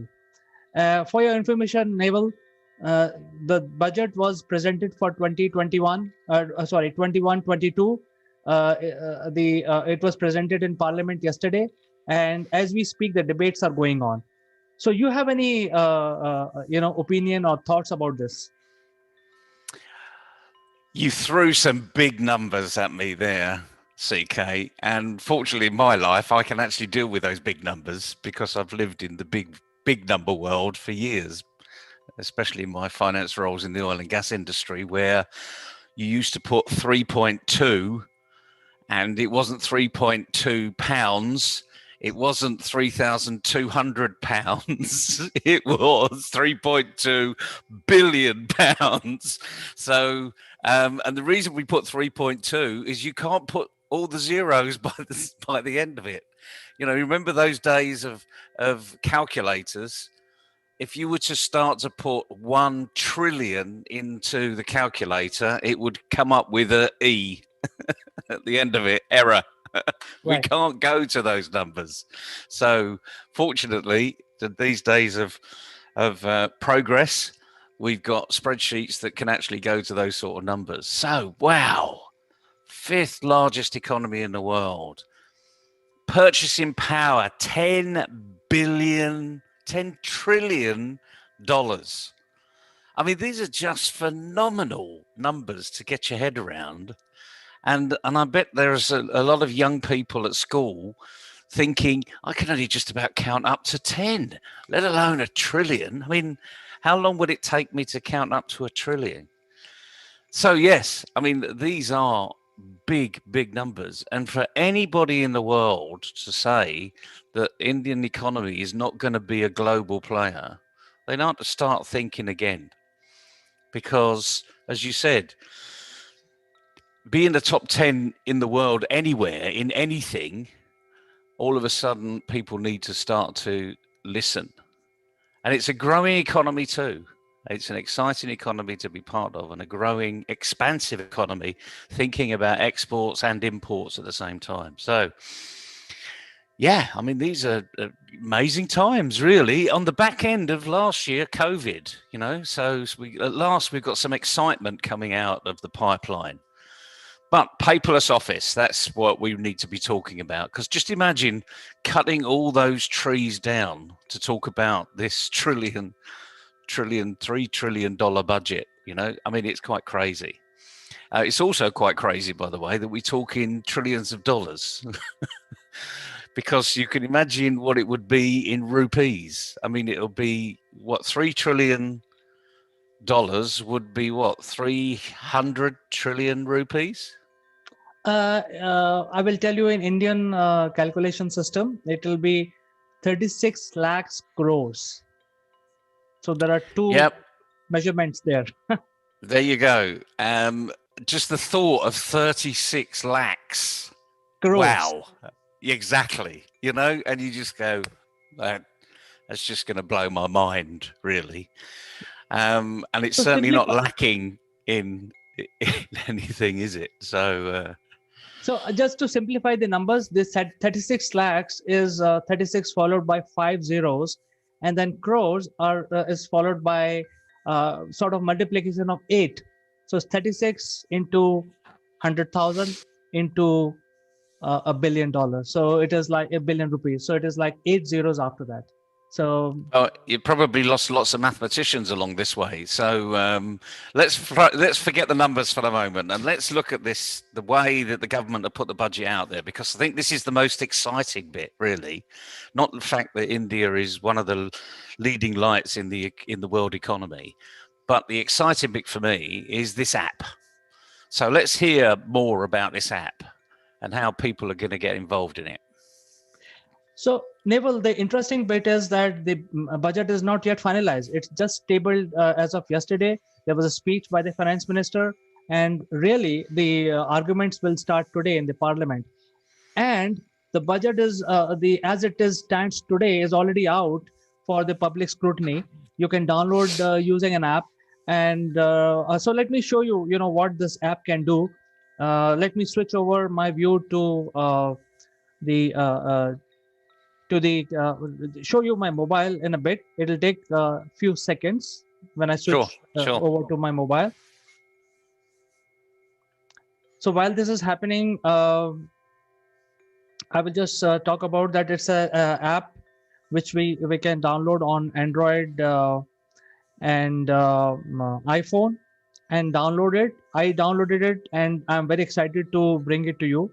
For your information, Naval, uh, the budget was presented for 2021. Sorry, 21-22. It was presented in Parliament yesterday, and as we speak, the debates are going on. So, you have any opinion or thoughts about this? You threw some big numbers at me there, CK. And fortunately, in my life, I can actually deal with those big numbers because I've lived in the big number world for years, especially in my finance roles in the oil and gas industry, where you used to put 3.2 and it wasn't 3.2 pounds. It wasn't 3,200 pounds. It was 3.2 billion pounds. So, and the reason we put 3.2 is you can't put all the zeros by the end of it. You know, remember those days of calculators? If you were to start to put 1 trillion into the calculator, it would come up with an E at the end of it, error. We can't go to those numbers. So fortunately, these days of progress, we've got spreadsheets that can actually go to those sort of numbers. So, wow, 5th largest economy in the world. Purchasing power, $10 trillion. I mean, these are just phenomenal numbers to get your head around. And I bet there's a lot of young people at school thinking, I can only just about count up to 10, let alone a trillion. I mean, how long would it take me to count up to a trillion? So, yes, I mean, these are big numbers. And for anybody in the world to say that Indian economy is not going to be a global player, they need to start thinking again. Because, as you said, be in the top 10 in the world anywhere, in anything, all of a sudden people need to start to listen. And it's a growing economy too. It's an exciting economy to be part of, and a growing, expansive economy, thinking about exports and imports at the same time. So, yeah, I mean, these are amazing times, really, on the back end of last year, COVID, you know. So at last we've got some excitement coming out of the pipeline. But paperless office, that's what we need to be talking about. Because just imagine cutting all those trees down to talk about this $3 trillion budget. You know, I mean, it's quite crazy. It's also quite crazy, by the way, that we talk in trillions of dollars. Because you can imagine what it would be in rupees. I mean, it'll be, what, $3 trillion would be what, 300 trillion rupees? I will tell you in Indian calculation system, it will be 36 lakhs crores. So there are two measurements there. There you go. Just the thought of 36 lakhs. Crores. Wow. Exactly. You know, and you just go, that's just going to blow my mind, really. And it's certainly not lacking in anything, is it? So just to simplify the numbers, this 36 lakhs is 36 followed by 5 zeros, and then crores is followed by sort of multiplication of 8. So it's 36 into 100,000 into $1 billion. So it is like $1 billion rupees. So it is like 8 zeros after that. So you probably lost lots of mathematicians along this way. So let's forget the numbers for the moment, and let's look at this, the way that the government have put the budget out there, because I think this is the most exciting bit, really. Not the fact that India is one of the leading lights in the world economy, but the exciting bit for me is this app. So let's hear more about this app and how people are going to get involved in it. So, Naval, the interesting bit is that the budget is not yet finalized. It's just tabled as of yesterday. There was a speech by the finance minister, and really the arguments will start today in the parliament. And the budget is the as it is stands today is already out for the public scrutiny. You can download using an app, and so let me show you, what this app can do. Let me switch over my view the to the show you my mobile in a bit. It'll take a few seconds when I Sure, switch sure. over to my mobile. So while this is happening, I will just talk about that. It's a app which we can download on Android and iPhone, and download it. I downloaded it, and I'm very excited to bring it to you.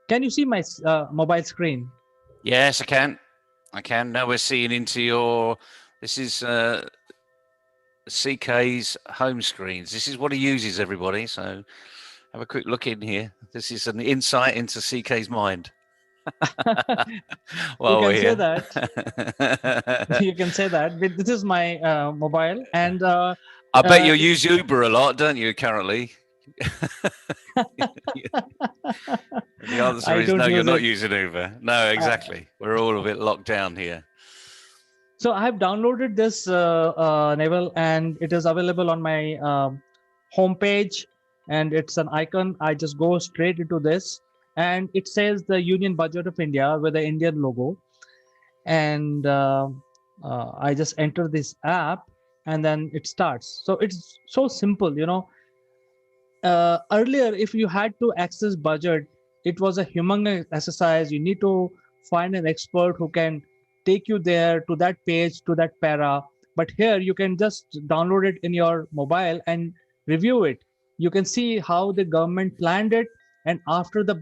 Can you see my mobile screen? Yes, I can. I can. Now we're seeing into your. This is CK's home screens. This is what he uses, everybody. So have a quick look in here. This is an insight into CK's mind. You can say that. You can say that. But this is my mobile, and I bet you use Uber a lot, don't you, currently? The answer is no, you're not using Uber. No, exactly. We're all a bit locked down here. So I have downloaded this Naval, and it is available on my homepage, and it's an icon. I just go straight into this, and it says the Union Budget of India with the Indian logo, and I just enter this app, and then it starts. So it's so simple, earlier, if you had to access budget, it was a humongous exercise. You need to find an expert who can take you there to that page, to that para. But here you can just download it in your mobile and review it. You can see how the government planned it, and after the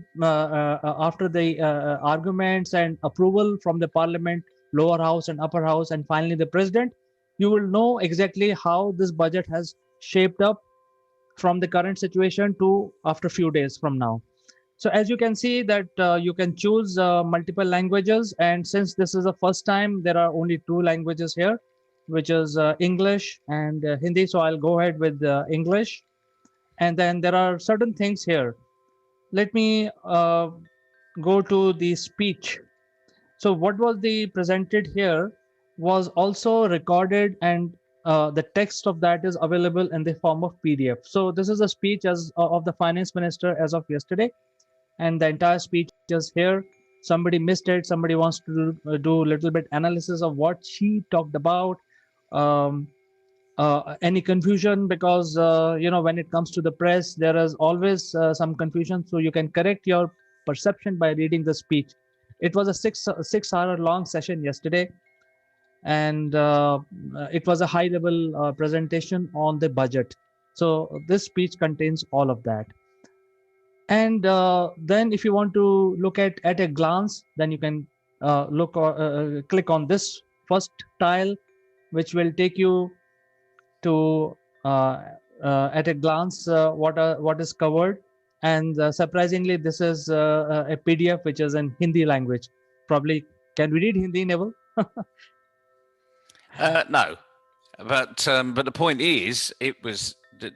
arguments and approval from the parliament, lower house and upper house, and finally the president, you will know exactly how this budget has shaped up from the current situation to after a few days from now. So as you can see that you can choose multiple languages, and since this is the first time, there are only two languages here, which is English and Hindi. So I'll go ahead with English, and then there are certain things here. Let me go to the speech. So what was the presented here was also recorded, and the text of that is available in the form of PDF. So this is a speech as of the finance minister as of yesterday, and the entire speech is here. Somebody missed it. Somebody wants to do a little bit analysis of what she talked about. Um, any confusion, because when it comes to the press, there is always some confusion, so you can correct your perception by reading the speech. It was a six-hour long session yesterday, and it was a high level presentation on the budget. So this speech contains all of that. And then if you want to look at a glance, then you can click on this first tile, which will take you to at a glance what is covered. And surprisingly, this is a PDF which is in Hindi language. Probably, can we read Hindi, Neville? No, but the point is, it was a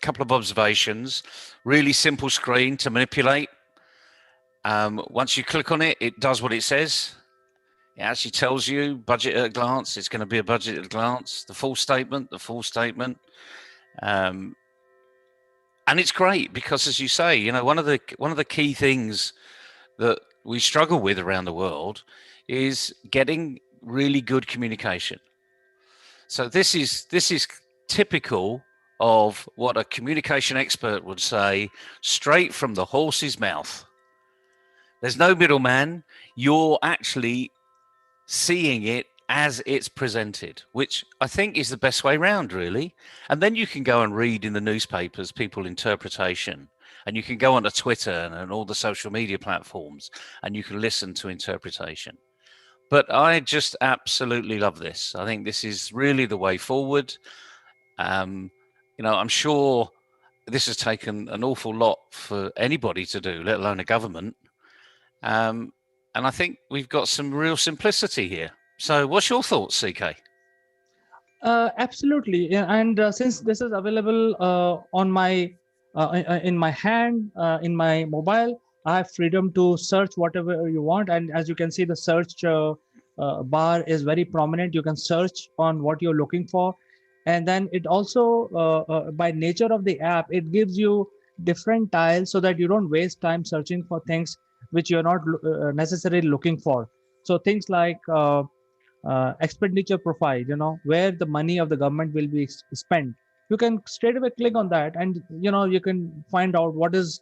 couple of observations. Really simple screen to manipulate. Once you click on it, it does what it says. It actually tells you budget at a glance. It's going to be a budget at a glance. The full statement. And it's great because, as you say, one of the key things that we struggle with around the world is getting really good communication. So this is typical of what a communication expert would say, straight from the horse's mouth. There's no middleman. You're actually seeing it as it's presented, which I think is the best way round, really. And then you can go and read in the newspapers people interpretation, and you can go onto Twitter and all the social media platforms, and you can listen to interpretation. But I just absolutely love this. I think this is really the way forward. I'm sure this has taken an awful lot for anybody to do, let alone a government. And I think we've got some real simplicity here. So what's your thoughts, CK? Absolutely, yeah, and since this is available on my in my hand, in my mobile, I have freedom to search whatever you want. And as you can see, the search bar is very prominent. You can search on what you're looking for, and then it also, by nature of the app, it gives you different tiles so that you don't waste time searching for things which you're not necessarily looking for. So things like expenditure profile, where the money of the government will be spent, you can straight away click on that, and you can find out what is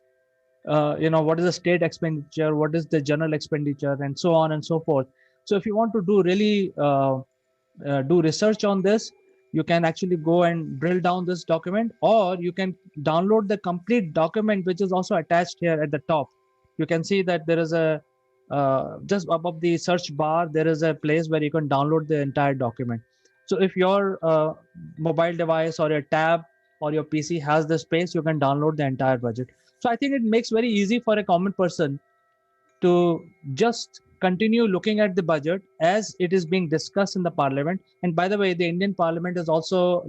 what is the state expenditure, what is the general expenditure, and so on and so forth. So if you want to do really do research on this, you can actually go and drill down this document, or you can download the complete document, which is also attached here at the top. You can see that there is a just above the search bar, there is a place where you can download the entire document. So if your mobile device or your tab or your PC has the space, you can download the entire budget. So I think it makes very easy for a common person to just continue looking at the budget as it is being discussed in the parliament. And by the way, the Indian parliament is also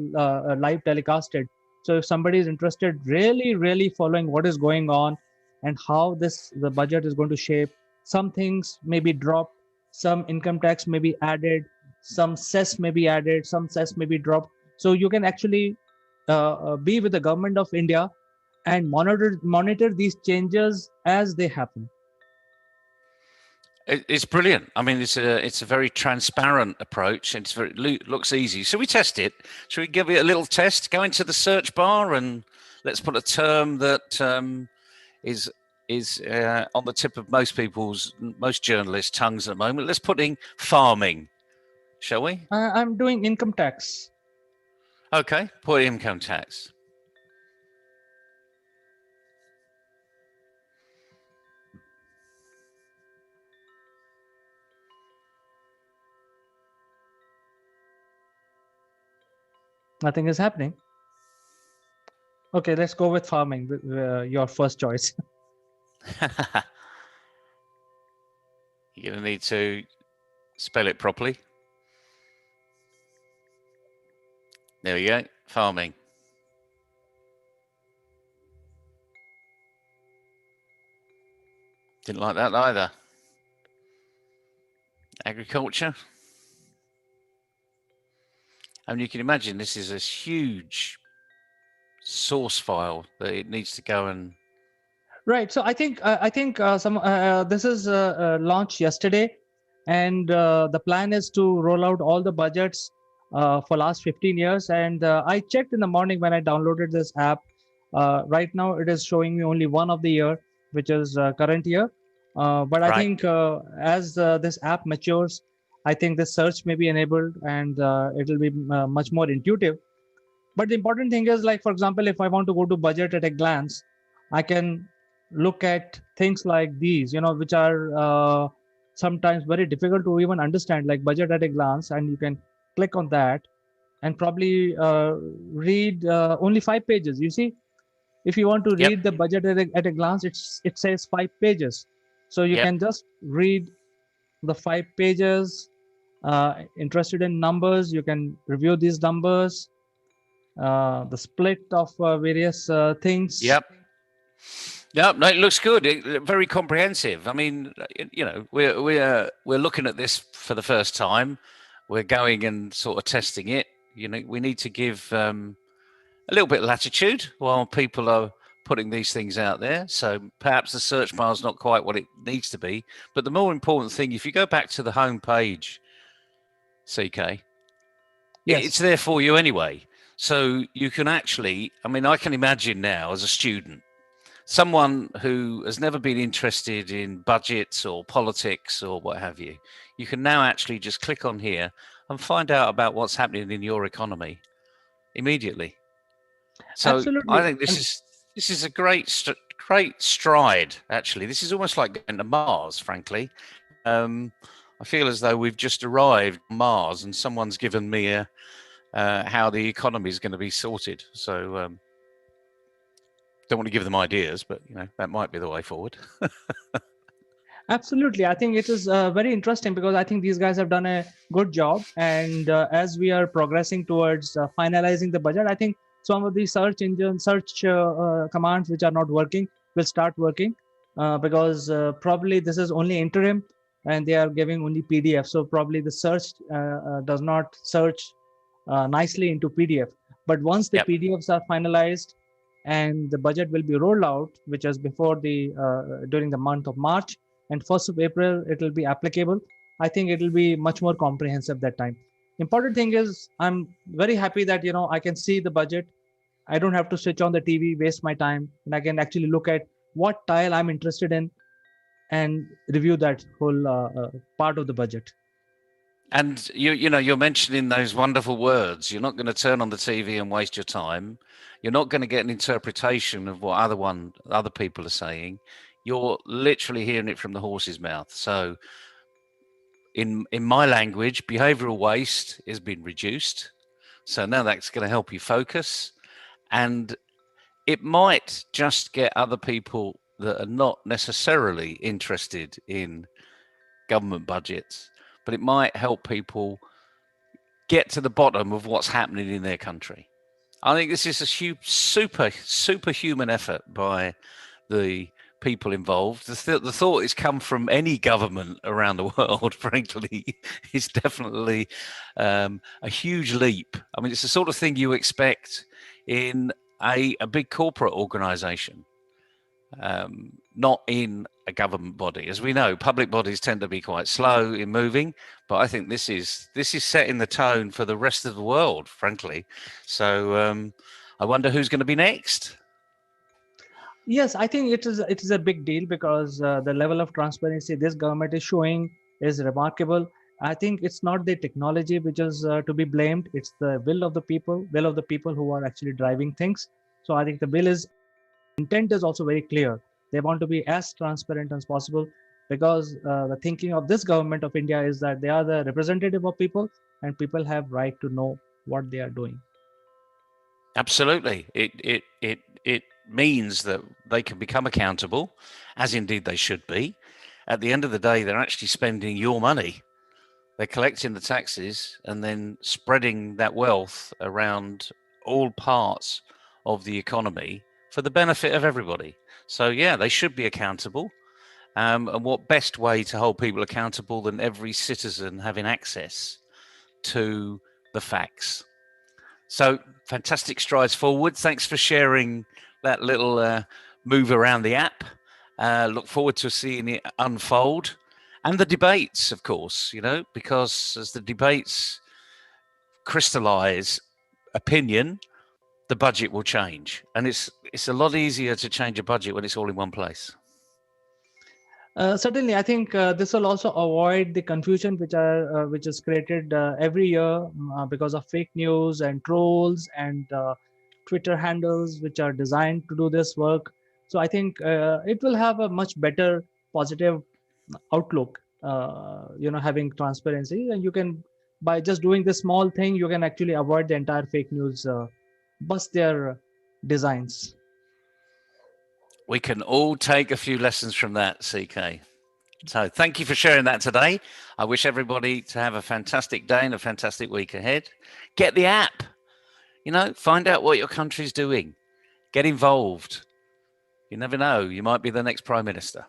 live telecasted. So if somebody is interested, really following what is going on and how the budget is going to shape, some things may be dropped, some income tax may be added, some cess may be added, some cess may be dropped. So you can actually be with the government of India and monitor these changes as they happen. It's brilliant. I mean, it's a very transparent approach. It's looks easy. So we test it. Should we give it a little test? Go into the search bar and let's put a term that is on the tip of most journalists' tongues at the moment. Let's put in farming, shall we? I'm doing income tax. Okay, put income tax. Nothing is happening. Okay, let's go with farming, your first choice. You're going to need to spell it properly. There we go, farming. Didn't like that either. Agriculture. And you can imagine this is a huge source file that it needs to go and. Right. So I think this is launched yesterday, and the plan is to roll out all the budgets for last 15 years. And I checked in the morning when I downloaded this app. Right now, it is showing me only one of the year, which is current year. But I think as this app matures, I think the search may be enabled, and it will be much more intuitive. But the important thing is, like, for example, if I want to go to budget at a glance, I can look at things like these, which are sometimes very difficult to even understand, like budget at a glance, and you can click on that and probably read only 5 pages. You see, if you want to read the budget at a glance, it says 5 pages. So you can just read the 5 pages. Interested in numbers, you can review these numbers, the split of various things. Yep, no, it looks good. Very comprehensive. I mean, we're looking at this for the first time. We're going and sort of testing it. We need to give a little bit of latitude while people are putting these things out there. So perhaps the search bar is not quite what it needs to be. But the more important thing, if you go back to the home page, CK, it's there for you anyway. So you can actually, I mean, I can imagine now as a student, someone who has never been interested in budgets or politics or what have you, you can now actually just click on here and find out about what's happening in your economy immediately. So absolutely. I think this is a great stride. Actually, this is almost like going to Mars. Frankly, I feel as though we've just arrived on Mars and someone's given me how the economy is going to be sorted. So don't want to give them ideas, but that might be the way forward. Absolutely. I think it is very interesting because I think these guys have done a good job. And as we are progressing towards finalizing the budget, I think some of the search engine, search commands which are not working will start working because probably this is only interim and they are giving only PDF. So probably the search does not search nicely into PDF. But once the Yep. PDFs are finalized and the budget will be rolled out, which is before the during the month of March, and 1st of April it will be applicable. I think it will be much more comprehensive that time. Important thing is I'm very happy that I can see the budget. I don't have to switch on the TV, waste my time, and I can actually look at what tile I'm interested in and review that whole part of the budget. And you're mentioning those wonderful words. You're not going to turn on the TV and waste your time. You're not going to get an interpretation of what other people are saying. You're literally hearing it from the horse's mouth. So in my language, behavioral waste has been reduced. So now that's going to help you focus, and it might just get other people that are not necessarily interested in government budgets, but it might help people get to the bottom of what's happening in their country. I think this is a superhuman effort by the people involved. The thought has come from any government around the world, frankly, is definitely a huge leap. I mean, it's the sort of thing you expect in a big corporate organization, not in a government body. As we know, public bodies tend to be quite slow in moving, but I think this is setting the tone for the rest of the world, frankly. So I wonder who's going to be next. Yes, I think it is a big deal because the level of transparency this government is showing is remarkable. I think it's not the technology which is to be blamed; it's the will of the people who are actually driving things. So I think the bill is intent is also very clear. They want to be as transparent as possible because the thinking of this government of India is that they are the representative of people and people have right to know what they are doing. Absolutely. It means that they can become accountable, as indeed they should be. At the end of the day, they're actually spending your money. They're collecting the taxes and then spreading that wealth around all parts of the economy for the benefit of everybody. So yeah, they should be accountable. And what best way to hold people accountable than every citizen having access to the facts? So fantastic strides forward. Thanks for sharing that little move around the app. Look forward to seeing it unfold, and the debates, of course. Because as the debates crystallize opinion, the budget will change, and it's a lot easier to change a budget when it's all in one place. Certainly, I think this will also avoid the confusion which is created every year because of fake news and trolls and Twitter handles which are designed to do this work. So I think it will have a much better positive outlook. Having transparency, and you can by just doing this small thing, you can actually avoid the entire fake news bust their designs. We can all take a few lessons from that, CK. So thank you for sharing that today. I wish everybody to have a fantastic day and a fantastic week ahead. Get the app, find out what your country's doing. Get involved. You never know, you might be the next Prime Minister.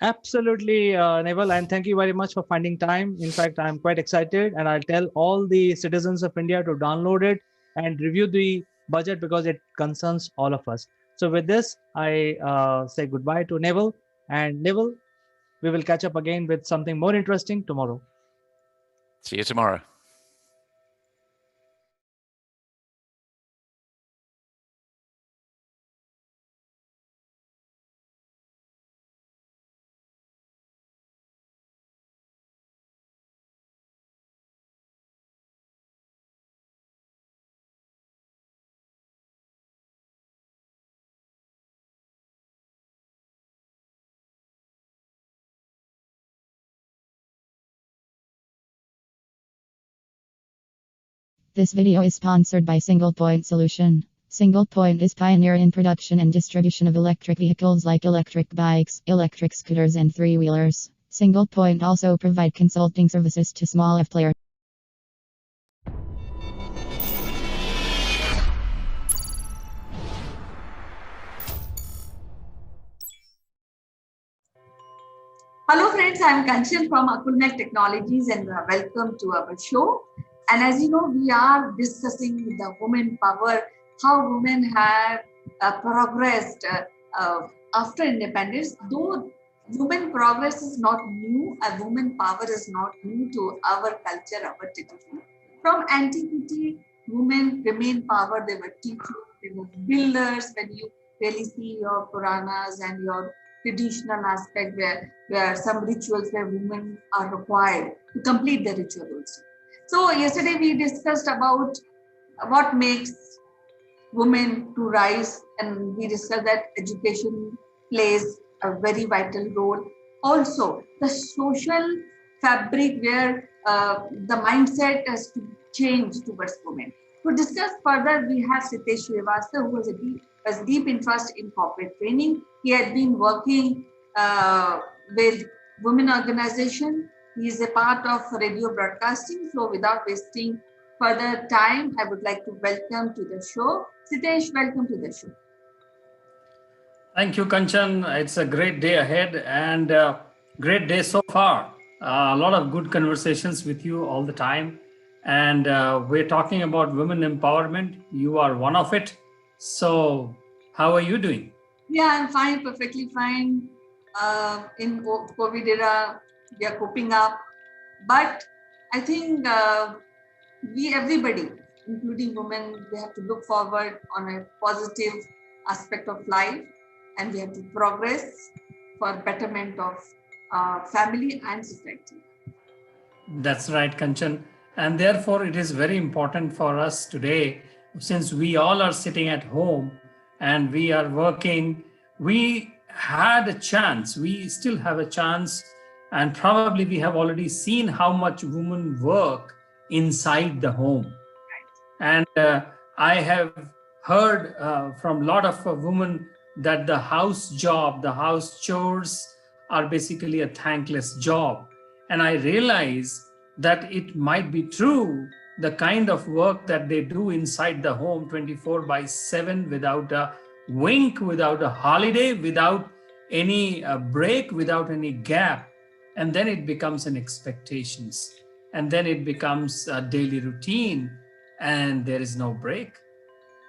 Absolutely, Neville, and thank you very much for finding time. In fact, I'm quite excited, and I'll tell all the citizens of India to download it and review the budget because it concerns all of us. So with this, I say goodbye to Neville, and Neville, we will catch up again with something more interesting tomorrow. See you tomorrow. This video is sponsored by Single Point Solution. Single Point is pioneer in production and distribution of electric vehicles like electric bikes, electric scooters, and three-wheelers. Single Point also provide consulting services to small F players. Hello friends, I am Kanchan from Akulmach Technologies and welcome to our show. And as you know, we are discussing the women power, how women have progressed after independence. Though women progress is not new, a woman power is not new to our culture, our tradition. From antiquity, women remain power. They were teachers, they were builders. When you really see your Puranas and your traditional aspect where some rituals where women are required to complete the ritual also. So yesterday we discussed about what makes women to rise, and we discussed that education plays a very vital role. Also, the social fabric where the mindset has to change towards women. To discuss further, we have Sitesh Srivastava, who has deep interest in corporate training. He had been working with women organization. He is a part of radio broadcasting. So without wasting further time, I would like to welcome to the show. Sitesh, welcome to the show. Thank you, Kanchan. It's a great day ahead and great day so far. A lot of good conversations with you all the time. And we're talking about women empowerment. You are one of it. So how are you doing? Yeah, I'm fine, perfectly fine. In COVID era, we are coping up. But I think everybody, including women, we have to look forward on a positive aspect of life, and we have to progress for betterment of family and society. That's right, Kanchan. And therefore, it is very important for us today, since we all are sitting at home and we are working, we had a chance, we still have a chance, and probably we have already seen how much women work inside the home. And I have heard from a lot of women that the house job, the house chores are basically a thankless job. And I realize that it might be true, the kind of work that they do inside the home 24/7 without a wink, without a holiday, without any break, without any gap. And then it becomes an expectations. And then it becomes a daily routine and there is no break.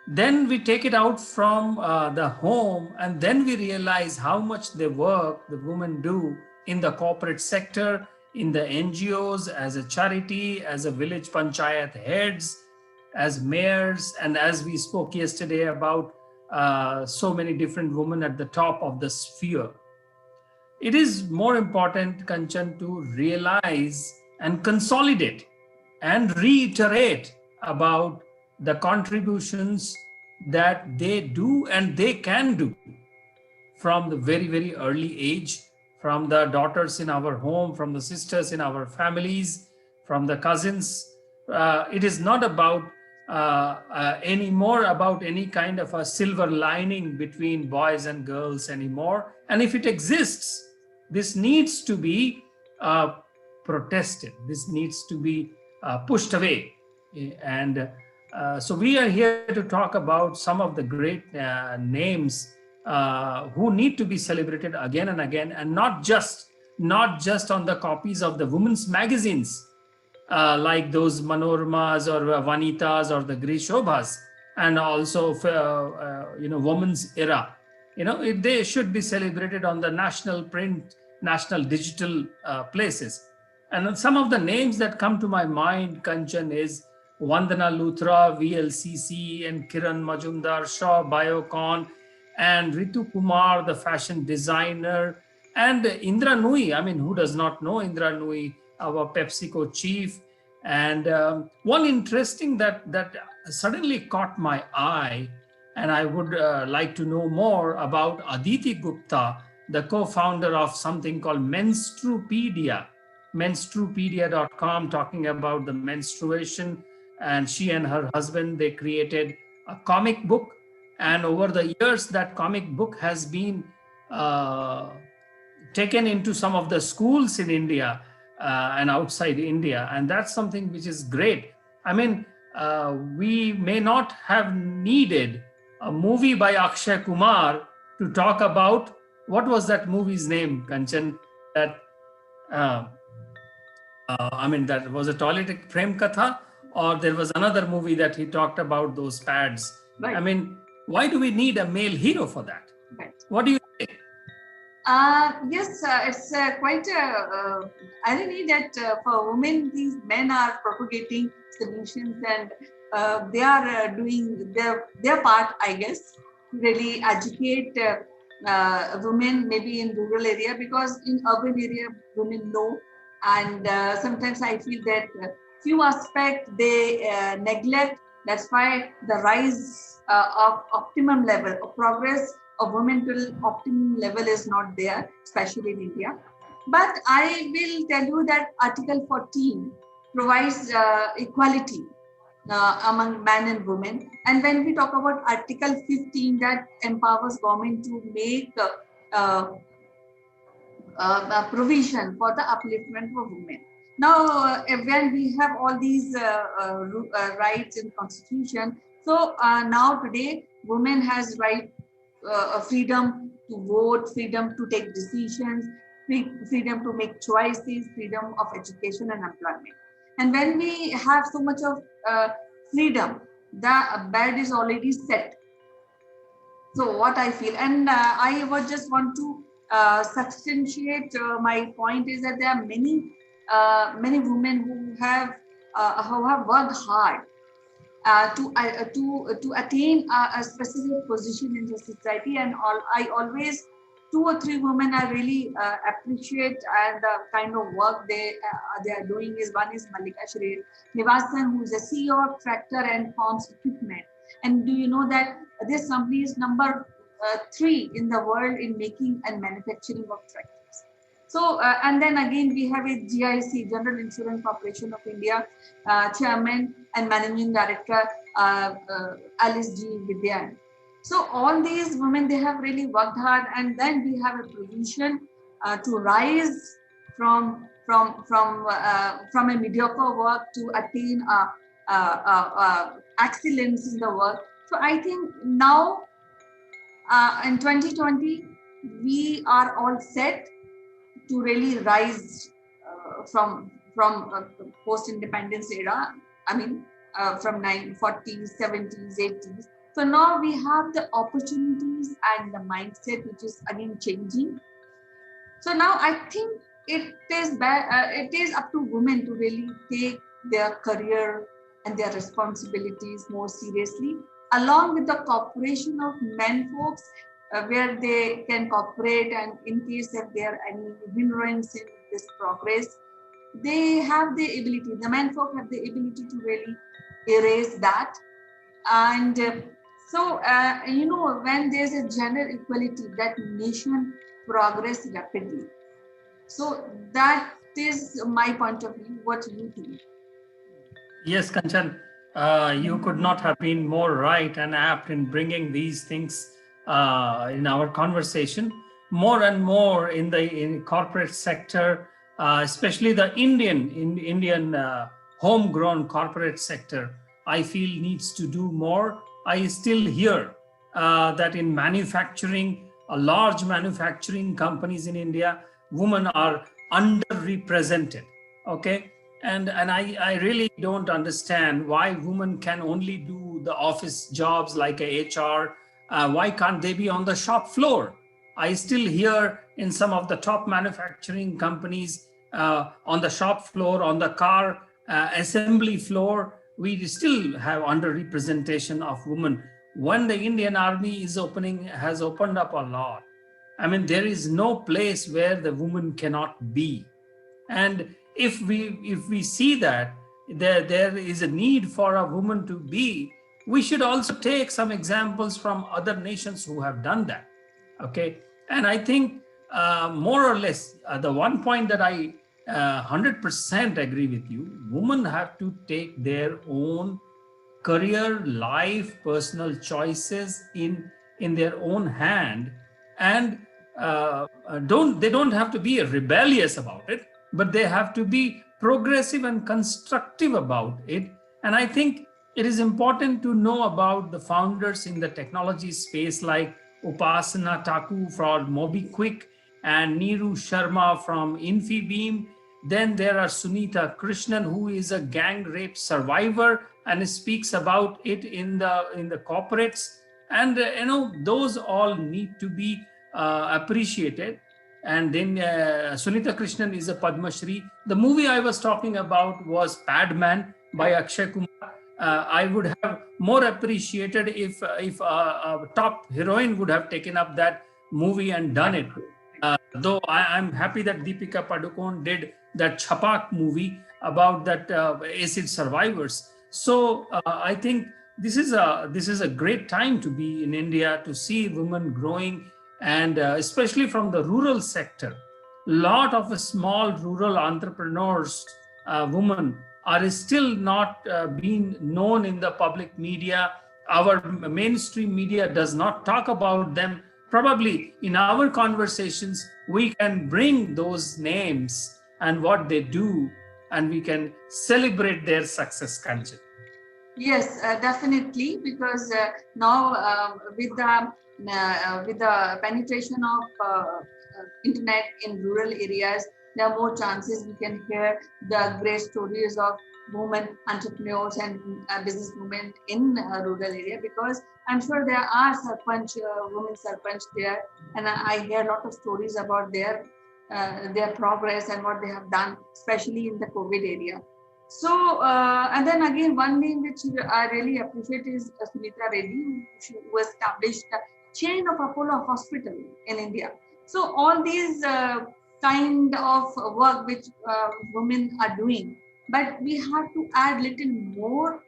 Then we take it out from the home and then we realize how much the work the women do in the corporate sector, in the NGOs, as a charity, as a village panchayat heads, as mayors, and as we spoke yesterday about so many different women at the top of the sphere. It is more important, Kanchan, to realize and consolidate and reiterate about the contributions that they do and they can do from the very, very early age, from the daughters in our home, from the sisters in our families, from the cousins. It is not about anymore about any kind of a silver lining between boys and girls anymore. And if it exists, this needs to be protested. This needs to be pushed away. And so we are here to talk about some of the great names who need to be celebrated again and again, and not just on the copies of the women's magazines like those Manormas or Vanitas or the Grishobhas, and also women's era. They should be celebrated on the national print, national digital places. And some of the names that come to my mind, Kanchan, is Vandana Luthra, VLCC, and Kiran Majumdar, Shaw Biocon, and Ritu Kumar, the fashion designer, and Indra Nui. I mean, who does not know Indra Nui, our PepsiCo chief? And one interesting that suddenly caught my eye, and I would like to know more about Aditi Gupta, the co-founder of something called Menstrupedia, menstrupedia.com, talking about the menstruation. And she and her husband, they created a comic book And over the years, that comic book has been taken into some of the schools in India and outside India. And that's something which is great. I mean, we may not have needed a movie by Akshay Kumar to talk about, what was that movie's name, Kanchan? That, I mean, that was a toilet Prem Katha, or there was another movie that he talked about those pads. Right. I mean, why do we need a male hero for that? Right. What do you think? Yes, it's quite a irony that for women, these men are propagating solutions, and they are doing their part, I guess, to really educate women maybe in rural area, because in urban area women know, and sometimes I feel that few aspects they neglect. That's why the rise of optimum level of progress of women to optimum level is not there, especially in India. But I will tell you that Article 14 provides equality among men and women. And when we talk about Article 15, that empowers government to make a provision for the upliftment of women. Now, when we have all these rights in Constitution, so now today, women has right, freedom to vote, freedom to take decisions, freedom to make choices, freedom of education and employment. And when we have so much of freedom, the bed is already set. So what I feel, and I would just want to substantiate my point is that there are many women who have worked hard to attain a specific position in the society, and I always 2 or 3 women I really appreciate, and the kind of work they are doing is, one is Malika Nivasan, who is a CEO of Tractor and Farms Equipment. And do you know that this company is number 3 in the world in making and manufacturing of tractors? So, and then again, we have a GIC, General Insurance Corporation of India, Chairman and Managing Director, Alice G. Vidyan. So all these women, they have really worked hard, and then we have a provision to rise from a mediocre work to attain excellence in the work. So I think now in 2020, we are all set to really rise from post-independence era. I mean, from 1940s, 70s, 80s. So now we have the opportunities and the mindset, which is again changing. So now I think it is up to women to really take their career and their responsibilities more seriously, along with the cooperation of men folks, where they can cooperate, and in case if there are any hindrance in this progress, they have the ability, the men folk have the ability to really erase that. And so, you know, when there's a gender equality, that nation progress rapidly. So that is my point of view. What do you think? Yes, Kanchan, you could not have been more right and apt in bringing these things in our conversation. More and more in corporate sector, especially the Indian homegrown corporate sector, I feel needs to do more. I still hear that in manufacturing, large manufacturing companies in India, women are underrepresented. Okay. And I really don't understand why women can only do the office jobs like a HR. Why can't they be on the shop floor? I still hear in some of the top manufacturing companies on the shop floor, on the car assembly floor, we still have underrepresentation of women. When the Indian Army has opened up a lot. I mean, there is no place where the woman cannot be. And if we see that there is a need for a woman to be, we should also take some examples from other nations who have done that. Okay. And I think more or less the one point that I 100% agree with you, women have to take their own career, life, personal choices in their own hand, and they don't have to be rebellious about it, but they have to be progressive and constructive about it. And I think it is important to know about the founders in the technology space like Upasana Taku from MobiQuick and Neeru Sharma from Infibeam. Then there are Sunita Krishnan, who is a gang rape survivor and speaks about it in the corporates. And those all need to be appreciated. And then Sunita Krishnan is a Padma Shri. The movie I was talking about was Padman by Akshay Kumar. I would have more appreciated if a top heroine would have taken up that movie and done it. Though I'm happy that Deepika Padukone did that Chapak movie about that acid survivors. So I think this is a great time to be in India, to see women growing, and especially from the rural sector. Lot of small rural entrepreneurs, women, are still not being known in the public media. Our mainstream media does not talk about them. Probably in our conversations, we can bring those names and what they do, and we can celebrate their success, Kanchan. Yes, definitely, because now with the penetration of internet in rural areas, there are more chances we can hear the great stories of women entrepreneurs and business women in rural area, because I'm sure there are women sarpanch there, and I hear a lot of stories about their progress and what they have done, especially in the COVID area. So, and then again, one name which I really appreciate is Sunita Reddy, who established a chain of Apollo Hospital in India. So, all these kind of work which women are doing, but we have to add little more.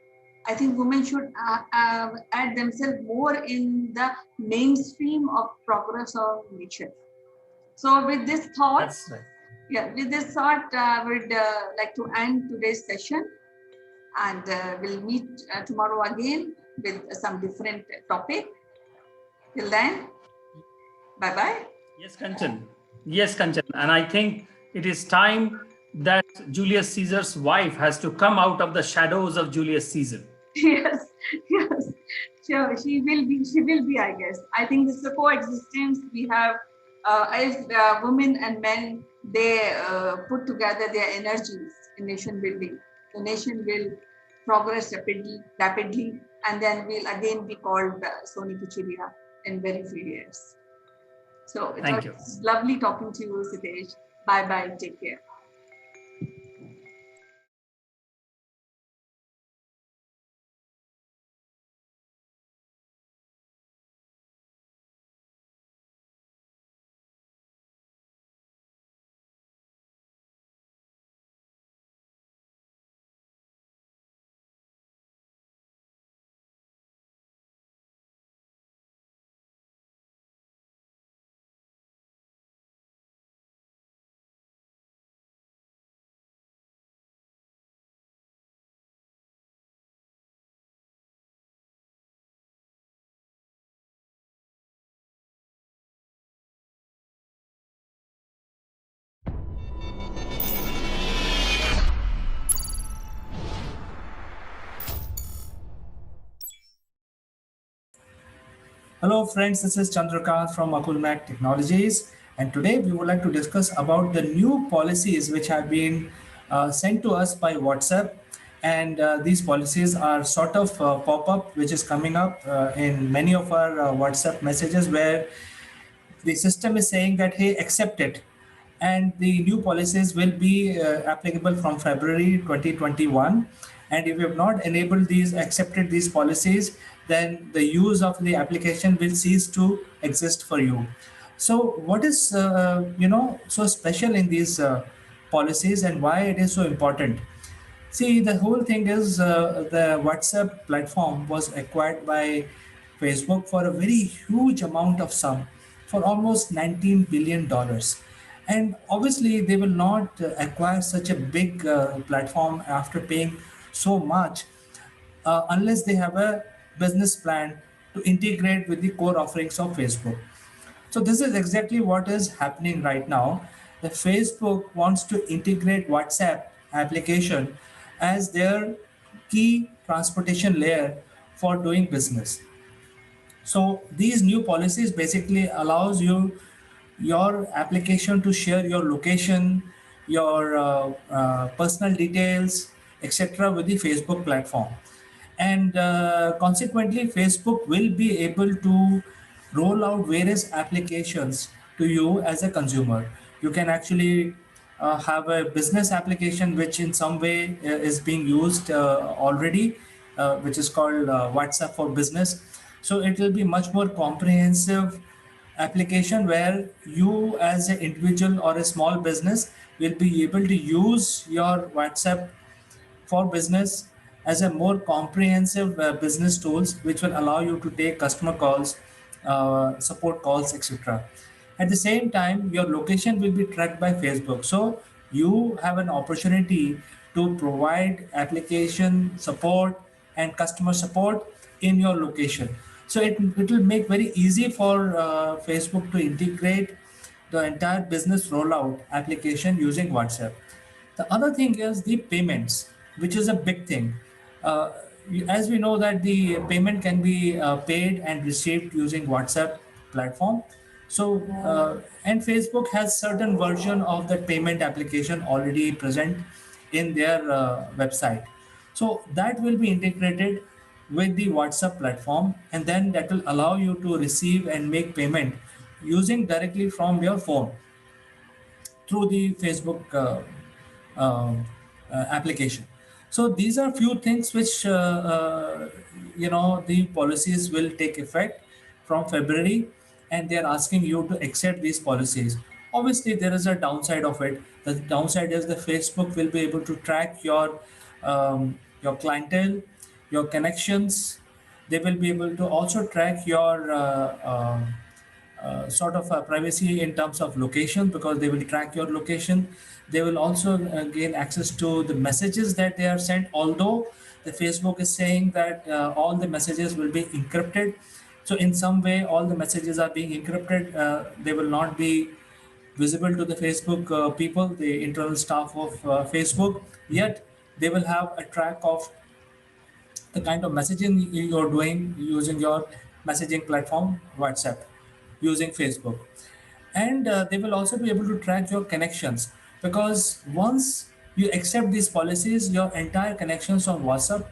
I think women should add themselves more in the mainstream of progress of nature. So, with this thought, That's right. Yeah, with this thought, we'd like to end today's session, and we'll meet tomorrow again with some different topic. Till then, bye-bye. Yes, Kanchan. Yes, Kanchan. And I think it is time that Julius Caesar's wife has to come out of the shadows of Julius Caesar. Yes, yes, sure. She will be, I guess. I think this is a coexistence we have. If women and men, they put together their energies in nation building, the nation will progress rapidly, and then will again be called Soni Kichiria in very few years. So it Thank was lovely talking to you, Sitesh. Bye-bye. Take care. Hello friends, this is Chandrakant from Akulmach Technologies, and today we would like to discuss about the new policies which have been sent to us by WhatsApp. And these policies are sort of pop-up which is coming up in many of our WhatsApp messages, where the system is saying that, hey, accept it. And the new policies will be applicable from February 2021. And if you have not enabled accepted these policies, then the use of the application will cease to exist for you. So what is, so special in these policies, and why it is so important? See, the whole thing is the WhatsApp platform was acquired by Facebook for a very huge amount of sum, for almost $19 billion. And obviously, they will not acquire such a big platform after paying so much. unless they have a business plan to integrate with the core offerings of Facebook. So this is exactly what is happening right now. The Facebook wants to integrate WhatsApp application as their key transportation layer for doing business. So these new policies basically allows you your application to share your location, your personal details, etc. with the Facebook platform, and consequently, Facebook will be able to roll out various applications to you as a consumer. You can actually have a business application which in some way is being used already, which is called WhatsApp for Business. So it will be much more comprehensive application where you as an individual or a small business will be able to use your WhatsApp for business as a more comprehensive business tools which will allow you to take customer calls, support calls, etc. At the same time, your location will be tracked by Facebook. So you have an opportunity to provide application support and customer support in your location. So it will make very easy for Facebook to integrate the entire business rollout application using WhatsApp. The other thing is the payments, which is a big thing. Uh, as we know that the payment can be paid and received using WhatsApp platform. So and Facebook has certain version of the payment application already present in their website. So that will be integrated with the WhatsApp platform, and then that will allow you to receive and make payment using directly from your phone through the Facebook um, application. So these are few things which the policies will take effect from February, and they are asking you to accept these policies. Obviously, there is a downside of it. The downside is the Facebook will be able to track your clientele, your connections. They will be able to also track your sort of privacy in terms of location, because they will track your location. They will also gain access to the messages that they are sent, although the Facebook is saying that all the messages will be encrypted. So in some way all the messages are being encrypted. They will not be visible to the Facebook people, the internal staff of Facebook, yet they will have a track of the kind of messaging you're doing using your messaging platform, WhatsApp, using Facebook. And they will also be able to track your connections, because once you accept these policies, your entire connections on WhatsApp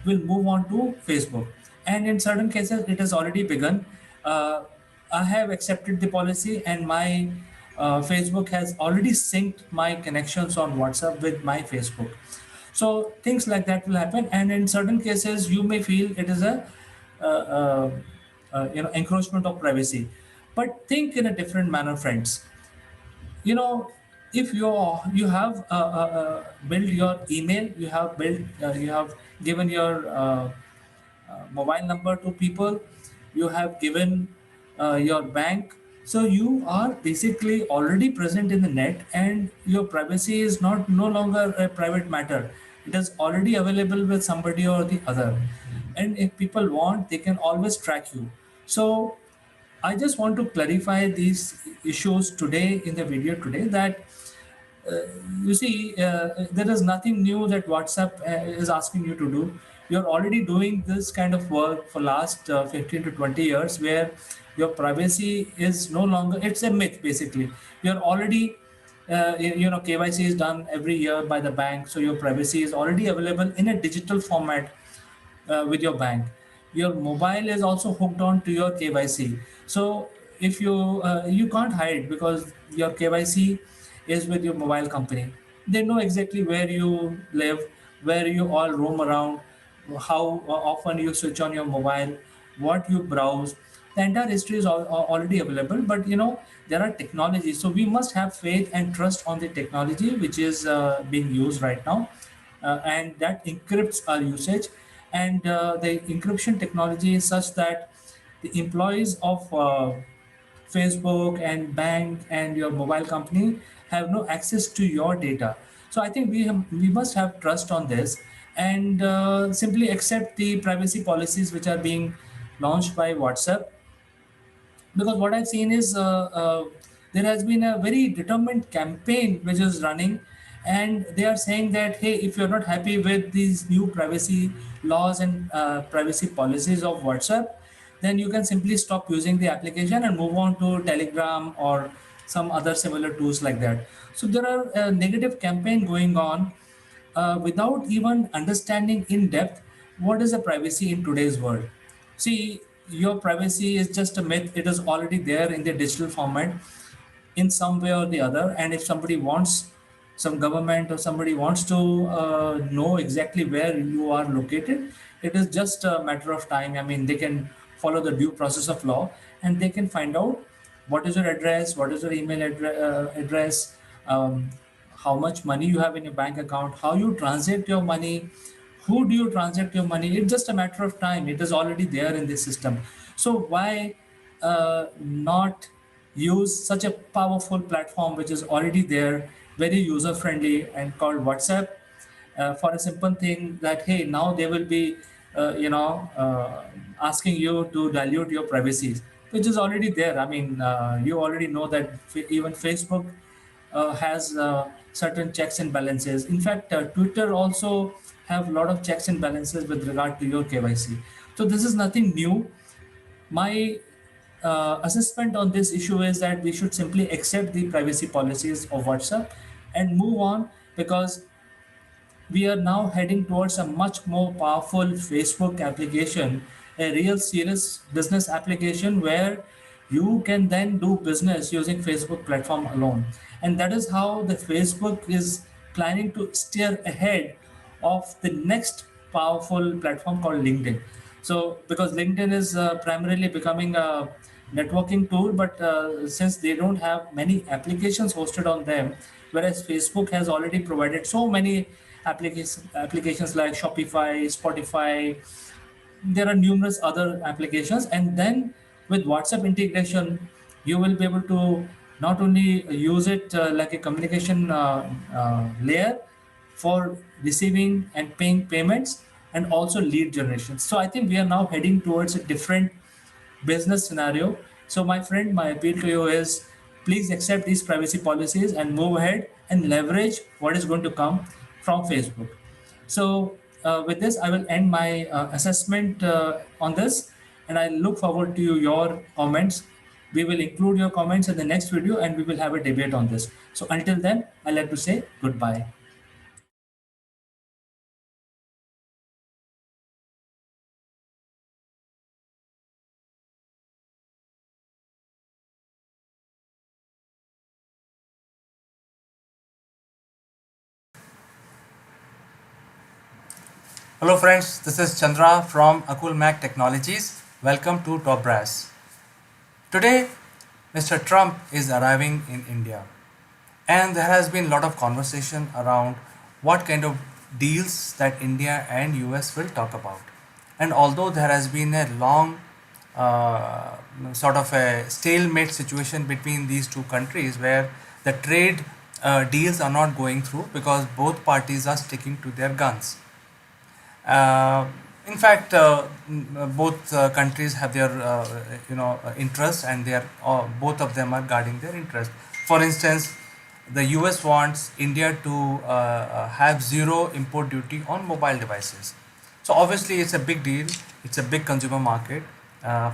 will move on to Facebook. And in certain cases, it has already begun. Uh, I have accepted the policy, and my Facebook has already synced my connections on WhatsApp with my Facebook. So things like that will happen, and in certain cases, you may feel it is a uh, uh, encroachment of privacy. But think in a different manner, friends. You know, if you have built your email, you have given your mobile number to people, you have given your bank, so you are basically already present in the net, and your privacy is not no longer a private matter. It is already available with somebody or the other, and if people want, they can always track you. So I just want to clarify these issues today in the video today, that uh, you see, there is nothing new that WhatsApp is asking you to do. You're already doing this kind of work for last 15 to 20 years, where your privacy is no longer, it's a myth basically. You're already, KYC is done every year by the bank, so your privacy is already available in a digital format with your bank. Your mobile is also hooked on to your KYC. So if you can't hide, because your KYC is with your mobile company. They know exactly where you live, where you all roam around, how often you switch on your mobile, what you browse. The entire history is already available. But there are technologies, so we must have faith and trust on the technology which is being used right now, and that encrypts our usage. And the encryption technology is such that the employees of Facebook and bank and your mobile company have no access to your data. So I think we must have trust on this, and simply accept the privacy policies which are being launched by WhatsApp. Because what I've seen is there has been a very determined campaign which is running, and they are saying that hey, if you're not happy with these new privacy laws and privacy policies of WhatsApp, then you can simply stop using the application and move on to Telegram or some other similar tools like that. So there are a negative campaign going on without even understanding in depth what is the privacy in today's world. See, your privacy is just a myth. It is already there in the digital format in some way or the other. And if somebody wants, some government or somebody wants to know exactly where you are located, it is just a matter of time. I mean, they can follow the due process of law and they can find out what is your address, what is your email address, how much money you have in your bank account, how you transact your money, who do you transact your money. It's just a matter of time. It is already there in the system. So why not use such a powerful platform which is already there, very user friendly, and called WhatsApp, for a simple thing that hey, now they will be asking you to dilute your privacies, which is already there. I mean, you already know that even Facebook has certain checks and balances. In fact, Twitter also have a lot of checks and balances with regard to your KYC. So this is nothing new. My assessment on this issue is that we should simply accept the privacy policies of WhatsApp and move on, because we are now heading towards a much more powerful Facebook application, a real serious business application where you can then do business using Facebook platform alone. And that is how the Facebook is planning to steer ahead of the next powerful platform called LinkedIn. So because LinkedIn is primarily becoming a networking tool, but since they don't have many applications hosted on them, whereas Facebook has already provided so many applications like Shopify, Spotify, there are numerous other applications. And then with WhatsApp integration, you will be able to not only use it like a communication layer for receiving and paying payments, and also lead generation. So I think we are now heading towards a different business scenario. So, my friend, my appeal to you is please accept these privacy policies and move ahead and leverage what is going to come from Facebook. So, with this, I will end my assessment on this, and I look forward to your comments. We will include your comments in the next video and we will have a debate on this. So, until then, I like to say goodbye. Hello friends, this is Chandra from Akulmach Technologies. Welcome to Top Brass. Today, Mr. Trump is arriving in India, and there has been a lot of conversation around what kind of deals that India and US will talk about. And although there has been a long uh, sort of a stalemate situation between these two countries where the trade deals are not going through because both parties are sticking to their guns. Uh, in fact, both countries have their interests, and they are both of them are guarding their interest. For instance, the US wants India to have zero import duty on mobile devices. So obviously, it's a big deal. It's a big consumer market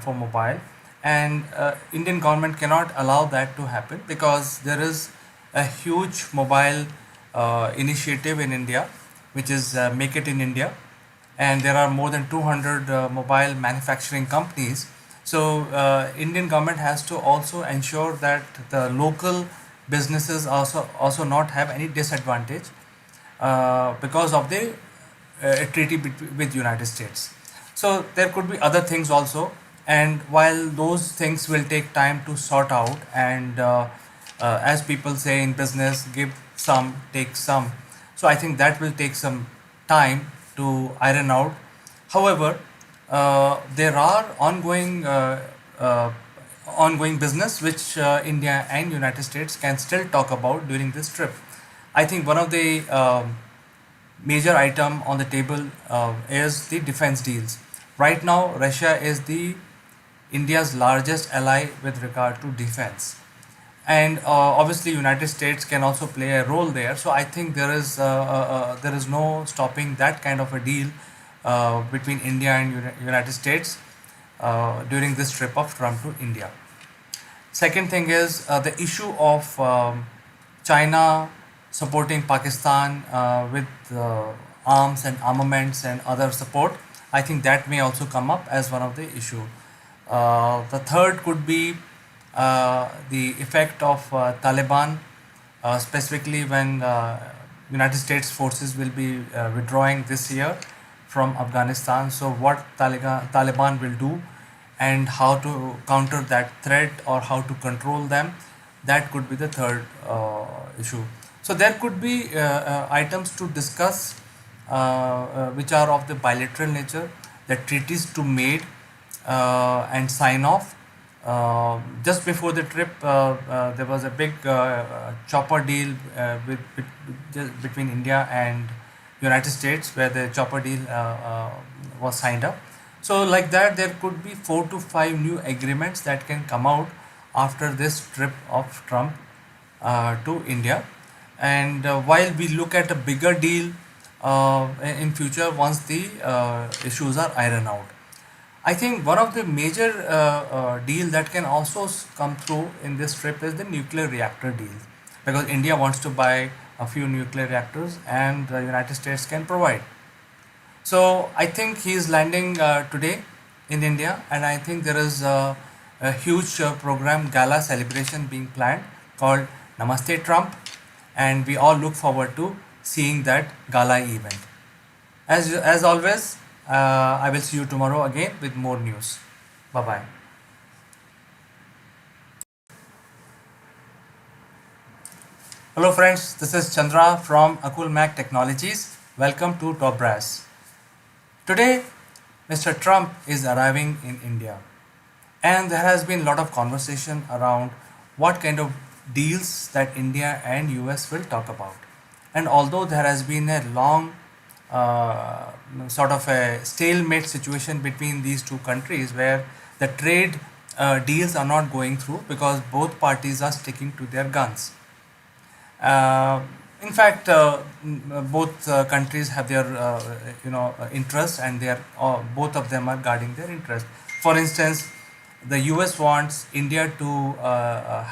for mobile, and Indian government cannot allow that to happen because there is a huge mobile initiative in India, which is Make It in India, and there are more than 200 mobile manufacturing companies. So Indian government has to also ensure that the local businesses also not have any disadvantage because of the treaty with United States. So there could be other things also, and while those things will take time to sort out, and as people say in business, give some, take some. So I think that will take some time to iron out. However, there are ongoing business which India and United States can still talk about during this trip. I think one of the major item on the table is the defense deals. Right now, Russia is the India's largest ally with regard to defense, and obviously United States can also play a role there. So I think there is no stopping that kind of a deal between India and United States during this trip of Trump to India. Second thing is the issue of China supporting Pakistan with arms and armaments and other support. I think that may also come up as one of the issue. The third could be the effect of Taliban, specifically when United States forces will be withdrawing this year from Afghanistan. So what Taliban will do and how to counter that threat or how to control them, that could be the third issue. So there could be items to discuss which are of the bilateral nature, the treaties to made and sign off. Just before the trip, there was a big chopper deal between India and United States, where the chopper deal was signed up. So, like that, there could be 4 to 5 new agreements that can come out after this trip of Trump to India. And while we look at a bigger deal in future once the issues are ironed out. I think one of the major deal that can also come through in this trip is the nuclear reactor deal, because India wants to buy a few nuclear reactors and the United States can provide. So I think he is landing today in India, and I think there is a huge program gala celebration being planned called Namaste Trump, and we all look forward to seeing that gala event. As always, I will see you tomorrow again with more news. Bye bye. Hello friends, this is Chandra from Akulmach Technologies. Welcome to Top Brass. Today, Mr. Trump is arriving in India, and there has been a lot of conversation around what kind of deals that India and US will talk about. And although there has been a long uh, sort of a stalemate situation between these two countries where the trade deals are not going through because both parties are sticking to their guns. Uh, in fact, both countries have their interests, and they are both of them are guarding their interest. For instance, the US wants India to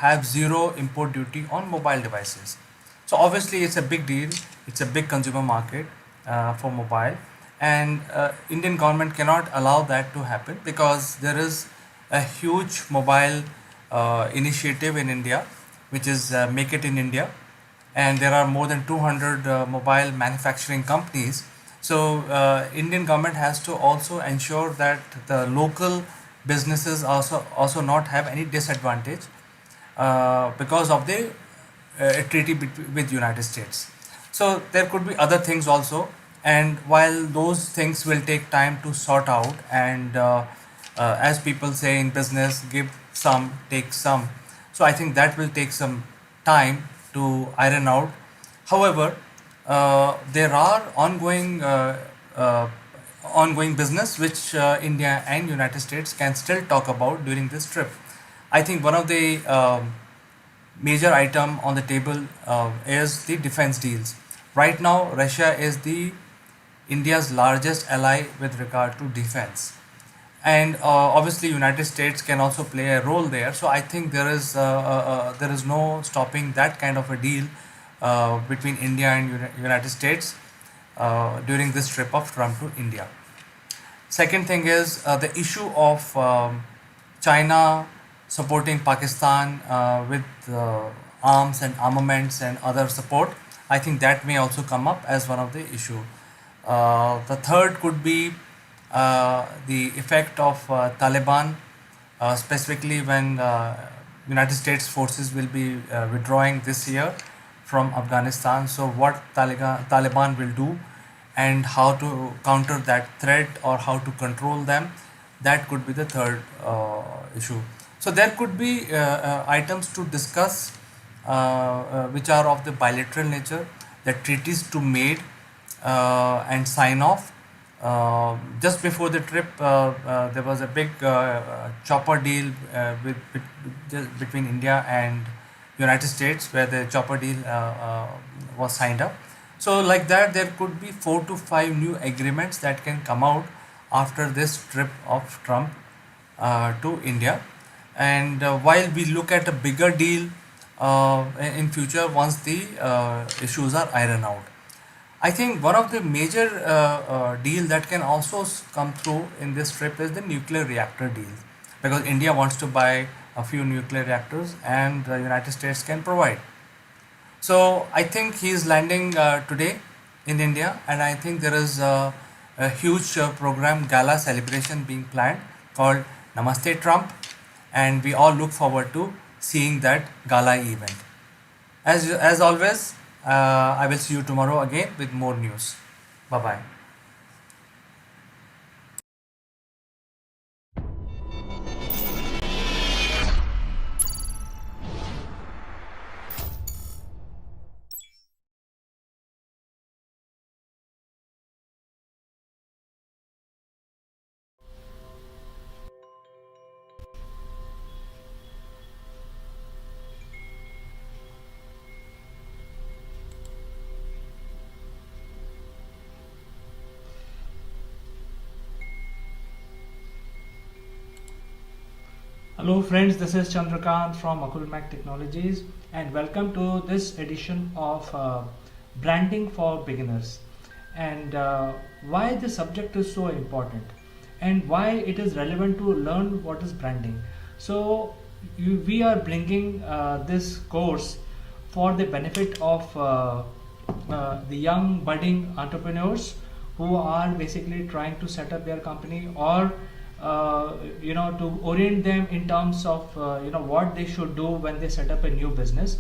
have zero import duty on mobile devices. So obviously, it's a big deal. It's a big consumer market for mobile, and Indian government cannot allow that to happen because there is a huge mobile initiative in India, which is Make It in India, and there are more than 200 mobile manufacturing companies. So Indian government has to also ensure that the local businesses also not have any disadvantage because of the treaty with United States. So there could be other things also, and while those things will take time to sort out, and as people say in business, give some, take some. So I think that will take some time to iron out. However, there are ongoing business which India and United States can still talk about during this trip. I think one of the major item on the table is the defense deals. Right now, Russia is the India's largest ally with regard to defense, and obviously United States can also play a role there. So I think there is no stopping that kind of a deal between India and United States during this trip of Trump to India. Second thing is the issue of China supporting Pakistan with arms and armaments and other support. I think that may also come up as one of the issue. The third could be the effect of Taliban, specifically when United States forces will be withdrawing this year from Afghanistan. So what Taliban will do and how to counter that threat or how to control them, that could be the third issue. So there could be items to discuss which are of the bilateral nature, the treaties to made and sign off. Just before the trip, there was a big chopper deal just between India and United States, where the chopper deal was signed up. So, like that, there could be 4 to 5 new agreements that can come out after this trip of Trump to India. And while we look at a bigger deal in future once the issues are ironed out. I think one of the major deal that can also come through in this trip is the nuclear reactor deal, because India wants to buy a few nuclear reactors and the United States can provide. So I think he is landing today in India, and I think there is a huge program gala celebration being planned called Namaste Trump, and we all look forward to seeing that gala event. As always, I will see you tomorrow again with more news. Bye bye. Hello friends, this is Chandrakant from Akulmach Technologies and welcome to this edition of Branding for Beginners, and why the subject is so important and why it is relevant to learn what is branding. So we are bringing this course for the benefit of the young budding entrepreneurs who are basically trying to set up their company, or to orient them in terms of what they should do when they set up a new business,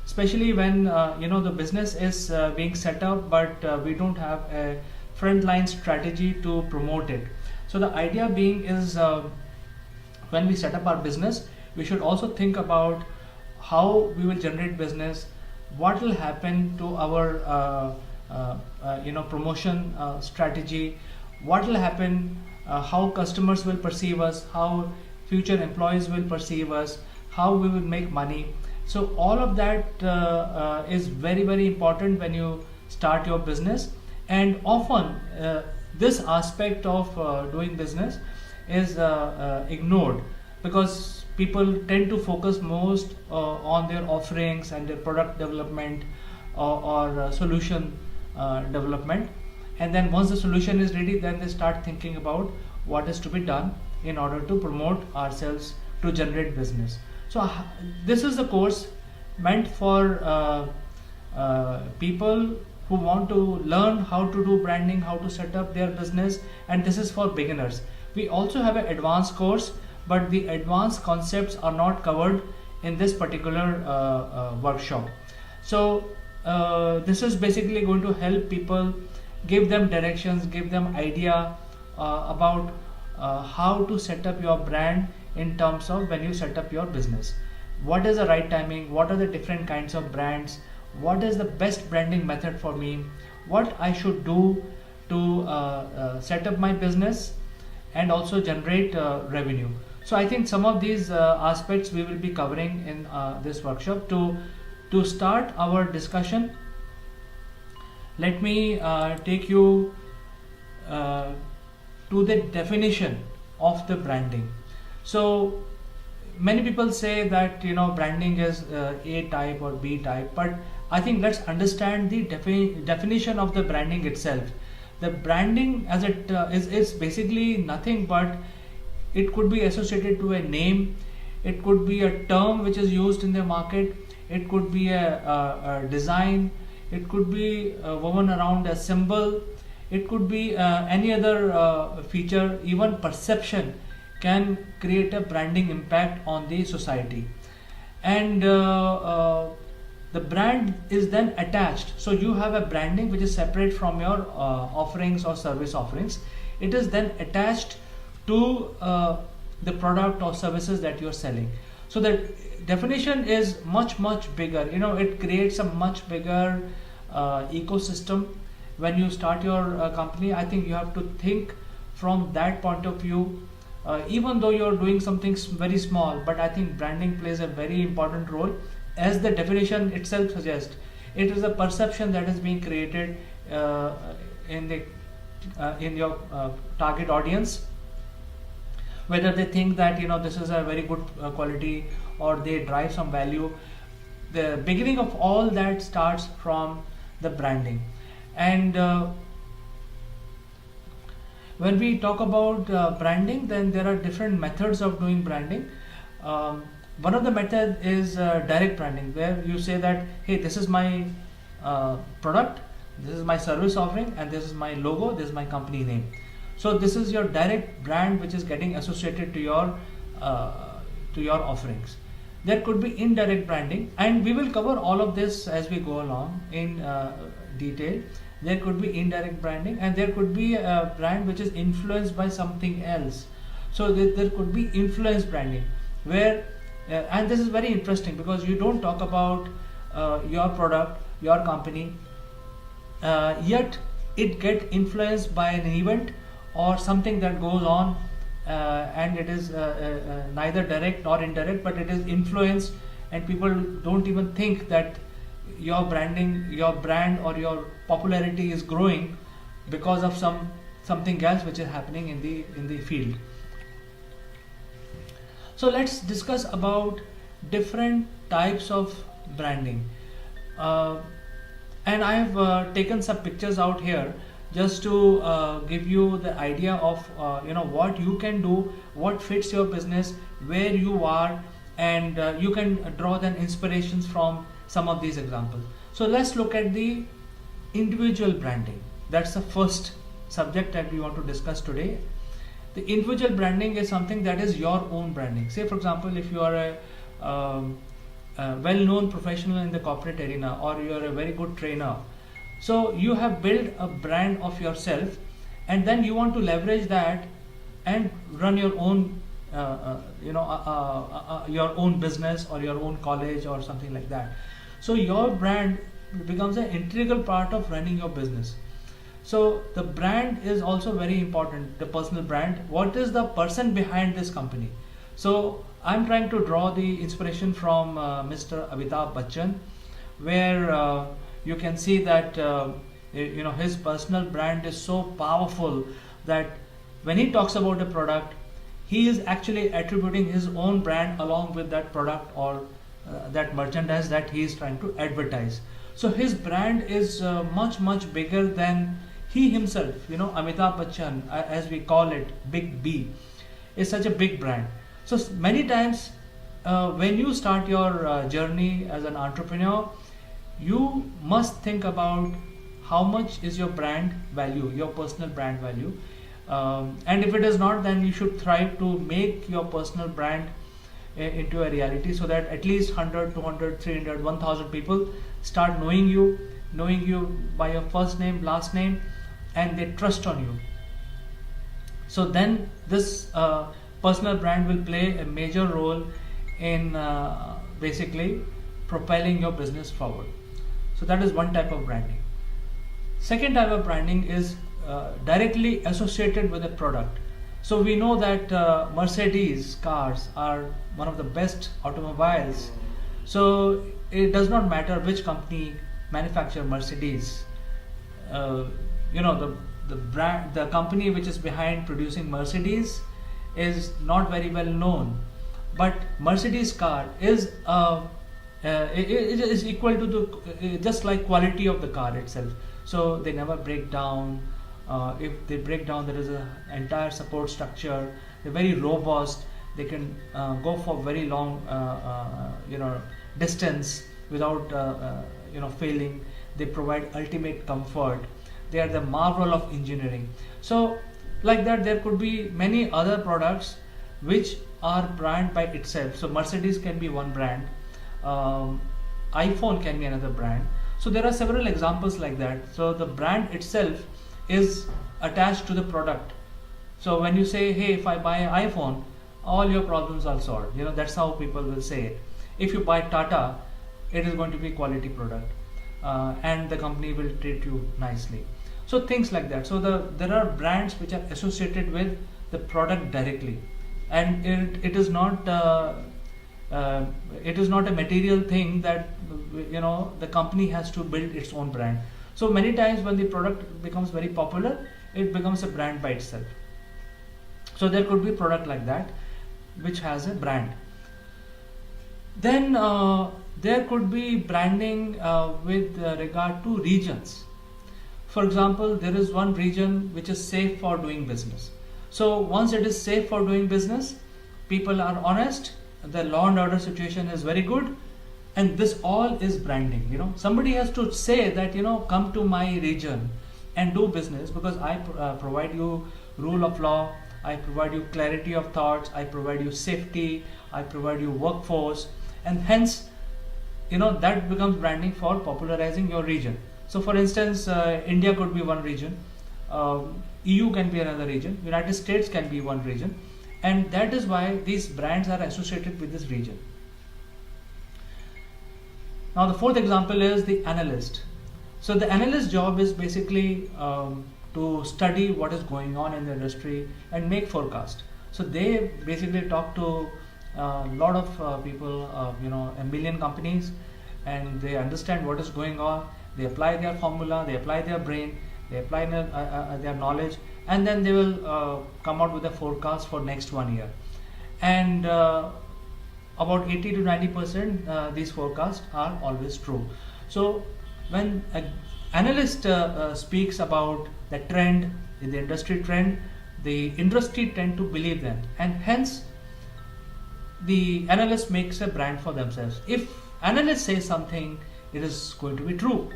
especially when the business is being set up, but we don't have a frontline strategy to promote it. So the idea being is, when we set up our business, we should also think about how we will generate business, what will happen to our promotion strategy, what will happen, how customers will perceive us, how future employees will perceive us, how we will make money. So all of that is very, very important when you start your business, and often this aspect of doing business is ignored, because people tend to focus most on their offerings and their product development, or solution development, and then once the solution is ready, then they start thinking about what is to be done in order to promote ourselves to generate business. So this is the course meant for people who want to learn how to do branding, how to set up their business, and this is for beginners. We also have an advanced course, but the advanced concepts are not covered in this particular workshop. So this is basically going to help people, give them directions, give them idea about how to set up your brand in terms of when you set up your business. What is the right timing? What are the different kinds of brands? What is the best branding method for me? What I should do to set up my business and also generate revenue. So I think some of these aspects we will be covering in this workshop. To start our discussion, let me take you to the definition of the branding. So many people say that branding is A type or B type, but I think let's understand the definition of the branding itself. The branding as it is basically nothing but it could be associated to a name, it could be a term which is used in the market, it could be a design, it could be woven around a symbol, it could be any other feature. Even perception can create a branding impact on the society, and the brand is then attached. So you have a branding which is separate from your offerings or service offerings. It is then attached to the product or services that you're selling. So the definition is much bigger. It creates a much bigger ecosystem, when you start your company, I think you have to think from that point of view. Even though you're doing something very small, but I think branding plays a very important role. As the definition itself suggests, it is a perception that is being created in your target audience, whether they think that this is a very good quality, or they drive some value. The beginning of all that starts from the branding. And when we talk about branding, then there are different methods of doing branding. One of the method is direct branding, where you say that, hey, this is my product, this is my service offering, and this is my logo, this is my company name. So this is your direct brand, which is getting associated to your offerings. There could be indirect branding, and we will cover all of this as we go along in detail. There could be indirect branding, and there could be a brand which is influenced by something else. So there could be influence branding, where and this is very interesting, because you don't talk about your product, your company, yet it get influenced by an event or something that goes on, and it is neither direct nor indirect, but it is influenced, and people don't even think that your branding, your brand, or your popularity is growing because of something else which is happening in the field. So let's discuss about different types of branding, and I have taken some pictures out here just to give you the idea of what you can do, what fits your business, where you are, and you can draw then inspirations from some of these examples. So let's look at the individual branding. That's the first subject that we want to discuss today. The individual branding is something that is your own branding. Say, for example, if you are a well-known professional in the corporate arena, or you are a very good trainer, so you have built a brand of yourself, and then you want to leverage that and run your own your own business, or your own college, or something like that. So your brand becomes an integral part of running your business. So the brand is also very important, the personal brand. What is the person behind this company? So I'm trying to draw the inspiration from Mr. Amitabh Bachchan, where you can see that his personal brand is so powerful that when he talks about a product, he is actually attributing his own brand along with that product, or that merchandise that he is trying to advertise. So his brand is much bigger than he himself. Amitabh Bachchan, as we call it, Big B, is such a big brand. So many times when you start your journey as an entrepreneur, you must think about how much is your brand value, your personal brand value, and if it is not, then you should try to make your personal brand into a reality, so that at least 100, 200, 300, 1000 people start knowing you by your first name, last name, and they trust on you. So then this personal brand will play a major role in basically propelling your business forward. So that is one type of branding. Second type of branding is directly associated with a product. So we know that Mercedes cars are one of the best automobiles. So it does not matter which company manufactures Mercedes. The brand, the company which is behind producing Mercedes is not very well known, but Mercedes car is it is equal to the just like quality of the car itself. So they never break down. If they break down, there is an entire support structure. They're very robust. They can go for very long distance without failing. They provide ultimate comfort. They are the marvel of engineering. So like that, there could be many other products which are brand by itself. So Mercedes can be one brand, iPhone can be another brand. So there are several examples like that. So the brand itself is attached to the product. So when you say, hey, if I buy an iPhone, all your problems are solved. That's how people will say it. If you buy Tata, it is going to be quality product, and the company will treat you nicely. So things like that. So there are brands which are associated with the product directly, and it is not it is not a material thing that the company has to build its own brand. So many times when the product becomes very popular, it becomes a brand by itself. So there could be product like that which has a brand. Then there could be branding with regard to regions. For example, there is one region which is safe for doing business. So once it is safe for doing business, people are honest, the law and order situation is very good, and this all is branding. Somebody has to say that come to my region and do business, because I provide you rule of law, I provide you clarity of thoughts, I provide you safety, I provide you workforce, and hence that becomes branding for popularizing your region. So for instance, India could be one region, EU can be another region, United States can be one region, and that is why these brands are associated with this region. Now the fourth example is the analyst. So the analyst job is basically to study what is going on in the industry and make forecast. So they basically talk to a lot of people, a million companies, and they understand what is going on. They apply their formula, they apply their brain, they apply their knowledge, and then they will come out with a forecast for next 1 year. And about 80 to 90% these forecasts are always true. So when an analyst speaks about the trend, in the industry trend, the industry tend to believe them, and hence the analyst makes a brand for themselves. If analyst says something, it is going to be true.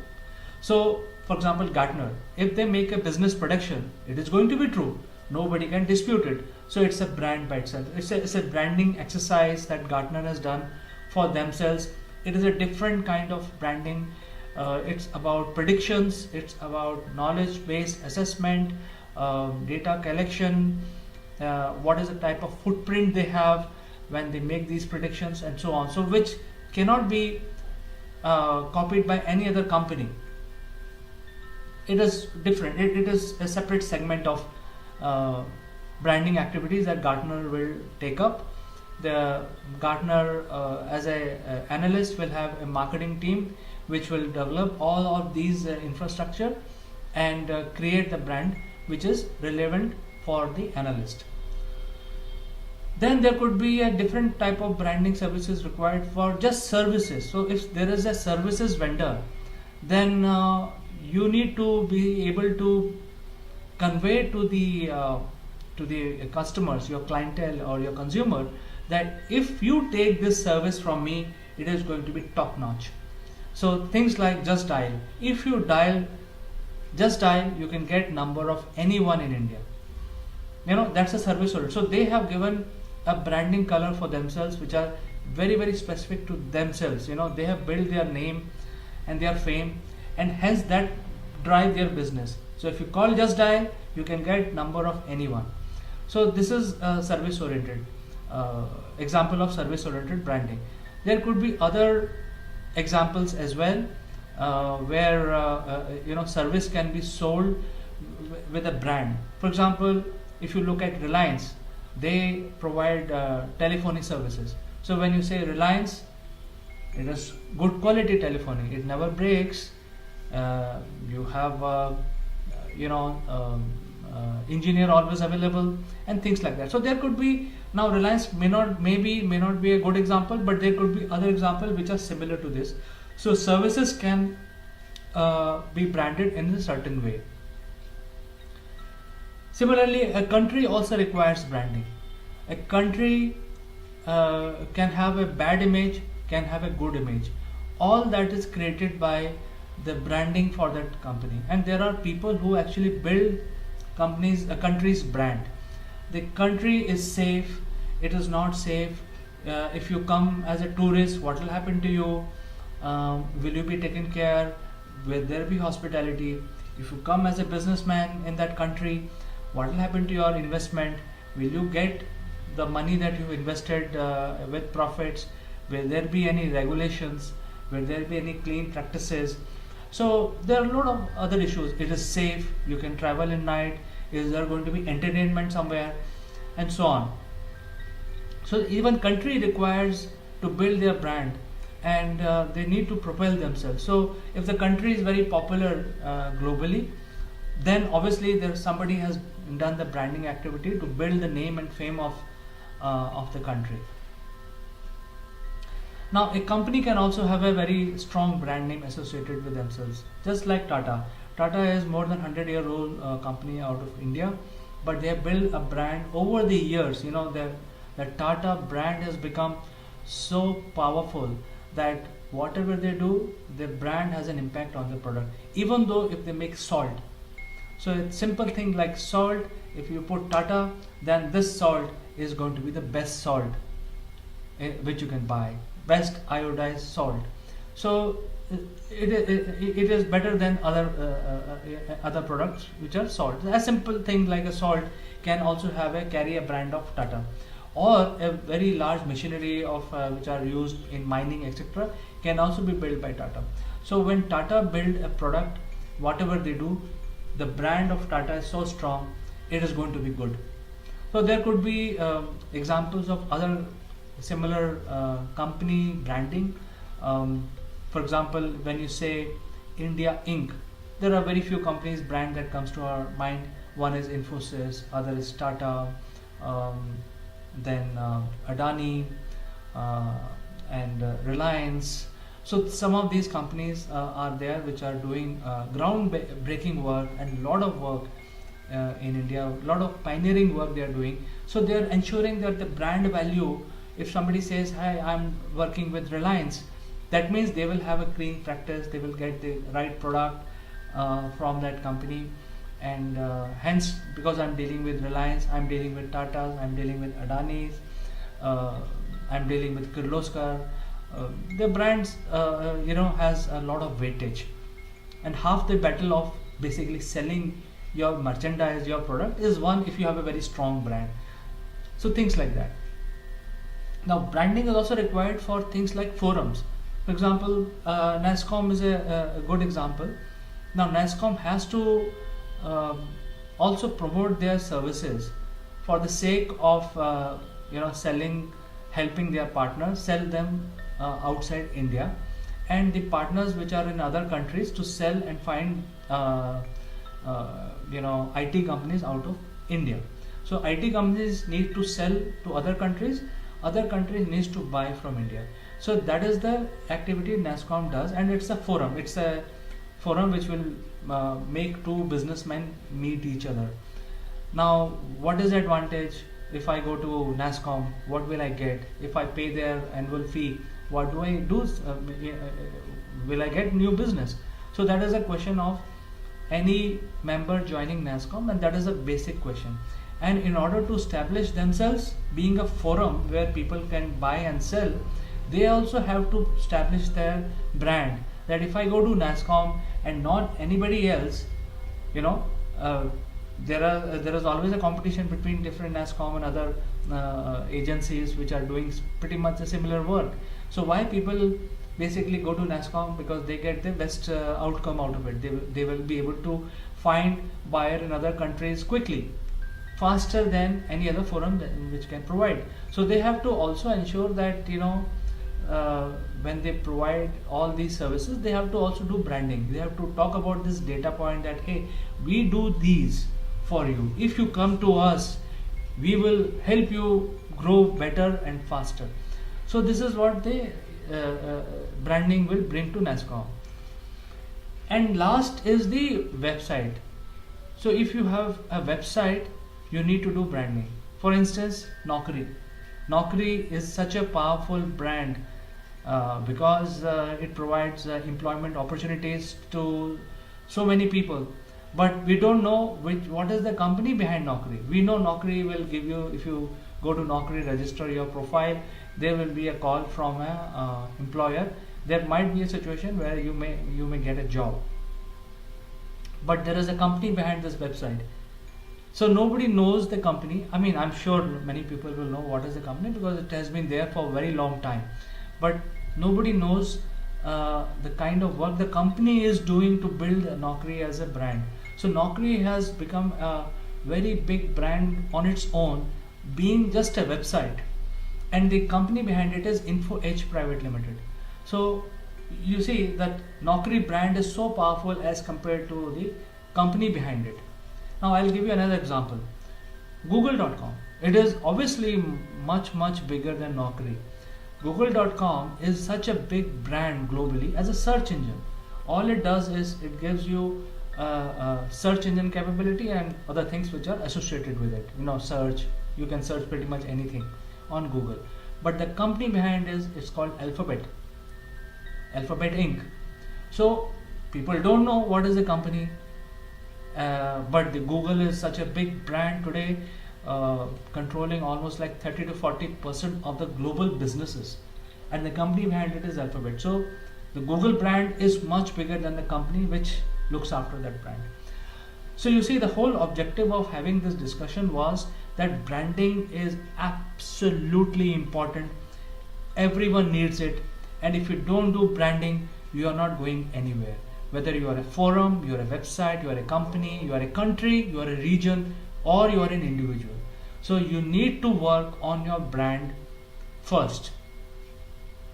So for example, Gartner, if they make a business prediction, it is going to be true. Nobody can dispute it. So it's a brand by itself. It's a branding exercise that Gartner has done for themselves. It is a different kind of branding. It's about predictions, it's about knowledge-based assessment, data collection, what is the type of footprint they have when they make these predictions, and so on. So which cannot be copied by any other company. It is different. It is a separate segment of branding activities that Gartner will take up. The Gartner as a analyst will have a marketing team which will develop all of these infrastructure and create the brand which is relevant for the analyst. Then there could be a different type of branding services required for just services. So if there is a services vendor, then you need to be able to convey to the customers, your clientele or your consumer, that if you take this service from me, it is going to be top notch. So things like Just Dial. If you dial Just Dial, you can get number of anyone in India. That's a service order. So they have given a branding color for themselves, which are very, very specific to themselves. They have built their name and their fame, and hence that drive their business. So if you call Just Dial, you can get number of anyone. So this is a service oriented example of service oriented branding. There could be other examples as well where service can be sold with a brand. For example, if you look at Reliance, they provide telephony services. So when you say Reliance, it is good quality telephony, it never breaks, you have engineer always available, and things like that. So there could be, now Reliance may not be a good example, but there could be other examples which are similar to this. So services can be branded in a certain way. Similarly, a country also requires branding. A country can have a bad image, can have a good image. All that is created by the branding for that company. And there are people who actually build a country's brand. The country is safe, it is not safe. If you come as a tourist, what will happen to you? Will you be taken care? Will there be hospitality? If you come as a businessman in that country, what will happen to your investment? Will you get the money that you invested with profits? Will there be any regulations? Will there be any clean practices? So there are a lot of other issues. It is safe, you can travel in night, is there going to be entertainment somewhere, and so on. So even country requires to build their brand, and they need to propel themselves. So if the country is very popular globally, then obviously there somebody has done the branding activity to build the name and fame of the country. Now a company can also have a very strong brand name associated with themselves, just like Tata. Tata is more than 100-year-old company out of India, but they have built a brand over the years. You know, the Tata brand has become so powerful that whatever they do, the brand has an impact on the product. Even though if they make salt, so it's simple thing like salt, if you put Tata, then this salt is going to be the best salt which you can buy, best iodized salt. So it is better than other products which are salt. A simple thing like a salt can also carry a brand of Tata, or a very large machinery of which are used in mining, etc., can also be built by Tata. So when Tata build a product, whatever they do, the brand of Tata is so strong, it is going to be good. So there could be examples of other similar company branding. For example, when you say India Inc., there are very few companies brand that comes to our mind. One is Infosys, other is Tata, then Adani, and Reliance. So some of these companies are there which are doing ground-breaking work and a lot of work in India, a lot of pioneering work they are doing. So they are ensuring that the brand value, if somebody says, hi, I'm working with Reliance, that means they will have a clean practice, they will get the right product from that company. And hence, because I'm dealing with Reliance, I'm dealing with Tata's, I'm dealing with Adani's, I'm dealing with Kirloskar, the brands has a lot of weightage, and half the battle of basically selling your merchandise, your product, is won if you have a very strong brand. So things like that. Now branding is also required for things like forums. For example, NASSCOM is a good example. Now NASSCOM has to also promote their services for the sake of selling, helping their partners sell them outside India, and the partners which are in other countries to sell and find IT companies out of India. So IT companies need to sell to other countries needs to buy from India. So that is the activity NASSCOM does, and it's a forum. It's a forum which will make two businessmen meet each other. Now, what is the advantage if I go to NASSCOM? What will I get? If I pay their annual fee, what do I do? Will I get new business? So that is a question of any member joining NASSCOM, and that is a basic question. And in order to establish themselves, being a forum where people can buy and sell, they also have to establish their brand. That if I go to NASSCOM and not anybody else, there is always a competition between different NASSCOM and other agencies which are doing pretty much a similar work. So why people basically go to NASSCOM? Because they get the best outcome out of it. They will be able to find buyer in other countries quickly, faster than any other forum which can provide. So they have to also ensure that when they provide all these services, they have to also do branding. They have to talk about this data point that, hey, we do these for you. If you come to us, we will help you grow better and faster. So this is what the branding will bring to NASSCOM. And last is the website. So if you have a website, you need to do branding. For instance, Naukri. Naukri is such a powerful brand because it provides employment opportunities to so many people. But we don't know what is the company behind Naukri. We know Naukri will give you, if you go to Naukri, register your profile, there will be a call from an employer. There might be a situation where you may get a job. But there is a company behind this website. So nobody knows the company. I mean, I'm sure many people will know what is the company because it has been there for a very long time. But nobody knows the kind of work the company is doing to build Naukri as a brand. So Naukri has become a very big brand on its own, being just a website, and the company behind it is Info Edge Private Limited. So you see that Naukri brand is so powerful as compared to the company behind it. Now I'll give you another example. Google.com. It is obviously much bigger than Naukri. Google.com is such a big brand globally as a search engine. All it does is it gives you search engine capability and other things which are associated with it. Search. You can search pretty much anything on Google. But the company behind it's called Alphabet Inc. So people don't know what is the company, but the Google is such a big brand today, controlling almost like 30 to 40% of the global businesses, and the company behind it is Alphabet. So the Google brand is much bigger than the company which looks after that brand. So you see, the whole objective of having this discussion was that branding is absolutely important. Everyone needs it, and if you don't do branding, you are not going anywhere. Whether you are a forum, you are a website, you are a company, you are a country, you are a region, or you are an individual. So you need to work on your brand first.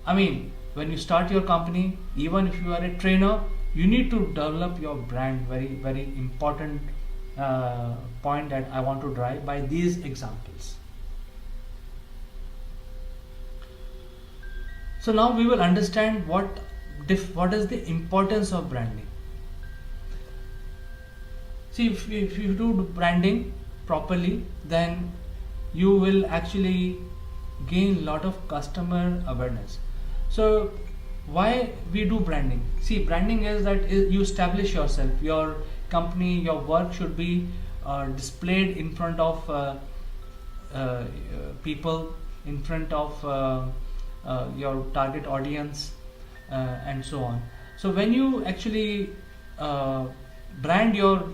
I mean, when you start your company, even if you are a trainer, you need to develop your brand. Very important point that I want to drive by these examples. So now we will understand what is the importance of branding. See, if you do branding properly, then you will actually gain a lot of customer awareness. So why we do branding? See, branding is that you establish yourself, your company, your work should be displayed in front of people, in front of your target audience, and so on. So when you actually brand your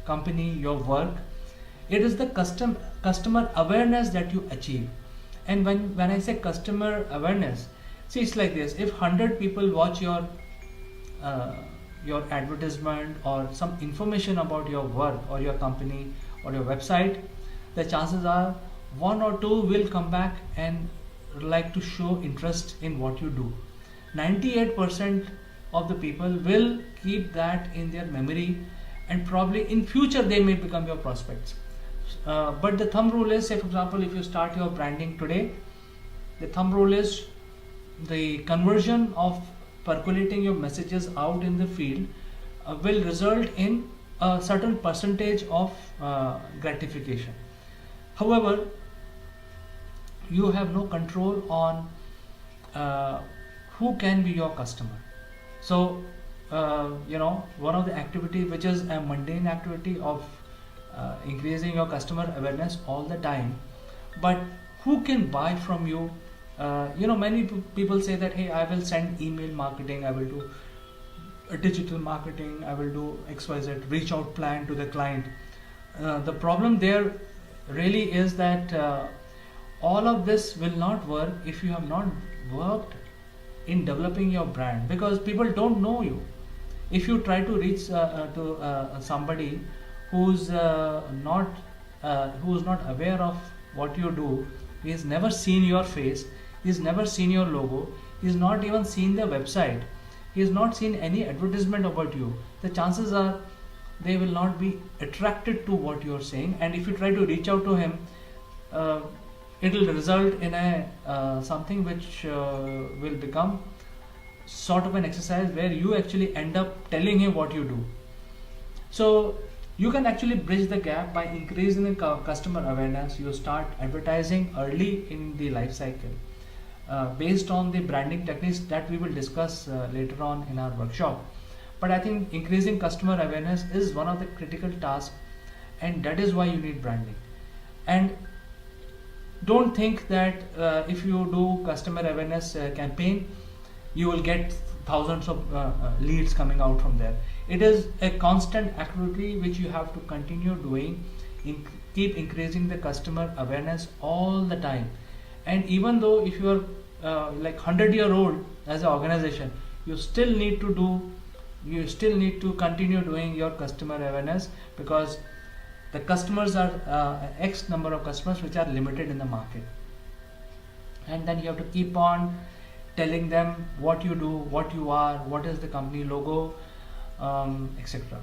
company, your work, it is the customer awareness that you achieve. And when I say customer awareness, see, it's like this: if 100 people watch your advertisement or some information about your work or your company or your website, the chances are 1 or 2 will come back and like to show interest in what you do. 98% of the people will keep that in their memory, and probably in future they may become your prospects. But the thumb rule is, say for example, if you start your branding today, the thumb rule is the conversion of percolating your messages out in the field will result in a certain percentage of gratification. However, you have no control on who can be your customer. So one of the activity which is a mundane activity of increasing your customer awareness all the time, but who can buy from you? Many people say that, hey, I will send email marketing, I will do digital marketing, I will do XYZ reach out plan to the client. The problem there really is that all of this will not work if you have not worked in developing your brand, because people don't know you. If you try to reach to somebody who's not aware of what you do, he's never seen your face, he's never seen your logo, he's not even seen the website, he's not seen any advertisement about you, the chances are they will not be attracted to what you're saying. And if you try to reach out to him, it will result in a something which will become sort of an exercise where you actually end up telling him what you do. So you can actually bridge the gap by increasing the customer awareness. You start advertising early in the life cycle based on the branding techniques that we will discuss later on in our workshop. But I think increasing customer awareness is one of the critical tasks, and that is why you need branding. And don't think that if you do customer awareness campaign, you will get thousands of leads coming out from there. It is a constant activity which you have to continue doing, keep increasing the customer awareness all the time. And even though if you are like 100-year-old as an organization, you still need to continue doing your customer awareness, because the customers are X number of customers which are limited in the market, and then you have to keep on telling them what you do, what you are, what is the company logo, etc.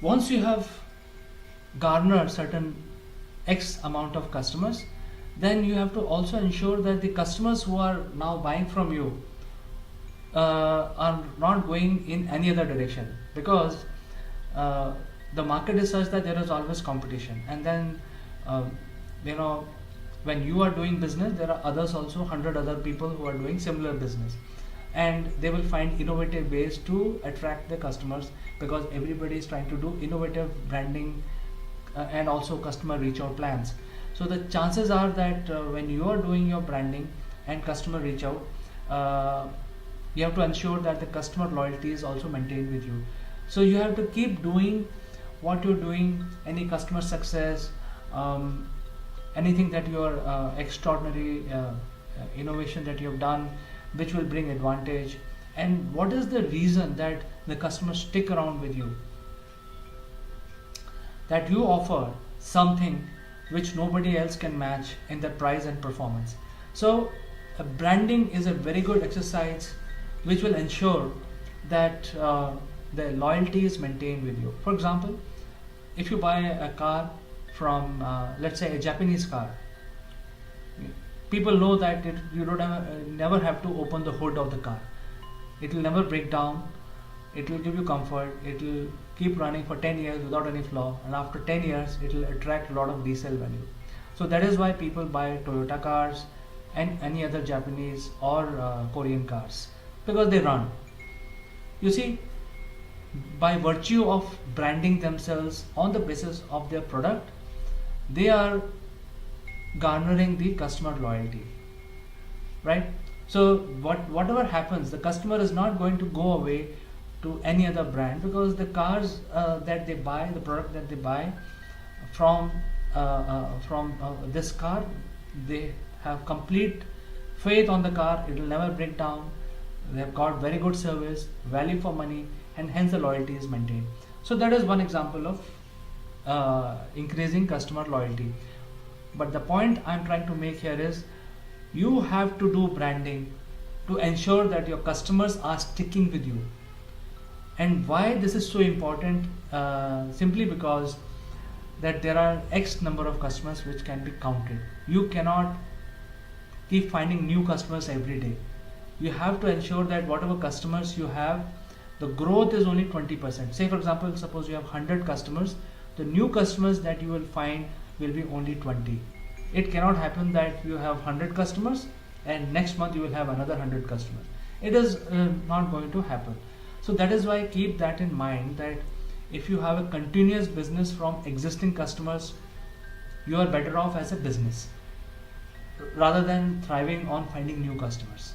Once you have garnered certain X amount of customers, then you have to also ensure that the customers who are now buying from you are not going in any other direction, because the market is such that there is always competition, and then you know, when you are doing business, there are others also, 100 other people who are doing similar business, and they will find innovative ways to attract the customers, because everybody is trying to do innovative branding and also customer reach out plans. So the chances are that when you are doing your branding and customer reach out, you have to ensure that the customer loyalty is also maintained with you. So you have to keep doing what you're doing, any customer success, anything that your extraordinary innovation that you have done, which will bring advantage, and what is the reason that the customers stick around with you, that you offer something which nobody else can match in the price and performance. So branding is a very good exercise which will ensure that the loyalty is maintained with you. For example, if you buy a car from let's say a Japanese car, people know that you don't never have to open the hood of the car. It will never break down. It will give you comfort. It will keep running for 10 years without any flaw, and after 10 years it will attract a lot of resale value. So that is why people buy Toyota cars and any other Japanese or Korean cars, because they run. You see, by virtue of branding themselves on the basis of their product, they are garnering the customer loyalty, right? So whatever happens, the customer is not going to go away to any other brand, because the cars that they buy, the product that they buy from this car, they have complete faith on the car. It will never break down. They have got very good service, value for money, and hence the loyalty is maintained. So that is one example of increasing customer loyalty. But the point I'm trying to make here is, you have to do branding to ensure that your customers are sticking with you. And why this is so important? Simply because that there are X number of customers which can be counted. You cannot keep finding new customers every day. You have to ensure that whatever customers you have, the growth is only 20%. Say for example, suppose you have 100 customers, the new customers that you will find will be only 20. It cannot happen that you have 100 customers and next month you will have another 100 customers. It is not going to happen. So that is why keep that in mind, that if you have a continuous business from existing customers, you are better off as a business rather than thriving on finding new customers,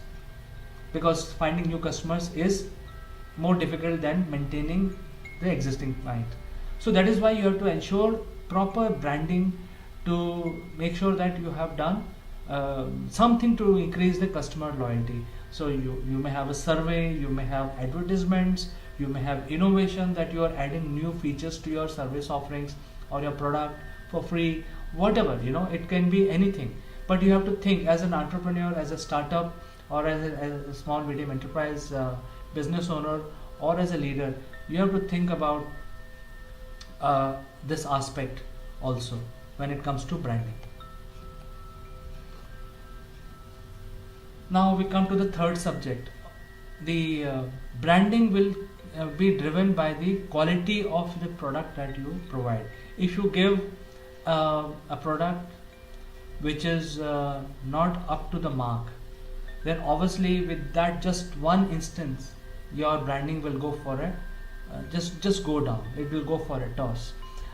because finding new customers is more difficult than maintaining the existing client. So that is why you have to ensure proper branding to make sure that you have done something to increase the customer loyalty. So you may have a survey, you may have advertisements, you may have innovation that you are adding new features to your service offerings or your product for free, whatever, it can be anything. But you have to think as an entrepreneur, as a startup, or as a small medium enterprise business owner, or as a leader, you have to think about this aspect also when it comes to branding. Now we come to the third subject. The branding will be driven by the quality of the product that you provide. If you give a product which is not up to the mark, then obviously with that just one instance, your branding will go for a just go down. It will go for a toss.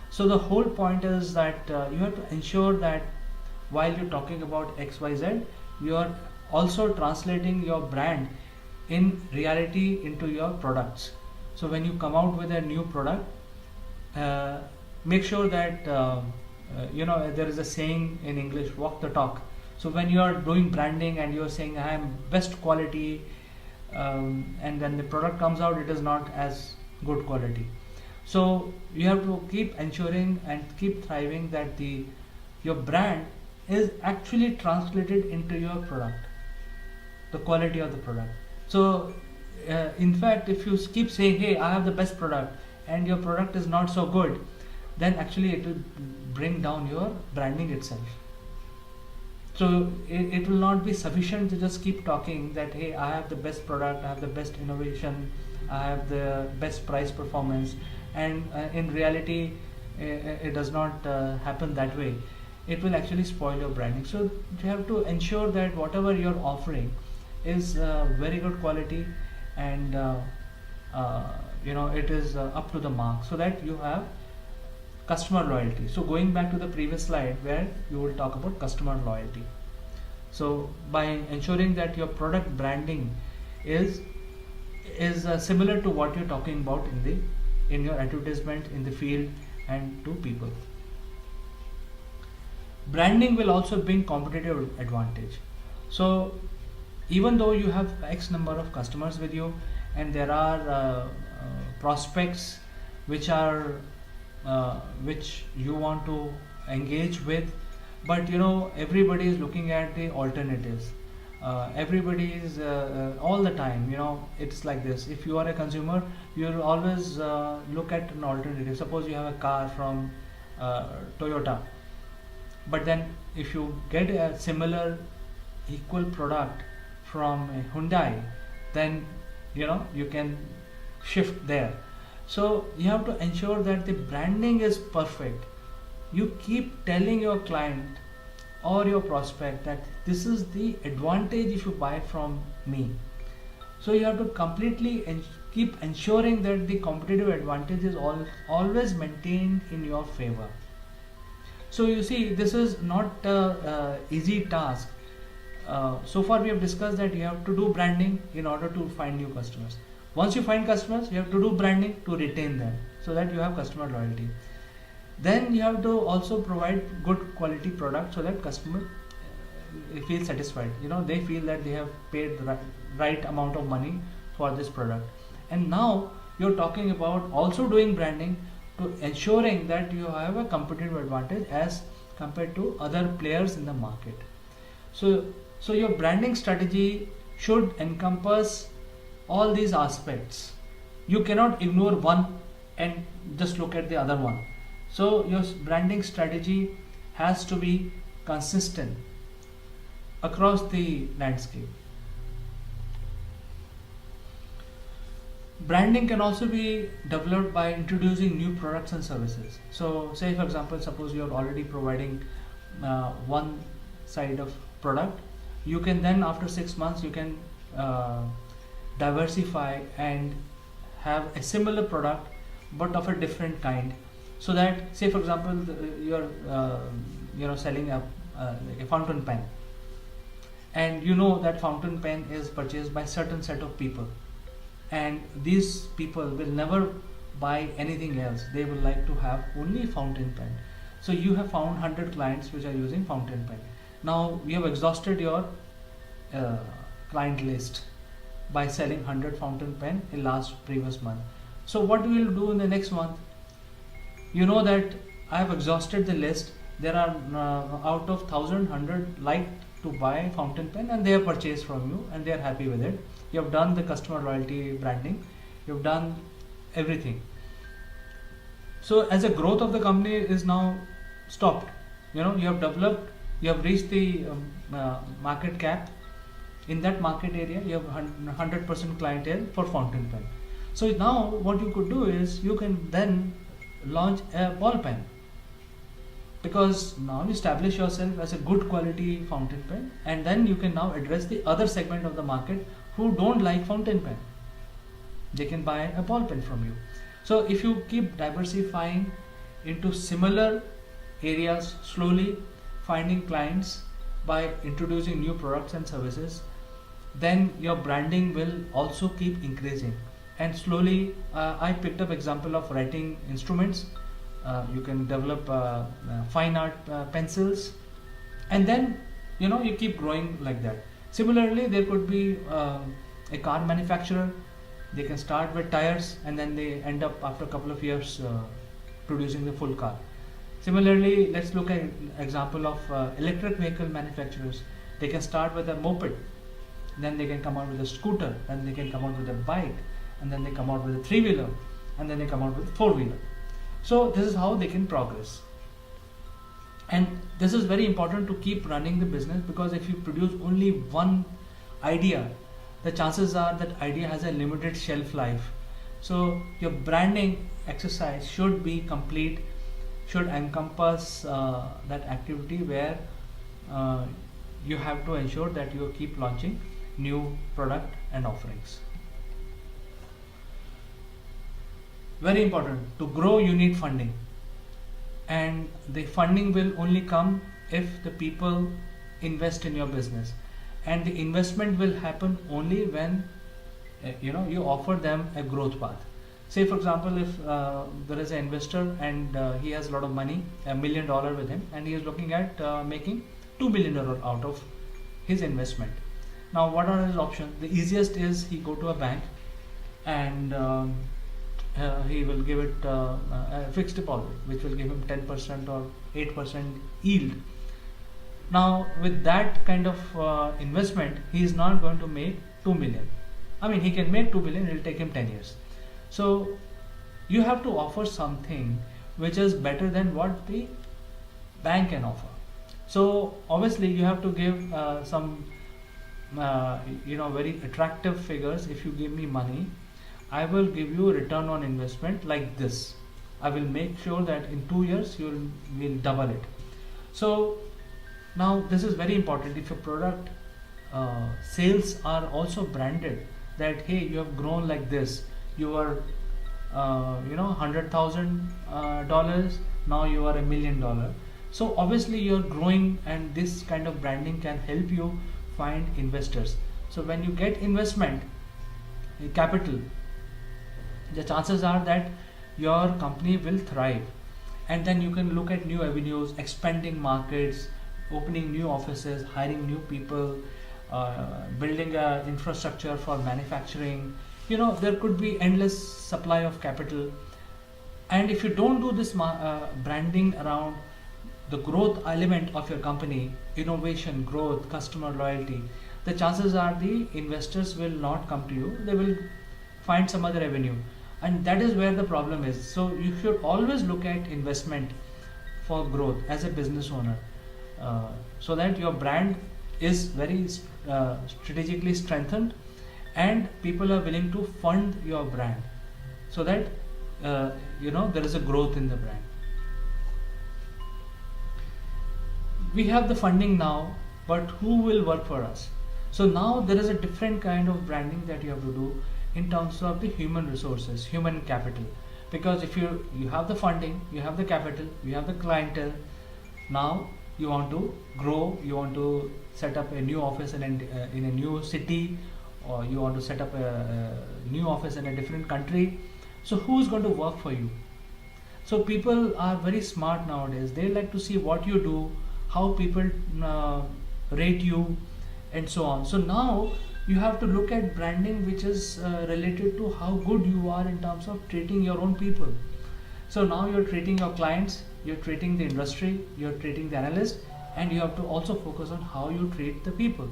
So the whole point is that you have to ensure that while you're talking about XYZ, you are also translating your brand in reality into your products. So when you come out with a new product, make sure that there is a saying in English, walk the talk. So when you are doing branding and you're saying I am best quality, and then the product comes out, it is not as good quality. So you have to keep ensuring and keep thriving that your brand is actually translated into your product, the quality of the product. So in fact, if you keep saying, hey, I have the best product, and your product is not so good, then actually it will bring down your branding itself. So it will not be sufficient to just keep talking that, hey, I have the best product, I have the best innovation, I have the best price performance, and in reality it does not happen that way. It will actually spoil your branding. So you have to ensure that whatever you're offering is very good quality, and it is up to the mark, so that you have customer loyalty. So going back to the previous slide where you will talk about customer loyalty. So by ensuring that your product branding is similar to what you're talking about in your advertisement, in the field, and to people. Branding will also bring competitive advantage. So even though you have X number of customers with you, and there are prospects which you want to engage with, but everybody is looking at the alternatives. Everybody is all the time, it's like this. If you are a consumer, you'll always look at an alternative. Suppose you have a car from Toyota, but then if you get a similar equal product from a Hyundai, then you can shift there. So you have to ensure that the branding is perfect. You keep telling your client or your prospect that this is the advantage if you buy from me. So you have to completely keep ensuring that the competitive advantage is always maintained in your favor. So you see, this is not an easy task. So far we have discussed that you have to do branding in order to find new customers. Once you find customers, you have to do branding to retain them, so that you have customer loyalty. Then you have to also provide good quality product, so that customer feel satisfied. They feel that they have paid the right amount of money for this product. And now you're talking about also doing branding to ensuring that you have a competitive advantage as compared to other players in the market. So your branding strategy should encompass all these aspects. You cannot ignore one and just look at the other one. So your branding strategy has to be consistent across the landscape. Branding can also be developed by introducing new products and services. So say for example, suppose you're already providing one side of product, you can then after 6 months you can diversify and have a similar product but of a different kind. So that, say for example, you're selling a fountain pen, and that fountain pen is purchased by certain set of people, and these people will never buy anything else. They will like to have only fountain pen. So you have found 100 clients which are using fountain pen. Now we have exhausted your client list by selling 100 fountain pen in previous month. So what we will do in the next month? That I have exhausted the list. There are out of 1,100 like to buy fountain pen, and they have purchased from you and they are happy with it. You have done the customer loyalty branding. You have done everything. So as a growth of the company is now stopped. You have developed, you have reached the market cap. In that market area, you have 100% clientele for fountain pen. So now what you could do is you can then launch a ball pen, because now you establish yourself as a good quality fountain pen, and then you can now address the other segment of the market who don't like fountain pen. They can buy a ball pen from you. So if you keep diversifying into similar areas, slowly finding clients by introducing new products and services, then your branding will also keep increasing. And slowly I picked up example of writing instruments. You can develop fine art pencils, and then you keep growing like that. Similarly, there could be a car manufacturer. They can start with tires and then they end up after a couple of years producing the full car. Similarly, let's look at example of electric vehicle manufacturers. They can start with a moped, then they can come out with a scooter, then they can come out with a bike, and then they come out with a three-wheeler, and then they come out with a four-wheeler. So this is how they can progress. And this is very important to keep running the business, because if you produce only one idea, the chances are that idea has a limited shelf life. So your branding exercise should be complete, should encompass that activity where you have to ensure that you keep launching new product and offerings. Very important, to grow you need funding, and the funding will only come if the people invest in your business, and the investment will happen only when you offer them a growth path. Say for example, if there is an investor and he has a lot of money, $1 million with him, and he is looking at making $2 million out of his investment. Now what are his options? The easiest is he go to a bank and he will give it a fixed deposit, which will give him 10% or 8% yield. Now with that kind of investment, he is not going to make 2 million. I mean, he can make 2 million, it will take him 10 years. So you have to offer something which is better than what the bank can offer. So obviously you have to give some very attractive figures. If you give me money, I will give you a return on investment like this. I will make sure that in 2 years you will double it. So now this is very important. If your product sales are also branded, that hey, you have grown like this, you are $100,000, now you are $1 million. So obviously you're growing, and this kind of branding can help you find investors. So when you get investment capital, the chances are that your company will thrive, and then you can look at new avenues, expanding markets, opening new offices, hiring new people, building an infrastructure for manufacturing. There could be endless supply of capital. And if you don't do this branding around the growth element of your company, innovation, growth, customer loyalty, the chances are the investors will not come to you. They will find some other avenue, and that is where the problem is. So you should always look at investment for growth as a business owner, so that your brand is very strategically strengthened, and people are willing to fund your brand, so that there is a growth in the brand. We have the funding now, but who will work for us? So now there is a different kind of branding that you have to do in terms of the human resources, human capital. Because if you have the funding, you have the capital, you have the clientele, now you want to grow, you want to set up a new office in a new city, or you want to set up a new office in a different country. So who's going to work for you? So people are very smart nowadays. They like to see what you do, how people rate you, and so on. So now you have to look at branding which is related to how good you are in terms of treating your own people. So now you're treating your clients, you're treating the industry, you're treating the analyst, and you have to also focus on how you treat the people.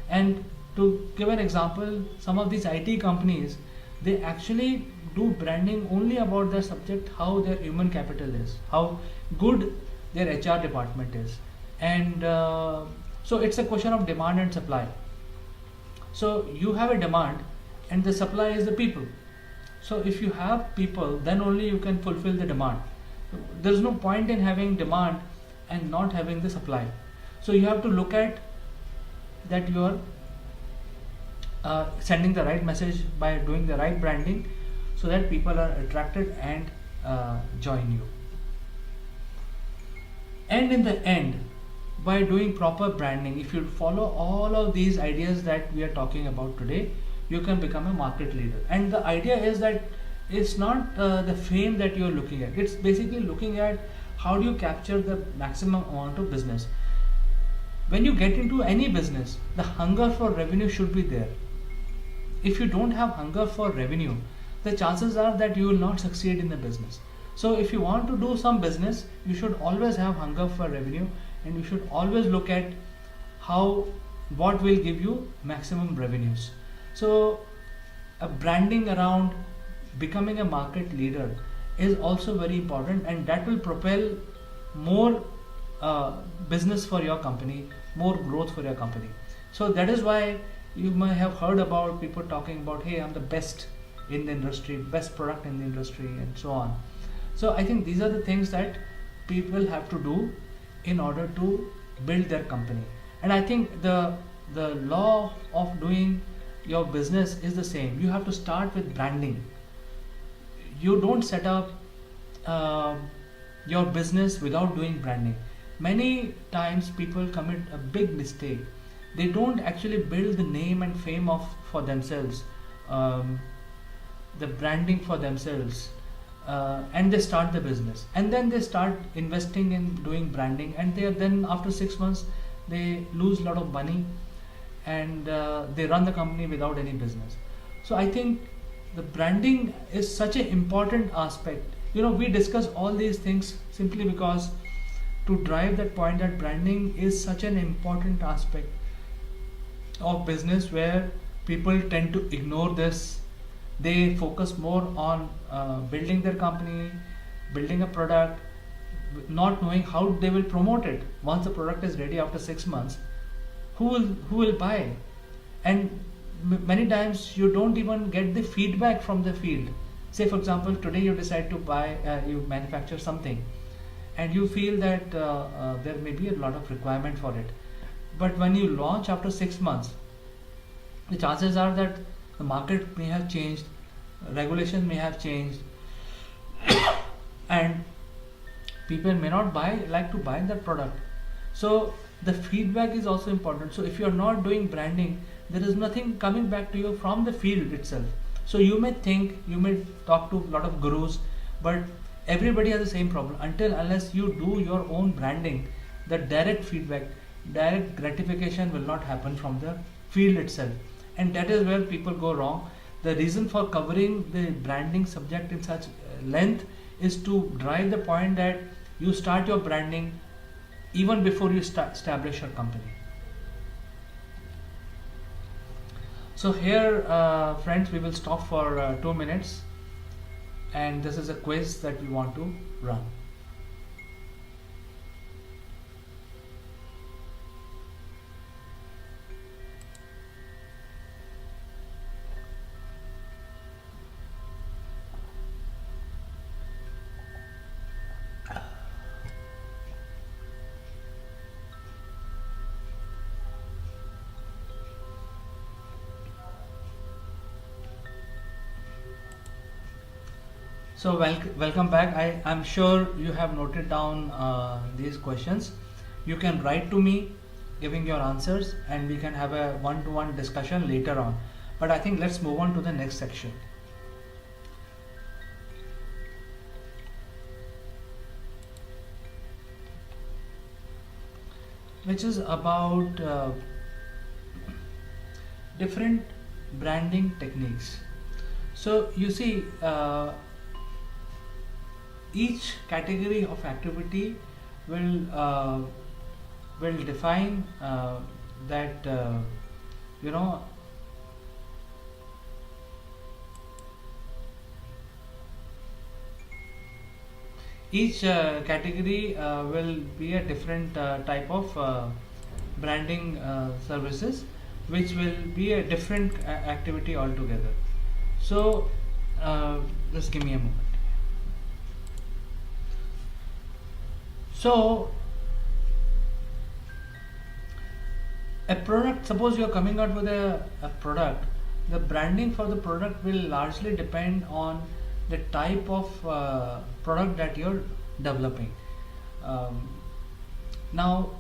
And to give an example, some of these IT companies, they actually do branding only about their subject, how their human capital is, how good their HR department is. And so it's a question of demand and supply. So you have a demand, and the supply is the people. So if you have people, then only you can fulfill the demand. There is no point in having demand and not having the supply. So you have to look at that you are sending the right message by doing the right branding, so that people are attracted and join you. And in the end, by doing proper branding, if you follow all of these ideas that we are talking about today, you can become a market leader. And the idea is that it's not the fame that you're looking at. It's basically looking at how do you capture the maximum amount of business. when you get into any business, the hunger for revenue should be there. If you don't have hunger for revenue, the chances are that you will not succeed in the business. So if you want to do some business, you should always have hunger for revenue, and you should always look at how, what will give you maximum revenues. So a branding around becoming a market leader is also very important, and that will propel more business for your company, more growth for your company. So that is why you may have heard about people talking about, hey, I'm the best in the industry, best product in the industry, and so on. So I think these are the things that people have to do in order to build their company. And I think the law of doing your business is the same. You have to start with branding. You don't set up your business without doing branding. Many times people commit a big mistake. They don't actually build the name and fame of for themselves, the branding for themselves, and they start the business, and then they start investing in doing branding, and then after 6 months they lose a lot of money, and they run the company without any business. So I think the branding is such an important aspect. We discuss all these things simply because to drive that point that branding is such an important aspect of business, where people tend to ignore this. They focus more on building their company, building a product, not knowing how they will promote it. Once the product is ready after 6 months, who will buy? And many times you don't even get the feedback from the field. Say for example, today you decide to buy, you manufacture something, and you feel that there may be a lot of requirement for it, but when you launch after 6 months, the chances are that the market may have changed, regulations may have changed, and people may not like to buy that product. So the feedback is also important. So if you are not doing branding, there is nothing coming back to you from the field itself. So you may talk to a lot of gurus, but everybody has the same problem. Unless you do your own branding, the direct feedback, direct gratification will not happen from the field itself. And that is where people go wrong. The reason for covering the branding subject in such length is to drive the point that you start your branding even before you establish your company. So here, friends, we will stop for 2 minutes, and this is a quiz that we want to run. So welcome back. I'm sure you have noted down these questions. You can write to me giving your answers, and we can have a one-to-one discussion later on. But I think let's move on to the next section. Which is about different branding techniques. So you see, each category of activity will define that each category will be a different type of branding services, which will be a different activity altogether. So just give me a moment. So a product, suppose you are coming out with a product, the branding for the product will largely depend on the type of product that you're developing. Now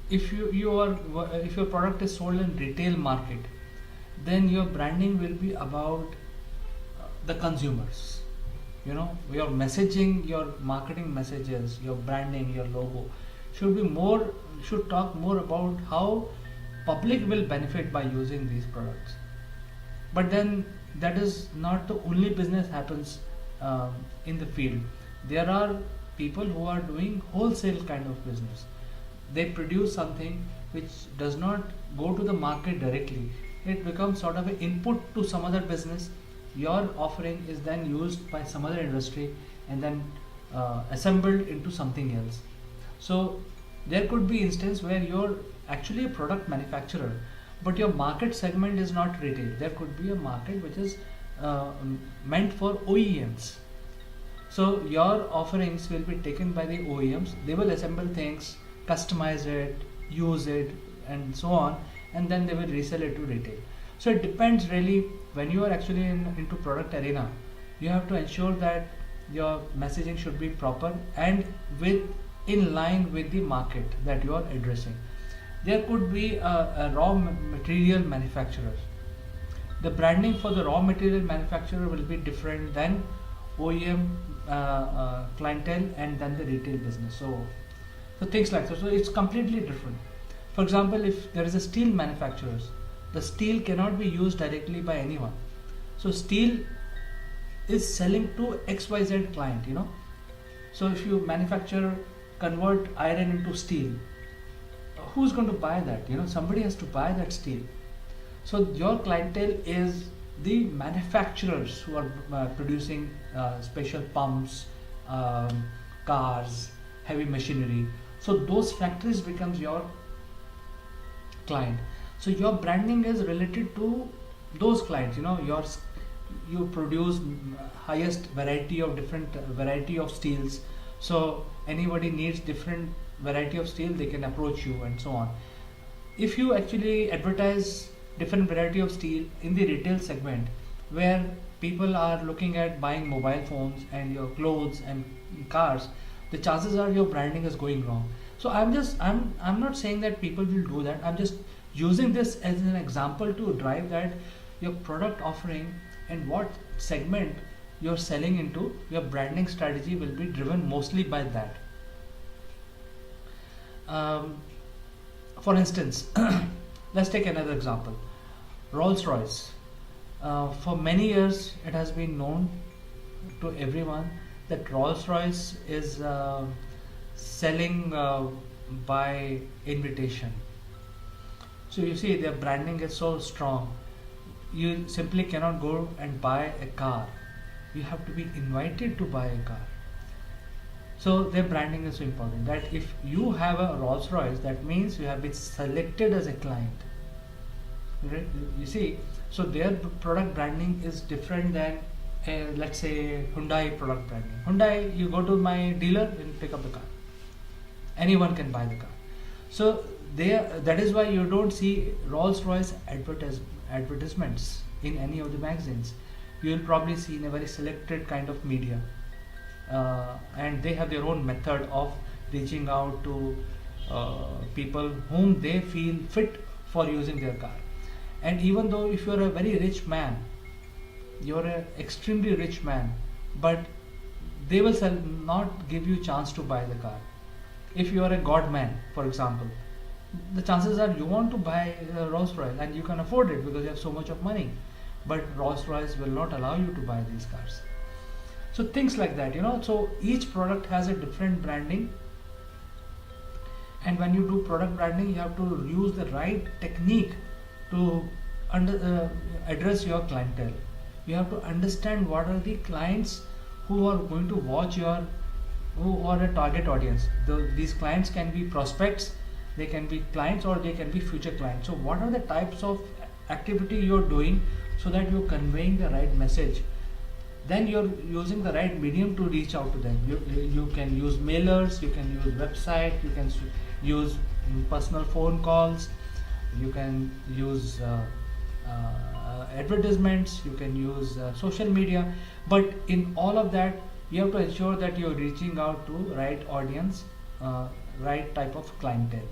if if your product is sold in retail market, then your branding will be about the consumers. Your messaging, your marketing messages, your branding, your logo should talk more about how public will benefit by using these products. But then that is not the only business happens in the field. There are people who are doing wholesale kind of business. They produce something which does not go to the market directly. It becomes sort of an input to some other business. Your offering is then used by some other industry and then assembled into something else. So there could be instance where you're actually a product manufacturer, but your market segment is not retail. There could be a market which is meant for OEMs. So your offerings will be taken by the OEMs. They will assemble things, customize it, use it, and so on, and then they will resell it to retail. So it depends really. When you are actually into product arena, you have to ensure that your messaging should be proper and in line with the market that you are addressing. There could be a raw material manufacturer. The branding for the raw material manufacturer will be different than OEM clientele and then the retail business. So things like that. So it's completely different. For example, if there is a steel manufacturer, the steel cannot be used directly by anyone. So steel is selling to XYZ client, So if you convert iron into steel, who's going to buy that? Somebody has to buy that steel. So your clientele is the manufacturers who are producing special pumps, cars, heavy machinery. So those factories becomes your client. So your branding is related to those clients. You produce highest variety of different variety of steels. So anybody needs different variety of steel, they can approach you and so on. If you actually advertise different variety of steel in the retail segment, where people are looking at buying mobile phones and your clothes and cars, the chances are your branding is going wrong. So I'm not saying that people will do that. I'm just using this as an example to drive that your product offering and what segment you're selling into, your branding strategy will be driven mostly by that. For instance, let's take another example. Rolls-Royce. For many years, it has been known to everyone that Rolls-Royce is selling by invitation. So you see, their branding is so strong. You simply cannot go and buy a car. You have to be invited to buy a car. So their branding is so important that if you have a Rolls-Royce, that means you have been selected as a client. You see, so their product branding is different than let's say Hyundai product branding. Hyundai, you go to my dealer and pick up the car. Anyone can buy the car. So that is why you don't see Rolls-Royce advertisements in any of the magazines. You will probably see in a very selected kind of media. And they have their own method of reaching out to people whom they feel fit for using their car. And even though if you're a very rich man, you're an extremely rich man, but they will not give you chance to buy the car. If you are a god man, for example, the chances are you want to buy a Rolls-Royce and you can afford it because you have so much of money, but Rolls-Royce will not allow you to buy these cars. So things like that, so each product has a different branding, and when you do product branding, you have to use the right technique to address your clientele. You have to understand what are the clients who are going to watch who are a target audience. These clients can be prospects, they can be clients, or they can be future clients. So what are the types of activity you're doing so that you're conveying the right message? Then you're using the right medium to reach out to them. You can use mailers, you can use website, you can use personal phone calls, you can use advertisements, you can use social media, but in all of that you have to ensure that you're reaching out to right audience, right type of clientele.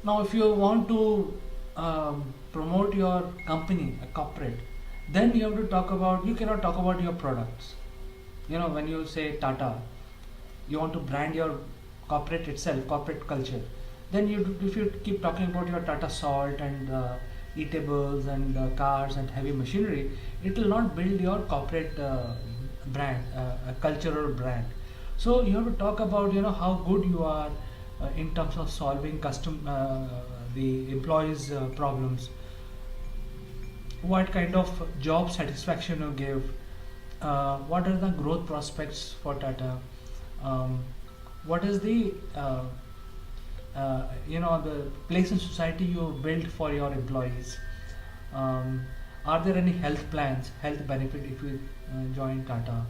Now if you want to promote your company, a corporate, then you have to talk about, you cannot talk about your products. You know, when you say Tata, you want to brand your corporate itself, corporate culture, then if you keep talking about your Tata Salt and eatables and cars and heavy machinery, it will not build your corporate brand, a cultural brand. So you have to talk about, you know, how good you are in terms of solving the employees' problems, what kind of job satisfaction you give, what are the growth prospects for Tata, what is the the place in society you build for your employees. Are there any health plans, health benefit if you join Tata,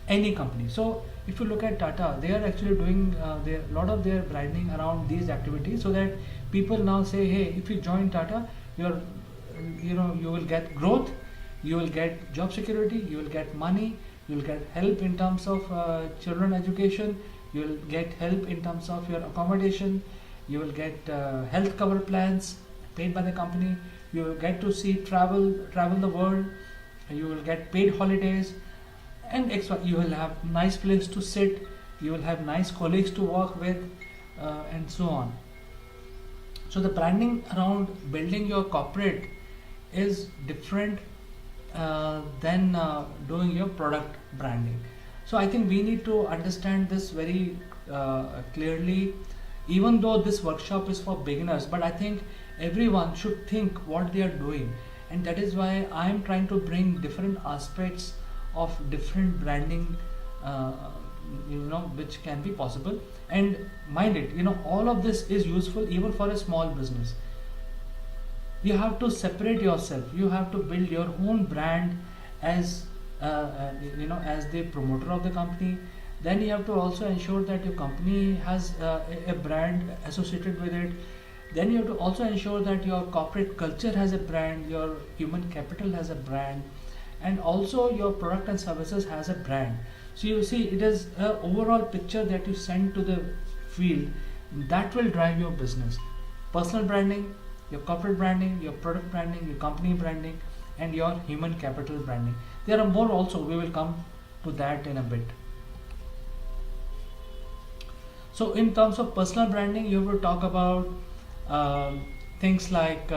any company? So if you look at Tata, they are actually doing a lot of their branding around these activities, so that people now say, hey, if you join Tata, you will get growth, you will get job security, you will get money, you will get help in terms of children education, you will get help in terms of your accommodation, you will get health cover plans paid by the company, you will get to see travel the world, you will get paid holidays, and you will have nice place to sit, you will have nice colleagues to work with, and so on. So the branding around building your corporate is different than doing your product branding. So I think we need to understand this very clearly, even though this workshop is for beginners, but I think everyone should think what they are doing, and that is why I am trying to bring different aspects of different branding which can be possible. And mind it, all of this is useful even for a small business. You have to separate yourself, you have to build your own brand as as the promoter of the company. Then you have to also ensure that your company has a brand associated with it. Then you have to also ensure that your corporate culture has a brand, your human capital has a brand, and also your product and services has a brand. So you see, it is an overall picture that you send to the field that will drive your business. Personal branding, your corporate branding, your product branding, your company branding, and your human capital branding. There are more also, we will come to that in a bit. So in terms of personal branding, you have to talk about things like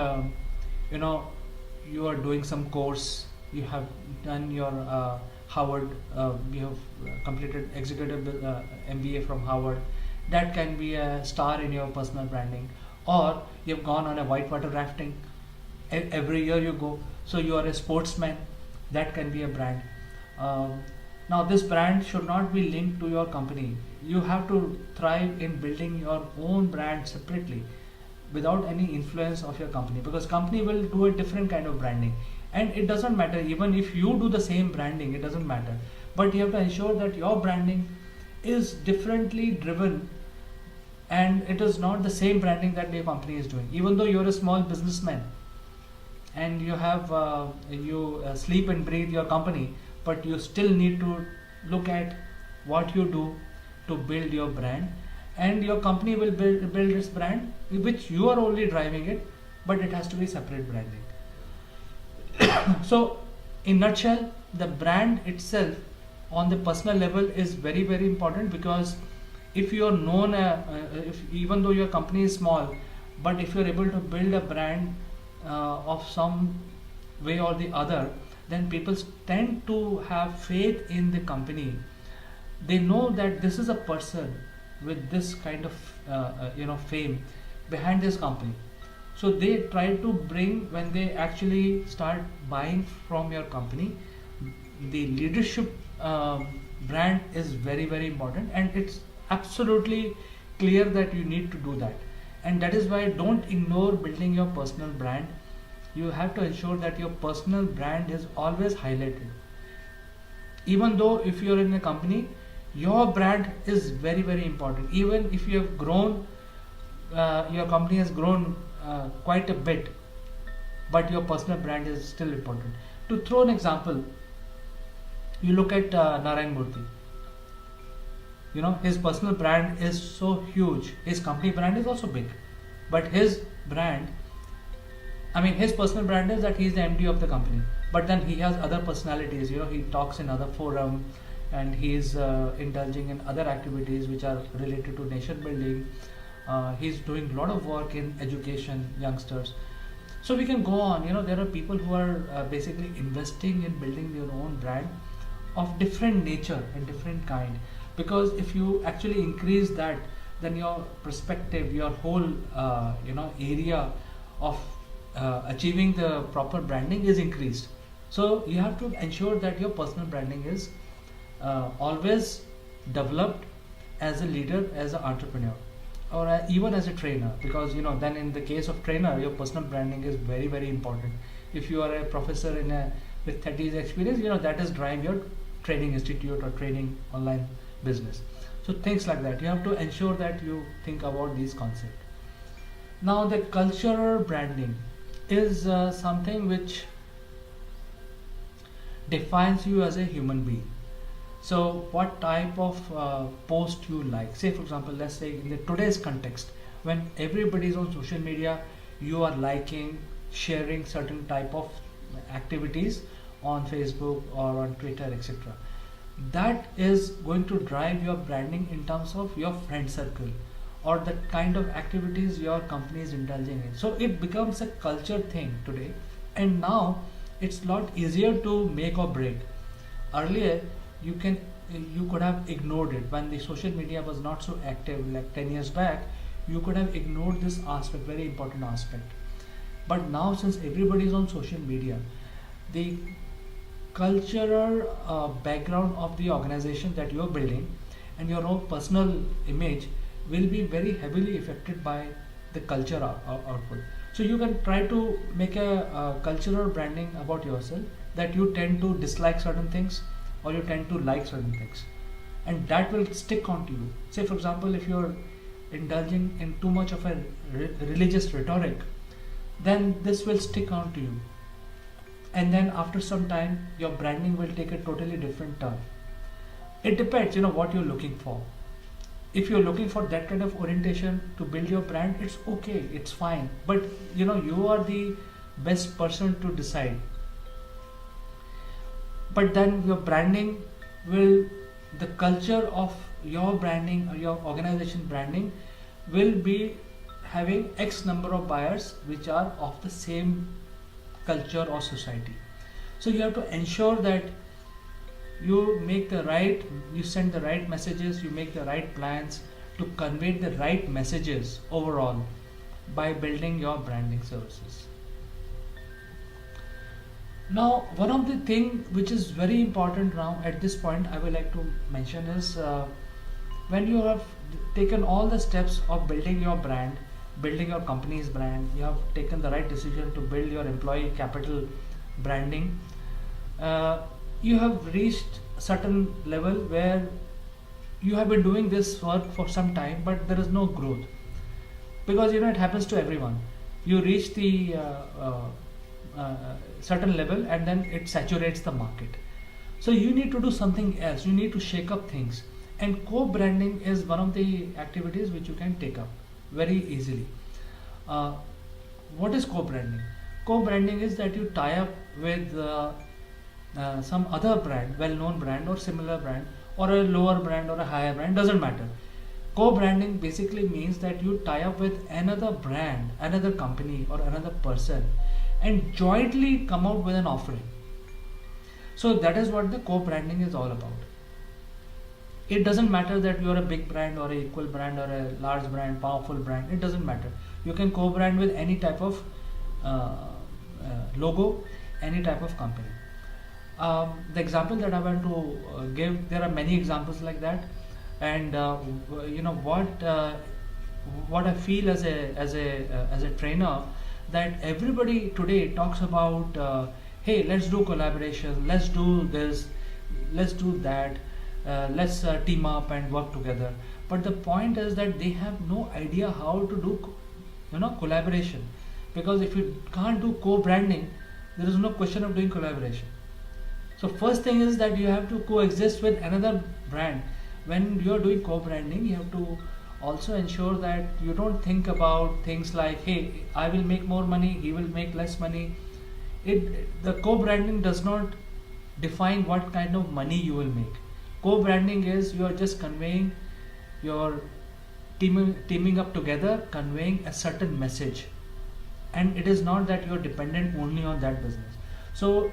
you are doing some course, you have done your Harvard, you have completed executive MBA from Harvard. That can be a star in your personal branding. Or you have gone on a whitewater rafting, every year you go, so you are a sportsman, that can be a brand. Now this brand should not be linked to your company. You have to thrive in building your own brand separately without any influence of your company, because company will do a different kind of branding, and it doesn't matter even if you do the same branding, it doesn't matter, but you have to ensure that your branding is differently driven, and it is not the same branding that your company is doing. Even though you're a small businessman and you have sleep and breathe your company, but you still need to look at what you do to build your brand, and your company will build its brand, which you are only driving it, but it has to be separate branding. So in nutshell, the brand itself on the personal level is very, very important, because if you are known, even though your company is small, but if you are able to build a brand of some way or the other, then people tend to have faith in the company. They know that this is a person with this kind of fame behind this company. So they try to bring, when they actually start buying from your company, the leadership brand is very, very important, and it's absolutely clear that you need to do that. And that is why don't ignore building your personal brand. You have to ensure that your personal brand is always highlighted. Even though if you're in a company, your brand is very, very important. Even if you have grown, your company has grown quite a bit, but your personal brand is still important. To throw an example, you look at Narayan Murthy. His personal brand is so huge. His company brand is also big, but his brand I mean, his personal brand is that he's the MD of the company, but then he has other personalities. He talks in other forum, and he's indulging in other activities which are related to nation building. He's doing a lot of work in education, youngsters. So we can go on. There are people who are basically investing in building their own brand of different nature and different kind. Because if you actually increase that, then your perspective, your whole area of achieving the proper branding is increased. So you have to ensure that your personal branding is always developed as a leader, as an entrepreneur, or even as a trainer, because then in the case of trainer, your personal branding is very, very important. If you are a professor with 30 years experience, that is driving your training institute or training online business. So things like that, you have to ensure that you think about these concepts. Now the cultural branding is something which defines you as a human being. So what type of post you like? Say for example, let's say in the today's context, when everybody is on social media, you are liking, sharing certain type of activities on Facebook or on Twitter, etc. That is going to drive your branding in terms of your friend circle or the kind of activities your company is indulging in. So it becomes a culture thing today, and now it's a lot easier to make or break. Earlier, you could have ignored it when the social media was not so active, like 10 years back. You could have ignored this aspect, very important aspect. But now, since everybody is on social media, the cultural background of the organization that you are building and your own personal image will be very heavily affected by the culture output. So you can try to make a cultural branding about yourself, that you tend to dislike certain things or you tend to like certain things, and that will stick onto you. Say for example, if you're indulging in too much of a religious rhetoric, then this will stick onto you, and then after some time your branding will take a totally different turn. It depends, what you're looking for. If you're looking for that kind of orientation to build your brand, it's okay, it's fine, but you are the best person to decide. But then your branding will, the culture of your branding or your organization branding will be having X number of buyers which are of the same culture or society. So you have to ensure that you send the right messages, you make the right plans to convey the right messages overall by building your branding services. Now, one of the things which is very important now at this point I would like to mention is when you have taken all the steps of building your brand, building your company's brand, you have taken the right decision to build your employee capital branding, you have reached a certain level where you have been doing this work for some time, but there is no growth, because it happens to everyone. You reach the certain level and then it saturates the market. So you need to do something else, you need to shake up things, and co-branding is one of the activities which you can take up very easily. What is co-branding? Co-branding is that you tie up with some other brand, well-known brand or similar brand, or a lower brand or a higher brand, doesn't matter. Co-branding basically means that you tie up with another brand, another company or another person, and jointly come out with an offering. So that is what the co-branding is all about. It doesn't matter that you are a big brand or a equal brand or a large brand, powerful brand, it doesn't matter. You can co-brand with any type of logo, any type of company. The example that I want to give, there are many examples like that, and what I feel as a trainer, that everybody today talks about, hey, let's do collaboration, let's do this, let's do that, let's team up and work together. But the point is that they have no idea how to do collaboration, because if you can't do co-branding, there is no question of doing collaboration. So first thing is that you have to coexist with another brand. When you are doing co-branding, you have to also ensure that you don't think about things like, hey, I will make more money, he will make less money. The co-branding does not define what kind of money you will make. Co-branding is you are just conveying your teaming up together, conveying a certain message, and it is not that you are dependent only on that business. So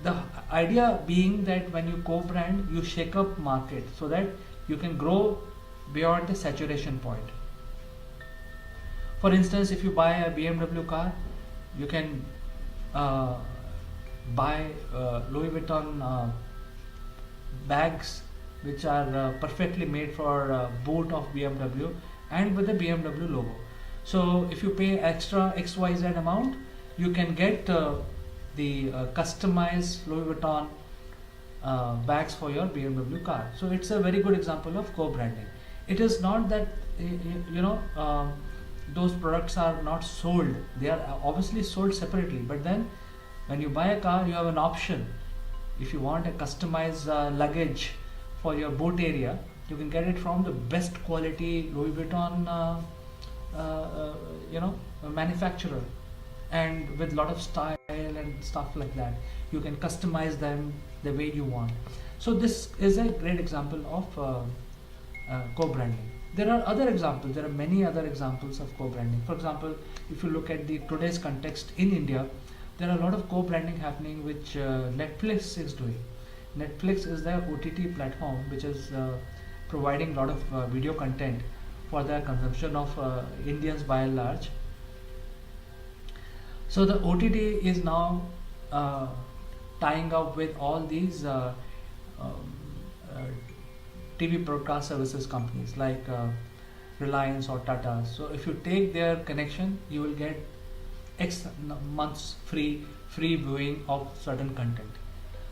the idea being that when you co-brand, you shake up market so that you can grow beyond the saturation point. For instance, if you buy a BMW car, you can buy Louis Vuitton bags which are perfectly made for boot of BMW and with the BMW logo. So if you pay extra XYZ amount, you can get the customized Louis Vuitton bags for your BMW car. So it's a very good example of co-branding. It is not that those products are not sold. They are obviously sold separately, but then when you buy a car, you have an option. If you want a customized luggage for your boot area, you can get it from the best quality Louis Vuitton manufacturer, and with a lot of style and stuff like that. You can customize them the way you want. So this is a great example of co-branding. There are other examples. There are many other examples of co-branding. For example, if you look at the today's context in India, there are a lot of co-branding happening which Netflix is doing. Netflix is the OTT platform which is providing a lot of video content for the consumption of Indians by and large. So the OTT is now tying up with all these TV broadcast services companies like Reliance or Tata. So if you take their connection, you will get X months free viewing of certain content.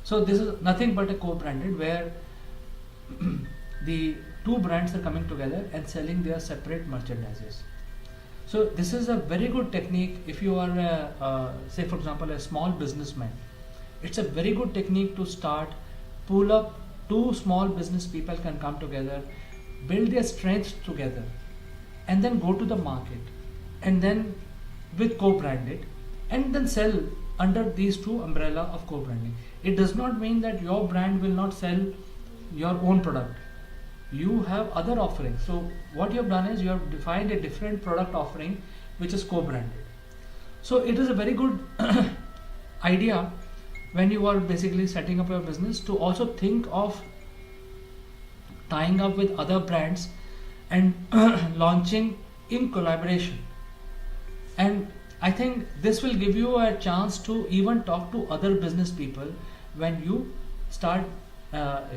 So this is nothing but a co-branded where the two brands are coming together and selling their separate merchandises. So this is a very good technique if you are say for example a small businessman. It's a very good technique to start, pull up two small business people can come together, build their strengths together, and then go to the market, and then with co-branded, and then sell under these two umbrella of co-branding. It does not mean that your brand will not sell your own product. You have other offerings. So what you have done is you have defined a different product offering which is co-branded. So it is a very good idea when you are basically setting up your business to also think of tying up with other brands and launching in collaboration. And I think this will give you a chance to even talk to other business people when you start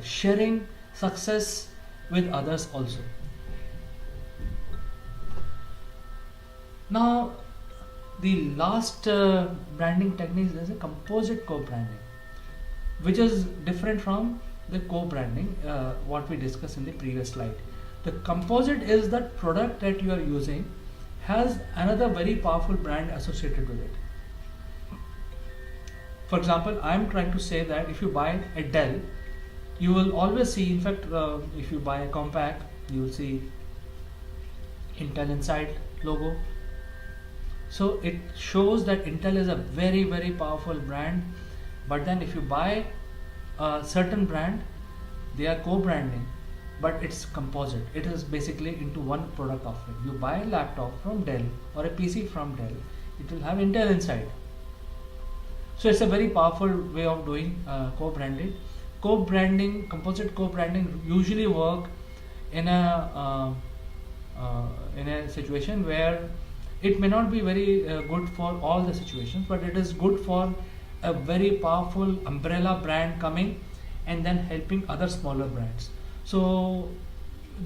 sharing success with others also. Now, the last branding technique is a composite co-branding, which is different from the co-branding what we discussed in the previous slide. The composite is that product that you are using has another very powerful brand associated with it. For example, I am trying to say that if you buy a Dell, you will always see, in fact, if you buy a Compaq, you will see Intel Inside logo. So it shows that Intel is a very, very powerful brand. But then if you buy a certain brand, they are co-branding, but it's composite. It is basically into one product offering. You buy a laptop from Dell or a PC from Dell, it will have Intel inside. So it's a very powerful way of doing co-branding. Co-branding, composite co-branding usually work in a situation where it may not be very good for all the situations, but it is good for a very powerful umbrella brand coming and then helping other smaller brands. So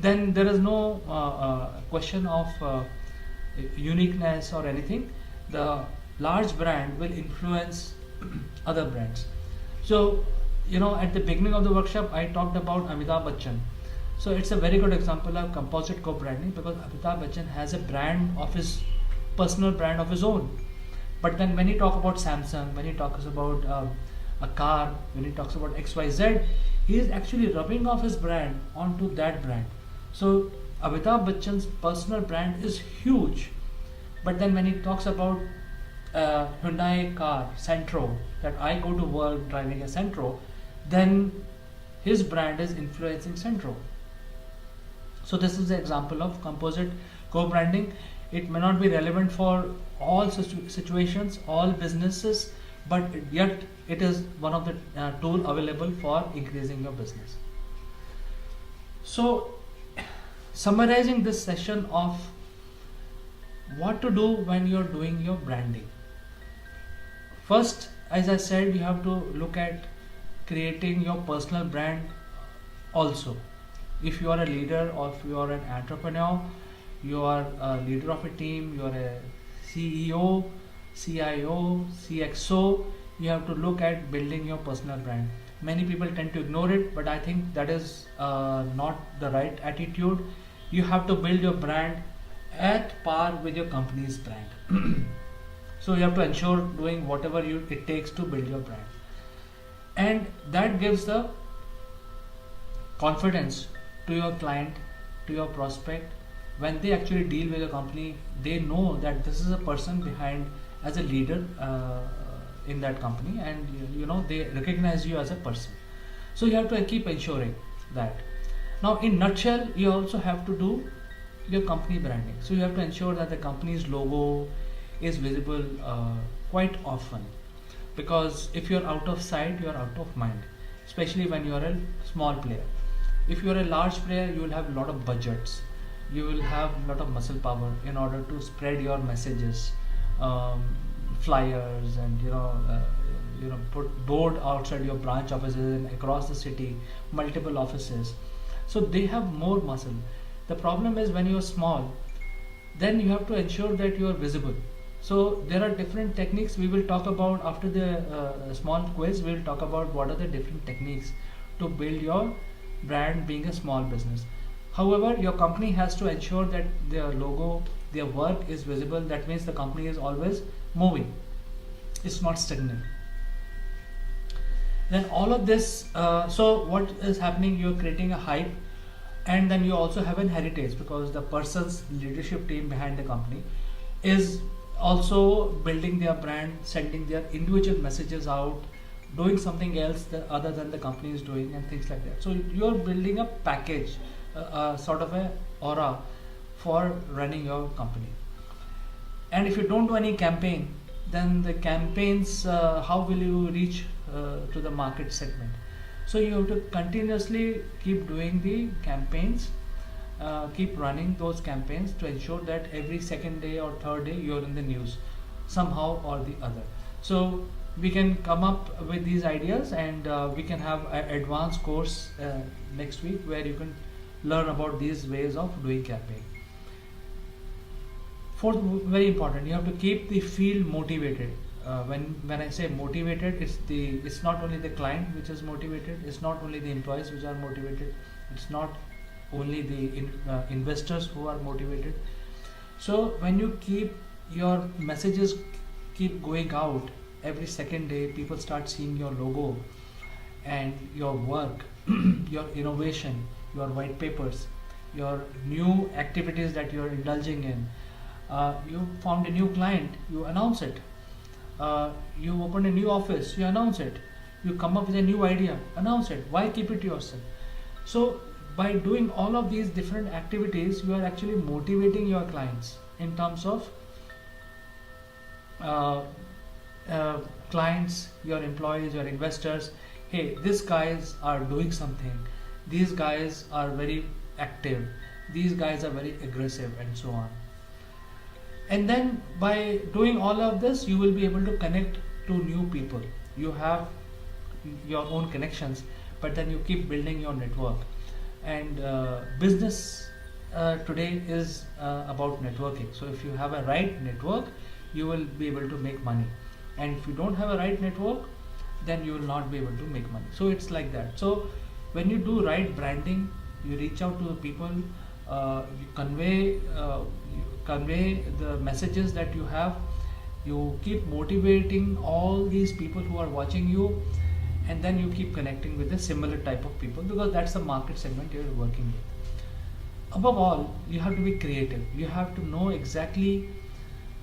then there is no question of uniqueness or anything. The large brand will influence other brands. So at the beginning of the workshop I talked about Amitabh Bachchan. So it's a very good example of composite co-branding, because Amitabh Bachchan has a brand of his personal brand of his own. But then when he talks about Samsung, when he talks about a car, when he talks about XYZ, he is actually rubbing off his brand onto that brand. So Amitabh Bachchan's personal brand is huge, but then when he talks about Hyundai car Santro, that I go to work driving a Santro, then his brand is influencing Santro. So this is the example of composite co-branding. It may not be relevant for all situations, all businesses, but yet it is one of the tool available for increasing your business. So summarizing this session of what to do when you're doing your branding. First, as I said, you have to look at creating your personal brand also. If you are a leader or if you are an entrepreneur, you are a leader of a team, you are a CEO, CIO, CXO, you have to look at building your personal brand. Many people tend to ignore it, but I think that is not the right attitude. You have to build your brand at par with your company's brand. So you have to ensure doing whatever it takes to build your brand. And that gives the confidence to your client, to your prospect. When they actually deal with a company, they know that this is a person behind as a leader in that company, and they recognize you as a person. So you have to keep ensuring that. Now in nutshell, you also have to do your company branding. So you have to ensure that the company's logo is visible quite often, because if you're out of sight, you're out of mind, especially when you're a small player. If you're a large player, you will have a lot of budgets, you will have a lot of muscle power in order to spread your messages, flyers, and put board outside your branch offices and across the city, multiple offices. So they have more muscle. The problem is when you're small, then you have to ensure that you are visible. So there are different techniques we will talk about after the small quiz. We will talk about what are the different techniques to build your brand being a small business. However, your company has to ensure that their logo, their work is visible. That means the company is always moving. It's not stagnant. Then all of this, so what is happening? You're creating a hype, and then you also have an heritage, because the person's leadership team behind the company is also building their brand, sending their individual messages out, doing something else other than the company is doing, and things like that. So you're building a package, sort of a aura for running your company. And if you don't do any campaign, then the campaigns, how will you reach to the market segment? So you have to continuously keep doing the campaigns, keep running those campaigns to ensure that every second day or third day you're in the news somehow or the other. So we can come up with these ideas, and we can have an advanced course next week where you can learn about these ways of doing campaign. Fourth, very important, you have to keep the field motivated. When I say motivated, it's not only the client which is motivated, it's not only the employees which are motivated, it's not only the investors who are motivated. So when you keep your messages keep going out every second day, people start seeing your logo and your work, your innovation, your white papers, your new activities that you're indulging in. You found a new client, you announce it. You open a new office, you announce it. You come up with a new idea, announce it. Why keep it to yourself? So by doing all of these different activities, you are actually motivating your clients in terms of clients, your employees, your investors. Hey, these guys are doing something, these guys are very active, these guys are very aggressive, and so on. And then by doing all of this, you will be able to connect to new people. You have your own connections, but then you keep building your network. And business today is about networking. So if you have a right network, you will be able to make money. And if you don't have a right network, then you will not be able to make money. So it's like that. So when you do right branding, you reach out to the people, you convey the messages that you have, you keep motivating all these people who are watching you, and then you keep connecting with a similar type of people, because that's the market segment you're working with. above all, you have to be creative. You have to know exactly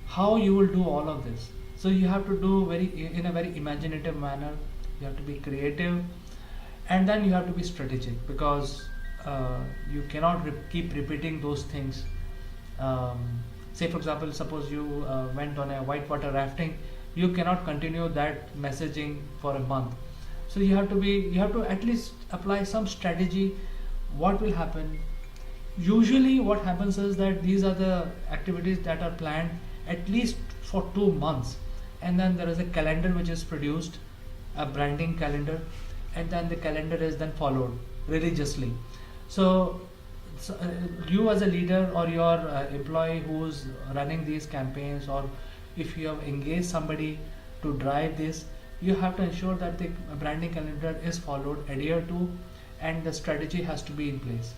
how you will do all of this. So you have to do in a very imaginative manner. You have to be creative, and then you have to be strategic, because you cannot keep repeating those things. um, Say for example, suppose you went on a whitewater rafting, you cannot continue that messaging for a month. So you have to at least apply some strategy. What will happen? Usually what happens is that these are the activities that are planned at least for 2 months, and then there is a calendar which is produced, a branding calendar, and then the calendar is then followed religiously. So, you as a leader, or your employee who's running these campaigns, or if you have engaged somebody to drive this, you have to ensure that the branding calendar is followed, adhered to, and the strategy has to be in place.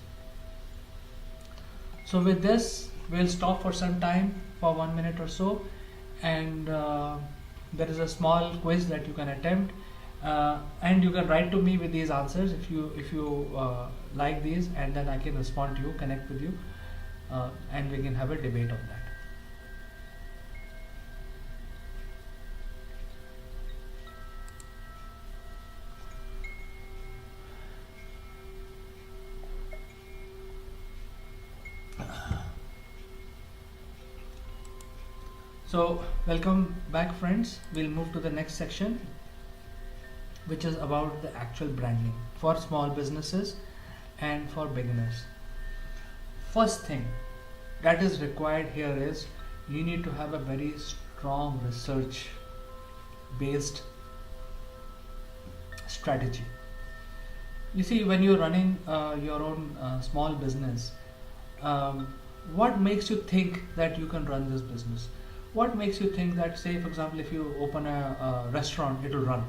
So with this, we'll stop for some time, for 1 minute or so, and there is a small quiz that you can attempt, and you can write to me with these answers if you like these, and then I can respond to you, connect with you, and we can have a debate on that. So welcome back, friends. We'll move to the next section, which is about the actual branding for small businesses and for beginners. First thing that is required here is you need to have a very strong research based strategy. You see, when you're running your own small business, what makes you think that you can run this business? What makes you think that, say for example, if you open a restaurant, it will run?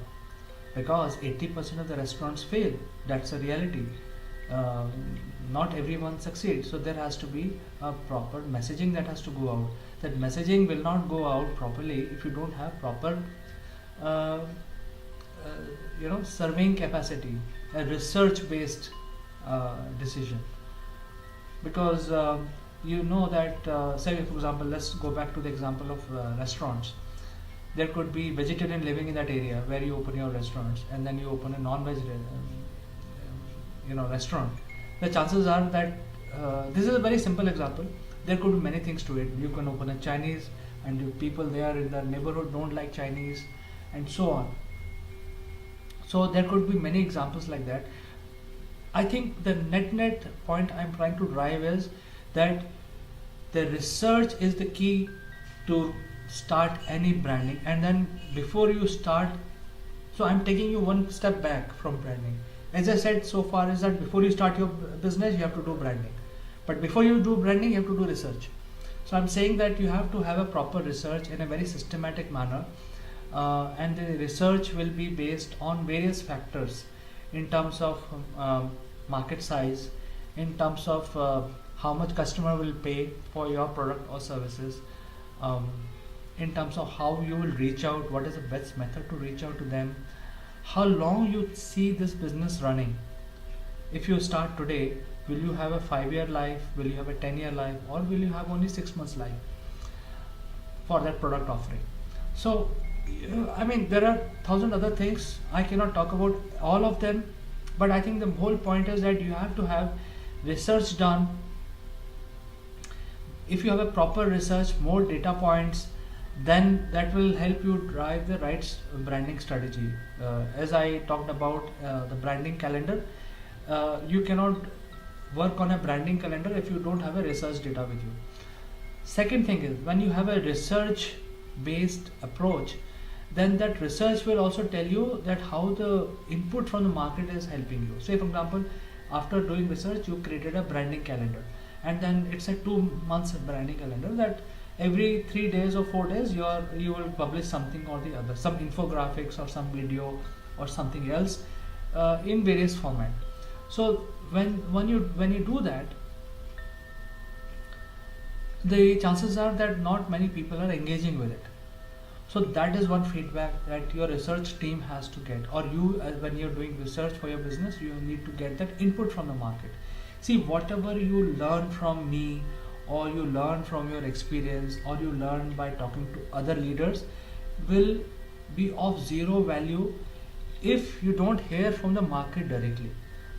Because 80% of the restaurants fail. That's a reality. Not everyone succeeds. So there has to be a proper messaging that has to go out. That messaging will not go out properly if you don't have proper uh, serving capacity, a research based decision. Because you know that, say for example, let's go back to the example of restaurants. There could be vegetarian living in that area where you open your restaurants, and then you open a non-vegetarian restaurant. The chances are that this is a very simple example. There could be many things to it. You can open a Chinese, and the people there in the neighborhood don't like Chinese, and so on. So there could be many examples like that. I think the net point I'm trying to drive is that the research is the key to start any branding. And then before you start, so I'm taking you one step back from branding. As I said so far, is that before you start your business, you have to do branding. But before you do branding, you have to do research. So I'm saying that you have to have a proper research in a very systematic manner, and the research will be based on various factors in terms of market size, in terms of how much customer will pay for your product or services, in terms of how you will reach out, what is the best method to reach out to them, how long you see this business running. If you start today, will you have a 5-year life, will you have a 10-year life, or will you have only 6 months life for that product offering? So I mean, there are 1,000 other things. I cannot talk about all of them, but I think the whole point is that you have to have research done. If you have a proper research, more data points, then that will help you drive the right branding strategy. As I talked about the branding calendar, you cannot work on a branding calendar if you don't have a research data with you. Second thing is, when you have a research based approach, then that research will also tell you that how the input from the market is helping you. Say for example, after doing research, you created a branding calendar, and then it's a 2 months branding calendar that every 3 days or 4 days you will publish something or the other, some infographics or some video or something else in various format. So when you do that, the chances are that not many people are engaging with it. So that is one feedback that your research team has to get, or you when you're doing research for your business, you need to get that input from the market. See, whatever you learn from me, or you learn from your experience, or you learn by talking to other leaders, will be of zero value if you don't hear from the market directly.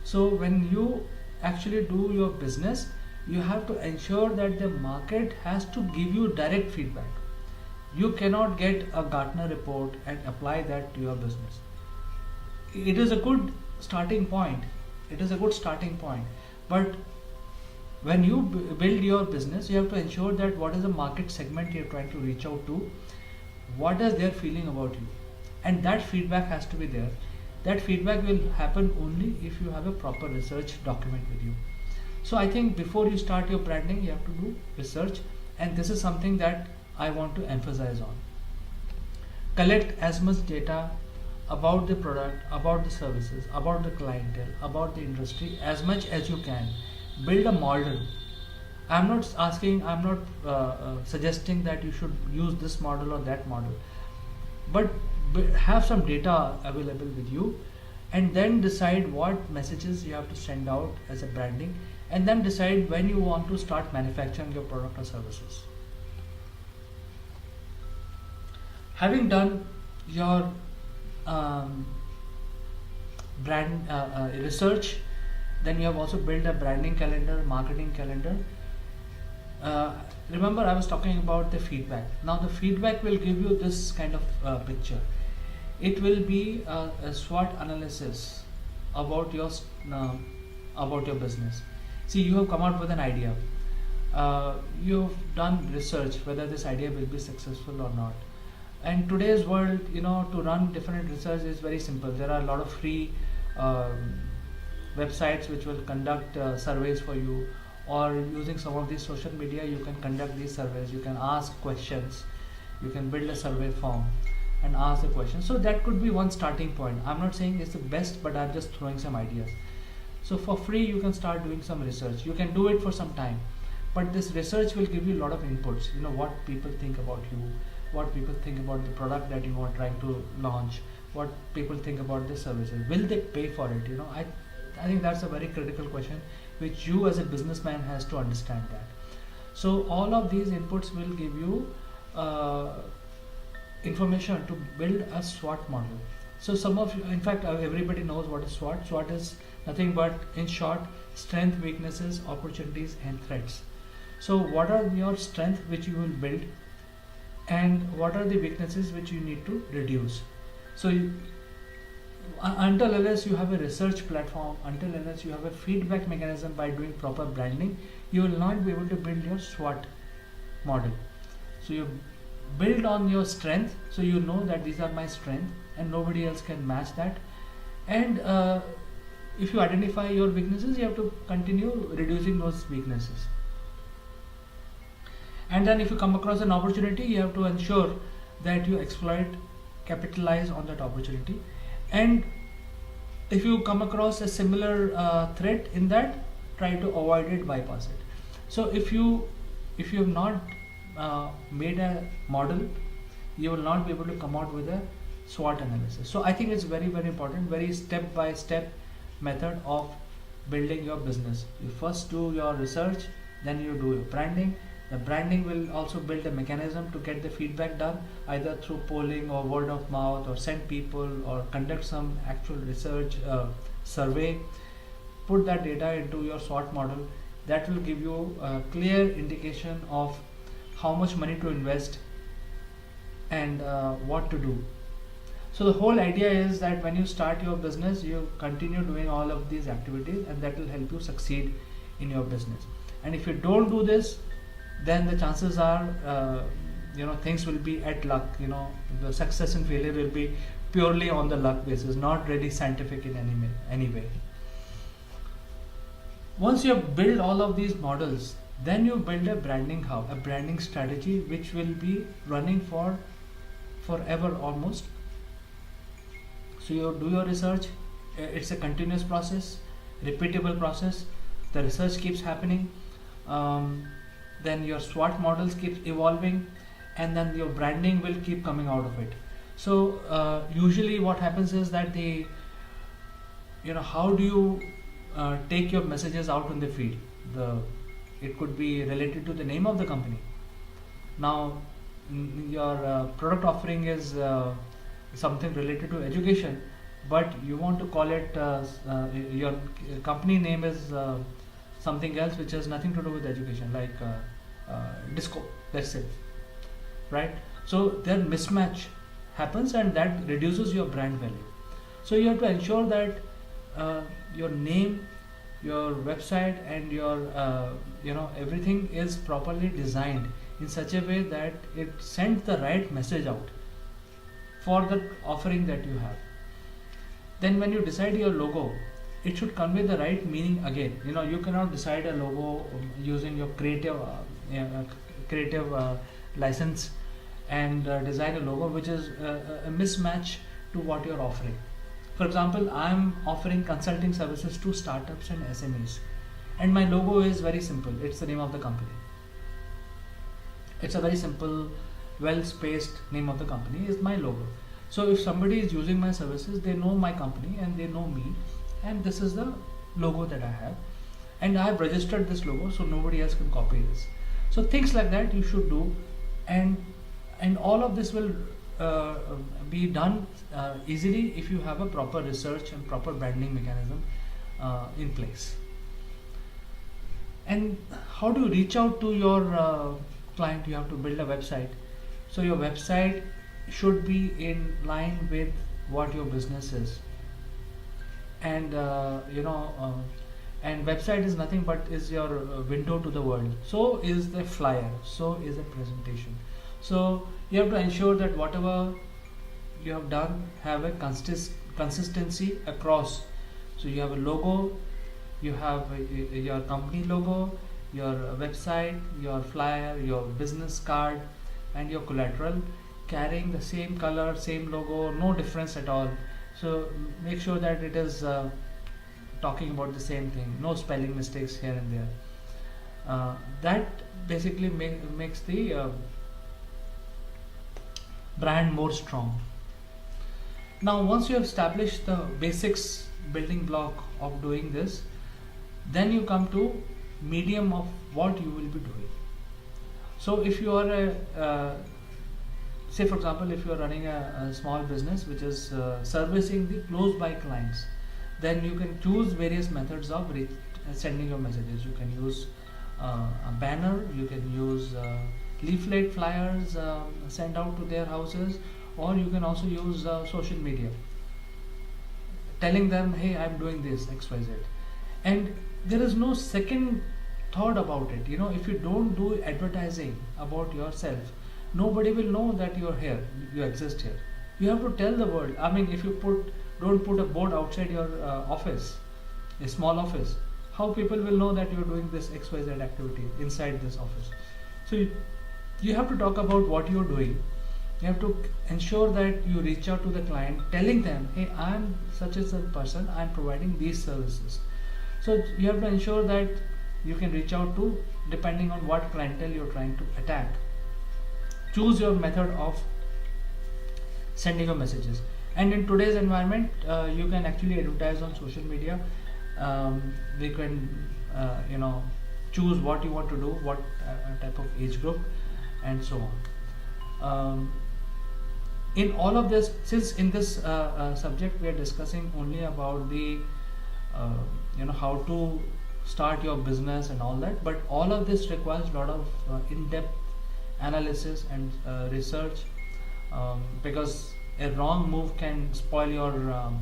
So when you actually do your business, you have to ensure that the market has to give you direct feedback. You cannot get a Gartner report and apply that to your business. It is a good starting point. It is a good starting point. But when you build your business, you have to ensure that what is the market segment you're trying to reach out to, what is their feeling about you, and that feedback has to be there. That feedback will happen only if you have a proper research document with you. So I think before you start your branding, you have to do research, and this is something that I want to emphasize on. Collect as much data about the product, about the services, about the clientele, about the industry as much as you can. Build a model. I'm not suggesting that you should use this model or that model, but have some data available with you, and then decide what messages you have to send out as a branding, and then decide when you want to start manufacturing your product or services. Having done your brand research, then you have also built a branding calendar, marketing calendar. Remember, I was talking about the feedback. Now the feedback will give you this kind of picture. It will be a SWOT analysis about your business. See, you have come out with an idea. You've done research whether this idea will be successful or not. And today's world, to run different research is very simple. There are a lot of free websites which will conduct surveys for you, or using some of these social media, you can conduct these surveys. You can ask questions. You can build a survey form and ask the question. So that could be one starting point. I'm not saying it's the best, but I'm just throwing some ideas. So for free, you can start doing some research. You can do it for some time, but this research will give you a lot of inputs. What people think about you, what people think about the product that you are trying to launch, what people think about the services. Will they pay for it? I think that's a very critical question, which you as a businessman has to understand that. So all of these inputs will give you information to build a SWOT model. So some of you, in fact, everybody knows what is SWOT. SWOT is nothing but, in short, strength, weaknesses, opportunities, and threats. So what are your strengths which you will build, and what are the weaknesses which you need to reduce? So until unless you have a research platform, until unless you have a feedback mechanism by doing proper branding, you will not be able to build your SWOT model. So you build on your strength, so you know that these are my strengths and nobody else can match that. And if you identify your weaknesses, you have to continue reducing those weaknesses. And then if you come across an opportunity, you have to ensure that you capitalize on that opportunity. And if you come across a similar threat in that, try to avoid it, bypass it. So if you have not made a model, you will not be able to come out with a SWOT analysis. So I think it's very, very important, very step-by-step method of building your business. You first do your research, then you do your branding. The branding will also build a mechanism to get the feedback done, either through polling or word of mouth, or send people, or conduct some actual research survey. Put that data into your SWOT model. That will give you a clear indication of how much money to invest and what to do. So the whole idea is that when you start your business, you continue doing all of these activities, and that will help you succeed in your business. And if you don't do this, then the chances are things will be at luck. The success and failure will be purely on the luck basis, not really scientific in any way. Once you have built all of these models, then you build a branding hub, a branding strategy, which will be running for forever almost. So you do your research. It's a continuous process, repeatable process. The research keeps happening. Then your SWOT models keep evolving, and then your branding will keep coming out of it. So usually what happens is that how do you take your messages out on the field. It could be related to the name of the company. Now, your product offering is something related to education, but you want to call it your company name is something else which has nothing to do with education, like disco, let's say, right? So their mismatch happens, and that reduces your brand value. So you have to ensure that your name, your website, and your everything is properly designed in such a way that it sends the right message out for the offering that you have. Then when you decide your logo, it should convey the right meaning again. You cannot decide a logo using your creative license and design a logo which is a mismatch to what you're offering. For example, I'm offering consulting services to startups and SMEs, and my logo is very simple. It's the name of the company. It's a very simple, well-spaced name of the company is my logo. So if somebody is using my services, they know my company and they know me, and this is the logo that I have, and I have registered this logo so nobody else can copy this. So things like that you should do, and all of this will be done easily if you have a proper research and proper branding mechanism in place. And how do you reach out to your client? You have to build a website. So your website should be in line with what your business is. And and website is nothing but is your window to the world. So is the flyer. So is the presentation. So you have to ensure that whatever you have done have a consistency across. So you have a logo, you have your company logo, your website, your flyer, your business card, and your collateral carrying the same color, same logo, no difference at all. So make sure that it is talking about the same thing, no spelling mistakes here and there. That basically makes the brand more strong. Now, once you have established the basics building block of doing this, then you come to medium of what you will be doing. So if you are say for example, if you are running a small business which is servicing the close by clients, then you can choose various methods of sending your messages. You can use a banner, you can use leaflet flyers, send out to their houses, or you can also use social media, telling them, hey, I'm doing this XYZ. And there is no second thought about it. If you don't do advertising about yourself, nobody will know that you're here, you exist here. You have to tell the world. I mean, if you don't put a board outside your office, a small office, how people will know that you're doing this XYZ activity inside this office? So you have to talk about what you're doing. You have to ensure that you reach out to the client, telling them, hey, I'm such and such person, I'm providing these services. So you have to ensure that you can reach out to, depending on what clientele you're trying to attack. Choose your method of sending your messages. And in today's environment, you can actually advertise on social media. We can choose what you want to do, what type of age group, and so on. In all of this, since in this subject we are discussing only about the how to start your business and all that, but all of this requires a lot of in-depth analysis and research, because a wrong move can spoil your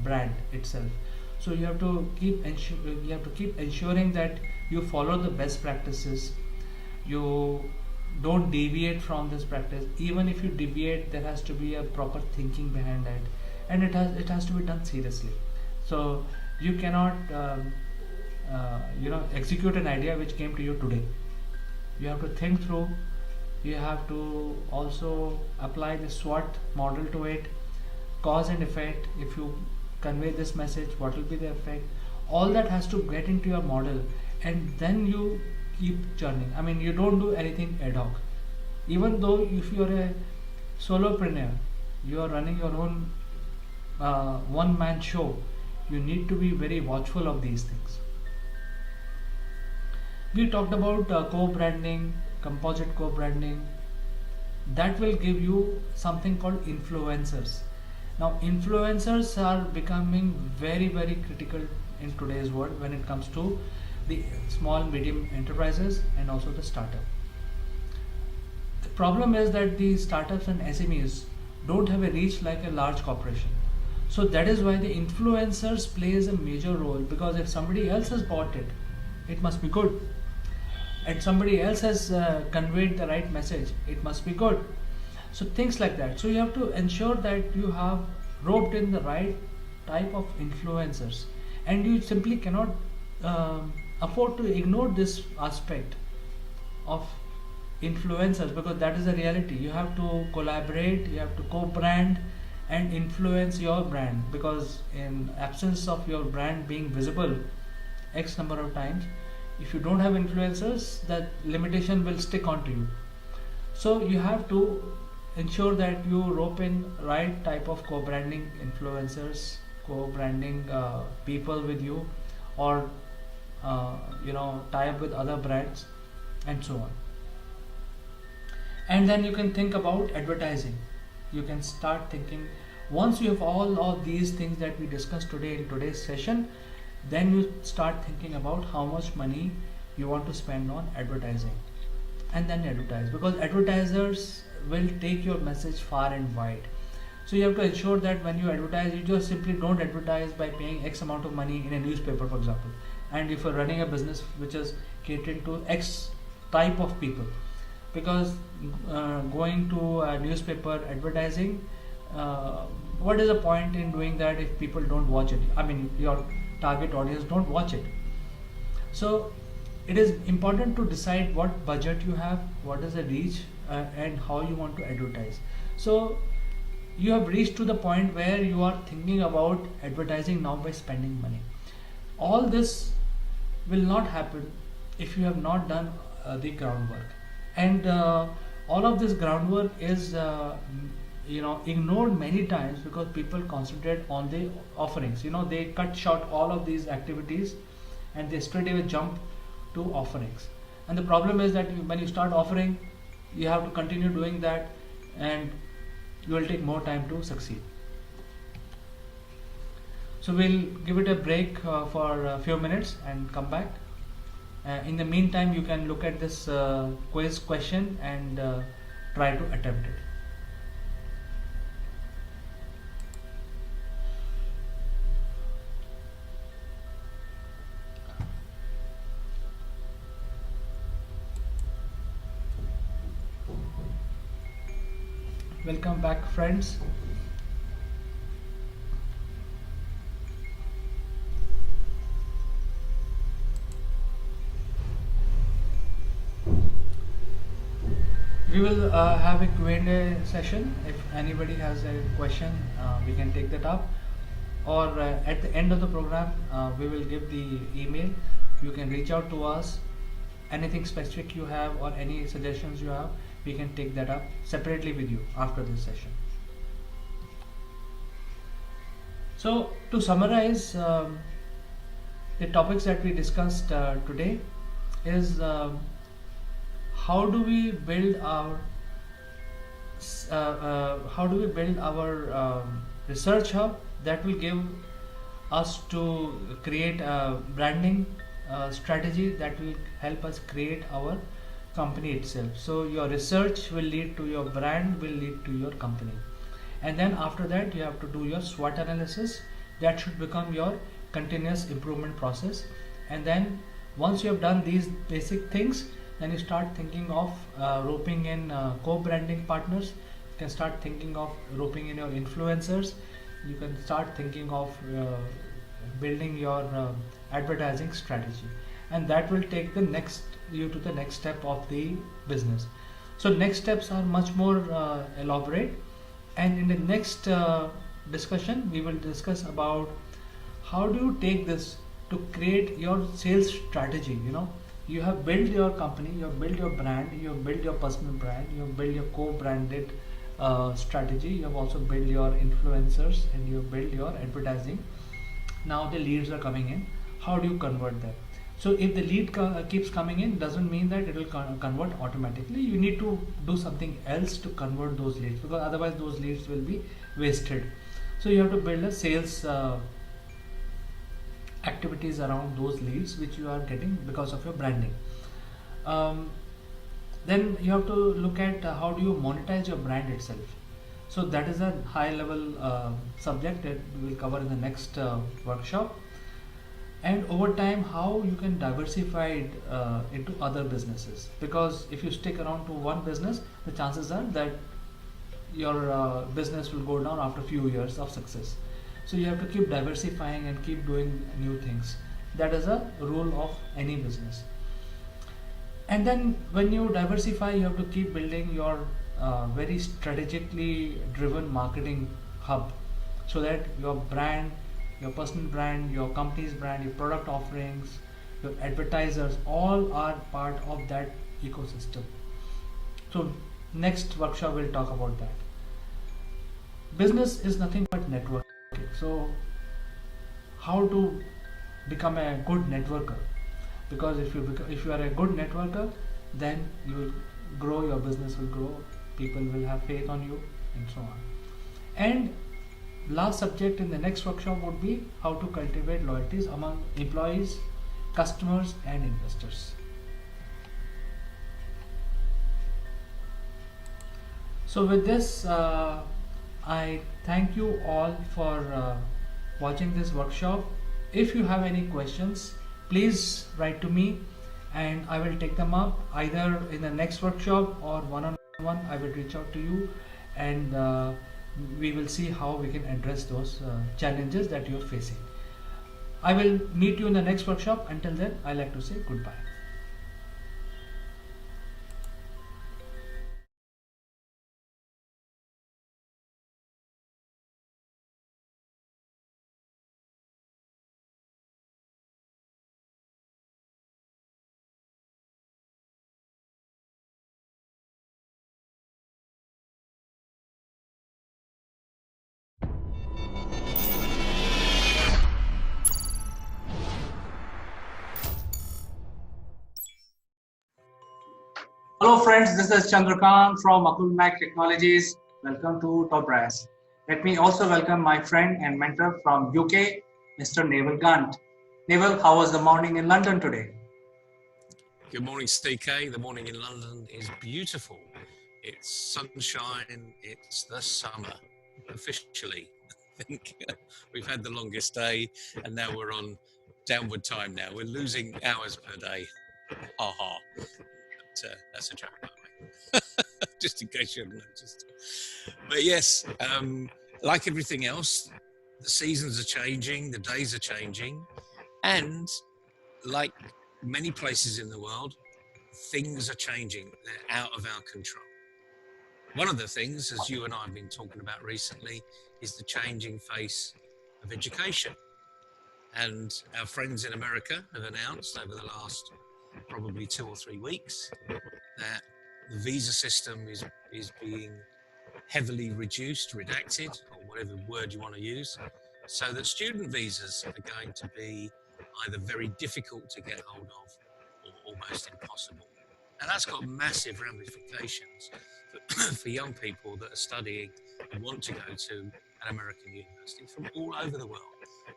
brand itself. So you have to keep ensuring that you follow the best practices. You don't deviate from this practice. Even if you deviate, there has to be a proper thinking behind it, and it has to be done seriously. So you cannot execute an idea which came to you today. You have to think through. You have to also apply the SWOT model to it, cause and effect. If you convey this message, what will be the effect? All that has to get into your model, and then you keep churning. I mean, you don't do anything ad hoc. Even though if you are a solopreneur, you are running your own one-man show, you need to be very watchful of these things. We talked about co-branding, composite co-branding. That will give you something called influencers. Now, influencers are becoming very, very critical in today's world when it comes to the small, medium enterprises and also the startup. The problem is that the startups and SMEs don't have a reach like a large corporation. So that is why the influencers plays a major role, because if somebody else has bought it, it must be good. And somebody else has conveyed the right message, it must be good. So things like that. So you have to ensure that you have roped in the right type of influencers, and you simply cannot afford to ignore this aspect of influencers, because that is the reality. You have to collaborate, you have to co-brand and influence your brand, because in absence of your brand being visible x number of times, if you don't have influencers, that limitation will stick onto you. So you have to ensure that you rope in right type of co-branding influencers, co-branding people with you, or tie up with other brands and so on. And then you can think about advertising. You can start thinking, once you have all of these things that we discussed today in today's session, then you start thinking about how much money you want to spend on advertising, and then advertise, because advertisers will take your message far and wide. So you have to ensure that when you advertise, you just simply don't advertise by paying X amount of money in a newspaper, for example. And if you're running a business which is catering to X type of people, because going to a newspaper advertising, what is the point in doing that if people don't watch it? I mean, your target audience don't watch it. So it is important to decide what budget you have, what is the reach, and how you want to advertise. So you have reached to the point where you are thinking about advertising now by spending money. All this will not happen if you have not done the groundwork, and all of this groundwork is ignored many times, because people concentrate on the offerings. They cut short all of these activities and they straight away jump to offerings. And the problem is that when you start offering, you have to continue doing that, and you will take more time to succeed. So we'll give it a break for a few minutes and come back. In the meantime, you can look at this quiz question and try to attempt it. Welcome back, friends. We will have a Q&A session. If anybody has a question, we can take that up, or at the end of the program, we will give the email. You can reach out to us. Anything specific you have or any suggestions you have, we can take that up separately with you after this session. So to summarize, the topics that we discussed today is how do we build our research hub that will give us to create a branding strategy that will help us create our company itself. So your research will lead to your brand, will lead to your company, and then after that you have to do your SWOT analysis. That should become your continuous improvement process. And then once you have done these basic things, then you start thinking of roping in co-branding partners. You can start thinking of roping in your influencers. You can start thinking of building your advertising strategy, and that will take you to the next step of the business. So next steps are much more elaborate, and in the next discussion we will discuss about how do you take this to create your sales strategy. You have built your company, you have built your brand, you have built your personal brand, you have built your co-branded strategy, you have also built your influencers, and you have built your advertising. Now the leads are coming in. How do you convert them? So if the lead keeps coming in, doesn't mean that it will convert automatically. You need to do something else to convert those leads, because otherwise those leads will be wasted. So you have to build a sales activities around those leads which you are getting because of your branding. Then you have to look at how do you monetize your brand itself. So that is a high level subject that we will cover in the next workshop. And over time, how you can diversify it into other businesses, because if you stick around to one business, the chances are that your business will go down after a few years of success. So you have to keep diversifying and keep doing new things. That is a rule of any business. And then when you diversify, you have to keep building your very strategically driven marketing hub, so that your brand, your personal brand, your company's brand, your product offerings, your advertisers, all are part of that ecosystem. So next workshop we'll talk about that. Business is nothing but networking. So how to become a good networker? Because if you are a good networker, then you will grow, your business will grow, people will have faith on you, and so on. And last subject in the next workshop would be how to cultivate loyalties among employees, customers, and investors. So with this, I thank you all for watching this workshop. If you have any questions, please write to me and I will take them up either in the next workshop or one-on-one. I will reach out to you, and we will see how we can address those challenges that you're facing. I will meet you in the next workshop. Until then, I like to say goodbye. Hello friends, this is Chandrakant from Akulmach Technologies. Welcome to Top Brass. Let me also welcome my friend and mentor from UK, Mr. Naval Gant. Naval, how was the morning in London today? Good morning, CK. The morning in London is beautiful. It's sunshine, it's the summer, officially. I think we've had the longest day and now we're on downward time now. We're losing hours per day. Ha ha. That's a joke, by the way. Just in case you haven't noticed. But yes, like everything else, the seasons are changing, the days are changing, and like many places in the world, things are changing. They're out of our control. One of the things, as you and I have been talking about recently, is the changing face of education. And our friends in America have announced over the last probably 2 or 3 weeks that the visa system is being heavily reduced, redacted, or whatever word you want to use, so that student visas are going to be either very difficult to get hold of or almost impossible. And that's got massive ramifications for young people that are studying and want to go to an American university from all over the world,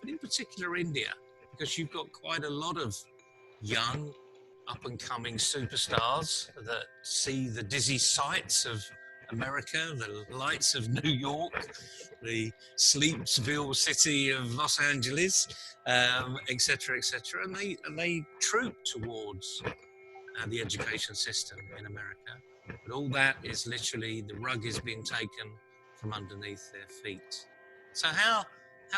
but in particular India, because you've got quite a lot of young, up-and-coming superstars that see the dizzy sights of America, the lights of New York, the Sleepsville city of Los Angeles, etc., etc., and they troop towards the education system in America. But all that is literally, the rug is being taken from underneath their feet. So how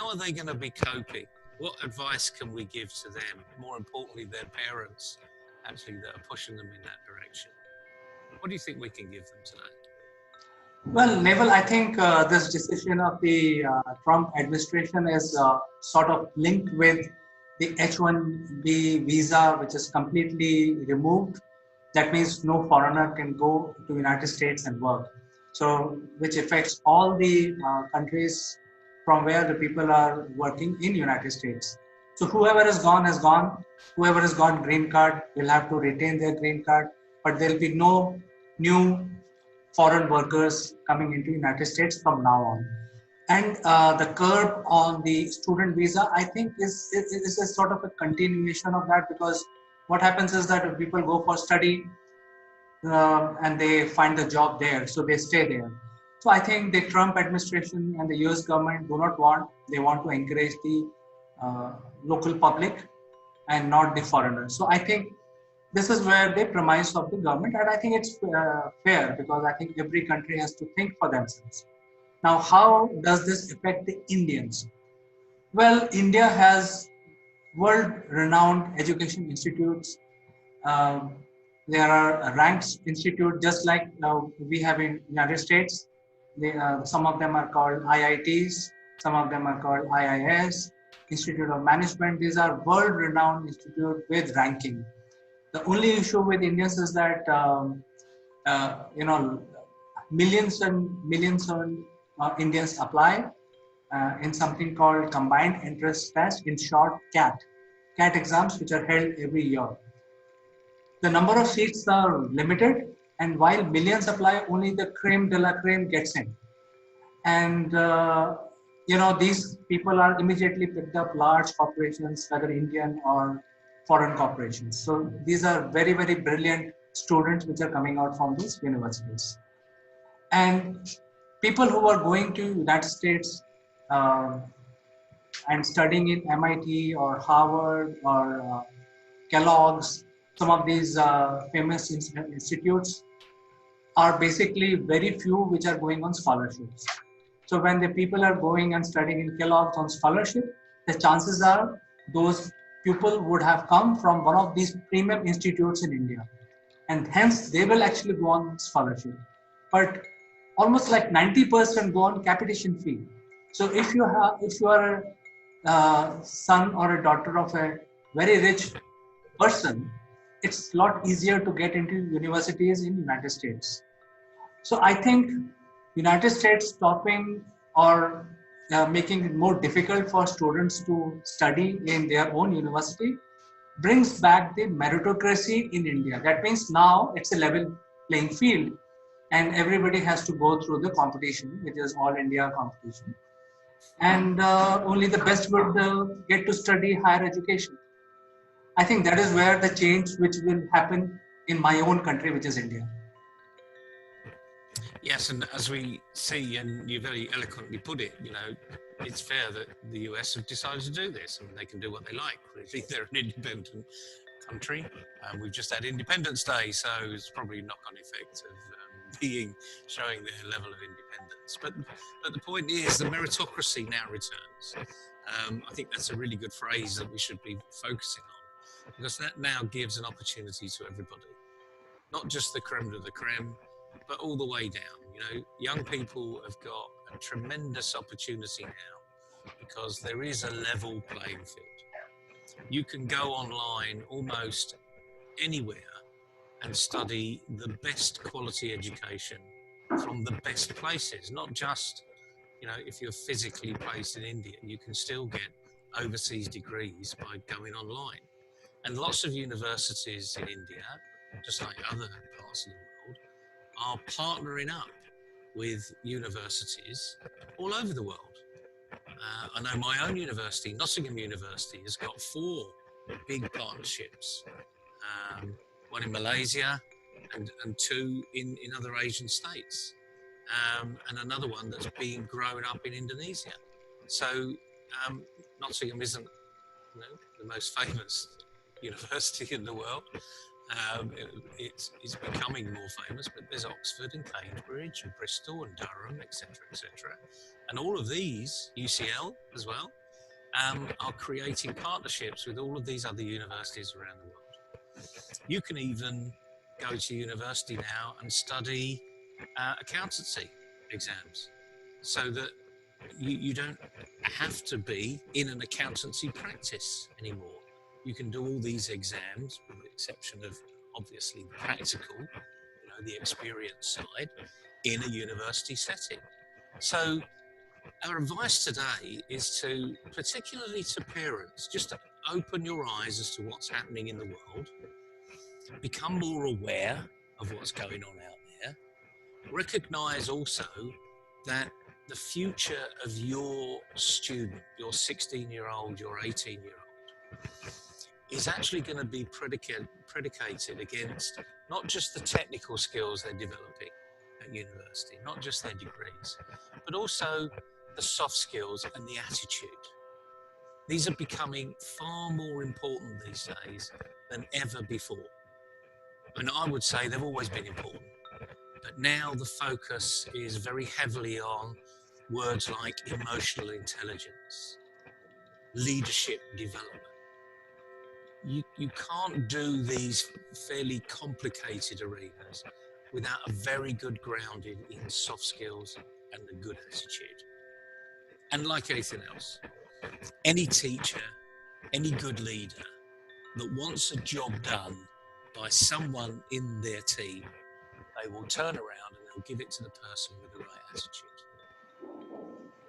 are they going to be coping? What advice can we give to them? More importantly, their parents, actually, that are pushing them in that direction. What do you think we can give them today? Well, Naval, I think this decision of the Trump administration is sort of linked with the H-1B visa, which is completely removed. That means no foreigner can go to United States and work. So, which affects all the countries from where the people are working in United States. So whoever is gone has gone. Whoever has got green card will have to retain their green card, but there will be no new foreign workers coming into United States from now on. And the curb on the student visa, I think, is a sort of a continuation of that, because what happens is that if people go for study and they find the job there, so they stay there. So I think the Trump administration and the US government do not want, they want to encourage the local public and not the foreigners. So I think this is where the premise of the government, and I think it's fair, because I think every country has to think for themselves. Now, how does this affect the Indians? Well, India has world-renowned education institutes. Um, there are ranked institutes, just like we have in United States. Some of them are called IITs, some of them are called IIS, Institute of Management. These are world-renowned institutes with ranking. The only issue with Indians is that millions and millions of Indians apply in something called combined entrance test, in short CAT exams, which are held every year. The number of seats are limited, and while millions apply, only the creme de la creme gets in. And these people are immediately picked up, large corporations, whether Indian or foreign corporations. So these are very, very brilliant students which are coming out from these universities. And people who are going to United States and studying in MIT or Harvard or Kellogg's, some of these famous institutes, are basically very few which are going on scholarships. So when the people are going and studying in Kellogg's on scholarship, the chances are those people would have come from one of these premium institutes in India, and hence they will actually go on scholarship. But almost like 90% go on capitation fee. So if you are a son or a daughter of a very rich person, it's a lot easier to get into universities in United States. So I think United States stopping or making it more difficult for students to study in their own university brings back the meritocracy in India. That means now it's a level playing field, and everybody has to go through the competition, which is all India competition. And only the best would get to study higher education. I think that is where the change which will happen in my own country, which is India. Yes, and as we see, and you very eloquently put it, it's fair that the US have decided to do this. I mean, they can do what they like. Really, they're an independent country. We've just had Independence Day, so it's probably knock-on effect of showing their level of independence. But the point is, the meritocracy now returns. I think that's a really good phrase that we should be focusing on, because that now gives an opportunity to everybody, not just the creme de la creme, but all the way down. Young people have got a tremendous opportunity now, because there is a level playing field. You can go online almost anywhere and study the best quality education from the best places, not just, if you're physically placed in India, you can still get overseas degrees by going online. And lots of universities in India, just like other parts of the world, are partnering up with universities all over the world. I know my own university, Nottingham University, has got 4 big partnerships, one in Malaysia and 2 in other Asian states, and another one that's being grown up in Indonesia. So Nottingham isn't the most famous university in the world. It's becoming more famous, but there's Oxford and Cambridge and Bristol and Durham, etc., etc. And all of these, UCL as well, are creating partnerships with all of these other universities around the world. You can even go to university now and study accountancy exams, so that you don't have to be in an accountancy practice anymore. You can do all these exams, with the exception of obviously the practical, the experience side, in a university setting. So Our advice today is to, particularly to parents, just to open your eyes as to what's happening in the world, become more aware of what's going on out there, recognize also that the future of your student, your 16-year-old, your 18-year-old, is actually going to be predicated against not just the technical skills they're developing at university, not just their degrees, but also the soft skills and the attitude. These are becoming far more important these days than ever before. And I would say they've always been important, but now the focus is very heavily on words like emotional intelligence, leadership development. You can't do these fairly complicated arenas without a very good grounding in soft skills and a good attitude. And like anything else, any teacher, any good leader that wants a job done by someone in their team, they will turn around and they'll give it to the person with the right attitude.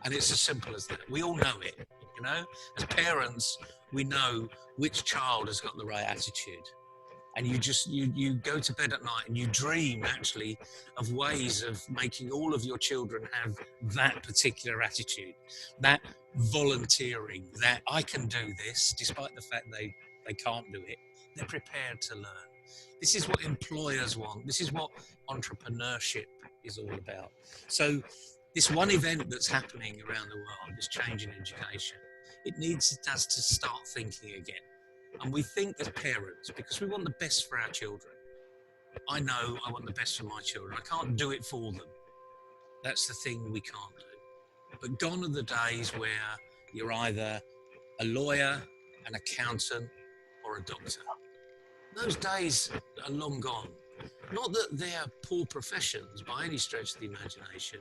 And it's as simple as that. We all know it, you know. As parents, we know which child has got the right attitude. And you go to bed at night and you dream actually of ways of making all of your children have that particular attitude, that volunteering, that I can do this, despite the fact they can't do it. They're prepared to learn. This is what employers want. This is what entrepreneurship is all about. So this one event that's happening around the world, this change in education, it needs us to start thinking again. And we think as parents, because we want the best for our children. I know I want the best for my children. I can't do it for them. That's the thing we can't do. But gone are the days where you're either a lawyer, an accountant, or a doctor. Those days are long gone. Not that they're poor professions by any stretch of the imagination,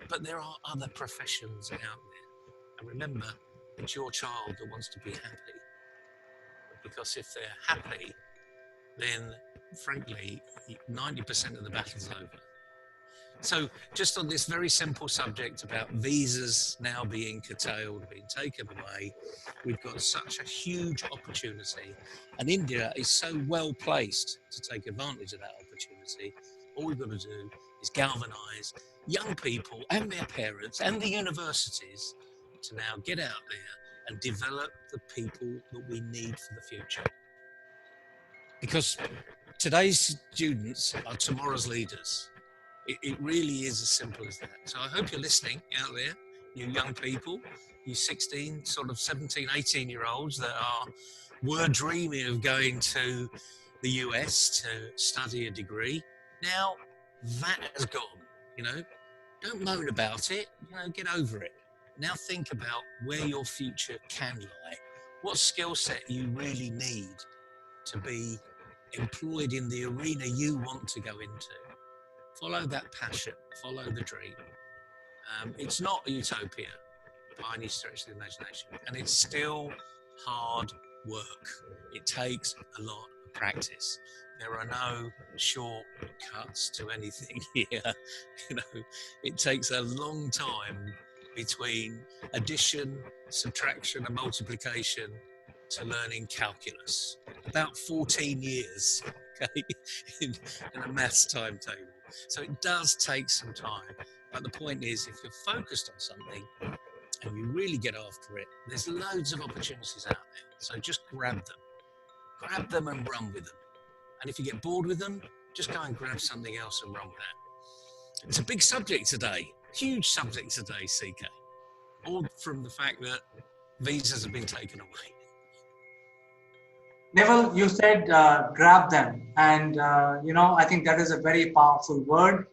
but there are other professions out there. And remember, it's your child that wants to be happy. Because if they're happy, then frankly, 90% of the battle's over. So just on this very simple subject about visas now being curtailed, being taken away, we've got such a huge opportunity. And India is so well placed to take advantage of that opportunity. All we've got to do is galvanise young people and their parents and the universities to now get out there and develop the people that we need for the future. Because today's students are tomorrow's leaders. It really is as simple as that. So I hope you're listening out there, you young people, you 16, sort of 17, 18-year-olds that were dreaming of going to the US to study a degree. Now that has gone, you know. Don't moan about it, you know, get over it. Now think about where your future can lie. What skill set you really need to be employed in the arena you want to go into. Follow that passion, follow the dream. It's not a utopia by any stretch of the imagination, and it's still hard work. It takes a lot of practice. There are no shortcuts to anything here. You know, it takes a long time between addition, subtraction, and multiplication to learning calculus. About 14 years, okay, in a maths timetable. So it does take some time. But the point is, if you're focused on something and you really get after it, there's loads of opportunities out there. So just grab them. Grab them and run with them. And if you get bored with them, just go and grab something else and run with that. It's a big subject today, huge subject today, CK. All from the fact that visas have been taken away. Neville, you said grab them. And, I think that is a very powerful word.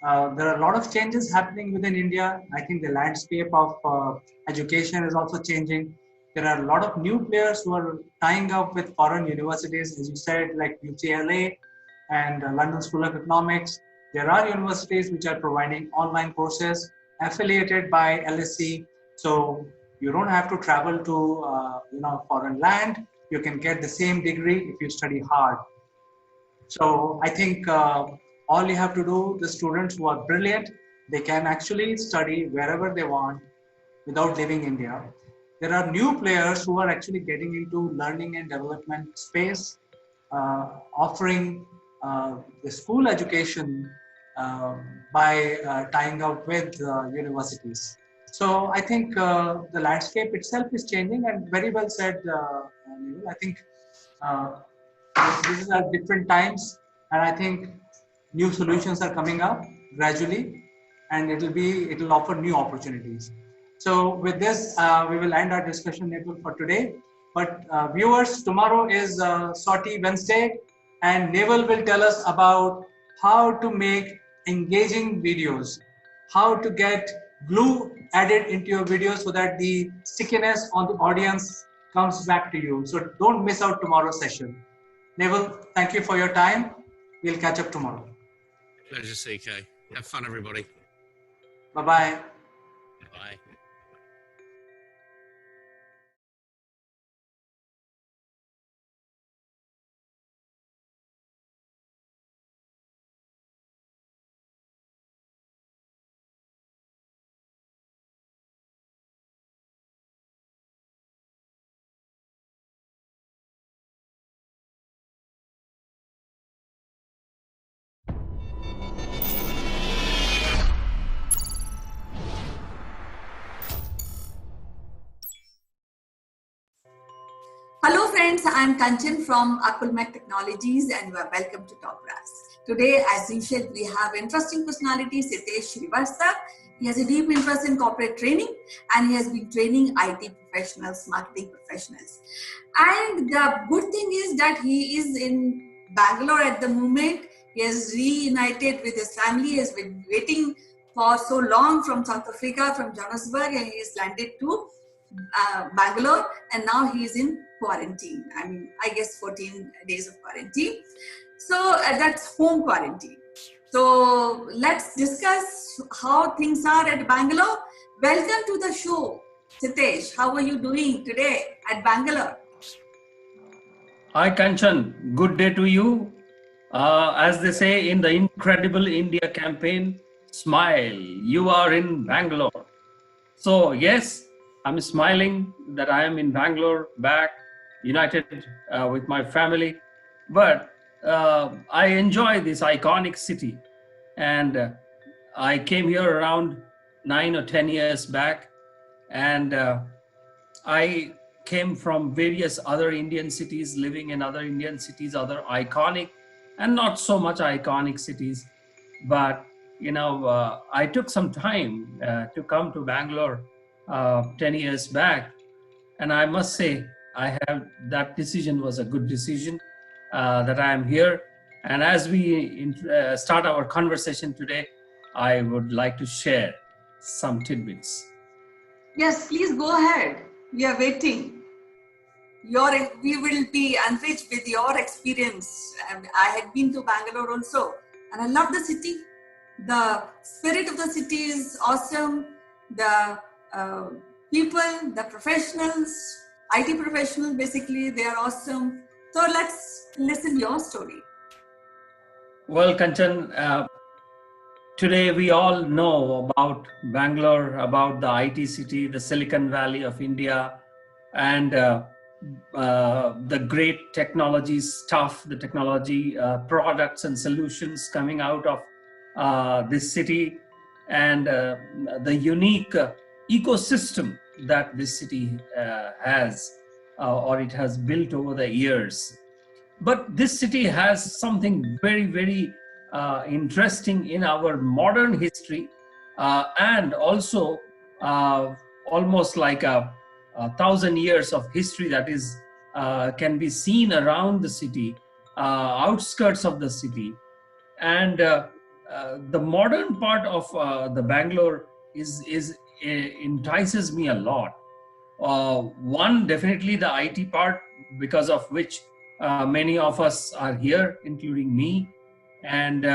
There are a lot of changes happening within India. I think the landscape of education is also changing. There are a lot of new players who are tying up with foreign universities, as you said, like UCLA and London School of Economics. There are universities which are providing online courses affiliated by LSE. So you don't have to travel to foreign land. You can get the same degree if you study hard. So I think all you have to do, the students who are brilliant, they can actually study wherever they want. without leaving India. There are new players who are actually getting into learning and development space, offering the school education by tying up with universities. So I think the landscape itself is changing, and very well said, Neil. I think uh, these are different times, and I think new solutions are coming up gradually, and it'll offer new opportunities. So with this, we will end our discussion Nepal for today. But viewers, tomorrow is Sortie Wednesday, and Naval will tell us about how to make engaging videos, how to get glue added into your video so that the stickiness on the audience comes back to you. So don't miss out tomorrow's session. Naval, thank you for your time. We'll catch up tomorrow. Pleasure, CK. Have fun, everybody. Bye-bye. Bye. Hello friends, I am Kanchan from Akulmach Technologies and you are welcome to Top Brass. Today, as usual, we have interesting personality Sitesh Srivastav. He has a deep interest in corporate training and he has been training IT professionals, marketing professionals. And the good thing is that he is in Bangalore at the moment. He has reunited with his family. He has been waiting for so long from South Africa, from Johannesburg, and he has landed to Bangalore, and now he is in quarantine. I mean, I guess 14 days of quarantine. So that's home quarantine. So let's discuss how things are at Bangalore. Welcome to the show, Sitesh. How are you doing today at Bangalore? Hi Kanchan, good day to you. As they say in the Incredible India campaign, smile, you are in Bangalore. So yes, I'm smiling that I am in Bangalore, back, united with my family. But I enjoy this iconic city. And I came here around 9 or 10 years back. And I came from various other Indian cities, living in other Indian cities, other iconic and not so much iconic cities. But, I took some time to come to Bangalore 10 years back. And I must say, that decision was a good decision that I am here. And as we start our conversation today, I would like to share some tidbits. Yes, please go ahead. We are waiting. We will be enriched with your experience. I had been to Bangalore also, and I love the city. The spirit of the city is awesome. The people, the professionals, IT professionals, basically, they are awesome. So let's listen your story. Well, Kanchan, today we all know about Bangalore, about the IT city, the Silicon Valley of India, and the great technology stuff, the technology products and solutions coming out of this city, and the unique ecosystem that this city has, or it has built over the years. But this city has something very, very interesting in our modern history, and also almost like a 1,000 years of history that is can be seen around the city, outskirts of the city. And the modern part of the Bangalore entices me a lot. One, definitely the IT part, because of which many of us are here, including me. And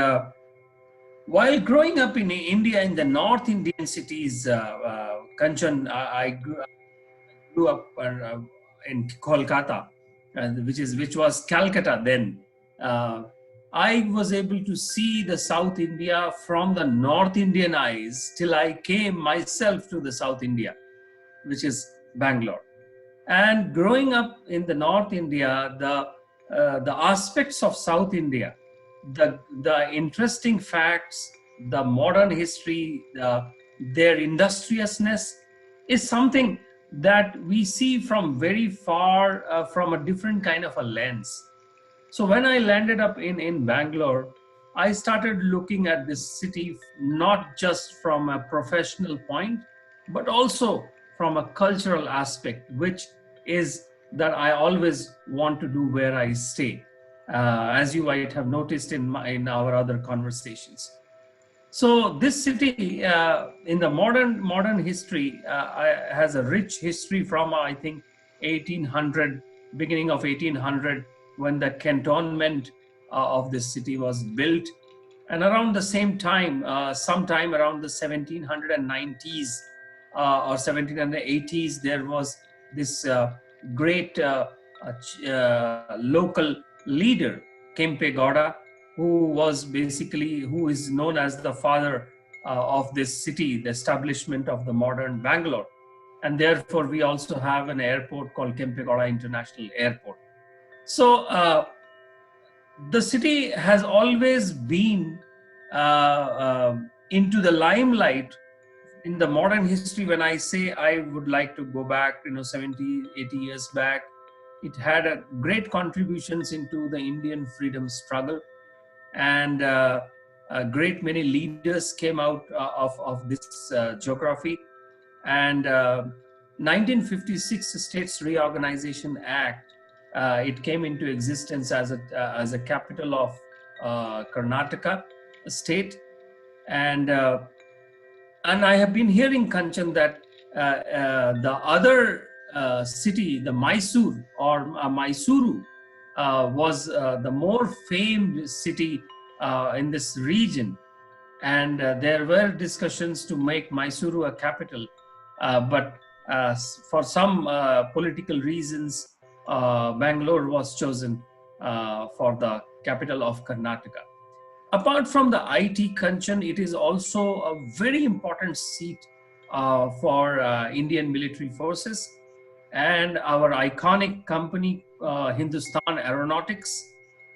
while growing up in India, in the North Indian cities, Kanchan, I grew up in Kolkata, which was Calcutta then. I was able to see the South India from the North Indian eyes till I came myself to the South India. which is Bangalore. And growing up in the North India, the aspects of South India, the interesting facts, the modern history, their industriousness is something that we see from very far, from a different kind of a lens. So when I landed up in Bangalore, I started looking at this city not just from a professional point, but also from a cultural aspect, which is that I always want to do where I stay, as you might have noticed in our other conversations. So this city, in the modern history, has a rich history from I think 1800, beginning of 1800, when the cantonment of this city was built, and around the same time, sometime around the 1790s or 1780s, there was this great local leader, Kempe Gowda, who is known as the father of this city, the establishment of the modern Bangalore. And therefore, we also have an airport called Kempe Gowda International Airport. So the city has always been into the limelight in the modern history. When I say I would like to go back, 70, 80 years back, it had a great contributions into the Indian freedom struggle. And a great many leaders came out of this geography. And 1956 States Reorganization Act, it came into existence as a capital of Karnataka state. And I have been hearing, Kanchan, that the other city, the Mysore or Mysuru, was the more famed city in this region. And there were discussions to make Mysuru a capital, but for some political reasons, Bangalore was chosen for the capital of Karnataka. Apart from the IT, Kanchan, it is also a very important seat for Indian military forces, and our iconic company, Hindustan Aeronautics,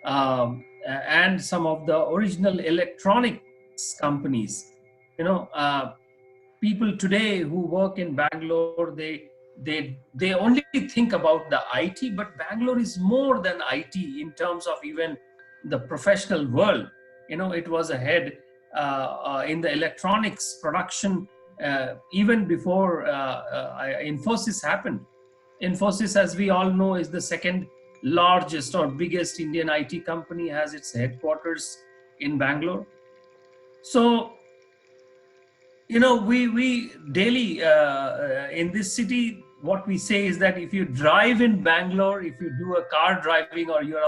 and some of the original electronics companies. People today who work in Bangalore, they only think about the IT, but Bangalore is more than IT in terms of even the professional world. It was ahead in the electronics production even before Infosys happened. Infosys, as we all know, is the second largest or biggest Indian IT company, has its headquarters in Bangalore. So, we daily in this city, what we say is that if you drive in Bangalore, if you do a car driving or you're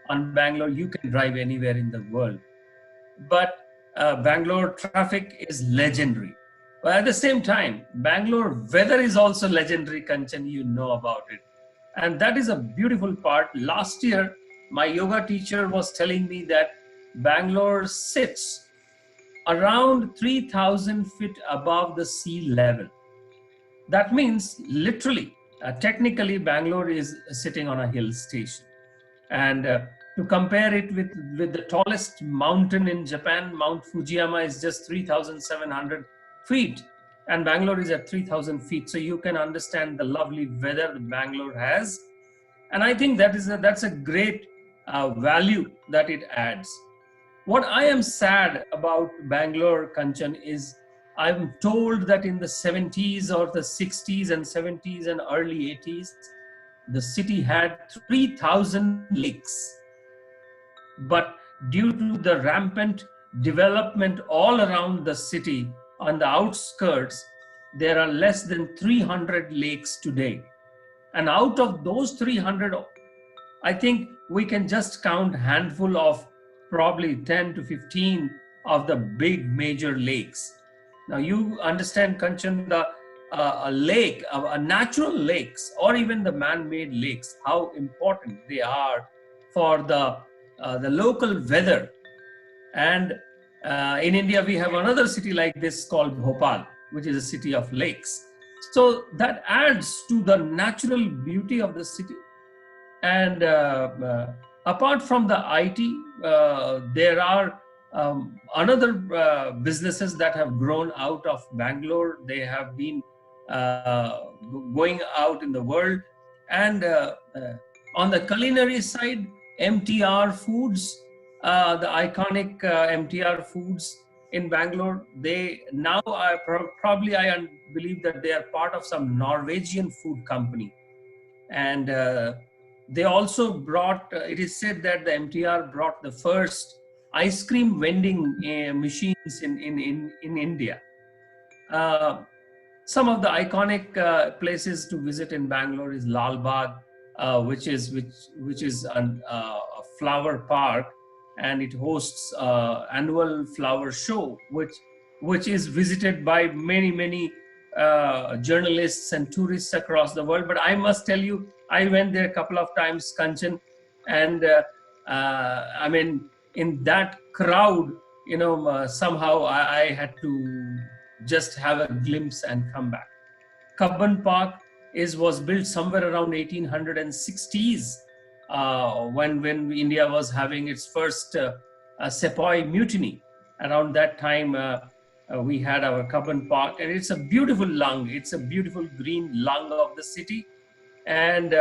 on Bangalore, you can drive anywhere in the world. But Bangalore traffic is legendary. But at the same time, Bangalore weather is also legendary, Kanchan, you know about it. And that is a beautiful part. Last year, my yoga teacher was telling me that Bangalore sits around 3,000 feet above the sea level. That means literally, technically, Bangalore is sitting on a hill station. And to compare it with the tallest mountain in Japan, Mount Fujiyama is just 3,700 feet, and Bangalore is at 3,000 feet. So you can understand the lovely weather that Bangalore has. And I think that's a great value that it adds. What I am sad about Bangalore, Kanchan, is I'm told that in the 70s or the 60s and 70s and early 80s, the city had 3,000 lakes. But due to the rampant development all around the city, on the outskirts, there are less than 300 lakes today. And out of those 300, I think we can just count a handful of probably 10 to 15 of the big major lakes. Now you understand, Kanchan, a lake, a natural lakes, or even the man-made lakes, how important they are for the local weather. And in India, we have another city like this called Bhopal, which is a city of lakes. So that adds to the natural beauty of the city. And apart from the IT, there are another businesses that have grown out of Bangalore. They have been going out in the world. And on the culinary side, MTR Foods, the iconic MTR Foods in Bangalore, they now are probably, I believe that they are part of some Norwegian food company. And they also brought, it is said that the MTR brought the first ice cream vending machines in India. Some of the iconic places to visit in Bangalore is Lal Bagh, which is a flower park, and it hosts annual flower show, which is visited by many journalists and tourists across the world. But I must tell you, I went there a couple of times, Kanchan, and I mean, in that crowd, somehow I had to just have a glimpse and come back. Kabban Park was built somewhere around 1860s when India was having its first Sepoy mutiny. Around that time, we had our Kabban Park, and it's a beautiful lung. It's a beautiful green lung of the city. And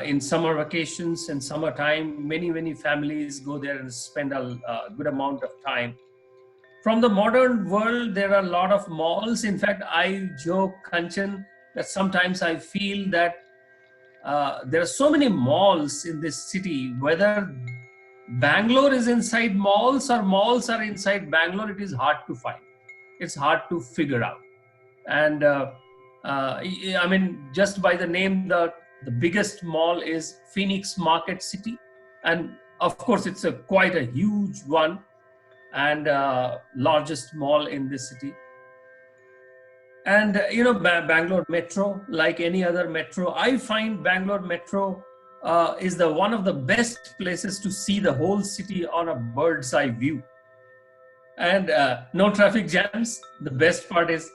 in summer vacations and summertime, many families go there and spend a good amount of time. From the modern world, there are a lot of malls. In fact, I joke, Kanchan, that sometimes I feel that there are so many malls in this city. Whether Bangalore is inside malls or malls are inside Bangalore, it is hard to find. It's hard to figure out. And I mean, just by the name, the biggest mall is Phoenix Market City. And of course, it's quite a huge one, and largest mall in this city. And Bangalore Metro, like any other metro, I find Bangalore Metro is one of the best places to see the whole city on a bird's eye view. And no traffic jams. The best part is